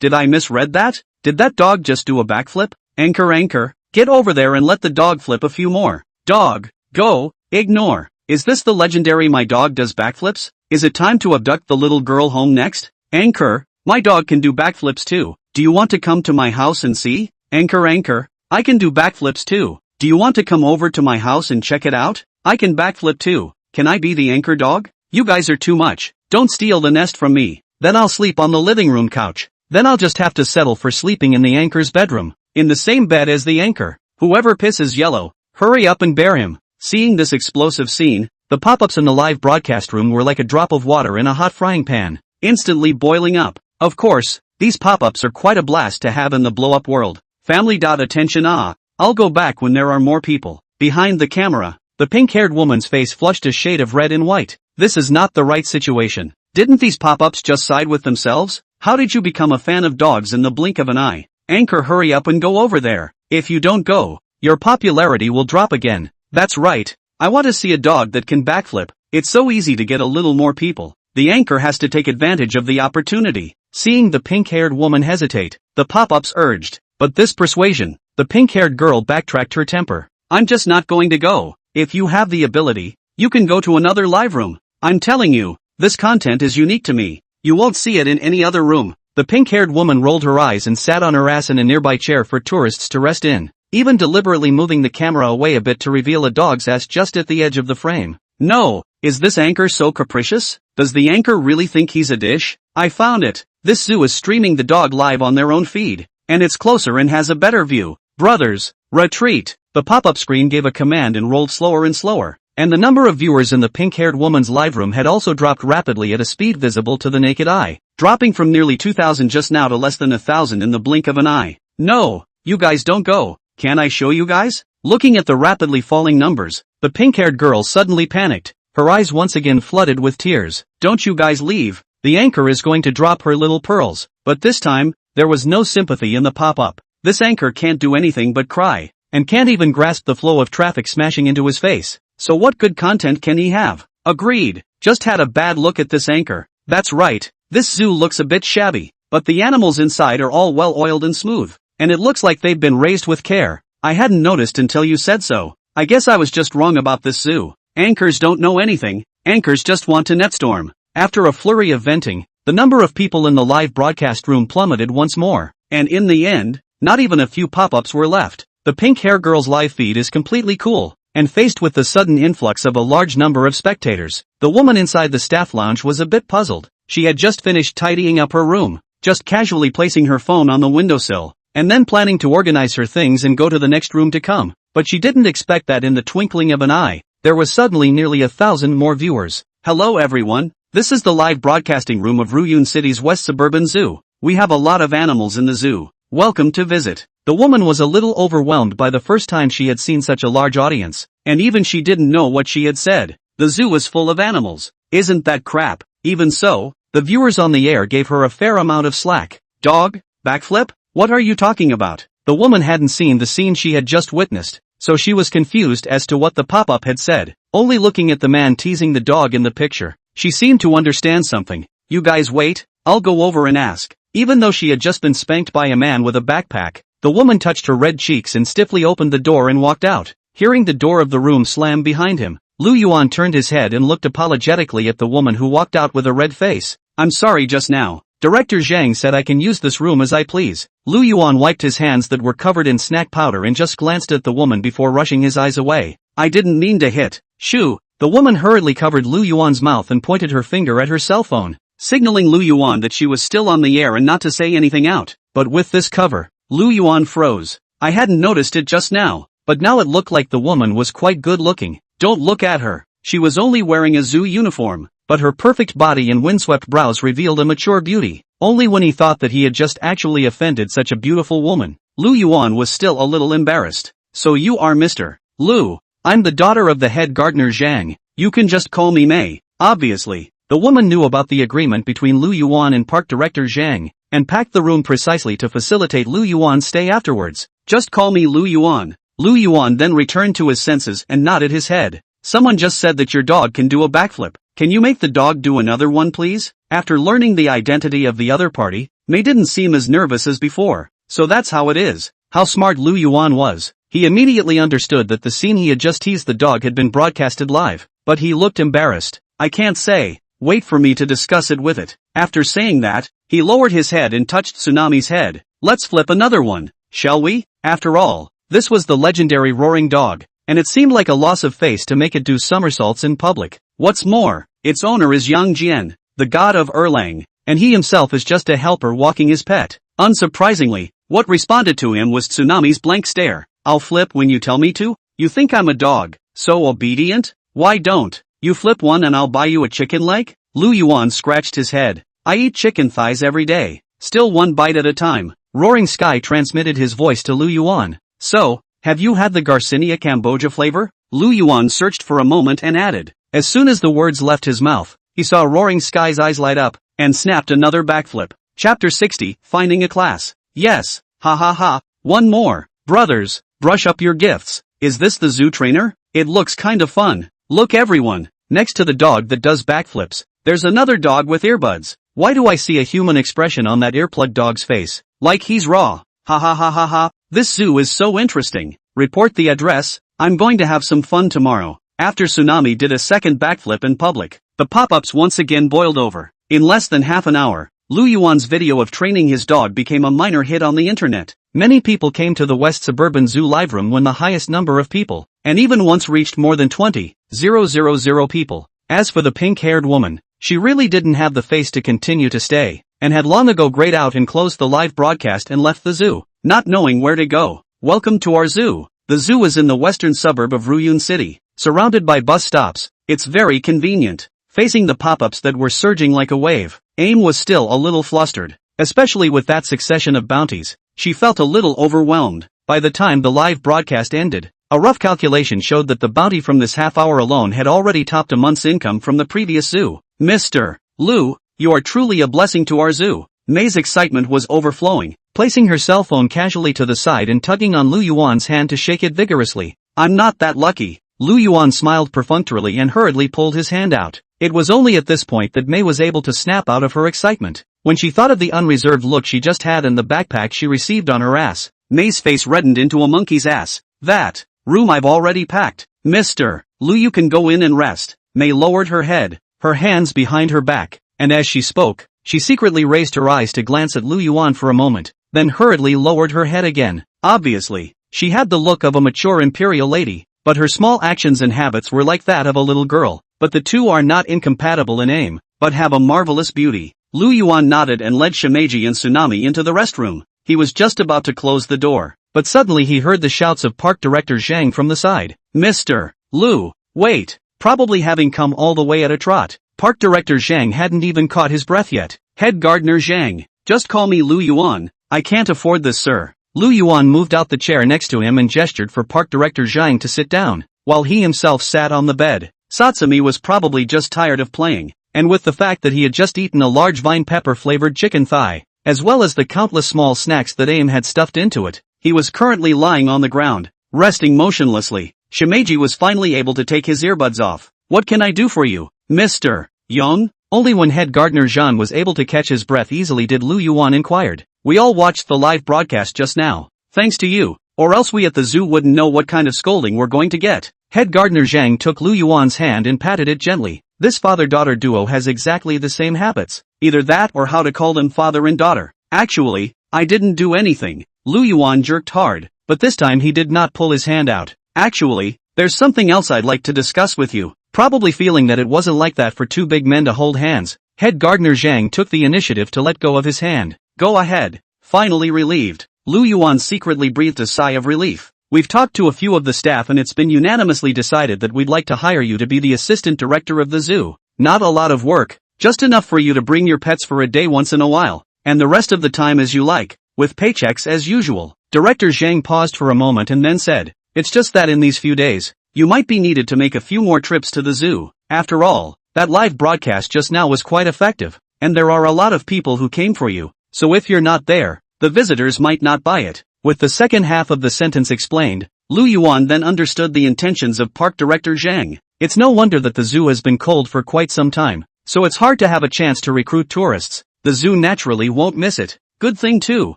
Did I misread that? Did that dog just do a backflip? Anchor, get over there and let the dog flip a few more. Dog, go, ignore. Is this the legendary my dog does backflips? Is it time to abduct the little girl home next? Anchor, my dog can do backflips too. Do you want to come to my house and see? Anchor, I can do backflips too. Do you want to come over to my house and check it out? I can backflip too. Can I be the anchor dog? You guys are too much. Don't steal the nest from me. Then I'll sleep on the living room couch. Then I'll just have to settle for sleeping in the anchor's bedroom, in the same bed as the anchor. Whoever pisses yellow, hurry up and bear him. Seeing this explosive scene, the pop-ups in the live broadcast room were like a drop of water in a hot frying pan, instantly boiling up. Of course, these pop-ups are quite a blast to have in the blow-up world. Family. Attention. I'll go back when there are more people. Behind the camera, the pink-haired woman's face flushed a shade of red and white. This is not the right situation. Didn't these pop-ups just side with themselves? How did you become a fan of dogs in the blink of an eye? Anchor, hurry up and go over there. If you don't go, your popularity will drop again. That's right. I want to see a dog that can backflip. It's so easy to get a little more people. The anchor has to take advantage of the opportunity. Seeing the pink-haired woman hesitate, the pop-ups urged. But this persuasion, the pink-haired girl backtracked her temper. I'm just not going to go. If you have the ability, you can go to another live room. I'm telling you, this content is unique to me. You won't see it in any other room. The pink-haired woman rolled her eyes and sat on her ass in a nearby chair for tourists to rest in, even deliberately moving the camera away a bit to reveal a dog's ass just at the edge of the frame. No, is this anchor so capricious? Does the anchor really think he's a dish? I found it. This zoo is streaming the dog live on their own feed, and it's closer and has a better view. Brothers, retreat. The pop-up screen gave a command and rolled slower and slower, and the number of viewers in the pink-haired woman's live room had also dropped rapidly at a speed visible to the naked eye, dropping from nearly 2,000 just now to less than 1,000 in the blink of an eye. No, you guys don't go. Can I show you guys? Looking at the rapidly falling numbers, the pink-haired girl suddenly panicked, her eyes once again flooded with tears. Don't you guys leave. The anchor is going to drop her little pearls. But this time, there was no sympathy in the pop-up. This anchor can't do anything but cry, and can't even grasp the flow of traffic smashing into his face. So what good content can he have? Agreed. Just had a bad look at this anchor. That's right, this zoo looks a bit shabby, but the animals inside are all well-oiled and smooth, and it looks like they've been raised with care. I hadn't noticed until you said so. I guess I was just wrong about this zoo. Anchors don't know anything, anchors just want to netstorm. After a flurry of venting, the number of people in the live broadcast room plummeted once more, and in the end, not even a few pop-ups were left. The pink hair girl's live feed is completely cool, and faced with the sudden influx of a large number of spectators, the woman inside the staff lounge was a bit puzzled. She had just finished tidying up her room, just casually placing her phone on the windowsill, and then planning to organize her things and go to the next room to come. But she didn't expect that in the twinkling of an eye, there was suddenly nearly 1,000 more viewers. Hello everyone, this is the live broadcasting room of Ruyun City's West Suburban Zoo. We have a lot of animals in the zoo. Welcome to visit. The woman was a little overwhelmed by the first time she had seen such a large audience, and even she didn't know what she had said. The zoo is full of animals. Isn't that crap? Even so, the viewers on the air gave her a fair amount of slack. Dog? Backflip? What are you talking about? The woman hadn't seen the scene she had just witnessed, so she was confused as to what the pop-up had said. Only looking at the man teasing the dog in the picture, she seemed to understand something. You guys wait, I'll go over and ask. Even though she had just been spanked by a man with a backpack, the woman touched her red cheeks and stiffly opened the door and walked out. Hearing the door of the room slam behind him, Lu Yuan turned his head and looked apologetically at the woman who walked out with a red face. I'm sorry just now. Director Zhang said I can use this room as I please. Lu Yuan wiped his hands that were covered in snack powder and just glanced at the woman before rushing his eyes away. I didn't mean to hit. Shoo! The woman hurriedly covered Lu Yuan's mouth and pointed her finger at her cell phone, signaling Lu Yuan that she was still on the air and not to say anything out. But with this cover, Lu Yuan froze. I hadn't noticed it just now, but now it looked like the woman was quite good looking. Don't look at her. She was only wearing a zoo uniform, but her perfect body and windswept brows revealed a mature beauty. Only when he thought that he had just actually offended such a beautiful woman, Lu Yuan was still a little embarrassed. So you are Mr. Lu. I'm the daughter of the head gardener Zhang. You can just call me Mei. Obviously, the woman knew about the agreement between Lu Yuan and park director Zhang, and packed the room precisely to facilitate Lu Yuan's stay afterwards. Just call me Lu Yuan. Lu Yuan then returned to his senses and nodded his head. Someone just said that your dog can do a backflip. Can you make the dog do another one please? After learning the identity of the other party, Mei didn't seem as nervous as before. So that's how it is. How smart Lu Yuan was. He immediately understood that the scene he had just teased the dog had been broadcasted live, but he looked embarrassed. I can't say. Wait for me to discuss it with it. After saying that, he lowered his head and touched Tsunami's head. Let's flip another one, shall we? After all, this was the legendary roaring dog, and it seemed like a loss of face to make it do somersaults in public. What's more, its owner is Yang Jian, the god of Erlang, and he himself is just a helper walking his pet. Unsurprisingly, what responded to him was Tsunami's blank stare. I'll flip when you tell me to? You think I'm a dog, so obedient? Why don't you flip one and I'll buy you a chicken leg? Lu Yuan scratched his head. I eat chicken thighs every day, still one bite at a time. Roaring Sky transmitted his voice to Lu Yuan. So, have you had the Garcinia Cambodia flavor? Lu Yuan searched for a moment and added. As soon as the words left his mouth, he saw Roaring Sky's eyes light up, and snapped another backflip. Chapter 60, Finding a Class. Yes, ha ha ha, one more. Brothers, brush up your gifts. Is this the zoo trainer? It looks kind of fun. Look everyone, next to the dog that does backflips, there's another dog with earbuds. Why do I see a human expression on that earplug dog's face? Like he's raw. Ha ha ha ha ha, this zoo is so interesting. Report the address, I'm going to have some fun tomorrow. After Tsunami did a second backflip in public, the pop-ups once again boiled over. In less than half an hour, Lu Yuan's video of training his dog became a minor hit on the internet. Many people came to the West Suburban Zoo live room when the highest number of people, and even once reached more than 20,000 people. As for the pink-haired woman, she really didn't have the face to continue to stay, and had long ago grayed out and closed the live broadcast and left the zoo, not knowing where to go. Welcome to our zoo. The zoo is in the western suburb of Ruyun City, surrounded by bus stops. It's very convenient. Facing the pop-ups that were surging like a wave, AIM was still a little flustered, especially with that succession of bounties. She felt a little overwhelmed. By the time the live broadcast ended, a rough calculation showed that the bounty from this half-hour alone had already topped a month's income from the previous zoo. Mr. Lu, you are truly a blessing to our zoo. Mei's excitement was overflowing, placing her cell phone casually to the side and tugging on Lu Yuan's hand to shake it vigorously. I'm not that lucky. Lu Yuan smiled perfunctorily and hurriedly pulled his hand out. It was only at this point that Mei was able to snap out of her excitement. When she thought of the unreserved look she just had and the backpack she received on her ass, Mei's face reddened into a monkey's ass. That room I've already packed. Mr. Lu, you can go in and rest. Mei lowered her head, her hands behind her back, and as she spoke, she secretly raised her eyes to glance at Lu Yuan for a moment, then hurriedly lowered her head again. Obviously, she had the look of a mature imperial lady, but her small actions and habits were like that of a little girl. But the two are not incompatible in aim, but have a marvelous beauty. Lu Yuan nodded and led Shimeji and Tsunami into the restroom. He was just about to close the door, but suddenly he heard the shouts of park director Zhang from the side. Mr. Lu, wait, probably having come all the way at a trot. Park director Zhang hadn't even caught his breath yet. Head gardener Zhang, just call me Lu Yuan. I can't afford this, sir. Lu Yuan moved out the chair next to him and gestured for park director Zhang to sit down, while he himself sat on the bed. Satsumi was probably just tired of playing, and with the fact that he had just eaten a large vine pepper-flavored chicken thigh, as well as the countless small snacks that AIM had stuffed into it, he was currently lying on the ground, resting motionlessly. Shimeji was finally able to take his earbuds off. What can I do for you, Mr. Yong? Only when head gardener Zhan was able to catch his breath easily did Lu Yuan inquired. We all watched the live broadcast just now, thanks to you, or else we at the zoo wouldn't know what kind of scolding we're going to get. Head gardener Zhang took Lu Yuan's hand and patted it gently. This father-daughter duo has exactly the same habits. Either that or how to call them father and daughter. Actually, I didn't do anything. Lu Yuan jerked hard, but this time he did not pull his hand out. Actually, there's something else I'd like to discuss with you. Probably feeling that it wasn't like that for two big men to hold hands, head gardener Zhang took the initiative to let go of his hand. Go ahead. Finally relieved, Lu Yuan secretly breathed a sigh of relief. We've talked to a few of the staff and it's been unanimously decided that we'd like to hire you to be the assistant director of the zoo. Not a lot of work, just enough for you to bring your pets for a day once in a while, and the rest of the time as you like, with paychecks as usual. Director Zhang paused for a moment and then said, "It's just that in these few days, you might be needed to make a few more trips to the zoo. After all, that live broadcast just now was quite effective, and there are a lot of people who came for you, so if you're not there, the visitors might not buy it." With the second half of the sentence explained, Lu Yuan then understood the intentions of park director Zhang. It's no wonder that the zoo has been cold for quite some time, so it's hard to have a chance to recruit tourists. The zoo naturally won't miss it. Good thing too.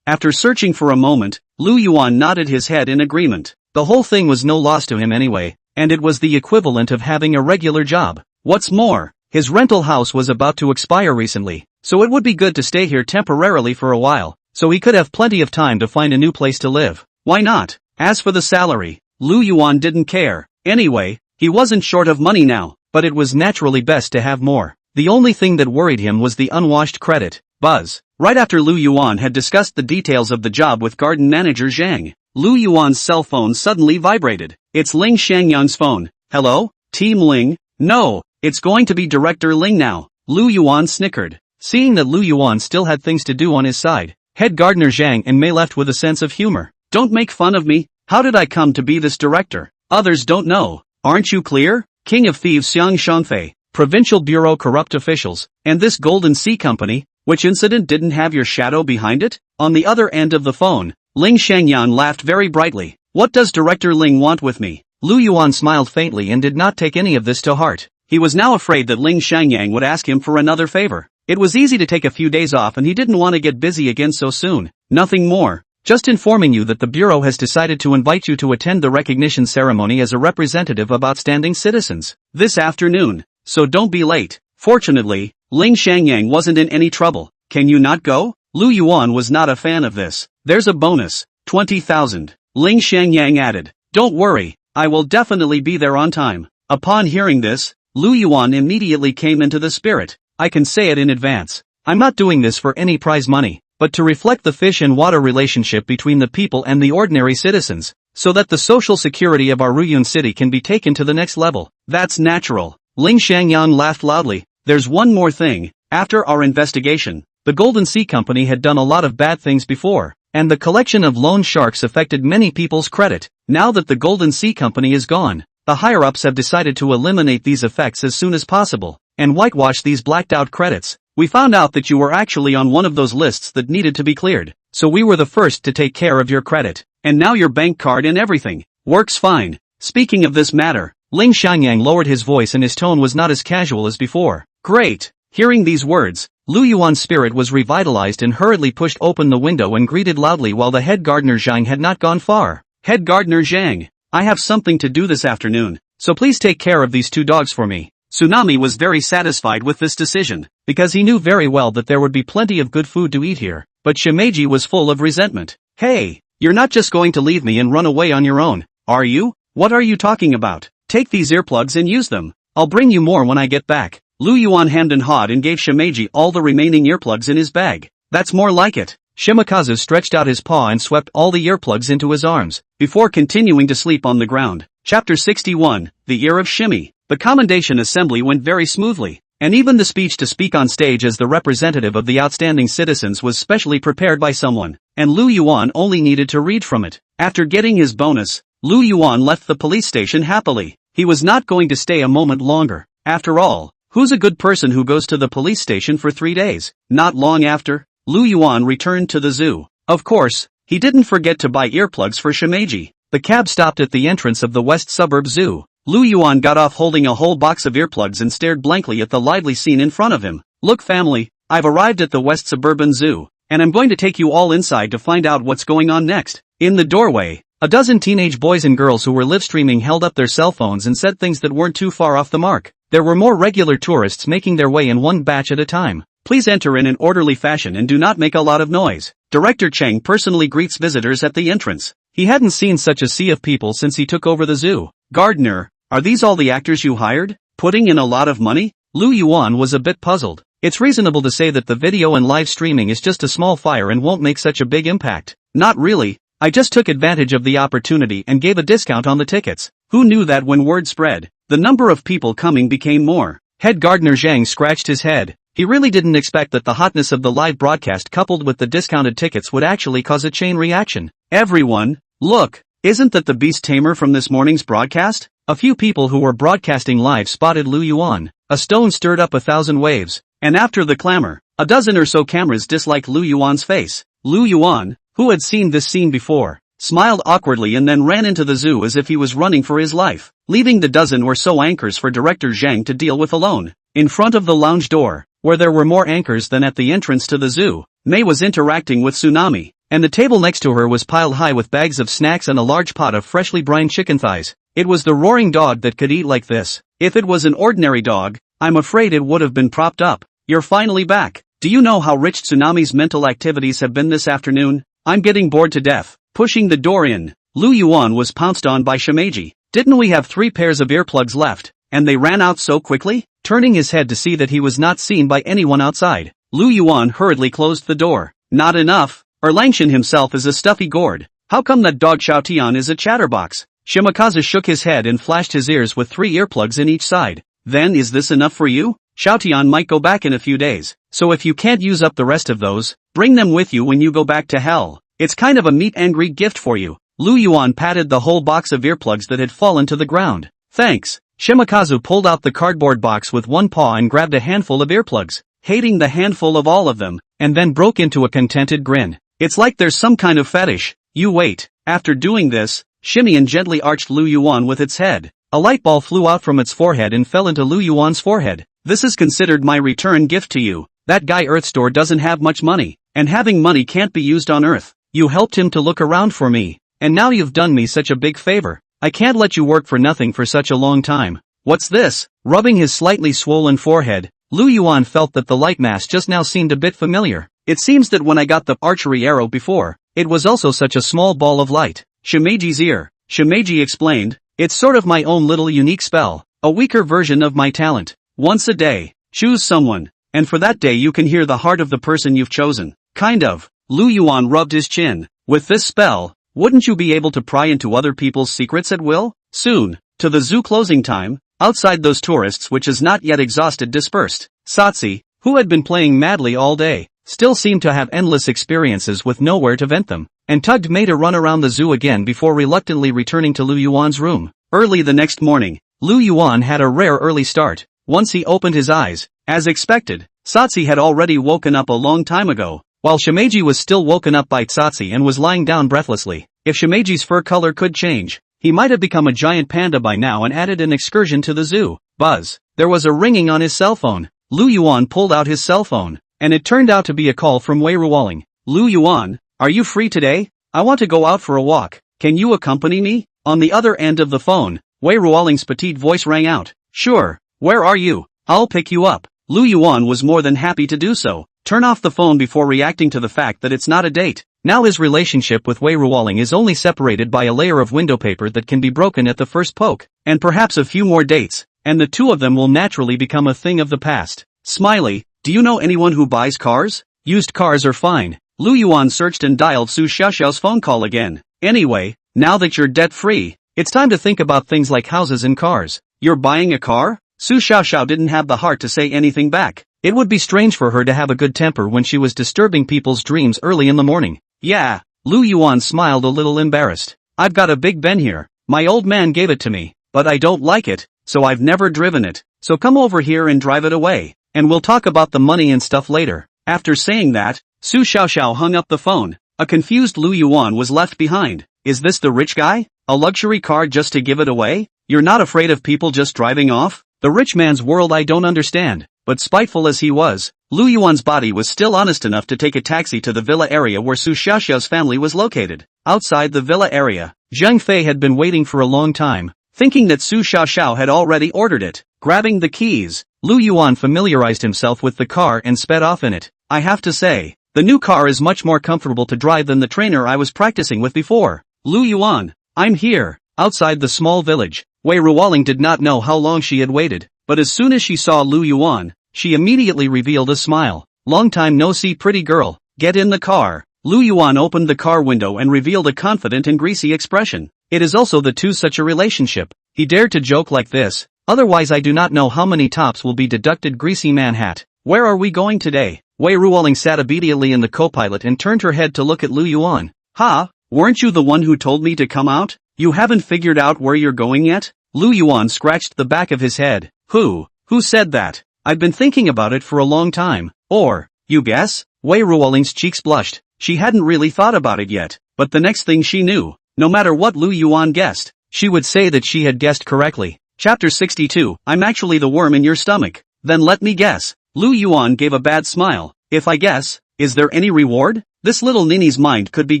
After searching for a moment, Lu Yuan nodded his head in agreement. The whole thing was no loss to him anyway, and it was the equivalent of having a regular job. What's more, his rental house was about to expire recently, so it would be good to stay here temporarily for a while, so he could have plenty of time to find a new place to live. Why not? As for the salary, Lu Yuan didn't care. Anyway, he wasn't short of money now, but it was naturally best to have more. The only thing that worried him was the unwashed credit. Buzz. Right after Lu Yuan had discussed the details of the job with garden manager Zhang, Lu Yuan's cell phone suddenly vibrated. It's Ling Shangyang's phone. "Hello, Team Ling?" "No, it's going to be Director Ling now." Lu Yuan snickered. Seeing that Lu Yuan still had things to do on his side, head gardener Zhang and Mei left with a sense of humor. "Don't make fun of me. How did I come to be this director? Others don't know. Aren't you clear? King of Thieves Xiang Shangfei, Provincial Bureau corrupt officials, and this Golden Sea Company. Which incident didn't have your shadow behind it?" On the other end of the phone, Ling Shangyan laughed very brightly. "What does Director Ling want with me?" Lu Yuan smiled faintly and did not take any of this to heart. He was now afraid that Ling Shangyang would ask him for another favor. It was easy to take a few days off and he didn't want to get busy again so soon. "Nothing more. Just informing you that the Bureau has decided to invite you to attend the recognition ceremony as a representative of outstanding citizens this afternoon, so don't be late." Fortunately, Ling Shangyang wasn't in any trouble. "Can you not go?" Lu Yuan was not a fan of this. "There's a bonus, 20,000. Ling Shangyang added. "Don't worry, I will definitely be there on time." Upon hearing this, Lu Yuan immediately came into the spirit. "I can say it in advance. I'm not doing this for any prize money, but to reflect the fish and water relationship between the people and the ordinary citizens, so that the social security of our Ruyun city can be taken to the next level." "That's natural." Ling Shangyang laughed loudly. "There's one more thing. After our investigation, the Golden Sea Company had done a lot of bad things before, and the collection of loan sharks affected many people's credit. Now that the Golden Sea Company is gone, the higher-ups have decided to eliminate these effects as soon as possible, and whitewash these blacked-out credits. We found out that you were actually on one of those lists that needed to be cleared, so we were the first to take care of your credit, and now your bank card and everything works fine. Speaking of this matter," Ling Shangyang lowered his voice and his tone was not as casual as before. "Great." Hearing these words, Lu Yuan's spirit was revitalized and hurriedly pushed open the window and greeted loudly while the head gardener Zhang had not gone far. "Head gardener Zhang, I have something to do this afternoon, so please take care of these two dogs for me." Tsunami was very satisfied with this decision, because he knew very well that there would be plenty of good food to eat here, but Shimeji was full of resentment. "Hey, you're not just going to leave me and run away on your own, are you? What are you talking about? Take these earplugs and use them. I'll bring you more when I get back." Lu Yuan hemmed and hawed and gave Shimeji all the remaining earplugs in his bag. "That's more like it." Shimakazu stretched out his paw and swept all the earplugs into his arms, before continuing to sleep on the ground. Chapter 61, The Year of Shimmy. The commendation assembly went very smoothly, and even the speech to speak on stage as the representative of the outstanding citizens was specially prepared by someone, and Lu Yuan only needed to read from it. After getting his bonus, Lu Yuan left the police station happily. He was not going to stay a moment longer. After all, who's a good person who goes to the police station for 3 days? Not long after, Lu Yuan returned to the zoo. Of course, he didn't forget to buy earplugs for Shimeji. The cab stopped at the entrance of the West Suburb Zoo. Lu Yuan got off holding a whole box of earplugs and stared blankly at the lively scene in front of him. "Look family, I've arrived at the West Suburban Zoo, and I'm going to take you all inside to find out what's going on next." In the doorway, a dozen teenage boys and girls who were live streaming held up their cell phones and said things that weren't too far off the mark. There were more regular tourists making their way in one batch at a time. "Please enter in an orderly fashion and do not make a lot of noise." Director Cheng personally greets visitors at the entrance. He hadn't seen such a sea of people since he took over the zoo. "Gardener, are these all the actors you hired? Putting in a lot of money?" Lu Yuan was a bit puzzled. It's reasonable to say that the video and live streaming is just a small fire and won't make such a big impact. "Not really, I just took advantage of the opportunity and gave a discount on the tickets. Who knew that when word spread, the number of people coming became more? Head gardener Zhang scratched his head. He really didn't expect that the hotness of the live broadcast coupled with the discounted tickets would actually cause a chain reaction. Everyone, look, isn't that the beast tamer from this morning's broadcast? A few people who were broadcasting live spotted Lu Yuan. A stone stirred up 1,000 waves, and after the clamor, a dozen or so cameras disliked Lu Yuan's face. Lu Yuan, who had seen this scene before, smiled awkwardly and then ran into the zoo as if he was running for his life, leaving the dozen or so anchors for director Zhang to deal with alone. In front of the lounge door, where there were more anchors than at the entrance to the zoo, Mei was interacting with Tsunami, and the table next to her was piled high with bags of snacks and a large pot of freshly brined chicken thighs. It was the roaring dog that could eat like this. If it was an ordinary dog, I'm afraid it would have been propped up. You're finally back. Do you know how rich Tsunami's mental activities have been this afternoon? I'm getting bored to death. Pushing the door in, Lu Yuan was pounced on by Shimeji. Didn't we have 3 pairs of earplugs left, and they ran out so quickly? Turning his head to see that he was not seen by anyone outside, Lu Yuan hurriedly closed the door. Not enough. Erlangshan himself is a stuffy gourd. How come that dog Xiaotian is a chatterbox? Shimakazu shook his head and flashed his ears with 3 earplugs in each side. Then is this enough for you? Xiaotian might go back in a few days, so if you can't use up the rest of those, bring them with you when you go back to hell. It's kind of a meet and greet gift for you. Lu Yuan patted the whole box of earplugs that had fallen to the ground. Thanks. Shimakazu pulled out the cardboard box with one paw and grabbed a handful of earplugs, hating the handful of all of them, and then broke into a contented grin. It's like there's some kind of fetish. You wait. After doing this, Shimeon gently arched Lu Yuan with its head. A light ball flew out from its forehead and fell into Lu Yuan's forehead. This is considered my return gift to you. That guy Earth Store doesn't have much money, and having money can't be used on Earth. You helped him to look around for me, and now you've done me such a big favor. I can't let you work for nothing for such a long time. What's this? Rubbing his slightly swollen forehead, Lu Yuan felt that the light mass just now seemed a bit familiar. It seems that when I got the archery arrow before, it was also such a small ball of light. Shimeji's ear. Shimeji explained, it's sort of my own little unique spell, a weaker version of my talent. Once a day, choose someone, and for that day you can hear the heart of the person you've chosen. Kind of. Lu Yuan rubbed his chin. With this spell, wouldn't you be able to pry into other people's secrets at will? Soon, to the zoo closing time, outside those tourists which is not yet exhausted dispersed. Satsi, who had been playing madly all day, still seemed to have endless experiences with nowhere to vent them, and tugged Mei to run around the zoo again before reluctantly returning to Lu Yuan's room. Early the next morning, Lu Yuan had a rare early start. Once he opened his eyes, as expected, Satsi had already woken up a long time ago, while Shimeji was still woken up by Satsi and was lying down breathlessly. If Shimeji's fur color could change, he might have become a giant panda by now and added an excursion to the zoo. Buzz. There was a ringing on his cell phone. Lu Yuan pulled out his cell phone, and it turned out to be a call from Wei Ruoling. Lu Yuan, are you free today? I want to go out for a walk. Can you accompany me? On the other end of the phone, Wei Ruoling's petite voice rang out. Sure. Where are you? I'll pick you up. Lu Yuan was more than happy to do so. Turn off the phone before reacting to the fact that it's not a date. Now his relationship with Wei Ruoling is only separated by a layer of window paper that can be broken at the first poke, and perhaps a few more dates, and the two of them will naturally become a thing of the past. Smiley, do you know anyone who buys cars? Used cars are fine. Lu Yuan searched and dialed Su Xiaoxiao's phone call again. Anyway, now that you're debt-free, it's time to think about things like houses and cars. You're buying a car? Su Xiaoxiao didn't have the heart to say anything back. It would be strange for her to have a good temper when she was disturbing people's dreams early in the morning. Yeah, Lu Yuan smiled a little embarrassed. I've got a Big Ben here. My old man gave it to me, but I don't like it, so I've never driven it. So come over here and drive it away, and we'll talk about the money and stuff later. After saying that, Su Xiaoxiao hung up the phone. A confused Lu Yuan was left behind. Is this the rich guy? A luxury car just to give it away? You're not afraid of people just driving off? The rich man's world I don't understand. But spiteful as he was, Lu Yuan's body was still honest enough to take a taxi to the villa area where Su Xiaoxiao's family was located. Outside the villa area, Zhang Fei had been waiting for a long time, thinking that Su Xiaoxiao had already ordered it. Grabbing the keys, Lu Yuan familiarized himself with the car and sped off in it. I have to say, the new car is much more comfortable to drive than the trainer I was practicing with before. Lu Yuan, I'm here. Outside the small village, Wei Ruoling did not know how long she had waited, but as soon as she saw Lu Yuan, she immediately revealed a smile. Long time no see, pretty girl. Get in the car. Lu Yuan opened the car window and revealed a confident and greasy expression. It is also the two such a relationship. He dared to joke like this. Otherwise I do not know how many tops will be deducted. Greasy man hat. Where are we going today? Wei Ruoling sat obediently in the co-pilot and turned her head to look at Lu Yuan. Ha, weren't you the one who told me to come out? You haven't figured out where you're going yet? Lu Yuan scratched the back of his head. Who said that? I've been thinking about it for a long time. Or, you guess? Wei Ruoling's cheeks blushed. She hadn't really thought about it yet, but the next thing she knew, no matter what Lu Yuan guessed, she would say that she had guessed correctly. Chapter 62, I'm actually the worm in your stomach. Then let me guess. Lu Yuan gave a bad smile. If I guess, is there any reward? This little ninny's mind could be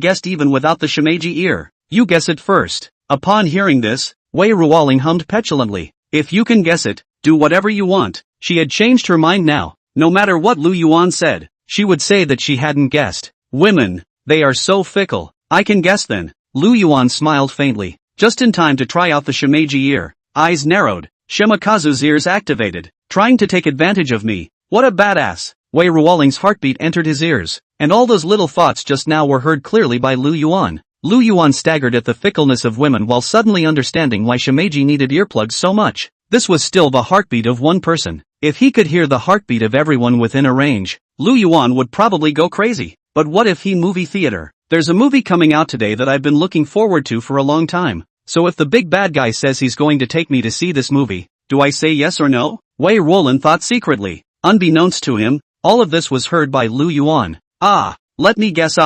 guessed even without the shimeji ear. You guess it first. Upon hearing this, Wei Ruoling hummed petulantly. If you can guess it, do whatever you want. She had changed her mind now. No matter what Lu Yuan said, she would say that she hadn't guessed. Women, they are so fickle. I can guess then. Lu Yuan smiled faintly, just in time to try out the shimeji ear. Eyes narrowed. Shimakazu's ears activated. Trying to take advantage of me. What a badass. Wei Ruoling's heartbeat entered his ears, and all those little thoughts just now were heard clearly by Lu Yuan. Lu Yuan staggered at the fickleness of women while suddenly understanding why shimeji needed earplugs so much. This was still the heartbeat of one person. If he could hear the heartbeat of everyone within a range, Lu Yuan would probably go crazy. But what if he movie theater? There's a movie coming out today that I've been looking forward to for a long time. So if the big bad guy says he's going to take me to see this movie, do I say yes or no? Wei Ruoling thought secretly. Unbeknownst to him, all of this was heard by Lu Yuan. Let me guess.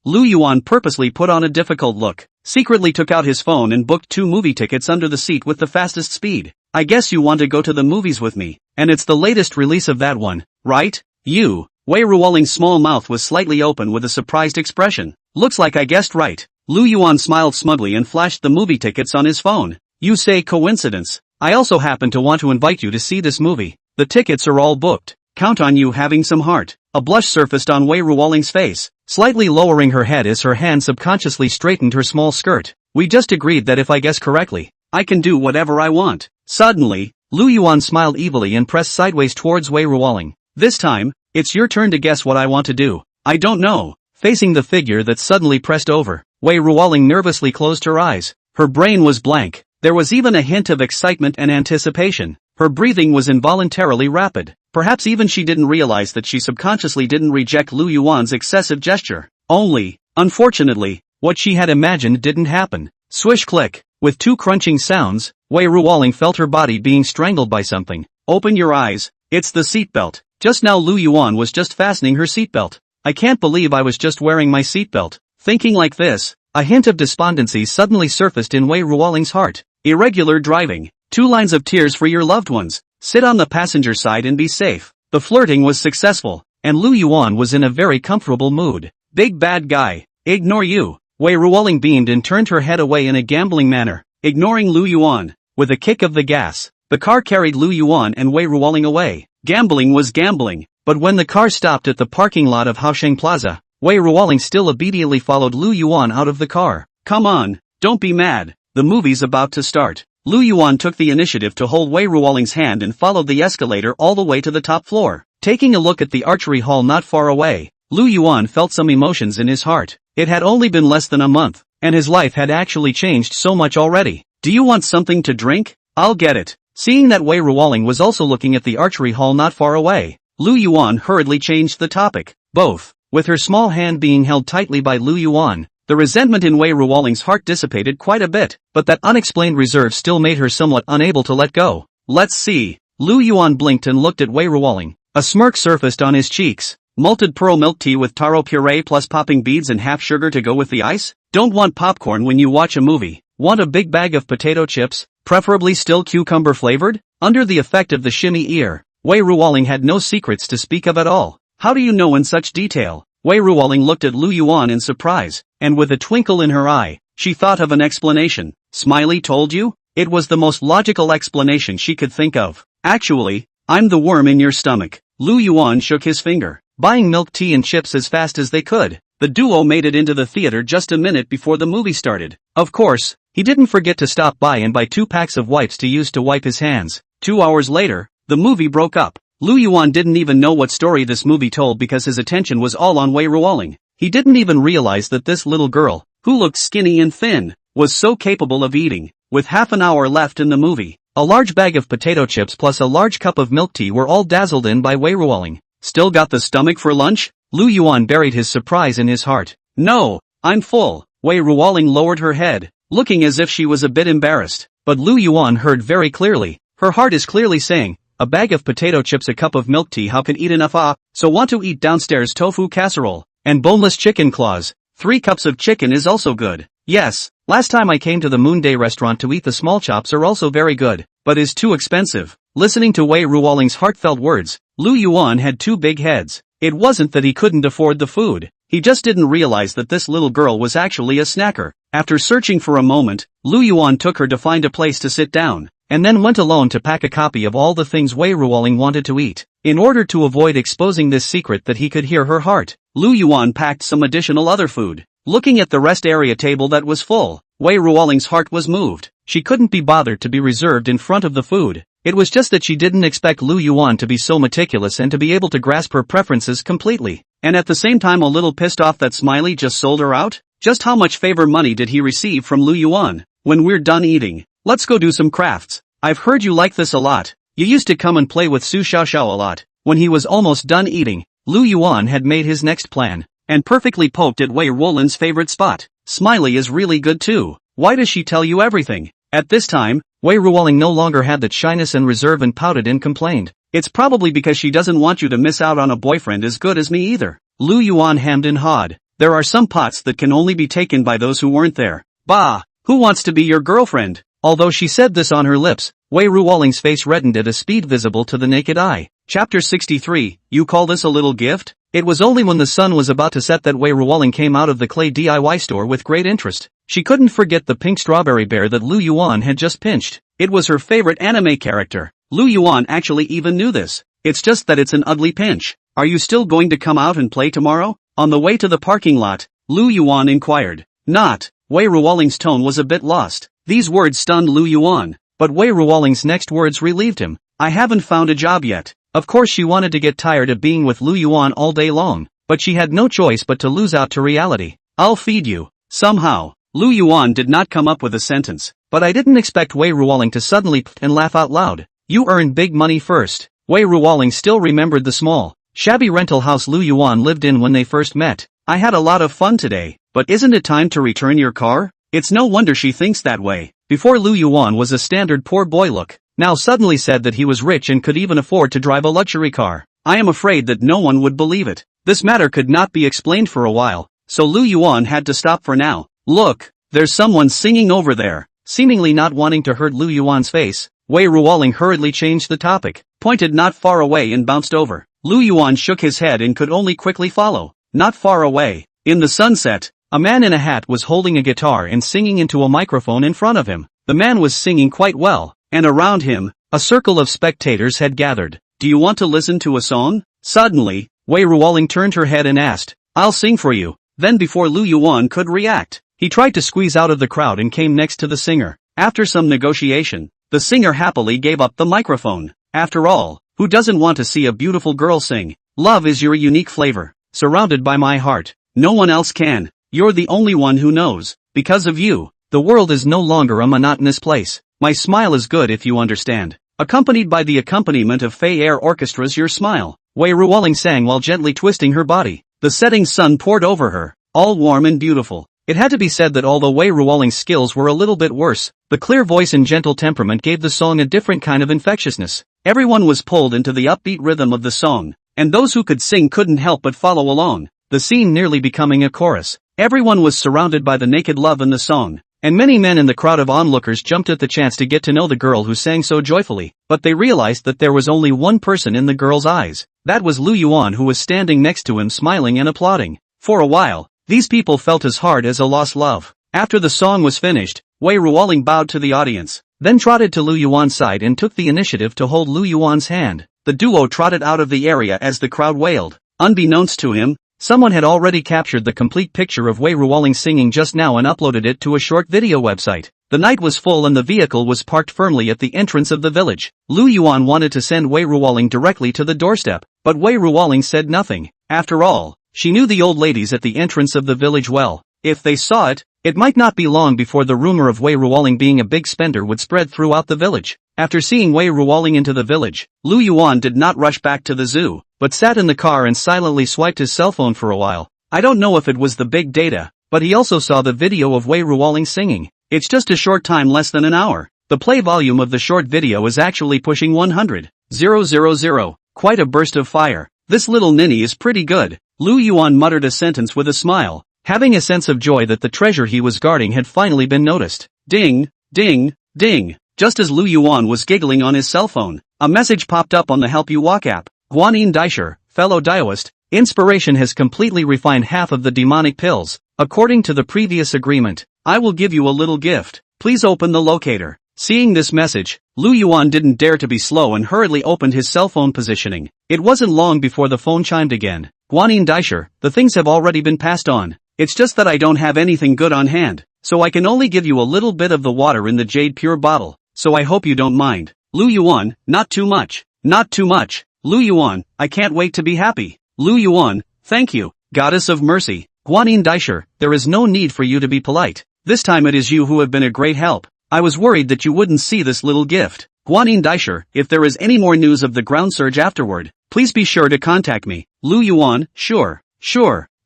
Lu Yuan purposely put on a difficult look, secretly took out his phone and booked 2 movie tickets under the seat with the fastest speed. I guess you want to go to the movies with me, and it's the latest release of that one, right? You. Wei Ruoling's small mouth was slightly open with a surprised expression. Looks like I guessed right. Lu Yuan smiled smugly and flashed the movie tickets on his phone. You say coincidence. I also happen to want to invite you to see this movie. The tickets are all booked. Count on you having some heart. A blush surfaced on Wei Ruoling's face, slightly lowering her head as her hand subconsciously straightened her small skirt. We just agreed that if I guess correctly, I can do whatever I want. Suddenly, Lu Yuan smiled evilly and pressed sideways towards Wei Ruoling. This time, it's your turn to guess what I want to do. I don't know. Facing the figure that suddenly pressed over, Wei Ruoling nervously closed her eyes. Her brain was blank. There was even a hint of excitement and anticipation. Her breathing was involuntarily rapid. Perhaps even she didn't realize that she subconsciously didn't reject Lu Yuan's excessive gesture. Only, unfortunately, what she had imagined didn't happen. Swish click. With 2 crunching sounds, Wei Ruoling felt her body being strangled by something. Open your eyes. It's the seatbelt. Just now Lu Yuan was just fastening her seatbelt. I can't believe I was just wearing my seatbelt. Thinking like this, a hint of despondency suddenly surfaced in Wei Ruoling's heart. Irregular driving. 2 lines of tears for your loved ones. Sit on the passenger side and be safe. The flirting was successful, and Lu Yuan was in a very comfortable mood. Big bad guy. Ignore you. Wei Ruoling beamed and turned her head away in a gambling manner, ignoring Lu Yuan. With a kick of the gas, the car carried Lu Yuan and Wei Ruoling away. Gambling was gambling, but when the car stopped at the parking lot of Haosheng Plaza, Wei Ruoling still obediently followed Lu Yuan out of the car. Come on, don't be mad, the movie's about to start. Lu Yuan took the initiative to hold Wei Ruoling's hand and followed the escalator all the way to the top floor. Taking a look at the archery hall not far away, Lu Yuan felt some emotions in his heart. It had only been less than a month, and his life had actually changed so much already. Do you want something to drink? I'll get it. Seeing that Wei Ruoling was also looking at the archery hall not far away, Lu Yuan hurriedly changed the topic. Both, with her small hand being held tightly by Lu Yuan, the resentment in Wei Ruoling's heart dissipated quite a bit, but that unexplained reserve still made her somewhat unable to let go. Let's see. Lu Yuan blinked and looked at Wei Ruoling. A smirk surfaced on his cheeks. Malted pearl milk tea with taro puree plus popping beads and half sugar to go with the ice? Don't want popcorn when you watch a movie. Want a big bag of potato chips, preferably still cucumber flavored? Under the effect of the shimmy ear, Wei Ruoling had no secrets to speak of at all. How do you know in such detail? Wei Ruoling looked at Lu Yuan in surprise, and with a twinkle in her eye, she thought of an explanation. Smiley told you? It was the most logical explanation she could think of. Actually, I'm the worm in your stomach. Lu Yuan shook his finger, buying milk tea and chips as fast as they could. The duo made it into the theater just a minute before the movie started. Of course, he didn't forget to stop by and buy 2 packs of wipes to use to wipe his hands. 2 hours later, the movie broke up. Lu Yuan didn't even know what story this movie told because his attention was all on Wei Ruoling. He didn't even realize that this little girl, who looked skinny and thin, was so capable of eating. With half an hour left in the movie, a large bag of potato chips plus a large cup of milk tea were all dazzled in by Wei Ruoling. Still got the stomach for lunch? Lu Yuan buried his surprise in his heart. No, I'm full. Wei Ruoling lowered her head, looking as if she was a bit embarrassed. But Lu Yuan heard very clearly. Her heart is clearly saying, a bag of potato chips, a cup of milk tea, how can eat enough? So want to eat downstairs tofu casserole, and boneless chicken claws. 3 cups of chicken is also good. Yes, last time I came to the Moonday restaurant to eat, the small chops are also very good, but is too expensive. Listening to Wei Ruoling's heartfelt words, Lu Yuan had 2 big heads. It wasn't that he couldn't afford the food, he just didn't realize that this little girl was actually a snacker. After searching for a moment, Lu Yuan took her to find a place to sit down, and then went alone to pack a copy of all the things Wei Ruoling wanted to eat. In order to avoid exposing this secret that he could hear her heart, Lu Yuan packed some additional other food. Looking at the rest area table that was full, Wei Ruoling's heart was moved. She couldn't be bothered to be reserved in front of the food. It was just that she didn't expect Lu Yuan to be so meticulous and to be able to grasp her preferences completely. And at the same time a little pissed off that Smiley just sold her out? Just how much favor money did he receive from Lu Yuan? When we're done eating, let's go do some crafts. I've heard you like this a lot. You used to come and play with Su Xiaoxiao a lot. When he was almost done eating, Lu Yuan had made his next plan, and perfectly poked at Wei Ruoling's favorite spot. Smiley is really good too. Why does she tell you everything? At this time, Wei Ruoling no longer had that shyness and reserve and pouted and complained. It's probably because she doesn't want you to miss out on a boyfriend as good as me either. Lu Yuan hemmed and hawed. There are some pots that can only be taken by those who weren't there. Bah! Who wants to be your girlfriend? Although she said this on her lips, Wei Ruoling's face reddened at a speed visible to the naked eye. Chapter 63, You call this a little gift? It was only when the sun was about to set that Wei Ruoling came out of the clay DIY store with great interest. She couldn't forget the pink strawberry bear that Lu Yuan had just pinched. It was her favorite anime character. Lu Yuan actually even knew this. It's just that it's an ugly pinch. Are you still going to come out and play tomorrow? On the way to the parking lot, Lu Yuan inquired. Not. Wei Ruoling's tone was a bit lost. These words stunned Lu Yuan, but Wei Ruoling's next words relieved him. I haven't found a job yet. Of course she wanted to get tired of being with Lu Yuan all day long, but she had no choice but to lose out to reality. I'll feed you. Somehow, Lu Yuan did not come up with a sentence, but I didn't expect Wei Ruoling to suddenly and laugh out loud. You earn big money first. Wei Ruoling still remembered the small, shabby rental house Lu Yuan lived in when they first met. I had a lot of fun today, but isn't it time to return your car? It's no wonder she thinks that way. Before Lu Yuan was a standard poor boy look, now suddenly said that he was rich and could even afford to drive a luxury car. I am afraid that no one would believe it. This matter could not be explained for a while, so Lu Yuan had to stop for now. Look, there's someone singing over there. Seemingly not wanting to hurt Lu Yuan's face, Wei Ruoling hurriedly changed the topic, pointed not far away and bounced over. Lu Yuan shook his head and could only quickly follow. Not far away, in the sunset, a man in a hat was holding a guitar and singing into a microphone in front of him. The man was singing quite well, and around him, a circle of spectators had gathered. Do you want to listen to a song? Suddenly, Wei Ruoling turned her head and asked, I'll sing for you. Then before Lu Yuan could react, he tried to squeeze out of the crowd and came next to the singer. After some negotiation, the singer happily gave up the microphone. After all, who doesn't want to see a beautiful girl sing? Love is your unique flavor, surrounded by my heart. No one else can. You're the only one who knows. Because of you, the world is no longer a monotonous place. My smile is good if you understand. Accompanied by the accompaniment of Fei Air Orchestra's Your Smile, Wei Ruoling sang while gently twisting her body. The setting sun poured over her, all warm and beautiful. It had to be said that although Wei Ruoling's skills were a little bit worse, the clear voice and gentle temperament gave the song a different kind of infectiousness. Everyone was pulled into the upbeat rhythm of the song, and those who could sing couldn't help but follow along, the scene nearly becoming a chorus. Everyone was surrounded by the naked love in the song, and many men in the crowd of onlookers jumped at the chance to get to know the girl who sang so joyfully, but they realized that there was only one person in the girl's eyes. That was Lu Yuan, who was standing next to him smiling and applauding. For a while, these people felt as hard as a lost love. After the song was finished, Wei Ruoling bowed to the audience, then trotted to Lu Yuan's side and took the initiative to hold Lu Yuan's hand. The duo trotted out of the area as the crowd wailed. Unbeknownst to him, someone had already captured the complete picture of Wei Ruoling singing just now and uploaded it to a short video website. The night was full and the vehicle was parked firmly at the entrance of the village. Lu Yuan wanted to send Wei Ruoling directly to the doorstep, but Wei Ruoling said nothing. After all, She knew the old ladies at the entrance of the village well. If they saw it, it might not be long before the rumor of Wei Ruoling being a big spender would spread throughout the village. After seeing Wei Ruoling into the village, Lu Yuan did not rush back to the zoo, but sat in the car and silently swiped his cell phone for a while. I don't know if it was the big data, but he also saw the video of Wei Ruoling singing. It's just a short time, less than an hour. The play volume of the short video is actually pushing 100,000. Quite a burst of fire. This little ninny is pretty good. Lu Yuan muttered a sentence with a smile, having a sense of joy that the treasure he was guarding had finally been noticed. Ding, ding, ding. Just as Lu Yuan was giggling on his cell phone, a message popped up on the Help You Walk app. Guanyin Daisher, fellow Daoist, inspiration has completely refined half of the demonic pills. According to the previous agreement, I will give you a little gift. Please open the locator. Seeing this message, Lu Yuan didn't dare to be slow and hurriedly opened his cell phone positioning. It wasn't long before the phone chimed again. Guanyin Daisher, the things have already been passed on. It's just that I don't have anything good on hand, so I can only give you a little bit of the water in the jade pure bottle, so I hope you don't mind. Lu Yuan, not too much. Not too much. Lu Yuan, I can't wait to be happy. Lu Yuan, thank you, goddess of mercy. Guanyin Daisher, there is no need for you to be polite. This time it is you who have been a great help. I was worried that you wouldn't see this little gift. Guanyin Daisher, if there is any more news of the ground surge afterward, please be sure to contact me. Lu Yuan, sure.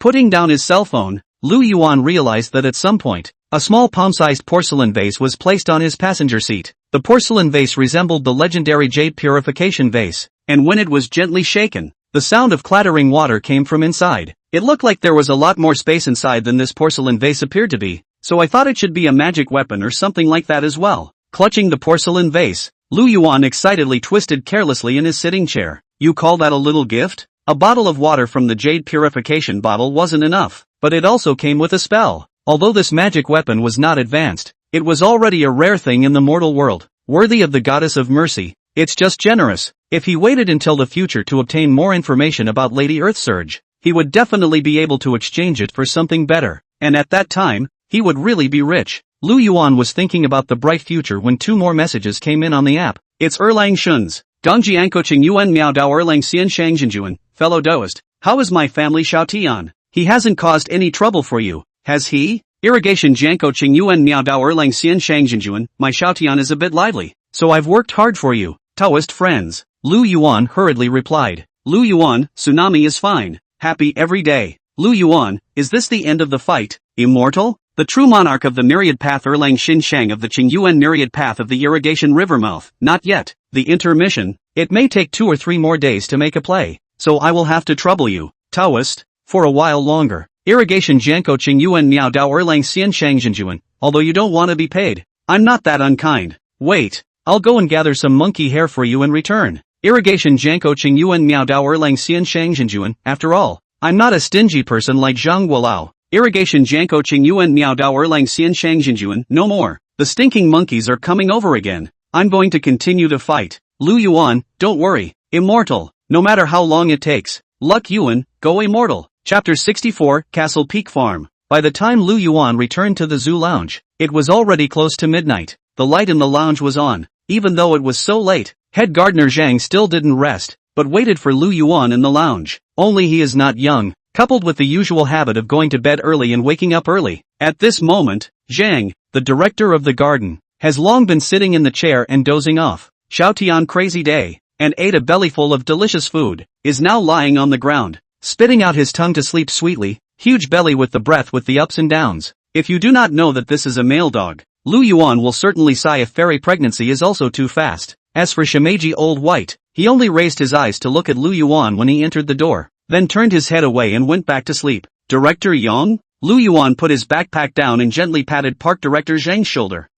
Putting down his cell phone, Lu Yuan realized that at some point, a small palm-sized porcelain vase was placed on his passenger seat. The porcelain vase resembled the legendary jade purification vase, and when it was gently shaken, the sound of clattering water came from inside. It looked like there was a lot more space inside than this porcelain vase appeared to be, so I thought it should be a magic weapon or something like that as well. Clutching the porcelain vase, Lu Yuan excitedly twisted carelessly in his sitting chair. You call that a little gift? A bottle of water from the jade purification bottle wasn't enough, but it also came with a spell. Although this magic weapon was not advanced, it was already a rare thing in the mortal world, worthy of the goddess of mercy. It's just generous. If he waited until the future to obtain more information about Lady Earthsurge, he would definitely be able to exchange it for something better, and at that time, he would really be rich. Lu Yuan was thinking about the bright future when two more messages came in on the app. It's Erlang Shun's. Dongjianko Qing Yuan Miao Dao Erlang Xian Shang Jinjuan, fellow Daoist. How is my family Xiao Tian? He hasn't caused any trouble for you, has he? Irrigation Jianko Qing Yuan Miao Dao Erlang Xian Shang Jinjuan, my Xiao Tian is a bit lively, so I've worked hard for you, Taoist friends. Lu Yuan hurriedly replied. Lu Yuan, tsunami is fine. Happy every day. Lu Yuan, is this the end of the fight, immortal? The true monarch of the myriad path Erlang Xin Shang of the Qingyuan myriad path of the irrigation rivermouth, not yet. The intermission, it may take 2 or 3 more days to make a play, so I will have to trouble you, Taoist, for a while longer. Irrigation Jianko Qingyuan Miao Dao Erlang Xian Shang Jinjuan, although you don't want to be paid. I'm not that unkind. Wait, I'll go and gather some monkey hair for you in return. Irrigation Jianko Qingyuan Miao Dao Erlang Xian Shang Jinjuan, after all, I'm not a stingy person like Zhang Guolao. Irrigation Jianko Qingyuan Miao Dao Erlang Xian Shang Jinjuan, no more. The stinking monkeys are coming over again. I'm going to continue to fight. Lu Yuan, don't worry, immortal, no matter how long it takes. Luck Yuan, go immortal. Chapter 64, Castle Peak Farm. By the time Lu Yuan returned to the zoo lounge, it was already close to midnight. The light in the lounge was on, even though it was so late. Head gardener Zhang still didn't rest, but waited for Lu Yuan in the lounge. Only he is not young, coupled with the usual habit of going to bed early and waking up early. At this moment, Zhang, the director of the garden, has long been sitting in the chair and dozing off. Xiao Tian crazy day, and ate a bellyful of delicious food, is now lying on the ground, spitting out his tongue to sleep sweetly, huge belly with the breath with the ups and downs. If you do not know that this is a male dog, Lu Yuan will certainly sigh if fairy pregnancy is also too fast. As for Shimeji Old White, he only raised his eyes to look at Lu Yuan when he entered the door, then turned his head away and went back to sleep. Director Yang? Lu Yuan put his backpack down and gently patted Park Director Zhang's shoulder.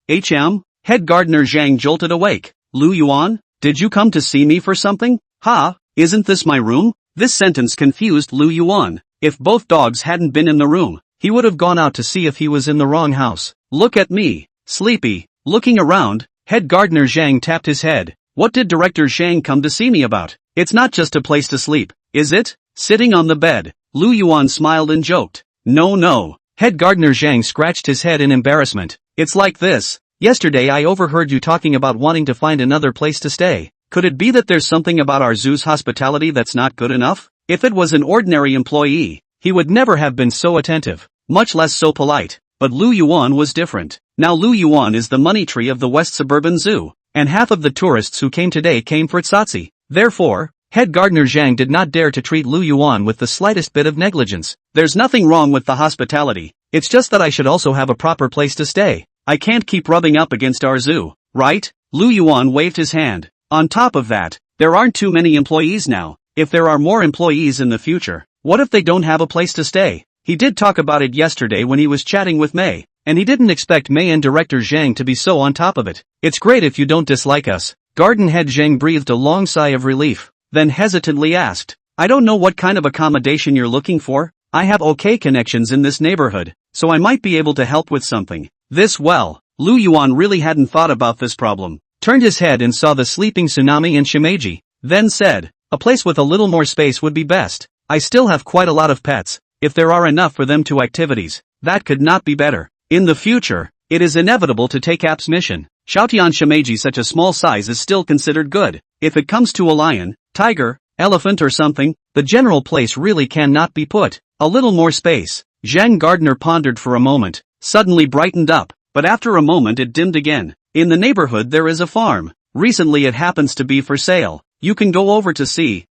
Head gardener Zhang jolted awake. Lu Yuan, did you come to see me for something? Ha, isn't this my room? This sentence confused Lu Yuan. If both dogs hadn't been in the room, he would have gone out to see if he was in the wrong house. Look at me, sleepy. Looking around, head gardener Zhang tapped his head. What did Director Zhang come to see me about? It's not just a place to sleep, is it? Sitting on the bed, Lu Yuan smiled and joked. No. Head gardener Zhang scratched his head in embarrassment. It's like this. Yesterday I overheard you talking about wanting to find another place to stay. Could it be that there's something about our zoo's hospitality that's not good enough? If it was an ordinary employee, he would never have been so attentive, much less so polite. But Lu Yuan was different. Now Lu Yuan is the money tree of the West Suburban Zoo, and half of the tourists who came today came for Tsatsi. Therefore, head gardener Zhang did not dare to treat Lu Yuan with the slightest bit of negligence. There's nothing wrong with the hospitality, it's just that I should also have a proper place to stay. I can't keep rubbing up against our zoo, right? Lu Yuan waved his hand. On top of that, there aren't too many employees now. If there are more employees in the future, what if they don't have a place to stay? He did talk about it yesterday when he was chatting with Mei, and he didn't expect Mei and director Zhang to be so on top of it. It's great if you don't dislike us. Garden head Zhang breathed a long sigh of relief, then hesitantly asked, I don't know what kind of accommodation you're looking for. I have okay connections in this neighborhood, so I might be able to help with something. Lu Yuan really hadn't thought about this problem, turned his head and saw the sleeping Tsunami and Shimeji, then said, a place with a little more space would be best. I still have quite a lot of pets. If there are enough for them to activities, that could not be better. In the future, it is inevitable to take App's mission. Xiaotian Shimeji such a small size is still considered good. If it comes to a lion, tiger, elephant or something, the general place really cannot be put. A little more space. Zhang Gardner pondered for a moment, suddenly brightened up, but after a moment it dimmed again. In the neighborhood there is a farm. Recently it happens to be for sale. You can go over to see.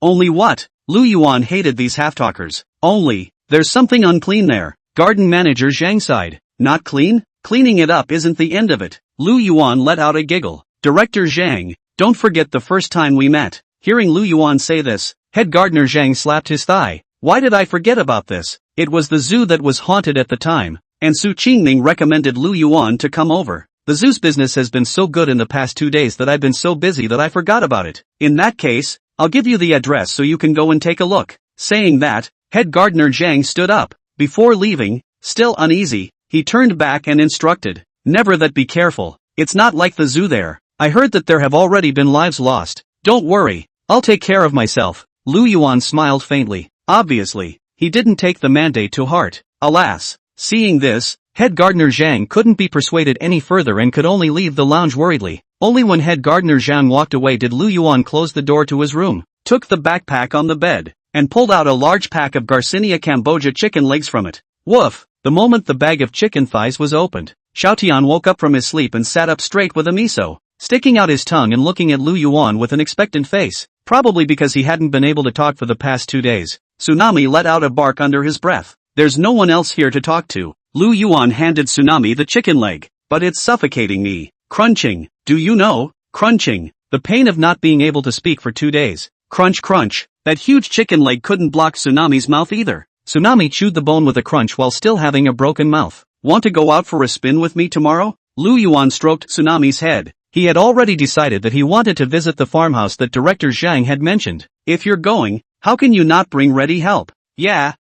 Only what? Lu Yuan hated these half-talkers. There's something unclean there. Garden manager Zhang sighed. Not clean? Cleaning it up isn't the end of it. Lu Yuan let out a giggle. Director Zhang, don't forget the first time we met. Hearing Lu Yuan say this, head gardener Zhang slapped his thigh. Why did I forget about this? It was the zoo that was haunted at the time, and Su Qingming recommended Lu Yuan to come over. The zoo's business has been so good in the past 2 days that I've been so busy that I forgot about it. In that case, I'll give you the address so you can go and take a look. Saying that, head gardener Zhang stood up. Before leaving, still uneasy, he turned back and instructed, never that be careful, it's not like the zoo there. I heard that there have already been lives lost. Don't worry, I'll take care of myself. Lu Yuan smiled faintly. Obviously, he didn't take the mandate to heart. Alas, seeing this, head gardener Zhang couldn't be persuaded any further and could only leave the lounge worriedly. Only when head gardener Zhang walked away did Lu Yuan close the door to his room, took the backpack on the bed, and pulled out a large pack of Garcinia Cambogia chicken legs from it. Woof! The moment the bag of chicken thighs was opened, Xiaotian woke up from his sleep and sat up straight with a miso, sticking out his tongue and looking at Lu Yuan with an expectant face, probably because he hadn't been able to talk for the past 2 days. Tsunami let out a bark under his breath. There's no one else here to talk to. Lu Yuan handed Tsunami the chicken leg. But it's suffocating me. Crunching. Do you know? Crunching. The pain of not being able to speak for 2 days. Crunch crunch. That huge chicken leg couldn't block Tsunami's mouth either. Tsunami chewed the bone with a crunch while still having a broken mouth. Want to go out for a spin with me tomorrow? Lu Yuan stroked Tsunami's head. He had already decided that he wanted to visit the farmhouse that director Zhang had mentioned. If you're going, how can you not bring ready help? Yeah.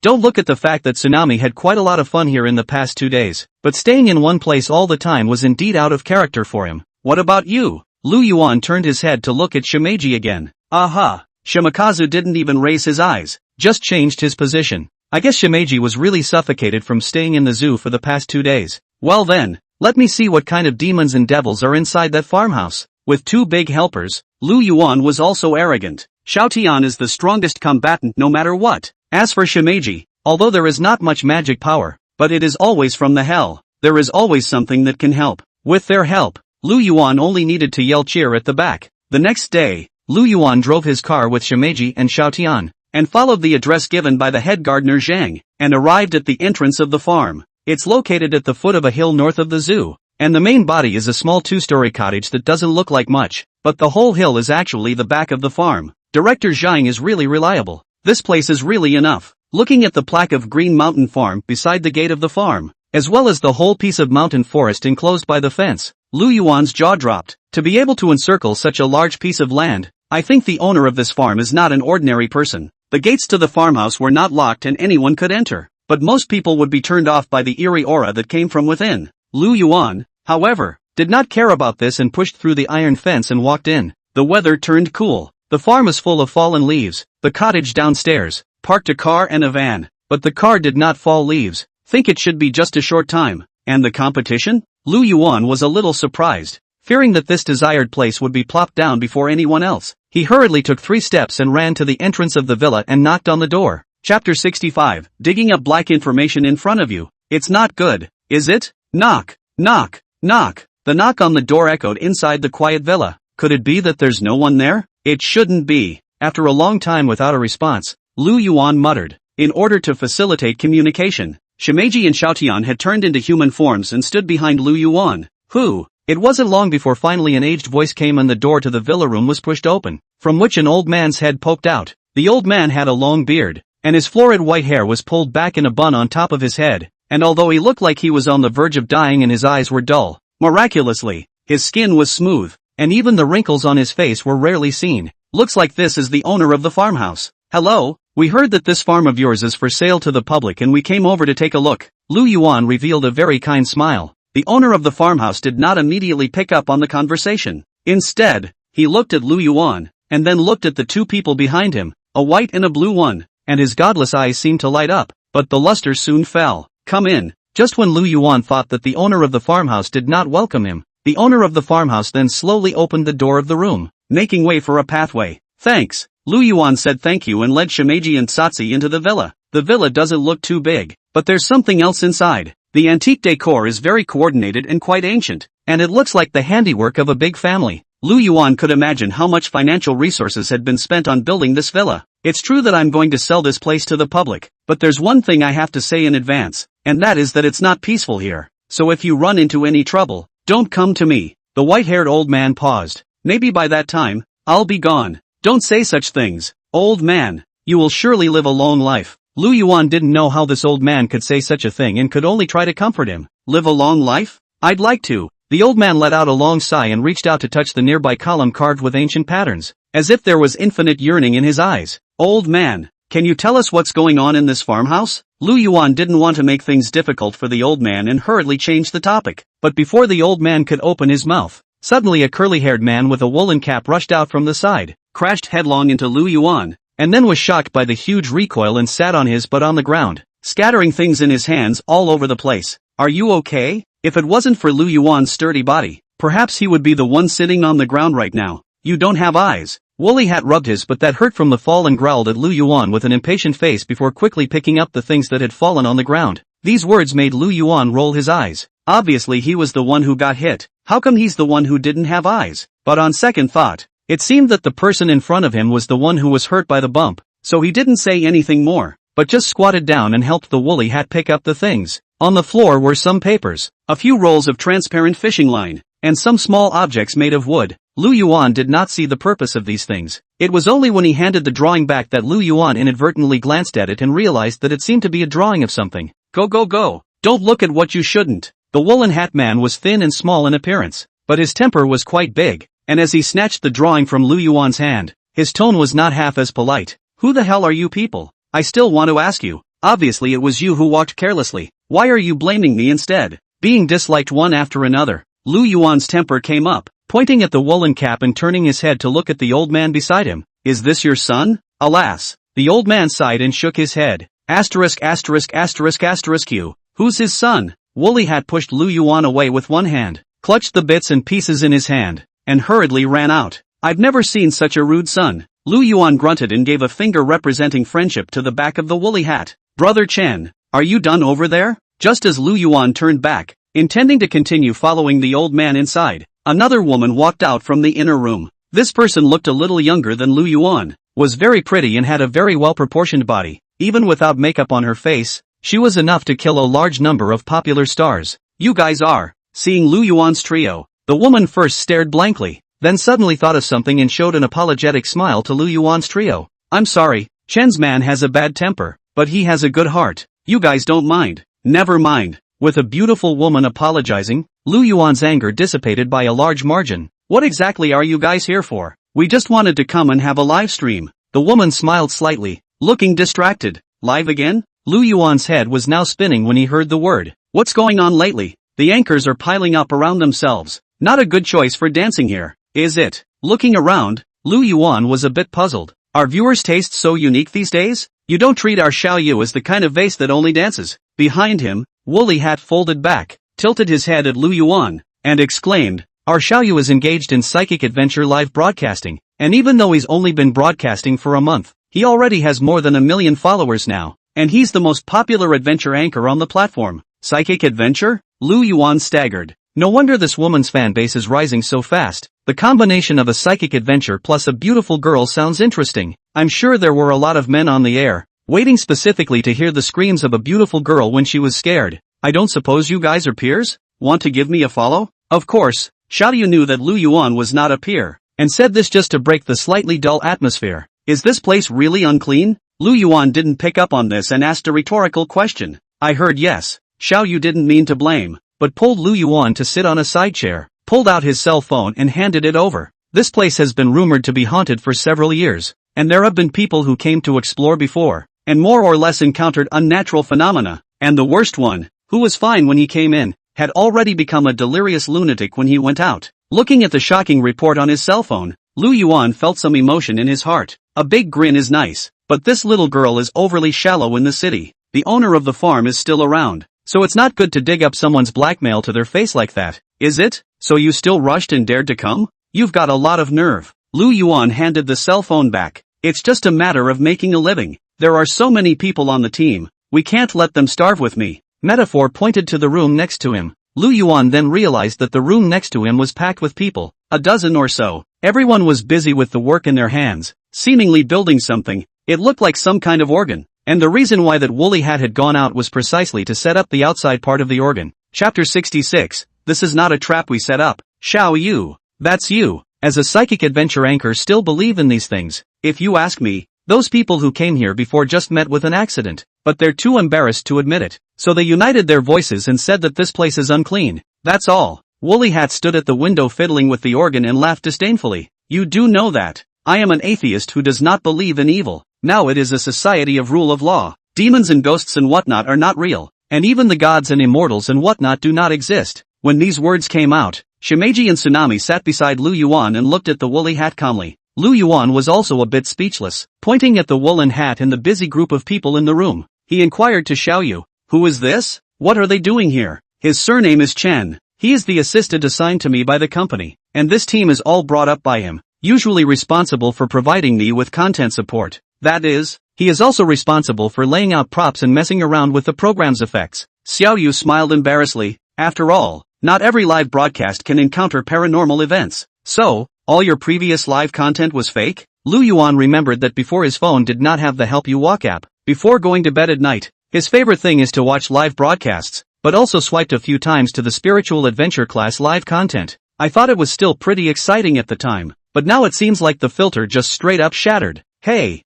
Don't look at the fact that Tsunami had quite a lot of fun here in the past 2 days, but staying in one place all the time was indeed out of character for him. What about you? Lu Yuan turned his head to look at Shimeji again. Aha! Shimakazu didn't even raise his eyes, just changed his position. I guess Shimeji was really suffocated from staying in the zoo for the past 2 days. Well then, let me see what kind of demons and devils are inside that farmhouse. With 2 big helpers, Lu Yuan was also arrogant. Xiaotian is the strongest combatant no matter what. As for Shimeji, although there is not much magic power, but it is always from the hell, there is always something that can help. With their help, Lu Yuan only needed to yell cheer at the back. The next day, Lu Yuan drove his car with Shimeji and Xiaotian, and followed the address given by the head gardener Zhang, and arrived at the entrance of the farm. It's located at the foot of a hill north of the zoo, and the main body is a small 2-story cottage that doesn't look like much, but the whole hill is actually the back of the farm. Director Zhang is really reliable. This place is really enough. Looking at the plaque of Green Mountain Farm beside the gate of the farm, as well as the whole piece of mountain forest enclosed by the fence, Lu Yuan's jaw dropped. To be able to encircle such a large piece of land, I think the owner of this farm is not an ordinary person. The gates to the farmhouse were not locked and anyone could enter, but most people would be turned off by the eerie aura that came from within. Lu Yuan, however, did not care about this and pushed through the iron fence and walked in. The weather turned cool. The farm is full of fallen leaves. The cottage downstairs parked a car and a van, but the car did not fall leaves. Think it should be just a short time. And the competition? Lu Yuan was a little surprised, fearing that this desired place would be plopped down before anyone else. He hurriedly took 3 steps and ran to the entrance of the villa and knocked on the door. Chapter 65, Digging up black information in front of you. It's not good, is it? Knock, knock, knock. The knock on the door echoed inside the quiet villa. Could it be that there's no one there? It shouldn't be. After a long time without a response, Lu Yuan muttered. In order to facilitate communication, Shimeji and Xiaotian had turned into human forms and stood behind Lu Yuan. Who? It wasn't long before finally an aged voice came and the door to the villa room was pushed open, from which an old man's head poked out. The old man had a long beard, and his florid white hair was pulled back in a bun on top of his head, and although he looked like he was on the verge of dying and his eyes were dull, miraculously, his skin was smooth, and even the wrinkles on his face were rarely seen. Looks like this is the owner of the farmhouse. Hello, we heard that this farm of yours is for sale to the public and we came over to take a look. Lu Yuan revealed a very kind smile. The owner of the farmhouse did not immediately pick up on the conversation. Instead, he looked at Lu Yuan, and then looked at the 2 people behind him, a white and a blue one, and his godless eyes seemed to light up, but the luster soon fell. Come in. Just when Lu Yuan thought that the owner of the farmhouse did not welcome him, the owner of the farmhouse then slowly opened the door of the room, making way for a pathway. Thanks. Lu Yuan said thank you and led Shimeji and Satsi into the villa. The villa doesn't look too big, but there's something else inside. The antique decor is very coordinated and quite ancient, and it looks like the handiwork of a big family. Lu Yuan could imagine how much financial resources had been spent on building this villa. It's true that I'm going to sell this place to the public, but there's one thing I have to say in advance, and that is that it's not peaceful here. So if you run into any trouble, don't come to me. The white-haired old man paused. Maybe by that time, I'll be gone. Don't say such things, old man. You will surely live a long life. Lu Yuan didn't know how this old man could say such a thing and could only try to comfort him. Live a long life? I'd like to. The old man let out a long sigh and reached out to touch the nearby column carved with ancient patterns, as if there was infinite yearning in his eyes. Old man, can you tell us what's going on in this farmhouse? Lu Yuan didn't want to make things difficult for the old man and hurriedly changed the topic. But before the old man could open his mouth, suddenly a curly-haired man with a woolen cap rushed out from the side, crashed headlong into Lu Yuan, and then was shocked by the huge recoil and sat on his butt on the ground, scattering things in his hands all over the place. Are you okay? If it wasn't for Lu Yuan's sturdy body, perhaps he would be the one sitting on the ground right now. You don't have eyes. Woolly Hat rubbed his butt that hurt from the fall and growled at Lu Yuan with an impatient face before quickly picking up the things that had fallen on the ground. These words made Lu Yuan roll his eyes. Obviously he was the one who got hit. How come he's the one who didn't have eyes? But on second thought, it seemed that the person in front of him was the one who was hurt by the bump, so he didn't say anything more, but just squatted down and helped the Woolly Hat pick up the things. On the floor were some papers, a few rolls of transparent fishing line, and some small objects made of wood. Lu Yuan did not see the purpose of these things. It was only when he handed the drawing back that Lu Yuan inadvertently glanced at it and realized that it seemed to be a drawing of something. Go go go! Don't look at what you shouldn't! The woolen hat man was thin and small in appearance, but his temper was quite big, and as he snatched the drawing from Lu Yuan's hand, his tone was not half as polite. Who the hell are you people? I still want to ask you. Obviously it was you who walked carelessly. Why are you blaming me instead? Being disliked one after another, Lu Yuan's temper came up, pointing at the woolen cap and turning his head to look at the old man beside him. Is this your son? Alas. The old man sighed and shook his head. Asterisk asterisk asterisk asterisk Q. Who's his son? Woolly Hat pushed Lu Yuan away with one hand, clutched the bits and pieces in his hand, and hurriedly ran out. I've never seen such a rude son. Lu Yuan grunted and gave a finger representing friendship to the back of the woolly hat. Brother Chen, are you done over there? Just as Lu Yuan turned back, intending to continue following the old man inside, another woman walked out from the inner room. This person looked a little younger than Lu Yuan, was very pretty and had a very well-proportioned body. Even without makeup on her face, she was enough to kill a large number of popular stars. You guys are. Seeing Lu Yuan's trio, the woman first stared blankly, then suddenly thought of something and showed an apologetic smile to Lu Yuan's trio. I'm sorry, Chen's man has a bad temper, but he has a good heart. You guys don't mind. Never mind. With a beautiful woman apologizing, Lu Yuan's anger dissipated by a large margin. What exactly are you guys here for? We just wanted to come and have a live stream. The woman smiled slightly, looking distracted. Live again? Lu Yuan's head was now spinning when he heard the word. What's going on lately? The anchors are piling up around themselves. Not a good choice for dancing here, is it? Looking around, Lu Yuan was a bit puzzled. Are viewers' tastes so unique these days? You don't treat our Xiaoyu as the kind of vase that only dances. Behind him, Woolly Hat folded back, tilted his head at Lu Yuan, and exclaimed, Our Xiaoyu is engaged in psychic adventure live broadcasting, And even though he's only been broadcasting for a month, he already has more than 1 million followers now. And he's the most popular adventure anchor on the platform. Psychic adventure? Lu Yuan staggered. No wonder this woman's fan base is rising so fast. The combination of a psychic adventure plus a beautiful girl sounds interesting. I'm sure there were a lot of men on the air, waiting specifically to hear the screams of a beautiful girl when she was scared. I don't suppose you guys are peers? Want to give me a follow? Of course, Xiaoyu knew that Lu Yuan was not a peer, and said this just to break the slightly dull atmosphere. Is this place really unclean? Lu Yuan didn't pick up on this and asked a rhetorical question. I heard yes. Xiaoyu didn't mean to blame, but pulled Lu Yuan to sit on a side chair, pulled out his cell phone and handed it over. This place has been rumored to be haunted for several years, and there have been people who came to explore before, and more or less encountered unnatural phenomena, and the worst one, who was fine when he came in, had already become a delirious lunatic when he went out. Looking at the shocking report on his cell phone, Lu Yuan felt some emotion in his heart. A big grin is nice, but this little girl is overly shallow in the city. The owner of the farm is still around, so it's not good to dig up someone's blackmail to their face like that, is it? So you still rushed and dared to come? You've got a lot of nerve. Lu Yuan handed the cell phone back. It's just a matter of making a living. There are so many people on the team, we can't let them starve with me. Metaphor pointed to the room next to him. Lu Yuan then realized that the room next to him was packed with people, a dozen or so. Everyone was busy with the work in their hands, seemingly building something. It looked like some kind of organ, and the reason why that woolly hat had gone out was precisely to set up the outside part of the organ. Chapter 66. This is not a trap we set up. Xiao Yu. That's you. As a psychic adventure anchor still believe in these things. If you ask me, those people who came here before just met with an accident, but they're too embarrassed to admit it. So they united their voices and said that this place is unclean. That's all. Woolly Hat stood at the window fiddling with the organ and laughed disdainfully. You do know that. I am an atheist who does not believe in evil. Now it is a society of rule of law. Demons and ghosts and whatnot are not real, and even the gods and immortals and whatnot do not exist. When these words came out, Shimeji and Tsunami sat beside Lu Yuan and looked at the woolly hat calmly. Lu Yuan was also a bit speechless, pointing at the woolen hat and the busy group of people in the room. He inquired to Xiaoyu, who is this? What are they doing here? His surname is Chen. He is the assistant assigned to me by the company, and this team is all brought up by him, usually responsible for providing me with content support. That is, he is also responsible for laying out props and messing around with the program's effects. Xiaoyu smiled embarrassedly. After all, not every live broadcast can encounter paranormal events. So, all your previous live content was fake? Lu Yuan remembered that before his phone did not have the Help You Walk app. Before going to bed at night, his favorite thing is to watch live broadcasts, but also swiped a few times to the spiritual adventure class live content. I thought it was still pretty exciting at the time, but now it seems like the filter just straight up shattered. Hey,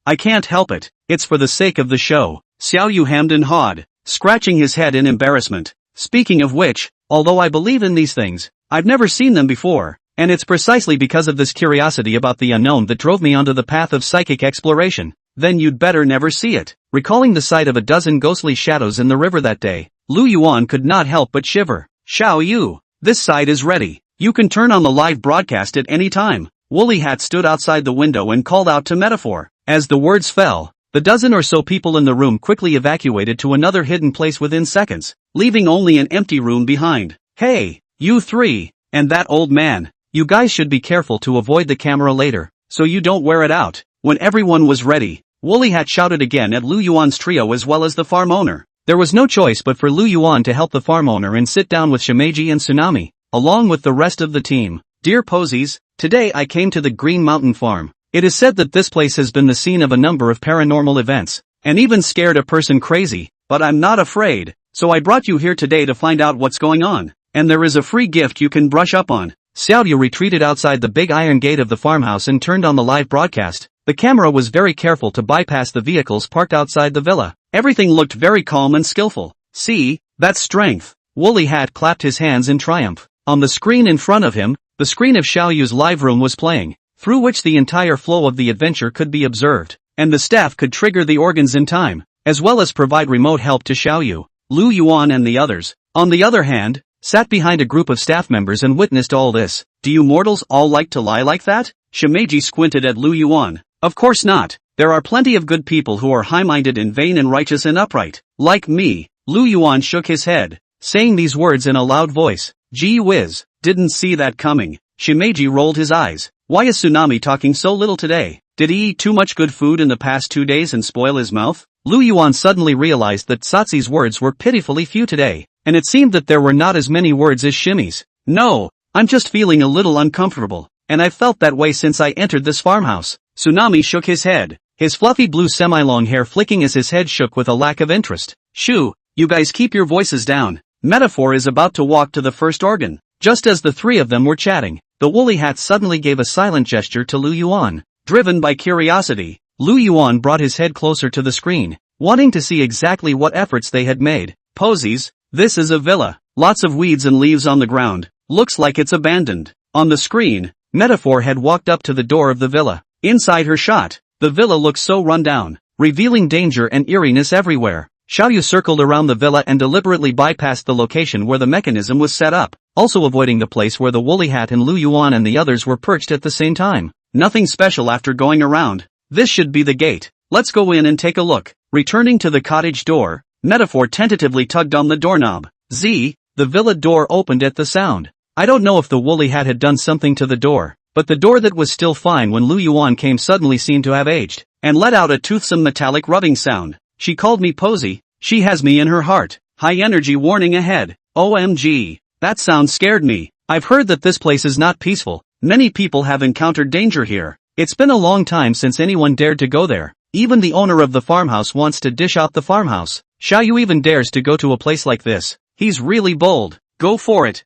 I can't help it. It's for the sake of the show. Xiaoyu hemmed and hawed, scratching his head in embarrassment. Speaking of which, although I believe in these things, I've never seen them before, and it's precisely because of this curiosity about the unknown that drove me onto the path of psychic exploration. Then you'd better never see it. Recalling the sight of a dozen ghostly shadows in the river that day, Lu Yuan could not help but shiver. Xiaoyu, this side is ready. You can turn on the live broadcast at any time. Woolly Hat stood outside the window and called out to Metaphor. As the words fell, the dozen or so people in the room quickly evacuated to another hidden place within seconds, leaving only an empty room behind. Hey, you three, and that old man, you guys should be careful to avoid the camera later, so you don't wear it out. When everyone was ready, Woolly Hat shouted again at Lu Yuan's trio as well as the farm owner. There was no choice but for Lu Yuan to help the farm owner and sit down with Shimeji and Tsunami, along with the rest of the team. Dear Posies, today I came to the Green Mountain Farm. It is said that this place has been the scene of a number of paranormal events, and even scared a person crazy, but I'm not afraid, so I brought you here today to find out what's going on, and there is a free gift you can brush up on. Xiaoyu retreated outside the big iron gate of the farmhouse and turned on the live broadcast. The camera was very careful to bypass the vehicles parked outside the villa. Everything looked very calm and skillful. See, that's strength. Woolly Hat clapped his hands in triumph. On the screen in front of him, the screen of Xiaoyu's live room was playing, through which the entire flow of the adventure could be observed, and the staff could trigger the organs in time, as well as provide remote help to Xiaoyu. Lu Yuan and the others, on the other hand, sat behind a group of staff members and witnessed all this. Do you mortals all like to lie like that? Shimeji squinted at Lu Yuan. Of course not. There are plenty of good people who are high-minded and vain and righteous and upright. Like me. Lu Yuan shook his head, saying these words in a loud voice. Gee whiz, didn't see that coming. Shimeji rolled his eyes. Why is Tsunami talking so little today? Did he eat too much good food in the past 2 days and spoil his mouth? Lu Yuan suddenly realized that Satsu's words were pitifully few today, and it seemed that there were not as many words as Shimmy's. No, I'm just feeling a little uncomfortable, and I've felt that way since I entered this farmhouse. Tsunami shook his head, his fluffy blue semi-long hair flicking as his head shook with a lack of interest. Shoo, you guys keep your voices down. Metaphor is about to walk to the first organ. Just as the three of them were chatting, the woolly hat suddenly gave a silent gesture to Lu Yuan. Driven by curiosity, Lu Yuan brought his head closer to the screen, wanting to see exactly what efforts they had made. Posies, this is a villa. Lots of weeds and leaves on the ground. Looks like it's abandoned. On the screen, Metaphor had walked up to the door of the villa. Inside her shot, the villa looked so run down, revealing danger and eeriness everywhere. Xiaoyu circled around the villa and deliberately bypassed the location where the mechanism was set up, also avoiding the place where the woolly hat and Lu Yuan and the others were perched at the same time. Nothing special after going around. This should be the gate. Let's go in and take a look. Returning to the cottage door, Metaphor tentatively tugged on the doorknob. The villa door opened at the sound. I don't know if the woolly hat had done something to the door, but the door that was still fine when Lu Yuan came suddenly seemed to have aged, and let out a toothsome metallic rubbing sound. She called me Posy. She has me in her heart. High energy warning ahead. OMG. That sound scared me. I've heard that this place is not peaceful. Many people have encountered danger here. It's been a long time since anyone dared to go there. Even the owner of the farmhouse wants to dish out the farmhouse. Xiaoyu even dares to go to a place like this. He's really bold. Go for it.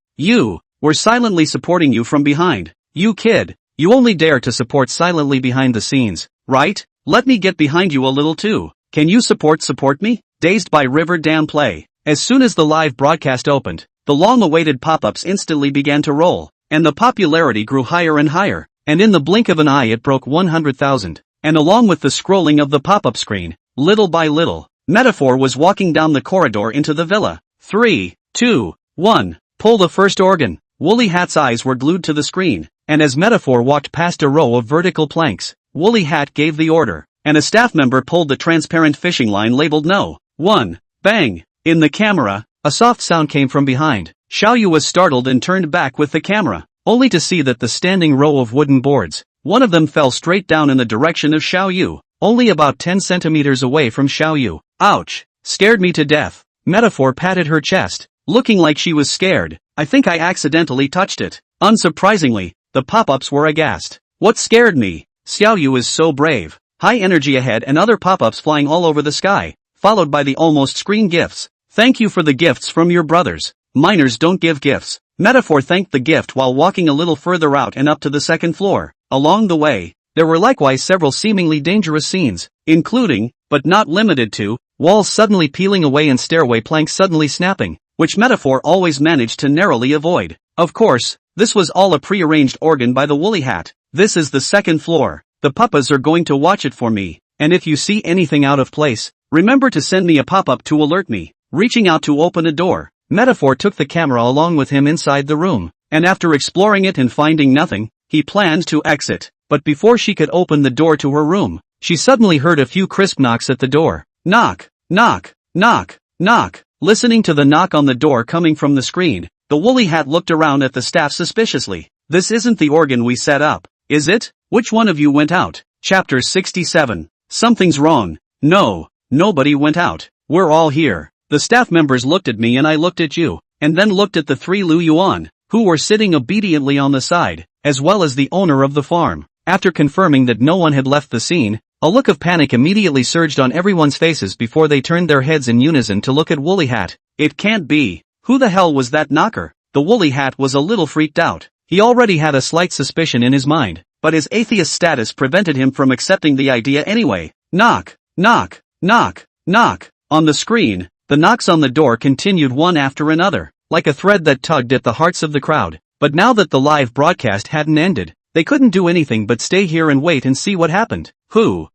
We're silently supporting you from behind. You kid. You only dare to support silently behind the scenes, right? Let me get behind you a little too. Can you support me? Dazed by River Dam Play. As soon as the live broadcast opened, the long-awaited pop-ups instantly began to roll, and the popularity grew higher and higher, and in the blink of an eye it broke 100,000. And along with the scrolling of the pop-up screen, little by little, Metaphor was walking down the corridor into the villa. 3, 2, 1, pull the first organ. Woolly Hat's eyes were glued to the screen, and as Metaphor walked past a row of vertical planks, Woolly Hat gave the order, and a staff member pulled the transparent fishing line labeled No. 1. Bang! In the camera, a soft sound came from behind. Xiaoyu was startled and turned back with the camera, only to see that the standing row of wooden boards, one of them fell straight down in the direction of Xiaoyu, only about 10 centimeters away from Xiaoyu. Ouch! Scared me to death. Metaphor patted her chest, looking like she was scared. I think I accidentally touched it. Unsurprisingly, the pop-ups were aghast. What scared me? Xiaoyu is so brave. High energy ahead and other pop-ups flying all over the sky, followed by the almost screen gifts. Thank you for the gifts from your brothers. Minors don't give gifts. Metaphor thanked the gift while walking a little further out and up to the second floor. Along the way, there were likewise several seemingly dangerous scenes, including, but not limited to, walls suddenly peeling away and stairway planks suddenly snapping, which Metaphor always managed to narrowly avoid. Of course, this was all a pre-arranged organ by the woolly hat. This is the second floor. The puppas are going to watch it for me, and if you see anything out of place, remember to send me a pop-up to alert me. Reaching out to open a door, Metaphor took the camera along with him inside the room, and after exploring it and finding nothing, he planned to exit. But before she could open the door to her room, she suddenly heard a few crisp knocks at the door. Knock, knock, knock, knock. Listening to the knock on the door coming from the screen, the woolly hat looked around at the staff suspiciously. This isn't the organ we set up, is it? Which one of you went out? Chapter 67. Something's wrong. No, nobody went out. We're all here. The staff members looked at me and I looked at you, and then looked at the three Lu Yuan, who were sitting obediently on the side, as well as the owner of the farm. After confirming that no one had left the scene, a look of panic immediately surged on everyone's faces before they turned their heads in unison to look at Woolly Hat. It can't be. Who the hell was that knocker? The Woolly Hat was a little freaked out. He already had a slight suspicion in his mind, but his atheist status prevented him from accepting the idea anyway. Knock, knock, knock, knock. On the screen, the knocks on the door continued one after another, like a thread that tugged at the hearts of the crowd. But now that the live broadcast hadn't ended, they couldn't do anything but stay here and wait and see what happened. Who?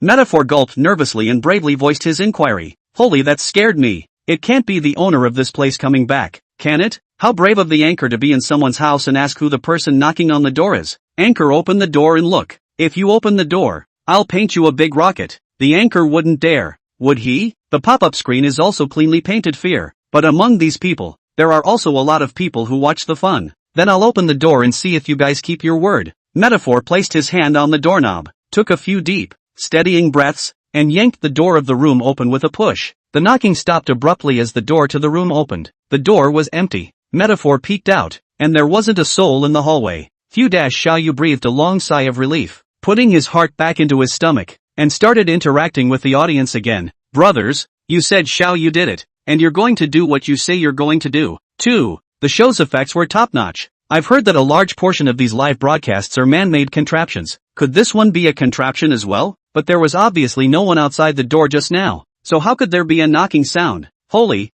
Metaphor gulped nervously and bravely voiced his inquiry. Holy, that scared me. It can't be the owner of this place coming back, can it? How brave of the anchor to be in someone's house and ask who the person knocking on the door is. Anchor, open the door and look. If you open the door, I'll paint you a big rocket. The anchor wouldn't dare, would he? The pop-up screen is also cleanly painted fear. But among these people, there are also a lot of people who watch the fun. Then I'll open the door and see if you guys keep your word. Metaphor placed his hand on the doorknob, took a few deep, steadying breaths, and yanked the door of the room open with a push. The knocking stopped abruptly as the door to the room opened. The door was empty. Metaphor peeked out, and there wasn't a soul in the hallway. Xiaoyu breathed a long sigh of relief, putting his heart back into his stomach, and started interacting with the audience again. Brothers, you said Xiaoyu did it, and you're going to do what you say you're going to do. 2. The show's effects were top-notch. I've heard that a large portion of these live broadcasts are man-made contraptions. Could this one be a contraption as well? But there was obviously no one outside the door just now, so how could there be a knocking sound? Holy,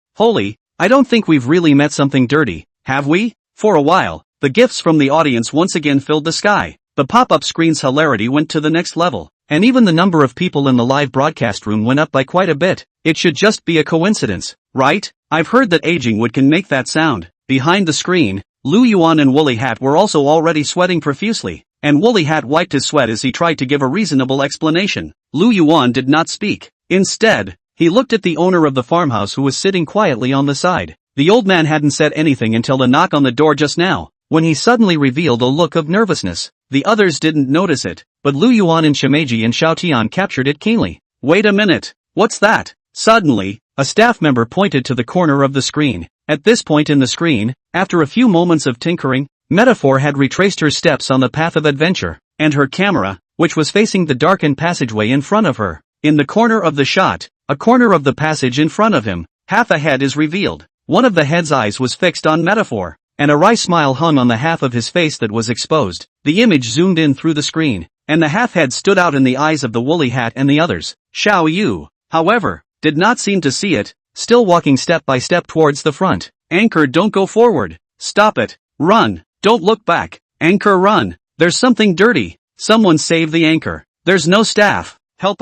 I don't think we've really met something dirty, have we? For a while, the gifts from the audience once again filled the sky. The pop-up screen's hilarity went to the next level, and even the number of people in the live broadcast room went up by quite a bit. It should just be a coincidence, right? I've heard that aging wood can make that sound. Behind the screen, Lu Yuan and Woolly Hat were also already sweating profusely, and Woolly Hat wiped his sweat as he tried to give a reasonable explanation. Lu Yuan did not speak. Instead, he looked at the owner of the farmhouse who was sitting quietly on the side. The old man hadn't said anything until the knock on the door just now, when he suddenly revealed a look of nervousness. The others didn't notice it, but Lu Yuan and Shimeji and Xiaotian captured it keenly. Wait a minute, what's that? Suddenly, a staff member pointed to the corner of the screen. At this point in the screen, after a few moments of tinkering, Metaphor had retraced her steps on the path of adventure, and her camera, which was facing the darkened passageway in front of her. In the corner of the shot, a corner of the passage in front of him, half a head is revealed. One of the head's eyes was fixed on Metaphor, and a wry smile hung on the half of his face that was exposed. The image zoomed in through the screen, and the half-head stood out in the eyes of the Woolly Hat and the others. Xiaoyu, however, did not seem to see it, still walking step by step towards the front. Anchor, don't go forward. Stop it. Run. Don't look back. Anchor, run. There's something dirty. Someone save the anchor. There's no staff. Help.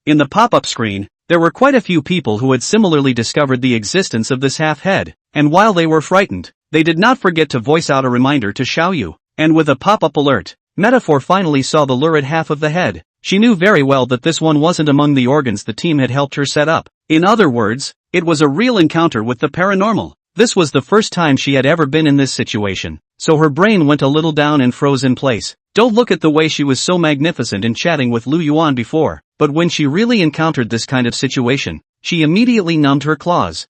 In the pop-up screen, there were quite a few people who had similarly discovered the existence of this half-head, and while they were frightened, they did not forget to voice out a reminder to Xiaoyu. And with a pop-up alert, Metaphor finally saw the lurid half of the head. She knew very well that this one wasn't among the organs the team had helped her set up. In other words, it was a real encounter with the paranormal. This was the first time she had ever been in this situation, so her brain went a little down and froze in place. Don't look at the way she was so magnificent in chatting with Lu Yuan before, but when she really encountered this kind of situation, she immediately numbed her claws.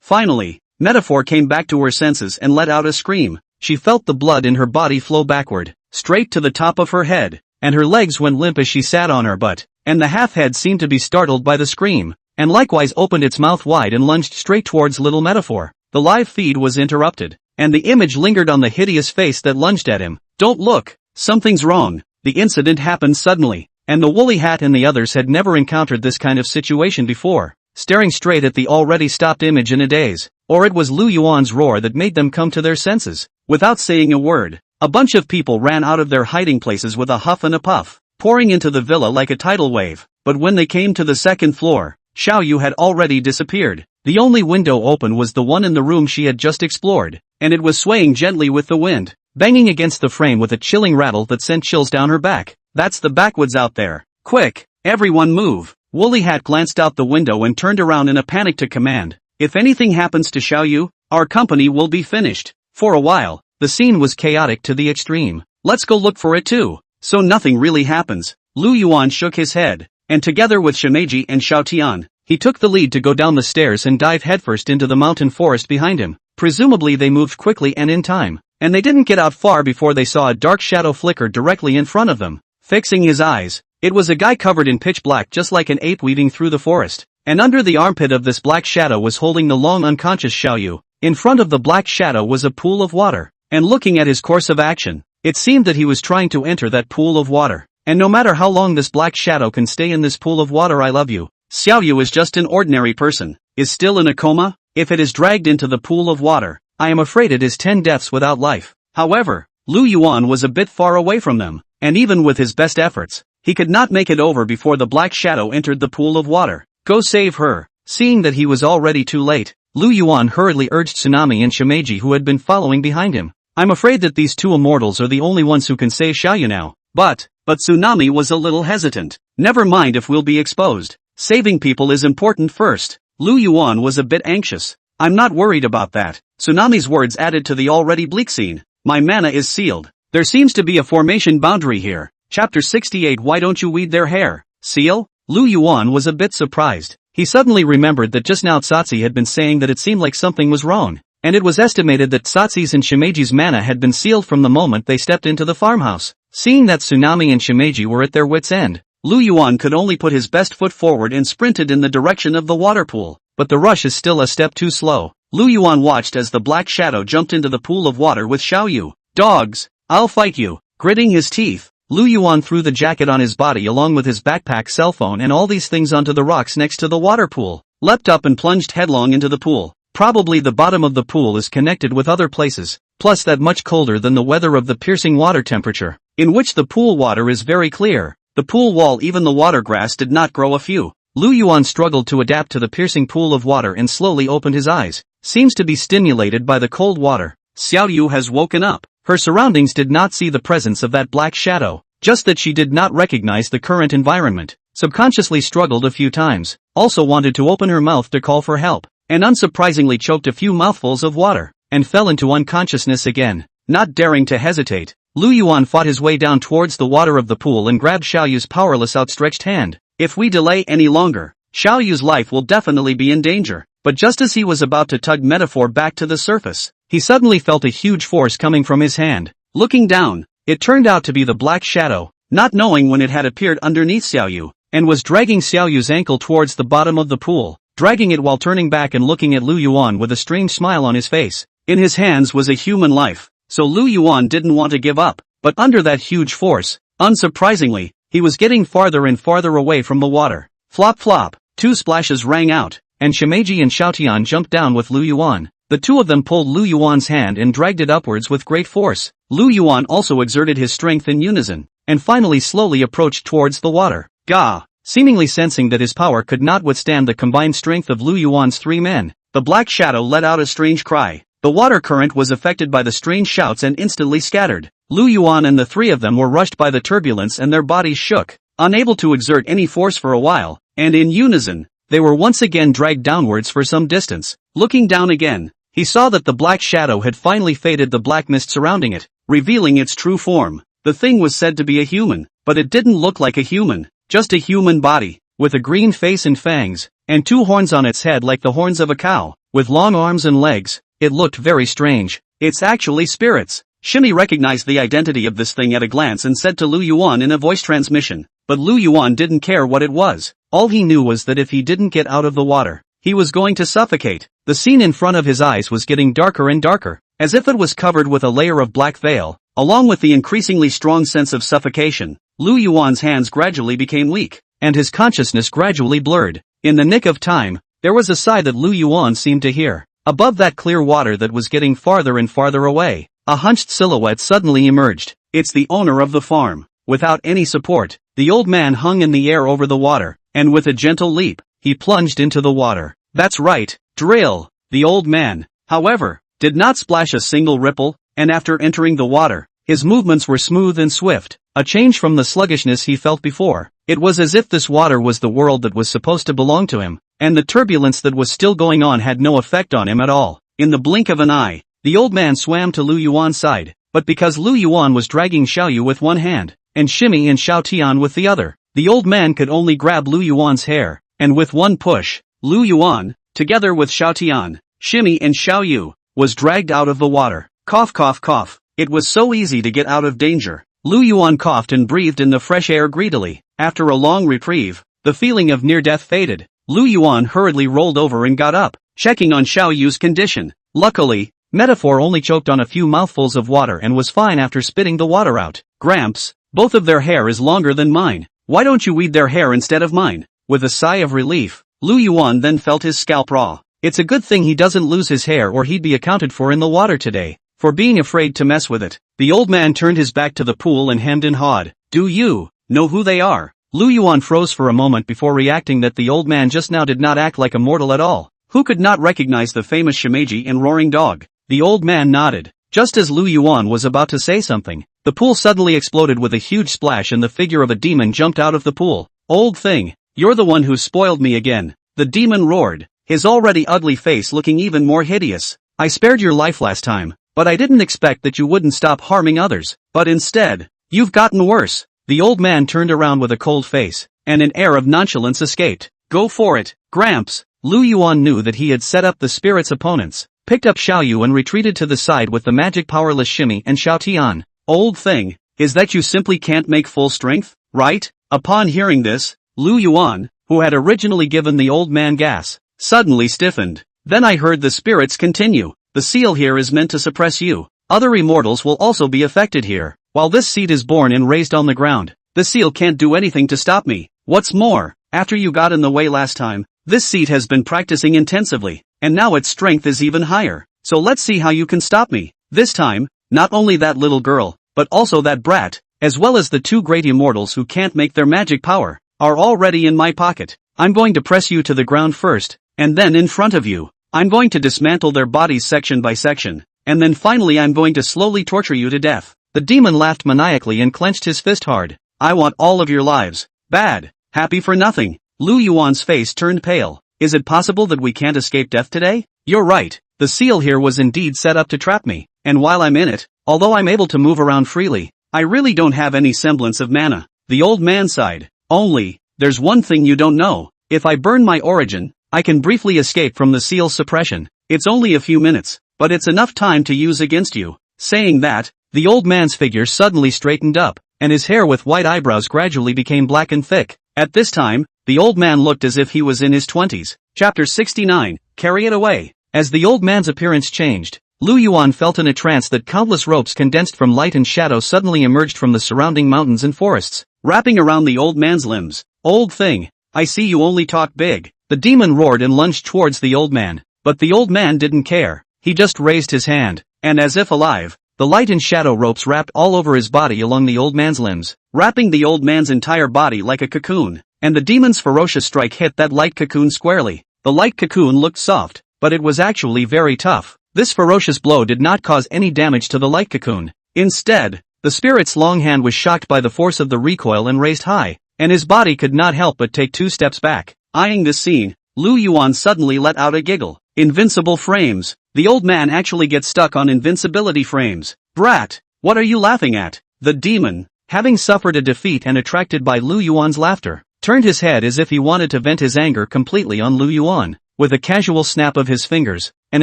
Finally, Metaphor came back to her senses and let out a scream. She felt the blood in her body flow backward, straight to the top of her head, and her legs went limp as she sat on her butt, and the half-head seemed to be startled by the scream, and likewise opened its mouth wide and lunged straight towards little Metaphor. The live feed was interrupted, and the image lingered on the hideous face that lunged at him. Don't look, something's wrong. The incident happened suddenly, and the Woolly Hat and the others had never encountered this kind of situation before, staring straight at the already stopped image in a daze. Or it was Lu Yuan's roar that made them come to their senses. Without saying a word, a bunch of people ran out of their hiding places with a huff and a puff, pouring into the villa like a tidal wave. But when they came to the second floor, Xiaoyu had already disappeared. The only window open was the one in the room she had just explored, and it was swaying gently with the wind, banging against the frame with a chilling rattle that sent chills down her back. That's the backwoods out there. Quick, everyone move. Woolly Hat glanced out the window and turned around in a panic to command. If anything happens to Xiaoyu, our company will be finished. For a while, the scene was chaotic to the extreme. Let's go look for it too. So nothing really happens. Lu Yuan shook his head, and together with Shimeji and Xiaotian, he took the lead to go down the stairs and dive headfirst into the mountain forest behind him. Presumably they moved quickly and in time, and they didn't get out far before they saw a dark shadow flicker directly in front of them. Fixing his eyes, it was a guy covered in pitch black just like an ape weaving through the forest, and under the armpit of this black shadow was holding the long unconscious Xiaoyu. In front of the black shadow was a pool of water, and looking at his course of action, it seemed that he was trying to enter that pool of water. And no matter how long this black shadow can stay in this pool of water, I love you. Xiaoyu is just an ordinary person, is still in a coma. If it is dragged into the pool of water, I am afraid it is 10 deaths without life. However, Lu Yuan was a bit far away from them, and even with his best efforts, he could not make it over before the black shadow entered the pool of water. Go save her. Seeing that he was already too late, Lu Yuan hurriedly urged Tsunami and Shimeji, who had been following behind him. I'm afraid that these two immortals are the only ones who can save Xiaoyu now. But Tsunami was a little hesitant. Never mind if we'll be exposed. Saving people is important first. Lu Yuan was a bit anxious. I'm not worried about that. Tsunami's words added to the already bleak scene. My mana is sealed. There seems to be a formation boundary here. Chapter 68. Why don't you weed their hair, seal? Lu Yuan was a bit surprised. He suddenly remembered that just now Tsatsi had been saying that it seemed like something was wrong, and it was estimated that Tsatsi's and Shimeji's mana had been sealed from the moment they stepped into the farmhouse. Seeing that Tsunami and Shimeji were at their wits' end, Lu Yuan could only put his best foot forward and sprinted in the direction of the water pool. But the rush is still a step too slow. Lu Yuan watched as the black shadow jumped into the pool of water with Xiao Yu. Dogs! I'll fight you! Gritting his teeth, Lu Yuan threw the jacket on his body along with his backpack, cell phone and all these things onto the rocks next to the water pool, leapt up and plunged headlong into the pool. Probably the bottom of the pool is connected with other places, plus that much colder than the weather of the piercing water temperature, in which the pool water is very clear. The pool wall, even the water grass did not grow a few. Lu Yuan struggled to adapt to the piercing pool of water and slowly opened his eyes. Seems to be stimulated by the cold water. Xiao Yu has woken up. Her surroundings did not see the presence of that black shadow, just that she did not recognize the current environment. Subconsciously struggled a few times, also wanted to open her mouth to call for help, and unsurprisingly choked a few mouthfuls of water, and fell into unconsciousness again. Not daring to hesitate, Lu Yuan fought his way down towards the water of the pool and grabbed Xiao Yu's powerless outstretched hand. If we delay any longer, Xiao Yu's life will definitely be in danger. But just as he was about to tug Metaphor back to the surface, he suddenly felt a huge force coming from his hand. Looking down, it turned out to be the black shadow, not knowing when it had appeared underneath Xiao Yu, and was dragging Xiao Yu's ankle towards the bottom of the pool, dragging it while turning back and looking at Lu Yuan with a strange smile on his face. In his hands was a human life, so Lu Yuan didn't want to give up, but under that huge force, unsurprisingly, he was getting farther and farther away from the water. Flop flop, 2 splashes rang out, and Shimeji and Xiaotian jumped down with Lu Yuan. The two of them pulled Lu Yuan's hand and dragged it upwards with great force. Lu Yuan also exerted his strength in unison, and finally slowly approached towards the water. Gah! Seemingly sensing that his power could not withstand the combined strength of Lu Yuan's 3 men, the black shadow let out a strange cry. The water current was affected by the strange shouts and instantly scattered. Lu Yuan and the 3 of them were rushed by the turbulence and their bodies shook, unable to exert any force for a while, and in unison, they were once again dragged downwards for some distance. Looking down again, he saw that the black shadow had finally faded the black mist surrounding it, revealing its true form. The thing was said to be a human, but it didn't look like a human, just a human body, with a green face and fangs, and 2 horns on its head like the horns of a cow, with long arms and legs. It looked very strange. It's actually spirits. Shimi recognized the identity of this thing at a glance and said to Lu Yuan in a voice transmission, but Lu Yuan didn't care what it was. All he knew was that if he didn't get out of the water, he was going to suffocate. The scene in front of his eyes was getting darker and darker, as if it was covered with a layer of black veil. Along with the increasingly strong sense of suffocation, Lu Yuan's hands gradually became weak, and his consciousness gradually blurred. In the nick of time, there was a sigh that Lu Yuan seemed to hear. Above that clear water that was getting farther and farther away, a hunched silhouette suddenly emerged. It's the owner of the farm. Without any support, the old man hung in the air over the water, and with a gentle leap, he plunged into the water. That's right, drill. The old man, however, did not splash a single ripple, and after entering the water, his movements were smooth and swift, a change from the sluggishness he felt before. It was as if this water was the world that was supposed to belong to him, and the turbulence that was still going on had no effect on him at all. In the blink of an eye, the old man swam to Lu Yuan's side, but because Lu Yuan was dragging Xiao Yu with one hand, and Shimi and Xiao Tian with the other, the old man could only grab Lu Yuan's hair, and with one push, Lu Yuan, together with Xiao Tian, Shimi and Xiao Yu, was dragged out of the water. Cough cough cough. It was so easy to get out of danger. Lu Yuan coughed and breathed in the fresh air greedily. After a long reprieve, the feeling of near death faded. Lu Yuan hurriedly rolled over and got up, checking on Xiao Yu's condition. Luckily, Metaphor only choked on a few mouthfuls of water and was fine after spitting the water out. Gramps, both of their hair is longer than mine. Why don't you weed their hair instead of mine? With a sigh of relief, Lu Yuan then felt his scalp raw. It's a good thing he doesn't lose his hair or he'd be accounted for in the water today, for being afraid to mess with it. The old man turned his back to the pool and hemmed and hawed. Do you know who they are? Lu Yuan froze for a moment before reacting that the old man just now did not act like a mortal at all. Who could not recognize the famous Shimeji and Roaring Dog? The old man nodded. Just as Lu Yuan was about to say something, the pool suddenly exploded with a huge splash and the figure of a demon jumped out of the pool. Old thing, you're the one who spoiled me again. The demon roared, his already ugly face looking even more hideous. I spared your life last time, but I didn't expect that you wouldn't stop harming others, but instead, you've gotten worse. The old man turned around with a cold face, and an air of nonchalance escaped. Go for it, Gramps. Lu Yuan knew that he had set up the spirit's opponents, picked up Xiaoyu and retreated to the side with the magic powerless shimmy and Xiao Tian. Old thing, is that you simply can't make full strength, right? Upon hearing this, Lu Yuan, who had originally given the old man gas, suddenly stiffened. Then I heard the spirits continue. The seal here is meant to suppress you. Other immortals will also be affected here. While this seed is born and raised on the ground, the seal can't do anything to stop me. What's more, after you got in the way last time, this seed has been practicing intensively, and now its strength is even higher. So let's see how you can stop me. This time, not only that little girl, but also that brat, as well as the two great immortals who can't make their magic power, are already in my pocket. I'm going to press you to the ground first, and then in front of you, I'm going to dismantle their bodies section by section, and then finally I'm going to slowly torture you to death. The demon laughed maniacally and clenched his fist hard. I want all of your lives. Bad. Happy for nothing. Lu Yuan's face turned pale. Is it possible that we can't escape death today? You're right. The seal here was indeed set up to trap me, and while I'm in it, although I'm able to move around freely, I really don't have any semblance of mana. The old man sighed. Only, there's one thing you don't know. If I burn my origin, I can briefly escape from the seal's suppression. It's only a few minutes, but it's enough time to use against you. Saying that, the old man's figure suddenly straightened up, and his hair with white eyebrows gradually became black and thick. At this time, the old man looked as if he was in his 20s. Chapter 69, Carry It Away. As the old man's appearance changed, Lu Yuan felt in a trance that countless ropes condensed from light and shadow suddenly emerged from the surrounding mountains and forests, wrapping around the old man's limbs. Old thing, I see you only talk big. The demon roared and lunged towards the old man, but the old man didn't care. He just raised his hand, and as if alive, the light and shadow ropes wrapped all over his body along the old man's limbs, wrapping the old man's entire body like a cocoon, and the demon's ferocious strike hit that light cocoon squarely. The light cocoon looked soft, but it was actually very tough. This ferocious blow did not cause any damage to the light cocoon. Instead, the spirit's long hand was shocked by the force of the recoil and raised high, and his body could not help but take 2 steps back. Eyeing this scene, Lu Yuan suddenly let out a giggle. Invincible frames. The old man actually gets stuck on invincibility frames. Brat, what are you laughing at? The demon, having suffered a defeat and attracted by Lu Yuan's laughter, turned his head as if he wanted to vent his anger completely on Lu Yuan. With a casual snap of his fingers, an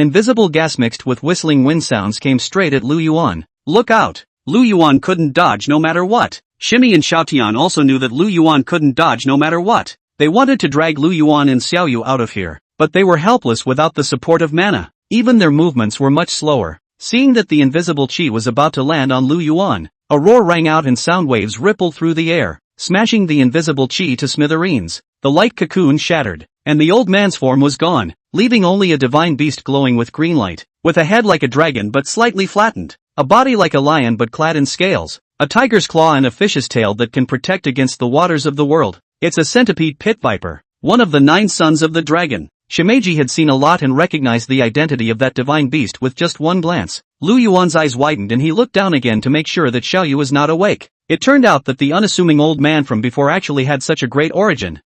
invisible gas mixed with whistling wind sounds came straight at Lu Yuan. Look out! Lu Yuan couldn't dodge no matter what. Shimmy and Xiaotian also knew that Lu Yuan couldn't dodge no matter what. They wanted to drag Lu Yuan and Xiaoyu out of here, but they were helpless without the support of mana. Even their movements were much slower. Seeing that the invisible chi was about to land on Lu Yuan, a roar rang out and sound waves rippled through the air, smashing the invisible chi to smithereens. The light cocoon shattered, and the old man's form was gone, leaving only a divine beast glowing with green light, with a head like a dragon but slightly flattened, a body like a lion but clad in scales, a tiger's claw and a fish's tail that can protect against the waters of the world. It's a centipede pit viper, one of the 9 sons of the dragon. Shimeji had seen a lot and recognized the identity of that divine beast with just one glance. Lu Yuan's eyes widened and he looked down again to make sure that Xiaoyu was not awake. It turned out that the unassuming old man from before actually had such a great origin.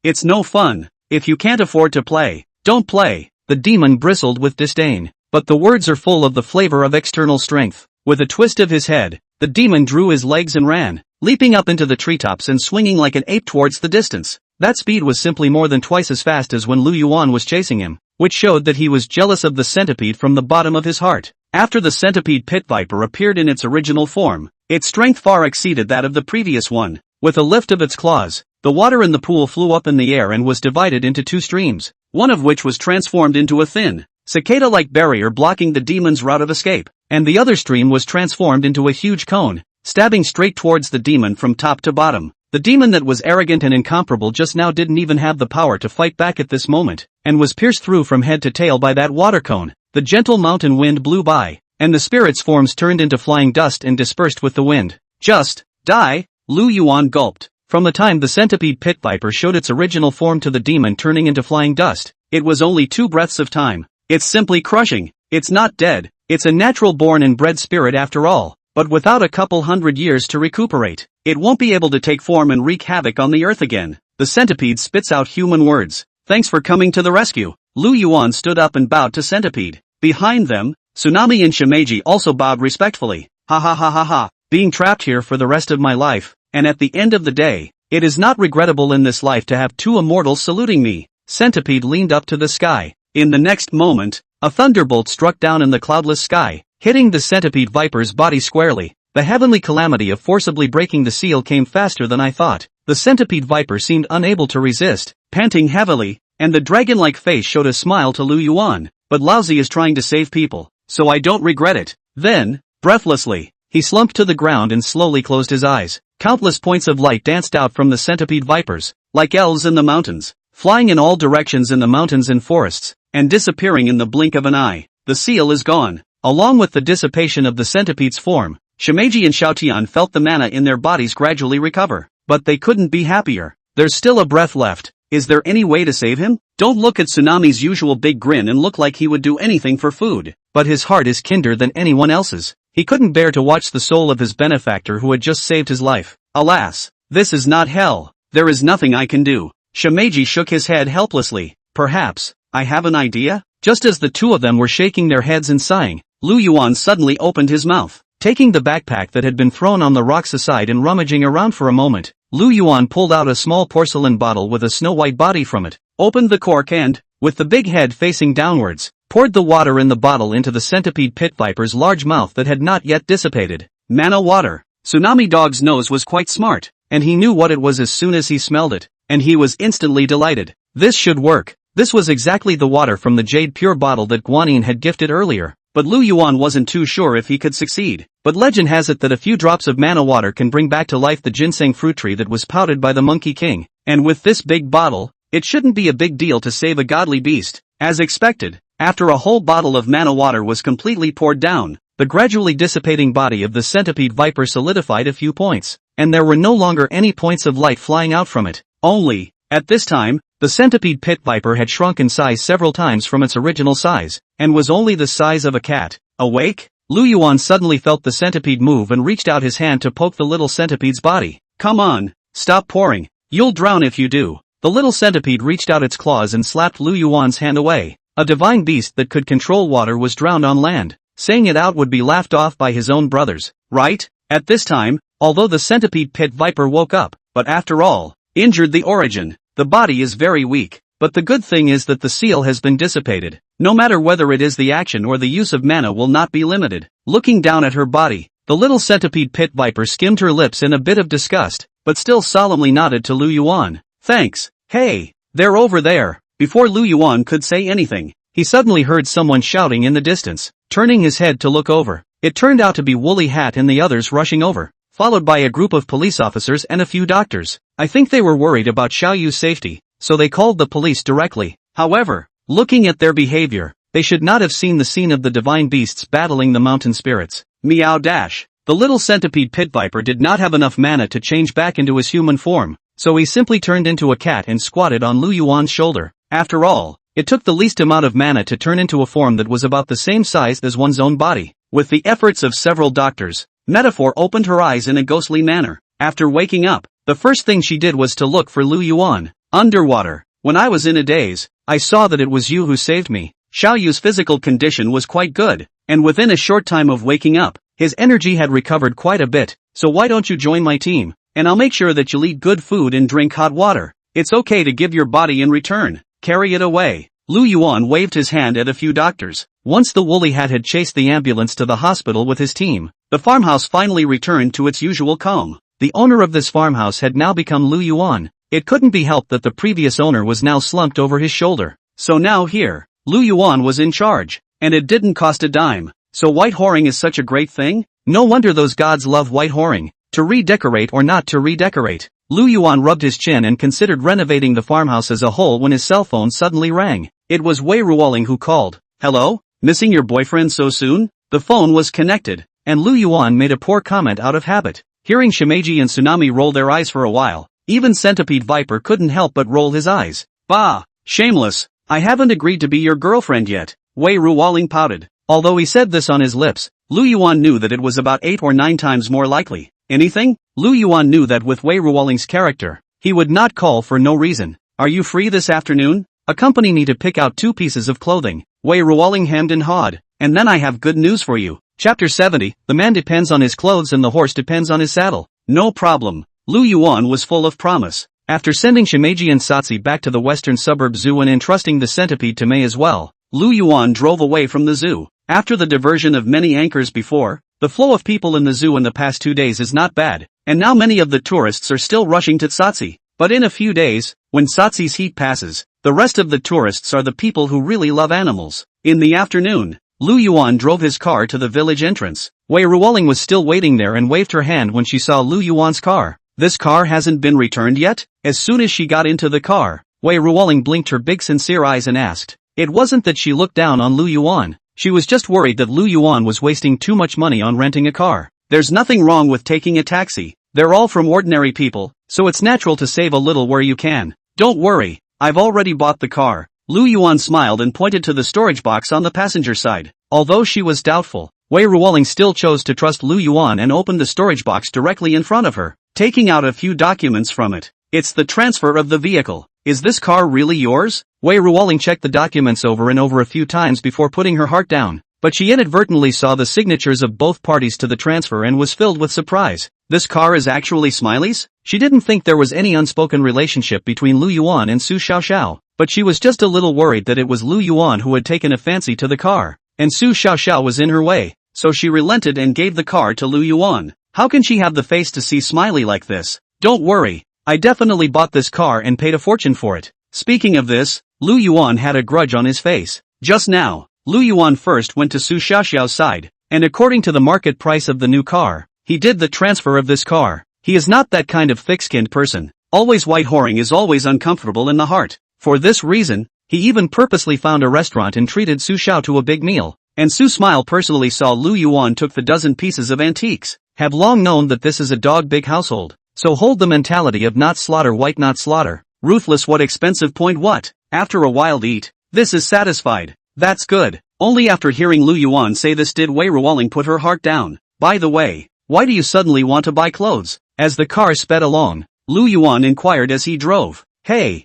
It's no fun. If you can't afford to play, don't play. The demon bristled with disdain. But the words are full of the flavor of external strength. With a twist of his head, the demon drew his legs and ran, leaping up into the treetops and swinging like an ape towards the distance. That speed was simply more than twice as fast as when Lu Yuan was chasing him, which showed that he was jealous of the centipede from the bottom of his heart. After the centipede pit viper appeared in its original form, its strength far exceeded that of the previous one. With a lift of its claws, the water in the pool flew up in the air and was divided into 2 streams, one of which was transformed into a thin, cicada-like barrier blocking the demon's route of escape, and the other stream was transformed into a huge cone, stabbing straight towards the demon from top to bottom. The demon that was arrogant and incomparable just now didn't even have the power to fight back at this moment, and was pierced through from head to tail by that water cone. The gentle mountain wind blew by, and the spirits' forms turned into flying dust and dispersed with the wind. Just die? Lu Yuan gulped. From the time the centipede pit viper showed its original form to the demon turning into flying dust, it was only 2 breaths of time. It's simply crushing. It's not dead. It's a natural born and bred spirit after all, but without a couple 100 years to recuperate, it won't be able to take form and wreak havoc on the earth again. The centipede spits out human words. Thanks for coming to the rescue. Lu Yuan stood up and bowed to Centipede. Behind them, Tsunami and Shimeji also bowed respectfully. Ha ha ha ha ha, being trapped here for the rest of my life, and at the end of the day, it is not regrettable in this life to have two immortals saluting me. Centipede leaned up to the sky. In the next moment, a thunderbolt struck down in the cloudless sky, hitting the centipede viper's body squarely. The heavenly calamity of forcibly breaking the seal came faster than I thought. The centipede viper seemed unable to resist, panting heavily, and the dragon-like face showed a smile to Lu Yuan. But Laozi is trying to save people, so I don't regret it. Then, breathlessly, he slumped to the ground and slowly closed his eyes. Countless points of light danced out from the centipede vipers, like elves in the mountains, flying in all directions in the mountains and forests, and disappearing in the blink of an eye. The seal is gone. Along with the dissipation of the centipede's form, Shimeji and Xiaotian felt the mana in their bodies gradually recover. But they couldn't be happier. There's still a breath left. Is there any way to save him? Don't look at Tsunami's usual big grin and look like he would do anything for food. But his heart is kinder than anyone else's. He couldn't bear to watch the soul of his benefactor who had just saved his life. Alas, this is not hell. There is nothing I can do. Shimeji shook his head helplessly. Perhaps, I have an idea? Just as the two of them were shaking their heads and sighing, Lu Yuan suddenly opened his mouth. Taking the backpack that had been thrown on the rocks aside and rummaging around for a moment, Lu Yuan pulled out a small porcelain bottle with a snow-white body from it, opened the cork and, with the big head facing downwards, poured the water in the bottle into the centipede pit viper's large mouth that had not yet dissipated. Mana water. Tsunami Dog's nose was quite smart, and he knew what it was as soon as he smelled it, and he was instantly delighted. This should work. This was exactly the water from the jade pure bottle that Guanyin had gifted earlier. But Lu Yuan wasn't too sure if he could succeed. But legend has it that a few drops of mana water can bring back to life the ginseng fruit tree that was pouted by the Monkey King. And with this big bottle, it shouldn't be a big deal to save a godly beast. As expected, after a whole bottle of mana water was completely poured down, the gradually dissipating body of the centipede viper solidified a few points, and there were no longer any points of light flying out from it. Only, at this time, the centipede pit viper had shrunk in size several times from its original size, and was only the size of a cat. Awake? Lu Yuan suddenly felt the centipede move and reached out his hand to poke the little centipede's body. Come on, stop pouring. You'll drown if you do. The little centipede reached out its claws and slapped Lu Yuan's hand away. A divine beast that could control water was drowned on land. Saying it out would be laughed off by his own brothers, right? At this time, although the centipede pit viper woke up, but after all, injured the origin. The body is very weak, but the good thing is that the seal has been dissipated. No matter whether it is the action or the use of mana will not be limited. Looking down at her body, the little centipede pit viper skimmed her lips in a bit of disgust, but still solemnly nodded to Lu Yuan. Thanks. Hey, they're over there. Before Lu Yuan could say anything, he suddenly heard someone shouting in the distance. Turning his head to look over, it turned out to be Woolly Hat and the others rushing over, followed by a group of police officers and a few doctors. I think they were worried about Xiao Yu's safety, so they called the police directly. However, looking at their behavior, they should not have seen the scene of the divine beasts battling the mountain spirits. Meow dash. The little centipede pit viper did not have enough mana to change back into his human form, so he simply turned into a cat and squatted on Lu Yuan's shoulder. After all, it took the least amount of mana to turn into a form that was about the same size as one's own body. With the efforts of several doctors, Metaphor opened her eyes in a ghostly manner. After waking up, the first thing she did was to look for Lu Yuan. Underwater. When I was in a daze, I saw that it was you who saved me. Xiao Yu's physical condition was quite good, and within a short time of waking up, his energy had recovered quite a bit. So why don't you join my team, and I'll make sure that you'll eat good food and drink hot water. It's okay to give your body in return. Carry it away. Lu Yuan waved his hand at a few doctors. Once the woolly hat had chased the ambulance to the hospital with his team, the farmhouse finally returned to its usual calm. The owner of this farmhouse had now become Lu Yuan. It couldn't be helped that the previous owner was now slumped over his shoulder. So now here, Lu Yuan was in charge, and it didn't cost a dime. So white whoring is such a great thing? No wonder those gods love white whoring. To redecorate or not to redecorate. Lu Yuan rubbed his chin and considered renovating the farmhouse as a whole when his cell phone suddenly rang. It was Wei Ruoling who called. Hello? Missing your boyfriend so soon? The phone was connected, and Lu Yuan made a poor comment out of habit. Hearing Shimeji and Tsunami roll their eyes for a while, even Centipede Viper couldn't help but roll his eyes. Bah! Shameless! I haven't agreed to be your girlfriend yet. Wei Ruoling pouted. Although he said this on his lips, Lu Yuan knew that it was about 8 or 9 times more likely. Anything? Lu Yuan knew that with Wei Ruoling's character, he would not call for no reason. Are you free this afternoon? Accompany me to pick out 2 pieces of clothing. Wei Ruoling hemmed and hawed. and then I have good news for you. Chapter 70, the man depends on his clothes and the horse depends on his saddle. No problem. Lu Yuan was full of promise. After sending Shimeji and Satsi back to the western suburb zoo and entrusting the centipede to Mei as well, Lu Yuan drove away from the zoo. After the diversion of many anchors before, the flow of people in the zoo in the past 2 days is not bad, and now many of the tourists are still rushing to Satsi. But in a few days, when Satsi's heat passes, the rest of the tourists are the people who really love animals. In the afternoon, Lu Yuan drove his car to the village entrance. Wei Ruoling was still waiting there and waved her hand when she saw Lu Yuan's car. This car hasn't been returned yet? As soon as she got into the car, Wei Ruoling blinked her big sincere eyes and asked. It wasn't that she looked down on Lu Yuan. She was just worried that Lu Yuan was wasting too much money on renting a car. There's nothing wrong with taking a taxi. They're all from ordinary people, so it's natural to save a little where you can. Don't worry, I've already bought the car. Lu Yuan smiled and pointed to the storage box on the passenger side. Although she was doubtful, Wei Ruoling still chose to trust Lu Yuan and opened the storage box directly in front of her, taking out a few documents from it. It's the transfer of the vehicle. Is this car really yours? Wei Ruoling checked the documents over and over a few times before putting her heart down, but she inadvertently saw the signatures of both parties to the transfer and was filled with surprise. This car is actually Smiley's? She didn't think there was any unspoken relationship between Lu Yuan and Su Xiaoxiao, but she was just a little worried that it was Lu Yuan who had taken a fancy to the car, and Su Xiaoxiao was in her way, so she relented and gave the car to Lu Yuan. How can she have the face to see Smiley like this? Don't worry, I definitely bought this car and paid a fortune for it. Speaking of this, Lu Yuan had a grudge on his face. Just now, Lu Yuan first went to Su Xiaoxiao's side, and according to the market price of the new car, he did the transfer of this car. He is not that kind of thick-skinned person. Always white-whoring is always uncomfortable in the heart. For this reason, he even purposely found a restaurant and treated Su Xiao to a big meal. And Su Smile personally saw Lu Yuan took the dozen pieces of antiques. Have long known that this is a dog-big household. So hold the mentality of not slaughter white not slaughter. Ruthless what expensive point what. After a wild eat, this is satisfied. That's good. Only after hearing Lu Yuan say this did Wei Ruoling put her heart down. By the way, why do you suddenly want to buy clothes? As the car sped along, Lu Yuan inquired as he drove. Hey,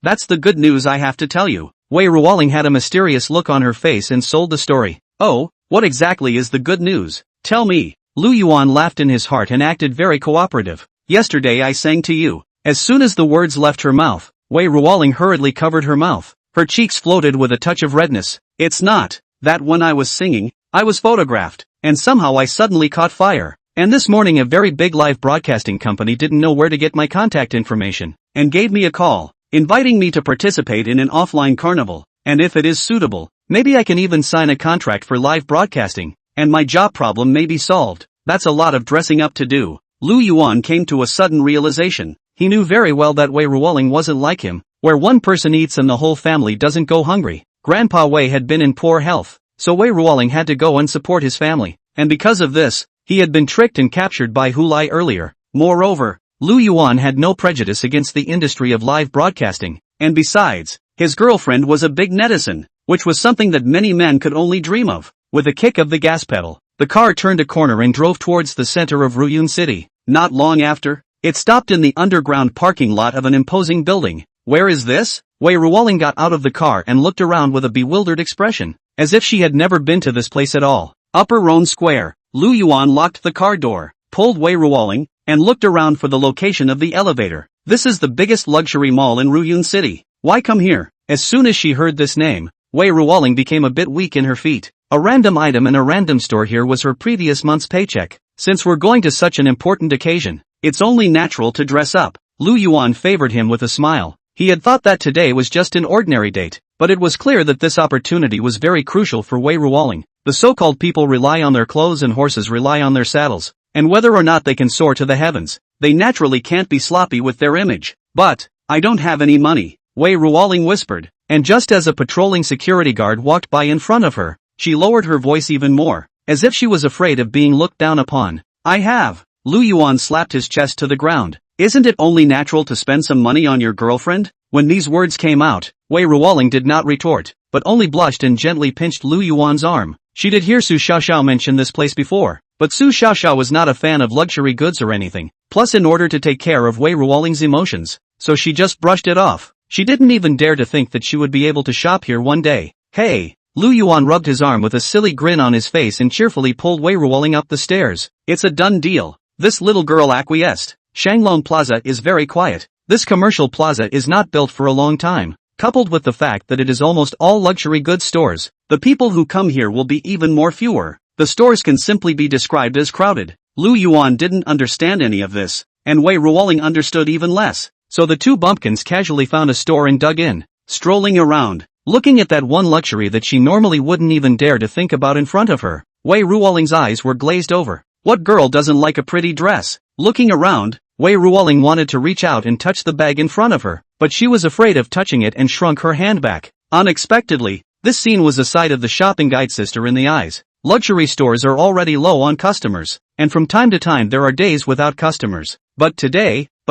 that's the good news I have to tell you. Wei Ruoling had a mysterious look on her face and sold the story. Oh, what exactly is the good news? Tell me. Lu Yuan laughed in his heart and acted very cooperative. Yesterday I sang to you. As soon as the words left her mouth, Wei Ruoling hurriedly covered her mouth. Her cheeks floated with a touch of redness. It's not that when I was singing, I was photographed, and somehow I suddenly caught fire. And this morning a very big live broadcasting company didn't know where to get my contact information, and gave me a call, inviting me to participate in an offline carnival, and if it is suitable, maybe I can even sign a contract for live broadcasting, and my job problem may be solved. That's a lot of dressing up to do. Lu Yuan came to a sudden realization. He knew very well that Wei Ruoling wasn't like him, where one person eats and the whole family doesn't go hungry. Grandpa Wei had been in poor health, so Wei Ruoling had to go and support his family, and because of this, he had been tricked and captured by Hu Lai earlier. Moreover, Lu Yuan had no prejudice against the industry of live broadcasting, and besides, his girlfriend was a big netizen, which was something that many men could only dream of. With a kick of the gas pedal, the car turned a corner and drove towards the center of Ruyun City. Not long after, it stopped in the underground parking lot of an imposing building. Where is this? Wei Ruoling got out of the car and looked around with a bewildered expression, as if she had never been to this place at all. Upper Rhone Square. Lu Yuan locked the car door, pulled Wei Ruoling, and looked around for the location of the elevator. This is the biggest luxury mall in Ruyun City. Why come here? As soon as she heard this name, Wei Ruoling became a bit weak in her feet. A random item in a random store here was her previous month's paycheck. Since we're going to such an important occasion, it's only natural to dress up. Lu Yuan favored him with a smile. He had thought that today was just an ordinary date, but it was clear that this opportunity was very crucial for Wei Ruoling. The so-called people rely on their clothes and horses rely on their saddles, and whether or not they can soar to the heavens, they naturally can't be sloppy with their image. But, I don't have any money, Wei Ruoling whispered, and just as a patrolling security guard walked by in front of her, she lowered her voice even more, as if she was afraid of being looked down upon. I have. Lu Yuan slapped his chest to the ground. Isn't it only natural to spend some money on your girlfriend? When these words came out, Wei Ruoling did not retort, but only blushed and gently pinched Lu Yuan's arm. She did hear Su Xiaoxiao mention this place before, but Su Xiaoxiao was not a fan of luxury goods or anything, plus in order to take care of Wei Ruoling's emotions, so she just brushed it off. She didn't even dare to think that she would be able to shop here one day. Hey, Lu Yuan rubbed his arm with a silly grin on his face and cheerfully pulled Wei Ruoling up the stairs. It's a done deal. This little girl acquiesced. Shanglong Plaza is very quiet. This commercial plaza is not built for a long time. Coupled with the fact that it is almost all luxury goods stores, the people who come here will be even more fewer. The stores can simply be described as crowded. Lu Yuan didn't understand any of this, and Wei Ruoling understood even less. So the two bumpkins casually found a store and dug in, strolling around, looking at that one luxury that she normally wouldn't even dare to think about in front of her. Wei Ruoling's eyes were glazed over. What girl doesn't like a pretty dress? Looking around, Wei Ruoling wanted to reach out and touch the bag in front of her, but she was afraid of touching it and shrunk her hand back. Unexpectedly, this scene was the sight of the shopping guide sister in the eyes. Luxury stores are already low on customers, and from time to time there are days without customers. But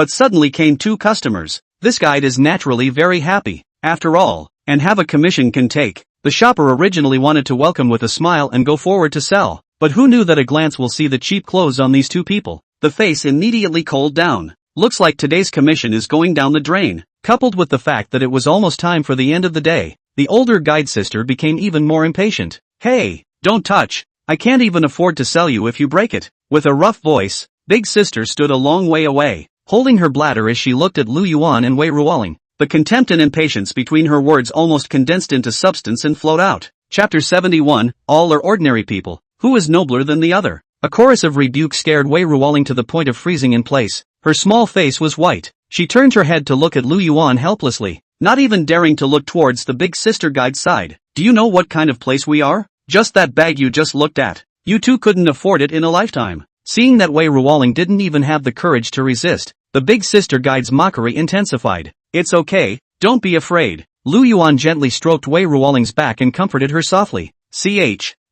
suddenly came two customers. This guide is naturally very happy, after all, and have a commission can take. The shopper originally wanted to welcome with a smile and go forward to sell, but who knew that a glance will see the cheap clothes on these two people. The face immediately cooled down. Looks like today's commission is going down the drain. Coupled with the fact that it was almost time for the end of the day, the older guide sister became even more impatient. Hey, don't touch. I can't even afford to sell you if you break it. With a rough voice, Big Sister stood a long way away, holding her bladder as she looked at Lu Yuan and Wei Ruoling. The contempt and impatience between her words almost condensed into substance and flowed out. Chapter 71, All are ordinary people. Who is nobler than the other? A chorus of rebuke scared Wei Ruoling to the point of freezing in place. Her small face was white. She turned her head to look at Lu Yuan helplessly, not even daring to look towards the Big Sister guide's side. Do you know what kind of place we are? Just that bag you just looked at. You two couldn't afford it in a lifetime. Seeing that Wei Ruoling didn't even have the courage to resist, the Big Sister guide's mockery intensified. It's okay, don't be afraid. Lu Yuan gently stroked Wei Ruoling's back and comforted her softly.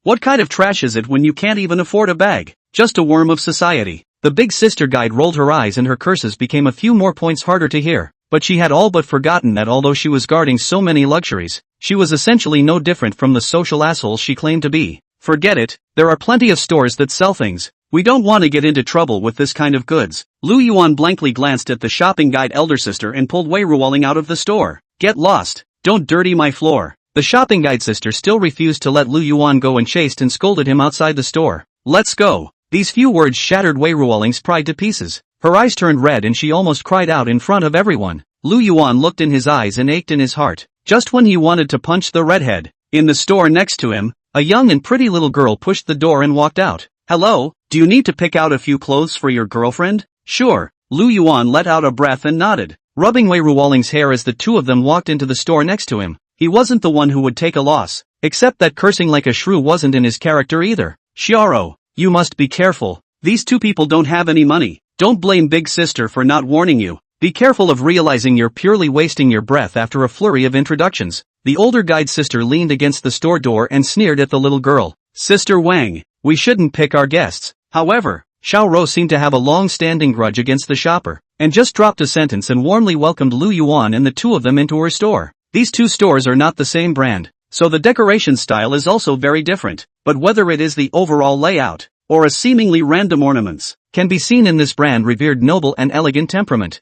What kind of trash is it when you can't even afford a bag? Just a worm of society. The Big Sister guide rolled her eyes and her curses became a few more points harder to hear. But she had all but forgotten that although she was guarding so many luxuries, she was essentially no different from the social asshole she claimed to be. Forget it, there are plenty of stores that sell things. We don't want to get into trouble with this kind of goods. Lu Yuan blankly glanced at the shopping guide elder sister and pulled Wei Ruoling out of the store. Get lost, don't dirty my floor. The shopping guide sister still refused to let Lu Yuan go and chased and scolded him outside the store. Let's go. These few words shattered Wei Ruoling's pride to pieces. Her eyes turned red and she almost cried out in front of everyone. Lu Yuan looked in his eyes and ached in his heart, just when he wanted to punch the redhead. In the store next to him, a young and pretty little girl pushed the door and walked out. Hello, do you need to pick out a few clothes for your girlfriend? Sure. Lu Yuan let out a breath and nodded, rubbing Wei Ruoling's hair as the two of them walked into the store next to him. He wasn't the one who would take a loss, except that cursing like a shrew wasn't in his character either. Xiao, you must be careful. These two people don't have any money. Don't blame Big Sister for not warning you. Be careful of realizing you're purely wasting your breath after a flurry of introductions. The older guide sister leaned against the store door and sneered at the little girl. Sister Wang, we shouldn't pick our guests. However, Xiao seemed to have a long-standing grudge against the shopper, and just dropped a sentence and warmly welcomed Lu Yuan and the two of them into her store. These two stores are not the same brand, so the decoration style is also very different, but whether it is the overall layout, or a seemingly random ornaments, can be seen in this brand revered noble and elegant temperament.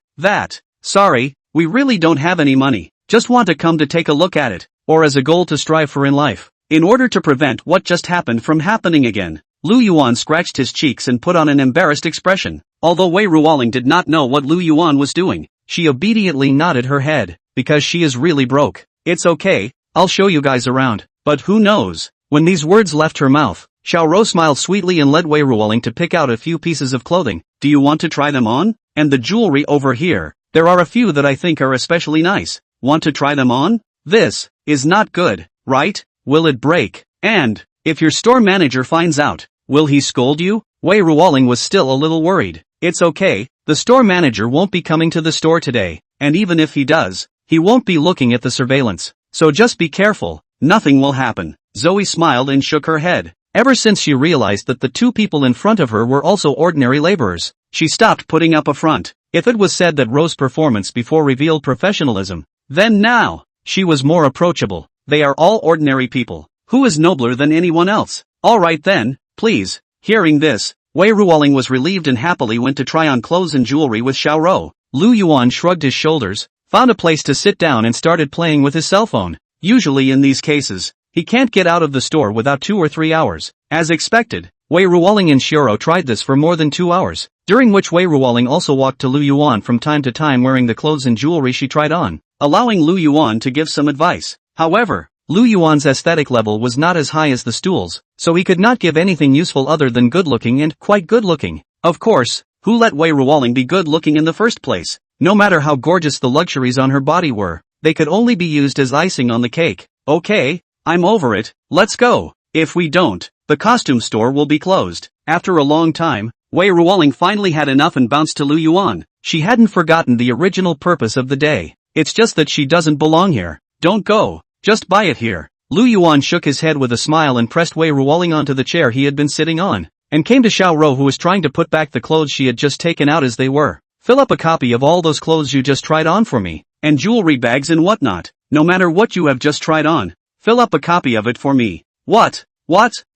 Sorry, we really don't have any money, just want to come to take a look at it, or as a goal to strive for in life. In order to prevent what just happened from happening again, Lu Yuan scratched his cheeks and put on an embarrassed expression. Although Wei Ruoling did not know what Lu Yuan was doing, she obediently nodded her head, because she is really broke. It's okay, I'll show you guys around. But who knows? When these words left her mouth, Xiao smiled sweetly and led Wei Ruoling to pick out a few pieces of clothing. Do you want to try them on? And the jewelry over here. There are a few that I think are especially nice. Want to try them on? This is not good, right? Will it break? And if your store manager finds out, will he scold you? Wei Ruoling was still a little worried. It's okay, the store manager won't be coming to the store today, and even if he does, he won't be looking at the surveillance. So just be careful, nothing will happen. Zoe smiled and shook her head. Ever since she realized that the two people in front of her were also ordinary laborers, she stopped putting up a front. If it was said that Rose's performance before revealed professionalism, then now, she was more approachable. They are all ordinary people. Who is nobler than anyone else? Alright then, please. Hearing this, Wei Ruoling was relieved and happily went to try on clothes and jewelry with Xiao. Lu Yuan shrugged his shoulders, found a place to sit down and started playing with his cell phone. Usually in these cases, He can't get out of the store without 2 or 3 hours. As expected, Wei Ruoling and Xioro tried this for more than 2 hours, during which Wei Ruoling also walked to Lu Yuan from time to time wearing the clothes and jewelry she tried on, allowing Lu Yuan to give some advice. However, Lu Yuan's aesthetic level was not as high as the stool's, so he could not give anything useful other than good-looking and quite good-looking. Of course, who let Wei Ruoling be good-looking in the first place? No matter how gorgeous the luxuries on her body were, they could only be used as icing on the cake. Okay, I'm over it, let's go. If we don't, the costume store will be closed. After a long time, Wei Ruoling finally had enough and bounced to Lu Yuan. She hadn't forgotten the original purpose of the day. It's just that she doesn't belong here. Don't go, just buy it here. Lu Yuan shook his head with a smile and pressed Wei Ruoling onto the chair he had been sitting on, and came to Xiao Rou, who was trying to put back the clothes she had just taken out as they were. Fill up a copy of all those clothes you just tried on for me, and jewelry bags and whatnot. No matter what you have just tried on, fill up a copy of it for me. What?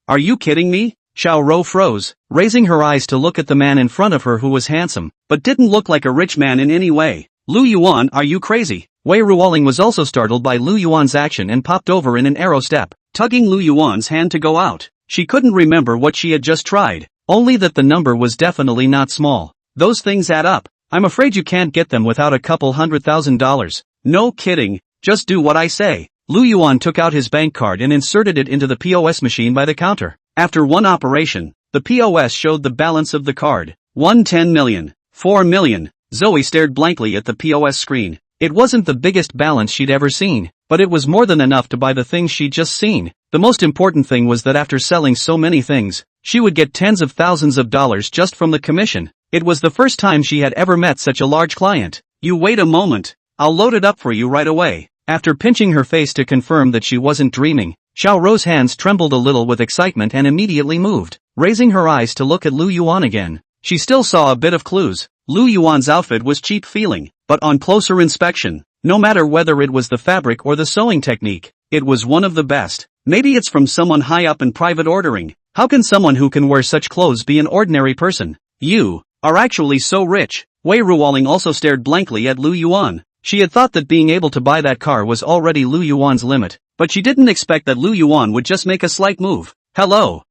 Are you kidding me? Xiao Rou froze, raising her eyes to look at the man in front of her who was handsome, but didn't look like a rich man in any way. Lu Yuan, are you crazy? Wei Ruoling was also startled by Lu Yuan's action and popped over in an arrow step, tugging Lu Yuan's hand to go out. She couldn't remember what she had just tried, only that the number was definitely not small. Those things add up. I'm afraid you can't get them without a couple $100,000. No kidding, just do what I say. Lu Yuan took out his bank card and inserted it into the POS machine by the counter. After one operation, the POS showed the balance of the card. 110 million. 4 million. Zoe stared blankly at the POS screen. It wasn't the biggest balance she'd ever seen, but it was more than enough to buy the things she'd just seen. The most important thing was that after selling so many things, she would get tens of thousands of dollars just from the commission. It was the first time she had ever met such a large client. You wait a moment. I'll load it up for you right away. After pinching her face to confirm that she wasn't dreaming, Xiao Rou's hands trembled a little with excitement and immediately moved, raising her eyes to look at Lu Yuan again. She still saw a bit of clues. Lu Yuan's outfit was cheap feeling, but on closer inspection, no matter whether it was the fabric or the sewing technique, it was one of the best. Maybe it's from someone high up in private ordering. How can someone who can wear such clothes be an ordinary person? You are actually so rich. Wei Ruoling also stared blankly at Lu Yuan. She had thought that being able to buy that car was already Lu Yuan's limit, but she didn't expect that Lu Yuan would just make a slight move. Hello,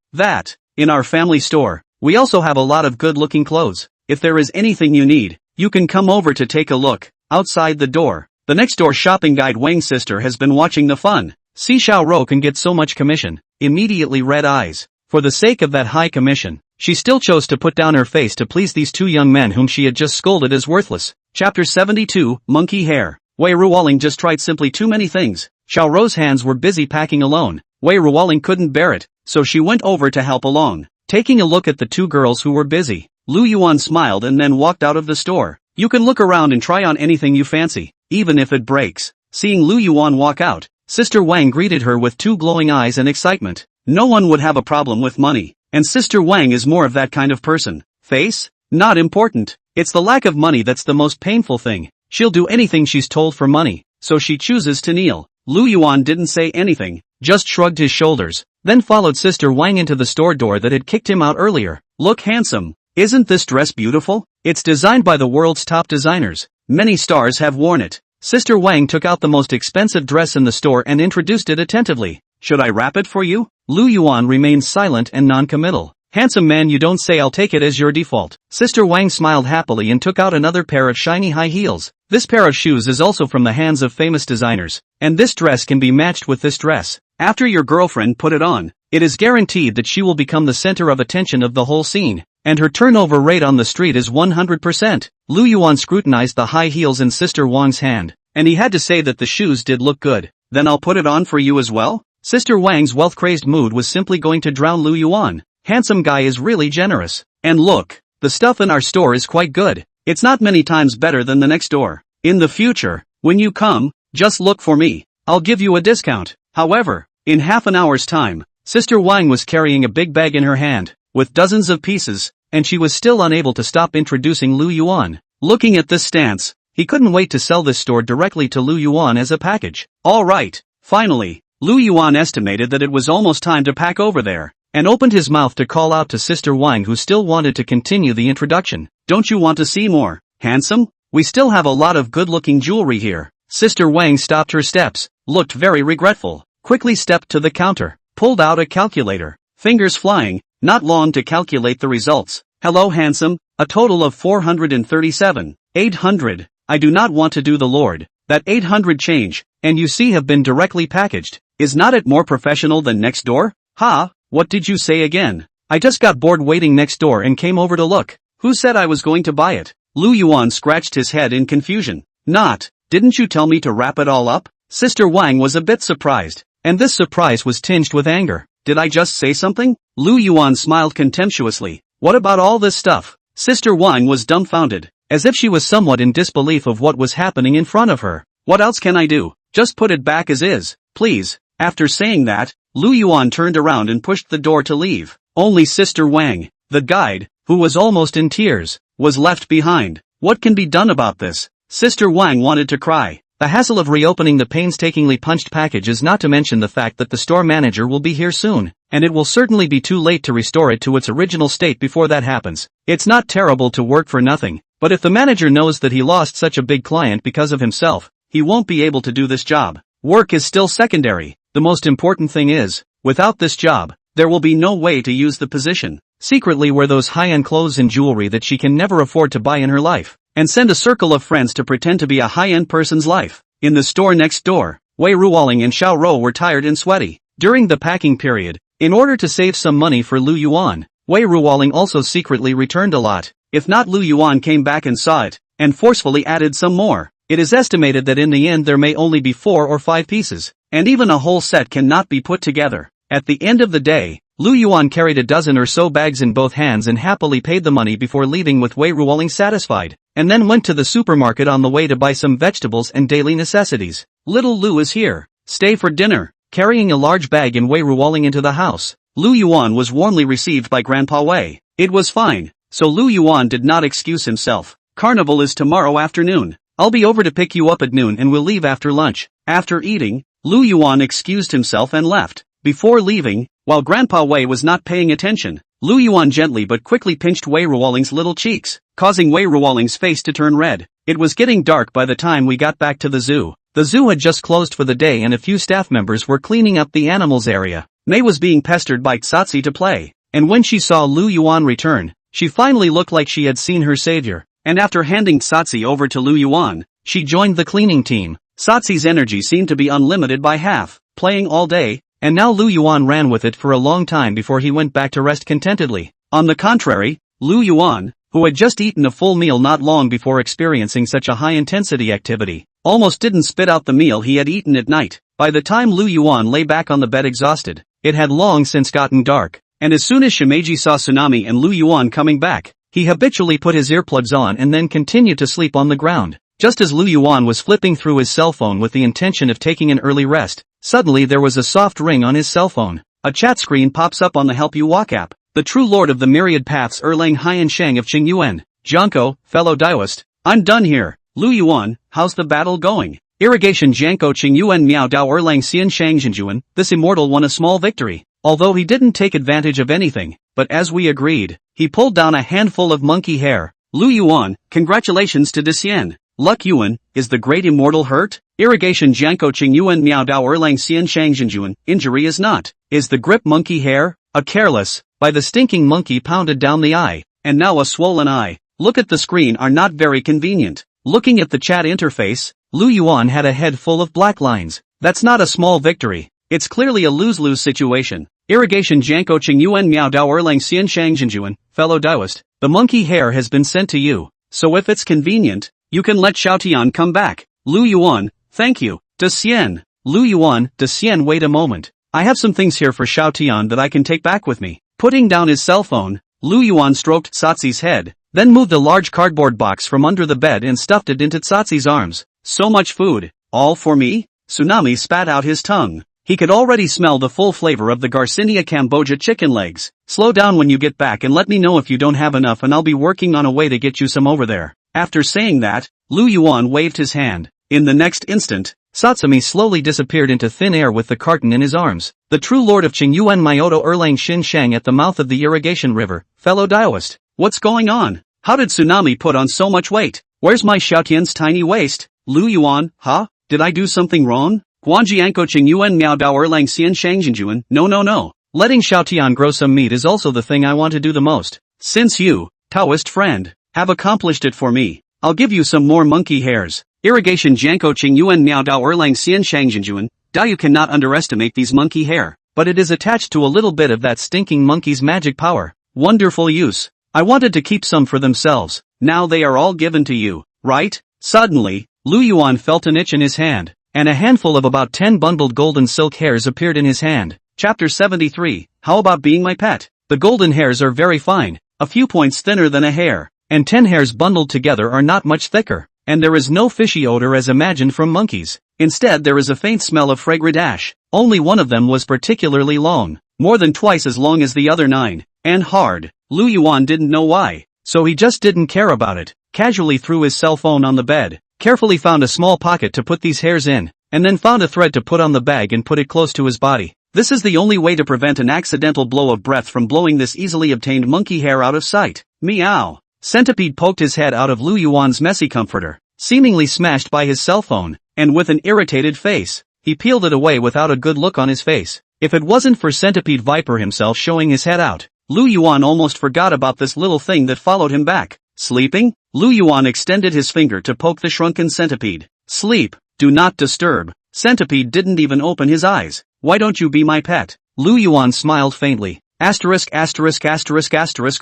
in our family store, we also have a lot of good-looking clothes. If there is anything you need, you can come over to take a look. Outside the door, the next-door shopping guide Wang's sister has been watching the fun. See, Xiao Rou can get so much commission. Immediately red eyes. For the sake of that high commission, she still chose to put down her face to please these two young men whom she had just scolded as worthless. Chapter 72, Monkey Hair. Wei Ruoling just tried simply too many things. Xiao Rou's hands were busy packing alone. Wei Ruoling couldn't bear it, so she went over to help along. Taking a look at the two girls who were busy, Lu Yuan smiled and then walked out of the store. You can look around and try on anything you fancy, even if it breaks. Seeing Lu Yuan walk out, Sister Wang greeted her with two glowing eyes and excitement. No one would have a problem with money, and Sister Wang is more of that kind of person. Face? Not important. It's the lack of money that's the most painful thing. She'll do anything she's told for money, so she chooses to kneel. Lu Yuan didn't say anything, just shrugged his shoulders, then followed Sister Wang into the store door that had kicked him out earlier. Look handsome. Isn't this dress beautiful? It's designed by the world's top designers. Many stars have worn it. Sister Wang took out the most expensive dress in the store and introduced it attentively. Should I wrap it for you? Lu Yuan remained silent and non-committal. Handsome man, you don't say, I'll take it as your default. Sister Wang smiled happily and took out another pair of shiny high heels. This pair of shoes is also from the hands of famous designers, and this dress can be matched with this dress. After your girlfriend put it on, it is guaranteed that she will become the center of attention of the whole scene, and her turnover rate on the street is 100%. Lu Yuan scrutinized the high heels in Sister Wang's hand, and he had to say that the shoes did look good. Then I'll put it on for you as well? Sister Wang's wealth-crazed mood was simply going to drown Lu Yuan. Handsome guy is really generous. And look, the stuff in our store is quite good. It's not many times better than the next door. In the future, when you come, just look for me. I'll give you a discount. However, in half an hour's time, Sister Wang was carrying a big bag in her hand, with dozens of pieces, and she was still unable to stop introducing Lu Yuan. Looking at this stance, he couldn't wait to sell this store directly to Lu Yuan as a package. Alright, finally, Lu Yuan estimated that it was almost time to pack over there, and opened his mouth to call out to Sister Wang, who still wanted to continue the introduction. Don't you want to see more? Handsome? We still have a lot of good-looking jewelry here. Sister Wang stopped her steps, looked very regretful. quickly stepped to the counter, pulled out a calculator, fingers flying, not long to calculate the results. Hello handsome, a total of 437, 800, I do not want to do the Lord, that 800 change, and you see have been directly packaged, is not it more professional than next door? Ha, what did you say again? I just got bored waiting next door and came over to look. Who said I was going to buy it? Lu Yuan scratched his head in confusion. Not, didn't you tell me to wrap it all up? Sister Wang was a bit surprised, and this surprise was tinged with anger. Did I just say something? Lu Yuan smiled contemptuously. What about all this stuff? Sister Wang was dumbfounded, as if she was somewhat in disbelief of what was happening in front of her. What else can I do? Just put it back as is, please. After saying that, Lu Yuan turned around and pushed the door to leave. Only Sister Wang, the guide, who was almost in tears, was left behind. What can be done about this? Sister Wang wanted to cry. The hassle of reopening the painstakingly punched package is not to mention the fact that the store manager will be here soon, and it will certainly be too late to restore it to its original state before that happens. It's not terrible to work for nothing, but if the manager knows that he lost such a big client because of himself, he won't be able to do this job. Work is still secondary. The most important thing is, without this job, there will be no way to use the position. Secretly wear those high-end clothes and jewelry that she can never afford to buy in her life, and send a circle of friends to pretend to be a high-end person's life. In the store next door, Wei Ruoling and Xiao Rou were tired and sweaty. During the packing period, in order to save some money for Lu Yuan, Wei Ruoling also secretly returned a lot. If not, Lu Yuan came back and saw it, and forcefully added some more. It is estimated that in the end there may only be 4 or 5 pieces, and even a whole set cannot be put together. At the end of the day, Lu Yuan carried a dozen or so bags in both hands and happily paid the money before leaving with Wei Ruoling satisfied, and then went to the supermarket on the way to buy some vegetables and daily necessities. Little Lu is here. Stay for dinner. Carrying a large bag and Wei Ruoling into the house, Lu Yuan was warmly received by Grandpa Wei. It was fine, so Lu Yuan did not excuse himself. Carnival is tomorrow afternoon. I'll be over to pick you up at noon and we'll leave after lunch. After eating, Lu Yuan excused himself and left. Before leaving, while Grandpa Wei was not paying attention, Lu Yuan gently but quickly pinched Wei Ruoling's little cheeks, causing Wei Ruoling's face to turn red. It was getting dark by the time we got back to the zoo. The zoo had just closed for the day and a few staff members were cleaning up the animals area. Mei was being pestered by Tsatsi to play, and when she saw Lu Yuan return, she finally looked like she had seen her savior, and after handing Tsatsi over to Lu Yuan, she joined the cleaning team. Tsatsi's energy seemed to be unlimited by half, playing all day, and now Lu Yuan ran with it for a long time before he went back to rest contentedly. On the contrary, Lu Yuan, who had just eaten a full meal not long before experiencing such a high-intensity activity, almost didn't spit out the meal he had eaten at night. By the time Lu Yuan lay back on the bed exhausted, it had long since gotten dark, and as soon as Shimeji saw Tsunami and Lu Yuan coming back, he habitually put his earplugs on and then continued to sleep on the ground. Just as Lu Yuan was flipping through his cell phone with the intention of taking an early rest, suddenly there was a soft ring on his cell phone. A chat screen pops up on the Help You Walk app. The true lord of the myriad paths Erlang Haiyan Sheng of Qingyuan. Jianko, fellow Daoist. I'm done here. Lu Yuan, how's the battle going? Irrigation Jianko Qingyuan Miao Dao Erlang Xian Shang Zhenjuan. This immortal won a small victory, although he didn't take advantage of anything, but as we agreed, he pulled down a handful of monkey hair. Lu Yuan, congratulations to Desian. Luck Yuan, is the great immortal hurt? Irrigation Jianko Qingyuan Miao Dao Erlang Xian Shang Zhenjuan. Injury is not. Is the grip monkey hair? A careless, by the stinking monkey pounded down the eye, and now a swollen eye. Look at the screen are not very convenient. Looking at the chat interface, Lu Yuan had a head full of black lines. That's not a small victory. It's clearly a lose-lose situation. Irrigation Jianko Qingyuan Miao Dao Erlang Xian Shang Zhenjuan. Fellow Daoist, the monkey hair has been sent to you, so if it's convenient, you can let Xiaotian come back. Lu Yuan, thank you. Desian. Lu Yuan, Desian, wait a moment. I have some things here for Xiaotian that I can take back with me. Putting down his cell phone, Lu Yuan stroked Tsatsi's head, then moved a large cardboard box from under the bed and stuffed it into Tsatsi's arms. So much food. All for me? Tsunami spat out his tongue. He could already smell the full flavor of the Garcinia Cambodia chicken legs. Slow down when you get back and let me know if you don't have enough and I'll be working on a way to get you some over there. After saying that, Lu Yuan waved his hand. In the next instant, Satsumi slowly disappeared into thin air with the carton in his arms. The true lord of Qingyuan Myoto Erlang Xin Shang at the mouth of the irrigation river. Fellow Daoist, what's going on? How did Tsunami put on so much weight? Where's my Xiaotian's tiny waist? Lu Yuan, huh? Did I do something wrong? Guanjiankoqing yuan miao dao erlang xian shangjianjuan, no. Letting Xiaotian grow some meat is also the thing I want to do the most. Since you, Taoist friend, have accomplished it for me, I'll give you some more monkey hairs. Irrigation Jiankoqing yuan miao dao erlang xian shangjianjuan, dao you cannot underestimate these monkey hair, but it is attached to a little bit of that stinking monkey's magic power. Wonderful use. I wanted to keep some for themselves, now they are all given to you, right? Suddenly, Lu Yuan felt an itch in his hand, and a handful of about 10 bundled golden silk hairs appeared in his hand. Chapter 73, How about being my pet? The golden hairs are very fine, a few points thinner than a hair, and 10 hairs bundled together are not much thicker, and there is no fishy odor as imagined from monkeys. Instead there is a faint smell of fragrant ash. Only one of them was particularly long, more than twice as long as the other 9, and hard. Lu Yuan didn't know why, so he just didn't care about it, casually threw his cell phone on the bed, carefully found a small pocket to put these hairs in, and then found a thread to put on the bag and put it close to his body. This is the only way to prevent an accidental blow of breath from blowing this easily obtained monkey hair out of sight. Meow. Centipede poked his head out of Lu Yuan's messy comforter, seemingly smashed by his cell phone, and with an irritated face, he peeled it away without a good look on his face. If it wasn't for Centipede Viper himself showing his head out, Lu Yuan almost forgot about this little thing that followed him back. Sleeping? Lu Yuan extended his finger to poke the shrunken centipede. Sleep, do not disturb. Centipede didn't even open his eyes. Why don't you be my pet? Lu Yuan smiled faintly. Asterisk.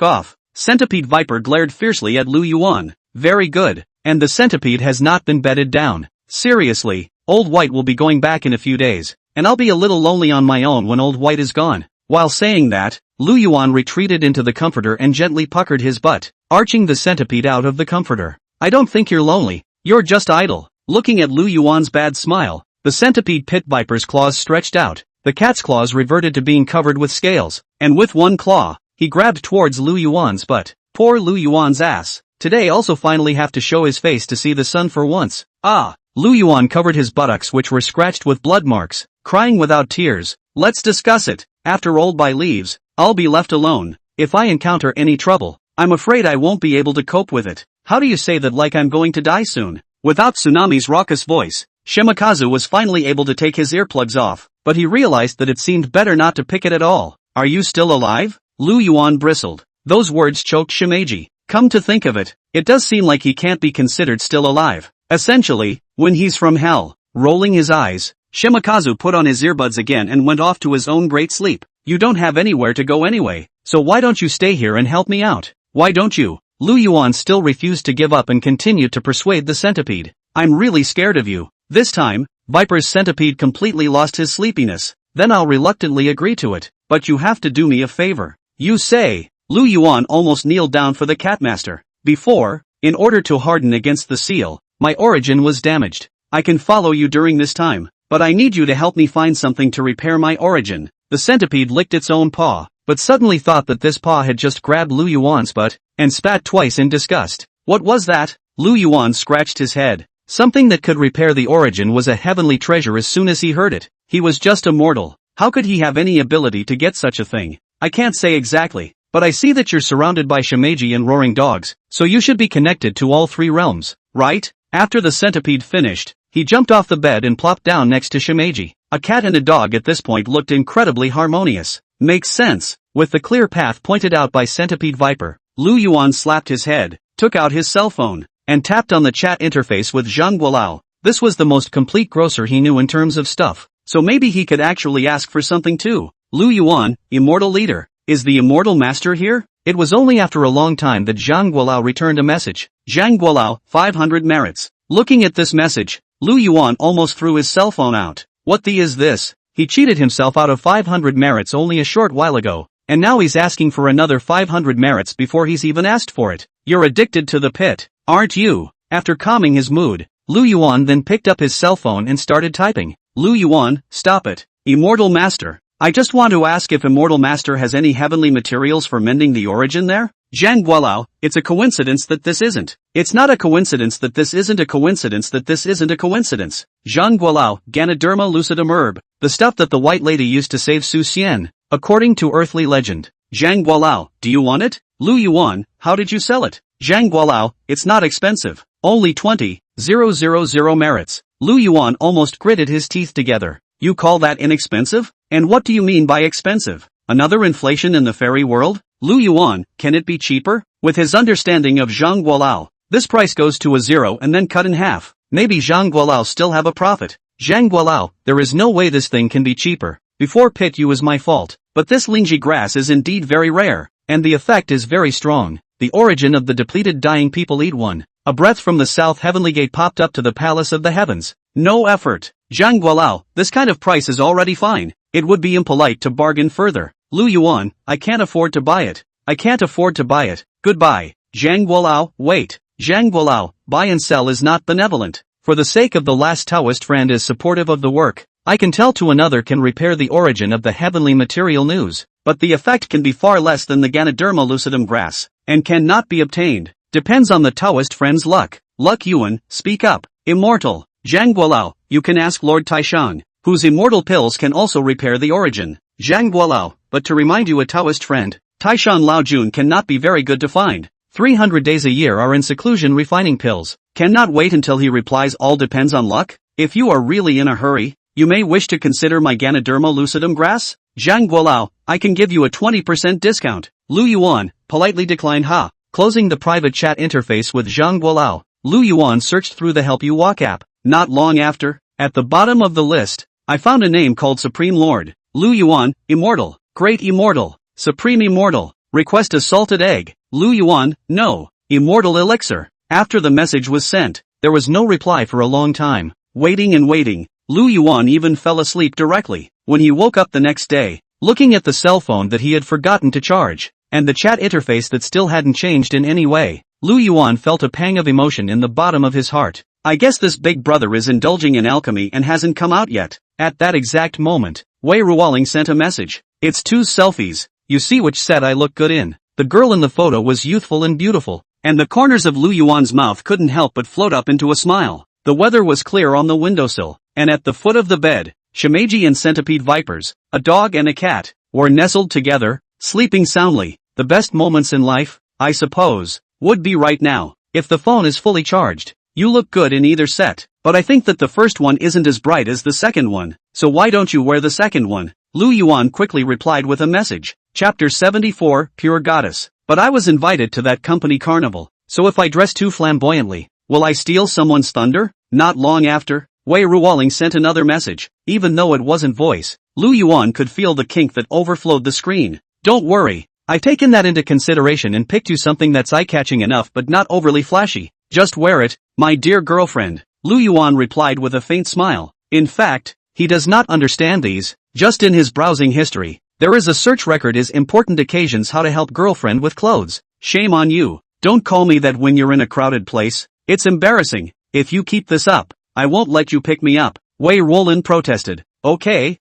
Off. Centipede Viper glared fiercely at Lu Yuan. Very good. And the centipede has not been bedded down. Seriously, Old White will be going back in a few days, and I'll be a little lonely on my own when Old White is gone. While saying that, Lu Yuan retreated into the comforter and gently puckered his butt, arching the centipede out of the comforter. I don't think you're lonely, you're just idle. Looking at Lu Yuan's bad smile, the centipede pit viper's claws stretched out, the cat's claws reverted to being covered with scales, and with one claw, he grabbed towards Lu Yuan's butt. Poor Lu Yuan's ass. Today also finally have to show his face to see the sun for once. Ah! Lu Yuan covered his buttocks which were scratched with blood marks, crying without tears. Let's discuss it. After Old By leaves, I'll be left alone. If I encounter any trouble, I'm afraid I won't be able to cope with it. How do you say that like I'm going to die soon? Without Tsunami's raucous voice, Shimakazu was finally able to take his earplugs off, but he realized that it seemed better not to pick it at all. Are you still alive? Lu Yuan bristled. Those words choked Shimeji. Come to think of it, it does seem like he can't be considered still alive. Essentially, when he's from hell. Rolling his eyes, Shimakazu put on his earbuds again and went off to his own great sleep. You don't have anywhere to go anyway, so why don't you stay here and help me out? Why don't you? Lu Yuan still refused to give up and continued to persuade the centipede. I'm really scared of you. This time, Viper's centipede completely lost his sleepiness. Then I'll reluctantly agree to it, but you have to do me a favor. You say? Lu Yuan almost kneeled down for the catmaster. Before, in order to harden against the seal, my origin was damaged. I can follow you during this time, but I need you to help me find something to repair my origin. The centipede licked its own paw, but suddenly thought that this paw had just grabbed Lu Yuan's butt, and spat twice in disgust. What was that? Lu Yuan scratched his head. Something that could repair the origin was a heavenly treasure as soon as he heard it. He was just a mortal. How could he have any ability to get such a thing? I can't say exactly, but I see that you're surrounded by Shimeji and roaring dogs, so you should be connected to all 3 realms, right? After the centipede finished, he jumped off the bed and plopped down next to Shimeji. A cat and a dog at this point looked incredibly harmonious. Makes sense. With the clear path pointed out by Centipede Viper, Lu Yuan slapped his head, took out his cell phone, and tapped on the chat interface with Zhang Guolao. This was the most complete grocer he knew in terms of stuff, so maybe he could actually ask for something too. Lu Yuan, Immortal Leader. Is the Immortal Master here? It was only after a long time that Zhang Guolao returned a message. Zhang Guolao, 500 merits. Looking at this message, Lu Yuan almost threw his cell phone out. What the is this? He cheated himself out of 500 merits only a short while ago, and now he's asking for another 500 merits before he's even asked for it. You're addicted to the pit, aren't you? After calming his mood, Lu Yuan then picked up his cell phone and started typing. Lu Yuan, stop it. Immortal Master. I just want to ask if Immortal Master has any heavenly materials for mending the origin there? Zhang Guolao, it's a coincidence that this isn't. It's not a coincidence that this isn't a coincidence that this isn't a coincidence. Zhang Guolao, Ganoderma lucidum herb, the stuff that the white lady used to save Su Xian, according to earthly legend. Zhang Guolao, do you want it? Lu Yuan, how did you sell it? Zhang Guolao, it's not expensive. Only 20,000 merits. Lu Yuan almost gritted his teeth together. You call that inexpensive? And what do you mean by expensive? Another inflation in the fairy world? Lu Yuan, can it be cheaper? With his understanding of Zhang Guolao, this price goes to a zero and then cut in half. Maybe Zhang Guolao still have a profit. Zhang Guolao, there is no way this thing can be cheaper. Before pit you is my fault. But this Lingji grass is indeed very rare. And the effect is very strong. The origin of the depleted dying people eat one. A breath from the south heavenly gate popped up to the palace of the heavens. No effort. Zhang Guolao, this kind of price is already fine. It would be impolite to bargain further. Lu Yuan, I can't afford to buy it. I can't afford to buy it. Goodbye. Zhang Guolao, wait. Zhang Guolao, buy and sell is not benevolent. For the sake of the last Taoist friend is supportive of the work. I can tell to another can repair the origin of the heavenly material news. But the effect can be far less than the Ganoderma lucidum grass. And cannot be obtained. Depends on the Taoist friend's luck. Luck Yuan, speak up. Immortal. Zhang Guolao, you can ask Lord Taishan, whose immortal pills can also repair the origin. Zhang Guolao, but to remind you a Taoist friend, Taishan Laojun cannot be very good to find. 300 days a year are in seclusion refining pills. Cannot wait until he replies all depends on luck? If you are really in a hurry, you may wish to consider my Ganoderma lucidum grass? Zhang Guolao, I can give you a 20% discount. Lu Yuan, politely declined Closing the private chat interface with Zhang Guolao, Lu Yuan searched through the Help You Walk app. Not long after, at the bottom of the list, I found a name called Supreme Lord. Lu Yuan, Immortal, Great Immortal, Supreme Immortal, request a salted egg. Lu Yuan, no, Immortal Elixir. After the message was sent, there was no reply for a long time. Waiting and waiting, Lu Yuan even fell asleep directly. When he woke up the next day, looking at the cell phone that he had forgotten to charge, and the chat interface that still hadn't changed in any way, Lu Yuan felt a pang of emotion in the bottom of his heart. I guess this big brother is indulging in alchemy and hasn't come out yet. At that exact moment, Wei Ruoling sent a message. It's 2 selfies. You see which set I look good in. The girl in the photo was youthful and beautiful, and the corners of Lu Yuan's mouth couldn't help but float up into a smile. The weather was clear on the windowsill, and at the foot of the bed, Shimeji and centipede vipers, a dog and a cat, were nestled together, sleeping soundly. The best moments in life, I suppose, would be right now, if the phone is fully charged. You look good in either set, but I think that the first one isn't as bright as the second one, so why don't you wear the second one? Lu Yuan quickly replied with a message. Chapter 74, Pure Goddess. But I was invited to that company carnival, so if I dress too flamboyantly, will I steal someone's thunder? Not long after, Wei Ruoling sent another message. Even though it wasn't voice, Lu Yuan could feel the kink that overflowed the screen. Don't worry, I've taken that into consideration and picked you something that's eye-catching enough but not overly flashy. Just wear it, my dear girlfriend. Lu Yuan replied with a faint smile. In fact, he does not understand these. Just in his browsing history, there is a search record is important occasions how to help girlfriend with clothes. Shame on you. Don't call me that when you're in a crowded place. It's embarrassing. If you keep this up, I won't let you pick me up. Wei Ruolin protested. Okay,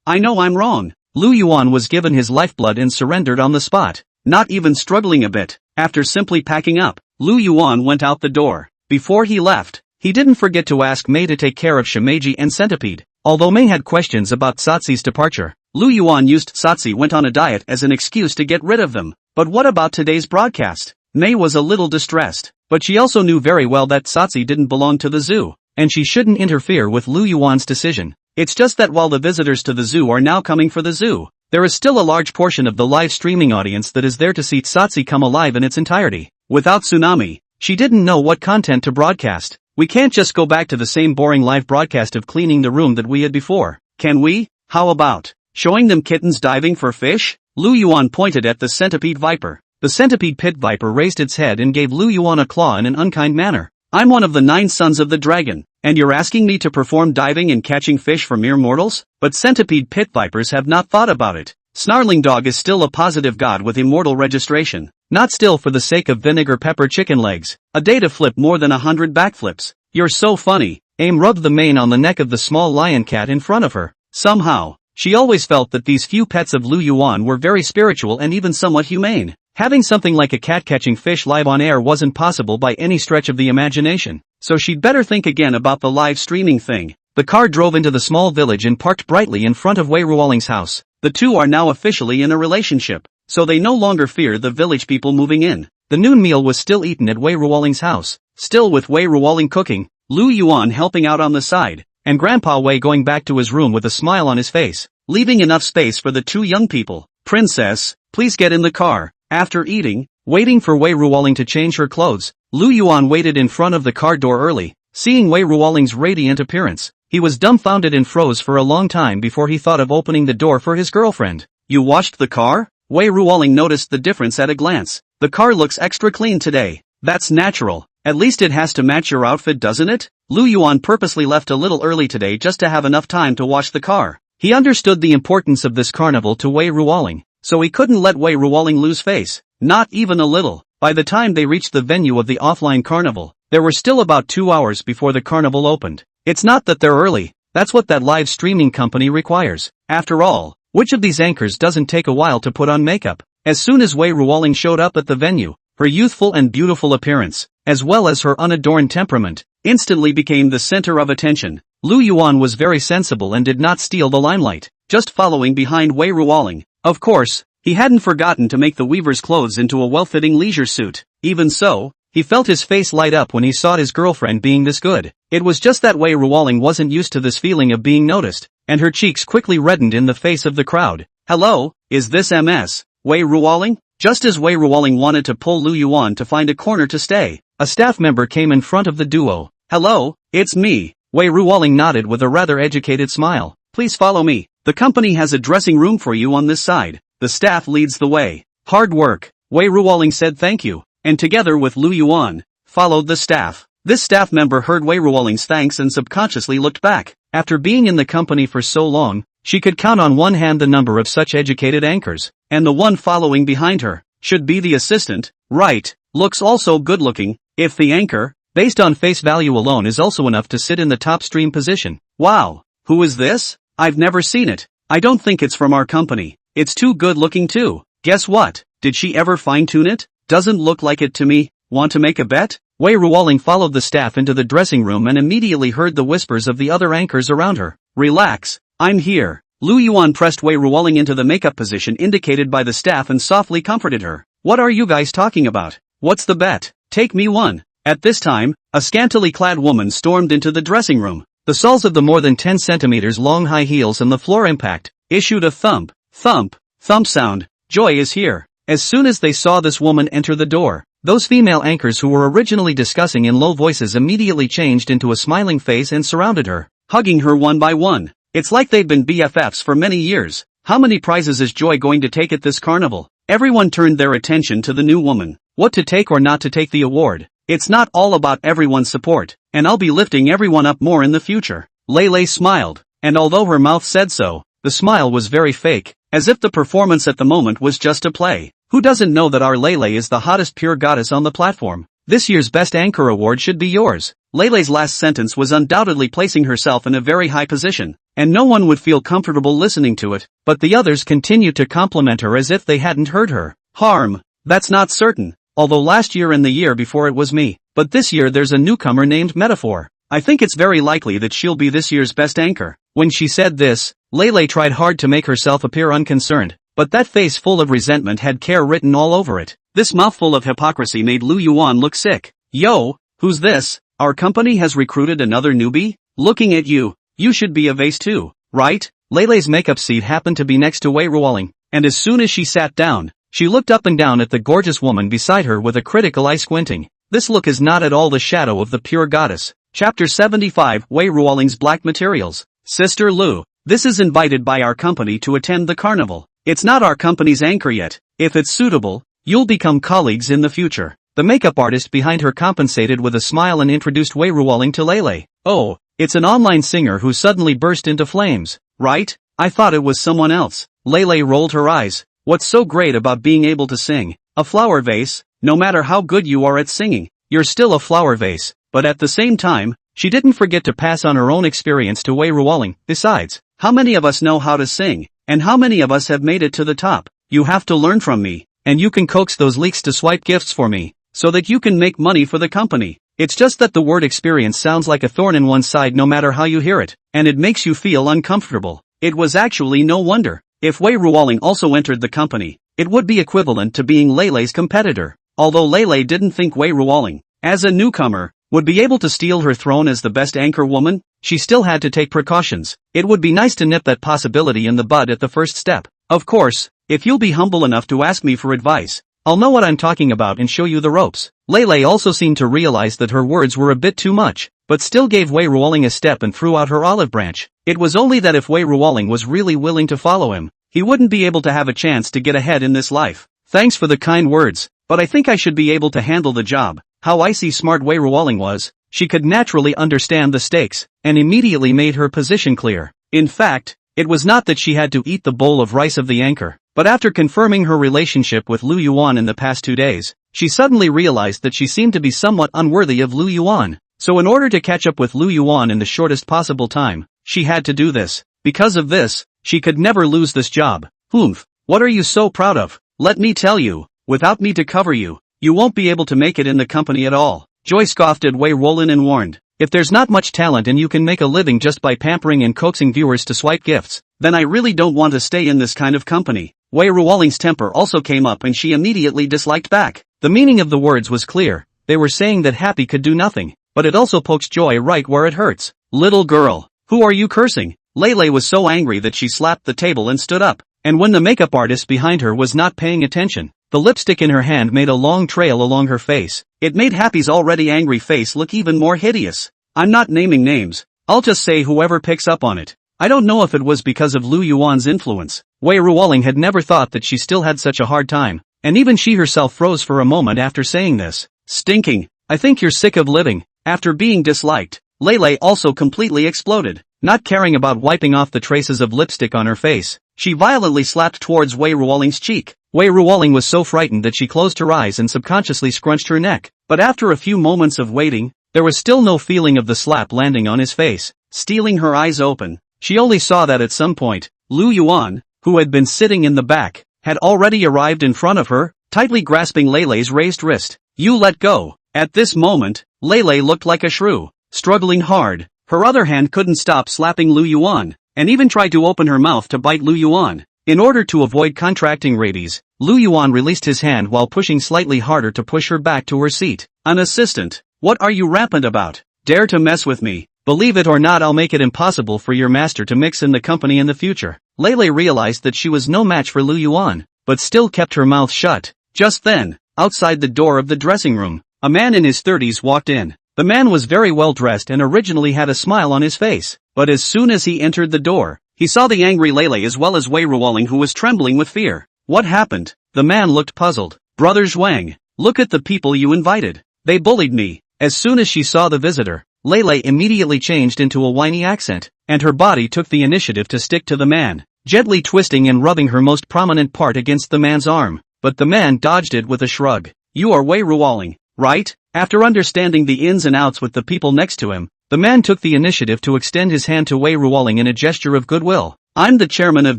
I know I'm wrong. Lu Yuan was given his lifeblood and surrendered on the spot, not even struggling a bit. After simply packing up, Lu Yuan went out the door. Before he left, he didn't forget to ask Mei to take care of Shimeji and Centipede. Although Mei had questions about Satsi's departure, Lu Yuan used Satsi went on a diet as an excuse to get rid of them. But what about today's broadcast? Mei was a little distressed, but she also knew very well that Satsi didn't belong to the zoo, and she shouldn't interfere with Lu Yuan's decision. It's just that while the visitors to the zoo are now coming for the zoo, there is still a large portion of the live streaming audience that is there to see Satsi come alive in its entirety. Without Tsunami, she didn't know what content to broadcast. We can't just go back to the same boring live broadcast of cleaning the room that we had before, can we? How about showing them kittens diving for fish? Lu Yuan pointed at the centipede viper. The centipede pit viper raised its head and gave Lu Yuan a claw in an unkind manner. I'm one of the 9 sons of the dragon, and you're asking me to perform diving and catching fish for mere mortals? But centipede pit vipers have not thought about it. Snarling Dog is still a positive god with immortal registration. Not still for the sake of vinegar pepper chicken legs. A day to flip more than 100 backflips. You're so funny. Aim rubbed the mane on the neck of the small lion cat in front of her. Somehow, she always felt that these few pets of Lu Yuan were very spiritual and even somewhat humane. Having something like a cat catching fish live on air wasn't possible by any stretch of the imagination, so she'd better think again about the live streaming thing. The car drove into the small village and parked brightly in front of Wei Ruoling's house. The two are now officially in a relationship, so they no longer fear the village people moving in. The noon meal was still eaten at Wei Ruoling's house, still with Wei Ruoling cooking. Lu Yuan helping out on the side, and Grandpa Wei going back to his room with a smile on his face, leaving enough space for the two young people. Princess, please get in the car. After eating, waiting for Wei Ruoling to change her clothes, Lu Yuan waited in front of the car door early. Seeing Wei Ruoling's radiant appearance, he was dumbfounded and froze for a long time before he thought of opening the door for his girlfriend. You washed the car? Wei Ruoling noticed the difference at a glance. The car looks extra clean today. That's natural. At least it has to match your outfit, doesn't it? Lu Yuan purposely left a little early today just to have enough time to wash the car. He understood the importance of this carnival to Wei Ruoling, so he couldn't let Wei Ruoling lose face. Not even a little. By the time they reached the venue of the offline carnival, there were still about 2 hours before the carnival opened. It's not that they're early, that's what that live streaming company requires. After all, which of these anchors doesn't take a while to put on makeup? As soon as Wei Ruoling showed up at the venue, her youthful and beautiful appearance, as well as her unadorned temperament, instantly became the center of attention. Lu Yuan was very sensible and did not steal the limelight, just following behind Wei Ruoling. Of course, he hadn't forgotten to make the weaver's clothes into a well-fitting leisure suit. Even so, he felt his face light up when he saw his girlfriend being this good. It was just that Wei Ruoling wasn't used to this feeling of being noticed, and her cheeks quickly reddened in the face of the crowd. Hello, is this Ms. Wei Ruoling? Just as Wei Ruoling wanted to pull Lu Yuan to find a corner to stay, a staff member came in front of the duo. Hello, it's me. Wei Ruoling nodded with a rather educated smile. Please follow me. The company has a dressing room for you on this side. The staff leads the way. Hard work. Wei Ruoling said thank you, and together with Lu Yuan, followed the staff. This staff member heard Wei Ruoling's thanks and subconsciously looked back. After being in the company for so long, she could count on one hand the number of such educated anchors, and the one following behind her should be the assistant. Right, looks also good looking. If the anchor, based on face value alone, is also enough to sit in the top stream position. Wow, who is this? I've never seen it. I don't think it's from our company. It's too good looking too. Guess what? Did she ever fine-tune it? Doesn't look like it to me. Want to make a bet? Wei Ruoling followed the staff into the dressing room and immediately heard the whispers of the other anchors around her. Relax, I'm here. Lu Yuan pressed Wei Ruoling into the makeup position indicated by the staff and softly comforted her. What are you guys talking about? What's the bet? Take me one. At this time, a scantily clad woman stormed into the dressing room. The soles of the more than 10 centimeters long high heels and the floor impact issued a thump sound. Joy is here. As soon as they saw this woman enter the door, those female anchors who were originally discussing in low voices immediately changed into a smiling face and surrounded her, hugging her one by one. It's like they'd been BFFs for many years. How many prizes is Joy going to take at this carnival? Everyone turned their attention to the new woman. What to take or not to take the award? It's not all about everyone's support, and I'll be lifting everyone up more in the future. Lei smiled, and although her mouth said so, the smile was very fake, as if the performance at the moment was just a play. Who doesn't know that our Lei is the hottest pure goddess on the platform? This year's Best Anchor award should be yours. Lei's last sentence was undoubtedly placing herself in a very high position, and no one would feel comfortable listening to it, but the others continued to compliment her as if they hadn't heard her. Harm. That's not certain, although last year and the year before it was me, but this year there's a newcomer named Metaphor. I think it's very likely that she'll be this year's Best Anchor. When she said this, Lei tried hard to make herself appear unconcerned, but that face full of resentment had care written all over it. This mouthful of hypocrisy made Lu Yuan look sick. Yo, who's this? Our company has recruited another newbie? Looking at you, you should be a vase too, right? Lei's makeup seat happened to be next to Wei Ruoling, and as soon as she sat down, she looked up and down at the gorgeous woman beside her with a critical eye squinting. This look is not at all the shadow of the pure goddess. Chapter 75 Wei Ruoling's Black Materials. Sister Lu, this is invited by our company to attend the carnival. It's not our company's anchor yet. If it's suitable, you'll become colleagues in the future. The makeup artist behind her compensated with a smile and introduced Wei Ruoling to Lei. Oh, it's an online singer who suddenly burst into flames, right? I thought it was someone else. Lei rolled her eyes. What's so great about being able to sing? A flower vase? No matter how good you are at singing, you're still a flower vase. But at the same time, she didn't forget to pass on her own experience to Wei Ruoling. Besides, how many of us know how to sing? And how many of us have made it to the top? You have to learn from me, and you can coax those leaks to swipe gifts for me, so that you can make money for the company. It's just that the word experience sounds like a thorn in one's side no matter how you hear it, and it makes you feel uncomfortable. It was actually no wonder. If Wei Ruoling also entered the company, it would be equivalent to being Lei's competitor. Although Lei didn't think Wei Ruoling, as a newcomer, would be able to steal her throne as the best anchor woman? She still had to take precautions. It would be nice to nip that possibility in the bud at the first step. Of course, if you'll be humble enough to ask me for advice, I'll know what I'm talking about and show you the ropes. Lele also seemed to realize that her words were a bit too much, but still gave Wei Ruoling a step and threw out her olive branch. It was only that if Wei Ruoling was really willing to follow him, he wouldn't be able to have a chance to get ahead in this life. Thanks for the kind words, but I think I should be able to handle the job. How icy smart Wei Ruoling was. She could naturally understand the stakes, and immediately made her position clear. In fact, it was not that she had to eat the bowl of rice of the anchor, but after confirming her relationship with Lu Yuan in the past 2 days, she suddenly realized that she seemed to be somewhat unworthy of Lu Yuan. So in order to catch up with Lu Yuan in the shortest possible time, she had to do this. Because of this, she could never lose this job. Humph, what are you so proud of? Let me tell you, without me to cover you, you won't be able to make it in the company at all. Joy scoffed at Wei Ruoling and warned, if there's not much talent and you can make a living just by pampering and coaxing viewers to swipe gifts, then I really don't want to stay in this kind of company. Wei Ruoling's temper also came up and she immediately disliked back. The meaning of the words was clear. They were saying that Happy could do nothing, but it also pokes Joy right where it hurts. Little girl, who are you cursing? Lele was so angry that she slapped the table and stood up, and when the makeup artist behind her was not paying attention, the lipstick in her hand made a long trail along her face. It made Happy's already angry face look even more hideous. I'm not naming names, I'll just say whoever picks up on it. I don't know if it was because of Lu Yuan's influence. Wei Ruoling had never thought that she still had such a hard time, and even she herself froze for a moment after saying this. Stinking, I think you're sick of living. After being disliked, Lele also completely exploded. Not caring about wiping off the traces of lipstick on her face, she violently slapped towards Wei Ruoling's cheek. Wei Ruoling was so frightened that she closed her eyes and subconsciously scrunched her neck. But after a few moments of waiting, there was still no feeling of the slap landing on his face. Stealing her eyes open, she only saw that at some point, Lu Yuan, who had been sitting in the back, had already arrived in front of her, tightly grasping Lele's raised wrist. You let go. At this moment, Lele looked like a shrew, struggling hard. Her other hand couldn't stop slapping Lu Yuan, and even tried to open her mouth to bite Lu Yuan. In order to avoid contracting rabies, Lu Yuan released his hand while pushing slightly harder to push her back to her seat. An assistant? What are you rampant about? Dare to mess with me? Believe it or not, I'll make it impossible for your master to mix in the company in the future. Lele realized that she was no match for Lu Yuan, but still kept her mouth shut. Just then, outside the door of the dressing room, a man in his 30s walked in. The man was very well dressed and originally had a smile on his face, but as soon as he entered the door, he saw the angry Lele as well as Wei Ruoling, who was trembling with fear. What happened? The man looked puzzled. Brother Zhuang, look at the people you invited. They bullied me. As soon as she saw the visitor, Lele immediately changed into a whiny accent, and her body took the initiative to stick to the man, gently twisting and rubbing her most prominent part against the man's arm. But the man dodged it with a shrug. You are Wei Ruoling, right? After understanding the ins and outs with the people next to him, the man took the initiative to extend his hand to Wei Ruoling in a gesture of goodwill. I'm the chairman of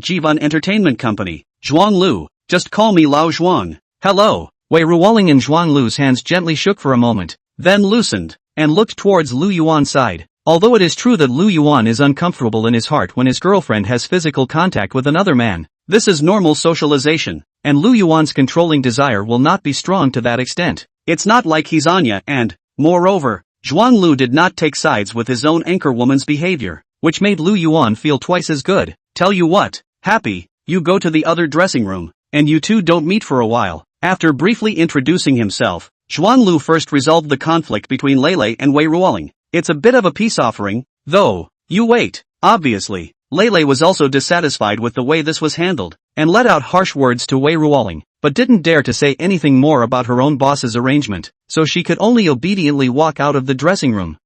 Jivan Entertainment Company, Zhuang Lu. Just call me Lao Zhuang. Hello. Wei Ruoling and Zhuang Lu's hands gently shook for a moment, then loosened, and looked towards Lu Yuan's side. Although it is true that Lu Yuan is uncomfortable in his heart when his girlfriend has physical contact with another man, this is normal socialization, and Lu Yuan's controlling desire will not be strong to that extent. It's not like he's Anya and, moreover, Zhuang Lu did not take sides with his own anchorwoman's behavior, which made Lu Yuan feel twice as good. Tell you what, Happy, you go to the other dressing room, and you two don't meet for a while. After briefly introducing himself, Zhuang Lu first resolved the conflict between Lele and Wei Ruoling. It's a bit of a peace offering, though. You wait. Obviously, Lele was also dissatisfied with the way this was handled, and let out harsh words to Wei Ruoling, but didn't dare to say anything more about her own boss's arrangement, so she could only obediently walk out of the dressing room.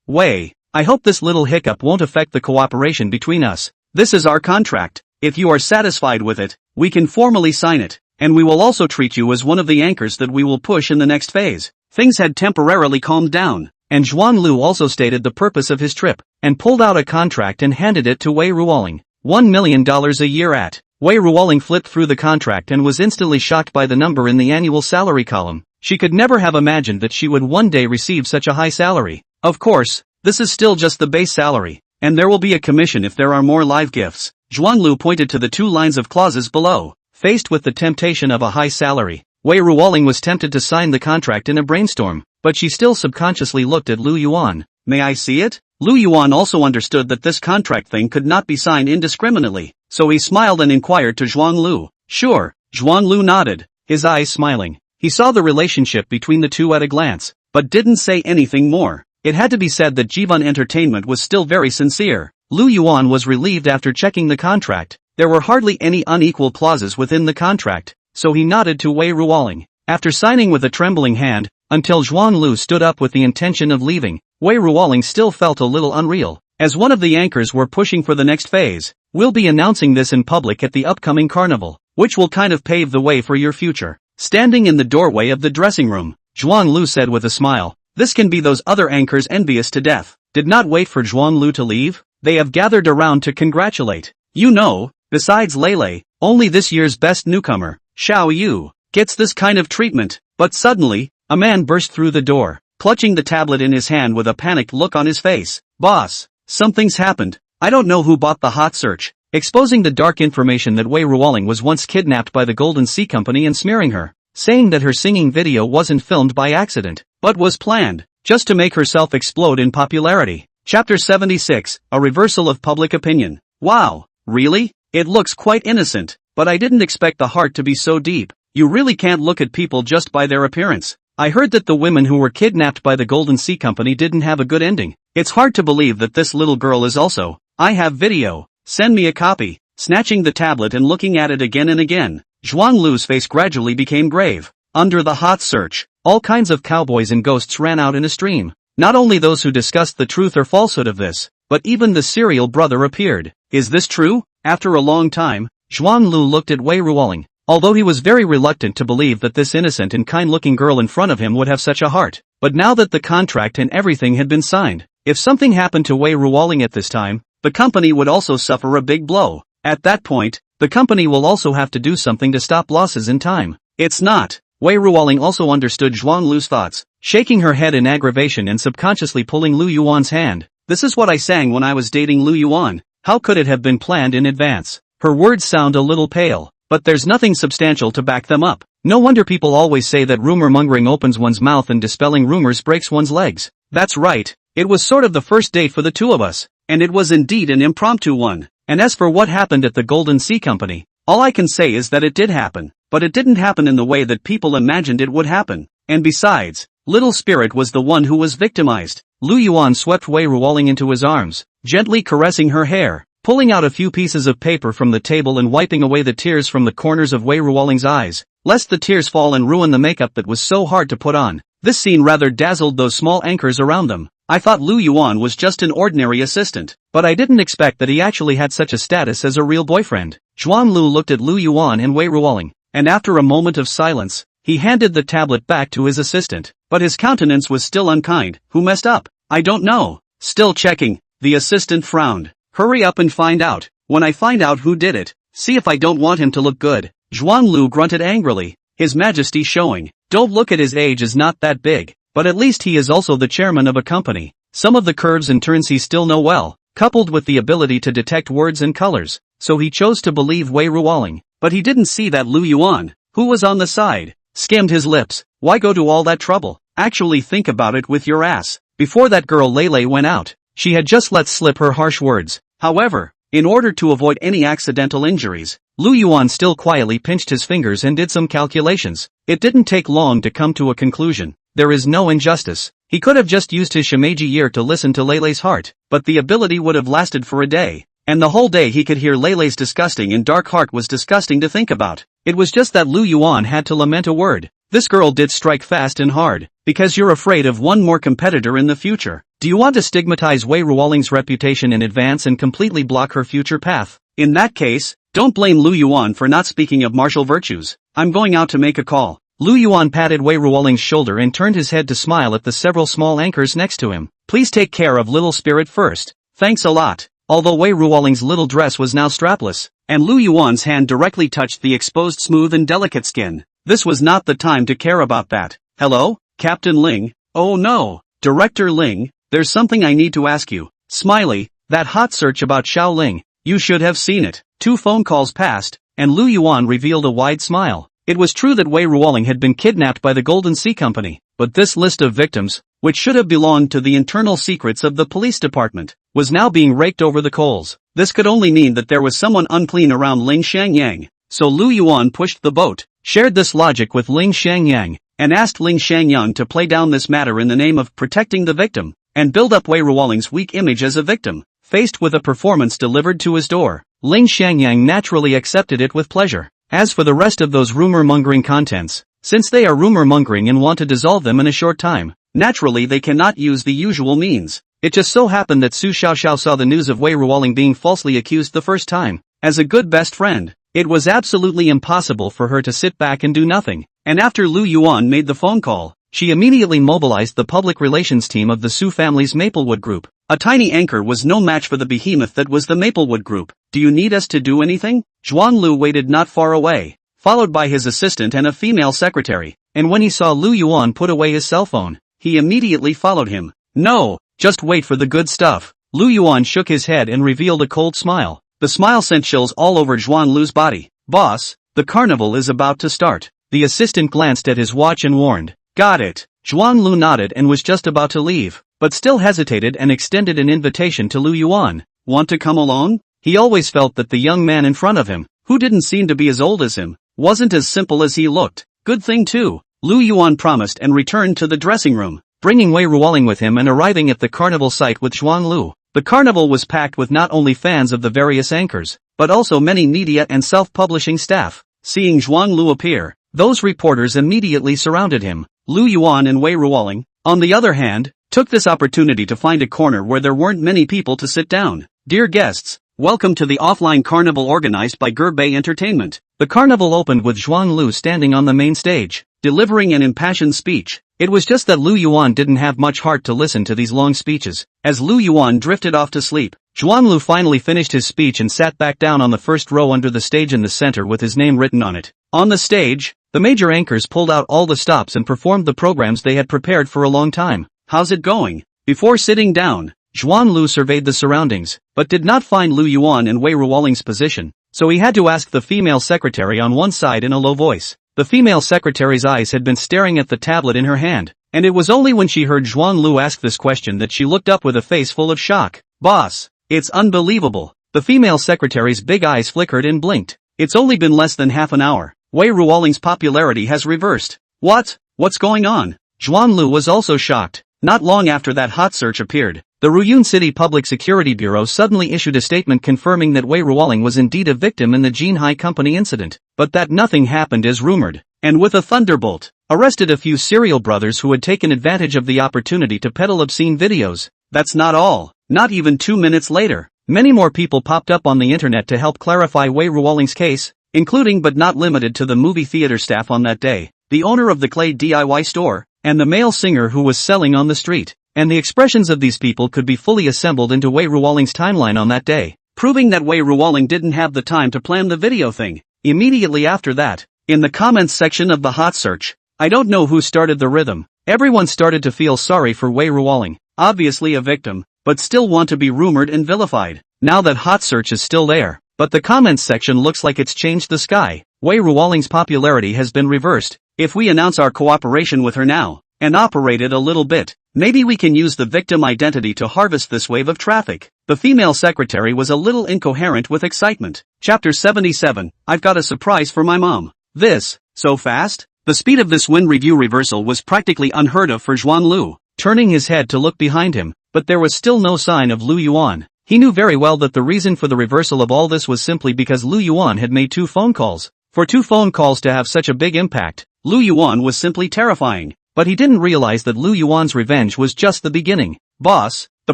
Wei, I hope this little hiccup won't affect the cooperation between us. This is our contract. If you are satisfied with it, we can formally sign it, and we will also treat you as one of the anchors that we will push in the next phase. Things had temporarily calmed down, and Zhuang Lu also stated the purpose of his trip, and pulled out a contract and handed it to Wei Ruoling. $1 million a year at. Wei Ruoling flipped through the contract and was instantly shocked by the number in the annual salary column. She could never have imagined that she would one day receive such a high salary. Of course, this is still just the base salary, and there will be a commission if there are more live gifts. Zhuang Lu pointed to the 2 lines of clauses below. Faced with the temptation of a high salary, Wei Ruoling was tempted to sign the contract in a brainstorm, but she still subconsciously looked at Lu Yuan. May I see it? Lu Yuan also understood that this contract thing could not be signed indiscriminately, so he smiled and inquired to Zhuang Lu. Sure, Zhuang Lu nodded, his eyes smiling. He saw the relationship between the two at a glance, but didn't say anything more. It had to be said that Jivan Entertainment was still very sincere. Lu Yuan was relieved after checking the contract. There were hardly any unequal clauses within the contract, so he nodded to Wei Ruoling. After signing with a trembling hand, until Zhuang Lu stood up with the intention of leaving, Wei Ruoling still felt a little unreal. As one of the anchors were pushing for the next phase, we'll be announcing this in public at the upcoming carnival, which will kind of pave the way for your future. Standing in the doorway of the dressing room, Zhuang Lu said with a smile, this can be those other anchors envious to death. Did not wait for Zhuang Lu to leave, they have gathered around to congratulate. You know, besides Lei, only this year's best newcomer, Xiao Yu, gets this kind of treatment. But suddenly, a man burst through the door, clutching the tablet in his hand with a panicked look on his face. Boss, something's happened. I don't know who bought the hot search, exposing the dark information that Wei Ruoling was once kidnapped by the Golden Sea Company and smearing her, saying that her singing video wasn't filmed by accident, but was planned, just to make herself explode in popularity. Chapter 76, A Reversal of Public Opinion. Wow, really? It looks quite innocent, but I didn't expect the heart to be so deep. You really can't look at people just by their appearance. I heard that the women who were kidnapped by the Golden Sea Company didn't have a good ending. It's hard to believe that this little girl is also. I have video. Send me a copy. Snatching the tablet and looking at it again and again, Zhuang Lu's face gradually became grave. Under the hot search, all kinds of cowboys and ghosts ran out in a stream. Not only those who discussed the truth or falsehood of this, but even the serial brother appeared. Is this true? After a long time, Zhuang Lu looked at Wei Ruoling. Although he was very reluctant to believe that this innocent and kind-looking girl in front of him would have such a heart. But now that the contract and everything had been signed, if something happened to Wei Ruoling at this time, the company would also suffer a big blow. At that point, the company will also have to do something to stop losses in time. It's not. Wei Ruoling also understood Zhuang Lu's thoughts, shaking her head in aggravation and subconsciously pulling Lu Yuan's hand. This is what I sang when I was dating Lu Yuan. How could it have been planned in advance? Her words sound a little pale, but there's nothing substantial to back them up. No wonder people always say that rumor-mongering opens one's mouth and dispelling rumors breaks one's legs. That's right, it was sort of the first date for the two of us, and it was indeed an impromptu one. And as for what happened at the Golden Sea Company, all I can say is that it did happen, but it didn't happen in the way that people imagined it would happen. And besides, Little Spirit was the one who was victimized. Lu Yuan swept Wei Ruoling into his arms, gently caressing her hair, pulling out a few pieces of paper from the table and wiping away the tears from the corners of Wei Ruoling's eyes, lest the tears fall and ruin the makeup that was so hard to put on. This scene rather dazzled those small anchors around them. I thought Lu Yuan was just an ordinary assistant, but I didn't expect that he actually had such a status as a real boyfriend. Zhuang Lu looked at Lu Yuan and Wei Ruoling, and after a moment of silence, he handed the tablet back to his assistant, but his countenance was still unkind. Who messed up? I don't know. Still checking. The assistant frowned. Hurry up and find out. When I find out who did it, see if I don't want him to look good. Zhuang Lu grunted angrily, his majesty showing. Don't look at his age is not that big, but at least he is also the chairman of a company. Some of the curves and turns he still know well, coupled with the ability to detect words and colors, so he chose to believe Wei Ruoling. But he didn't see that Lu Yuan, who was on the side, skimmed his lips. Why go to all that trouble? Actually think about it with your ass. Before that girl Lei went out, she had just let slip her harsh words. However, in order to avoid any accidental injuries, Lu Yuan still quietly pinched his fingers and did some calculations. It didn't take long to come to a conclusion. There is no injustice. He could have just used his Shimeji ear to listen to Lei's heart, but the ability would have lasted for a day. And the whole day he could hear Lei's disgusting and dark heart was disgusting to think about. It was just that Lu Yuan had to lament a word. This girl did strike fast and hard, because you're afraid of one more competitor in the future. Do you want to stigmatize Wei Ruoling's reputation in advance and completely block her future path? In that case, don't blame Lu Yuan for not speaking of martial virtues. I'm going out to make a call. Lu Yuan patted Wei Ruoling's shoulder and turned his head to smile at the several small anchors next to him. Please take care of Little Spirit first. Thanks a lot. Although Wei Ruoling's little dress was now strapless, and Lu Yuan's hand directly touched the exposed smooth and delicate skin, this was not the time to care about that. Hello, Captain Ling? Oh no, Director Ling, there's something I need to ask you. Smiley, that hot search about Xiao Ling, you should have seen it. 2 phone calls passed, and Lu Yuan revealed a wide smile. It was true that Wei Ruoling had been kidnapped by the Golden Sea Company, but this list of victims, which should have belonged to the internal secrets of the police department, was now being raked over the coals. This could only mean that there was someone unclean around Ling Shangyang. So Lu Yuan pushed the boat, shared this logic with Ling Shangyang, and asked Ling Shangyang to play down this matter in the name of protecting the victim, and build up Wei Ruoling's weak image as a victim. Faced with a performance delivered to his door, Ling Shangyang naturally accepted it with pleasure. As for the rest of those rumor-mongering contents, since they are rumor-mongering and want to dissolve them in a short time, naturally they cannot use the usual means. It just so happened that Su Xiaoxiao saw the news of Wei Ruoling being falsely accused the first time. As a good best friend, it was absolutely impossible for her to sit back and do nothing, and after Lu Yuan made the phone call, she immediately mobilized the public relations team of the Su family's Maplewood Group. A tiny anchor was no match for the behemoth that was the Maplewood Group. Do you need us to do anything? Zhuan Lu waited not far away, followed by his assistant and a female secretary, and when he saw Lu Yuan put away his cell phone, he immediately followed him. No, just wait for the good stuff. Lu Yuan shook his head and revealed a cold smile. The smile sent chills all over Zhuan Lu's body. Boss, the carnival is about to start. The assistant glanced at his watch and warned. Got it. Zhuan Lu nodded and was just about to leave, but still hesitated and extended an invitation to Lu Yuan. Want to come along? He always felt that the young man in front of him, who didn't seem to be as old as him, wasn't as simple as he looked. Good thing too. Lu Yuan promised and returned to the dressing room, bringing Wei Ruoling with him and arriving at the carnival site with Zhuan Lu. The carnival was packed with not only fans of the various anchors, but also many media and self-publishing staff. Seeing Zhuan Lu appear, those reporters immediately surrounded him. Lu Yuan and Wei Ruoling, on the other hand, took this opportunity to find a corner where there weren't many people to sit down. Dear guests, welcome to the offline carnival organized by Gerbei Entertainment. The carnival opened with Zhuan Lu standing on the main stage, delivering an impassioned speech. It was just that Lu Yuan didn't have much heart to listen to these long speeches. As Lu Yuan drifted off to sleep, Zhuan Lu finally finished his speech and sat back down on the first row under the stage in the center with his name written on it. On the stage, the major anchors pulled out all the stops and performed the programs they had prepared for a long time. How's it going? Before sitting down, Zhuan Lu surveyed the surroundings, but did not find Lu Yuan and Wei Ruoling's position, so he had to ask the female secretary on one side in a low voice. The female secretary's eyes had been staring at the tablet in her hand, and it was only when she heard Zhuan Lu ask this question that she looked up with a face full of shock. Boss, it's unbelievable. The female secretary's big eyes flickered and blinked. It's only been less than half an hour. Wei Ruoling's popularity has reversed. What? What's going on? Zhuan Lu was also shocked. Not long after that hot search appeared, the Ruyun City Public Security Bureau suddenly issued a statement confirming that Wei Ruoling was indeed a victim in the Jinhai Company incident, but that nothing happened as rumored, and with a thunderbolt, arrested a few serial brothers who had taken advantage of the opportunity to peddle obscene videos. That's not all. Not even 2 minutes later, many more people popped up on the internet to help clarify Wei Ruoling's case, including but not limited to the movie theater staff on that day, the owner of the clay DIY store, and the male singer who was selling on the street. And the expressions of these people could be fully assembled into Wei Ruoling's timeline on that day, proving that Wei Ruoling didn't have the time to plan the video thing. Immediately after that, in the comments section of the hot search, I don't know who started the rhythm. Everyone started to feel sorry for Wei Ruoling, obviously a victim, but still want to be rumored and vilified. Now that hot search is still there, but the comments section looks like it's changed the sky. Wei Ruoling's popularity has been reversed. If we announce our cooperation with her now, and operate it a little bit, maybe we can use the victim identity to harvest this wave of traffic. The female secretary was a little incoherent with excitement. Chapter 77, I've got a surprise for my mom. This, so fast? The speed of this win review reversal was practically unheard of for Zhuan Lu, turning his head to look behind him, but there was still no sign of Lu Yuan. He knew very well that the reason for the reversal of all this was simply because Lu Yuan had made 2 phone calls. For 2 phone calls to have such a big impact, Lu Yuan was simply terrifying. But he didn't realize that Lu Yuan's revenge was just the beginning. Boss, the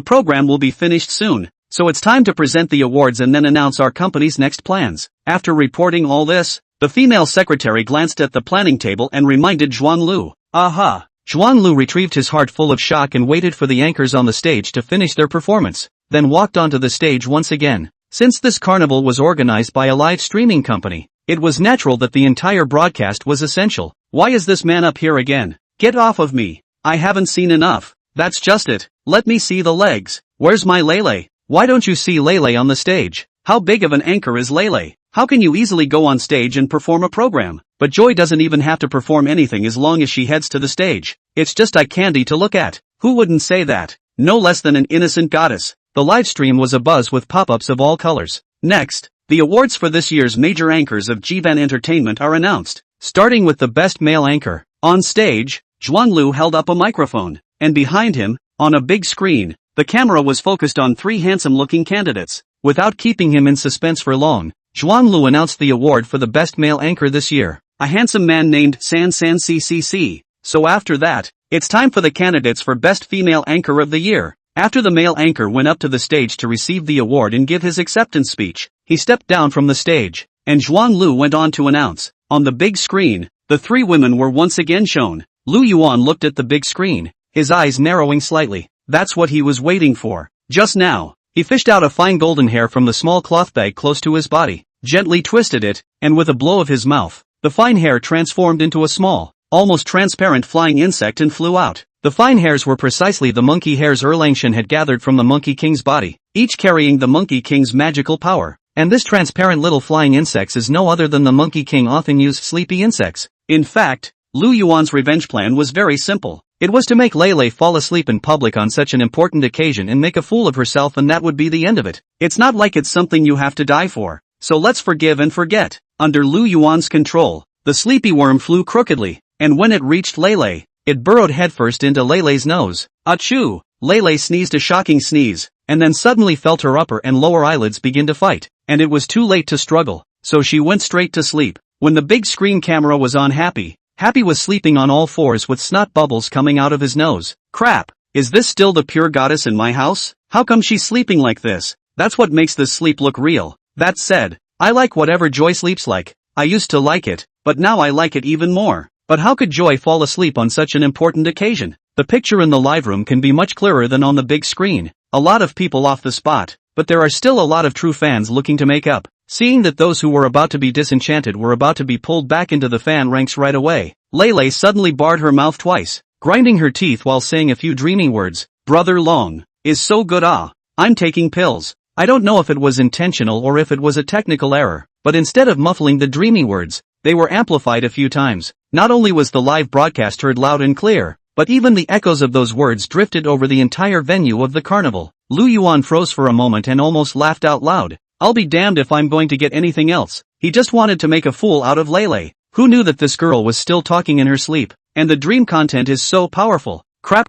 program will be finished soon, so it's time to present the awards and then announce our company's next plans. After reporting all this, the female secretary glanced at the planning table and reminded Zhuan Lu. Aha! Zhuan Lu retrieved his heart full of shock and waited for the anchors on the stage to finish their performance, then walked onto the stage once again. Since this carnival was organized by a live streaming company, it was natural that the entire broadcast was essential. Why is this man up here again? Get off of me. I haven't seen enough. That's just it. Let me see the legs. Where's my Lele? Why don't you see Lele on the stage? How big of an anchor is Lele? How can you easily go on stage and perform a program? But Joy doesn't even have to perform anything as long as she heads to the stage. It's just eye candy to look at. Who wouldn't say that? No less than an innocent goddess. The livestream was abuzz with pop-ups of all colors. Next, the awards for this year's major anchors of Jivan Entertainment are announced. Starting with the best male anchor. On stage, Zhuanlu held up a microphone, and behind him, on a big screen, the camera was focused on three handsome-looking candidates. Without keeping him in suspense for long, Zhuanlu announced the award for the best male anchor this year, a handsome man named San CCC. So after that, it's time for the candidates for best female anchor of the year. After the male anchor went up to the stage to receive the award and give his acceptance speech, he stepped down from the stage, and Zhuanlu went on to announce. On the big screen, the three women were once again shown. Lu Yuan looked at the big screen, his eyes narrowing slightly. That's what he was waiting for. Just now, he fished out a fine golden hair from the small cloth bag close to his body, gently twisted it, and with a blow of his mouth, the fine hair transformed into a small, almost transparent flying insect and flew out. The fine hairs were precisely the monkey hairs Erlangshan had gathered from the Monkey King's body, each carrying the Monkey King's magical power. And this transparent little flying insects is no other than the Monkey King often used sleepy insects. In fact, Lu Yuan's revenge plan was very simple. It was to make Lei fall asleep in public on such an important occasion and make a fool of herself, and that would be the end of it. It's not like it's something you have to die for. So let's forgive and forget. Under Lu Yuan's control, the sleepy worm flew crookedly, and when it reached Lei, it burrowed headfirst into Lei's nose. Achoo! Lei sneezed a shocking sneeze, and then suddenly felt her upper and lower eyelids begin to fight. And it was too late to struggle, so she went straight to sleep. When the big screen camera was on, Happy was sleeping on all fours with snot bubbles coming out of his nose. Crap, is this still the pure goddess in my house? How come she's sleeping like this? That's what makes this sleep look real. That said, I like whatever Joy sleeps like. I used to like it, but now I like it even more. But how could Joy fall asleep on such an important occasion? The picture in the live room can be much clearer than on the big screen. A lot of people off the spot. But there are still a lot of true fans looking to make up. Seeing that those who were about to be disenchanted were about to be pulled back into the fan ranks right away, Lei suddenly barred her mouth twice, grinding her teeth while saying a few dreamy words. Brother Long is so good. I'm taking pills. I don't know if it was intentional or if it was a technical error, but instead of muffling the dreamy words, they were amplified a few times. Not only was the live broadcast heard loud and clear, but even the echoes of those words drifted over the entire venue of the carnival. Lu Yuan froze for a moment and almost laughed out loud. I'll be damned if I'm going to get anything else. He just wanted to make a fool out of Lei. Who knew that this girl was still talking in her sleep? And the dream content is so powerful. Crap,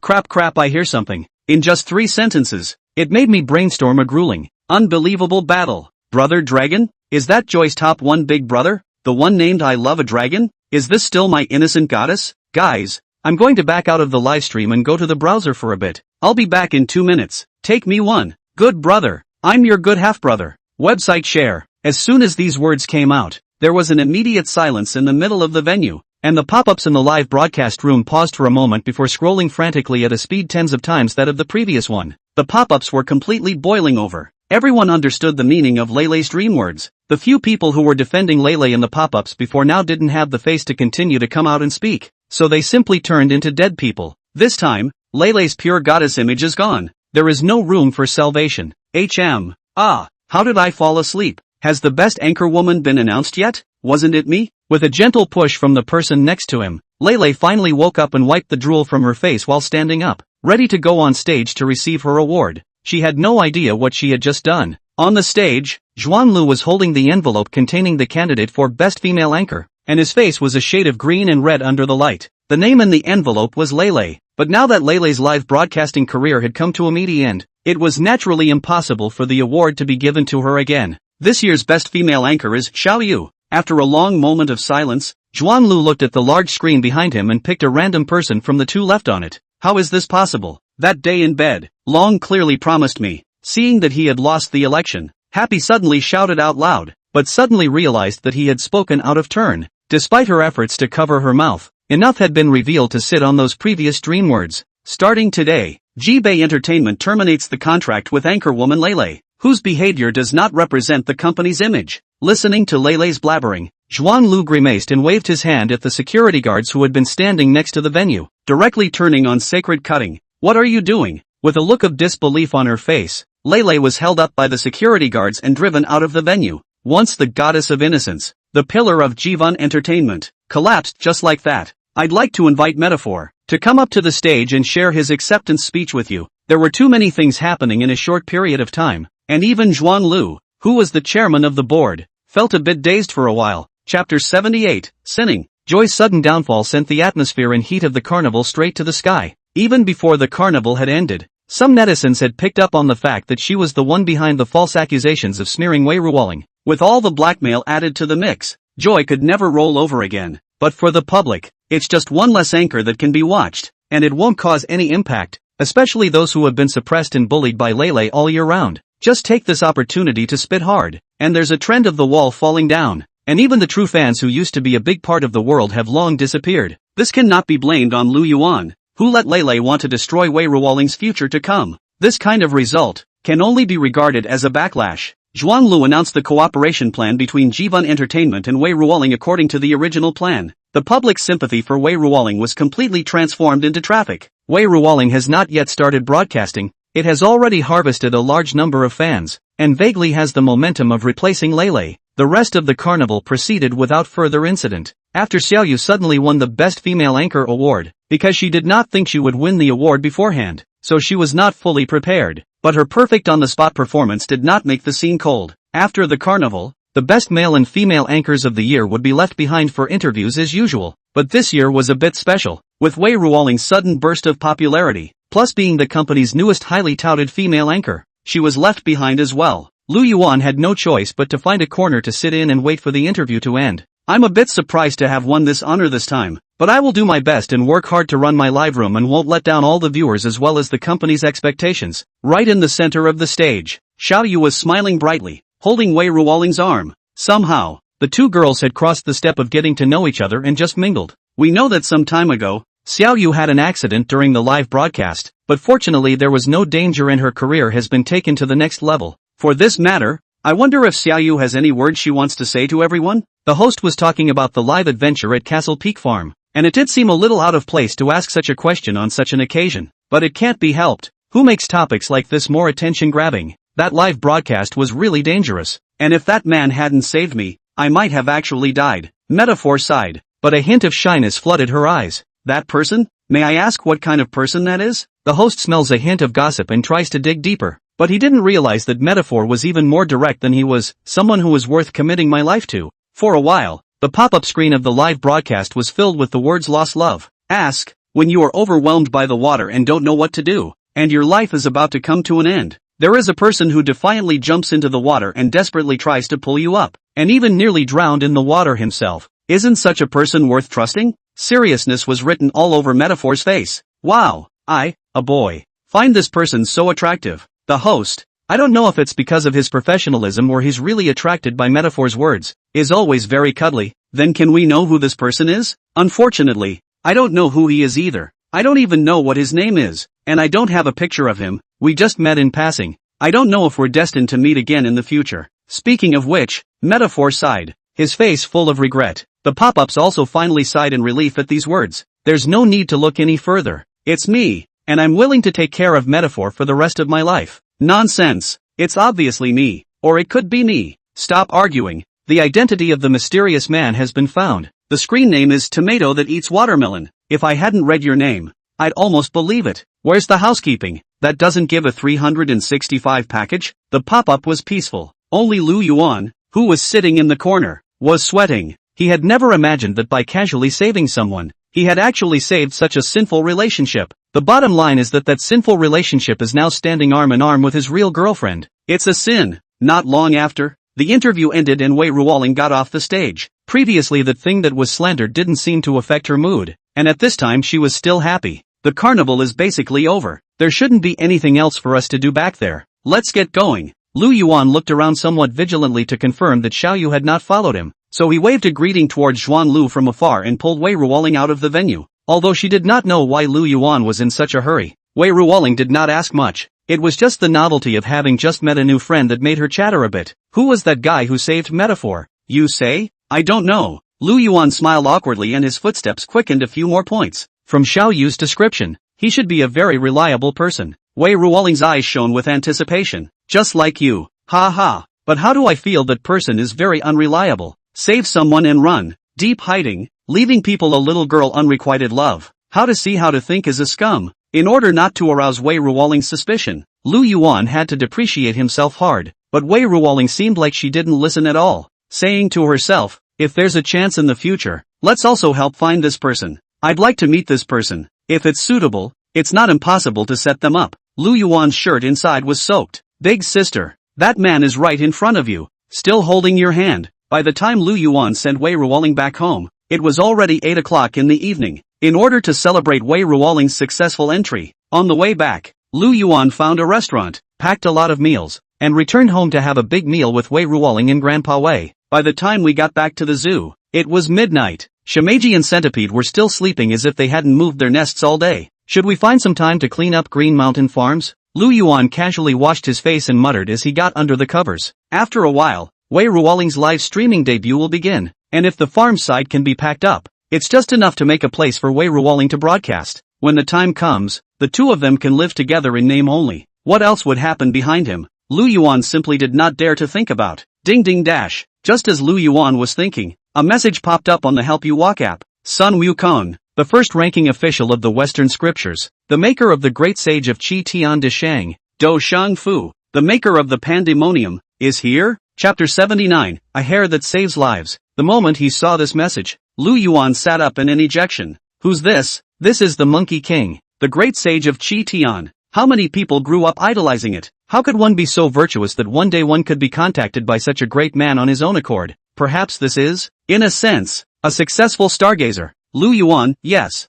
I hear something. In just 3 sentences, it made me brainstorm a grueling, unbelievable battle. Brother Dragon? Is that Joy's top 1 big brother? The one named I Love a Dragon? Is this still my innocent goddess? Guys, I'm going to back out of the livestream and go to the browser for a bit. I'll be back in 2 minutes. Take me one. Good brother. I'm your good half-brother. Website share. As soon as these words came out, there was an immediate silence in the middle of the venue, and the pop-ups in the live broadcast room paused for a moment before scrolling frantically at a speed tens of times that of the previous one. The pop-ups were completely boiling over. Everyone understood the meaning of Lei's dream words. The few people who were defending Lei in the pop-ups before now didn't have the face to continue to come out and speak, so they simply turned into dead people. This time, Lei's pure goddess image is gone. There is no room for salvation. How did I fall asleep? Has the best anchor woman been announced yet? Wasn't it me? With a gentle push from the person next to him, Lei finally woke up and wiped the drool from her face while standing up, ready to go on stage to receive her award. She had no idea what she had just done. On the stage, Zhuanlu was holding the envelope containing the candidate for Best Female Anchor, and his face was a shade of green and red under the light. The name in the envelope was Lei, but now that Lei's live broadcasting career had come to a meaty end, it was naturally impossible for the award to be given to her again. This year's Best Female Anchor is Xiao Yu. After a long moment of silence, Zhuanlu looked at the large screen behind him and picked a random person from the 2 left on it. How is this possible? That day in bed, Long clearly promised me. Seeing that he had lost the election, Happy suddenly shouted out loud, but suddenly realized that he had spoken out of turn. Despite her efforts to cover her mouth, enough had been revealed to sit on those previous dream words. Starting today, Jibei Entertainment terminates the contract with anchorwoman Lei, whose behavior does not represent the company's image. Listening to Lei's blabbering, Zhuanlu grimaced and waved his hand at the security guards who had been standing next to the venue, directly turning on Sacred Cutting. What are you doing? With a look of disbelief on her face, Lei was held up by the security guards and driven out of the venue. once the goddess of innocence, the pillar of Jivan entertainment, collapsed just like that. I'd like to invite Metaphor to come up to the stage and share his acceptance speech with you. There were too many things happening in a short period of time, and even Zhuang Lu, who was the chairman of the board, felt a bit dazed for a while. Chapter 78, Sinning. Joy's sudden downfall sent the atmosphere and heat of the carnival straight to the sky. Even before the carnival had ended, some netizens had picked up on the fact that she was the one behind the false accusations of smearing Wei Ruoling. With all the blackmail added to the mix, Joy could never roll over again. But for the public, it's just one less anchor that can be watched, and it won't cause any impact, especially those who have been suppressed and bullied by Lele all year round. Just take this opportunity to spit hard, and there's a trend of the wall falling down, and even the true fans who used to be a big part of the world have long disappeared. This cannot be blamed on Lu Yuan, who let Lele want to destroy Wei Ruoling's future to come. This kind of result can only be regarded as a backlash. Zhuang Lu announced the cooperation plan between Jivan Entertainment and Wei Ruoling according to the original plan. The public's sympathy for Wei Ruoling was completely transformed into traffic. Wei Ruoling has not yet started broadcasting. It has already harvested a large number of fans, and vaguely has the momentum of replacing Lele. The rest of the carnival proceeded without further incident. After Xiaoyu suddenly won the Best Female Anchor award, because she did not think she would win the award beforehand, so she was not fully prepared. But her perfect on-the-spot performance did not make the scene cold. After the carnival, the best male and female anchors of the year would be left behind for interviews as usual. But this year was a bit special, with Wei Ruoling's sudden burst of popularity, plus being the company's newest highly touted female anchor. She was left behind as well. Lu Yuan had no choice but to find a corner to sit in and wait for the interview to end. I'm a bit surprised to have won this honor this time, but I will do my best and work hard to run my live room and won't let down all the viewers as well as the company's expectations. Right in the center of the stage, Xiaoyu was smiling brightly, holding Wei Ruoling's arm. Somehow, the two girls had crossed the step of getting to know each other and just mingled. We know that some time ago, Xiaoyu had an accident during the live broadcast, but fortunately there was no danger and her career has been taken to the next level. For this matter, I wonder if Xiaoyu has any words she wants to say to everyone? The host was talking about the live adventure at Castle Peak Farm, and it did seem a little out of place to ask such a question on such an occasion. But it can't be helped. Who makes topics like this more attention-grabbing? That live broadcast was really dangerous, and if that man hadn't saved me, I might have actually died. Metaphor sighed, but a hint of shyness flooded her eyes. That person? May I ask what kind of person that is? The host smells a hint of gossip and tries to dig deeper, but he didn't realize that Metaphor was even more direct than he was, someone who was worth committing my life to. For a while, the pop-up screen of the live broadcast was filled with the words lost love. Ask, when you are overwhelmed by the water and don't know what to do, and your life is about to come to an end. There is a person who defiantly jumps into the water and desperately tries to pull you up, and even nearly drowned in the water himself. Isn't such a person worth trusting? Seriousness was written all over Metaphor's face. Wow, a boy, find this person so attractive. The host, I don't know if it's because of his professionalism or he's really attracted by Metaphor's words, is always very cuddly. Then can we know who this person is? Unfortunately, I don't know who he is either. I don't even know what his name is, and I don't have a picture of him. We just met in passing. I don't know if we're destined to meet again in the future. Speaking of which, Metaphor sighed, his face full of regret. The pop-ups also finally sighed in relief at these words. There's no need to look any further. It's me, and I'm willing to take care of Metaphor for the rest of my life. Nonsense. It's obviously me, or it could be me. Stop arguing. The identity of the mysterious man has been found. The screen name is Tomato That Eats Watermelon. If I hadn't read your name, I'd almost believe it. Where's the housekeeping? That doesn't give a 365 package? The pop-up was peaceful. Only Lu Yuan, who was sitting in the corner, was sweating. He had never imagined that by casually saving someone, he had actually saved such a sinful relationship. The bottom line is that that sinful relationship is now standing arm in arm with his real girlfriend. It's a sin. Not long after, the interview ended and Wei Ruoling got off the stage. Previously the thing that was slandered didn't seem to affect her mood, and at this time she was still happy. The carnival is basically over. There shouldn't be anything else for us to do back there. Let's get going. Lu Yuan looked around somewhat vigilantly to confirm that Xiaoyu had not followed him, so he waved a greeting towards Zhuang Lu from afar and pulled Wei Ruoling out of the venue. Although she did not know why Lu Yuan was in such a hurry, Wei Ruoling did not ask much. It was just the novelty of having just met a new friend that made her chatter a bit. Who was that guy who saved Metaphor? You say? I don't know. Lu Yuan smiled awkwardly and his footsteps quickened a few more points. From Xiaoyu's description, he should be a very reliable person. Wei Ruoling's eyes shone with anticipation. Just like you. Ha ha. but how do I feel that person is very unreliable. Save someone and run. Deep hiding, leaving people a little girl unrequited love. How to see how to think is a scum. In order not to arouse Wei Ruoling's suspicion, Lu Yuan had to depreciate himself hard, but Wei Ruoling seemed like she didn't listen at all, saying to herself, if there's a chance in the future, let's also help find this person. I'd like to meet this person. If it's suitable, it's not impossible to set them up. Lu Yuan's shirt inside was soaked. Big sister, that man is right in front of you, still holding your hand. By the time Lu Yuan sent Wei Ruoling back home, it was already 8 o'clock in the evening. In order to celebrate Wei Ruoling's successful entry, on the way back, Lu Yuan found a restaurant, packed a lot of meals, and returned home to have a big meal with Wei Ruoling and Grandpa Wei. By the time we got back to the zoo, it was midnight. Shimeji and Centipede were still sleeping as if they hadn't moved their nests all day. Should we find some time to clean up Green Mountain Farms? Lu Yuan casually washed his face and muttered as he got under the covers. After a while, Wei Ruoling's live streaming debut will begin, and if the farm side can be packed up, it's just enough to make a place for Wei Ruoling to broadcast. When the time comes, the two of them can live together in name only. What else would happen behind him? Lu Yuan simply did not dare to think about. Ding ding dash. Just as Lu Yuan was thinking, a message popped up on the Help You Walk app. Sun Wukong, the first-ranking official of the Western scriptures, the maker of the great sage of Qi Tian De Shang, Do Shang Fu, the maker of the pandemonium, is here? Chapter 79, A Hair That Saves Lives. The moment he saw this message, Lu Yuan sat up in an ejection. Who's this? This is the Monkey King, the great sage of Qi Tian. How many people grew up idolizing it? How could one be so virtuous that one day one could be contacted by such a great man on his own accord? Perhaps this is, in a sense, a successful stargazer. Lu Yuan, yes.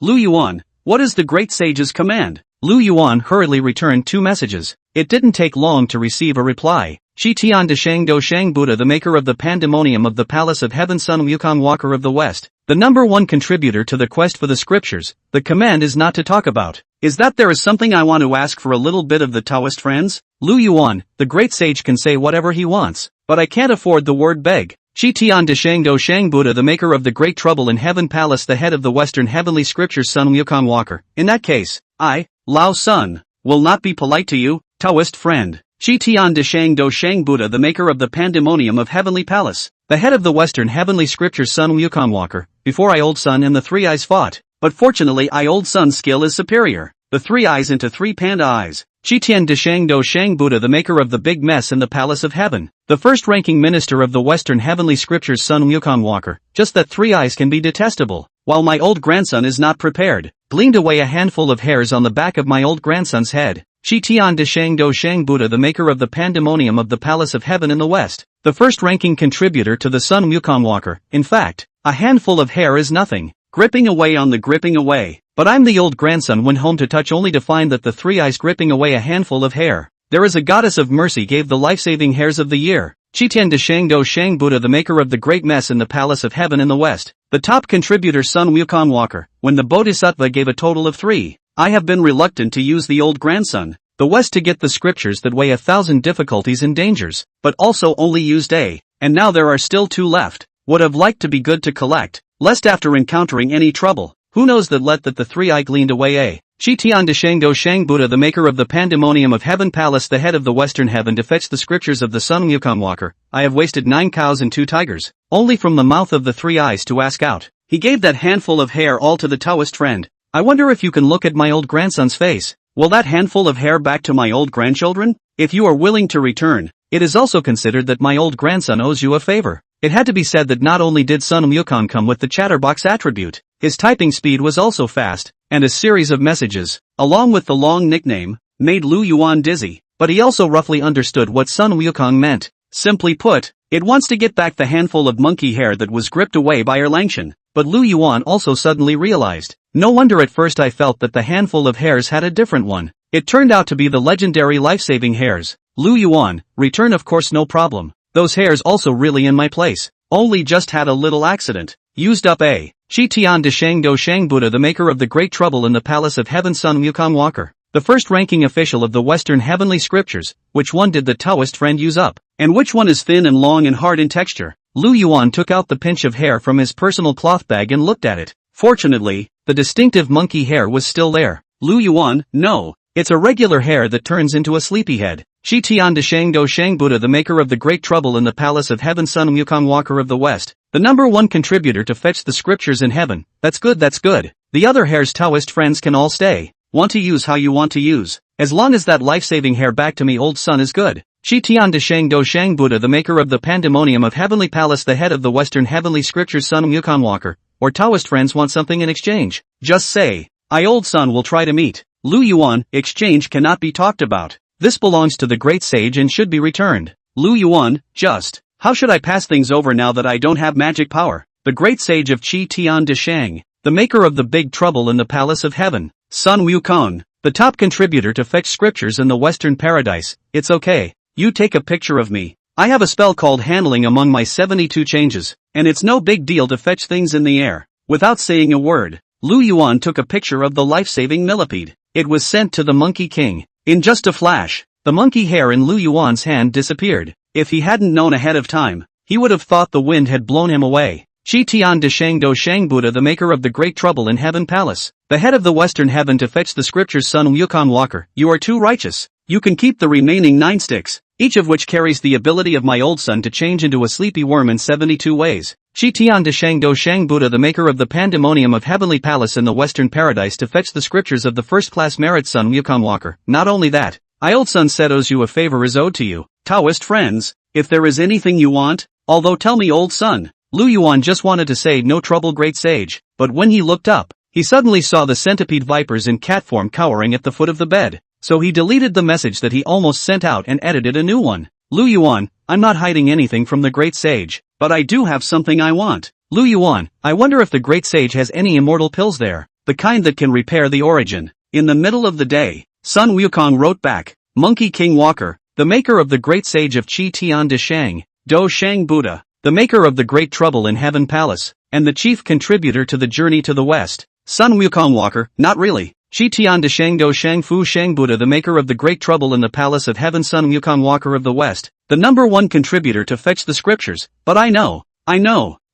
Lu Yuan, what is the great sage's command? Lu Yuan hurriedly returned 2 messages. It didn't take long to receive a reply. Qi Tian De Shang Do Shang Buddha, the maker of the pandemonium of the Palace of Heaven, Sun Wukong, Walker of the West, the #1 contributor to the quest for the scriptures. The command is not to talk about. Is that there is something I want to ask for a little bit of the Taoist friends? Lu Yuan, the great sage can say whatever he wants, but I can't afford the word beg. Qi Tian De Shang Do Shang Buddha, the maker of the Great Trouble in Heaven Palace, the head of the Western Heavenly Scriptures, Sun Wukong, Walker. In that case, I, Lao Sun, will not be polite to you, Taoist friend. Qi Tian De Shang Do Shang Buddha, the maker of the pandemonium of Heavenly Palace, the head of the Western Heavenly Scriptures, Sun Wukong, Walker. Before I Old Sun and the 3 Eyes fought, but fortunately I Old Sun's skill is superior. The 3 eyes into 3 panda eyes. Qi Tian De Shang Do Shang Buddha, the maker of the big mess in the Palace of Heaven, the first-ranking minister of the Western Heavenly Scriptures, Sun Wukong, Walker. Just that 3 eyes can be detestable. While my old grandson is not prepared, gleaned away a handful of hairs on the back of my old grandson's head. Qi Tian De Shang Do Shang Buddha, the maker of the pandemonium of the Palace of Heaven in the West, the first-ranking contributor to the Sun Wukong, Walker. In fact, a handful of hair is nothing. Gripping away on the gripping away. But I'm the old grandson went home to touch only to find that the 3 eyes gripping away a handful of hair. There is a goddess of mercy gave the life-saving hairs of the year. Qi Tian De Shang Do Shang Buddha, the maker of the great mess in the Palace of Heaven in the West, the top contributor, Sun Wukong, Walker. When the Bodhisattva gave a total of 3, I have been reluctant to use the old grandson, the West, to get the scriptures that weigh 1,000 difficulties and dangers, but also only used A, and now there are still 2 left. Would have liked to be good to collect, lest after encountering any trouble, who knows that let that the 3 eye gleaned away A. Qi Tian De Shang Do Shang Buddha, the maker of the pandemonium of Heaven Palace, the head of the Western Heaven, to fetch the scriptures of the Sun Wukong, Walker. I have wasted 9 cows and 2 tigers, only from the mouth of the 3 eyes to ask out. He gave that handful of hair all to the Taoist friend. I wonder if you can look at my old grandson's face. Will that handful of hair back to my old grandchildren? If you are willing to return, it is also considered that my old grandson owes you a favor. It had to be said that not only did Sun Wukong come with the chatterbox attribute, his typing speed was also fast, and a series of messages, along with the long nickname, made Lu Yuan dizzy, but he also roughly understood what Sun Wukong meant. Simply put, it wants to get back the handful of monkey hair that was gripped away by Erlangchen. But Lu Yuan also suddenly realized, no wonder at first I felt that the handful of hairs had a different one. It turned out to be the legendary life-saving hairs. Lu Yuan, return of course no problem. Those hairs also really in my place. Only just had a little accident. Used up A. Qi Tian De Shang Do Shang Buddha, the maker of the Great Trouble in the Palace of Heaven, Sun Wukong, Walker, the first-ranking official of the Western Heavenly Scriptures. Which one did the Taoist friend use up? And which one is thin and long and hard in texture? Lu Yuan took out the pinch of hair from his personal cloth bag and looked at it. Fortunately, the distinctive monkey hair was still there. Lu Yuan, no, it's a regular hair that turns into a sleepyhead. Shi Tian de Shang Do Shang Buddha, the maker of the Great Trouble in the Palace of Heaven, Sun Wukong Walker of the West, the number one contributor to fetch the scriptures in heaven. That's good, that's good. The other hair's Taoist friends can all stay. Want to use how you want to use. As long as that life-saving hair back to me old son is good. Shi Tian de Shang Do Shang Buddha, the maker of the Pandemonium of Heavenly Palace, the head of the Western Heavenly Scriptures, Sun Wukong Walker, or Taoist friends want something in exchange. Just say, I old son will try to meet. Lu Yuan, exchange cannot be talked about. This belongs to the great sage and should be returned. Lu Yuan, just, how should I pass things over now that I don't have magic power? The great sage of Shi Tian de Shang, the maker of the Big Trouble in the Palace of Heaven, Sun Wukong, the top contributor to fetch scriptures in the Western Paradise. It's okay. You take a picture of me. I have a spell called handling among my 72 changes, and it's no big deal to fetch things in the air. Without saying a word, Lu Yuan took a picture of the life-saving millipede. It was sent to the Monkey King. In just a flash, the monkey hair in Lu Yuan's hand disappeared. If he hadn't known ahead of time, he would have thought the wind had blown him away. Shi Tian de Shang Do Shang Buddha, the maker of the Great Trouble in Heaven Palace, the head of the Western Heaven to fetch the scriptures, Sun Wukong Walker, you are too righteous. You can keep the remaining 9 sticks, each of which carries the ability of my old son to change into a sleepy worm in 72 ways. Shi Tian de Shang Do Shang Buddha, the maker of the Pandemonium of Heavenly Palace in the Western Paradise to fetch the scriptures of the first-class merit, Sun Wukong Walker. Not only that, I old son said owes you a favor is owed to you. Taoist friends, if there is anything you want, although tell me old son. Lu Yuan just wanted to say no trouble great sage, but when he looked up, he suddenly saw the centipede vipers in cat form cowering at the foot of the bed. So he deleted the message that he almost sent out and edited a new one. Lu Yuan, I'm not hiding anything from the great sage, but I do have something I want. Lu Yuan, I wonder if the great sage has any immortal pills there, the kind that can repair the origin. In the middle of the day, Sun Wukong wrote back, Monkey King Walker, the maker of the great sage of Shi Tian de Shang, Do Shang Buddha, the maker of the Great Trouble in Heaven Palace, and the chief contributor to the journey to the West. Sun Wukong Walker, not really. Shi Tian de Shang Do Shang Fu Shang Buddha, the maker of the Great Trouble in the Palace of Heaven, Sun Wukong Walker of the West, the number one contributor to fetch the scriptures. But I know.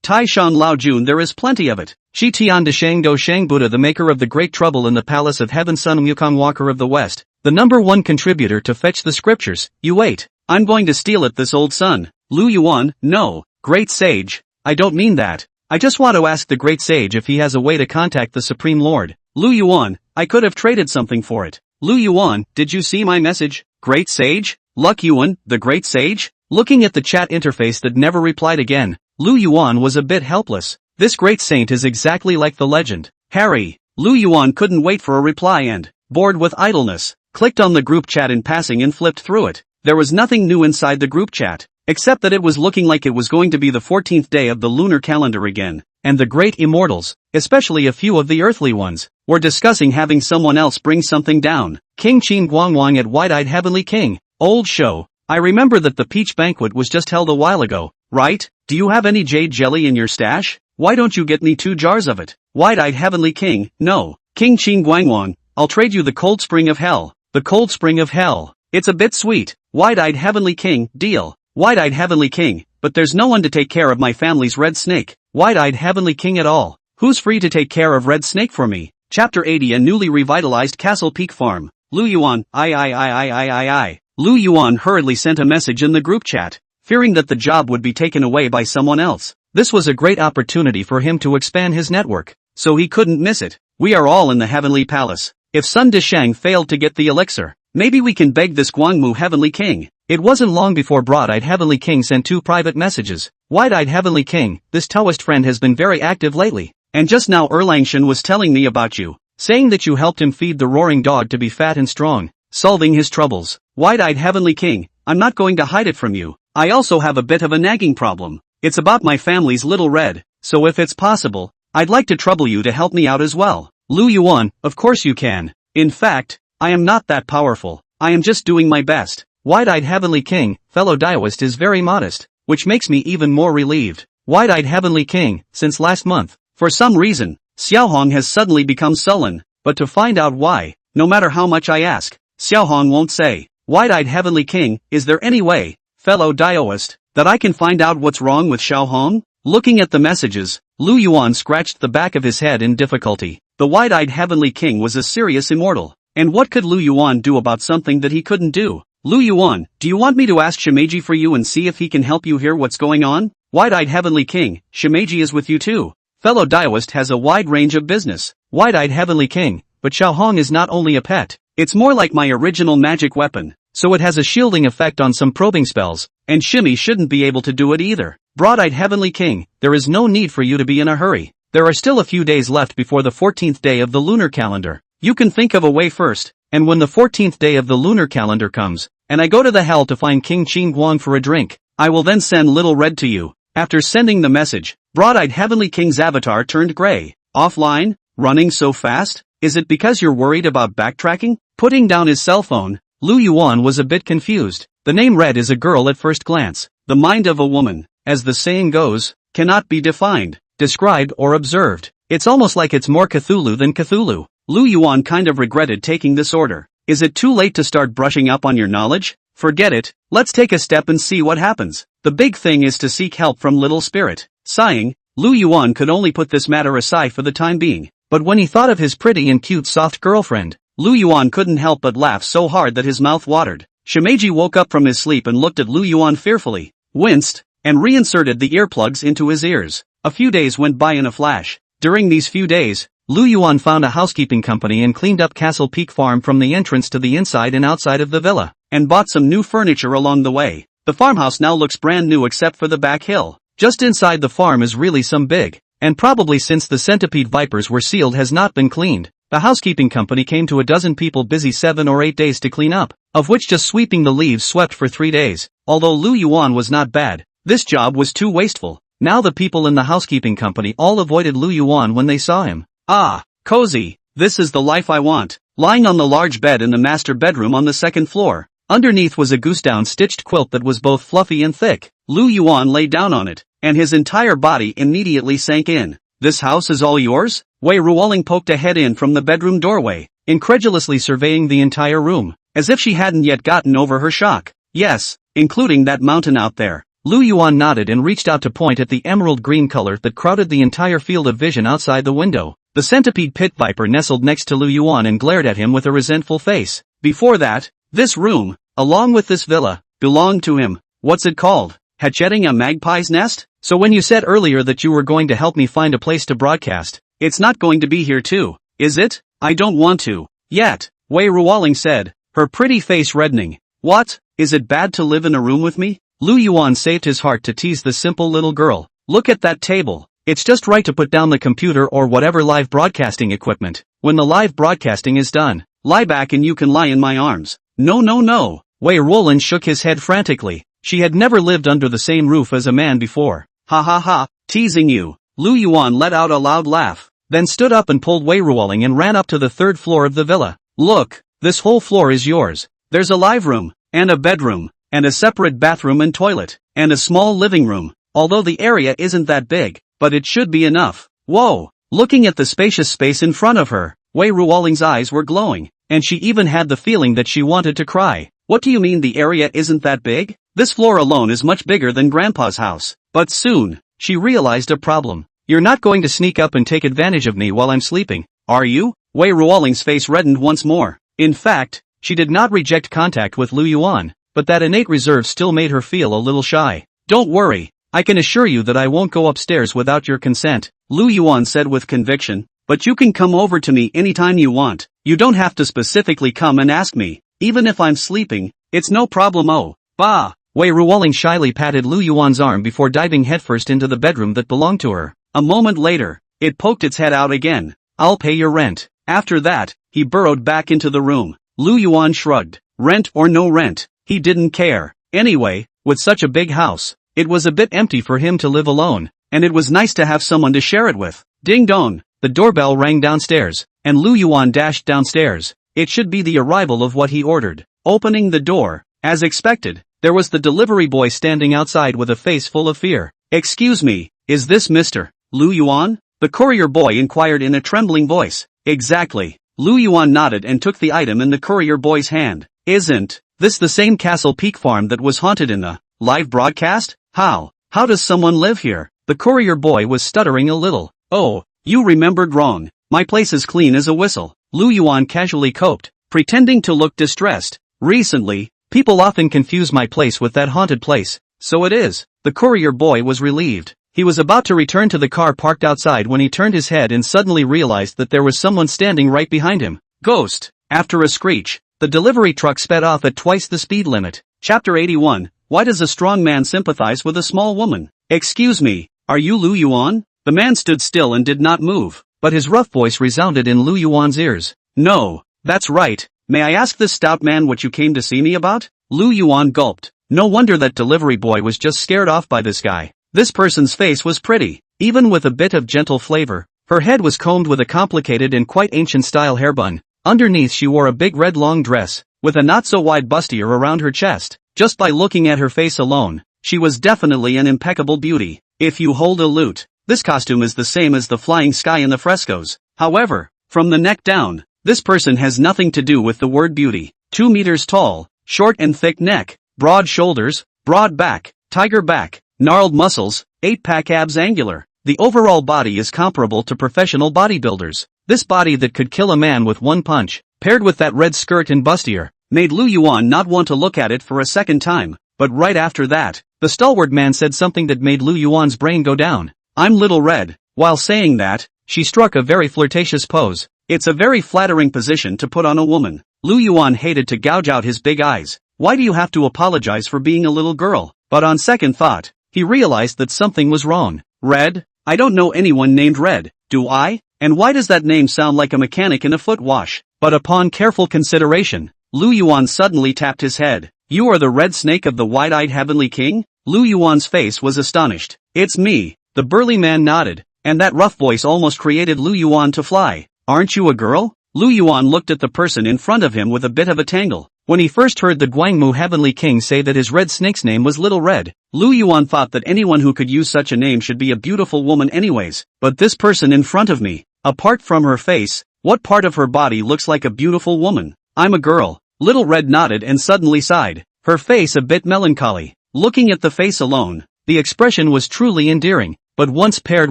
Tai Shan Lao Jun, there is plenty of it. Shi Tian de Shang Do Shang Buddha, the maker of the Great Trouble in the Palace of Heaven, Sun Wukong Walker of the West, the number one contributor to fetch the scriptures. You wait. I'm going to steal it, this old son. Lu Yuan, no. Great sage, I don't mean that. I just want to ask the great sage if he has a way to contact the Supreme Lord. Lu Yuan, I could have traded something for it. Lu Yuan, did you see my message? Great sage? Luck Yuan, the great sage? Looking at the chat interface that never replied again, Lu Yuan was a bit helpless. This great saint is exactly like the legend. Harry. Lu Yuan couldn't wait for a reply and, bored with idleness, clicked on the group chat in passing and flipped through it. There was nothing new inside the group chat, except that it was looking like it was going to be the 14th day of the lunar calendar again, and the great immortals, especially a few of the earthly ones, were discussing having someone else bring something down. King Qin Guangwang at Wide-Eyed Heavenly King. Old show. I remember that the peach banquet was just held a while ago, right? Do you have any jade jelly in your stash? Why don't you get me 2 jars of it? Wide-Eyed Heavenly King, no. King Qin Guangwang, I'll trade you the cold spring of hell. The cold spring of hell. It's a bit sweet. Wide-Eyed Heavenly King, deal. Wide-Eyed Heavenly King, but there's no one to take care of my family's red snake. Wide-Eyed Heavenly King at all. Who's free to take care of red snake for me? Chapter 80, a newly revitalized Castle Peak Farm. Lu Yuan, I. Lu Yuan hurriedly sent a message in the group chat, fearing that the job would be taken away by someone else. This was a great opportunity for him to expand his network, so he couldn't miss it. We are all in the Heavenly Palace. If Sun Dishang failed to get the elixir, maybe we can beg this Guangmu Heavenly King. It wasn't long before Broad-Eyed Heavenly King sent 2 private messages. Wide-Eyed Heavenly King, this Taoist friend has been very active lately, and just now Erlangshan was telling me about you, saying that you helped him feed the roaring dog to be fat and strong, solving his troubles. Wide-Eyed Heavenly King, I'm not going to hide it from you. I also have a bit of a nagging problem. It's about my family's little red, so if it's possible, I'd like to trouble you to help me out as well. Lu Yuan, of course you can. In fact, I am not that powerful. I am just doing my best. Wide-Eyed Heavenly King, fellow Daoist, is very modest, which makes me even more relieved. Wide-Eyed Heavenly King, since last month, for some reason, Xiaohong has suddenly become sullen, but to find out why, no matter how much I ask, Xiaohong won't say. Wide-Eyed Heavenly King, is there any way, fellow Daoist, that I can find out what's wrong with Xiaohong? Looking at the messages, Lu Yuan scratched the back of his head in difficulty. The Wide-Eyed Heavenly King was a serious immortal, and what could Lu Yuan do about something that he couldn't do? Lu Yuan, do you want me to ask Shimeji for you and see if he can help you hear what's going on? Wide-eyed Heavenly King, Shimeji is with you too. Fellow Daoist has a wide range of business. Wide-eyed Heavenly King, but Xiaohong is not only a pet. It's more like my original magic weapon, so it has a shielding effect on some probing spells, and Shimmy shouldn't be able to do it either. Broad-eyed Heavenly King, there is no need for you to be in a hurry. There are still a few days left before the 14th day of the lunar calendar. You can think of a way first, and when the 14th day of the lunar calendar comes, and I go to the hell to find King Qin Guang for a drink, I will then send Little Red to you. After sending the message, Broad-eyed Heavenly King's avatar turned gray. Offline? Running so fast? Is it because you're worried about backtracking? Putting down his cell phone, Lu Yuan was a bit confused. The name Red is a girl at first glance. The mind of a woman, as the saying goes, cannot be defined, described or observed. It's almost like it's more Cthulhu than Cthulhu. Lu Yuan kind of regretted taking this order. Is it too late to start brushing up on your knowledge? Forget it, let's take a step and see what happens. The big thing is to seek help from Little Spirit. Sighing, Lu Yuan could only put this matter aside for the time being. But when he thought of his pretty and cute soft girlfriend, Lu Yuan couldn't help but laugh so hard that his mouth watered. Shimeji woke up from his sleep and looked at Lu Yuan fearfully, winced, and reinserted the earplugs into his ears. A few days went by in a flash. During these few days, Lu Yuan found a housekeeping company and cleaned up Castle Peak Farm from the entrance to the inside and outside of the villa, and bought some new furniture along the way. The farmhouse now looks brand new except for the back hill. Just inside the farm is really some big, and probably since the centipede vipers were sealed has not been cleaned. The housekeeping company came to a dozen people busy 7 or 8 days to clean up, of which just sweeping the leaves swept for 3 days. Although Lu Yuan was not bad, this job was too wasteful. Now the people in the housekeeping company all avoided Lu Yuan when they saw him. Ah, cozy, this is the life I want. Lying on the large bed in the master bedroom on the 2nd floor, underneath was a goosedown stitched quilt that was both fluffy and thick. Lu Yuan lay down on it, and his entire body immediately sank in. This house is all yours? Wei Ruoling poked a head in from the bedroom doorway, incredulously surveying the entire room, as if she hadn't yet gotten over her shock. Yes, including that mountain out there. Lu Yuan nodded and reached out to point at the emerald green color that crowded the entire field of vision outside the window. The centipede pit viper nestled next to Lu Yuan and glared at him with a resentful face. Before that, this room, along with this villa, belonged to him. What's it called? Hatching a magpie's nest? So when you said earlier that you were going to help me find a place to broadcast, it's not going to be here too, is it? I don't want to. Yet, Wei Ruoling said, her pretty face reddening. What? Is it bad to live in a room with me? Lu Yuan saved his heart to tease the simple little girl. Look at that table. It's just right to put down the computer or whatever live broadcasting equipment. When the live broadcasting is done, lie back and you can lie in my arms. No no no. Wei Ruoling shook his head frantically. She had never lived under the same roof as a man before. Ha ha ha, teasing you. Lu Yuan let out a loud laugh, then stood up and pulled Wei Ruoling and ran up to the 3rd floor of the villa. Look, this whole floor is yours. There's a live room, and a bedroom, and a separate bathroom and toilet, and a small living room. Although the area isn't that big, but it should be enough. Whoa! Looking at the spacious space in front of her, Wei Ruoling's eyes were glowing, and she even had the feeling that she wanted to cry. What do you mean the area isn't that big? This floor alone is much bigger than Grandpa's house. But soon, she realized a problem. You're not going to sneak up and take advantage of me while I'm sleeping, are you? Wei Ruoling's face reddened once more. In fact, she did not reject contact with Lu Yuan, but that innate reserve still made her feel a little shy. Don't worry, I can assure you that I won't go upstairs without your consent, Lu Yuan said with conviction, but you can come over to me anytime you want. You don't have to specifically come and ask me, even if I'm sleeping, it's no problem. Oh, bah! Wei Ruoling shyly patted Lu Yuan's arm before diving headfirst into the bedroom that belonged to her. A moment later, it poked its head out again. I'll pay your rent. After that, he burrowed back into the room. Lu Yuan shrugged. Rent or no rent, he didn't care. Anyway, with such a big house, it was a bit empty for him to live alone, and it was nice to have someone to share it with. Ding dong, the doorbell rang downstairs, and Lu Yuan dashed downstairs. It should be the arrival of what he ordered. Opening the door, as expected, there was the delivery boy standing outside with a face full of fear. Excuse me, is this Mr. Lu Yuan? The courier boy inquired in a trembling voice. Exactly. Lu Yuan nodded and took the item in the courier boy's hand. Isn't this the same Castle Peak farm that was haunted in the live broadcast? How does someone live here? The courier boy was stuttering a little. Oh, you remembered wrong. My place is clean as a whistle. Lu Yuan casually coped, pretending to look distressed. Recently, People often confuse my place with that haunted place. So it is. The courier boy was relieved. He was about to return to the car parked outside when he turned his head and suddenly realized that there was someone standing right behind him. Ghost. After a screech, the delivery truck sped off at twice the speed limit. Chapter 81. Why does a strong man sympathize with a small woman? Excuse me, are you Lu Yuan? The man stood still and did not move, but his rough voice resounded in Lu Yuan's ears. No, that's right. May I ask this stout man what you came to see me about? Lu Yuan gulped. No wonder that delivery boy was just scared off by this guy. This person's face was pretty, even with a bit of gentle flavor. Her head was combed with a complicated and quite ancient-style hairbun. Underneath she wore a big red long dress, with a not-so-wide bustier around her chest. Just by looking at her face alone, she was definitely an impeccable beauty. If you hold a lute, this costume is the same as the flying sky in the frescoes. However, from the neck down, this person has nothing to do with the word beauty. 2 meters tall, short and thick neck, broad shoulders, broad back, tiger back, gnarled muscles, 8-pack abs angular. The overall body is comparable to professional bodybuilders. This body that could kill a man with one punch, paired with that red skirt and bustier, made Lu Yuan not want to look at it for a second time. But right after that, the stalwart man said something that made Lu Yuan's brain go down. I'm Little Red. While saying that, she struck a very flirtatious pose. It's a very flattering position to put on a woman. Lu Yuan hated to gouge out his big eyes. Why do you have to apologize for being a little girl? But on second thought, he realized that something was wrong. Red? I don't know anyone named Red, do I? And why does that name sound like a mechanic in a foot wash? But upon careful consideration, Lu Yuan suddenly tapped his head. You are the red snake of the wide-eyed heavenly king? Lu Yuan's face was astonished. It's me. The burly man nodded, and that rough voice almost created Lu Yuan to fly. Aren't you a girl? Lu Yuan looked at the person in front of him with a bit of a tangle. When he first heard the Guangmu heavenly king say that his red snake's name was Little Red, Lu Yuan thought that anyone who could use such a name should be a beautiful woman anyways. But this person in front of me, apart from her face, what part of her body looks like a beautiful woman? I'm a girl. Little Red nodded and suddenly sighed, her face a bit melancholy. Looking at the face alone, the expression was truly endearing, but once paired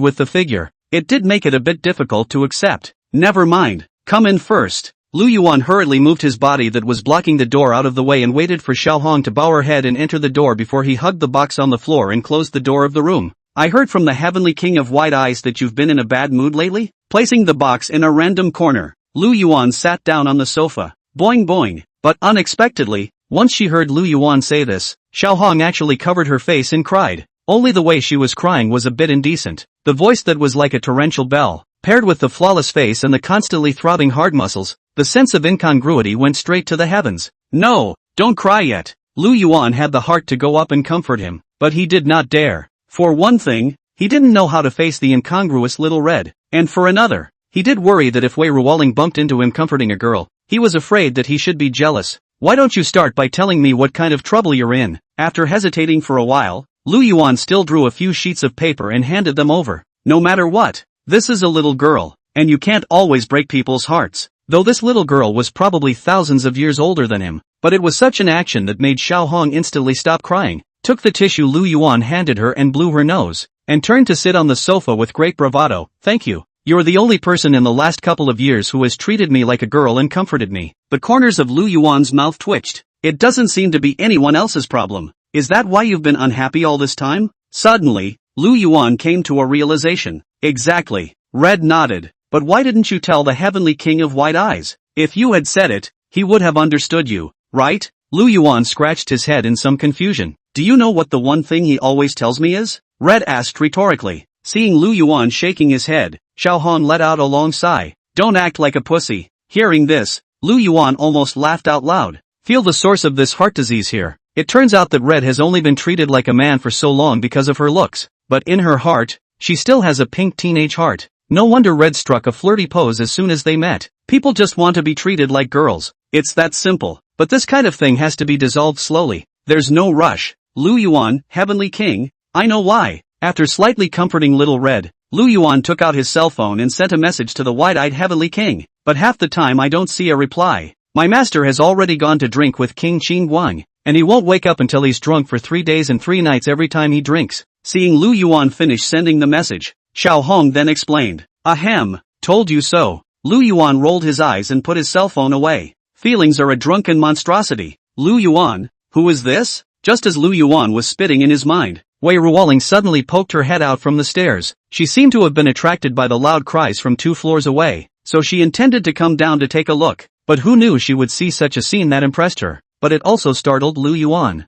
with the figure, it did make it a bit difficult to accept. Never mind, come in first. Lu Yuan hurriedly moved his body that was blocking the door out of the way and waited for Xiao Hong to bow her head and enter the door before he hugged the box on the floor and closed the door of the room. I heard from the heavenly king of wide eyes that you've been in a bad mood lately? Placing the box in a random corner, Lu Yuan sat down on the sofa. Boing boing. But unexpectedly, once she heard Lu Yuan say this, Xiao Hong actually covered her face and cried. Only the way she was crying was a bit indecent. The voice that was like a torrential bell, paired with the flawless face and the constantly throbbing hard muscles, the sense of incongruity went straight to the heavens. No, don't cry yet. Lu Yuan had the heart to go up and comfort him, but he did not dare. For one thing, he didn't know how to face the incongruous Little Red, and for another, he did worry that if Wei Ruoling bumped into him comforting a girl, he was afraid that he should be jealous. Why don't you start by telling me what kind of trouble you're in? After hesitating for a while, Lu Yuan still drew a few sheets of paper and handed them over. No matter what, this is a little girl, and you can't always break people's hearts. Though this little girl was probably thousands of years older than him, but it was such an action that made Xiao Hong instantly stop crying, took the tissue Lu Yuan handed her and blew her nose, and turned to sit on the sofa with great bravado. Thank you. You're the only person in the last couple of years who has treated me like a girl and comforted me. The corners of Lu Yuan's mouth twitched. It doesn't seem to be anyone else's problem. Is that why you've been unhappy all this time? Suddenly, Lu Yuan came to a realization. Exactly. Red nodded. But why didn't you tell the heavenly king of white eyes? If you had said it, he would have understood you, right? Lu Yuan scratched his head in some confusion. Do you know what the one thing he always tells me is? Red asked rhetorically. Seeing Lu Yuan shaking his head, Xiao Hong let out a long sigh. Don't act like a pussy. Hearing this, Lu Yuan almost laughed out loud. Feel the source of this heart disease here. It turns out that Red has only been treated like a man for so long because of her looks, but in her heart, she still has a pink teenage heart. No wonder Red struck a flirty pose as soon as they met. People just want to be treated like girls. It's that simple. But this kind of thing has to be dissolved slowly. There's no rush. Lu Yuan, heavenly king, I know why. After slightly comforting Little Red, Lu Yuan took out his cell phone and sent a message to the wide-eyed heavenly king. But half the time I don't see a reply. My master has already gone to drink with King Qin Guang, and he won't wake up until he's drunk for 3 days and 3 nights every time he drinks. Seeing Lu Yuan finish sending the message, Xiao Hong then explained. Ahem, told you so. Lu Yuan rolled his eyes and put his cell phone away. Feelings are a drunken monstrosity. Lu Yuan, who is this? Just as Lu Yuan was spitting in his mind, Wei Ruoling suddenly poked her head out from the stairs. She seemed to have been attracted by the loud cries from 2 floors away, so she intended to come down to take a look, but who knew she would see such a scene that impressed her, but it also startled Lu Yuan.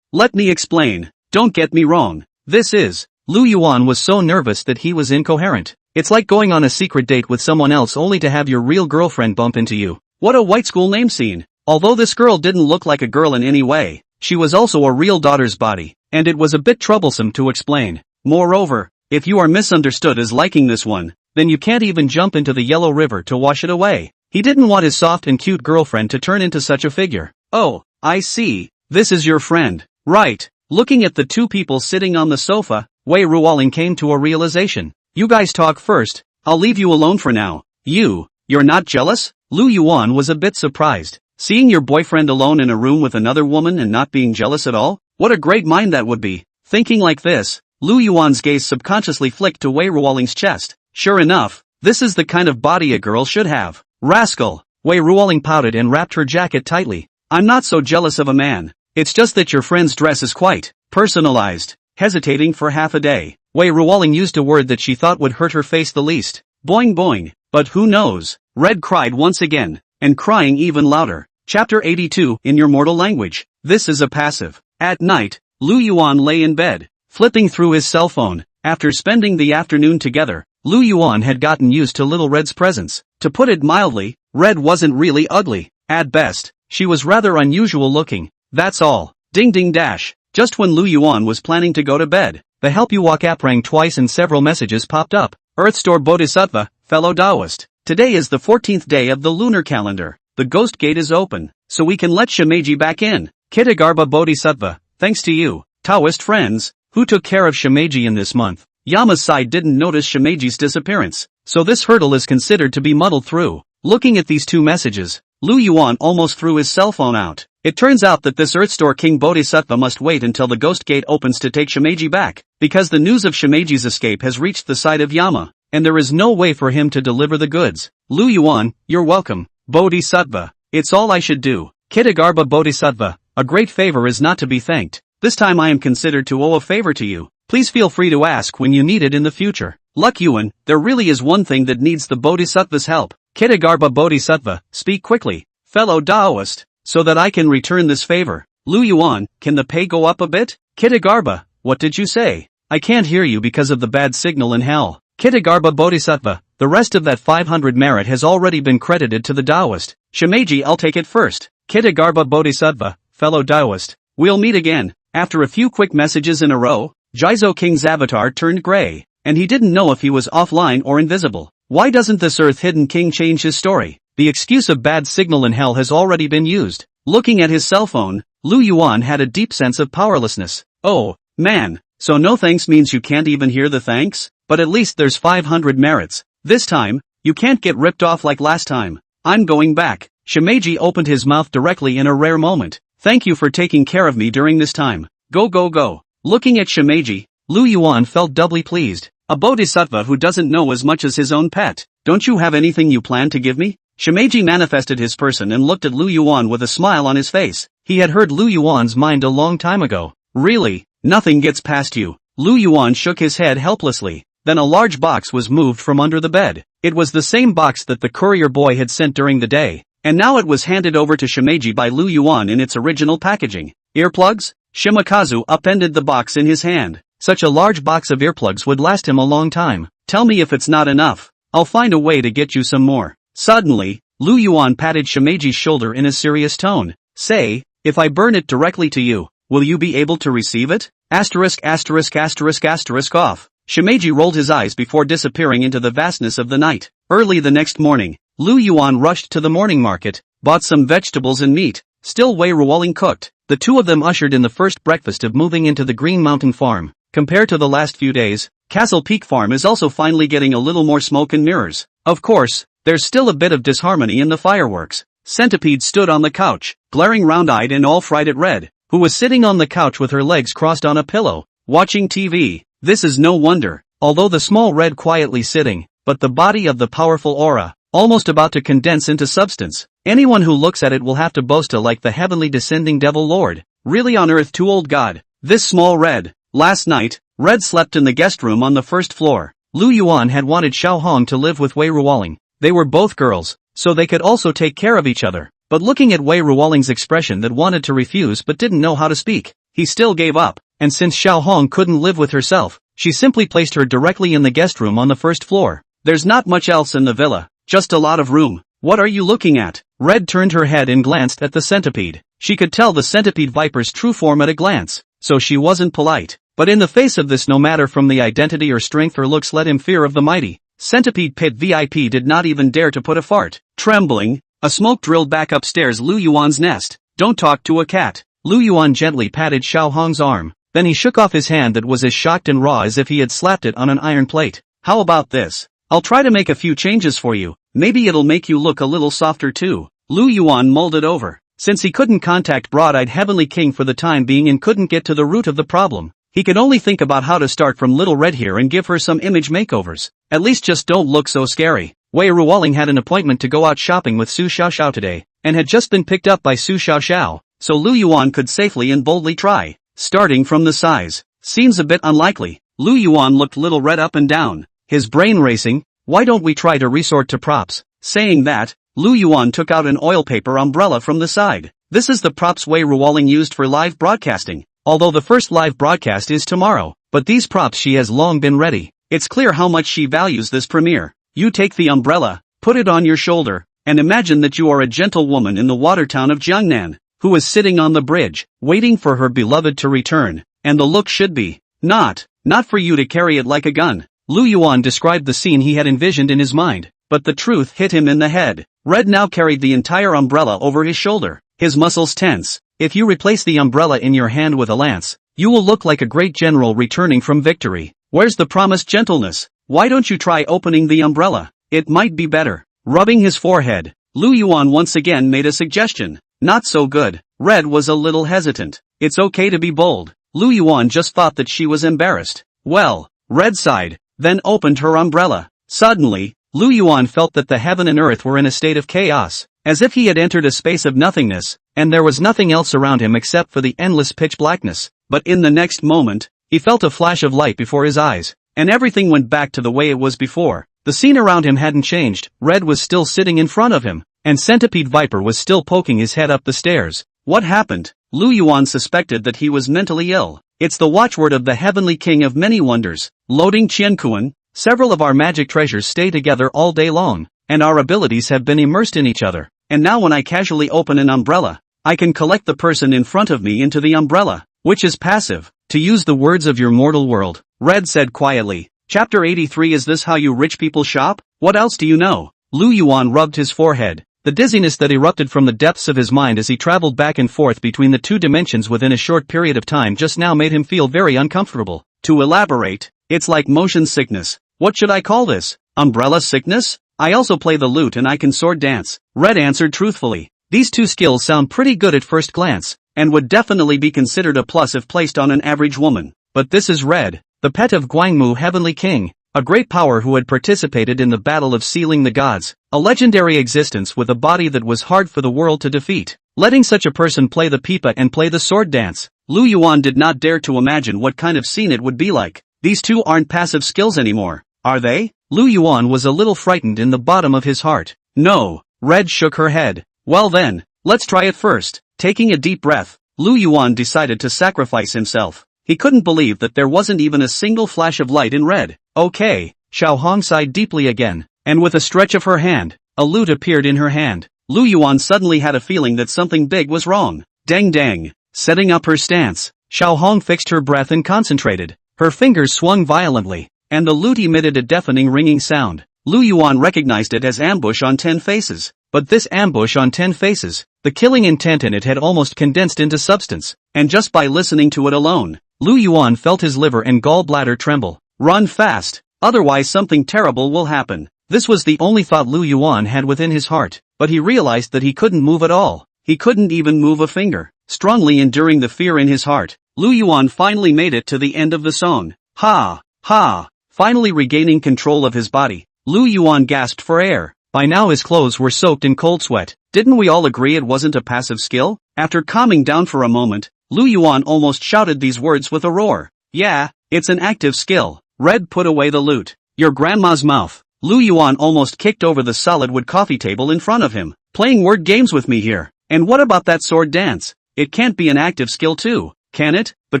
Let me explain. Don't get me wrong. Lu Yuan was so nervous that he was incoherent. It's like going on a secret date with someone else only to have your real girlfriend bump into you. What a white school name scene. Although this girl didn't look like a girl in any way, she was also a real daughter's body, and it was a bit troublesome to explain. Moreover, if you are misunderstood as liking this one, then you can't even jump into the yellow river to wash it away. He didn't want his soft and cute girlfriend to turn into such a figure. Oh, I see. This is your friend. Right. Looking at the 2 people sitting on the sofa, Wei Ruoling came to a realization. You guys talk first, I'll leave you alone for now. You're not jealous? Lu Yuan was a bit surprised. Seeing your boyfriend alone in a room with another woman and not being jealous at all? What a great mind that would be. Thinking like this, Lu Yuan's gaze subconsciously flicked to Wei Ruoling's chest. Sure enough, this is the kind of body a girl should have. Rascal! Wei Ruoling pouted and wrapped her jacket tightly. I'm not so jealous of a man. It's just that your friend's dress is quite personalized. Hesitating for half a day, Wei Ruoling used a word that she thought would hurt her face the least. Boing boing. But who knows? Red cried once again, and crying even louder. Chapter 82 In your mortal language. This is a passive. At night, Lu Yuan lay in bed, flipping through his cell phone. After spending the afternoon together, Lu Yuan had gotten used to little Red's presence. To put it mildly, Red wasn't really ugly. At best, she was rather unusual looking. That's all. Ding ding dash. Just when Lu Yuan was planning to go to bed, the Help You Walk app rang twice and several messages popped up. Earth Store Bodhisattva, fellow Taoist. Today is the 14th day of the lunar calendar. The ghost gate is open, so we can let Shimeji back in. Kitagarbha Bodhisattva, thanks to you, Taoist friends, who took care of Shimeji in this month. Yama's side didn't notice Shimeji's disappearance, so this hurdle is considered to be muddled through. Looking at these 2 messages, Lu Yuan almost threw his cell phone out. It turns out that this Earth Store King Bodhisattva must wait until the ghost gate opens to take Shimeji back, because the news of Shimeji's escape has reached the side of Yama, and there is no way for him to deliver the goods. Lu Yuan, you're welcome, Bodhisattva. It's all I should do. Kitagarbha Bodhisattva, a great favor is not to be thanked. This time I am considered to owe a favor to you. Please feel free to ask when you need it in the future. Luck Yuan, there really is one thing that needs the Bodhisattva's help. Kitagarbha Bodhisattva, speak quickly, fellow Taoist, so that I can return this favor. Lu Yuan, can the pay go up a bit? Kitagarbha, what did you say? I can't hear you because of the bad signal in hell. Kitagarbha Bodhisattva, the rest of that 500 merit has already been credited to the Taoist. Shimeji, I'll take it first. Kitagarbha Bodhisattva, fellow Taoist, we'll meet again. After a few quick messages in a row, Jizo King's avatar turned gray, and he didn't know if he was offline or invisible. Why doesn't this Earth Hidden King change his story? The excuse of bad signal in hell has already been used. Looking at his cell phone, Lu Yuan had a deep sense of powerlessness. Oh, man, so no thanks means you can't even hear the thanks? But at least there's 500 merits. This time, you can't get ripped off like last time. I'm going back. Shimeji opened his mouth directly in a rare moment. Thank you for taking care of me during this time. Go go go. Looking at Shimeji, Lu Yuan felt doubly pleased. A bodhisattva who doesn't know as much as his own pet. Don't you have anything you plan to give me? Shimeji manifested his person and looked at Lu Yuan with a smile on his face. He had heard Lu Yuan's mind a long time ago. Really? Nothing gets past you. Lu Yuan shook his head helplessly. Then a large box was moved from under the bed. It was the same box that the courier boy had sent during the day, and now it was handed over to Shimeji by Lu Yuan in its original packaging. Earplugs? Shimakazu upended the box in his hand. Such a large box of earplugs would last him a long time. Tell me if it's not enough. I'll find a way to get you some more. Suddenly, Lu Yuan patted Shimeji's shoulder in a serious tone. Say, if I burn it directly to you, will you be able to receive it? Asterisk asterisk asterisk asterisk off. Shimeji rolled his eyes before disappearing into the vastness of the night. Early the next morning, Lu Yuan rushed to the morning market, bought some vegetables and meat. Still Wei Ruoling cooked. The two of them ushered in the first breakfast of moving into the Green Mountain Farm. Compared to the last few days, Castle Peak Farm is also finally getting a little more smoke and mirrors. Of course, there's still a bit of disharmony in the fireworks. Centipede stood on the couch, glaring round-eyed and all fried at Red, who was sitting on the couch with her legs crossed on a pillow, watching TV. This is no wonder, although the small Red quietly sitting, but the body of the powerful aura, almost about to condense into substance. Anyone who looks at it will have to boast like the heavenly descending devil lord. Really on earth too old god. This small Red. Last night, Red slept in the guest room on the first floor. Lu Yuan had wanted Xiao Hong to live with Wei Ruoling. They were both girls, so they could also take care of each other. But looking at Wei Ruoling's expression that wanted to refuse but didn't know how to speak, he still gave up, and since Xiao Hong couldn't live with herself, she simply placed her directly in the guest room on the first floor. There's not much else in the villa, just a lot of room. What are you looking at? Red turned her head and glanced at the centipede. She could tell the centipede viper's true form at a glance, so she wasn't polite. But in the face of this, no matter from the identity or strength or looks, let him fear of the mighty centipede pit VIP did not even dare to put a fart. Trembling, a smoke drilled back upstairs Lu Yuan's nest. Don't talk to a cat. Lu Yuan gently patted Xiao Hong's arm, then he shook off his hand that was as shocked and raw as if he had slapped it on an iron plate. How about this? I'll try to make a few changes for you. Maybe it'll make you look a little softer too. Lu Yuan mulled it over. Since he couldn't contact Broad-Eyed Heavenly King for the time being and couldn't get to the root of the problem, he could only think about how to start from Little Red here and give her some image makeovers. At least just don't look so scary. Wei Ruoling had an appointment to go out shopping with Su Xiaoxiao today, and had just been picked up by Su Xiaoxiao, so Lu Yuan could safely and boldly try. Starting from the size. Seems a bit unlikely. Lu Yuan looked Little Red up and down, his brain racing. Why don't we try to resort to props? Saying that, Lu Yuan took out an oil paper umbrella from the side. This is the props Wei Ruoling used for live broadcasting, although the first live broadcast is tomorrow, but these props she has long been ready. It's clear how much she values this premiere. You take the umbrella, put it on your shoulder, and imagine that you are a gentle woman in the water town of Jiangnan, who is sitting on the bridge, waiting for her beloved to return, and the look should be, not for you to carry it like a gun. Lu Yuan described the scene he had envisioned in his mind, but the truth hit him in the head. Red now carried the entire umbrella over his shoulder, his muscles tense. If you replace the umbrella in your hand with a lance, you will look like a great general returning from victory. Where's the promised gentleness? Why don't you try opening the umbrella? It might be better. Rubbing his forehead, Lu Yuan once again made a suggestion. Not so good. Red was a little hesitant. It's okay to be bold. Lu Yuan just thought that she was embarrassed. Well, Red sighed, then opened her umbrella. Suddenly, Lu Yuan felt that the heaven and earth were in a state of chaos, as if he had entered a space of nothingness, and there was nothing else around him except for the endless pitch blackness. But in the next moment, he felt a flash of light before his eyes, and everything went back to the way it was before. The scene around him hadn't changed. Red was still sitting in front of him, and Centipede Viper was still poking his head up the stairs. What happened? Lu Yuan suspected that he was mentally ill. It's the watchword of the Heavenly King of many wonders. Loading Qiankuan. Several of our magic treasures stay together all day long, and our abilities have been immersed in each other. And now when I casually open an umbrella, I can collect the person in front of me into the umbrella, which is passive. To use the words of your mortal world, Red said quietly. Chapter 83. Is this how you rich people shop? What else do you know? Lu Yuan rubbed his forehead. The dizziness that erupted from the depths of his mind as he traveled back and forth between the two dimensions within a short period of time just now made him feel very uncomfortable. To elaborate, it's like motion sickness. What should I call this? Umbrella sickness? I also play the lute and I can sword dance. Red answered truthfully. These two skills sound pretty good at first glance, and would definitely be considered a plus if placed on an average woman. But this is Red, the pet of Guangmu Heavenly King, a great power who had participated in the Battle of Sealing the Gods, a legendary existence with a body that was hard for the world to defeat. Letting such a person play the pipa and play the sword dance, Lu Yuan did not dare to imagine what kind of scene it would be like. These two aren't passive skills anymore, are they? Lu Yuan was a little frightened in the bottom of his heart. No. Red shook her head. Well then, let's try it first. Taking a deep breath, Lu Yuan decided to sacrifice himself. He couldn't believe that there wasn't even a single flash of light in Red. Okay. Xiao Hong sighed deeply again, and with a stretch of her hand, a lute appeared in her hand. Lu Yuan suddenly had a feeling that something big was wrong. Dang dang. Setting up her stance, Xiao Hong fixed her breath and concentrated. Her fingers swung violently, and the lute emitted a deafening ringing sound. Lu Yuan recognized it as Ambush on 10 Faces. But this Ambush on 10 Faces, the killing intent in it had almost condensed into substance, and just by listening to it alone, Lu Yuan felt his liver and gallbladder tremble. Run fast, otherwise something terrible will happen. This was the only thought Lu Yuan had within his heart, but he realized that he couldn't move at all. He couldn't even move a finger. Strongly enduring the fear in his heart, Lu Yuan finally made it to the end of the song. Ha! Ha! Finally regaining control of his body, Lu Yuan gasped for air. By now his clothes were soaked in cold sweat. Didn't we all agree it wasn't a passive skill? After calming down for a moment, Lu Yuan almost shouted these words with a roar. Yeah, it's an active skill. Red put away the loot. Your grandma's mouth. Lu Yuan almost kicked over the solid wood coffee table in front of him. Playing word games with me here. And what about that sword dance? It can't be an active skill too, can it? The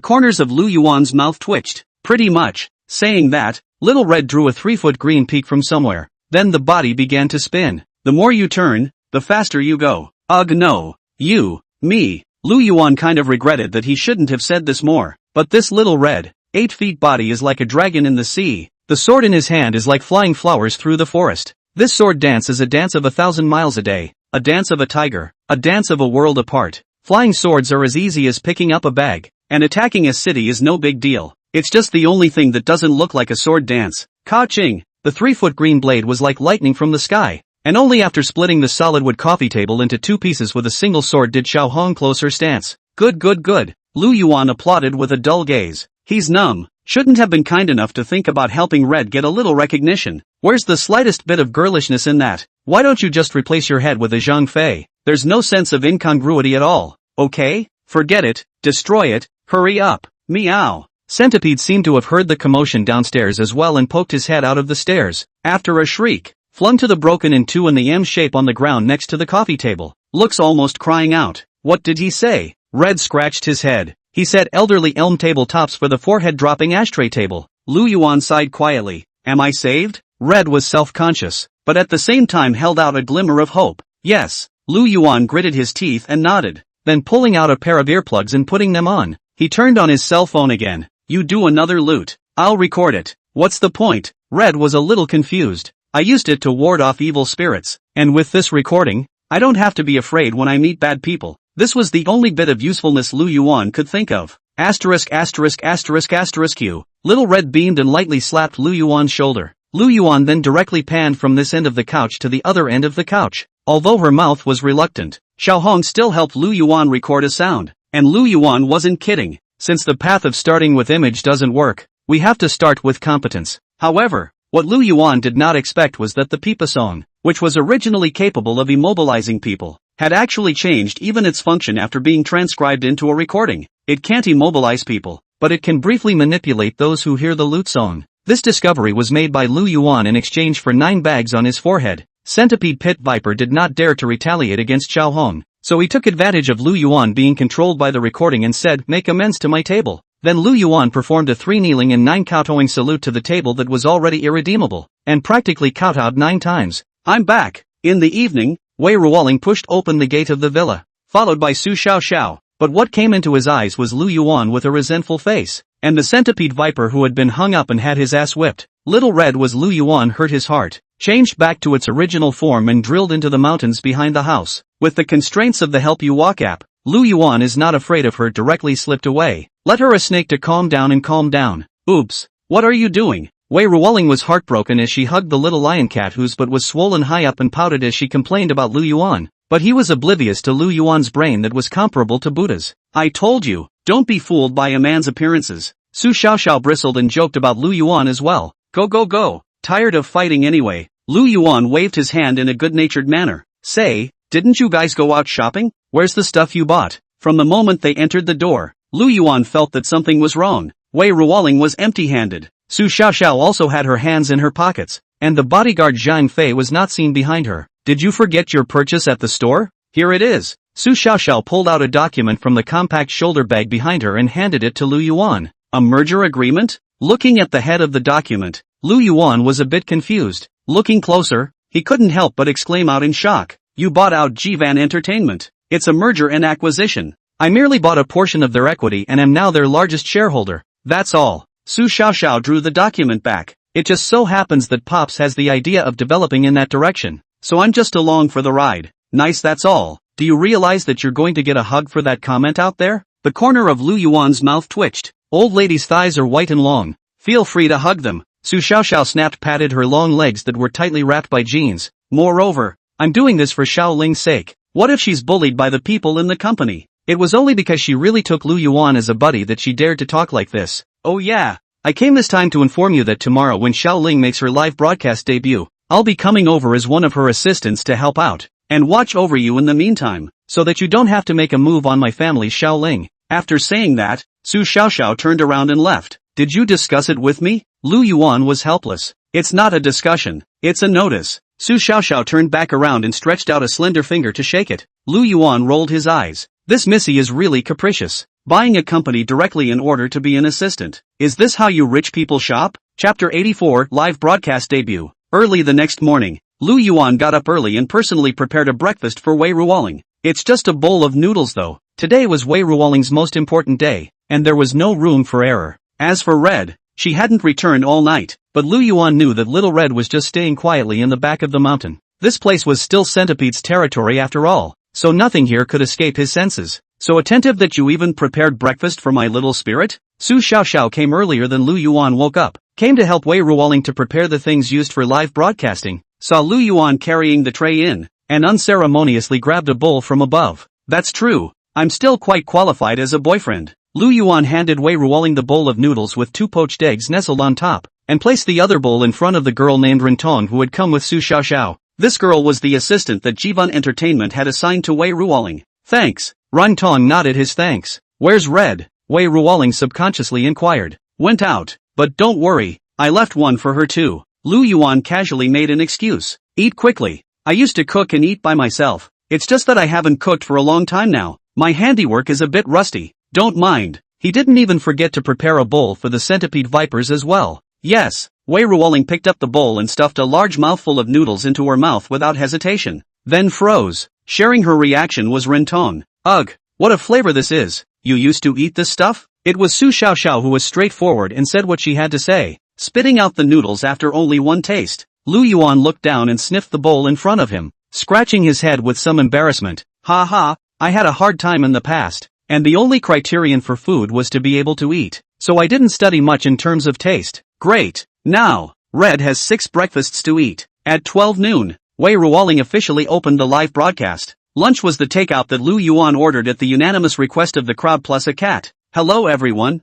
corners of Lu Yuan's mouth twitched. Pretty much. Saying that, Little Red drew a 3-foot green peak from somewhere. Then the body began to spin. The more you turn, the faster you go. Ugh no. You. Me. Lu Yuan kind of regretted that he shouldn't have said this more. But this Little Red, 8 feet body is like a dragon in the sea. The sword in his hand is like flying flowers through the forest. This sword dance is a dance of 1,000 miles a day. A dance of a tiger. A dance of a world apart. Flying swords are as easy as picking up a bag. And attacking a city is no big deal. It's just the only thing that doesn't look like a sword dance. Ka-ching! The 3-foot green blade was like lightning from the sky. And only after splitting the solid wood coffee table into 2 pieces with a single sword did Xiao Hong close her stance. Good good good. Lu Yuan applauded with a dull gaze. He's numb. Shouldn't have been kind enough to think about helping Red get a little recognition. Where's the slightest bit of girlishness in that? Why don't you just replace your head with a Zhang Fei? There's no sense of incongruity at all. Okay? Forget it. Destroy it. Hurry up. Meow. Centipede seemed to have heard the commotion downstairs as well and poked his head out of the stairs. After a shriek, flung to the broken in two in the M shape on the ground next to the coffee table. Looks almost crying out. What did he say? Red scratched his head. He said elderly elm tabletops for the forehead dropping ashtray table. Lu Yuan sighed quietly. Am I saved? Red was self-conscious, but at the same time held out a glimmer of hope. Yes. Lu Yuan gritted his teeth and nodded. Then pulling out a pair of earplugs and putting them on, he turned on his cell phone again. You do another loot. I'll record it. What's the point? Red was a little confused. I used it to ward off evil spirits, and with this recording, I don't have to be afraid when I meet bad people. This was the only bit of usefulness Lu Yuan could think of. Asterisk asterisk asterisk asterisk Q. Little Red beamed and lightly slapped Lu Yuan's shoulder. Lu Yuan then directly panned from this end of the couch to the other end of the couch. Although her mouth was reluctant, Xiao Hong still helped Lu Yuan record a sound. And Lu Yuan wasn't kidding. Since the path of starting with image doesn't work, we have to start with competence. However, what Lu Yuan did not expect was that the Pipa song, which was originally capable of immobilizing people, had actually changed even its function after being transcribed into a recording. It can't immobilize people, but it can briefly manipulate those who hear the lute song. This discovery was made by Lu Yuan in exchange for 9 bags on his forehead. Centipede Pit Viper did not dare to retaliate against Xiao Hong, so he took advantage of Lu Yuan being controlled by the recording and said, make amends to my table. Then Lu Yuan performed a 3 kneeling and 9 kowtowing salute to the table that was already irredeemable, and practically kowtowed 9 times. I'm back. In the evening, Wei Ruoling pushed open the gate of the villa, followed by Su Xiaoxiao, but what came into his eyes was Lu Yuan with a resentful face, and the centipede viper who had been hung up and had his ass whipped. Little Red was Lu Yuan hurt his heart, changed back to its original form and drilled into the mountains behind the house. With the constraints of the Help You Walk app, Lu Yuan is not afraid of her directly slipped away. Let her a snake to calm down and calm down. Oops. What are you doing? Wei Ruoling was heartbroken as she hugged the little lion cat whose butt was swollen high up and pouted as she complained about Lu Yuan. But he was oblivious to Lu Yuan's brain that was comparable to Buddha's. I told you, don't be fooled by a man's appearances. Su Xiaoxiao bristled and joked about Lu Yuan as well. Go go go. Tired of fighting anyway. Lu Yuan waved his hand in a good-natured manner. Say, didn't you guys go out shopping? Where's the stuff you bought? From the moment they entered the door, Lu Yuan felt that something was wrong. Wei Ruoling was empty-handed. Su Xiaoxiao also had her hands in her pockets, and the bodyguard Zhang Fei was not seen behind her. Did you forget your purchase at the store? Here it is. Su Xiaoxiao pulled out a document from the compact shoulder bag behind her and handed it to Lu Yuan. A merger agreement? Looking at the head of the document, Lu Yuan was a bit confused. Looking closer, he couldn't help but exclaim out in shock. You bought out Jivan Entertainment. It's a merger and acquisition. I merely bought a portion of their equity and am now their largest shareholder. That's all. Su Xiaoxiao drew the document back. It just so happens that Pops has the idea of developing in that direction, so I'm just along for the ride. Nice, that's all. Do you realize that you're going to get a hug for that comment out there? The corner of Lu Yuan's mouth twitched. Old lady's thighs are white and long. Feel free to hug them. Su Xiaoxiao snapped patted her long legs that were tightly wrapped by jeans. Moreover, I'm doing this for Xiao Ling's sake. What if she's bullied by the people in the company? It was only because she really took Lu Yuan as a buddy that she dared to talk like this. Oh yeah, I came this time to inform you that tomorrow when Xiao Ling makes her live broadcast debut, I'll be coming over as one of her assistants to help out, and watch over you in the meantime, so that you don't have to make a move on my family Xiaoling. After saying that, Su Xiaoxiao turned around and left. Did you discuss it with me? Lu Yuan was helpless. It's not a discussion, it's a notice. Su Xiaoxiao turned back around and stretched out a slender finger to shake it. Lu Yuan rolled his eyes. This Missy is really capricious. Buying a company directly in order to be an assistant. Is this how you rich people shop? Chapter 84 Live Broadcast Debut. Early the next morning, Lu Yuan got up early and personally prepared a breakfast for Wei Ruoling. It's just a bowl of noodles though. Today was Wei Ruoling's most important day, and there was no room for error. As for Red, she hadn't returned all night, but Lu Yuan knew that little Red was just staying quietly in the back of the mountain. This place was still Centipede's territory after all, so nothing here could escape his senses. So attentive that you even prepared breakfast for my little spirit? Su Xiaoxiao came earlier than Lu Yuan woke up, came to help Wei Ruoling to prepare the things used for live broadcasting, saw Lu Yuan carrying the tray in, and unceremoniously grabbed a bowl from above. That's true, I'm still quite qualified as a boyfriend. Lu Yuan handed Wei Ruoling the bowl of noodles with 2 poached eggs nestled on top, and placed the other bowl in front of the girl named Rintong who had come with Su Xiaoxiao. This girl was the assistant that Jivan Entertainment had assigned to Wei Ruoling. Thanks. Rintong nodded his thanks. Where's Red? Wei Ruoling subconsciously inquired. Went out, but don't worry, I left one for her too. Lu Yuan casually made an excuse. Eat quickly. I used to cook and eat by myself. It's just that I haven't cooked for a long time now. My handiwork is a bit rusty. Don't mind. He didn't even forget to prepare a bowl for the centipede vipers as well. Yes. Wei Ruoling picked up the bowl and stuffed a large mouthful of noodles into her mouth without hesitation. Then froze. Sharing her reaction was Rintong. Ugh, what a flavor this is. You used to eat this stuff? It was Su Xiaoxiao who was straightforward and said what she had to say, spitting out the noodles after only one taste. Lu Yuan looked down and sniffed the bowl in front of him, scratching his head with some embarrassment. Ha ha, I had a hard time in the past, and the only criterion for food was to be able to eat, so I didn't study much in terms of taste. Great. Now, Red has 6 breakfasts to eat. At 12 noon, Wei Ruoling officially opened the live broadcast. Lunch was the takeout that Lu Yuan ordered at the unanimous request of the crowd plus a cat. Hello everyone,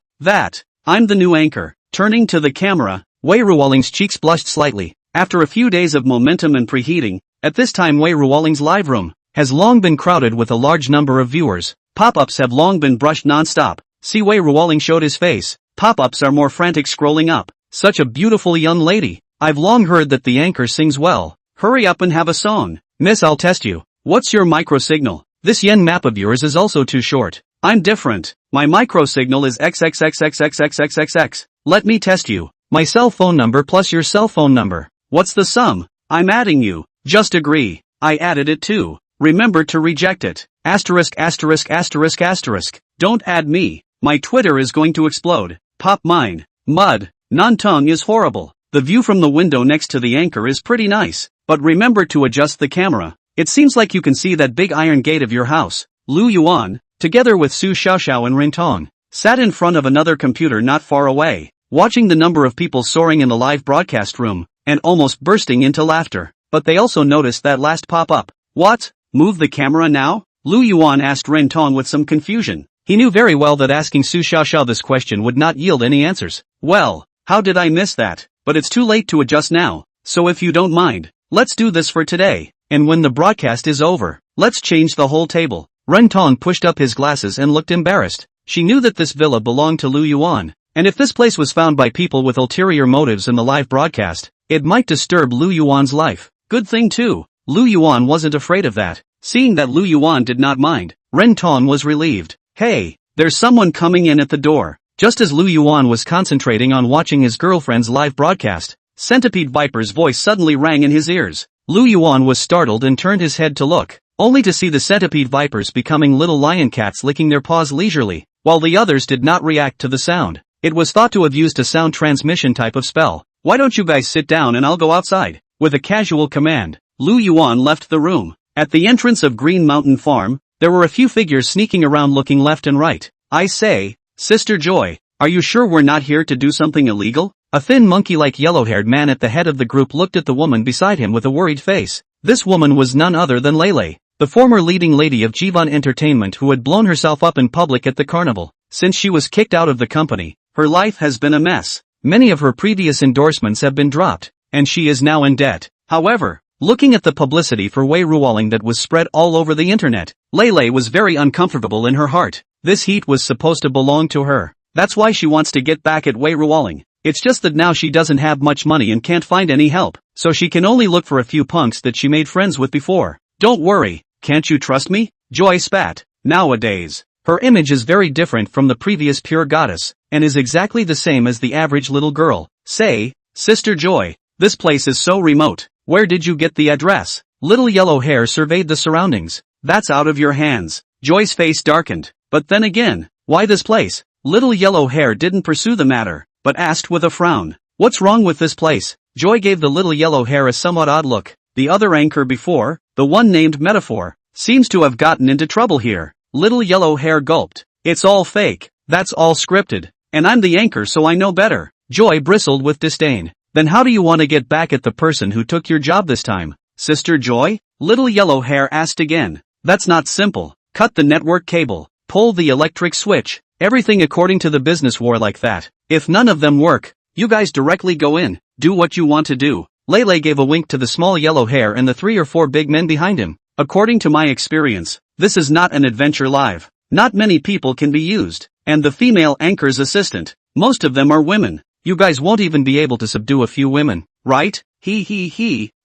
I'm the new anchor. Turning to the camera, Wei Ruoling's cheeks blushed slightly. After a few days of momentum and preheating, at this time Wei Ruoling's live room has long been crowded with a large number of viewers. Pop-ups have long been brushed non-stop. See, Wei Ruoling showed his face. Pop-ups are more frantic scrolling up. Such a beautiful young lady. I've long heard that the anchor sings well. Hurry up and have a song. Miss, I'll test you. What's your micro signal? This yen map of yours is also too short. I'm different. My micro signal is XXXXXXXXXX. Let me test you. My cell phone number plus your cell phone number. What's the sum? I'm adding you. Just agree. I added it too. Remember to reject it. Asterisk asterisk asterisk asterisk. Don't add me. My Twitter is going to explode. Pop mine. Mud. Nantong is horrible. The view from the window next to the anchor is pretty nice, but remember to adjust the camera. It seems like you can see that big iron gate of your house. Lu Yuan, together with Su Xiaoxiao and Rintong, sat in front of another computer not far away, watching the number of people soaring in the live broadcast room, and almost bursting into laughter. But they also noticed that last pop-up. What? Move the camera now? Lu Yuan asked Rintong with some confusion. He knew very well that asking Su Xiaoxiao this question would not yield any answers. Well, how did I miss that? But it's too late to adjust now, so if you don't mind, let's do this for today, and when the broadcast is over, let's change the whole table. Rintong pushed up his glasses and looked embarrassed. She knew that this villa belonged to Lu Yuan, and if this place was found by people with ulterior motives in the live broadcast, it might disturb Lu Yuan's life. Good thing too, Lu Yuan wasn't afraid of that. Seeing that Lu Yuan did not mind, Rintong was relieved. Hey, there's someone coming in at the door. Just as Lu Yuan was concentrating on watching his girlfriend's live broadcast, Centipede Viper's voice suddenly rang in his ears. Lu Yuan was startled and turned his head to look, only to see the Centipede Vipers becoming little lion cats licking their paws leisurely, while the others did not react to the sound. It was thought to have used a sound transmission type of spell. Why don't you guys sit down and I'll go outside? With a casual command, Lu Yuan left the room. At the entrance of Green Mountain Farm, there were a few figures sneaking around looking left and right. I say, Sister Joy, are you sure we're not here to do something illegal? A thin monkey-like yellow-haired man at the head of the group looked at the woman beside him with a worried face. This woman was none other than Lele, the former leading lady of Jivan Entertainment who had blown herself up in public at the carnival. Since she was kicked out of the company, her life has been a mess. Many of her previous endorsements have been dropped, and she is now in debt. However, looking at the publicity for Wei Ruoling that was spread all over the internet, Lei was very uncomfortable in her heart. This heat was supposed to belong to her. That's why she wants to get back at Wei Ruoling. It's just that now she doesn't have much money and can't find any help, so she can only look for a few punks that she made friends with before. Don't worry, can't you trust me? Joy spat. Nowadays, her image is very different from the previous pure goddess, and is exactly the same as the average little girl. Say, Sister Joy, this place is so remote. Where did you get the address? Little Yellow Hair surveyed the surroundings. That's out of your hands. Joy's face darkened. But then again, why this place? Little Yellow Hair didn't pursue the matter, but asked with a frown. What's wrong with this place? Joy gave the Little Yellow Hair a somewhat odd look. The other anchor before, the one named Metaphor, seems to have gotten into trouble here. Little Yellow Hair gulped. It's all fake. That's all scripted. And I'm the anchor, so I know better. Joy bristled with disdain. Then how do you want to get back at the person who took your job this time? Sister Joy? Little Yellow Hair asked again. That's not simple. Cut the network cable. Pull the electric switch. Everything according to the business war like that. If none of them work, you guys directly go in. Do what you want to do. Lei gave a wink to the small Yellow Hair and the 3 or 4 big men behind him. According to my experience, this is not an adventure live. Not many people can be used. And the female anchor's assistant, most of them are women. You guys won't even be able to subdue a few women, right?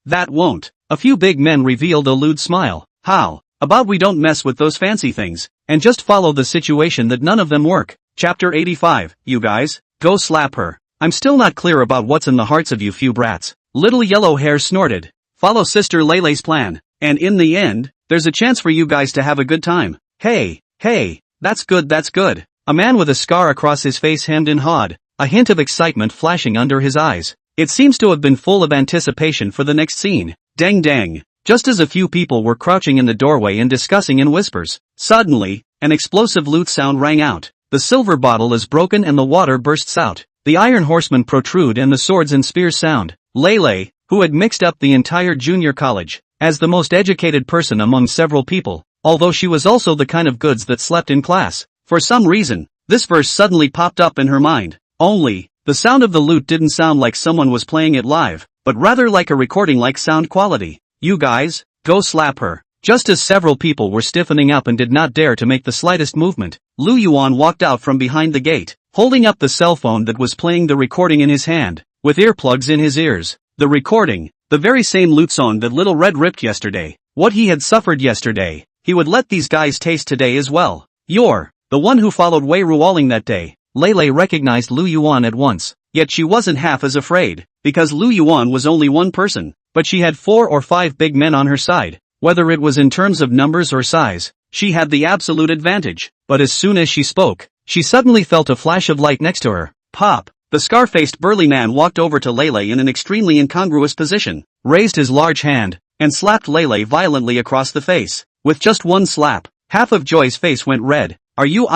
That won't. A few big men revealed a lewd smile. How about we don't mess with those fancy things, and just follow the situation that none of them work? Chapter 85, you guys, go slap her. I'm still not clear about what's in the hearts of you few brats. Little Yellow Hair snorted. Follow Sister Lei's plan, and in the end, there's a chance for you guys to have a good time. Hey, that's good. A man with a scar across his face hemmed and hawed, a hint of excitement flashing under his eyes. It seems to have been full of anticipation for the next scene. Dang. Just as a few people were crouching in the doorway and discussing in whispers, suddenly, an explosive lute sound rang out. The silver bottle is broken and the water bursts out. The iron horsemen protrude and the swords and spears sound. Lei, who had mixed up the entire junior college, as the most educated person among several people, although she was also the kind of goods that slept in class. For some reason, this verse suddenly popped up in her mind. Only, the sound of the lute didn't sound like someone was playing it live, but rather like a recording-like sound quality. You guys, go slap her. Just as several people were stiffening up and did not dare to make the slightest movement, Lu Yuan walked out from behind the gate, holding up the cell phone that was playing the recording in his hand, with earplugs in his ears. The recording, the very same lute song that Little Red ripped yesterday. What he had suffered yesterday, he would let these guys taste today as well. You're the one who followed Wei Ruoling that day. Lei recognized Lu Yuan at once, yet she wasn't half as afraid, because Lu Yuan was only one person, but she had 4 or 5 big men on her side. Whether it was in terms of numbers or size, she had the absolute advantage. But as soon as she spoke, she suddenly felt a flash of light next to her. Pop! The scar-faced burly man walked over to Lei in an extremely incongruous position, raised his large hand, and slapped Lei violently across the face. With just one slap, half of Joy's face went red. Are you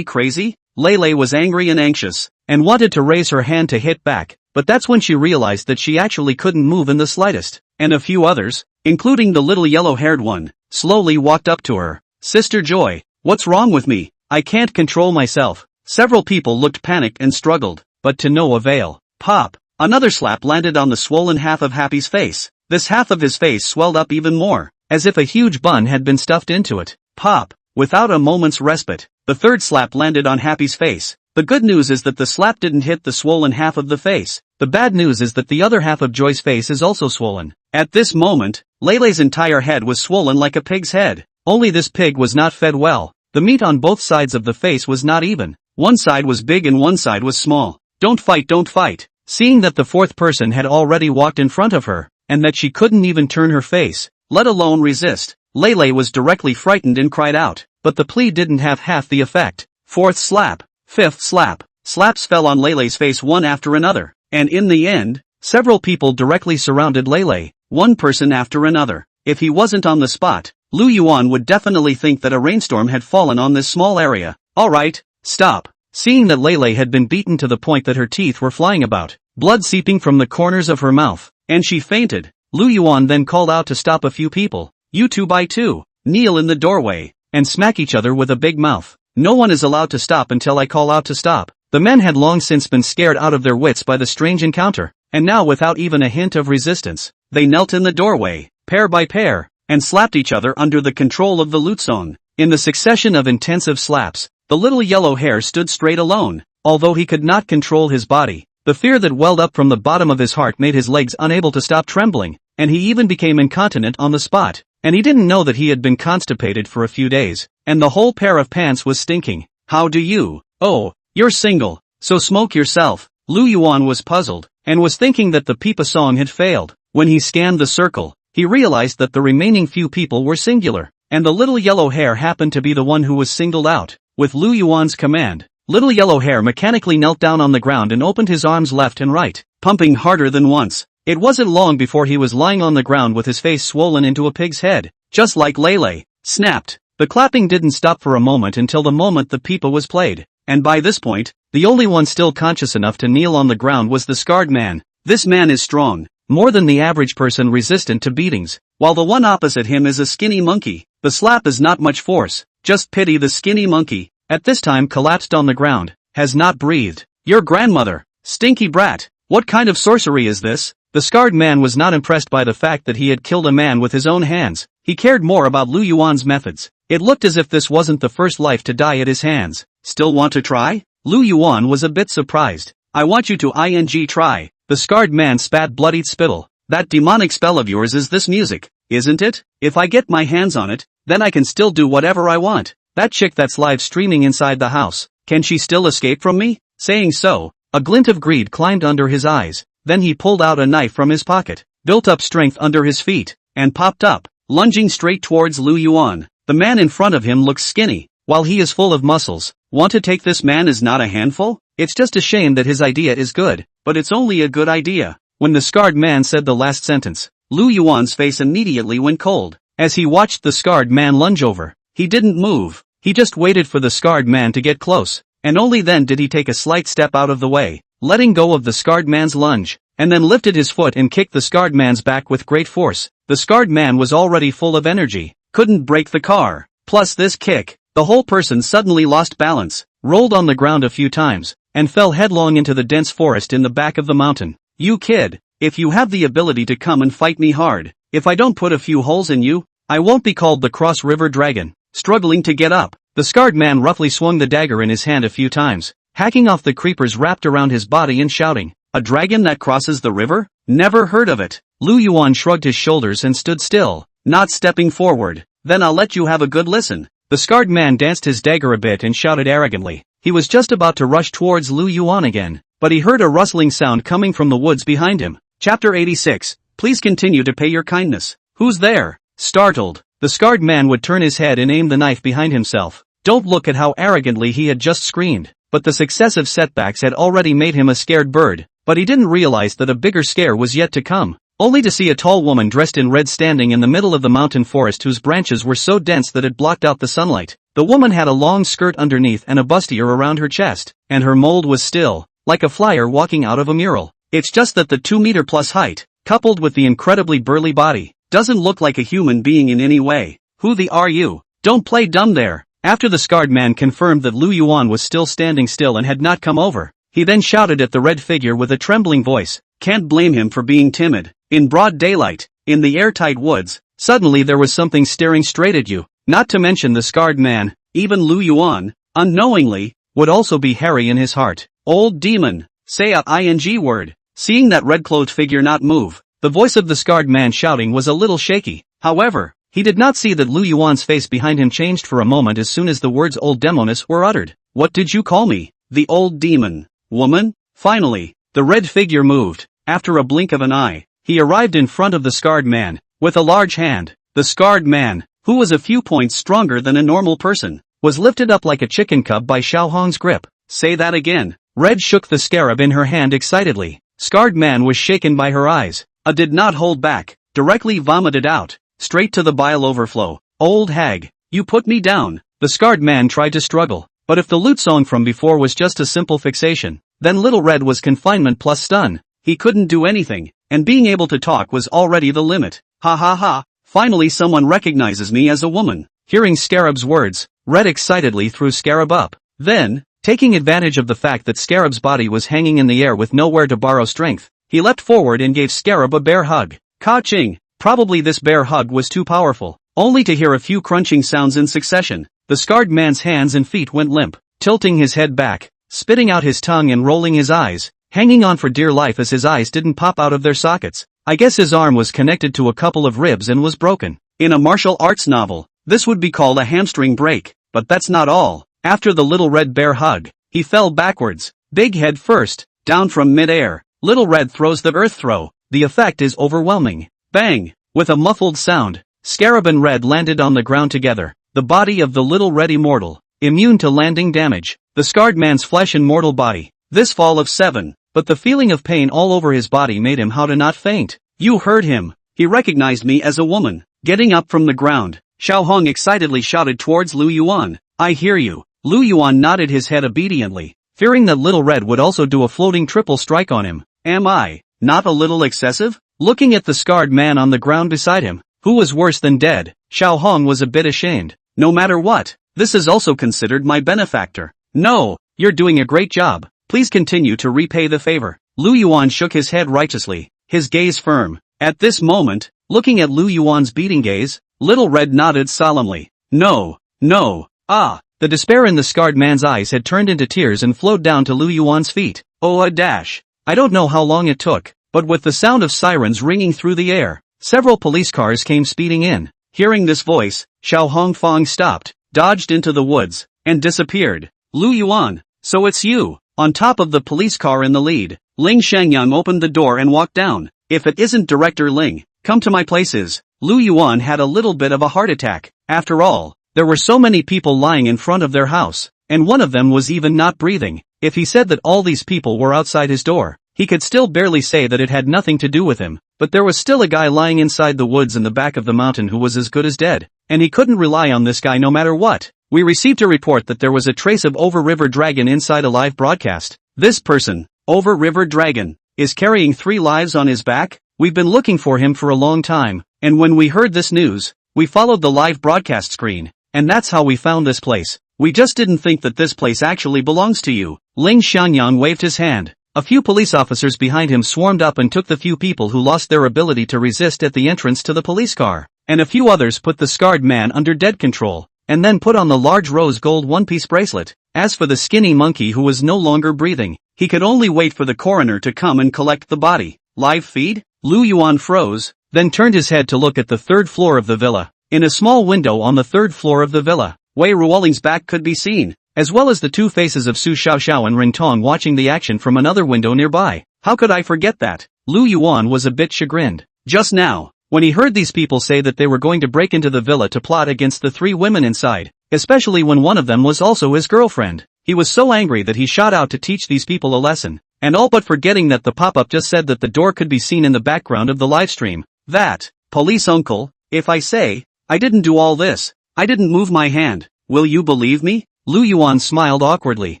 crazy? Lei was angry and anxious, and wanted to raise her hand to hit back, but that's when she realized that she actually couldn't move in the slightest, and a few others, including the little yellow-haired one, slowly walked up to her. Sister Joy, what's wrong with me? I can't control myself. Several people looked panicked and struggled, but to no avail. Pop! Another slap landed on the swollen half of Happy's face. This half of his face swelled up even more, as if a huge bun had been stuffed into it. Pop! Without a moment's respite, the third slap landed on Happy's face. The good news is that the slap didn't hit the swollen half of the face. The bad news is that the other half of Joy's face is also swollen. At this moment, Lei's entire head was swollen like a pig's head. Only this pig was not fed well. The meat on both sides of the face was not even. One side was big and one side was small. Don't fight. Seeing that the fourth person had already walked in front of her, and that she couldn't even turn her face, let alone resist, Lei was directly frightened and cried out. But the plea didn't have half the effect. Fourth slap. Fifth slap. Slaps fell on Lei's face one after another, and in the end, several people directly surrounded Lei, one person after another. If he wasn't on the spot, Lu Yuan would definitely think that a rainstorm had fallen on this small area. Alright, stop. Seeing that Lei had been beaten to the point that her teeth were flying about, blood seeping from the corners of her mouth, and she fainted, Lu Yuan then called out to stop a few people. You 2x2, kneel in the doorway, and smack each other with a big mouth. No one is allowed to stop until I call out to stop. The men had long since been scared out of their wits by the strange encounter, and now without even a hint of resistance, they knelt in the doorway, pair by pair, and slapped each other under the control of the lute song. In the succession of intensive slaps, the little yellow hare stood straight alone, although he could not control his body. The fear that welled up from the bottom of his heart made his legs unable to stop trembling, and he even became incontinent on the spot. And he didn't know that he had been constipated for a few days, and the whole pair of pants was stinking. How do you? Oh, you're single, so smoke yourself. Lu Yuan was puzzled, and was thinking that the Peepa song had failed. When he scanned the circle, he realized that the remaining few people were singular, and the little yellow hare happened to be the one who was singled out. With Lu Yuan's command, little yellow hare mechanically knelt down on the ground and opened his arms left and right, pumping harder than once. It wasn't long before he was lying on the ground with his face swollen into a pig's head, just like Lele. Snapped. The clapping didn't stop for a moment until the moment the Peepa was played, and by this point, the only one still conscious enough to kneel on the ground was the scarred man. This man is strong, more than the average person resistant to beatings, while the one opposite him is a skinny monkey. The slap is not much force, just pity the skinny monkey. At this time collapsed on the ground, has not breathed. Your grandmother, stinky brat, what kind of sorcery is this? The scarred man was not impressed by the fact that he had killed a man with his own hands. He cared more about Lu Yuan's methods. It looked as if this wasn't the first life to die at his hands. Still want to try? Lu Yuan was a bit surprised. I want you to try. The scarred man spat bloodied spittle. That demonic spell of yours is this music, isn't it? If I get my hands on it, then I can still do whatever I want. That chick that's live streaming inside the house, can she still escape from me? Saying so, a glint of greed climbed under his eyes, then he pulled out a knife from his pocket, built up strength under his feet, and popped up, lunging straight towards Lu Yuan. The man in front of him looks skinny, while he is full of muscles. Want to take this man is not a handful? It's just a shame that his idea is good, but it's only a good idea. When the scarred man said the last sentence, Lu Yuan's face immediately went cold. As he watched the scarred man lunge over, he didn't move. He just waited for the scarred man to get close, and only then did he take a slight step out of the way, letting go of the scarred man's lunge, and then lifted his foot and kicked the scarred man's back with great force. The scarred man was already full of energy, couldn't break the car. Plus this kick, the whole person suddenly lost balance, rolled on the ground a few times, and fell headlong into the dense forest in the back of the mountain. You kid, if you have the ability to come and fight me hard, if I don't put a few holes in you, I won't be called the Cross River Dragon. Struggling to get up, the scarred man roughly swung the dagger in his hand a few times, hacking off the creepers wrapped around his body and shouting, "A dragon that crosses the river? Never heard of it." Lu Yuan shrugged his shoulders and stood still, not stepping forward. Then I'll let you have a good listen. The scarred man danced his dagger a bit and shouted arrogantly. He was just about to rush towards Lu Yuan again, but he heard a rustling sound coming from the woods behind him. Chapter 86. Please continue to pay your kindness. Who's there? Startled, the scarred man would turn his head and aim the knife behind himself. Don't look at how arrogantly he had just screamed, but the successive setbacks had already made him a scared bird, but he didn't realize that a bigger scare was yet to come, only to see a tall woman dressed in red standing in the middle of the mountain forest whose branches were so dense that it blocked out the sunlight. The woman had a long skirt underneath and a bustier around her chest, and her mold was still, like a flyer walking out of a mural. It's just that the 2-meter plus height, coupled with the incredibly burly body, doesn't look like a human being in any way. Who the are you? Don't play dumb there. After the scarred man confirmed that Lu Yuan was still standing still and had not come over, he then shouted at the red figure with a trembling voice. Can't blame him for being timid. In broad daylight, in the airtight woods, suddenly there was something staring straight at you. Not to mention the scarred man, even Lu Yuan, unknowingly, would also be hairy in his heart. Old demon, say a ing word. Seeing that red-clothed figure not move, the voice of the scarred man shouting was a little shaky. However, he did not see that Lu Yuan's face behind him changed for a moment as soon as the words old demoness were uttered. What did you call me? The old demon. Woman? Finally, the red figure moved. After a blink of an eye, he arrived in front of the scarred man, with a large hand. The scarred man, who was a few points stronger than a normal person, was lifted up like a chicken cub by Xiao Hong's grip. Say that again. Red shook the scarab in her hand excitedly. Scarred man was shaken by her eyes. Did not hold back, directly vomited out, straight to the bile overflow. Old hag, you put me down. The scarred man tried to struggle, but if the lute song from before was just a simple fixation, then Little Red was confinement plus stun. He couldn't do anything, and being able to talk was already the limit. Ha ha ha, finally someone recognizes me as a woman. Hearing Scarab's words, Red excitedly threw Scarab up. Then, taking advantage of the fact that Scarab's body was hanging in the air with nowhere to borrow strength, he leapt forward and gave Scarab a bear hug. Ka-ching! Probably this bear hug was too powerful. Only to hear a few crunching sounds in succession, the scarred man's hands and feet went limp, tilting his head back, spitting out his tongue and rolling his eyes, hanging on for dear life as his eyes didn't pop out of their sockets. I guess his arm was connected to a couple of ribs and was broken. In a martial arts novel, this would be called a hamstring break, but that's not all. After the little red bear hug, he fell backwards, big head first, down from mid-air. Little Red throws the earth throw. The effect is overwhelming. Bang! With a muffled sound, Scarab and Red landed on the ground together. The body of the Little Red immortal, immune to landing damage. The scarred man's flesh and mortal body. This fall of 7, but the feeling of pain all over his body made him how to not faint. You heard him. He recognized me as a woman. Getting up from the ground, Xiao Hong excitedly shouted towards Lu Yuan. I hear you. Lu Yuan nodded his head obediently, fearing that Little Red would also do a floating triple strike on him. Am I not a little excessive? Looking at the scarred man on the ground beside him, who was worse than dead, Xiao Hong was a bit ashamed. No matter what, this is also considered my benefactor. No, you're doing a great job. Please continue to repay the favor. Lu Yuan shook his head righteously, his gaze firm. At this moment, looking at Lu Yuan's beating gaze, Little Red nodded solemnly. No, no, the despair in the scarred man's eyes had turned into tears and flowed down to Lu Yuan's feet. Oh a dash. I don't know how long it took, but with the sound of sirens ringing through the air, several police cars came speeding in. Hearing this voice, Xiao Hongfang stopped, dodged into the woods, and disappeared. Lu Yuan, so it's you. On top of the police car in the lead, Ling Shangyang opened the door and walked down. If it isn't Director Ling, come to my places. Lu Yuan had a little bit of a heart attack. After all, there were so many people lying in front of their house, and one of them was even not breathing. If he said that all these people were outside his door, he could still barely say that it had nothing to do with him, but there was still a guy lying inside the woods in the back of the mountain who was as good as dead, and he couldn't rely on this guy no matter what. We received a report that there was a trace of Over River Dragon inside a live broadcast. This person, Over River Dragon, is carrying 3 lives on his back. We've been looking for him for a long time, and when we heard this news, we followed the live broadcast screen, and that's how we found this place. We just didn't think that this place actually belongs to you. Ling Xianyang waved his hand. A few police officers behind him swarmed up and took the few people who lost their ability to resist at the entrance to the police car, and a few others put the scarred man under dead control, and then put on the large rose gold one-piece bracelet. As for the skinny monkey who was no longer breathing, he could only wait for the coroner to come and collect the body. Live feed? Lu Yuan froze, then turned his head to look at the 3rd floor of the villa. In a small window on the 3rd floor of the villa, Wei Ruoling's back could be seen, as well as the 2 faces of Su Xiaoxiao and Ring Tong watching the action from another window nearby. How could I forget that? Lu Yuan was a bit chagrined. Just now, when he heard these people say that they were going to break into the villa to plot against the 3 women inside, especially when one of them was also his girlfriend, he was so angry that he shot out to teach these people a lesson, and all but forgetting that the pop-up just said that the door could be seen in the background of the livestream. That, police uncle, if I say, I didn't do all this, I didn't move my hand, will you believe me? Lu Yuan smiled awkwardly.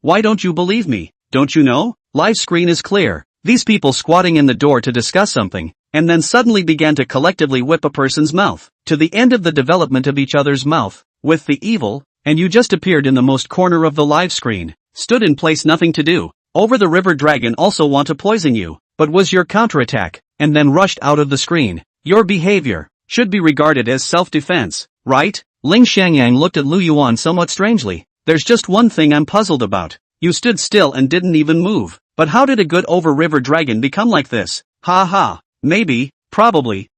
Why don't you believe me? Don't you know? Live screen is clear. These people squatting in the door to discuss something, and then suddenly began to collectively whip a person's mouth, to the end of the development of each other's mouth, with the evil, and you just appeared in the most corner of the live screen, stood in place nothing to do. Over the River Dragon also want to poison you, but was your counterattack, and then rushed out of the screen. Your behavior should be regarded as self-defense, right? Ling Shangyang looked at Lu Yuan somewhat strangely. There's just one thing I'm puzzled about. You stood still and didn't even move. But how did a good Over River Dragon become like this? Ha ha. Maybe, probably,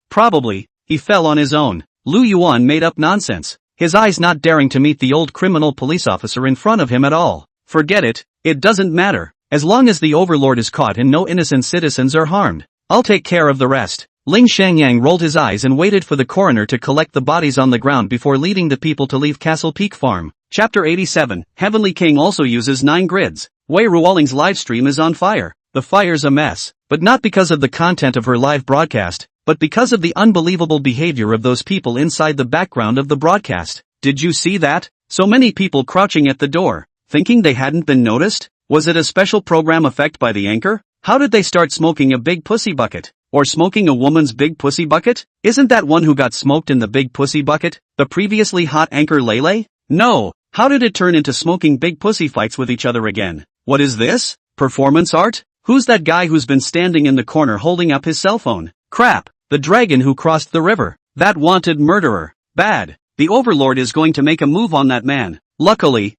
he fell on his own. Lu Yuan made up nonsense, his eyes not daring to meet the old criminal police officer in front of him at all. Forget it, it doesn't matter. As long as the overlord is caught and no innocent citizens are harmed, I'll take care of the rest. Ling Shangyang rolled his eyes and waited for the coroner to collect the bodies on the ground before leading the people to leave Castle Peak Farm. Chapter 87, Heavenly King also uses 9 grids. Wei Ruoling's livestream is on fire. The fire's a mess, but not because of the content of her live broadcast, but because of the unbelievable behavior of those people inside the background of the broadcast. Did you see that? So many people crouching at the door, thinking they hadn't been noticed? Was it a special program effect by the anchor? How did they start smoking a big pussy bucket? Or smoking a woman's big pussy bucket? Isn't that one who got smoked in the big pussy bucket the previously hot anchor Lele? No. How did it turn into smoking big pussy fights with each other again? What is this? Performance art? Who's that guy who's been standing in the corner holding up his cell phone? Crap, the dragon who crossed the river. That wanted murderer. Bad. The Overlord is going to make a move on that man. Luckily,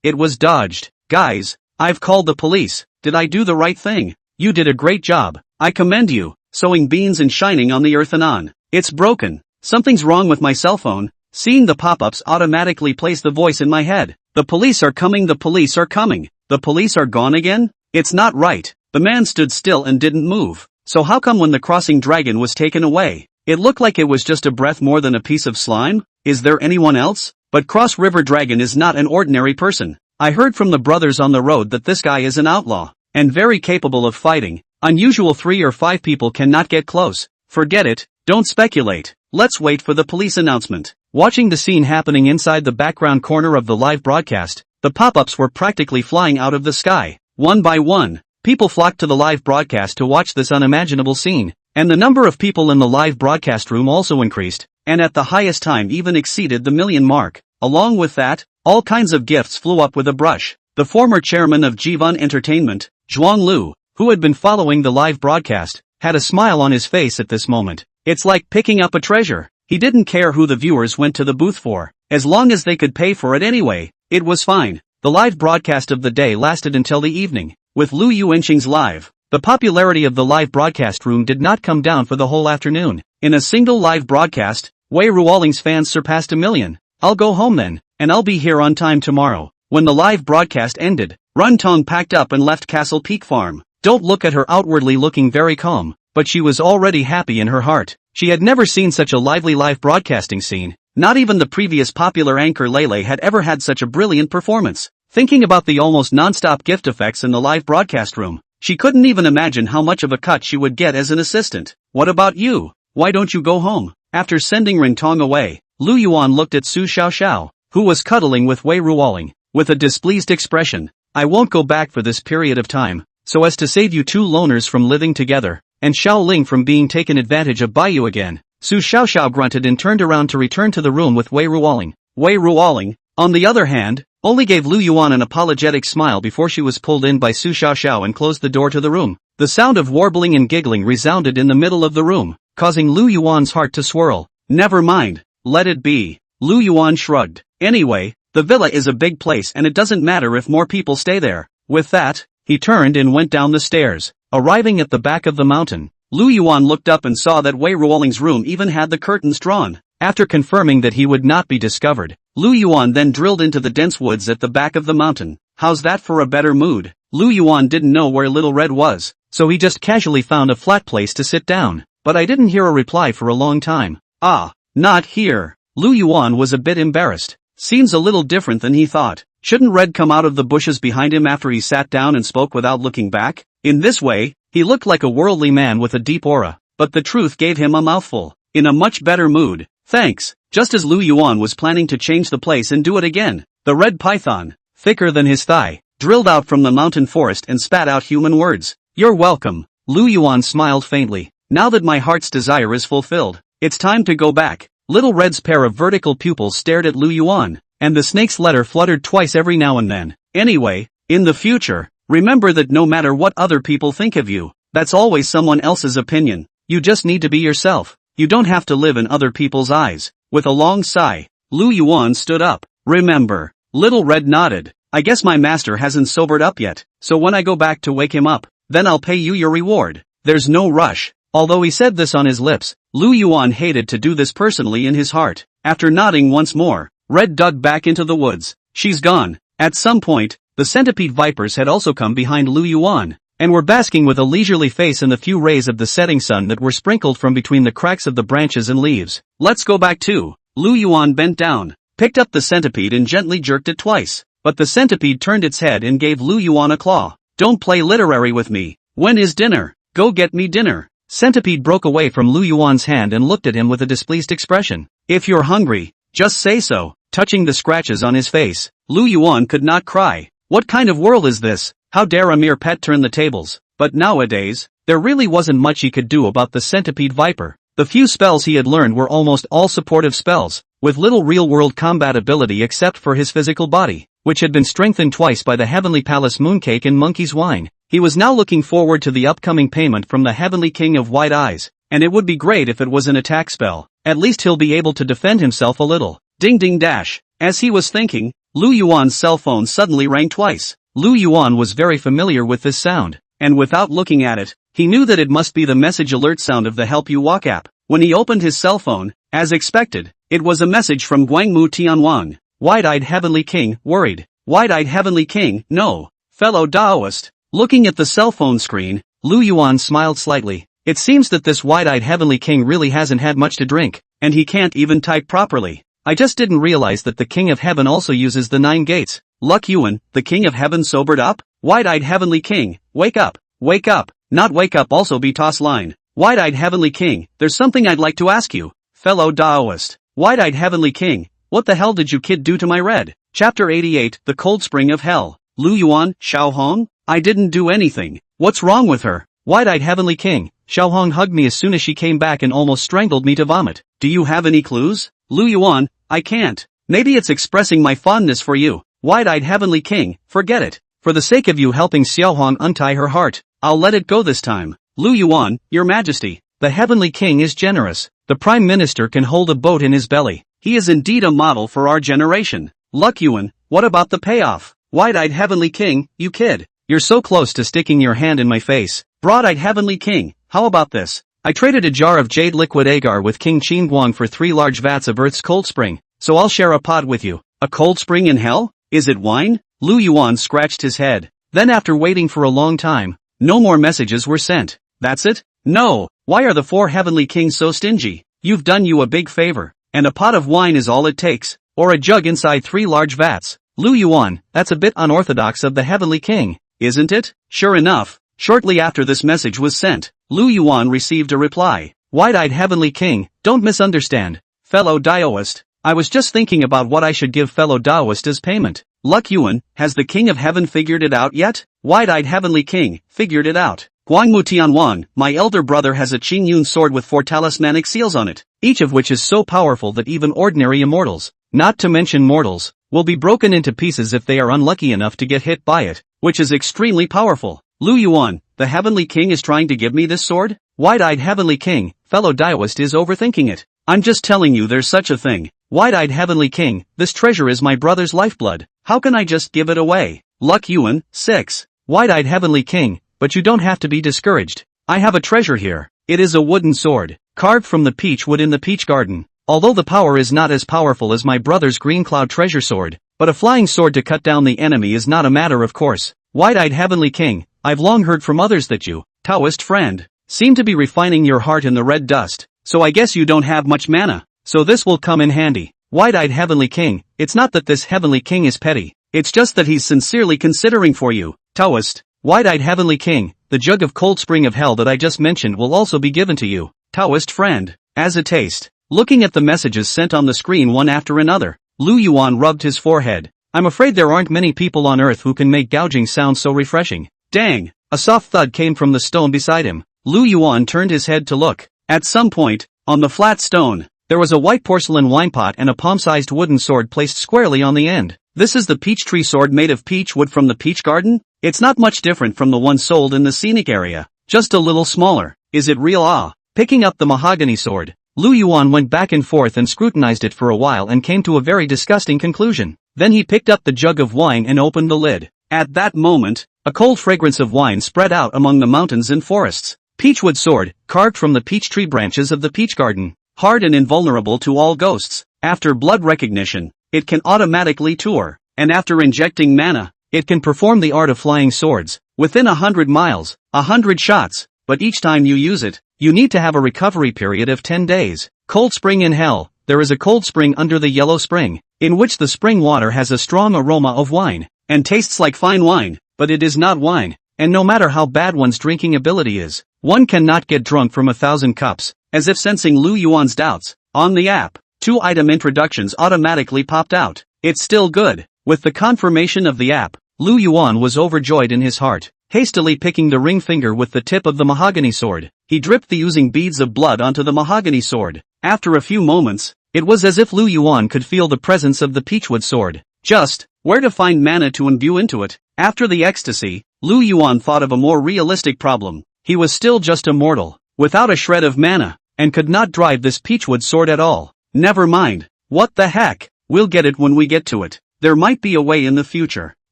it was dodged. Guys, I've called the police. Did I do the right thing? You did a great job. I commend you. Sowing beans and shining on the earth and on. It's broken. Something's wrong with my cell phone. Seeing the pop-ups automatically plays the voice in my head. The police are coming, the police are coming. The police are gone again? It's not right. The man stood still and didn't move. So how come when the crossing dragon was taken away, it looked like it was just a breath more than a piece of slime? Is there anyone else? But Cross River Dragon is not an ordinary person. I heard from the brothers on the road that this guy is an outlaw, and very capable of fighting. Unusual 3 or 5 people cannot get close. Forget it, don't speculate. Let's wait for the police announcement. Watching the scene happening inside the background corner of the live broadcast, the pop-ups were practically flying out of the sky. One by one, people flocked to the live broadcast to watch this unimaginable scene, and the number of people in the live broadcast room also increased, and at the highest time even exceeded the 1 million mark. Along with that, all kinds of gifts flew up with a brush. The former chairman of Jivan Entertainment, Zhuang Lu, who had been following the live broadcast, had a smile on his face at this moment. It's like picking up a treasure. He didn't care who the viewers went to the booth for, as long as they could pay for it anyway, it was fine. The live broadcast of the day lasted until the evening. With Lu Yuanqing's live, the popularity of the live broadcast room did not come down for the whole afternoon. In a single live broadcast, Wei Ruoling's fans surpassed 1 million. I'll go home then, and I'll be here on time tomorrow. When the live broadcast ended, Run Tong packed up and left Castle Peak Farm. Don't look at her outwardly looking very calm, but she was already happy in her heart. She had never seen such a lively live broadcasting scene. Not even the previous popular anchor Lele had ever had such a brilliant performance. Thinking about the almost non-stop gift effects in the live broadcast room, she couldn't even imagine how much of a cut she would get as an assistant. What about you? Why don't you go home? After sending Ring Tong away, Lu Yuan looked at Su Xiaoxiao, who was cuddling with Wei Ruoling, with a displeased expression. I won't go back for this period of time, so as to save you 2 loners from living together, and Xiao Ling from being taken advantage of by you again. Su Xiaoxiao grunted and turned around to return to the room with Wei Ruoling. Wei Ruoling, on the other hand, only gave Lu Yuan an apologetic smile before she was pulled in by Su Xiaoxiao and closed the door to the room. The sound of warbling and giggling resounded in the middle of the room, causing Lu Yuan's heart to swirl. Never mind, let it be. Lu Yuan shrugged. Anyway, the villa is a big place and it doesn't matter if more people stay there. With that, he turned and went down the stairs. Arriving at the back of the mountain, Lu Yuan looked up and saw that Wei Ruoling's room even had the curtains drawn. After confirming that he would not be discovered, Lu Yuan then drilled into the dense woods at the back of the mountain. How's that for a better mood? Lu Yuan didn't know where Little Red was, so he just casually found a flat place to sit down. But I didn't hear a reply for a long time. Ah, not here. Lu Yuan was a bit embarrassed. Seems a little different than he thought. Shouldn't Red come out of the bushes behind him after he sat down and spoke without looking back? In this way, he looked like a worldly man with a deep aura, but the truth gave him a mouthful. In a much better mood. Thanks. Just as Lu Yuan was planning to change the place and do it again, the red python, thicker than his thigh, drilled out from the mountain forest and spat out human words. You're welcome. Lu Yuan smiled faintly. Now that my heart's desire is fulfilled, it's time to go back. Little Red's pair of vertical pupils stared at Lu Yuan, and the snake's letter fluttered twice every now and then. Anyway, in the future, remember that no matter what other people think of you, that's always someone else's opinion. You just need to be yourself. You don't have to live in other people's eyes. With a long sigh, Lu Yuan stood up. Remember. Little Red nodded. I guess my master hasn't sobered up yet, so when I go back to wake him up, then I'll pay you your reward. There's no rush. Although he said this on his lips, Lu Yuan hated to do this personally in his heart. After nodding once more, Red dug back into the woods. She's gone. At some point, the centipede vipers had also come behind Lu Yuan, and were basking with a leisurely face in the few rays of the setting sun that were sprinkled from between the cracks of the branches and leaves. Let's go back too. Lu Yuan bent down, picked up the centipede and gently jerked it twice. But the centipede turned its head and gave Lu Yuan a claw. Don't play literary with me. When is dinner? Go get me dinner. Centipede broke away from Lu Yuan's hand and looked at him with a displeased expression. If you're hungry, just say so. Touching the scratches on his face, Lu Yuan could not cry. What kind of world is this? How dare a mere pet turn the tables? But nowadays, there really wasn't much he could do about the centipede viper. The few spells he had learned were almost all supportive spells, with little real-world combat ability except for his physical body, which had been strengthened twice by the Heavenly Palace mooncake and monkey's wine. He was now looking forward to the upcoming payment from the Heavenly King of White Eyes, and it would be great if it was an attack spell. At least he'll be able to defend himself a little. Ding ding dash. As he was thinking, Lu Yuan's cell phone suddenly rang twice. Lu Yuan was very familiar with this sound, and without looking at it, he knew that it must be the message alert sound of the Help You Walk app. When he opened his cell phone, as expected, it was a message from Guangmu Tianwang. Wide-eyed Heavenly King, worried. Wide-eyed Heavenly King, no. Fellow Taoist. Looking at the cell phone screen, Lu Yuan smiled slightly. It seems that this wide-eyed Heavenly King really hasn't had much to drink, and he can't even type properly. I just didn't realize that the King of Heaven also uses the 9 gates. Luck Yuan, the King of Heaven sobered up? Wide-eyed Heavenly King, wake up. Wake up. Not wake up also be toss line. Wide-eyed Heavenly King, there's something I'd like to ask you. Fellow Taoist. Wide-eyed Heavenly King, what the hell did you kid do to my red? Chapter 88, The Cold Spring of Hell. Lu Yuan, Xiaohong? I didn't do anything. What's wrong with her? Wide-eyed Heavenly King, Xiaohong hugged me as soon as she came back and almost strangled me to vomit. Do you have any clues? Lu Yuan, I can't. Maybe it's expressing my fondness for you. Wide-eyed Heavenly King, forget it. For the sake of you helping Xiaohong untie her heart, I'll let it go this time. Lu Yuan, Your Majesty, the Heavenly King is generous. The Prime Minister can hold a boat in his belly. He is indeed a model for our generation. Luck Yuan, what about the payoff? Wide-eyed Heavenly King, you kid. You're so close to sticking your hand in my face. Broad-eyed Heavenly King, how about this? I traded a jar of jade liquid agar with King Qingguang for 3 large vats of Earth's cold spring, so I'll share a pod with you. A cold spring in hell? Is it wine? Lu Yuan scratched his head. Then after waiting for a long time, no more messages were sent. That's it? No. Why are the 4 Heavenly Kings so stingy? You've done you a big favor, and a pot of wine is all it takes, or a jug inside 3 large vats. Lu Yuan, that's a bit unorthodox of the Heavenly King, isn't it? Sure enough, shortly after this message was sent, Lu Yuan received a reply. Wide-eyed Heavenly King, don't misunderstand. Fellow Taoist, I was just thinking about what I should give fellow Taoist as payment. Luck Yuan, has the King of Heaven figured it out yet? Wide-eyed Heavenly King, figured it out. Guangmu Tianwang, my elder brother has a Qingyun sword with 4 talismanic seals on it, each of which is so powerful that even ordinary immortals, not to mention mortals, will be broken into pieces if they are unlucky enough to get hit by it, which is extremely powerful. Lu Yuan, the Heavenly King is trying to give me this sword? Wide-eyed Heavenly King, fellow Taoist is overthinking it. I'm just telling you there's such a thing. Wide-eyed Heavenly King, this treasure is my brother's lifeblood. How can I just give it away? Luck Yuan, 6. Wide-eyed Heavenly King, but you don't have to be discouraged. I have a treasure here. It is a wooden sword, carved from the peach wood in the peach garden. Although the power is not as powerful as my brother's green cloud treasure sword, but a flying sword to cut down the enemy is not a matter of course. Wide-eyed Heavenly King, I've long heard from others that you, Taoist friend, seem to be refining your heart in the red dust, so I guess you don't have much mana, so this will come in handy. Wide-eyed Heavenly King, it's not that this Heavenly King is petty, it's just that he's sincerely considering for you, Taoist. Wide-eyed Heavenly King, the jug of cold spring of hell that I just mentioned will also be given to you, Taoist friend, as a taste. Looking at the messages sent on the screen one after another, Lu Yuan rubbed his forehead. I'm afraid there aren't many people on earth who can make gouging sound so refreshing. Dang! A soft thud came from the stone beside him. Lu Yuan turned his head to look. At some point, on the flat stone, there was a white porcelain wine pot and a palm-sized wooden sword placed squarely on the end. This is the peach tree sword made of peach wood from the peach garden? It's not much different from the one sold in the scenic area, just a little smaller. Is it real? Picking up the mahogany sword, Lu Yuan went back and forth and scrutinized it for a while and came to a very disgusting conclusion. Then he picked up the jug of wine and opened the lid. At that moment, a cold fragrance of wine spread out among the mountains and forests. Peachwood sword, carved from the peach tree branches of the peach garden, hard and invulnerable to all ghosts. After blood recognition, it can automatically tour, and after injecting mana, it can perform the art of flying swords, within 100 miles, 100 shots, but each time you use it, you need to have a recovery period of 10 days. Cold spring in hell, there is a cold spring under the yellow spring, in which the spring water has a strong aroma of wine, and tastes like fine wine, but it is not wine, and no matter how bad one's drinking ability is, one cannot get drunk from 1,000 cups. As if sensing Lu Yuan's doubts, on the app, 2-item introductions automatically popped out. It's still good. With the confirmation of the app, Lu Yuan was overjoyed in his heart. Hastily picking the ring finger with the tip of the mahogany sword, he dripped the oozing beads of blood onto the mahogany sword. After a few moments, it was as if Lu Yuan could feel the presence of the peachwood sword. Just, Where to find mana to imbue into it? After the ecstasy, Lu Yuan thought of a more realistic problem. He was still just a mortal, without a shred of mana, and could not drive this peachwood sword at all. Never mind. What the heck? We'll get it when we get to it. There might be a way in the future.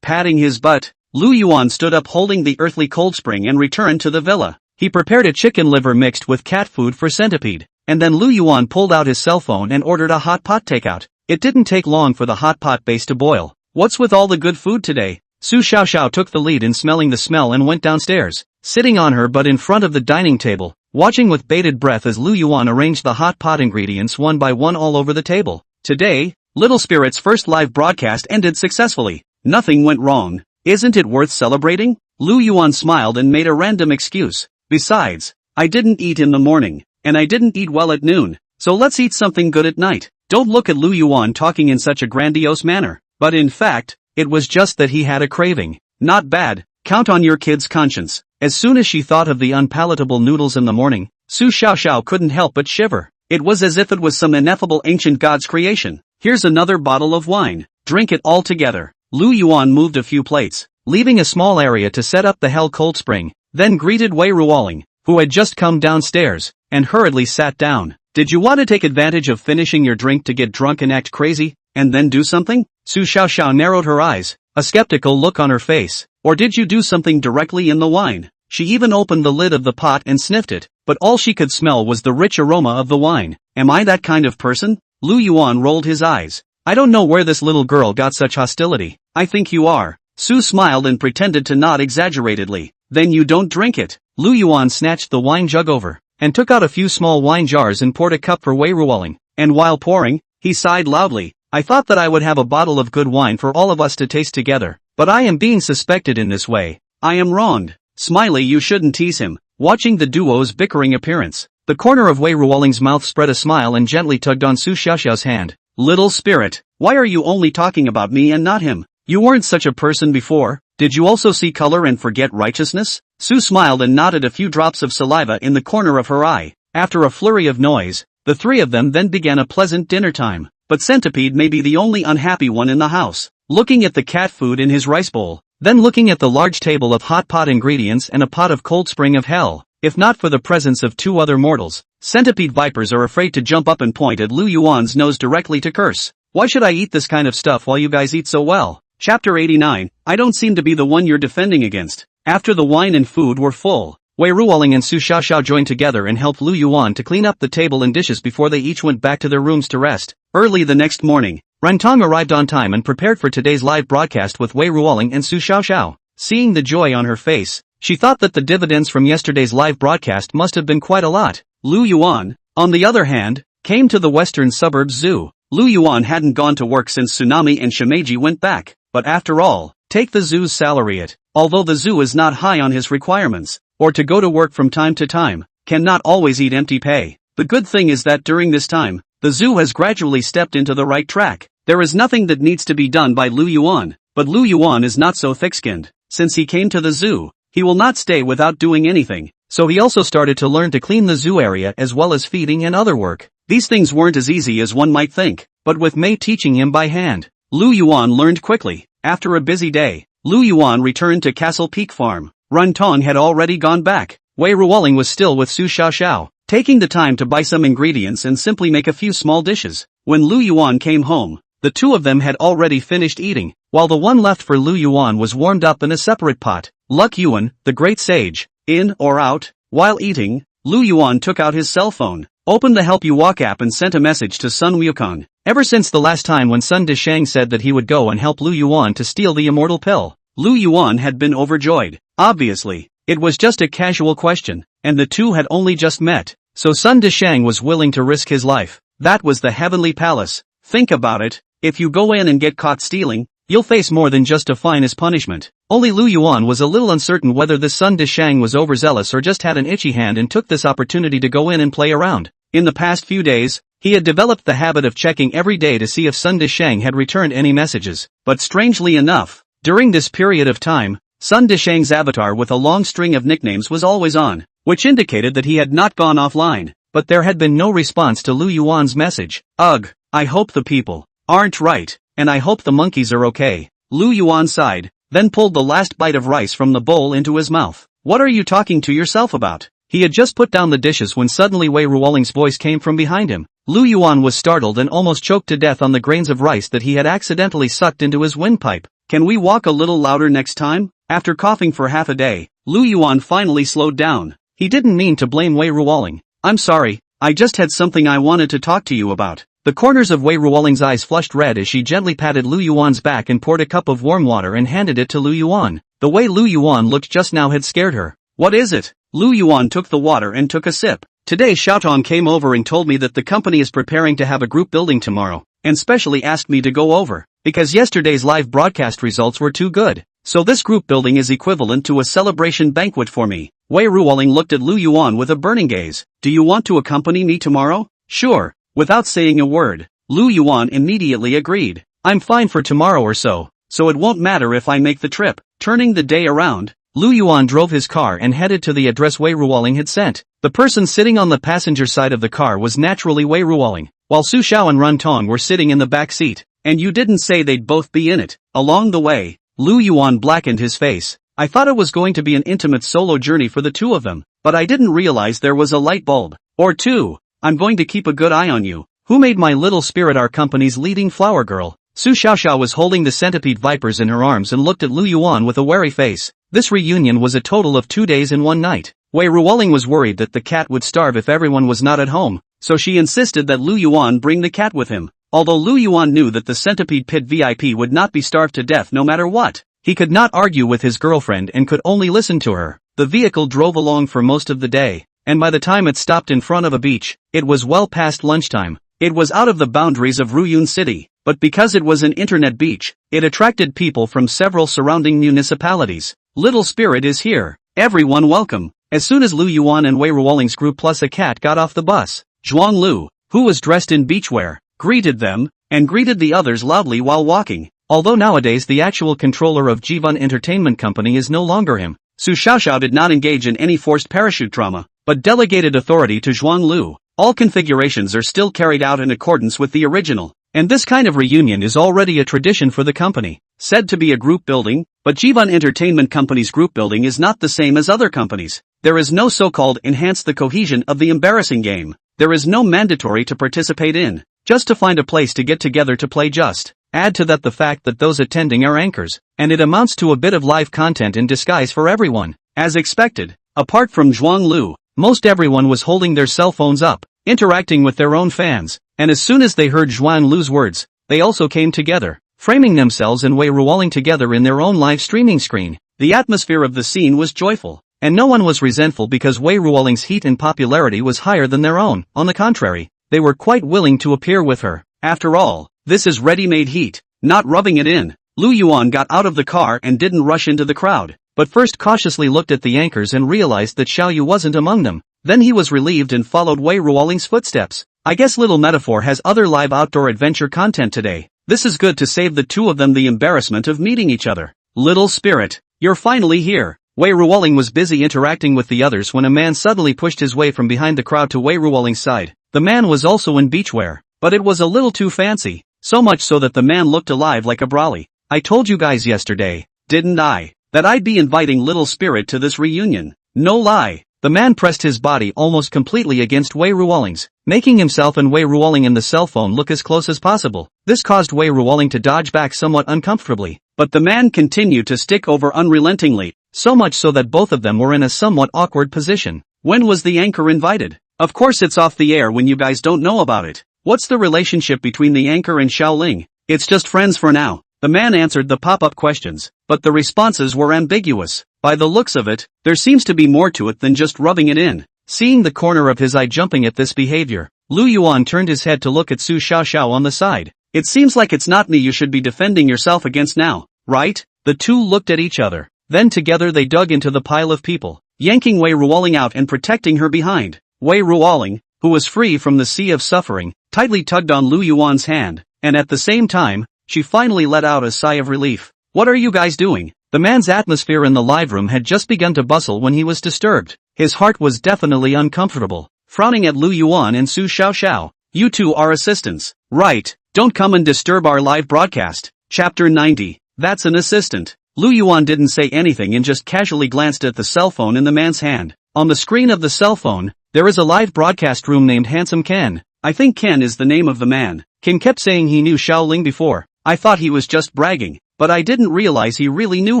Patting his butt, Lu Yuan stood up holding the earthly cold spring and returned to the villa. He prepared a chicken liver mixed with cat food for Centipede, and then Lu Yuan pulled out his cell phone and ordered a hot pot takeout. It didn't take long for the hot pot base to boil. What's with all the good food today? Su Xiaoxiao took the lead in smelling the smell and went downstairs, sitting on her butt in front of the dining table, watching with bated breath as Lu Yuan arranged the hot pot ingredients one by one all over the table. Today, Little Spirit's first live broadcast ended successfully. Nothing went wrong. Isn't it worth celebrating? Lu Yuan smiled and made a random excuse. Besides, I didn't eat in the morning, and I didn't eat well at noon, so let's eat something good at night. Don't look at Lu Yuan talking in such a grandiose manner. But in fact, it was just that he had a craving. Not bad. Count on your kid's conscience. As soon as she thought of the unpalatable noodles in the morning, Su Xiaoxiao couldn't help but shiver. It was as if it was some ineffable ancient god's creation. Here's another bottle of wine. Drink it all together. Lu Yuan moved a few plates, leaving a small area to set up the hell cold spring, then greeted Wei Ruoling, who had just come downstairs, and hurriedly sat down. Did you want to take advantage of finishing your drink to get drunk and act crazy, and then do something? Su Xiaoxiao narrowed her eyes, a skeptical look on her face. Or did you do something directly in the wine? She even opened the lid of the pot and sniffed it, but all she could smell was the rich aroma of the wine. Am I that kind of person? Lu Yuan rolled his eyes. I don't know where this little girl got such hostility. I think you are. Su smiled and pretended to nod exaggeratedly. Then you don't drink it. Lu Yuan snatched the wine jug over, and took out a few small wine jars and poured a cup for Wei Ruoling. And while pouring, he sighed loudly. I thought that I would have a bottle of good wine for all of us to taste together, but I am being suspected in this way. I am wronged. Smiley, you shouldn't tease him. Watching the duo's bickering appearance, the corner of Wei Ruoling's mouth spread a smile and gently tugged on Su Xiaoxiao's hand. Little spirit, why are you only talking about me and not him? You weren't such a person before. Did you also see color and forget righteousness? Su smiled and knotted a few drops of saliva in the corner of her eye. After a flurry of noise, the three of them then began a pleasant dinner time. But Centipede may be the only unhappy one in the house. Looking at the cat food in his rice bowl, then looking at the large table of hot pot ingredients and a pot of cold spring of hell. If not for the presence of two other mortals, centipede vipers are afraid to jump up and point at Lu Yuan's nose directly to curse. Why should I eat this kind of stuff while you guys eat so well? Chapter 89, I don't seem to be the one you're defending against. After the wine and food were full, Wei Ruoling and Su Xiaoxiao joined together and helped Lu Yuan to clean up the table and dishes before they each went back to their rooms to rest. Early the next morning, Rantong arrived on time and prepared for today's live broadcast with Wei Ruoling and Su Xiaoxiao. Seeing the joy on her face, she thought that the dividends from yesterday's live broadcast must have been quite a lot. Lu Yuan, on the other hand, came to the western suburbs zoo. Lu Yuan hadn't gone to work since Tsunami and Shimeji went back, but after all, take the zoo's salary it. Although the zoo is not high on his requirements, or to go to work from time to time, cannot always eat empty pay. The good thing is that during this time, the zoo has gradually stepped into the right track. There is nothing that needs to be done by Lu Yuan, but Lu Yuan is not so thick-skinned. Since he came to the zoo, he will not stay without doing anything, so he also started to learn to clean the zoo area as well as feeding and other work. These things weren't as easy as one might think, but with Mei teaching him by hand, Lu Yuan learned quickly. After a busy day, Lu Yuan returned to Castle Peak Farm. Rantong had already gone back. Wei Ruoling was still with Su Xiaoxiao, taking the time to buy some ingredients and simply make a few small dishes. When Lu Yuan came home, the two of them had already finished eating, while the one left for Lu Yuan was warmed up in a separate pot. Luck Yuan, the great sage, in or out. While eating, Lu Yuan took out his cell phone, opened the Help You Walk app and sent a message to Sun Wukong. Ever since the last time when Sun Dishang said that he would go and help Lu Yuan to steal the immortal pill, Lu Yuan had been overjoyed. Obviously, it was just a casual question, and the two had only just met, so Sun Dishang was willing to risk his life. That was the Heavenly Palace. Think about it, if you go in and get caught stealing, you'll face more than just a fine as punishment. Only Lu Yuan was a little uncertain whether this Sun Dishang was overzealous or just had an itchy hand and took this opportunity to go in and play around. In the past few days, he had developed the habit of checking every day to see if Sun Dishang had returned any messages, but strangely enough, during this period of time, Sun Dishang's avatar with a long string of nicknames was always on, which indicated that he had not gone offline, but there had been no response to Lu Yuan's message. Ugh, I hope the people aren't right, and I hope the monkeys are okay. Lu Yuan sighed, then pulled the last bite of rice from the bowl into his mouth. What are you talking to yourself about? He had just put down the dishes when suddenly Wei Ruoling's voice came from behind him. Lu Yuan was startled and almost choked to death on the grains of rice that he had accidentally sucked into his windpipe. Can we walk a little louder next time? After coughing for half a day, Lu Yuan finally slowed down. He didn't mean to blame Wei Ruoling. I'm sorry, I just had something I wanted to talk to you about. The corners of Wei Ruoling's eyes flushed red as she gently patted Lu Yuan's back and poured a cup of warm water and handed it to Lu Yuan. The way Lu Yuan looked just now had scared her. What is it? Lu Yuan took the water and took a sip. Today Xiaotong came over and told me that the company is preparing to have a group building tomorrow, and specially asked me to go over, because yesterday's live broadcast results were too good. So this group building is equivalent to a celebration banquet for me. Wei Ruoling looked at Lu Yuan with a burning gaze. Do you want to accompany me tomorrow? Sure. Without saying a word, Lu Yuan immediately agreed. I'm fine for tomorrow or so it won't matter if I make the trip. Turning the day around, Lu Yuan drove his car and headed to the address Wei Ruoling had sent. The person sitting on the passenger side of the car was naturally Wei Ruoling, while Su Xiao and Run Tong were sitting in the back seat. And you didn't say they'd both be in it. Along the way, Lu Yuan blackened his face. I thought it was going to be an intimate solo journey for the two of them, but I didn't realize there was a light bulb or two. I'm going to keep a good eye on you. Who made my little spirit our company's leading flower girl? Su Xiaoxiao was holding the centipede vipers in her arms and looked at Lu Yuan with a wary face. This reunion was a total of 2 days and 1 night. Wei Ruoling was worried that the cat would starve if everyone was not at home, so she insisted that Lu Yuan bring the cat with him. Although Lu Yuan knew that the centipede pit VIP would not be starved to death no matter what, he could not argue with his girlfriend and could only listen to her. The vehicle drove along for most of the day, and by the time it stopped in front of a beach, it was well past lunchtime. It was out of the boundaries of Ruyun City, but because it was an internet beach, it attracted people from several surrounding municipalities. Little Spirit is here. Everyone welcome. As soon as Lu Yuan and Wei Ruoling's group plus a cat got off the bus, Zhuang Lu, who was dressed in beachwear, greeted them, and greeted the others loudly while walking. Although nowadays the actual controller of Jivan Entertainment Company is no longer him, Su Xiaoxiao did not engage in any forced parachute drama, but delegated authority to Zhuang Lu. All configurations are still carried out in accordance with the original, and this kind of reunion is already a tradition for the company. Said to be a group building, but Jivan Entertainment Company's group building is not the same as other companies. There is no so-called enhance the cohesion of the embarrassing game. There is no mandatory to participate in, just to find a place to get together to play just. Add to that the fact that those attending are anchors, and it amounts to a bit of live content in disguise for everyone. As expected, apart from Zhuang Lu, most everyone was holding their cell phones up, interacting with their own fans, and as soon as they heard Zhuang Lu's words, they also came together, framing themselves and Wei Ruoling together in their own live streaming screen. The atmosphere of the scene was joyful, and no one was resentful because Wei Ruoling's heat and popularity was higher than their own. On the contrary, they were quite willing to appear with her. After all, this is ready-made heat, not rubbing it in. Lu Yuan got out of the car and didn't rush into the crowd, but first cautiously looked at the anchors and realized that Xiao Yu wasn't among them. Then he was relieved and followed Wei Ruoling's footsteps. I guess Little Metaphor has other live outdoor adventure content today. This is good to save the two of them the embarrassment of meeting each other. Little Spirit, you're finally here. Wei Ruoling was busy interacting with the others when a man suddenly pushed his way from behind the crowd to Wei Ruoling's side. The man was also in beachwear, but it was a little too fancy, so much so that the man looked alive like a brolly. I told you guys yesterday, didn't I, that I'd be inviting Little Spirit to this reunion? No lie. The man pressed his body almost completely against Wei Ruoling's, making himself and Wei Ruoling in the cell phone look as close as possible. This caused Wei Ruoling to dodge back somewhat uncomfortably, but the man continued to stick over unrelentingly, so much so that both of them were in a somewhat awkward position. When was the anchor invited? Of course it's off the air when you guys don't know about it. What's the relationship between the anchor and Xiaoling? It's just friends for now. The man answered the pop-up questions, but the responses were ambiguous. By the looks of it, there seems to be more to it than just rubbing it in. Seeing the corner of his eye jumping at this behavior, Lu Yuan turned his head to look at Su Xiaoxiao on the side. It seems like it's not me you should be defending yourself against now, right? The two looked at each other. Then together they dug into the pile of people, yanking Wei Ruoling out and protecting her behind. Wei Ruoling, who was free from the sea of suffering, tightly tugged on Lu Yuan's hand, and at the same time, she finally let out a sigh of relief. What are you guys doing? The man's atmosphere in the live room had just begun to bustle when he was disturbed. His heart was definitely uncomfortable. Frowning at Lu Yuan and Su Xiaoxiao, you two are assistants, right? Don't come and disturb our live broadcast. Chapter 90. That's an assistant. Lu Yuan didn't say anything and just casually glanced at the cell phone in the man's hand. On the screen of the cell phone, there is a live broadcast room named Handsome Ken. I think Ken is the name of the man. Ken kept saying he knew Xiaoling before. I thought he was just bragging, but I didn't realize he really knew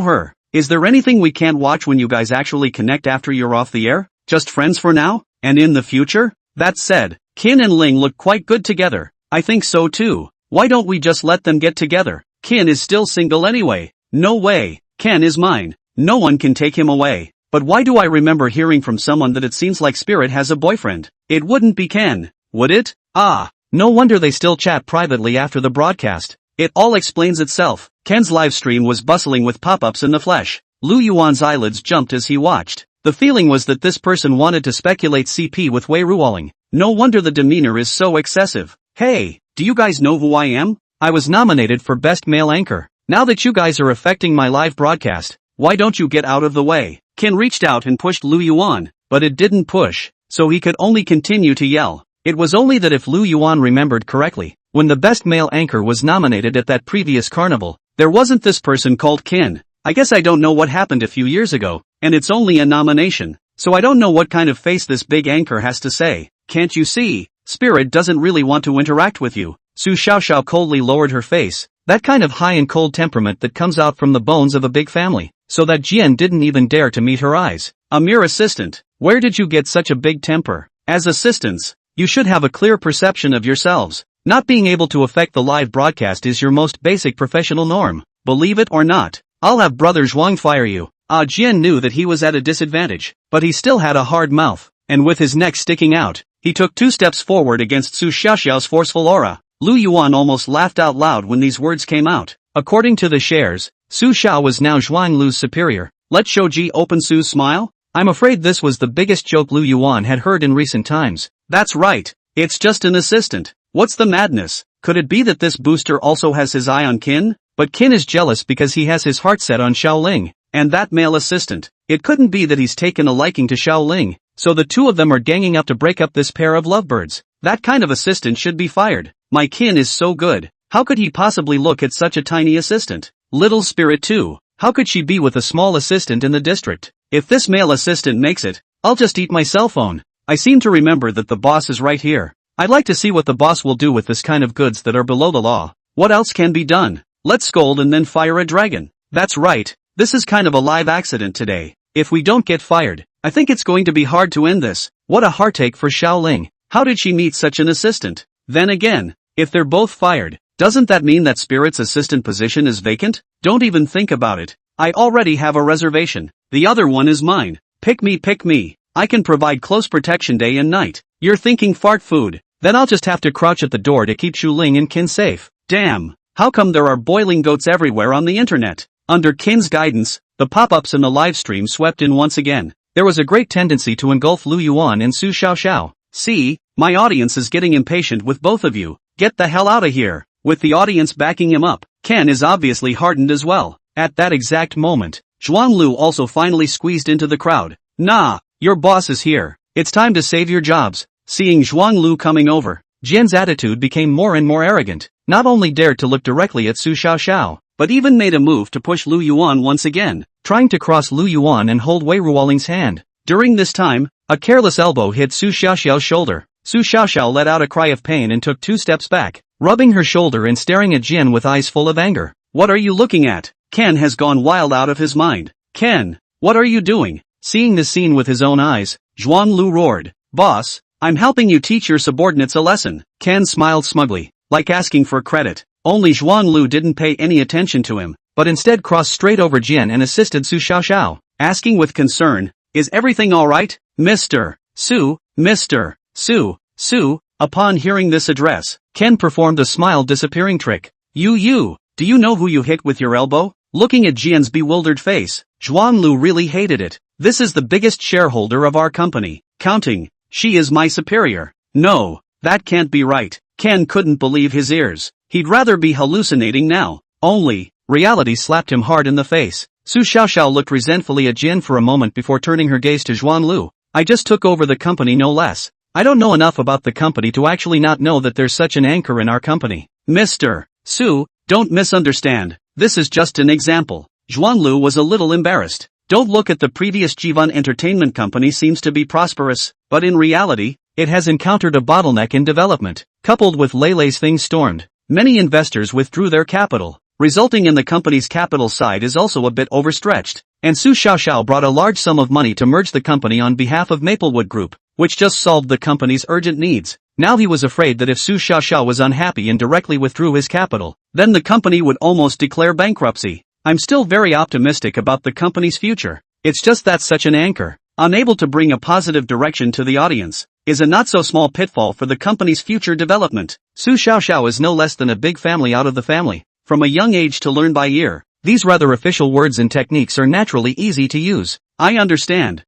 her. Is there anything we can't watch when you guys actually connect after you're off the air? Just friends for now? And in the future? That said, Kin and Ling look quite good together. I think so too. Why don't we just let them get together? Kin is still single anyway. No way. Ken is mine. No one can take him away. But why do I remember hearing from someone that it seems like Spirit has a boyfriend? It wouldn't be Ken, would it? Ah, no wonder they still chat privately after the broadcast. It all explains itself. Ken's livestream was bustling with pop-ups in the flesh. Lu Yuan's eyelids jumped as he watched. The feeling was that this person wanted to speculate CP with Wei Ruoling. No wonder the demeanor is so excessive. Hey, do you guys know who I am? I was nominated for Best Male Anchor. Now that you guys are affecting my live broadcast, why don't you get out of the way? Ken reached out and pushed Lu Yuan, but it didn't push, so he could only continue to yell. It was only that if Lu Yuan remembered correctly, when the Best Male Anchor was nominated at that previous carnival, there wasn't this person called Ken. I guess I don't know what happened a few years ago, and it's only a nomination, so I don't know what kind of face this big anchor has to say. Can't you see? Spirit doesn't really want to interact with you. Su Xiaoxiao coldly lowered her face, that kind of high and cold temperament that comes out from the bones of a big family, so that Jian didn't even dare to meet her eyes. A mere assistant. Where did you get such a big temper? As assistants, you should have a clear perception of yourselves. Not being able to affect the live broadcast is your most basic professional norm. Believe it or not, I'll have Brother Zhuang fire you. Jian knew that he was at a disadvantage, but he still had a hard mouth, and with his neck sticking out, he took 2 steps forward against Su Xiaoxiao's forceful aura. Lu Yuan almost laughed out loud when these words came out. According to the shares, Su Xiao was now Zhuang Lu's superior. Let Shouji open Su's smile? I'm afraid this was the biggest joke Lu Yuan had heard in recent times. That's right. It's just an assistant. What's the madness? Could it be that this booster also has his eye on Qin? But Qin is jealous because he has his heart set on Xiaoling, and that male assistant. It couldn't be that he's taken a liking to Xiaoling, so the two of them are ganging up to break up this pair of lovebirds. That kind of assistant should be fired. My Qin is so good. How could he possibly look at such a tiny assistant? Little Spirit too. How could she be with a small assistant in the district? If this male assistant makes it, I'll just eat my cell phone. I seem to remember that the boss is right here. I'd like to see what the boss will do with this kind of goods that are below the law. What else can be done? Let's scold and then fire a dragon. That's right. This is kind of a live accident today. If we don't get fired, I think it's going to be hard to end this. What a heartache for Xiaoling. How did she meet such an assistant? Then again, if they're both fired, doesn't that mean that Spirit's assistant position is vacant? Don't even think about it. I already have a reservation. The other one is mine. Pick me, pick me. I can provide close protection day and night. You're thinking fart food. Then I'll just have to crouch at the door to keep Shuling and Qin safe. Damn. How come there are boiling goats everywhere on the internet? Under Qin's guidance, the pop-ups in the live stream swept in once again. There was a great tendency to engulf Lu Yuan and Su Xiaoxiao. See, my audience is getting impatient with both of you. Get the hell out of here. With the audience backing him up, Ken is obviously hardened as well. At that exact moment, Zhuang Lu also finally squeezed into the crowd. Nah, your boss is here. It's time to save your jobs. Seeing Zhuang Lu coming over, Jian's attitude became more and more arrogant. Not only dared to look directly at Su Xiaoxiao, but even made a move to push Lu Yuan once again, trying to cross Lu Yuan and hold Wei Ruoling's hand. During this time, a careless elbow hit Su Xiaoxiao's shoulder. Su Xiaoxiao let out a cry of pain and took 2 steps back, rubbing her shoulder and staring at Jian with eyes full of anger. What are you looking at? Ken has gone wild out of his mind. Ken, what are you doing? Seeing this scene with his own eyes, Zhuang Lu roared. Boss, I'm helping you teach your subordinates a lesson. Ken smiled smugly, like asking for credit. Only Zhuang Lu didn't pay any attention to him, but instead crossed straight over Jian and assisted Su Xiaoxiao, asking with concern, is everything alright, Mr. Su? Mr. Su? Upon hearing this address, Ken performed the smile disappearing trick. You, do you know who you hit with your elbow? Looking at Jian's bewildered face, Zhuang Lu really hated it. This is the biggest shareholder of our company. Counting, she is my superior. No, that can't be right. Ken couldn't believe his ears. He'd rather be hallucinating now. Only, reality slapped him hard in the face. Su Xiaoxiao looked resentfully at Jian for a moment before turning her gaze to Zhuang Lu. I just took over the company no less. I don't know enough about the company to actually not know that there's such an anchor in our company. Mr. Su, don't misunderstand. This is just an example. Zhuanglu was a little embarrassed. Don't look at the previous Jivan Entertainment Company seems to be prosperous, but in reality, it has encountered a bottleneck in development. Coupled with Leilei's things stormed, many investors withdrew their capital, resulting in the company's capital side is also a bit overstretched. And Su Xiaoxiao brought a large sum of money to merge the company on behalf of Maplewood Group, which just solved the company's urgent needs. Now he was afraid that if Su Xiaoxiao was unhappy and directly withdrew his capital, then the company would almost declare bankruptcy. I'm still very optimistic about the company's future. It's just that such an anchor, unable to bring a positive direction to the audience, is a not-so-small pitfall for the company's future development. Su Xiaoxiao is no less than a big family out of the family. From a young age to learn by ear, these rather official words and techniques are naturally easy to use. I understand.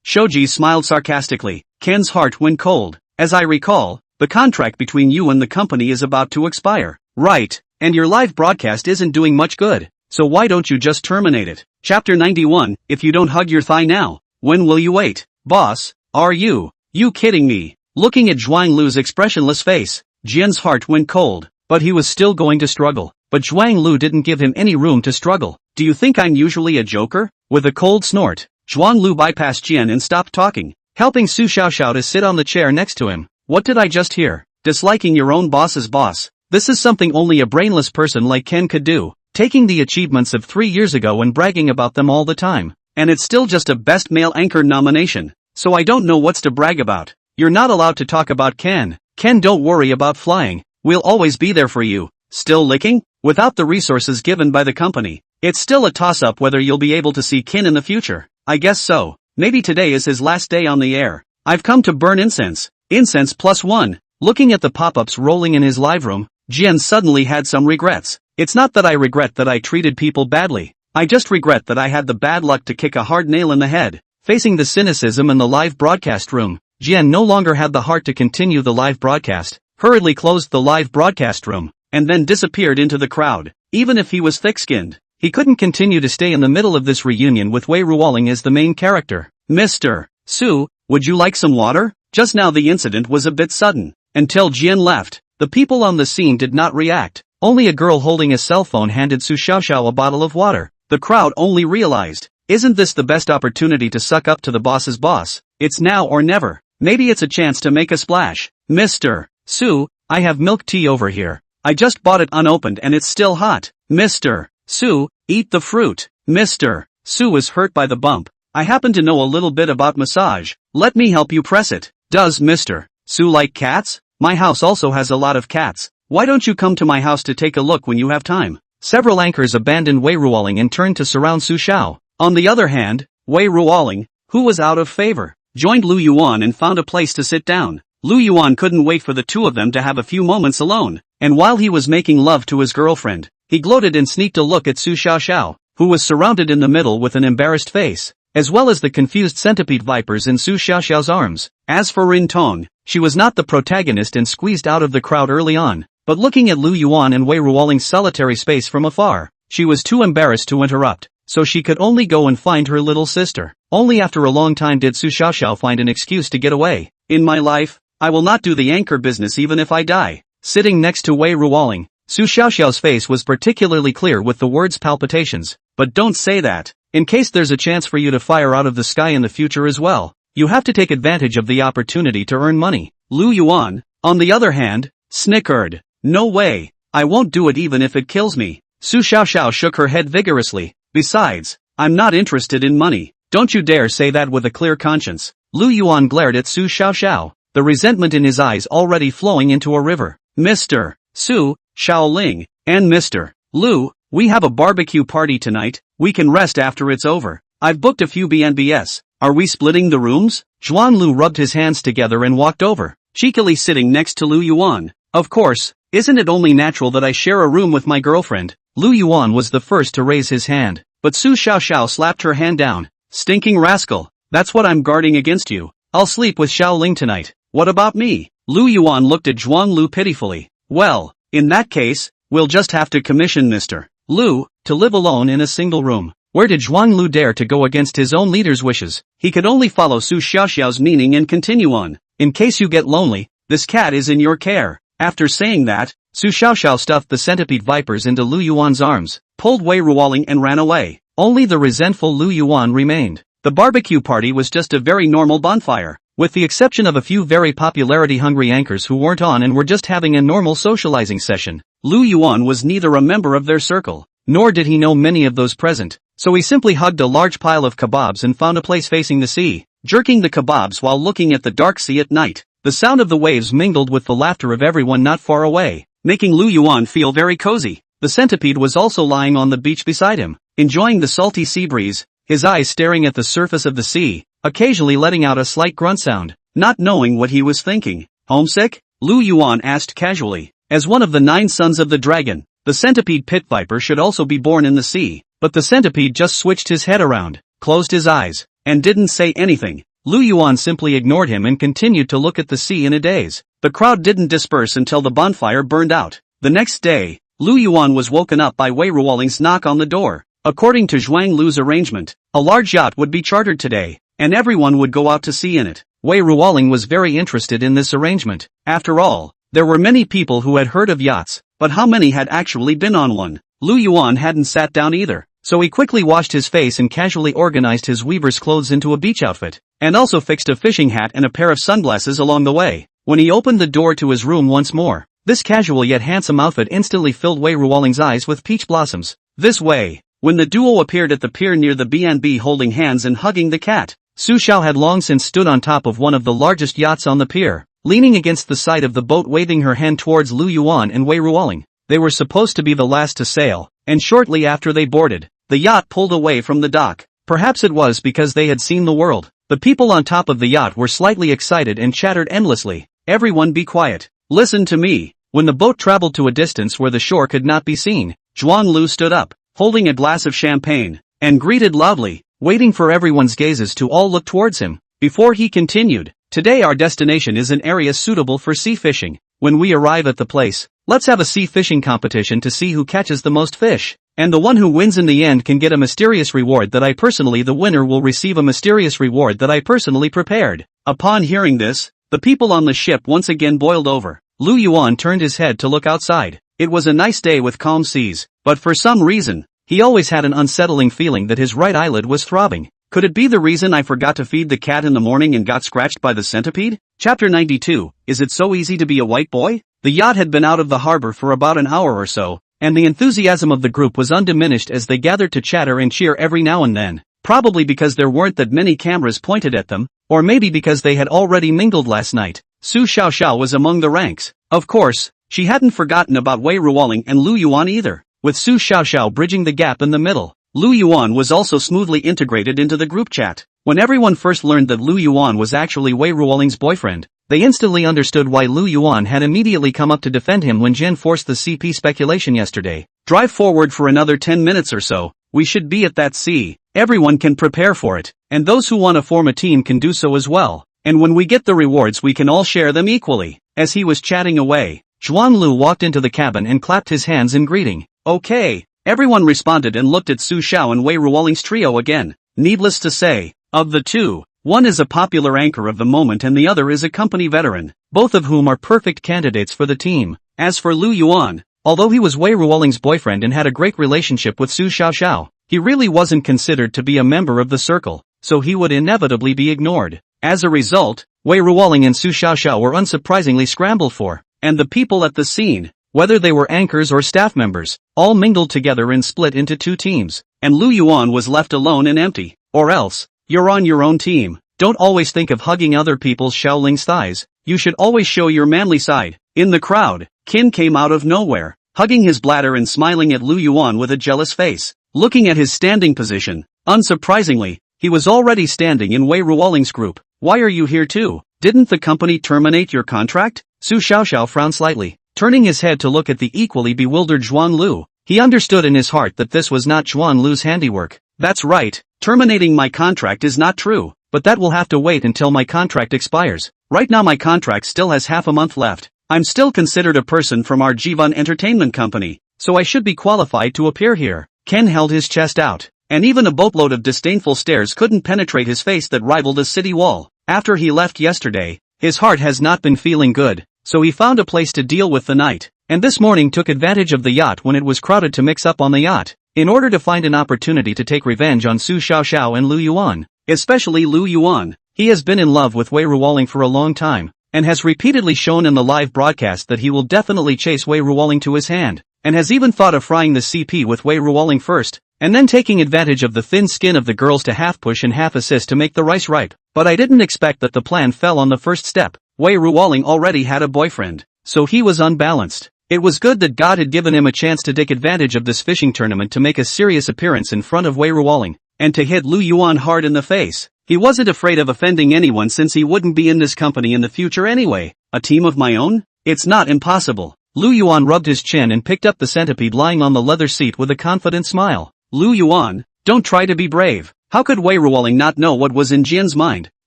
Shoji smiled sarcastically. Ken's heart went cold. As I recall, the contract between you and the company is about to expire. Right, and your live broadcast isn't doing much good, so why don't you just terminate it? Chapter 91, if you don't hug your thigh now, when will you wait? Boss, are you kidding me? Looking at Zhuang Lu's expressionless face, Jian's heart went cold, but he was still going to struggle. But Zhuang Lu didn't give him any room to struggle. Do you think I'm usually a joker? With a cold snort, Zhuang Lu bypassed Jian and stopped talking, helping Su Xiaoxiao to sit on the chair next to him. What did I just hear? Disliking your own boss's boss. This is something only a brainless person like Ken could do, taking the achievements of 3 years ago and bragging about them all the time. And it's still just a Best Male Anchor nomination, so I don't know what's to brag about. You're not allowed to talk about Ken. Ken, don't worry about flying. We'll always be there for you. Still licking? Without the resources given by the company, it's still a toss-up whether you'll be able to see Ken in the future. I guess so. Maybe today is his last day on the air. I've come to burn incense. Incense +1. Looking at the pop-ups rolling in his live room, Jian suddenly had some regrets. It's not that I regret that I treated people badly. I just regret that I had the bad luck to kick a hard nail in the head. Facing the cynicism in the live broadcast room, Jian no longer had the heart to continue the live broadcast, hurriedly closed the live broadcast room, and then disappeared into the crowd. Even if he was thick-skinned, he couldn't continue to stay in the middle of this reunion with Wei Ruoling as the main character. Mr. Su, would you like some water? Just now the incident was a bit sudden. Until Jian left, the people on the scene did not react. Only a girl holding a cell phone handed Su Xiaoxiao a bottle of water. The crowd only realized, isn't this the best opportunity to suck up to the boss's boss? It's now or never. Maybe it's a chance to make a splash. Mr. Su, I have milk tea over here. I just bought it unopened and it's still hot. Mr. Su, eat the fruit. Mr. Su was hurt by the bump. I happen to know a little bit about massage. Let me help you press it. Does Mr. Su like cats? My house also has a lot of cats. Why don't you come to my house to take a look when you have time? Several anchors abandoned Wei Ruoling and turned to surround Su Xiao. On the other hand, Wei Ruoling, who was out of favor, joined Lu Yuan and found a place to sit down. Lu Yuan couldn't wait for the two of them to have a few moments alone, and while he was making love to his girlfriend, he gloated and sneaked a look at Su Xiaoxiao, who was surrounded in the middle with an embarrassed face, as well as the confused centipede vipers in Su Xiaoxiao's arms. As for Rin Tong, she was not the protagonist and squeezed out of the crowd early on, but looking at Lu Yuan and Wei Ruoling's solitary space from afar, she was too embarrassed to interrupt, so she could only go and find her little sister. Only after a long time did Su Xiaoxiao find an excuse to get away. In my life, I will not do the anchor business even if I die. Sitting next to Wei Ruoling, Su Xiaoxiao's face was particularly clear with the words palpitations. But don't say that. In case there's a chance for you to fire out of the sky in the future as well, you have to take advantage of the opportunity to earn money. Lu Yuan, on the other hand, snickered. No way. I won't do it even if it kills me. Su Xiaoxiao shook her head vigorously. Besides, I'm not interested in money. Don't you dare say that with a clear conscience. Lu Yuan glared at Su Xiaoxiao, the resentment in his eyes already flowing into a river. Mr. Su, Xiaoling, and Mr. Lu, we have a barbecue party tonight. We can rest after it's over. I've booked a few BNBs. Are we splitting the rooms? Zhuan Lu rubbed his hands together and walked over, cheekily sitting next to Lu Yuan. Of course, isn't it only natural that I share a room with my girlfriend? Lu Yuan was the first to raise his hand, but Su Xiaoxiao slapped her hand down. Stinking rascal, that's what I'm guarding against you. I'll sleep with Xiaoling tonight. What about me? Lu Yuan looked at Zhuang Lu pitifully. Well, in that case, we'll just have to commission Mr. Lu to live alone in a single room. Where did Zhuang Lu dare to go against his own leader's wishes? He could only follow Su Xiaoxiao's meaning and continue on. In case you get lonely, this cat is in your care. After saying that, Su Xiaoxiao stuffed the centipede vipers into Lu Yuan's arms, pulled Wei Ruoling and ran away. Only the resentful Lu Yuan remained. The barbecue party was just a very normal bonfire, with the exception of a few very popularity-hungry anchors who weren't on and were just having a normal socializing session. Lu Yuan was neither a member of their circle, nor did he know many of those present, so he simply hugged a large pile of kebabs and found a place facing the sea, jerking the kebabs while looking at the dark sea at night. The sound of the waves mingled with the laughter of everyone not far away, making Lu Yuan feel very cozy. The centipede was also lying on the beach beside him, enjoying the salty sea breeze, his eyes staring at the surface of the sea, occasionally letting out a slight grunt sound. Not knowing what he was thinking. Homesick? Lu Yuan asked casually. As one of the 9 sons of the dragon, the centipede pit viper should also be born in the sea, but the centipede just switched his head around, closed his eyes, and didn't say anything. Lu Yuan simply ignored him and continued to look at the sea in a daze. The crowd didn't disperse until the bonfire burned out. The next day, Lu Yuan was woken up by Wei Ruoling's knock on the door. According to Zhuang Lu's arrangement, a large yacht would be chartered today, and everyone would go out to sea in it. Wei Ruoling was very interested in this arrangement. After all, there were many people who had heard of yachts, but how many had actually been on one? Lu Yuan hadn't sat down either, so he quickly washed his face and casually organized his weaver's clothes into a beach outfit, and also fixed a fishing hat and a pair of sunglasses along the way. When he opened the door to his room once more, this casual yet handsome outfit instantly filled Wei Ruoling's eyes with peach blossoms. This way, when the duo appeared at the pier near the B&B holding hands and hugging the cat, Su Xiao had long since stood on top of one of the largest yachts on the pier, leaning against the side of the boat waving her hand towards Lu Yuan and Wei Ruoling. They were supposed to be the last to sail, and shortly after they boarded, the yacht pulled away from the dock. Perhaps it was because they had seen the world. The people on top of the yacht were slightly excited and chattered endlessly. Everyone be quiet. Listen to me. When the boat traveled to a distance where the shore could not be seen, Zhuang Lu stood up, holding a glass of champagne, and greeted loudly, waiting for everyone's gazes to all look towards him. Before he continued, today our destination is an area suitable for sea fishing. When we arrive at the place, let's have a sea fishing competition to see who catches the most fish. And the one who wins in the end can get a mysterious reward that I personally the winner will receive a mysterious reward that I personally prepared. Upon hearing this, the people on the ship once again boiled over. Lu Yuan turned his head to look outside. It was a nice day with calm seas, but for some reason, he always had an unsettling feeling that his right eyelid was throbbing. Could it be the reason I forgot to feed the cat in the morning and got scratched by the centipede? Chapter 92, Is it so easy to be a white boy? The yacht had been out of the harbor for about an hour or so, and the enthusiasm of the group was undiminished as they gathered to chatter and cheer every now and then, probably because there weren't that many cameras pointed at them, or maybe because they had already mingled last night. Su Xiaoxiao was among the ranks. Of course, she hadn't forgotten about Wei Ruoling and Lu Yuan either, with Su Xiaoxiao bridging the gap in the middle. Lu Yuan was also smoothly integrated into the group chat. When everyone first learned that Lu Yuan was actually Wei Ruoling's boyfriend, they instantly understood why Lu Yuan had immediately come up to defend him when Jin forced the CP speculation yesterday. Drive forward for another 10 minutes or so, we should be at that sea. Everyone can prepare for it, and those who want to form a team can do so as well. And when we get the rewards we can all share them equally. As he was chatting away, Zhuang Lu walked into the cabin and clapped his hands in greeting. Okay. Everyone responded and looked at Su Xiao and Wei Ruoling's trio again. Needless to say, of the two, one is a popular anchor of the moment and the other is a company veteran, both of whom are perfect candidates for the team. As for Lu Yuan, although he was Wei Ruoling's boyfriend and had a great relationship with Su Xiaoxiao, he really wasn't considered to be a member of the circle, so he would inevitably be ignored. As a result, Wei Ruoling and Su Xiaoxiao were unsurprisingly scrambled for, and the people at the scene, whether they were anchors or staff members, all mingled together and split into two teams, and Lu Yuan was left alone and empty. Or else, you're on your own team. Don't always think of hugging other people's Shaoling's thighs, you should always show your manly side. In the crowd, Qin came out of nowhere, hugging his bladder and smiling at Lu Yuan with a jealous face. Looking at his standing position, unsurprisingly, he was already standing in Wei Ruoling's group. Why are you here too? Didn't the company terminate your contract? Su Xiaoxiao frowned slightly, turning his head to look at the equally bewildered Zhuang Lu. He understood in his heart that this was not Zhuang Lu's handiwork. That's right, terminating my contract is not true, but that will have to wait until my contract expires. Right now my contract still has half a month left. I'm still considered a person from our Jivan Entertainment Company, so I should be qualified to appear here. Ken held his chest out, and even a boatload of disdainful stares couldn't penetrate his face that rivaled a city wall. After he left yesterday, his heart has not been feeling good, so he found a place to deal with the night. and this morning took advantage of the yacht when it was crowded to mix up on the yacht, in order to find an opportunity to take revenge on Su Xiaoxiao and Lu Yuan. Especially Lu Yuan. He has been in love with Wei Ruoling for a long time, and has repeatedly shown in the live broadcast that he will definitely chase Wei Ruoling to his hand, and has even thought of frying the CP with Wei Ruoling first, and then taking advantage of the thin skin of the girls to half push and half assist to make the rice ripe. But I didn't expect that the plan fell on the first step. Wei Ruoling already had a boyfriend, so he was unbalanced. It was good that God had given him a chance to take advantage of this fishing tournament to make a serious appearance in front of Wei Ruoling, and to hit Lu Yuan hard in the face. He wasn't afraid of offending anyone since he wouldn't be in this company in the future anyway. A team of my own? It's not impossible. Lu Yuan rubbed his chin and picked up the centipede lying on the leather seat with a confident smile. Lu Yuan, don't try to be brave. How could Wei Ruoling not know what was in Jian's mind?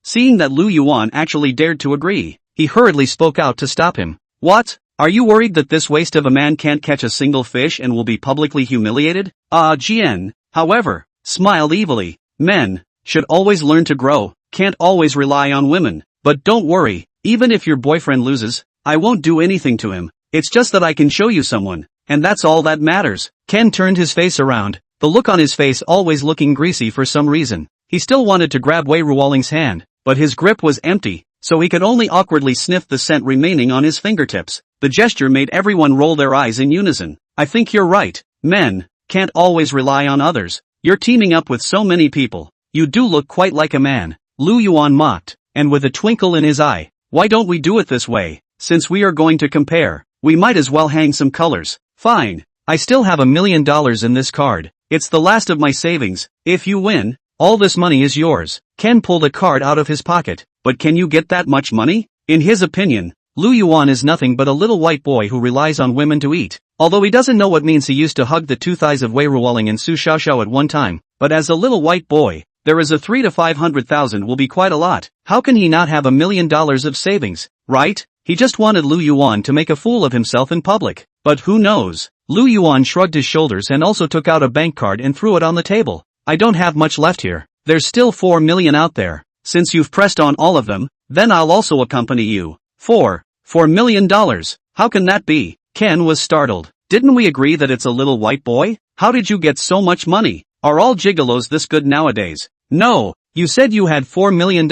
Seeing that Lu Yuan actually dared to agree, he hurriedly spoke out to stop him. What? Are you worried that this waste of a man can't catch a single fish and will be publicly humiliated? Jian, however, smiled evilly. Men should always learn to grow, can't always rely on women. But don't worry, even if your boyfriend loses, I won't do anything to him. It's just that I can show you someone, and that's all that matters. Ken turned his face around, the look on his face always looking greasy for some reason. He still wanted to grab Wei Ruoling's hand, but his grip was empty, so he could only awkwardly sniff the scent remaining on his fingertips. The gesture made everyone roll their eyes in unison. I think you're right. Men can't always rely on others. You're teaming up with so many people. You do look quite like a man. Lu Yuan mocked, and with a twinkle in his eye. Why don't we do it this way? Since we are going to compare, we might as well hang some colors. Fine. I still have $1 million in this card. It's the last of my savings. If you win, all this money is yours. Ken pulled a card out of his pocket. But can you get that much money? In his opinion, Lu Yuan is nothing but a little white boy who relies on women to eat. Although he doesn't know what means he used to hug the two thighs of Wei Ruoling and Su Xiaoxiao at one time. But as a little white boy, there is a 3 to 500,000 will be quite a lot. How can he not have $1 million of savings, right? He just wanted Lu Yuan to make a fool of himself in public. But who knows? Lu Yuan shrugged his shoulders and also took out a bank card and threw it on the table. I don't have much left here. There's still 4 million out there. Since you've pressed on all of them, then I'll also accompany you. $4 million? How can that be? Ken was startled. Didn't we agree that it's a little white boy? How did you get so much money? Are all gigolos this good nowadays? No, you said you had $4 million.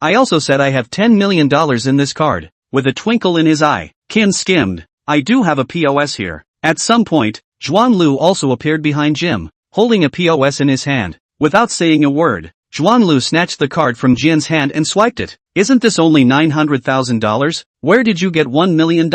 I also said I have $10 million in this card. With a twinkle in his eye, Ken skimmed. I do have a POS here. At some point, Zhuan Lu also appeared behind Jim, holding a POS in his hand. Without saying a word, Zhuan Lu snatched the card from Jian's hand and swiped it. Isn't this only $900,000? Where did you get $1 million?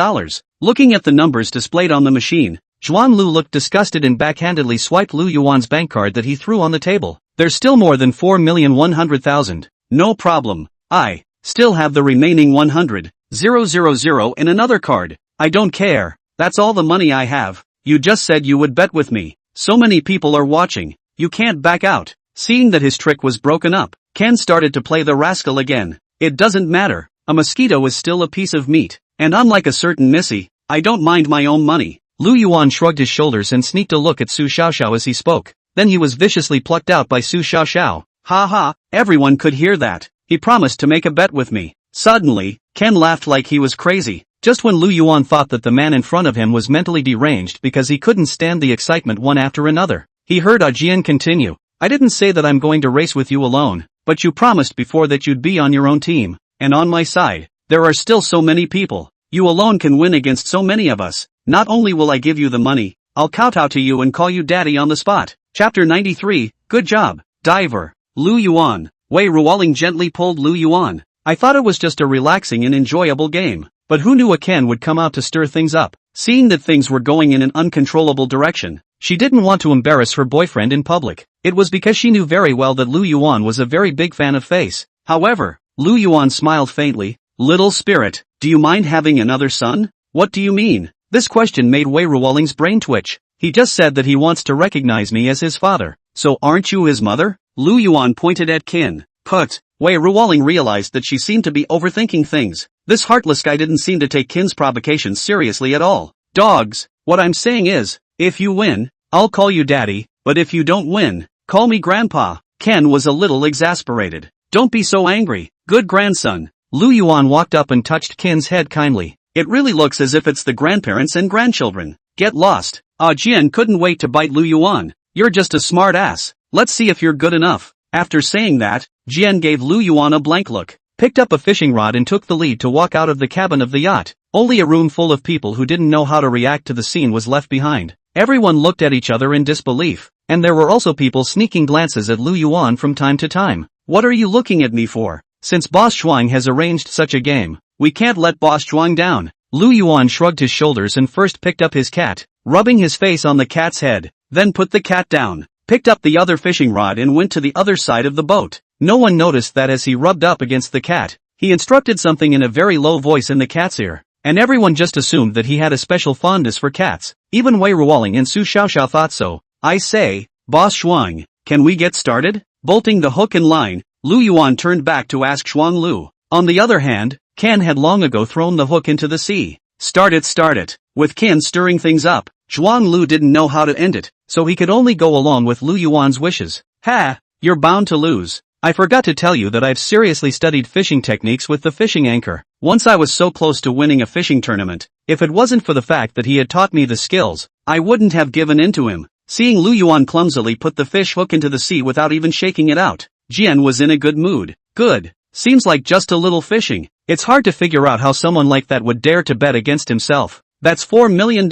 Looking at the numbers displayed on the machine, Zhuan Lu looked disgusted and backhandedly swiped Lu Yuan's bank card that he threw on the table. There's still more than 4,100,000. No problem. I still have the remaining 100,000 in another card. I don't care. That's all the money I have. You just said you would bet with me. So many people are watching. You can't back out. Seeing that his trick was broken up, Ken started to play the rascal again. It doesn't matter. A mosquito is still a piece of meat. And unlike a certain Missy, I don't mind my own money. Lu Yuan shrugged his shoulders and sneaked a look at Su Xiaoxiao as he spoke. Then he was viciously plucked out by Su Xiaoxiao. Ha ha, everyone could hear that. He promised to make a bet with me. Suddenly, Ken laughed like he was crazy. Just when Lu Yuan thought that the man in front of him was mentally deranged because he couldn't stand the excitement one after another, he heard Jian continue. I didn't say that I'm going to race with you alone, but you promised before that you'd be on your own team, and on my side. There are still so many people. You alone can win against so many of us. Not only will I give you the money, I'll kowtow to you and call you daddy on the spot. Chapter 93, Good job, Diver. Lu Yuan. Wei Ruoling gently pulled Lu Yuan. I thought it was just a relaxing and enjoyable game. But who knew a Ken would come out to stir things up? Seeing that things were going in an uncontrollable direction, she didn't want to embarrass her boyfriend in public. It was because she knew very well that Lu Yuan was a very big fan of Face. However, Lu Yuan smiled faintly. Little spirit, do you mind having another son? What do you mean? This question made Wei Ruoling's brain twitch. He just said that he wants to recognize me as his father. So aren't you his mother? Lu Yuan pointed at Kin. Put. Wei Ruoling realized that she seemed to be overthinking things. This heartless guy didn't seem to take Kin's provocation seriously at all. Dogs, what I'm saying is, if you win, I'll call you daddy, but if you don't win, call me grandpa. Ken was a little exasperated. Don't be so angry, good grandson. Lu Yuan walked up and touched Kin's head kindly. It really looks as if it's the grandparents and grandchildren. Get lost. Jian couldn't wait to bite Lu Yuan. You're just a smart ass. Let's see if you're good enough. After saying that, Jian gave Lu Yuan a blank look, picked up a fishing rod and took the lead to walk out of the cabin of the yacht. Only a room full of people who didn't know how to react to the scene was left behind. Everyone looked at each other in disbelief, and there were also people sneaking glances at Lu Yuan from time to time. What are you looking at me for? Since Boss Shuang has arranged such a game, we can't let Boss Shuang down. Lu Yuan shrugged his shoulders and first picked up his cat, rubbing his face on the cat's head, then put the cat down, picked up the other fishing rod and went to the other side of the boat. No one noticed that as he rubbed up against the cat, he instructed something in a very low voice in the cat's ear, and everyone just assumed that he had a special fondness for cats. Even Wei Ruoling and Su Xiaoxiao thought so. I say, Boss Shuang, can we get started? Bolting the hook and line, Lu Yuan turned back to ask Shuang Lu. On the other hand, Ken had long ago thrown the hook into the sea. Start it. With Ken stirring things up, Shuang Lu didn't know how to end it, so he could only go along with Lu Yuan's wishes. Ha! You're bound to lose. I forgot to tell you that I've seriously studied fishing techniques with the fishing anchor. Once I was so close to winning a fishing tournament. If it wasn't for the fact that he had taught me the skills, I wouldn't have given in to him. Seeing Lu Yuan clumsily put the fish hook into the sea without even shaking it out, Jian was in a good mood. Good. Seems like just a little fishing. It's hard to figure out how someone like that would dare to bet against himself. That's $4 million.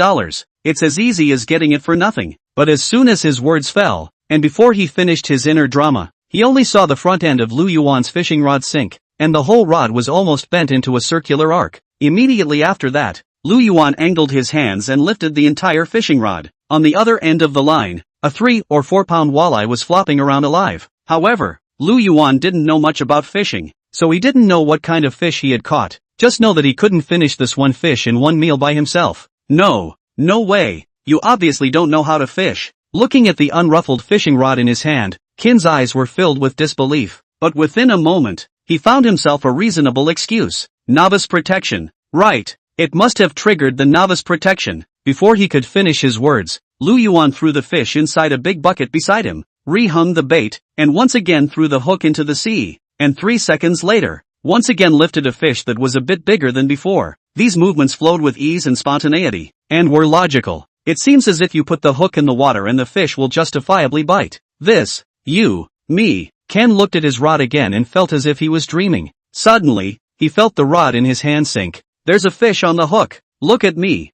It's as easy as getting it for nothing. But as soon as his words fell, and before he finished his inner drama, he only saw the front end of Lu Yuan's fishing rod sink, and the whole rod was almost bent into a circular arc. Immediately after that, Lu Yuan angled his hands and lifted the entire fishing rod. On the other end of the line, a 3 or 4 pound walleye was flopping around alive. However, Lu Yuan didn't know much about fishing, so he didn't know what kind of fish he had caught. Just know that he couldn't finish this one fish in one meal by himself. No way. You obviously don't know how to fish. Looking at the unruffled fishing rod in his hand, Qin's eyes were filled with disbelief. But within a moment, he found himself a reasonable excuse. Novice protection. Right. It must have triggered the novice protection. Before he could finish his words, Lu Yuan threw the fish inside a big bucket beside him, rehung the bait, and once again threw the hook into the sea, and 3 seconds later, once again lifted a fish that was a bit bigger than before. These movements flowed with ease and spontaneity, and were logical. It seems as if you put the hook in the water and the fish will justifiably bite. This, me. Ken looked at his rod again and felt as if he was dreaming. Suddenly, he felt the rod in his hand sink. There's a fish on the hook. Look at me.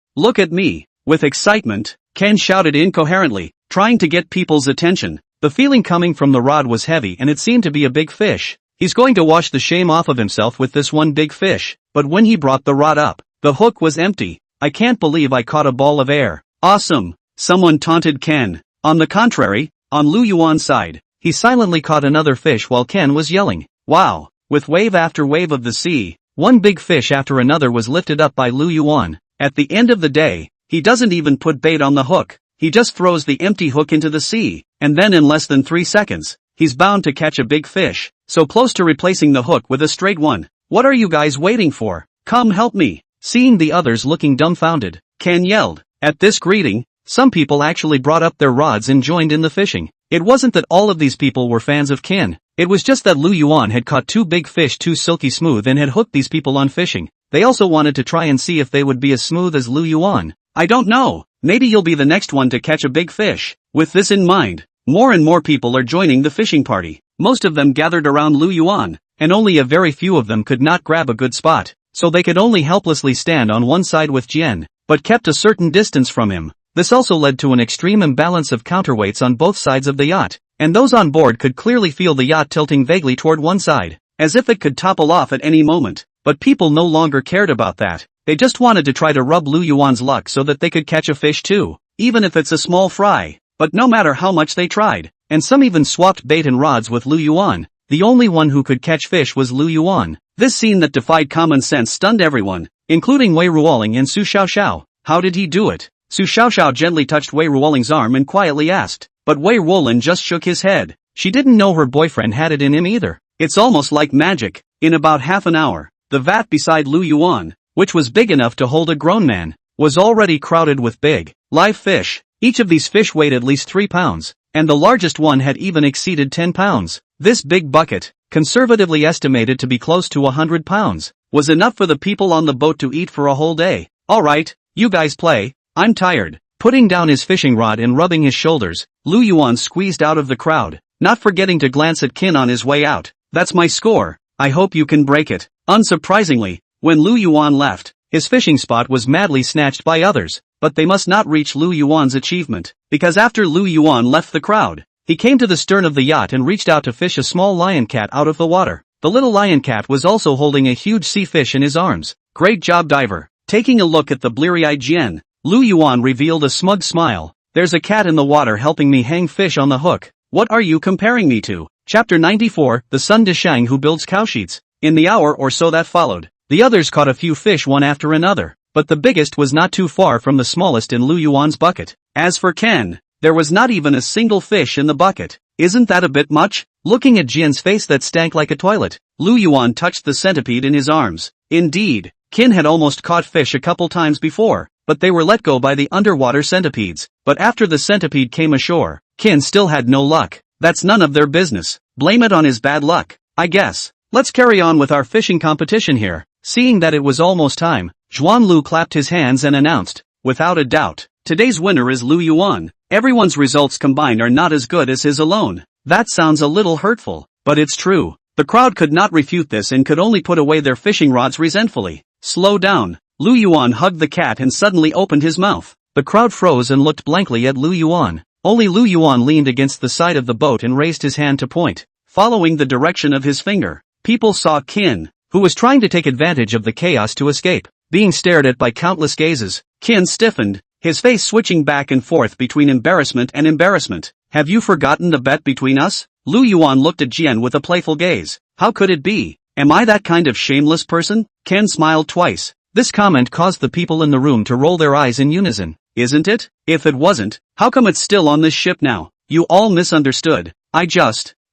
With excitement, Ken shouted incoherently, trying to get people's attention. The feeling coming from the rod was heavy and it seemed to be a big fish. He's going to wash the shame off of himself with this one big fish. But when he brought the rod up, the hook was empty. I can't believe I caught a ball of air. Awesome! Someone taunted Ken. On the contrary, on Lu Yuan's side, he silently caught another fish while Ken was yelling. Wow! With wave after wave of the sea, one big fish after another was lifted up by Lu Yuan. At the end of the day, he doesn't even put bait on the hook. He just throws the empty hook into the sea, and then in less than 3 seconds, he's bound to catch a big fish, so close to replacing the hook with a straight one. What are you guys waiting for? Come help me! Seeing the others looking dumbfounded, Ken yelled. At this greeting, some people actually brought up their rods and joined in the fishing. It wasn't that all of these people were fans of Ken. It was just that Lu Yuan had caught 2 big fish too silky smooth and had hooked these people on fishing. They also wanted to try and see if they would be as smooth as Lu Yuan. I don't know. Maybe you'll be the next one to catch a big fish. With this in mind, more and more people are joining the fishing party. Most of them gathered around Lu Yuan, and only a very few of them could not grab a good spot, so they could only helplessly stand on one side with Jian, but kept a certain distance from him. This also led to an extreme imbalance of counterweights on both sides of the yacht, and those on board could clearly feel the yacht tilting vaguely toward one side, as if it could topple off at any moment. But people no longer cared about that. They just wanted to try to rub Lu Yuan's luck so that they could catch a fish too, even if it's a small fry. But no matter how much they tried, and some even swapped bait and rods with Lu Yuan, the only one who could catch fish was Lu Yuan. This scene that defied common sense stunned everyone, including Wei Ruoling and Su Xiaoxiao. How did he do it? Su Xiaoxiao gently touched Wei Ruoling's arm and quietly asked, but Wei Ruoling just shook his head. She didn't know her boyfriend had it in him either. It's almost like magic. In about half an hour, the vat beside Lu Yuan, which was big enough to hold a grown man, was already crowded with big, live fish. Each of these fish weighed at least 3 pounds, and the largest one had even exceeded 10 pounds. This big bucket, conservatively estimated to be close to 100 pounds, was enough for the people on the boat to eat for a whole day. Alright, you guys play, I'm tired. Putting down his fishing rod and rubbing his shoulders, Lu Yuan squeezed out of the crowd, not forgetting to glance at Qin on his way out. That's my score, I hope you can break it. Unsurprisingly, when Lu Yuan left, his fishing spot was madly snatched by others, but they must not reach Lu Yuan's achievement, because after Lu Yuan left the crowd, he came to the stern of the yacht and reached out to fish a small lion cat out of the water. The little lion cat was also holding a huge sea fish in his arms. Great job, diver. Taking a look at the bleary-eyed Jian, Lu Yuan revealed a smug smile. There's a cat in the water helping me hang fish on the hook. What are you comparing me to? Chapter 94, The Sun Deshang Who Builds Cow Sheets. In the hour or so that followed, the others caught a few fish one after another, but the biggest was not too far from the smallest in Lu Yuan's bucket. As for Ken, there was not even a single fish in the bucket. Isn't that a bit much? Looking at Jian's face that stank like a toilet, Lu Yuan touched the centipede in his arms. Indeed, Qin had almost caught fish a couple times before, but they were let go by the underwater centipedes. But after the centipede came ashore, Qin still had no luck. That's none of their business. Blame it on his bad luck, I guess. Let's carry on with our fishing competition here. Seeing that it was almost time, Zhuan clapped his hands and announced, without a doubt, today's winner is Lu Yuan. Everyone's results combined are not as good as his alone. That sounds a little hurtful, but it's true. The crowd could not refute this and could only put away their fishing rods resentfully. Slow down. Lu Yuan hugged the cat and suddenly opened his mouth. The crowd froze and looked blankly at Lu Yuan. Only Lu Yuan leaned against the side of the boat and raised his hand to point. Following the direction of his finger, people saw Qin, who was trying to take advantage of the chaos to escape. Being stared at by countless gazes, Qin stiffened, his face switching back and forth between embarrassment and embarrassment. Have you forgotten the bet between us? Lu Yuan looked at Jian with a playful gaze. How could it be? Am I that kind of shameless person? Ken smiled twice. This comment caused the people in the room to roll their eyes in unison. Isn't it? If it wasn't, how come it's still on this ship now? You all misunderstood.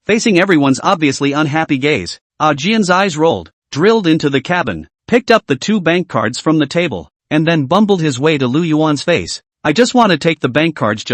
Facing everyone's obviously unhappy gaze, Jian's eyes rolled, drilled into the cabin, picked up the 2 bank cards from the table, and then bumbled his way to Lu Yuan's face. I just want to take the bank cards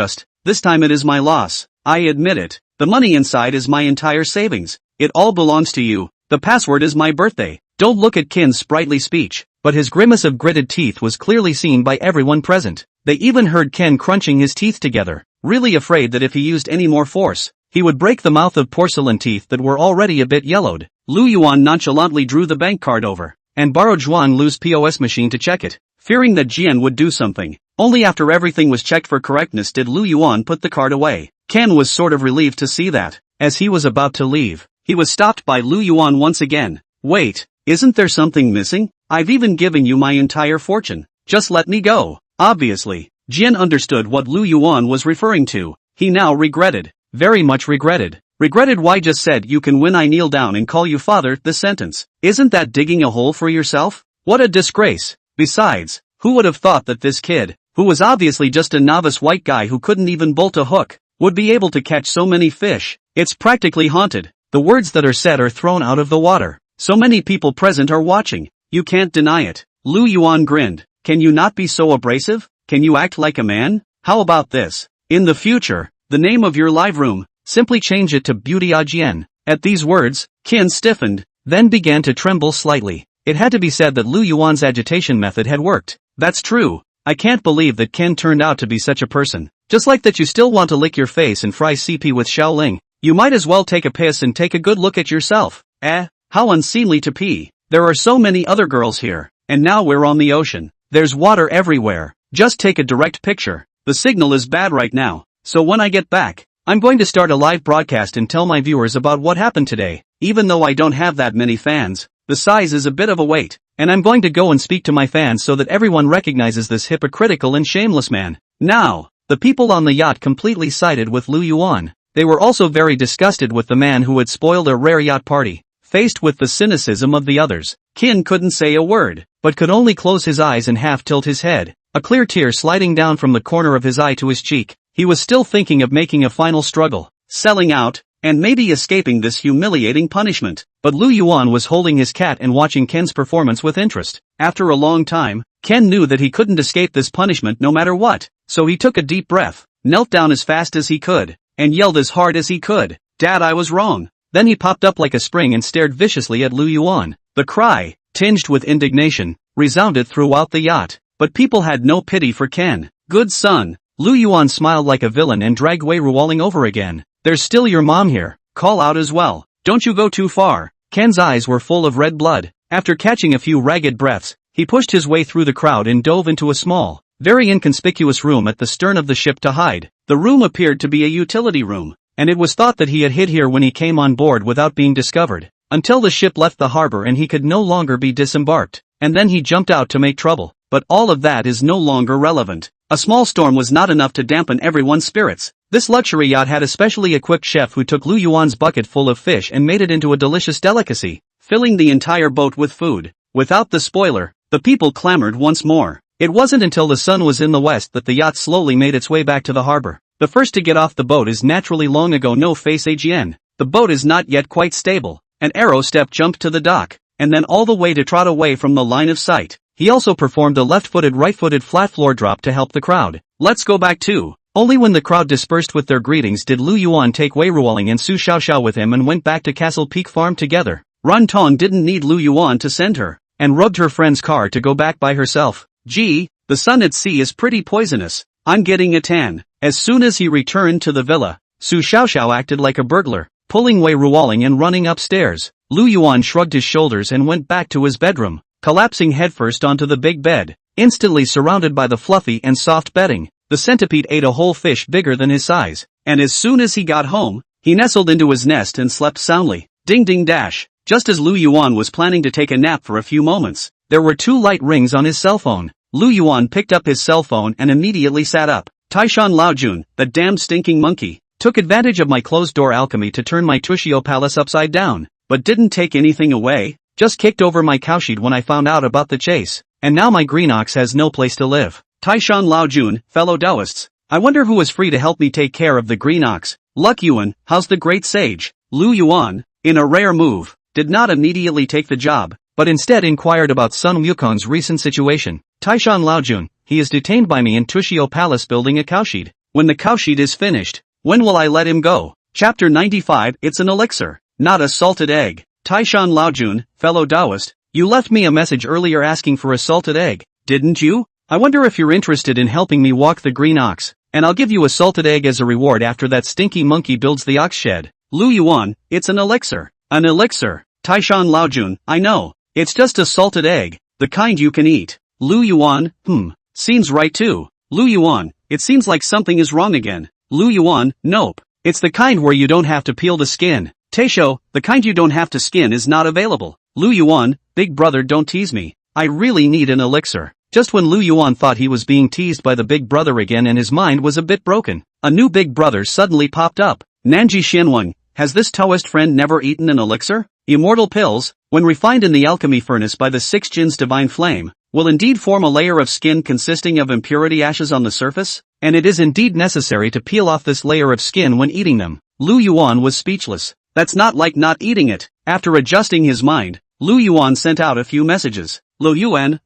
this time it is my loss. I admit it. The money inside is my entire savings. It all belongs to you. The password is my birthday. Don't look at Qin's sprightly speech, but his grimace of gritted teeth was clearly seen by everyone present. They even heard Ken crunching his teeth together, really afraid that if he used any more force, he would break the mouth of porcelain teeth that were already a bit yellowed. Lu Yuan nonchalantly drew the bank card over, and borrowed Zhuan Lu's POS machine to check it, fearing that Jian would do something. Only after everything was checked for correctness did Lu Yuan put the card away. Ken was sort of relieved to see that. As he was about to leave, he was stopped by Lu Yuan once again. Wait, isn't there something missing? I've even given you my entire fortune. Just let me go. Obviously, Jian understood what Lu Yuan was referring to. He now regretted. Very much regretted. Regretted why just said you can win I kneel down and call you father the sentence. Isn't that digging a hole for yourself? What a disgrace. Besides, who would have thought that this kid, who was obviously just a novice white guy who couldn't even bolt a hook, would be able to catch so many fish? It's practically haunted. The words that are said are thrown out of the water. So many people present are watching. You can't deny it. Lu Yuan grinned. Can you not be so abrasive? Can you act like a man? How about this? In the future, the name of your live room, simply change it to Beauty Ajian. At these words, Qin stiffened, then began to tremble slightly. It had to be said that Lu Yuan's agitation method had worked. That's true. I can't believe that Ken turned out to be such a person. Just like that you still want to lick your face and fry CP with Shaoling. You might as well take a piss and take a good look at yourself. How unseemly to pee. There are so many other girls here, and now we're on the ocean. There's water everywhere. Just take a direct picture. The signal is bad right now, so when I get back, I'm going to start a live broadcast and tell my viewers about what happened today. Even though I don't have that many fans, the size is a bit of a weight, and I'm going to go and speak to my fans so that everyone recognizes this hypocritical and shameless man. Now, the people on the yacht completely sided with Lu Yuan. They were also very disgusted with the man who had spoiled a rare yacht party. Faced with the cynicism of the others, Qin couldn't say a word, but could only close his eyes and half tilt his head, a clear tear sliding down from the corner of his eye to his cheek. He was still thinking of making a final struggle, selling out, and maybe escaping this humiliating punishment. But Lu Yuan was holding his cat and watching Ken's performance with interest. After a long time, Ken knew that he couldn't escape this punishment no matter what, so he took a deep breath, knelt down as fast as he could, and yelled as hard as he could, "Dad, I was wrong." Then he popped up like a spring and stared viciously at Lu Yuan. The cry, tinged with indignation, resounded throughout the yacht. But people had no pity for Ken. Good son. Lu Yuan smiled like a villain and dragged Wei Ruoling over again. There's still your mom here. Call out as well. Don't you go too far. Ken's eyes were full of red blood. After catching a few ragged breaths, he pushed his way through the crowd and dove into a small, very inconspicuous room at the stern of the ship to hide. The room appeared to be a utility room, and it was thought that he had hid here when he came on board without being discovered, until the ship left the harbor and he could no longer be disembarked, and then he jumped out to make trouble. But all of that is no longer relevant. A small storm was not enough to dampen everyone's spirits. This luxury yacht had a specially equipped chef who took Lu Yuan's bucket full of fish and made it into a delicious delicacy, filling the entire boat with food. Without the spoiler, the people clamored once more. It wasn't until the sun was in the west that the yacht slowly made its way back to the harbor. The first to get off the boat is naturally long ago no face Agn. The boat is not yet quite stable. An arrow step jumped to the dock, and then all the way to trot away from the line of sight. He also performed a left-footed right-footed flat floor drop to help the crowd. Let's go back too. Only when the crowd dispersed with their greetings did Lu Yuan take Wei Ruoling and Su Xiaoxiao with him and went back to Castle Peak Farm together. Ran Tong didn't need Lu Yuan to send her, and rubbed her friend's car to go back by herself. Gee, the sun at sea is pretty poisonous. I'm getting a tan. As soon as he returned to the villa, Su Xiaoxiao acted like a burglar, pulling Wei Ruoling and running upstairs. Lu Yuan shrugged his shoulders and went back to his bedroom, collapsing headfirst onto the big bed. Instantly surrounded by the fluffy and soft bedding, the centipede ate a whole fish bigger than his size, and as soon as he got home, he nestled into his nest and slept soundly. Ding ding dash. Just as Lu Yuan was planning to take a nap for a few moments, there were 2 light rings on his cell phone. Lu Yuan picked up his cell phone and immediately sat up. Taishan Laojun, the damned stinking monkey, took advantage of my closed-door alchemy to turn my Tushio palace upside down, but didn't take anything away, just kicked over my cowshed when I found out about the chase, and now my green ox has no place to live. Taishan Laojun, fellow Taoists, I wonder who is free to help me take care of the green ox. Luck Yuan, how's the great sage? Lu Yuan, in a rare move, did not immediately take the job, but instead inquired about Sun Wukong's recent situation. Taishan Laojun, he is detained by me in Tushio Palace building a cowshed. When the cowshed is finished, when will I let him go? Chapter 95. It's an elixir, not a salted egg. Taishan Laojun, fellow Taoist, you left me a message earlier asking for a salted egg, didn't you? I wonder if you're interested in helping me walk the green ox, and I'll give you a salted egg as a reward after that stinky monkey builds the ox shed. Lu Yuan, it's an elixir. An elixir. Taishan Laojun, I know. It's just a salted egg, the kind you can eat. Lu Yuan, seems right too. Lu Yuan, it seems like something is wrong again. Lu Yuan, nope. It's the kind where you don't have to peel the skin. Taisho, the kind you don't have to skin is not available. Lu Yuan, big brother don't tease me. I really need an elixir. Just when Lu Yuan thought he was being teased by the big brother again and his mind was a bit broken, a new big brother suddenly popped up. Nanji Xianwang, has this Taoist friend never eaten an elixir? Immortal pills, when refined in the alchemy furnace by the 6 Jin's divine flame, will indeed form a layer of skin consisting of impurity ashes on the surface, and it is indeed necessary to peel off this layer of skin when eating them. Lu Yuan was speechless. That's not like not eating it. After adjusting his mind, Lu Yuan sent out a few messages. Lu Yuan,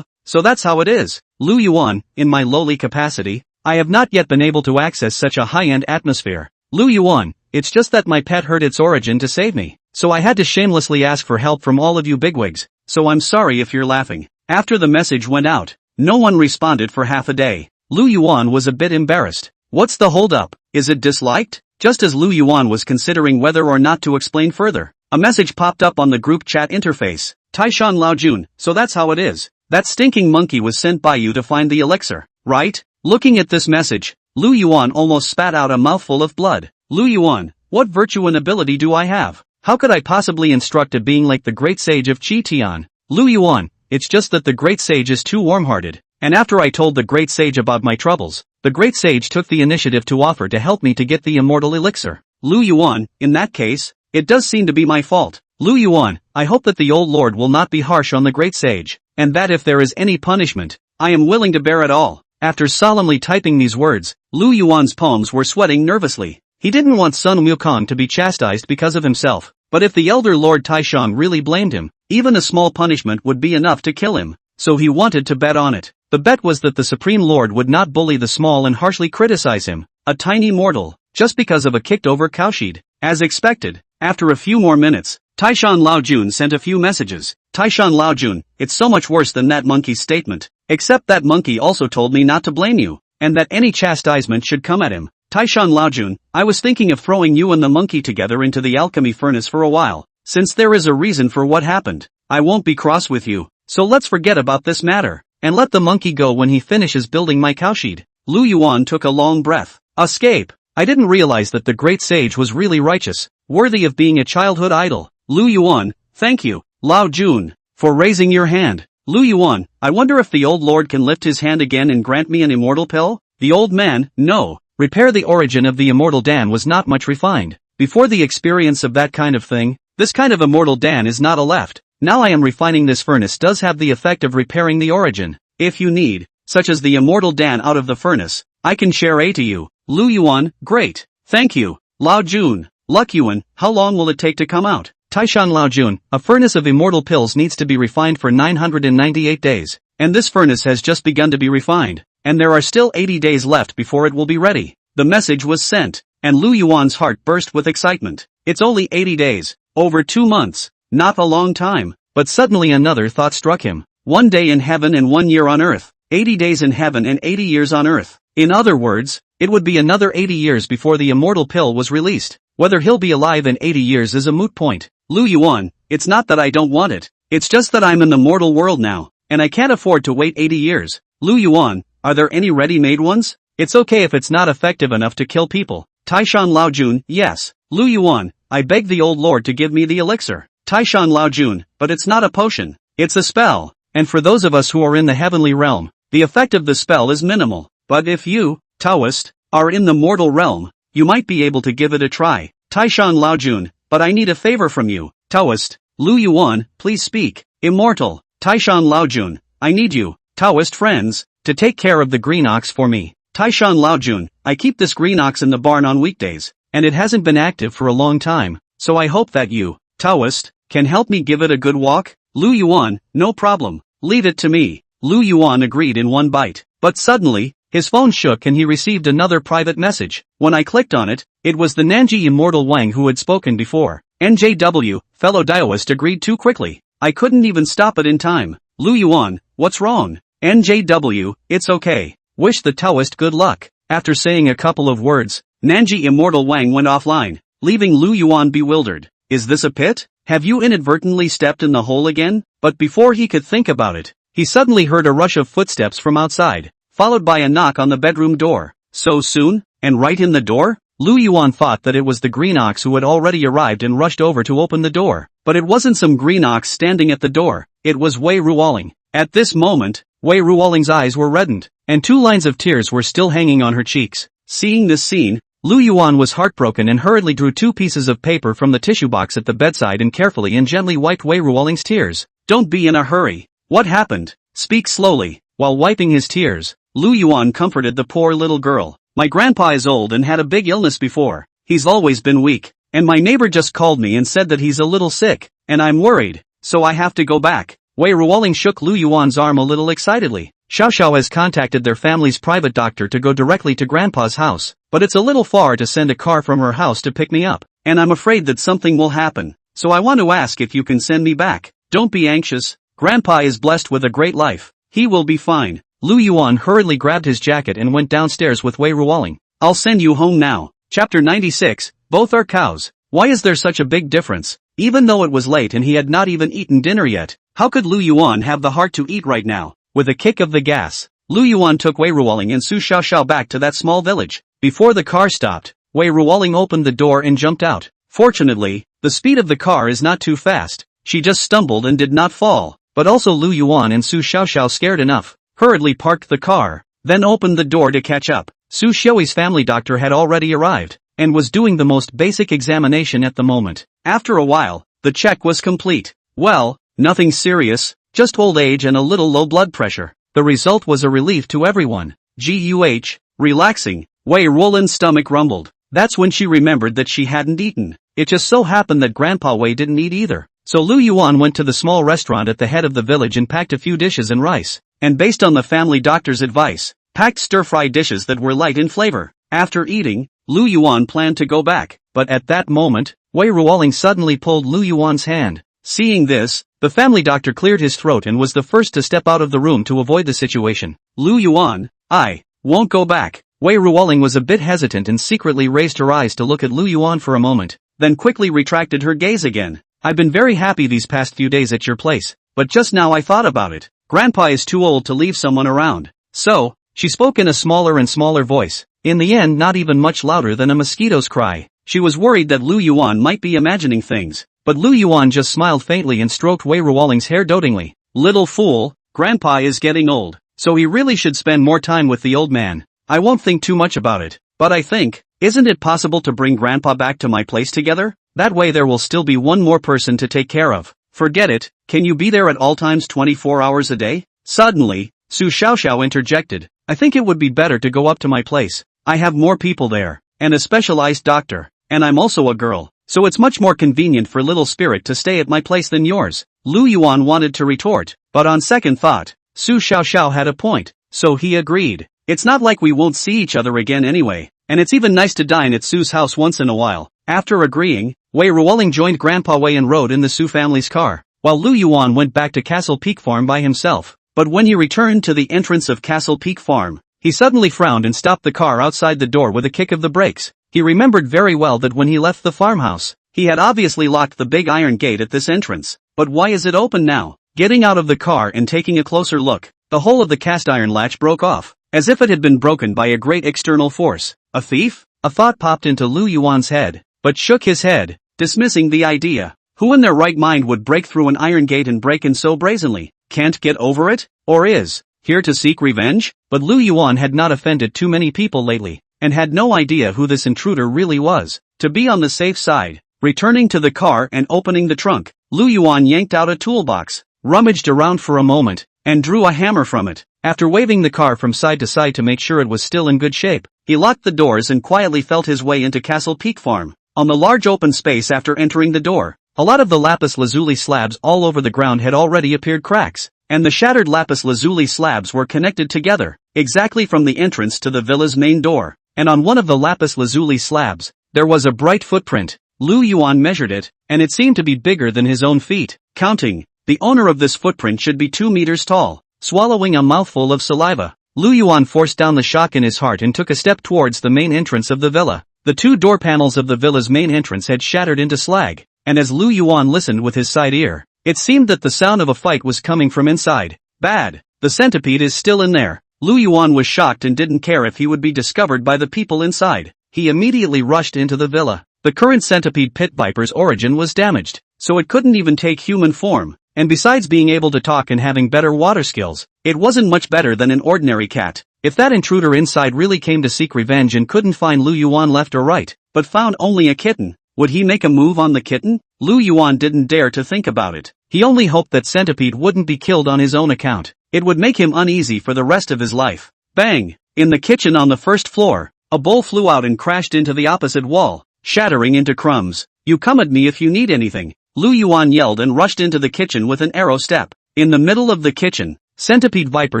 so that's how it is. Lu Yuan, in my lowly capacity, I have not yet been able to access such a high-end atmosphere. Lu Yuan, it's just that my pet heard its origin to save me, so I had to shamelessly ask for help from all of you bigwigs, so I'm sorry if you're laughing. After the message went out, no one responded for half a day. Lu Yuan was a bit embarrassed. What's the holdup? Is it disliked? Just as Lu Yuan was considering whether or not to explain further, a message popped up on the group chat interface. Taishan Laojun, so that's how it is. That stinking monkey was sent by you to find the elixir, right? Looking at this message, Lu Yuan almost spat out a mouthful of blood. Lu Yuan, what virtue and ability do I have? How could I possibly instruct a being like the great sage of Qi Tian? Lu Yuan, it's just that the great sage is too warm-hearted, and after I told the great sage about my troubles, the great sage took the initiative to offer to help me to get the immortal elixir. Lu Yuan, in that case, it does seem to be my fault. Lu Yuan, I hope that the old lord will not be harsh on the great sage, and that if there is any punishment, I am willing to bear it all. After solemnly typing these words, Lu Yuan's palms were sweating nervously. He didn't want Sun Wukong to be chastised because of himself, but if the elder Lord Taishang really blamed him, even a small punishment would be enough to kill him, so he wanted to bet on it. The bet was that the Supreme Lord would not bully the small and harshly criticize him, a tiny mortal, just because of a kicked-over cowshed. As expected, after a few more minutes, Taishan Laojun sent a few messages. Taishan Laojun, it's so much worse than that monkey's statement. Except that monkey also told me not to blame you, and that any chastisement should come at him. Taishan Laojun, I was thinking of throwing you and the monkey together into the alchemy furnace for a while. Since there is a reason for what happened, I won't be cross with you. So let's forget about this matter, and let the monkey go when he finishes building my cowshed. Lu Yuan took a long breath. Escape. I didn't realize that the great sage was really righteous, worthy of being a childhood idol. Lu Yuan, thank you, Lao Jun, for raising your hand. Lu Yuan, I wonder if the old lord can lift his hand again and grant me an immortal pill? The old man, no. Repair the origin of the immortal Dan was not much refined. Before the experience of that kind of thing, this kind of immortal Dan is not a left. Now I am refining this furnace does have the effect of repairing the origin. If you need, such as the immortal Dan out of the furnace, I can share A to you. Lu Yuan, great. Thank you. Lao Jun, Luck Yuan, how long will it take to come out? Taishan Laojun, a furnace of immortal pills needs to be refined for 998 days, and this furnace has just begun to be refined, and there are still 80 days left before it will be ready. The message was sent, and Lu Yuan's heart burst with excitement. It's only 80 days, over 2 months, not a long time, but suddenly another thought struck him. 1 day in heaven and 1 year on earth, 80 days in heaven and 80 years on earth. In other words, it would be another 80 years before the immortal pill was released. Whether he'll be alive in 80 years is a moot point. Lu Yuan, it's not that I don't want it, it's just that I'm in the mortal world now, and I can't afford to wait 80 years. Lu Yuan, are there any ready-made ones? It's okay if it's not effective enough to kill people. Taishan Laojun, yes. Lu Yuan, I beg the old lord to give me the elixir. Taishan Laojun, but it's not a potion, it's a spell, and for those of us who are in the heavenly realm, the effect of the spell is minimal, but if you, Taoist, are in the mortal realm, you might be able to give it a try. Taishan Laojun, but I need a favor from you, Taoist. Lu Yuan, please speak. Immortal. Taishan Laojun, I need you, Taoist friends, to take care of the green ox for me. Taishan Laojun, I keep this green ox in the barn on weekdays, and it hasn't been active for a long time, so I hope that you, Taoist, can help me give it a good walk. Lu Yuan, no problem, leave it to me. Lu Yuan agreed in one bite, but suddenly, his phone shook and he received another private message. When I clicked on it, it was the Nanji immortal Wang who had spoken before. NJW, fellow Daoist agreed too quickly. I couldn't even stop it in time. Lu Yuan, what's wrong? NJW, it's okay. Wish the Taoist good luck. After saying a couple of words, Nanji immortal Wang went offline, leaving Lu Yuan bewildered. Is this a pit? Have you inadvertently stepped in the hole again? But before he could think about it, he suddenly heard a rush of footsteps from outside, followed by a knock on the bedroom door. So soon? And right in the door? Lu Yuan thought that it was the green ox who had already arrived and rushed over to open the door. But it wasn't some green ox standing at the door, it was Wei Ruoling. At this moment, Wei Ruoling's eyes were reddened, and 2 lines of tears were still hanging on her cheeks. Seeing this scene, Lu Yuan was heartbroken and hurriedly drew 2 pieces of paper from the tissue box at the bedside and carefully and gently wiped Wei Ruoling's tears. Don't be in a hurry. What happened? Speak slowly. While wiping his tears, Lu Yuan comforted the poor little girl. My grandpa is old and had a big illness before. He's always been weak, and my neighbor just called me and said that he's a little sick, and I'm worried, so I have to go back. Wei Ruoling shook Lu Yuan's arm a little excitedly. Xiao has contacted their family's private doctor to go directly to Grandpa's house, but it's a little far to send a car from her house to pick me up, and I'm afraid that something will happen, so I want to ask if you can send me back. Don't be anxious. Grandpa is blessed with a great life. He will be fine. Lu Yuan hurriedly grabbed his jacket and went downstairs with Wei Ruoling. I'll send you home now. Chapter 96, Both are cows. Why is there such a big difference? Even though it was late and he had not even eaten dinner yet, how could Lu Yuan have the heart to eat right now? With a kick of the gas, Lu Yuan took Wei Ruoling and Su Xiaoxiao back to that small village. Before the car stopped, Wei Ruoling opened the door and jumped out. Fortunately, the speed of the car is not too fast. She just stumbled and did not fall. But also Lu Yuan and Su Xiaoxiao, scared enough, hurriedly parked the car, then opened the door to catch up. Su Xiaoyi's family doctor had already arrived, and was doing the most basic examination at the moment. After a while, the check was complete. Well, nothing serious, just old age and a little low blood pressure. The result was a relief to everyone. Guh, relaxing. Wei Ruoling's stomach rumbled. That's when she remembered that she hadn't eaten. It just so happened that Grandpa Wei didn't eat either. So Lu Yuan went to the small restaurant at the head of the village and packed a few dishes and rice, and based on the family doctor's advice, packed stir-fry dishes that were light in flavor. After eating, Lu Yuan planned to go back, but at that moment, Wei Ruoling suddenly pulled Lu Yuan's hand. Seeing this, the family doctor cleared his throat and was the first to step out of the room to avoid the situation. Lu Yuan, I won't go back. Wei Ruoling was a bit hesitant and secretly raised her eyes to look at Lu Yuan for a moment, then quickly retracted her gaze again. I've been very happy these past few days at your place, but just now I thought about it. Grandpa is too old to leave someone around. So, she spoke in a smaller and smaller voice, in the end not even much louder than a mosquito's cry. She was worried that Lu Yuan might be imagining things, but Lu Yuan just smiled faintly and stroked Wei Ruoling's hair dotingly. Little fool, Grandpa is getting old, so he really should spend more time with the old man. I won't think too much about it, but I think, isn't it possible to bring Grandpa back to my place together? That way there will still be one more person to take care of. Forget it, can you be there at all times 24 hours a day? Suddenly, Su Xiaoxiao interjected, I think it would be better to go up to my place. I have more people there, and a specialized doctor, and I'm also a girl, so it's much more convenient for little spirit to stay at my place than yours. Lu Yuan wanted to retort, but on second thought, Su Xiaoxiao had a point, so he agreed. It's not like we won't see each other again anyway, and it's even nice to dine at Su's house once in a while. After agreeing, Wei Ruoling joined Grandpa Wei and rode in the Su family's car, while Lu Yuan went back to Castle Peak Farm by himself. But when he returned to the entrance of Castle Peak Farm, he suddenly frowned and stopped the car outside the door with a kick of the brakes. He remembered very well that when he left the farmhouse, he had obviously locked the big iron gate at this entrance. But why is it open now? Getting out of the car and taking a closer look, the whole of the cast iron latch broke off, as if it had been broken by a great external force. A thief? A thought popped into Lu Yuan's head, but shook his head, dismissing the idea. Who in their right mind would break through an iron gate and break in so brazenly? Can't get over it? Or is here to seek revenge? But Lu Yuan had not offended too many people lately, and had no idea who this intruder really was. To be on the safe side, returning to the car and opening the trunk, Lu Yuan yanked out a toolbox, rummaged around for a moment, and drew a hammer from it. After waving the car from side to side to make sure it was still in good shape, he locked the doors and quietly felt his way into Castle Peak Farm. On the large open space after entering the door, a lot of the lapis lazuli slabs all over the ground had already appeared cracks, and the shattered lapis lazuli slabs were connected together, exactly from the entrance to the villa's main door, and on one of the lapis lazuli slabs, there was a bright footprint. Lu Yuan measured it, and it seemed to be bigger than his own feet. Counting, the owner of this footprint should be 2 meters tall. Swallowing a mouthful of saliva, Lu Yuan forced down the shock in his heart and took a step towards the main entrance of the villa. The 2 door panels of the villa's main entrance had shattered into slag, and as Lu Yuan listened with his side ear, it seemed that the sound of a fight was coming from inside. Bad, the centipede is still in there. Lu Yuan was shocked and didn't care if he would be discovered by the people inside. He immediately rushed into the villa. The current centipede pit viper's origin was damaged, so it couldn't even take human form, and besides being able to talk and having better water skills, it wasn't much better than an ordinary cat. If that intruder inside really came to seek revenge and couldn't find Lu Yuan left or right, but found only a kitten, would he make a move on the kitten? Lu Yuan didn't dare to think about it. He only hoped that centipede wouldn't be killed on his own account. It would make him uneasy for the rest of his life. Bang! In the kitchen on the first floor, a bowl flew out and crashed into the opposite wall, shattering into crumbs. You come at me if you need anything, Lu Yuan yelled and rushed into the kitchen with an arrow step. In the middle of the kitchen, Centipede Viper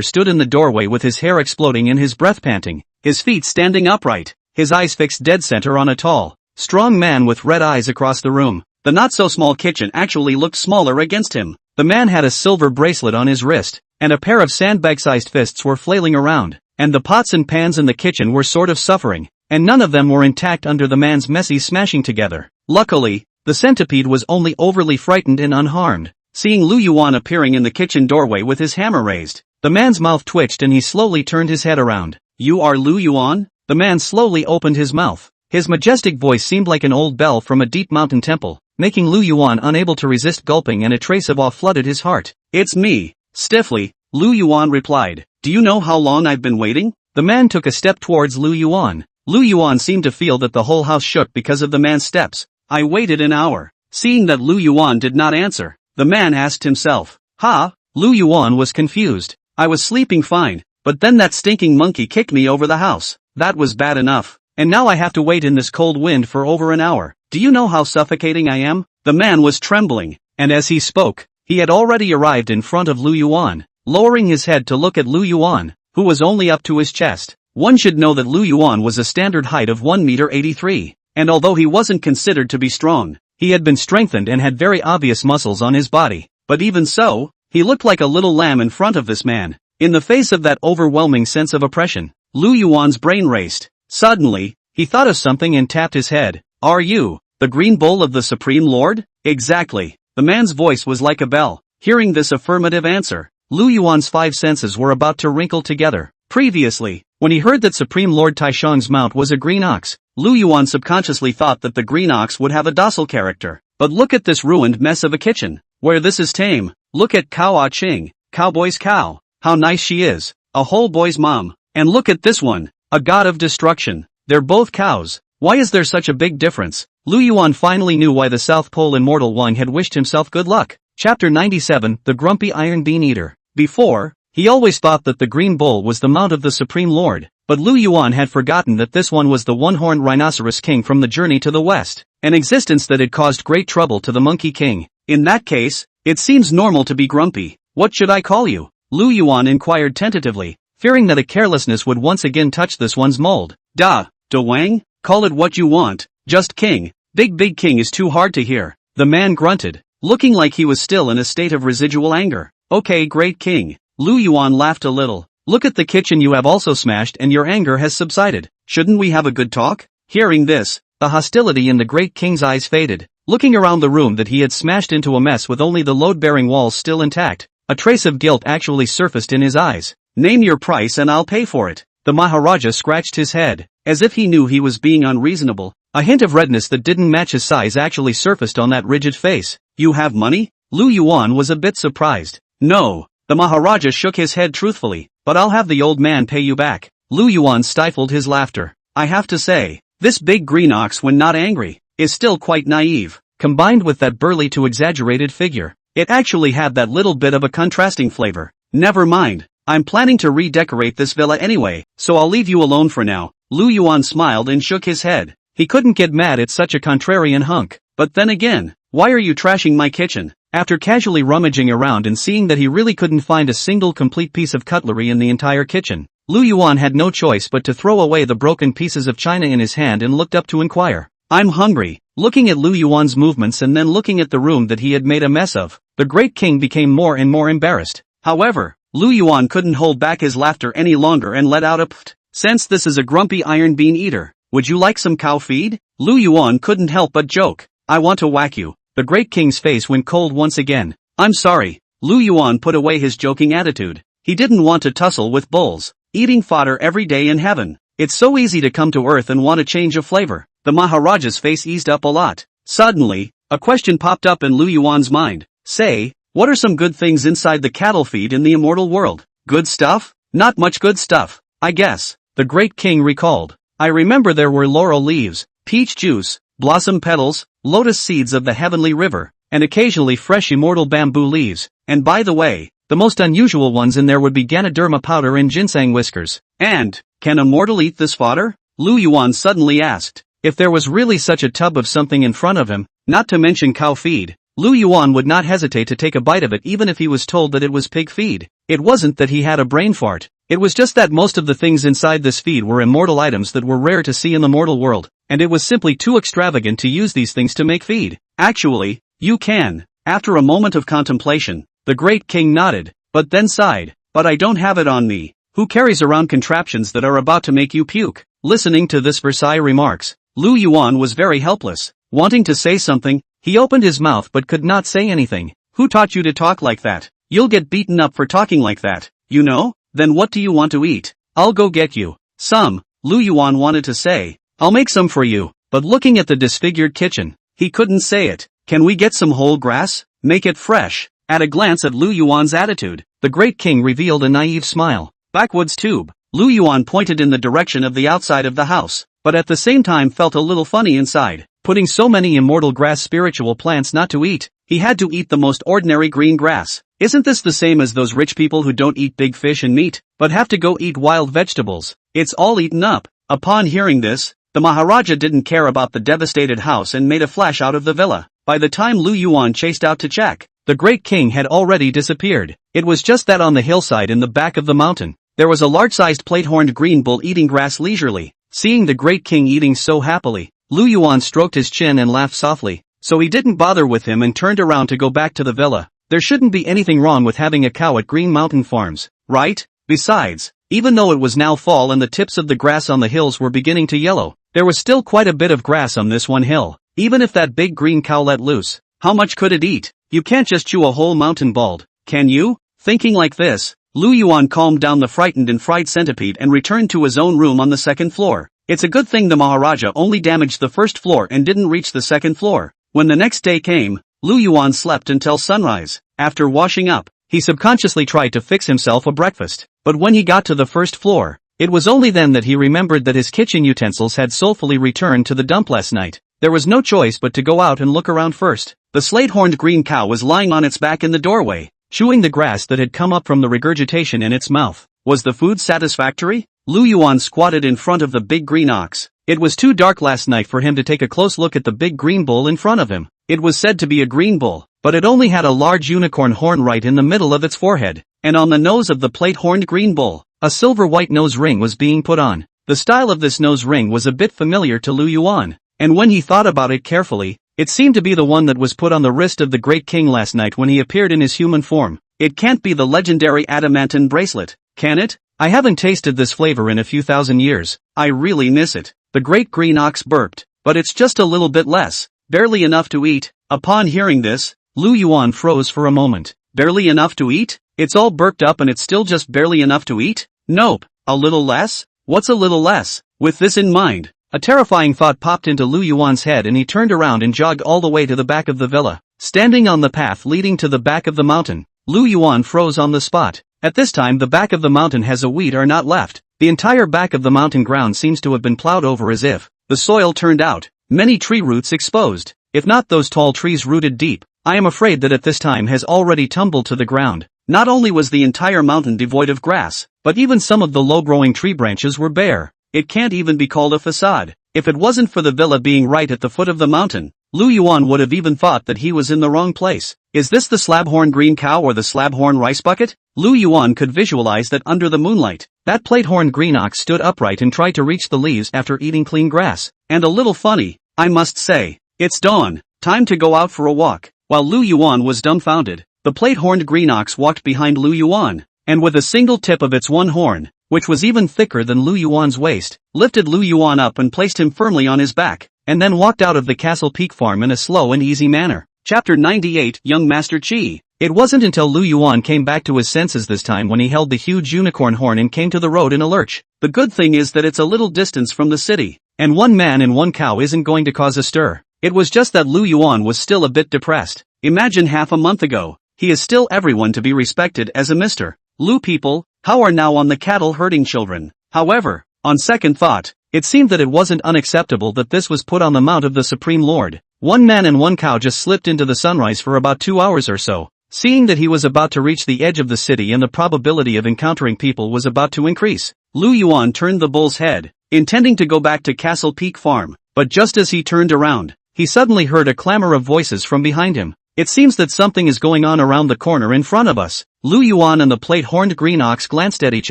stood in the doorway with his hair exploding and his breath panting, his feet standing upright, his eyes fixed dead center on a tall, strong man with red eyes across the room. The not-so-small kitchen actually looked smaller against him. The man had a silver bracelet on his wrist, and a pair of sandbag-sized fists were flailing around, and the pots and pans in the kitchen were sort of suffering, and none of them were intact under the man's messy smashing together. Luckily, the centipede was only overly frightened and unharmed. Seeing Lu Yuan appearing in the kitchen doorway with his hammer raised, the man's mouth twitched and he slowly turned his head around. You are Lu Yuan? The man slowly opened his mouth. His majestic voice seemed like an old bell from a deep mountain temple, making Lu Yuan unable to resist gulping, and a trace of awe flooded his heart. It's me. Stiffly, Lu Yuan replied. Do you know how long I've been waiting? The man took a step towards Lu Yuan. Lu Yuan seemed to feel that the whole house shook because of the man's steps. I waited an hour. Seeing that Lu Yuan did not answer, the man asked himself. Ha? Lu Yuan was confused. I was sleeping fine, but then that stinking monkey kicked me over the house. That was bad enough. And now I have to wait in this cold wind for over an hour. Do you know how suffocating I am? The man was trembling, and as he spoke, he had already arrived in front of Lu Yuan, lowering his head to look at Lu Yuan, who was only up to his chest. One should know that Lu Yuan was a standard height of 1 meter 83, and although he wasn't considered to be strong, he had been strengthened and had very obvious muscles on his body. But even so, he looked like a little lamb in front of this man. In the face of that overwhelming sense of oppression, Lu Yuan's brain raced. Suddenly, he thought of something and tapped his head. Are you the green bull of the Supreme Lord? Exactly. The man's voice was like a bell. Hearing this affirmative answer, Lu Yuan's 5 senses were about to wrinkle together. Previously, when he heard that Supreme Lord Taishang's mount was a green ox, Lu Yuan subconsciously thought that the green ox would have a docile character. But look at this ruined mess of a kitchen, where this is tame. Look at Cow Ah Ching, Cowboy's cow. How nice she is, a whole boy's mom. And look at this one, a god of destruction. They're both cows. Why is there such a big difference? Lu Yuan finally knew why the South Pole Immortal Wang had wished himself good luck. Chapter 97, The Grumpy Iron Bean Eater. Before, he always thought that the green bull was the mount of the Supreme Lord, but Lu Yuan had forgotten that this one was the one-horned rhinoceros king from the journey to the west, an existence that had caused great trouble to the Monkey King. In that case, it seems normal to be grumpy. What should I call you? Lu Yuan inquired tentatively, fearing that a carelessness would once again touch this one's mold. Da Wang? Call it what you want, just king. Big king is too hard to hear. The man grunted, looking like he was still in a state of residual anger. Okay, great king. Lu Yuan laughed a little. Look at the kitchen you have also smashed and your anger has subsided. Shouldn't we have a good talk? Hearing this, the hostility in the great king's eyes faded. Looking around the room that he had smashed into a mess with only the load-bearing walls still intact, a trace of guilt actually surfaced in his eyes. Name your price and I'll pay for it. The Maharaja scratched his head, as if he knew he was being unreasonable. A hint of redness that didn't match his size actually surfaced on that rigid face. You have money? Lu Yuan was a bit surprised. No. The Maharaja shook his head truthfully, but I'll have the old man pay you back. Lu Yuan stifled his laughter. I have to say, this big green ox when not angry, is still quite naive. Combined with that burly to exaggerated figure, it actually had that little bit of a contrasting flavor. Never mind, I'm planning to redecorate this villa anyway, so I'll leave you alone for now. Lu Yuan smiled and shook his head. He couldn't get mad at such a contrarian hunk. But then again, why are you trashing my kitchen? After casually rummaging around and seeing that he really couldn't find a single complete piece of cutlery in the entire kitchen, Lu Yuan had no choice but to throw away the broken pieces of china in his hand and looked up to inquire. I'm hungry. Looking at Lu Yuan's movements and then looking at the room that he had made a mess of, the great king became more and more embarrassed. However, Lu Yuan couldn't hold back his laughter any longer and let out a pft. Since this is a grumpy iron bean eater, would you like some cow feed? Lu Yuan couldn't help but joke. I want to whack you. The great king's face went cold once again. I'm sorry. Lu Yuan put away his joking attitude. He didn't want to tussle with bulls, eating fodder every day in heaven. It's so easy to come to earth and want a change of flavor. The Maharaja's face eased up a lot. Suddenly, a question popped up in Lu Yuan's mind. Say, what are some good things inside the cattle feed in the immortal world? Good stuff? Not much good stuff, I guess. The great king recalled. I remember there were laurel leaves, peach juice, blossom petals, lotus seeds of the heavenly river, and occasionally fresh immortal bamboo leaves. And by the way, the most unusual ones in there would be Ganoderma powder and ginseng whiskers. And, can a mortal eat this fodder? Lu Yuan suddenly asked. If there was really such a tub of something in front of him, not to mention cow feed, Lu Yuan would not hesitate to take a bite of it even if he was told that it was pig feed. It wasn't that he had a brain fart. It was just that most of the things inside this feed were immortal items that were rare to see in the mortal world, and it was simply too extravagant to use these things to make feed. Actually, you can. After a moment of contemplation, the great king nodded, but then sighed. But I don't have it on me. Who carries around contraptions that are about to make you puke? Listening to this Versailles remarks, Lu Yuan was very helpless. Wanting to say something, he opened his mouth but could not say anything. Who taught you to talk like that? You'll get beaten up for talking like that, you know? Then what do you want to eat? I'll go get you some. Lu Yuan wanted to say, I'll make some for you, but looking at the disfigured kitchen, he couldn't say it. Can we get some whole grass? Make it fresh. At a glance at Lu Yuan's attitude, the great king revealed a naive smile. Backwoods tube. Lu Yuan pointed in the direction of the outside of the house, but at the same time felt a little funny inside. Putting so many immortal grass spiritual plants not to eat, he had to eat the most ordinary green grass. Isn't this the same as those rich people who don't eat big fish and meat, but have to go eat wild vegetables? It's all eaten up. Upon hearing this, the Maharaja didn't care about the devastated house and made a flash out of the villa. By the time Lu Yuan chased out to check, the great king had already disappeared. It was just that on the hillside in the back of the mountain, there was a large-sized plate-horned green bull eating grass leisurely. Seeing the great king eating so happily, Lu Yuan stroked his chin and laughed softly, so he didn't bother with him and turned around to go back to the villa. There shouldn't be anything wrong with having a cow at Green Mountain Farms, right? Besides, even though it was now fall and the tips of the grass on the hills were beginning to yellow, there was still quite a bit of grass on this one hill. Even if that big green cow let loose, how much could it eat? You can't just chew a whole mountain bald, can you? Thinking like this, Lu Yuan calmed down the frightened and fried centipede and returned to his own room on the second floor. It's a good thing the Maharaja only damaged the first floor and didn't reach the second floor. When the next day came, Lu Yuan slept until sunrise. After washing up, he subconsciously tried to fix himself a breakfast. But when he got to the first floor, it was only then that he remembered that his kitchen utensils had soulfully returned to the dump last night. There was no choice but to go out and look around first. The slate-horned green cow was lying on its back in the doorway, chewing the grass that had come up from the regurgitation in its mouth. Was the food satisfactory? Lu Yuan squatted in front of the big green ox. It was too dark last night for him to take a close look at the big green bull in front of him. It was said to be a green bull, but it only had a large unicorn horn right in the middle of its forehead, and on the nose of the plate-horned green bull, a silver-white nose ring was being put on. The style of this nose ring was a bit familiar to Lu Yuan, and when he thought about it carefully, it seemed to be the one that was put on the wrist of the great king last night when he appeared in his human form. It can't be the legendary adamantine bracelet, can it? I haven't tasted this flavor in a few thousand years. I really miss it. The great green ox burped, but it's just a little bit less, barely enough to eat. Upon hearing this, Lu Yuan froze for a moment. Barely enough to eat? It's all burped up and it's still just barely enough to eat? Nope. A little less? What's a little less? With this in mind, a terrifying thought popped into Lu Yuan's head and he turned around and jogged all the way to the back of the villa. Standing on the path leading to the back of the mountain, Lu Yuan froze on the spot. At this time the back of the mountain has a weed or not left. The entire back of the mountain ground seems to have been plowed over as if the soil turned out. Many tree roots exposed. If not those tall trees rooted deep, I am afraid that at this time has already tumbled to the ground. Not only was the entire mountain devoid of grass, but even some of the low-growing tree branches were bare. It can't even be called a facade. If it wasn't for the villa being right at the foot of the mountain, Lu Yuan would have even thought that he was in the wrong place. Is this the slab-horn green cow or the slab-horn rice bucket? Lu Yuan could visualize that under the moonlight, that plate-horned green ox stood upright and tried to reach the leaves after eating clean grass. And a little funny, I must say. It's dawn. Time to go out for a walk. While Lu Yuan was dumbfounded, the plate-horned green ox walked behind Lu Yuan, and with a single tip of its one horn, which was even thicker than Lu Yuan's waist, lifted Lu Yuan up and placed him firmly on his back, and then walked out of the Castle Peak farm in a slow and easy manner. Chapter 98 Young Master Chi. It wasn't until Lu Yuan came back to his senses this time when he held the huge unicorn horn and came to the road in a lurch. The good thing is that it's a little distance from the city, and one man and one cow isn't going to cause a stir. It was just that Lu Yuan was still a bit depressed. Imagine half a month ago, he is still everyone to be respected as a Mr. Lu people, how are now on the cattle herding children. However, on second thought, it seemed that it wasn't unacceptable that this was put on the mount of the Supreme Lord. One man and one cow just slipped into the sunrise for about 2 hours or so. Seeing that he was about to reach the edge of the city and the probability of encountering people was about to increase, Lu Yuan turned the bull's head, intending to go back to Castle Peak Farm, but just as he turned around, he suddenly heard a clamor of voices from behind him. It seems that something is going on around the corner in front of us. Lu Yuan and the plate-horned green ox glanced at each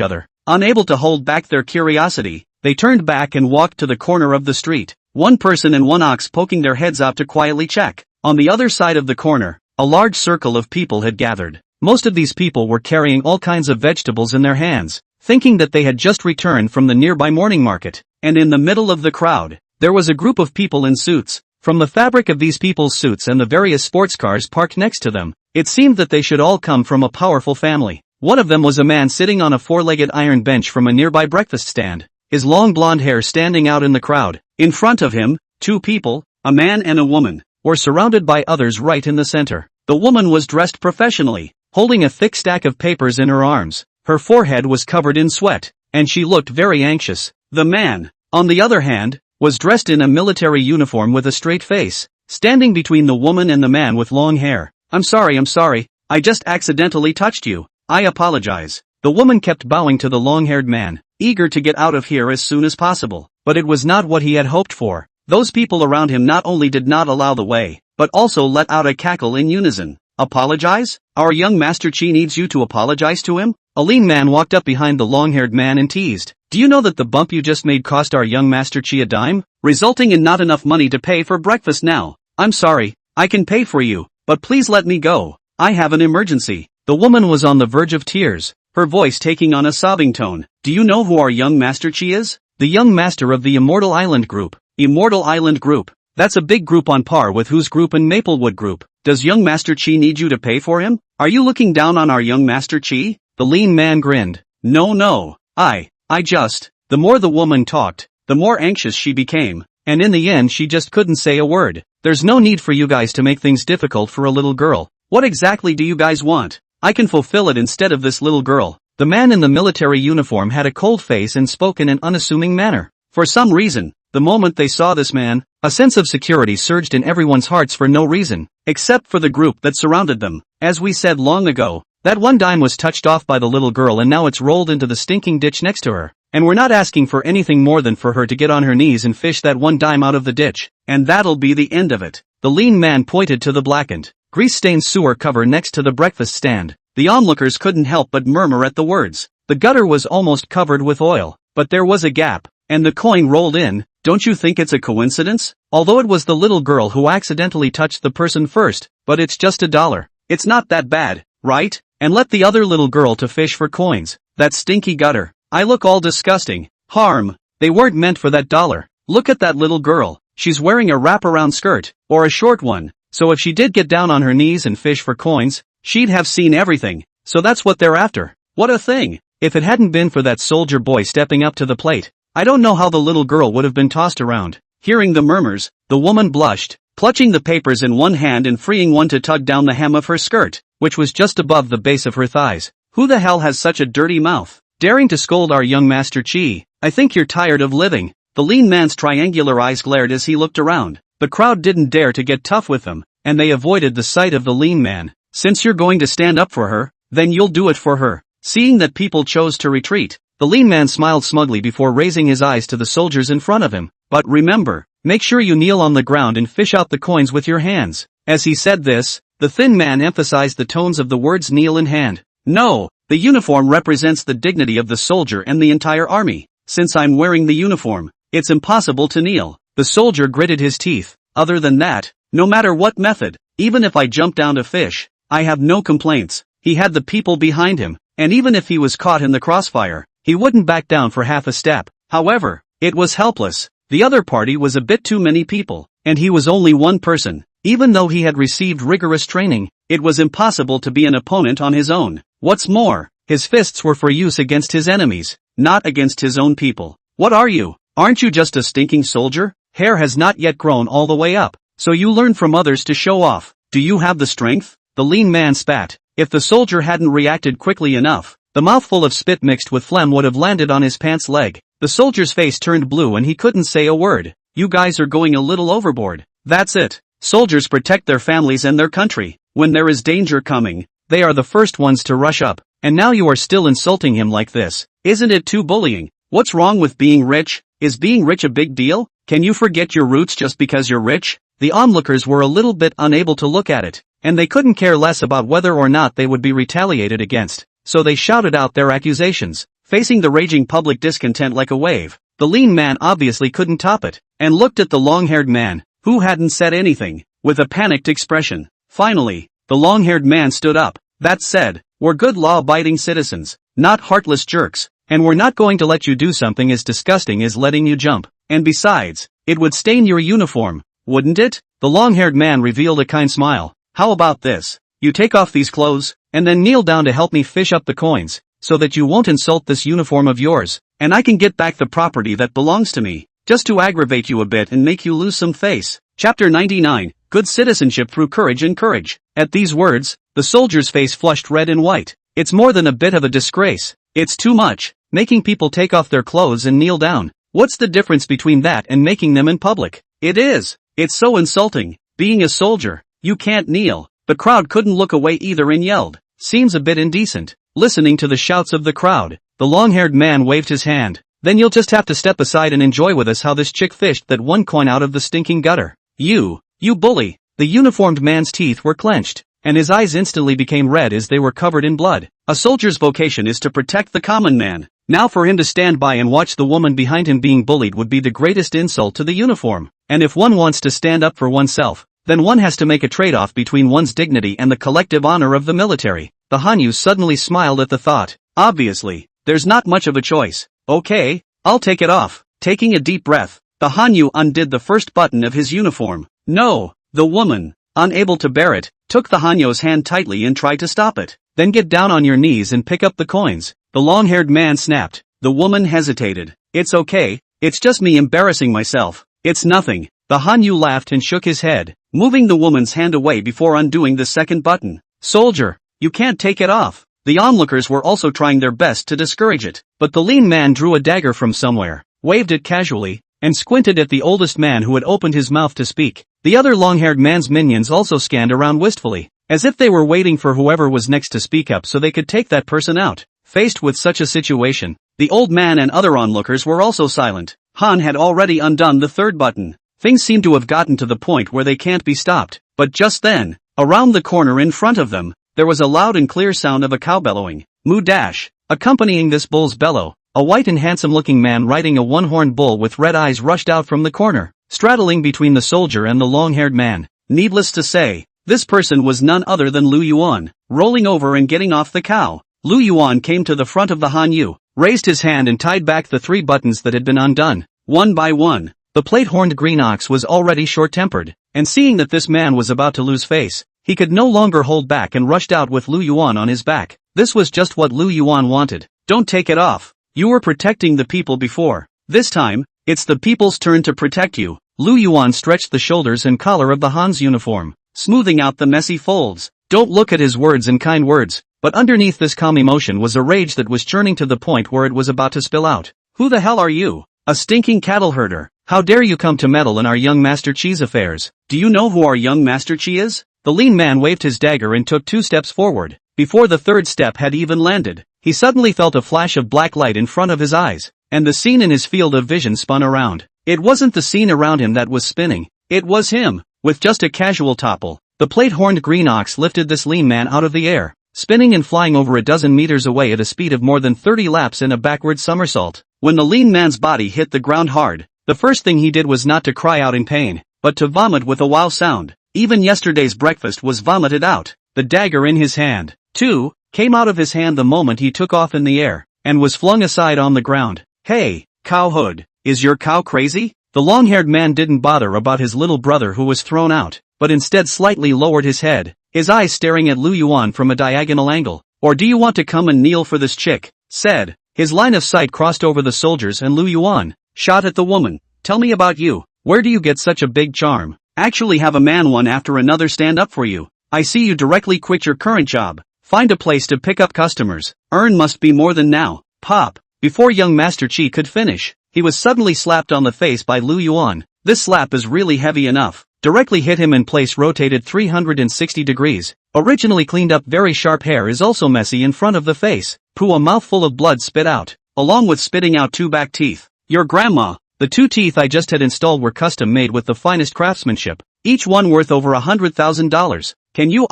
other. Unable to hold back their curiosity, they turned back and walked to the corner of the street, one person and one ox poking their heads out to quietly check. On the other side of the corner, a large circle of people had gathered. Most of these people were carrying all kinds of vegetables in their hands, thinking that they had just returned from the nearby morning market. And in the middle of the crowd, there was a group of people in suits. From the fabric of these people's suits and the various sports cars parked next to them, it seemed that they should all come from a powerful family. One of them was a man sitting on a four-legged iron bench from a nearby breakfast stand, his long blonde hair standing out in the crowd. In front of him, two people, a man and a woman, were surrounded by others right in the center. The woman was dressed professionally, holding a thick stack of papers in her arms. Her forehead was covered in sweat, and she looked very anxious. The man, on the other hand, was dressed in a military uniform with a straight face, standing between the woman and the man with long hair. I'm sorry, I just accidentally touched you. I apologize. The woman kept bowing to the long-haired man, eager to get out of here as soon as possible, but it was not what he had hoped for. Those people around him not only did not allow the way, but also let out a cackle in unison. Apologize? Our young Master Chi needs you to apologize to him? A lean man walked up behind the long-haired man and teased, "Do you know that the bump you just made cost our young Master Chi a dime? Resulting in not enough money to pay for breakfast now. I'm sorry, I can pay for you, but please let me go. I have an emergency." The woman was on the verge of tears, her voice taking on a sobbing tone. "Do you know who our young Master Chi is? The young master of the Immortal Island Group." Immortal Island Group. That's a big group on par with whose group and Maplewood Group. Does young Master Chi need you to pay for him? Are you looking down on our young Master Chi? The lean man grinned. No. I just. The more the woman talked, the more anxious she became, and in the end she just couldn't say a word. "There's no need for you guys to make things difficult for a little girl. What exactly do you guys want? I can fulfill it instead of this little girl." The man in the military uniform had a cold face and spoke in an unassuming manner. For some reason, the moment they saw this man, a sense of security surged in everyone's hearts for no reason, except for the group that surrounded them. As we said long ago, that one dime was touched off by the little girl and now it's rolled into the stinking ditch next to her. And we're not asking for anything more than for her to get on her knees and fish that one dime out of the ditch. And that'll be the end of it. The lean man pointed to the blackened, grease-stained sewer cover next to the breakfast stand. The onlookers couldn't help but murmur at the words. The gutter was almost covered with oil, but there was a gap, and the coin rolled in. Don't you think it's a coincidence? Although it was the little girl who accidentally touched the person first, but it's just $1. It's not that bad, right? And let the other little girl to fish for coins. That stinky gutter. I look all disgusting. Harm. They weren't meant for that $1. Look at that little girl. She's wearing a wraparound skirt, or a short one. So if she did get down on her knees and fish for coins, she'd have seen everything. So that's what they're after. What a thing. If it hadn't been for that soldier boy stepping up to the plate, I don't know how the little girl would have been tossed around. Hearing the murmurs, the woman blushed, clutching the papers in one hand and freeing one to tug down the hem of her skirt, which was just above the base of her thighs. Who the hell has such a dirty mouth? Daring to scold our young Master Chi. I think you're tired of living. The lean man's triangular eyes glared as he looked around. The crowd didn't dare to get tough with him, and they avoided the sight of the lean man. Since you're going to stand up for her, then you'll do it for her. Seeing that people chose to retreat, the lean man smiled smugly before raising his eyes to the soldiers in front of him. But remember, make sure you kneel on the ground and fish out the coins with your hands. As he said this, the thin man emphasized the tones of the words kneel and hand. No, the uniform represents the dignity of the soldier and the entire army. Since I'm wearing the uniform, it's impossible to kneel. The soldier gritted his teeth. Other than that, no matter what method, even if I jump down to fish, I have no complaints. He had the people behind him, and even if he was caught in the crossfire, he wouldn't back down for half a step. However, it was helpless. The other party was a bit too many people, and he was only one person. Even though he had received rigorous training, it was impossible to be an opponent on his own. What's more, his fists were for use against his enemies, not against his own people. What are you? Aren't you just a stinking soldier? Hair has not yet grown all the way up, so you learn from others to show off. Do you have the strength? The lean man spat. If the soldier hadn't reacted quickly enough, the mouthful of spit mixed with phlegm would have landed on his pants leg. The soldier's face turned blue and he couldn't say a word. You guys are going a little overboard. That's it. Soldiers protect their families and their country. When there is danger coming, they are the first ones to rush up. And now you are still insulting him like this. Isn't it too bullying? What's wrong with being rich? Is being rich a big deal? Can you forget your roots just because you're rich? The onlookers were a little bit unable to look at it, and they couldn't care less about whether or not they would be retaliated against. So they shouted out their accusations, facing the raging public discontent like a wave. The lean man obviously couldn't top it, and looked at the long-haired man, who hadn't said anything, with a panicked expression. Finally, the long-haired man stood up. That said, we're good law-abiding citizens, not heartless jerks, and we're not going to let you do something as disgusting as letting you jump. And besides, it would stain your uniform, wouldn't it? The long-haired man revealed a kind smile. How about this? You take off these clothes, and then kneel down to help me fish up the coins, so that you won't insult this uniform of yours, and I can get back the property that belongs to me, just to aggravate you a bit and make you lose some face. Chapter 99, Good Citizenship Through Courage and Courage. At these words, the soldier's face flushed red and white. It's more than a bit of a disgrace. It's too much, making people take off their clothes and kneel down. What's the difference between that and making them in public? It is. It's so insulting. Being a soldier, you can't kneel. The crowd couldn't look away either and yelled. Seems a bit indecent. Listening to the shouts of the crowd, the long-haired man waved his hand. Then you'll just have to step aside and enjoy with us how this chick fished that one coin out of the stinking gutter. You bully. The uniformed man's teeth were clenched, and his eyes instantly became red as they were covered in blood. A soldier's vocation is to protect the common man. Now for him to stand by and watch the woman behind him being bullied would be the greatest insult to the uniform. And if one wants to stand up for oneself, then one has to make a trade-off between one's dignity and the collective honor of the military. The Hanyu suddenly smiled at the thought. Obviously, there's not much of a choice. Okay, I'll take it off. Taking a deep breath, the Hanyu undid the first button of his uniform. No, the woman, unable to bear it, took the Hanyu's hand tightly and tried to stop it. Then get down on your knees and pick up the coins. The long-haired man snapped. The woman hesitated. It's okay, it's just me embarrassing myself. It's nothing. The Hanyu laughed and shook his head, moving the woman's hand away before undoing the second button. Soldier, you can't take it off. The onlookers were also trying their best to discourage it, but the lean man drew a dagger from somewhere, waved it casually, and squinted at the oldest man who had opened his mouth to speak. The other long-haired man's minions also scanned around wistfully, as if they were waiting for whoever was next to speak up so they could take that person out. Faced with such a situation, the old man and other onlookers were also silent. Han had already undone the third button. Things seemed to have gotten to the point where they can't be stopped, but just then, around the corner in front of them, there was a loud and clear sound of a cow bellowing. Moo dash. Accompanying this bull's bellow, a white and handsome-looking man riding a one-horned bull with red eyes rushed out from the corner, straddling between the soldier and the long-haired man. Needless to say, this person was none other than Lu Yuan. Rolling over and getting off the cow, Lu Yuan came to the front of the Hanyu, raised his hand and tied back the three buttons that had been undone, one by one. The plate-horned green ox was already short-tempered, and seeing that this man was about to lose face, he could no longer hold back and rushed out with Lu Yuan on his back. This was just what Lu Yuan wanted. Don't take it off. You were protecting the people before. This time, it's the people's turn to protect you. Lu Yuan stretched the shoulders and collar of the Han's uniform, smoothing out the messy folds. Don't look at his words and kind words, but underneath this calm emotion was a rage that was churning to the point where it was about to spill out. Who the hell are you? A stinking cattle herder. How dare you come to meddle in our young Master Chi's affairs? Do you know who our young Master Chi is? The lean man waved his dagger and took 2 steps forward. Before the third step had even landed, he suddenly felt a flash of black light in front of his eyes, and the scene in his field of vision spun around. It wasn't the scene around him that was spinning. It was him. With just a casual topple, the plate-horned green ox lifted this lean man out of the air, spinning and flying over a dozen meters away at a speed of more than 30 laps in a backward somersault. When the lean man's body hit the ground hard, the first thing he did was not to cry out in pain, but to vomit with a wow sound. Even yesterday's breakfast was vomited out. The dagger in his hand, too, came out of his hand the moment he took off in the air, and was flung aside on the ground. Hey, cow hood, is your cow crazy? The long-haired man didn't bother about his little brother who was thrown out, but instead slightly lowered his head, his eyes staring at Lu Yuan from a diagonal angle. Or do you want to come and kneel for this chick? Said. His line of sight crossed over the soldiers and Lu Yuan, shot at the woman. Tell me about you. Where do you get such a big charm? Actually have a man one after another stand up for you. I see you directly quit your current job. Find a place to pick up customers. Earn must be more than now. Pop. Before young Master Chi could finish, he was suddenly slapped on the face by Lu Yuan. This slap is really heavy enough. Directly hit him in place, rotated 360 degrees. Originally cleaned up very sharp hair is also messy in front of the face. Poo, a mouthful of blood spit out, along with spitting out 2 back teeth. Your grandma. The 2 teeth I just had installed were custom made with the finest craftsmanship, each one worth over $100,000. Can you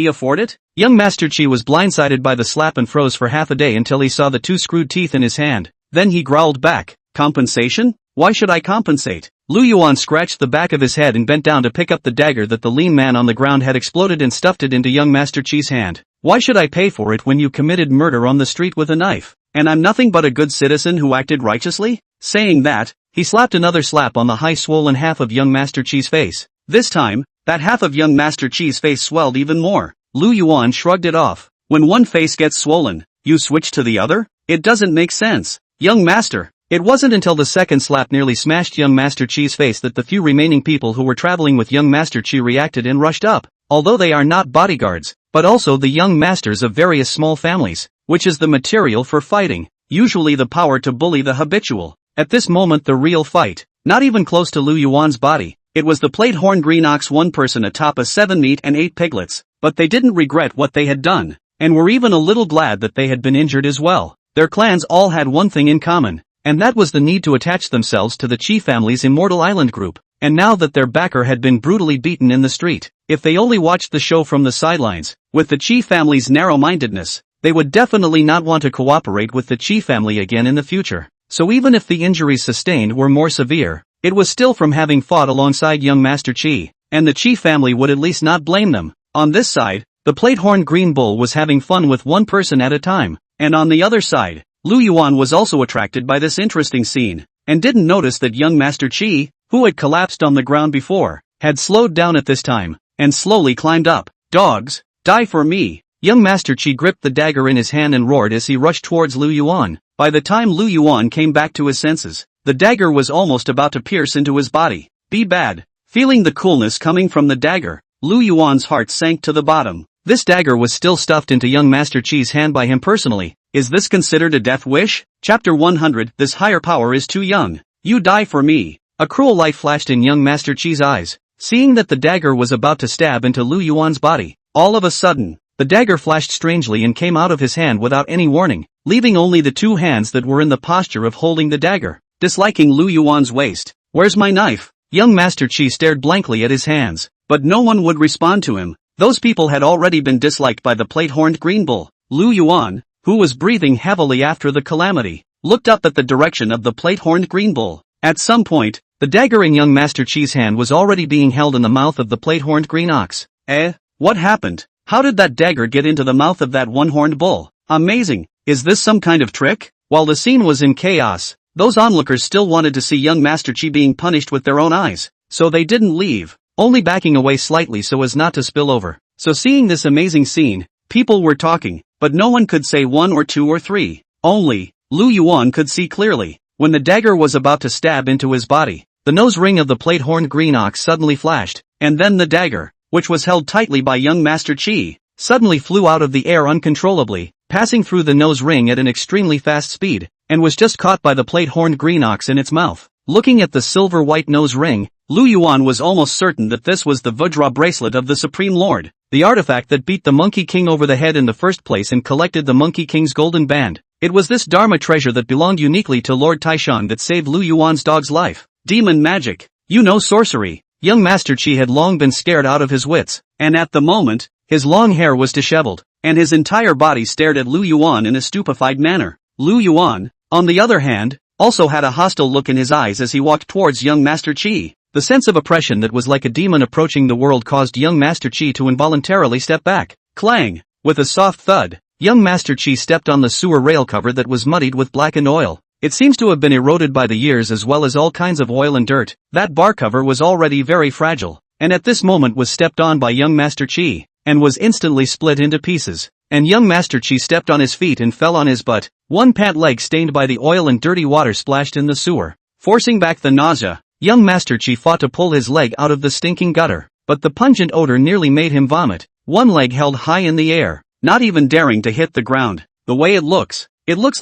afford it? Young Master Chi was blindsided by the slap and froze for half a day until he saw the 2 screwed teeth in his hand. Then he growled back, compensation? Why should I compensate? Lu Yuan scratched the back of his head and bent down to pick up the dagger that the lean man on the ground had exploded and stuffed it into young Master Chi's hand. Why should I pay for it when you committed murder on the street with a knife? And I'm nothing but a good citizen who acted righteously? Saying that, he slapped another slap on the high swollen half of young Master Chi's face. This time, that half of young Master Chi's face swelled even more. Lu Yuan shrugged it off. When one face gets swollen, you switch to the other? It doesn't make sense. Young Master. It wasn't until the second slap nearly smashed young Master Chi's face that the few remaining people who were traveling with young Master Chi reacted and rushed up. Although they are not bodyguards, but also the young masters of various small families, which is the material for fighting, usually the power to bully the habitual. At this moment the real fight, not even close to Lu Yuan's body. It was the plate-horned green ox, one person atop a 7 meat and 8 piglets, but they didn't regret what they had done, and were even a little glad that they had been injured as well. Their clans all had one thing in common, and that was the need to attach themselves to the Chi family's Immortal Island group, and now that their backer had been brutally beaten in the street, if they only watched the show from the sidelines, with the Chi family's narrow-mindedness, they would definitely not want to cooperate with the Chi family again in the future. So even if the injuries sustained were more severe, it was still from having fought alongside young Master Chi, and the Chi family would at least not blame them. On this side, the plate-horned green bull was having fun with one person at a time, and on the other side, Lu Yuan was also attracted by this interesting scene, and didn't notice that young Master Chi, who had collapsed on the ground before, had slowed down at this time, and slowly climbed up. Dogs, die for me! Young Master Chi gripped the dagger in his hand and roared as he rushed towards Lu Yuan. By the time Lu Yuan came back to his senses, the dagger was almost about to pierce into his body. Be bad. Feeling the coolness coming from the dagger, Lu Yuan's heart sank to the bottom. This dagger was still stuffed into young Master Chi's hand by him personally. Is this considered a death wish? Chapter 100. This higher power is too young. You die for me. A cruel light flashed in young Master Chi's eyes, seeing that the dagger was about to stab into Lu Yuan's body. All of a sudden, the dagger flashed strangely and came out of his hand without any warning, leaving only the two hands that were in the posture of holding the dagger. Disliking Lu Yuan's waist. Where's my knife? Young Master Chi stared blankly at his hands, but no one would respond to him. Those people had already been disliked by the plate-horned green bull. Lu Yuan, who was breathing heavily after the calamity, looked up at the direction of the plate-horned green bull. At some point, the dagger in young Master Chi's hand was already being held in the mouth of the plate-horned green ox. What happened? How did that dagger get into the mouth of that one-horned bull? Amazing! Is this some kind of trick? While the scene was in chaos, those onlookers still wanted to see young Master Chi being punished with their own eyes, so they didn't leave, only backing away slightly so as not to spill over. So seeing this amazing scene, people were talking, but no one could say one or two or three. Only Lu Yuan could see clearly. When the dagger was about to stab into his body, the nose ring of the plate-horned green ox suddenly flashed, and then the dagger, which was held tightly by young Master Chi, suddenly flew out of the air uncontrollably, passing through the nose ring at an extremely fast speed, and was just caught by the plate-horned green ox in its mouth. Looking at the silver-white nose ring, Lu Yuan was almost certain that this was the Vajra bracelet of the Supreme Lord, the artifact that beat the Monkey King over the head in the first place and collected the Monkey King's golden band. It was this Dharma treasure that belonged uniquely to Lord Taishan that saved Lu Yuan's dog's life. Demon magic. You know sorcery. Young Master Chi had long been scared out of his wits, and at the moment, his long hair was disheveled, and his entire body stared at Lu Yuan in a stupefied manner. Lu Yuan, on the other hand, also had a hostile look in his eyes as he walked towards young Master Chi. The sense of oppression that was like a demon approaching the world caused young Master Chi to involuntarily step back. Clang! With a soft thud, young Master Chi stepped on the sewer rail cover that was muddied with blackened oil. It seems to have been eroded by the years as well as all kinds of oil and dirt. That bar cover was already very fragile, and at this moment was stepped on by young Master Chi, and was instantly split into pieces. And young Master Chi stepped on his feet and fell on his butt. One pant leg stained by the oil and dirty water splashed in the sewer. Forcing back the nausea, young Master Chi fought to pull his leg out of the stinking gutter, but the pungent odor nearly made him vomit. One leg held high in the air, not even daring to hit the ground. The way it looks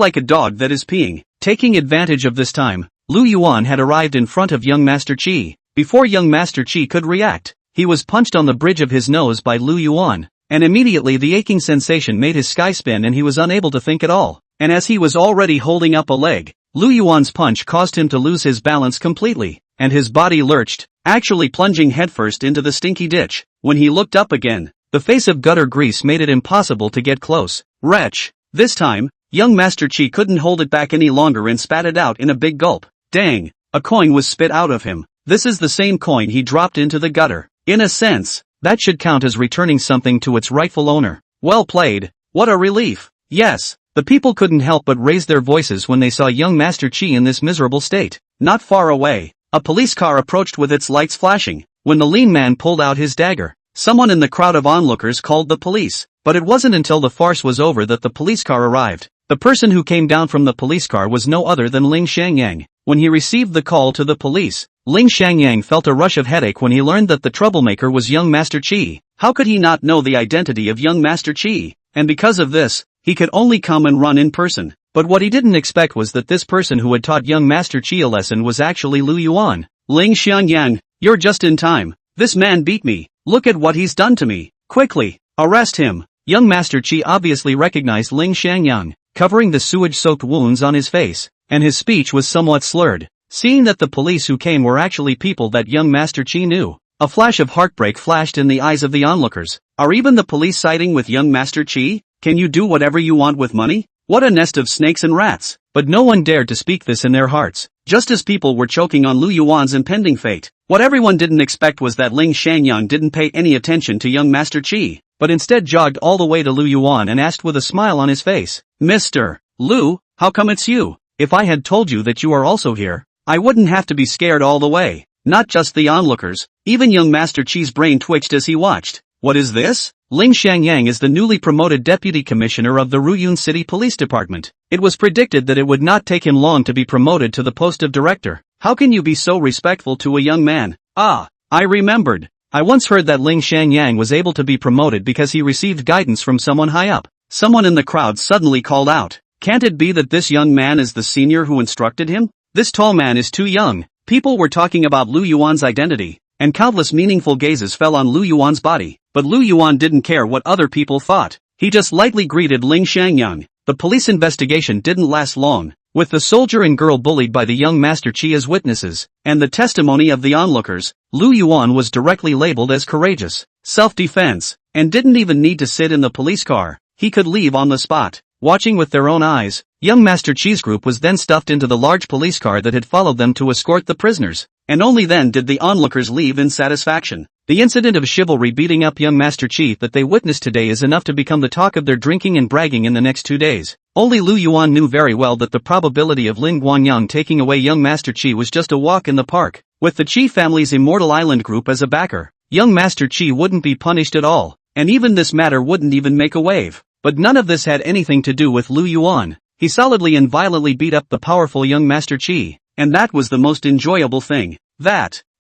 like a dog that is peeing. Taking advantage of this time, Lu Yuan had arrived in front of young Master Chi. Before young Master Chi could react, he was punched on the bridge of his nose by Lu Yuan, and immediately the aching sensation made his sky spin and he was unable to think at all. And as he was already holding up a leg, Lu Yuan's punch caused him to lose his balance completely, and his body lurched, actually plunging headfirst into the stinky ditch. When he looked up again, the face of gutter grease made it impossible to get close. Wretch! This time, young Master Chi couldn't hold it back any longer and spat it out in a big gulp. Dang! A coin was spit out of him. This is the same coin he dropped into the gutter. In a sense, that should count as returning something to its rightful owner. Well played. What a relief. Yes, the people couldn't help but raise their voices when they saw young Master Chi in this miserable state. Not far away, a police car approached with its lights flashing. When the lean man pulled out his dagger, someone in the crowd of onlookers called the police. But it wasn't until the farce was over that the police car arrived. The person who came down from the police car was no other than Ling Shangyang. When he received the call to the police, Ling Shangyang felt a rush of headache when he learned that the troublemaker was young Master Chi. How could he not know the identity of young Master Chi? And because of this, he could only come and run in person. But what he didn't expect was that this person who had taught young Master Chi a lesson was actually Lu Yuan. Ling Shangyang, you're just in time. This man beat me. Look at what he's done to me. Quickly, arrest him. Young Master Chi obviously recognized Ling Shangyang, covering the sewage-soaked wounds on his face, and his speech was somewhat slurred. Seeing that the police who came were actually people that young Master Chi knew, a flash of heartbreak flashed in the eyes of the onlookers. Are even the police siding with young Master Chi? Can you do whatever you want with money? What a nest of snakes and rats. But no one dared to speak this in their hearts, just as people were choking on Lu Yuan's impending fate. What everyone didn't expect was that Ling Shangyang didn't pay any attention to young Master Qi, but instead jogged all the way to Lu Yuan and asked with a smile on his face, "Mr. Lu, how come it's you? If I had told you that you are also here, I wouldn't have to be scared all the way." Not just the onlookers, even young Master Qi's brain twitched as he watched. What is this? Ling Shangyang is the newly promoted deputy commissioner of the Ruyun City Police Department. It was predicted that it would not take him long to be promoted to the post of director. How can you be so respectful to a young man? Ah, I remembered. I once heard that Ling Shangyang was able to be promoted because he received guidance from someone high up. Someone in the crowd suddenly called out, "Can't it be that this young man is the senior who instructed him? This tall man is too young." People were talking about Lu Yuan's identity, and countless meaningful gazes fell on Lu Yuan's body, but Lu Yuan didn't care what other people thought. He just lightly greeted Ling Shangyang. The police investigation didn't last long, with the soldier and girl bullied by the young Master Qi as witnesses, and the testimony of the onlookers. Lu Yuan was directly labeled as courageous, self-defense, and didn't even need to sit in the police car. He could leave on the spot. Watching with their own eyes, young Master Qi's group was then stuffed into the large police car that had followed them to escort the prisoners, and only then did the onlookers leave in satisfaction. The incident of chivalry beating up young Master Qi that they witnessed today is enough to become the talk of their drinking and bragging in the next 2 days. Only Lu Yuan knew very well that the probability of Lin Guanyang taking away young Master Qi was just a walk in the park. With the Qi family's Immortal Island group as a backer, young Master Qi wouldn't be punished at all, and even this matter wouldn't even make a wave. But none of this had anything to do with Lu Yuan. He solidly and violently beat up the powerful young Master Qi, and that was the most enjoyable thing.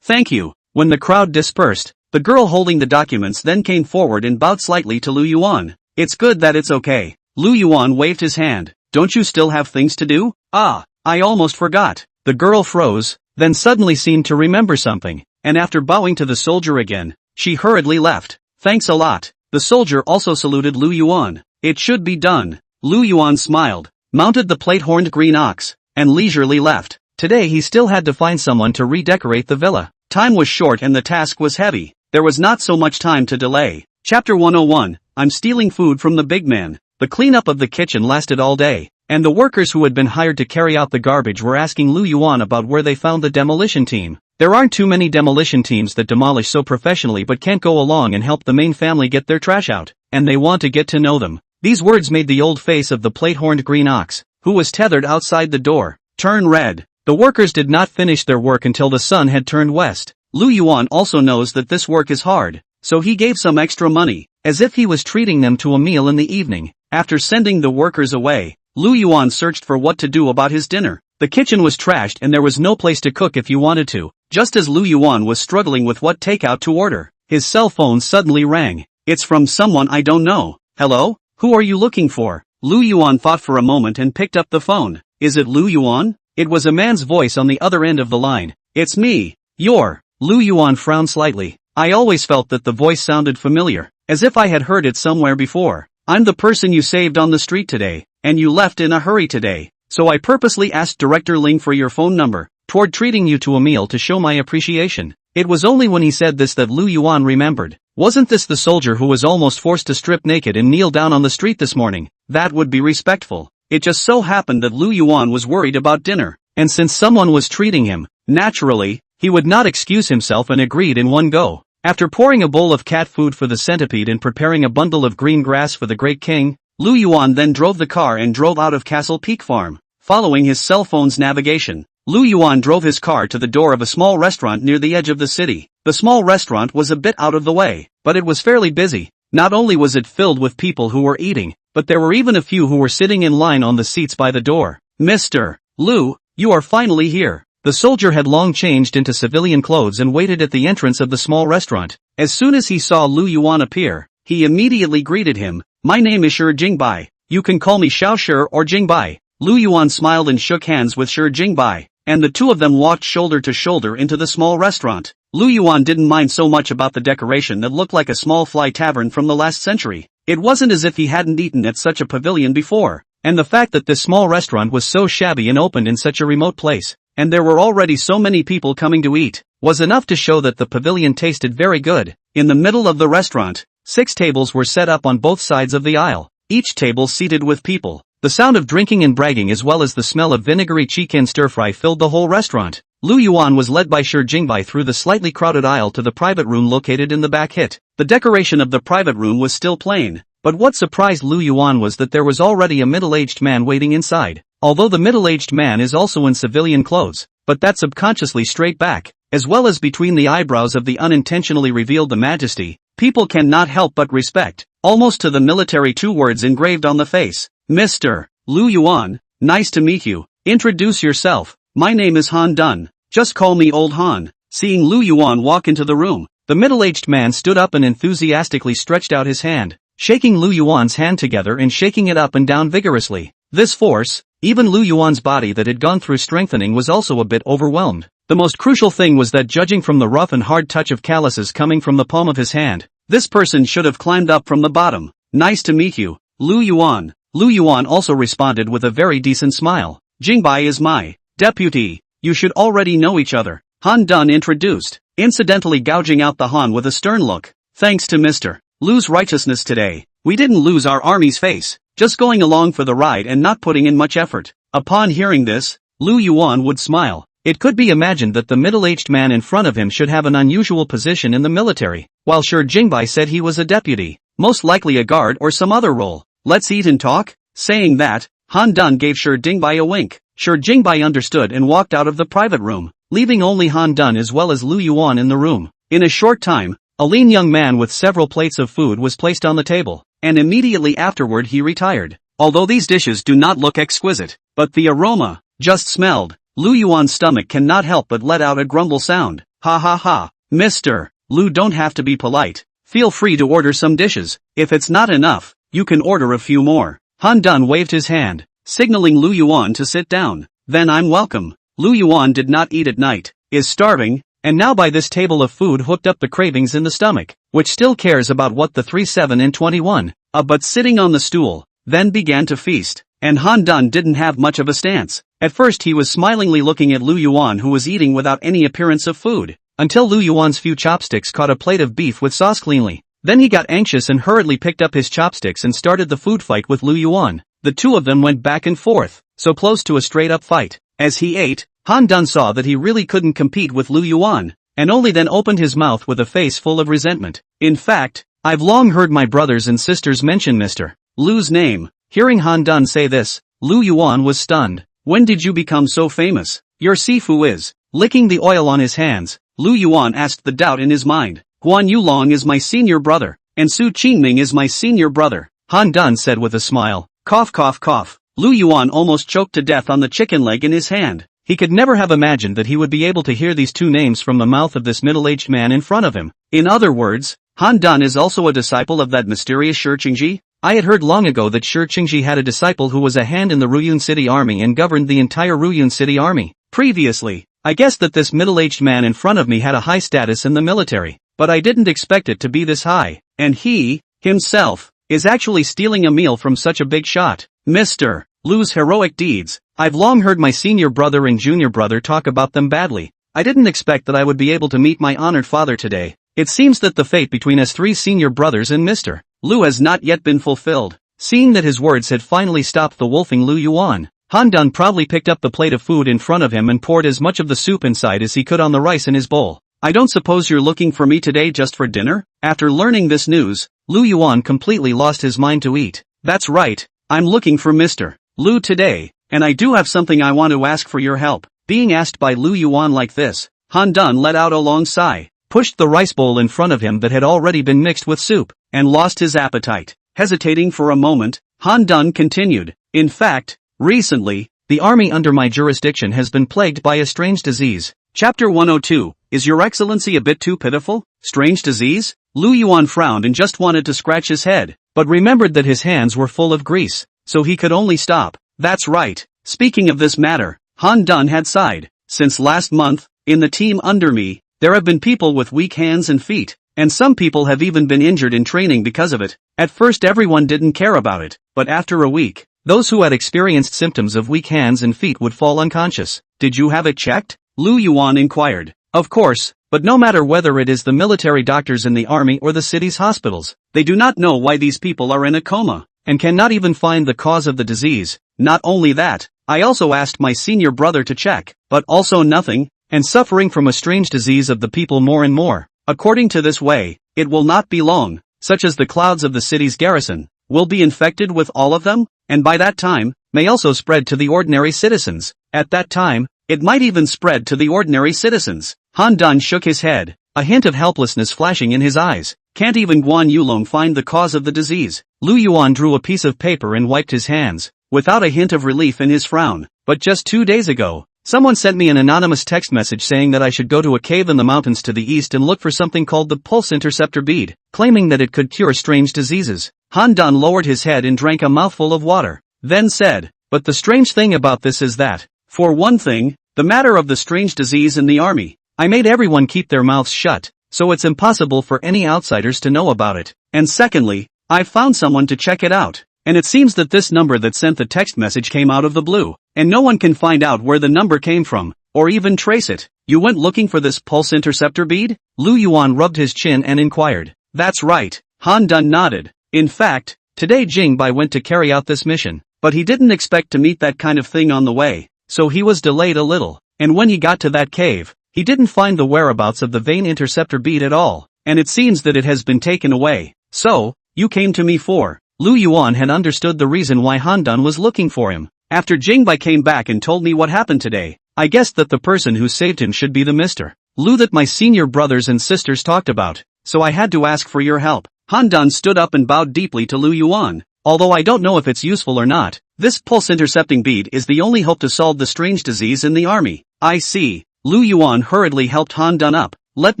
Thank you. When the crowd dispersed, the girl holding the documents then came forward and bowed slightly to Lu Yuan. "It's good that it's okay." Lu Yuan waved his hand. "Don't you still have things to do?" "Ah, I almost forgot." The girl froze, then suddenly seemed to remember something, and after bowing to the soldier again, she hurriedly left. "Thanks a lot." The soldier also saluted Lu Yuan. "It should be done." Lu Yuan smiled, mounted the plate-horned green ox, and leisurely left. Today he still had to find someone to redecorate the villa. Time was short and the task was heavy. There was not so much time to delay. Chapter 101, I'm stealing food from the big man. The cleanup of the kitchen lasted all day, and the workers who had been hired to carry out the garbage were asking Lu Yuan about where they found the demolition team. There aren't too many demolition teams that demolish so professionally but can't go along and help the main family get their trash out, and they want to get to know them. These words made the old face of the plate-horned green ox, who was tethered outside the door, turn red. The workers did not finish their work until the sun had turned west. Lu Yuan also knows that this work is hard, so he gave some extra money, as if he was treating them to a meal in the evening. After sending the workers away, Lu Yuan searched for what to do about his dinner. The kitchen was trashed and there was no place to cook if you wanted to. Just as Lu Yuan was struggling with what takeout to order, his cell phone suddenly rang. It's from someone I don't know. "Hello? Who are you looking for?" Lu Yuan thought for a moment and picked up the phone. "Is it Lu Yuan?" It was a man's voice on the other end of the line. "It's me. You're..." Lu Yuan frowned slightly. "I always felt that the voice sounded familiar, as if I had heard it somewhere before. I'm the person you saved on the street today, and you left in a hurry today. So I purposely asked Director Ling for your phone number, toward treating you to a meal to show my appreciation." It was only when he said this that Lu Yuan remembered. Wasn't this the soldier who was almost forced to strip naked and kneel down on the street this morning? That would be respectful. It just so happened that Lu Yuan was worried about dinner, and since someone was treating him, naturally, he would not excuse himself and agreed in one go. After pouring a bowl of cat food for the centipede and preparing a bundle of green grass for the great king, Lu Yuan then drove the car and drove out of Castle Peak Farm. Following his cell phone's navigation, Lu Yuan drove his car to the door of a small restaurant near the edge of the city. The small restaurant was a bit out of the way, but it was fairly busy. Not only was it filled with people who were eating, but there were even a few who were sitting in line on the seats by the door. "Mr. Lu, you are finally here." The soldier had long changed into civilian clothes and waited at the entrance of the small restaurant. As soon as he saw Lu Yuan appear, he immediately greeted him. "My name is Shi Jingbai. You can call me Xiao Shi or Jingbai." Lu Yuan smiled and shook hands with Shi Jingbai, and the two of them walked shoulder to shoulder into the small restaurant. Lu Yuan didn't mind so much about the decoration that looked like a small fly tavern from the last century. It wasn't as if he hadn't eaten at such a pavilion before, and the fact that this small restaurant was so shabby and opened in such a remote place, and there were already so many people coming to eat, was enough to show that the pavilion tasted very good. In the middle of the restaurant, 6 tables were set up on both sides of the aisle. each table seated with people. The sound of drinking and bragging as well as the smell of vinegary chicken stir-fry filled the whole restaurant. Lu Yuan was led by Shi Jingbai through the slightly crowded aisle to the private room located in the back hit. The decoration of the private room was still plain, but what surprised Lu Yuan was that there was already a middle-aged man waiting inside. Although the middle-aged man is also in civilian clothes, but that subconsciously straight back, as well as between the eyebrows of the unintentionally revealed the majesty, people cannot help but respect, almost to the military two words engraved on the face. Mr. Lu Yuan, nice to meet you. Introduce yourself. My name is Han Dun. Just call me Old Han. Seeing Lu Yuan walk into the room, the middle-aged man stood up and enthusiastically stretched out his hand, shaking Lu Yuan's hand together and shaking it up and down vigorously. This force, even Lu Yuan's body that had gone through strengthening was also a bit overwhelmed. The most crucial thing was that judging from the rough and hard touch of calluses coming from the palm of his hand, this person should have climbed up from the bottom. Nice to meet you, Lu Yuan. Lu Yuan also responded with a very decent smile. Jingbai is my deputy. You should already know each other. Han Dun introduced, incidentally gouging out the Han with a stern look. Thanks to Mr. Lu's righteousness today, we didn't lose our army's face, just going along for the ride and not putting in much effort. Upon hearing this, Lu Yuan would smile. It could be imagined that the middle-aged man in front of him should have an unusual position in the military, while Shi Jingbai said he was a deputy, most likely a guard or some other role. Let's eat and talk? Saying that, Han Dun gave Shi Jingbai a wink. Shi Jingbai understood and walked out of the private room, leaving only Han Dun as well as Lu Yuan in the room. In a short time, a lean young man with several plates of food was placed on the table, and immediately afterward he retired. Although these dishes do not look exquisite, but the aroma, just smelled, Lu Yuan's stomach cannot help but let out a grumble sound. Ha ha ha. Mr. Lu, don't have to be polite. Feel free to order some dishes. If it's not enough, you can order a few more. Han Dun waved his hand, signaling Lu Yuan to sit down. Then I'm welcome. Lu Yuan did not eat at night, is starving, and now by this table of food hooked up the cravings in the stomach, which still cares about what the 3, 7 and 21, but sitting on the stool, then began to feast, and Han Dun didn't have much of a stance. At first he was smilingly looking at Lu Yuan who was eating without any appearance of food, until Lu Yuan's few chopsticks caught a plate of beef with sauce cleanly. Then he got anxious and hurriedly picked up his chopsticks and started the food fight with Lu Yuan. The two of them went back and forth, so close to a straight-up fight. As he ate, Han Dun saw that he really couldn't compete with Lu Yuan, and only then opened his mouth with a face full of resentment. In fact, I've long heard my brothers and sisters mention Mr. Lu's name. Hearing Han Dun say this, Lu Yuan was stunned. When did you become so famous? Your Sifu is. Licking the oil on his hands, Lu Yuan asked the doubt in his mind. Guan Yulong is my senior brother, and Su Qingming is my senior brother, Han Dun said with a smile. Cough cough cough. Lu Yuan almost choked to death on the chicken leg in his hand. He could never have imagined that he would be able to hear these two names from the mouth of this middle-aged man in front of him. In other words, Han Dun is also a disciple of that mysterious Shi Qingji? I had heard long ago that Shi Qingji had a disciple who was a hand in the Ruyun City Army and governed the entire Ruyun City Army. Previously, I guessed that this middle-aged man in front of me had a high status in the military, but I didn't expect it to be this high, and he, himself, is actually stealing a meal from such a big shot. Mr. Lu's heroic deeds, I've long heard my senior brother and junior brother talk about them badly. I didn't expect that I would be able to meet my honored father today. It seems that the fate between us three senior brothers and Mr. Lu has not yet been fulfilled. Seeing that his words had finally stopped the wolfing Lu Yuan, Han Dun proudly picked up the plate of food in front of him and poured as much of the soup inside as he could on the rice in his bowl. I don't suppose you're looking for me today just for dinner? After learning this news, Lu Yuan completely lost his mind to eat. That's right, I'm looking for Mr. Lu today, and I do have something I want to ask for your help. Being asked by Lu Yuan like this, Han Dun let out a long sigh, pushed the rice bowl in front of him that had already been mixed with soup, and lost his appetite. Hesitating for a moment, Han Dun continued, in fact, recently, the army under my jurisdiction has been plagued by a strange disease. Chapter 102, is your excellency a bit too pitiful? Strange disease? Lu Yuan frowned and just wanted to scratch his head, but remembered that his hands were full of grease, so he could only stop. That's right. Speaking of this matter, Han Dun had sighed. Since last month, in the team under me, there have been people with weak hands and feet, and some people have even been injured in training because of it. At first everyone didn't care about it, but after a week, those who had experienced symptoms of weak hands and feet would fall unconscious. Did you have it checked? Lu Yuan inquired. Of course, but no matter whether it is the military doctors in the army or the city's hospitals, they do not know why these people are in a coma, and cannot even find the cause of the disease. Not only that, I also asked my senior brother to check, but also nothing, and suffering from a strange disease of the people more and more. According to this way, it will not be long, such as the clouds of the city's garrison, will be infected with all of them, and by that time, may also spread to the ordinary citizens. At that time, it might even spread to the ordinary citizens. Han Dan shook his head, a hint of helplessness flashing in his eyes. Can't even Guan Yulong find the cause of the disease? Lu Yuan drew a piece of paper and wiped his hands, without a hint of relief in his frown. But just 2 days ago, someone sent me an anonymous text message saying that I should go to a cave in the mountains to the east and look for something called the pulse interceptor bead, claiming that it could cure strange diseases. Han Dan lowered his head and drank a mouthful of water, then said, but the strange thing about this is that, for one thing, the matter of the strange disease in the army, I made everyone keep their mouths shut, so it's impossible for any outsiders to know about it. And secondly, I've found someone to check it out. And it seems that this number that sent the text message came out of the blue, and no one can find out where the number came from, or even trace it. You went looking for this pulse interceptor bead? Lu Yuan rubbed his chin and inquired. That's right, Han Dan nodded. In fact, today Jingbai went to carry out this mission, but he didn't expect to meet that kind of thing on the way, so he was delayed a little, and when he got to that cave, he didn't find the whereabouts of the vein interceptor bead at all, and it seems that it has been taken away. So, you came to me for... Lu Yuan had understood the reason why Han Dan was looking for him. After Jingbai came back and told me what happened today, I guessed that the person who saved him should be the Mr. Lu that my senior brothers and sisters talked about, so I had to ask for your help. Han Dan stood up and bowed deeply to Lu Yuan. Although I don't know if it's useful or not, this pulse intercepting bead is the only hope to solve the strange disease in the army. I see. Lu Yuan hurriedly helped Han Dan up. Let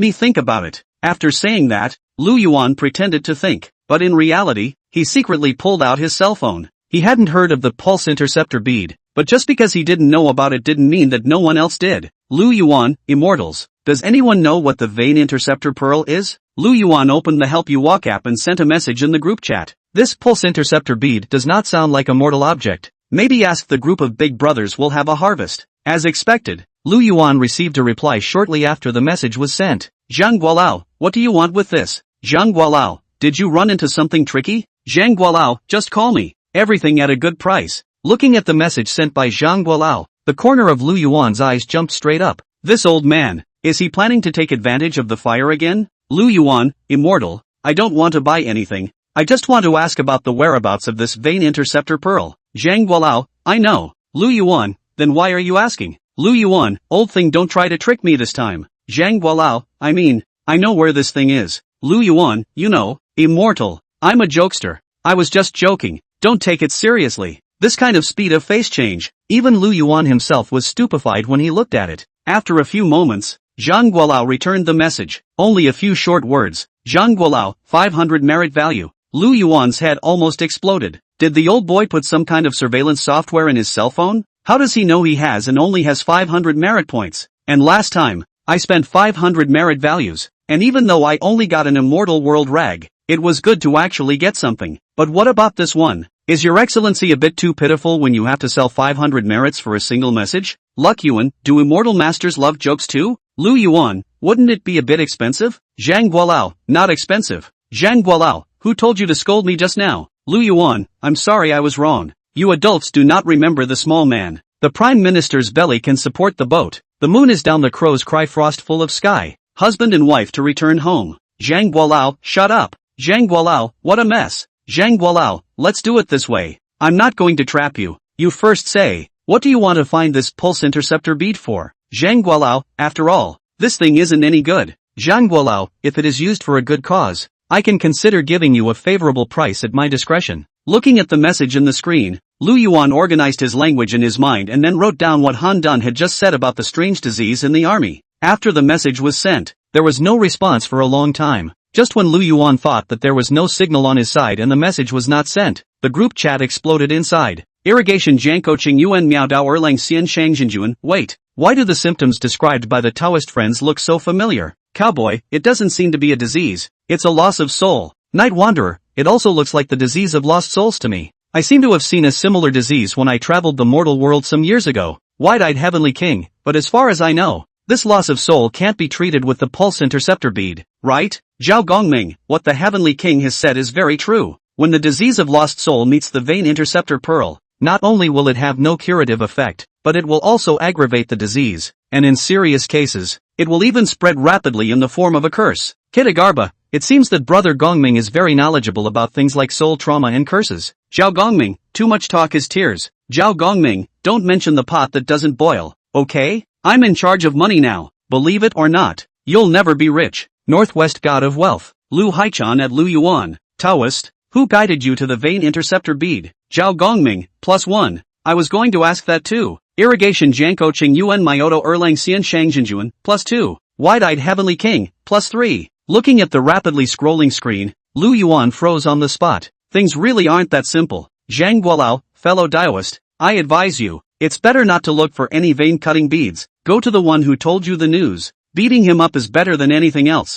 me think about it. After saying that, Lu Yuan pretended to think, but in reality, he secretly pulled out his cell phone. He hadn't heard of the pulse interceptor bead, but just because he didn't know about it didn't mean that no one else did. Lu Yuan, Immortals. Does anyone know what the vein interceptor pearl is? Lu Yuan opened the Help You Walk app and sent a message in the group chat. This pulse interceptor bead does not sound like a mortal object. Maybe ask the group of big brothers will have a harvest. As expected, Lu Yuan received a reply shortly after the message was sent. Zhang Guolao, what do you want with this? Zhang Guolao, did you run into something tricky? Zhang Guolao, just call me. Everything at a good price. Looking at the message sent by Zhang Guolao, the corner of Lu Yuan's eyes jumped straight up. This old man, is he planning to take advantage of the fire again? Lu Yuan, Immortal, I don't want to buy anything. I just want to ask about the whereabouts of this vein interceptor pearl. Zhang Guolao, I know. Lu Yuan, then why are you asking? Lu Yuan, old thing, don't try to trick me this time. Zhang Guolao, I mean, I know where this thing is. Lu Yuan, you know, Immortal, I'm a jokester. I was just joking, don't take it seriously. This kind of speed of face change, even Lu Yuan himself was stupefied when he looked at it. After a few moments, Zhang Guolao returned the message. Only a few short words. Zhang Guolao, 500 merit value. Lu Yuan's head almost exploded. Did the old boy put some kind of surveillance software in his cell phone? How does he know he has and only has 500 merit points? And last time, I spent 500 merit values, and even though I only got an Immortal World rag, it was good to actually get something. But what about this one? Is your excellency a bit too pitiful when you have to sell 500 merits for a single message? Luck Yuan, do Immortal Masters love jokes too? Lu Yuan, wouldn't it be a bit expensive? Zhang Guolao, not expensive. Zhang Guolao, who told you to scold me just now? Lu Yuan, I'm sorry, I was wrong. You adults do not remember the small man. The Prime Minister's belly can support the boat. The moon is down, the crows cry, frost full of sky. Husband and wife to return home. Zhang Guolao, shut up. Zhang Guolao, what a mess. Zhang Guolao, let's do it this way. I'm not going to trap you. You first say, what do you want to find this pulse interceptor bead for? Zhang Guolao, after all, this thing isn't any good. Zhang Guolao, if it is used for a good cause, I can consider giving you a favorable price at my discretion. Looking at the message in the screen, Lu Yuan organized his language in his mind and then wrote down what Han Dan had just said about the strange disease in the army. After the message was sent, there was no response for a long time. Just when Lu Yuan thought that there was no signal on his side and the message was not sent, the group chat exploded inside. Irrigation Jianko Qing Yuan Miao Dao Erlang Xian Shang Jinjuan. Wait, why do the symptoms described by the Taoist friends look so familiar? Cowboy, it doesn't seem to be a disease, it's a loss of soul. Night Wanderer, it also looks like the disease of lost souls to me. I seem to have seen a similar disease when I traveled the mortal world some years ago. Wide-eyed Heavenly King, but as far as I know, this loss of soul can't be treated with the pulse interceptor bead, right? Zhao Gongming, what the Heavenly King has said is very true. When the disease of lost soul meets the vein interceptor pearl, not only will it have no curative effect, but it will also aggravate the disease, and in serious cases, it will even spread rapidly in the form of a curse. Kitagarba, it seems that Brother Gongming is very knowledgeable about things like soul trauma and curses. Zhao Gongming, too much talk is tears. Zhao Gongming, don't mention the pot that doesn't boil, okay? I'm in charge of money now, believe it or not. You'll never be rich. Northwest God of Wealth. Lu Haichan at Lu Yuan. Taoist, who guided you to the vein interceptor bead? Zhao Gongming, +1. I was going to ask that too. Irrigation Janko Ching Yuan Myoto Erlang Xian Shang Jinjuan, +2. Wide-eyed Heavenly King, +3. Looking at the rapidly scrolling screen, Lu Yuan froze on the spot. Things really aren't that simple. Zhang Guolao, fellow Daoist, I advise you, it's better not to look for any vein-cutting beads. Go to the one who told you the news. Beating him up is better than anything else.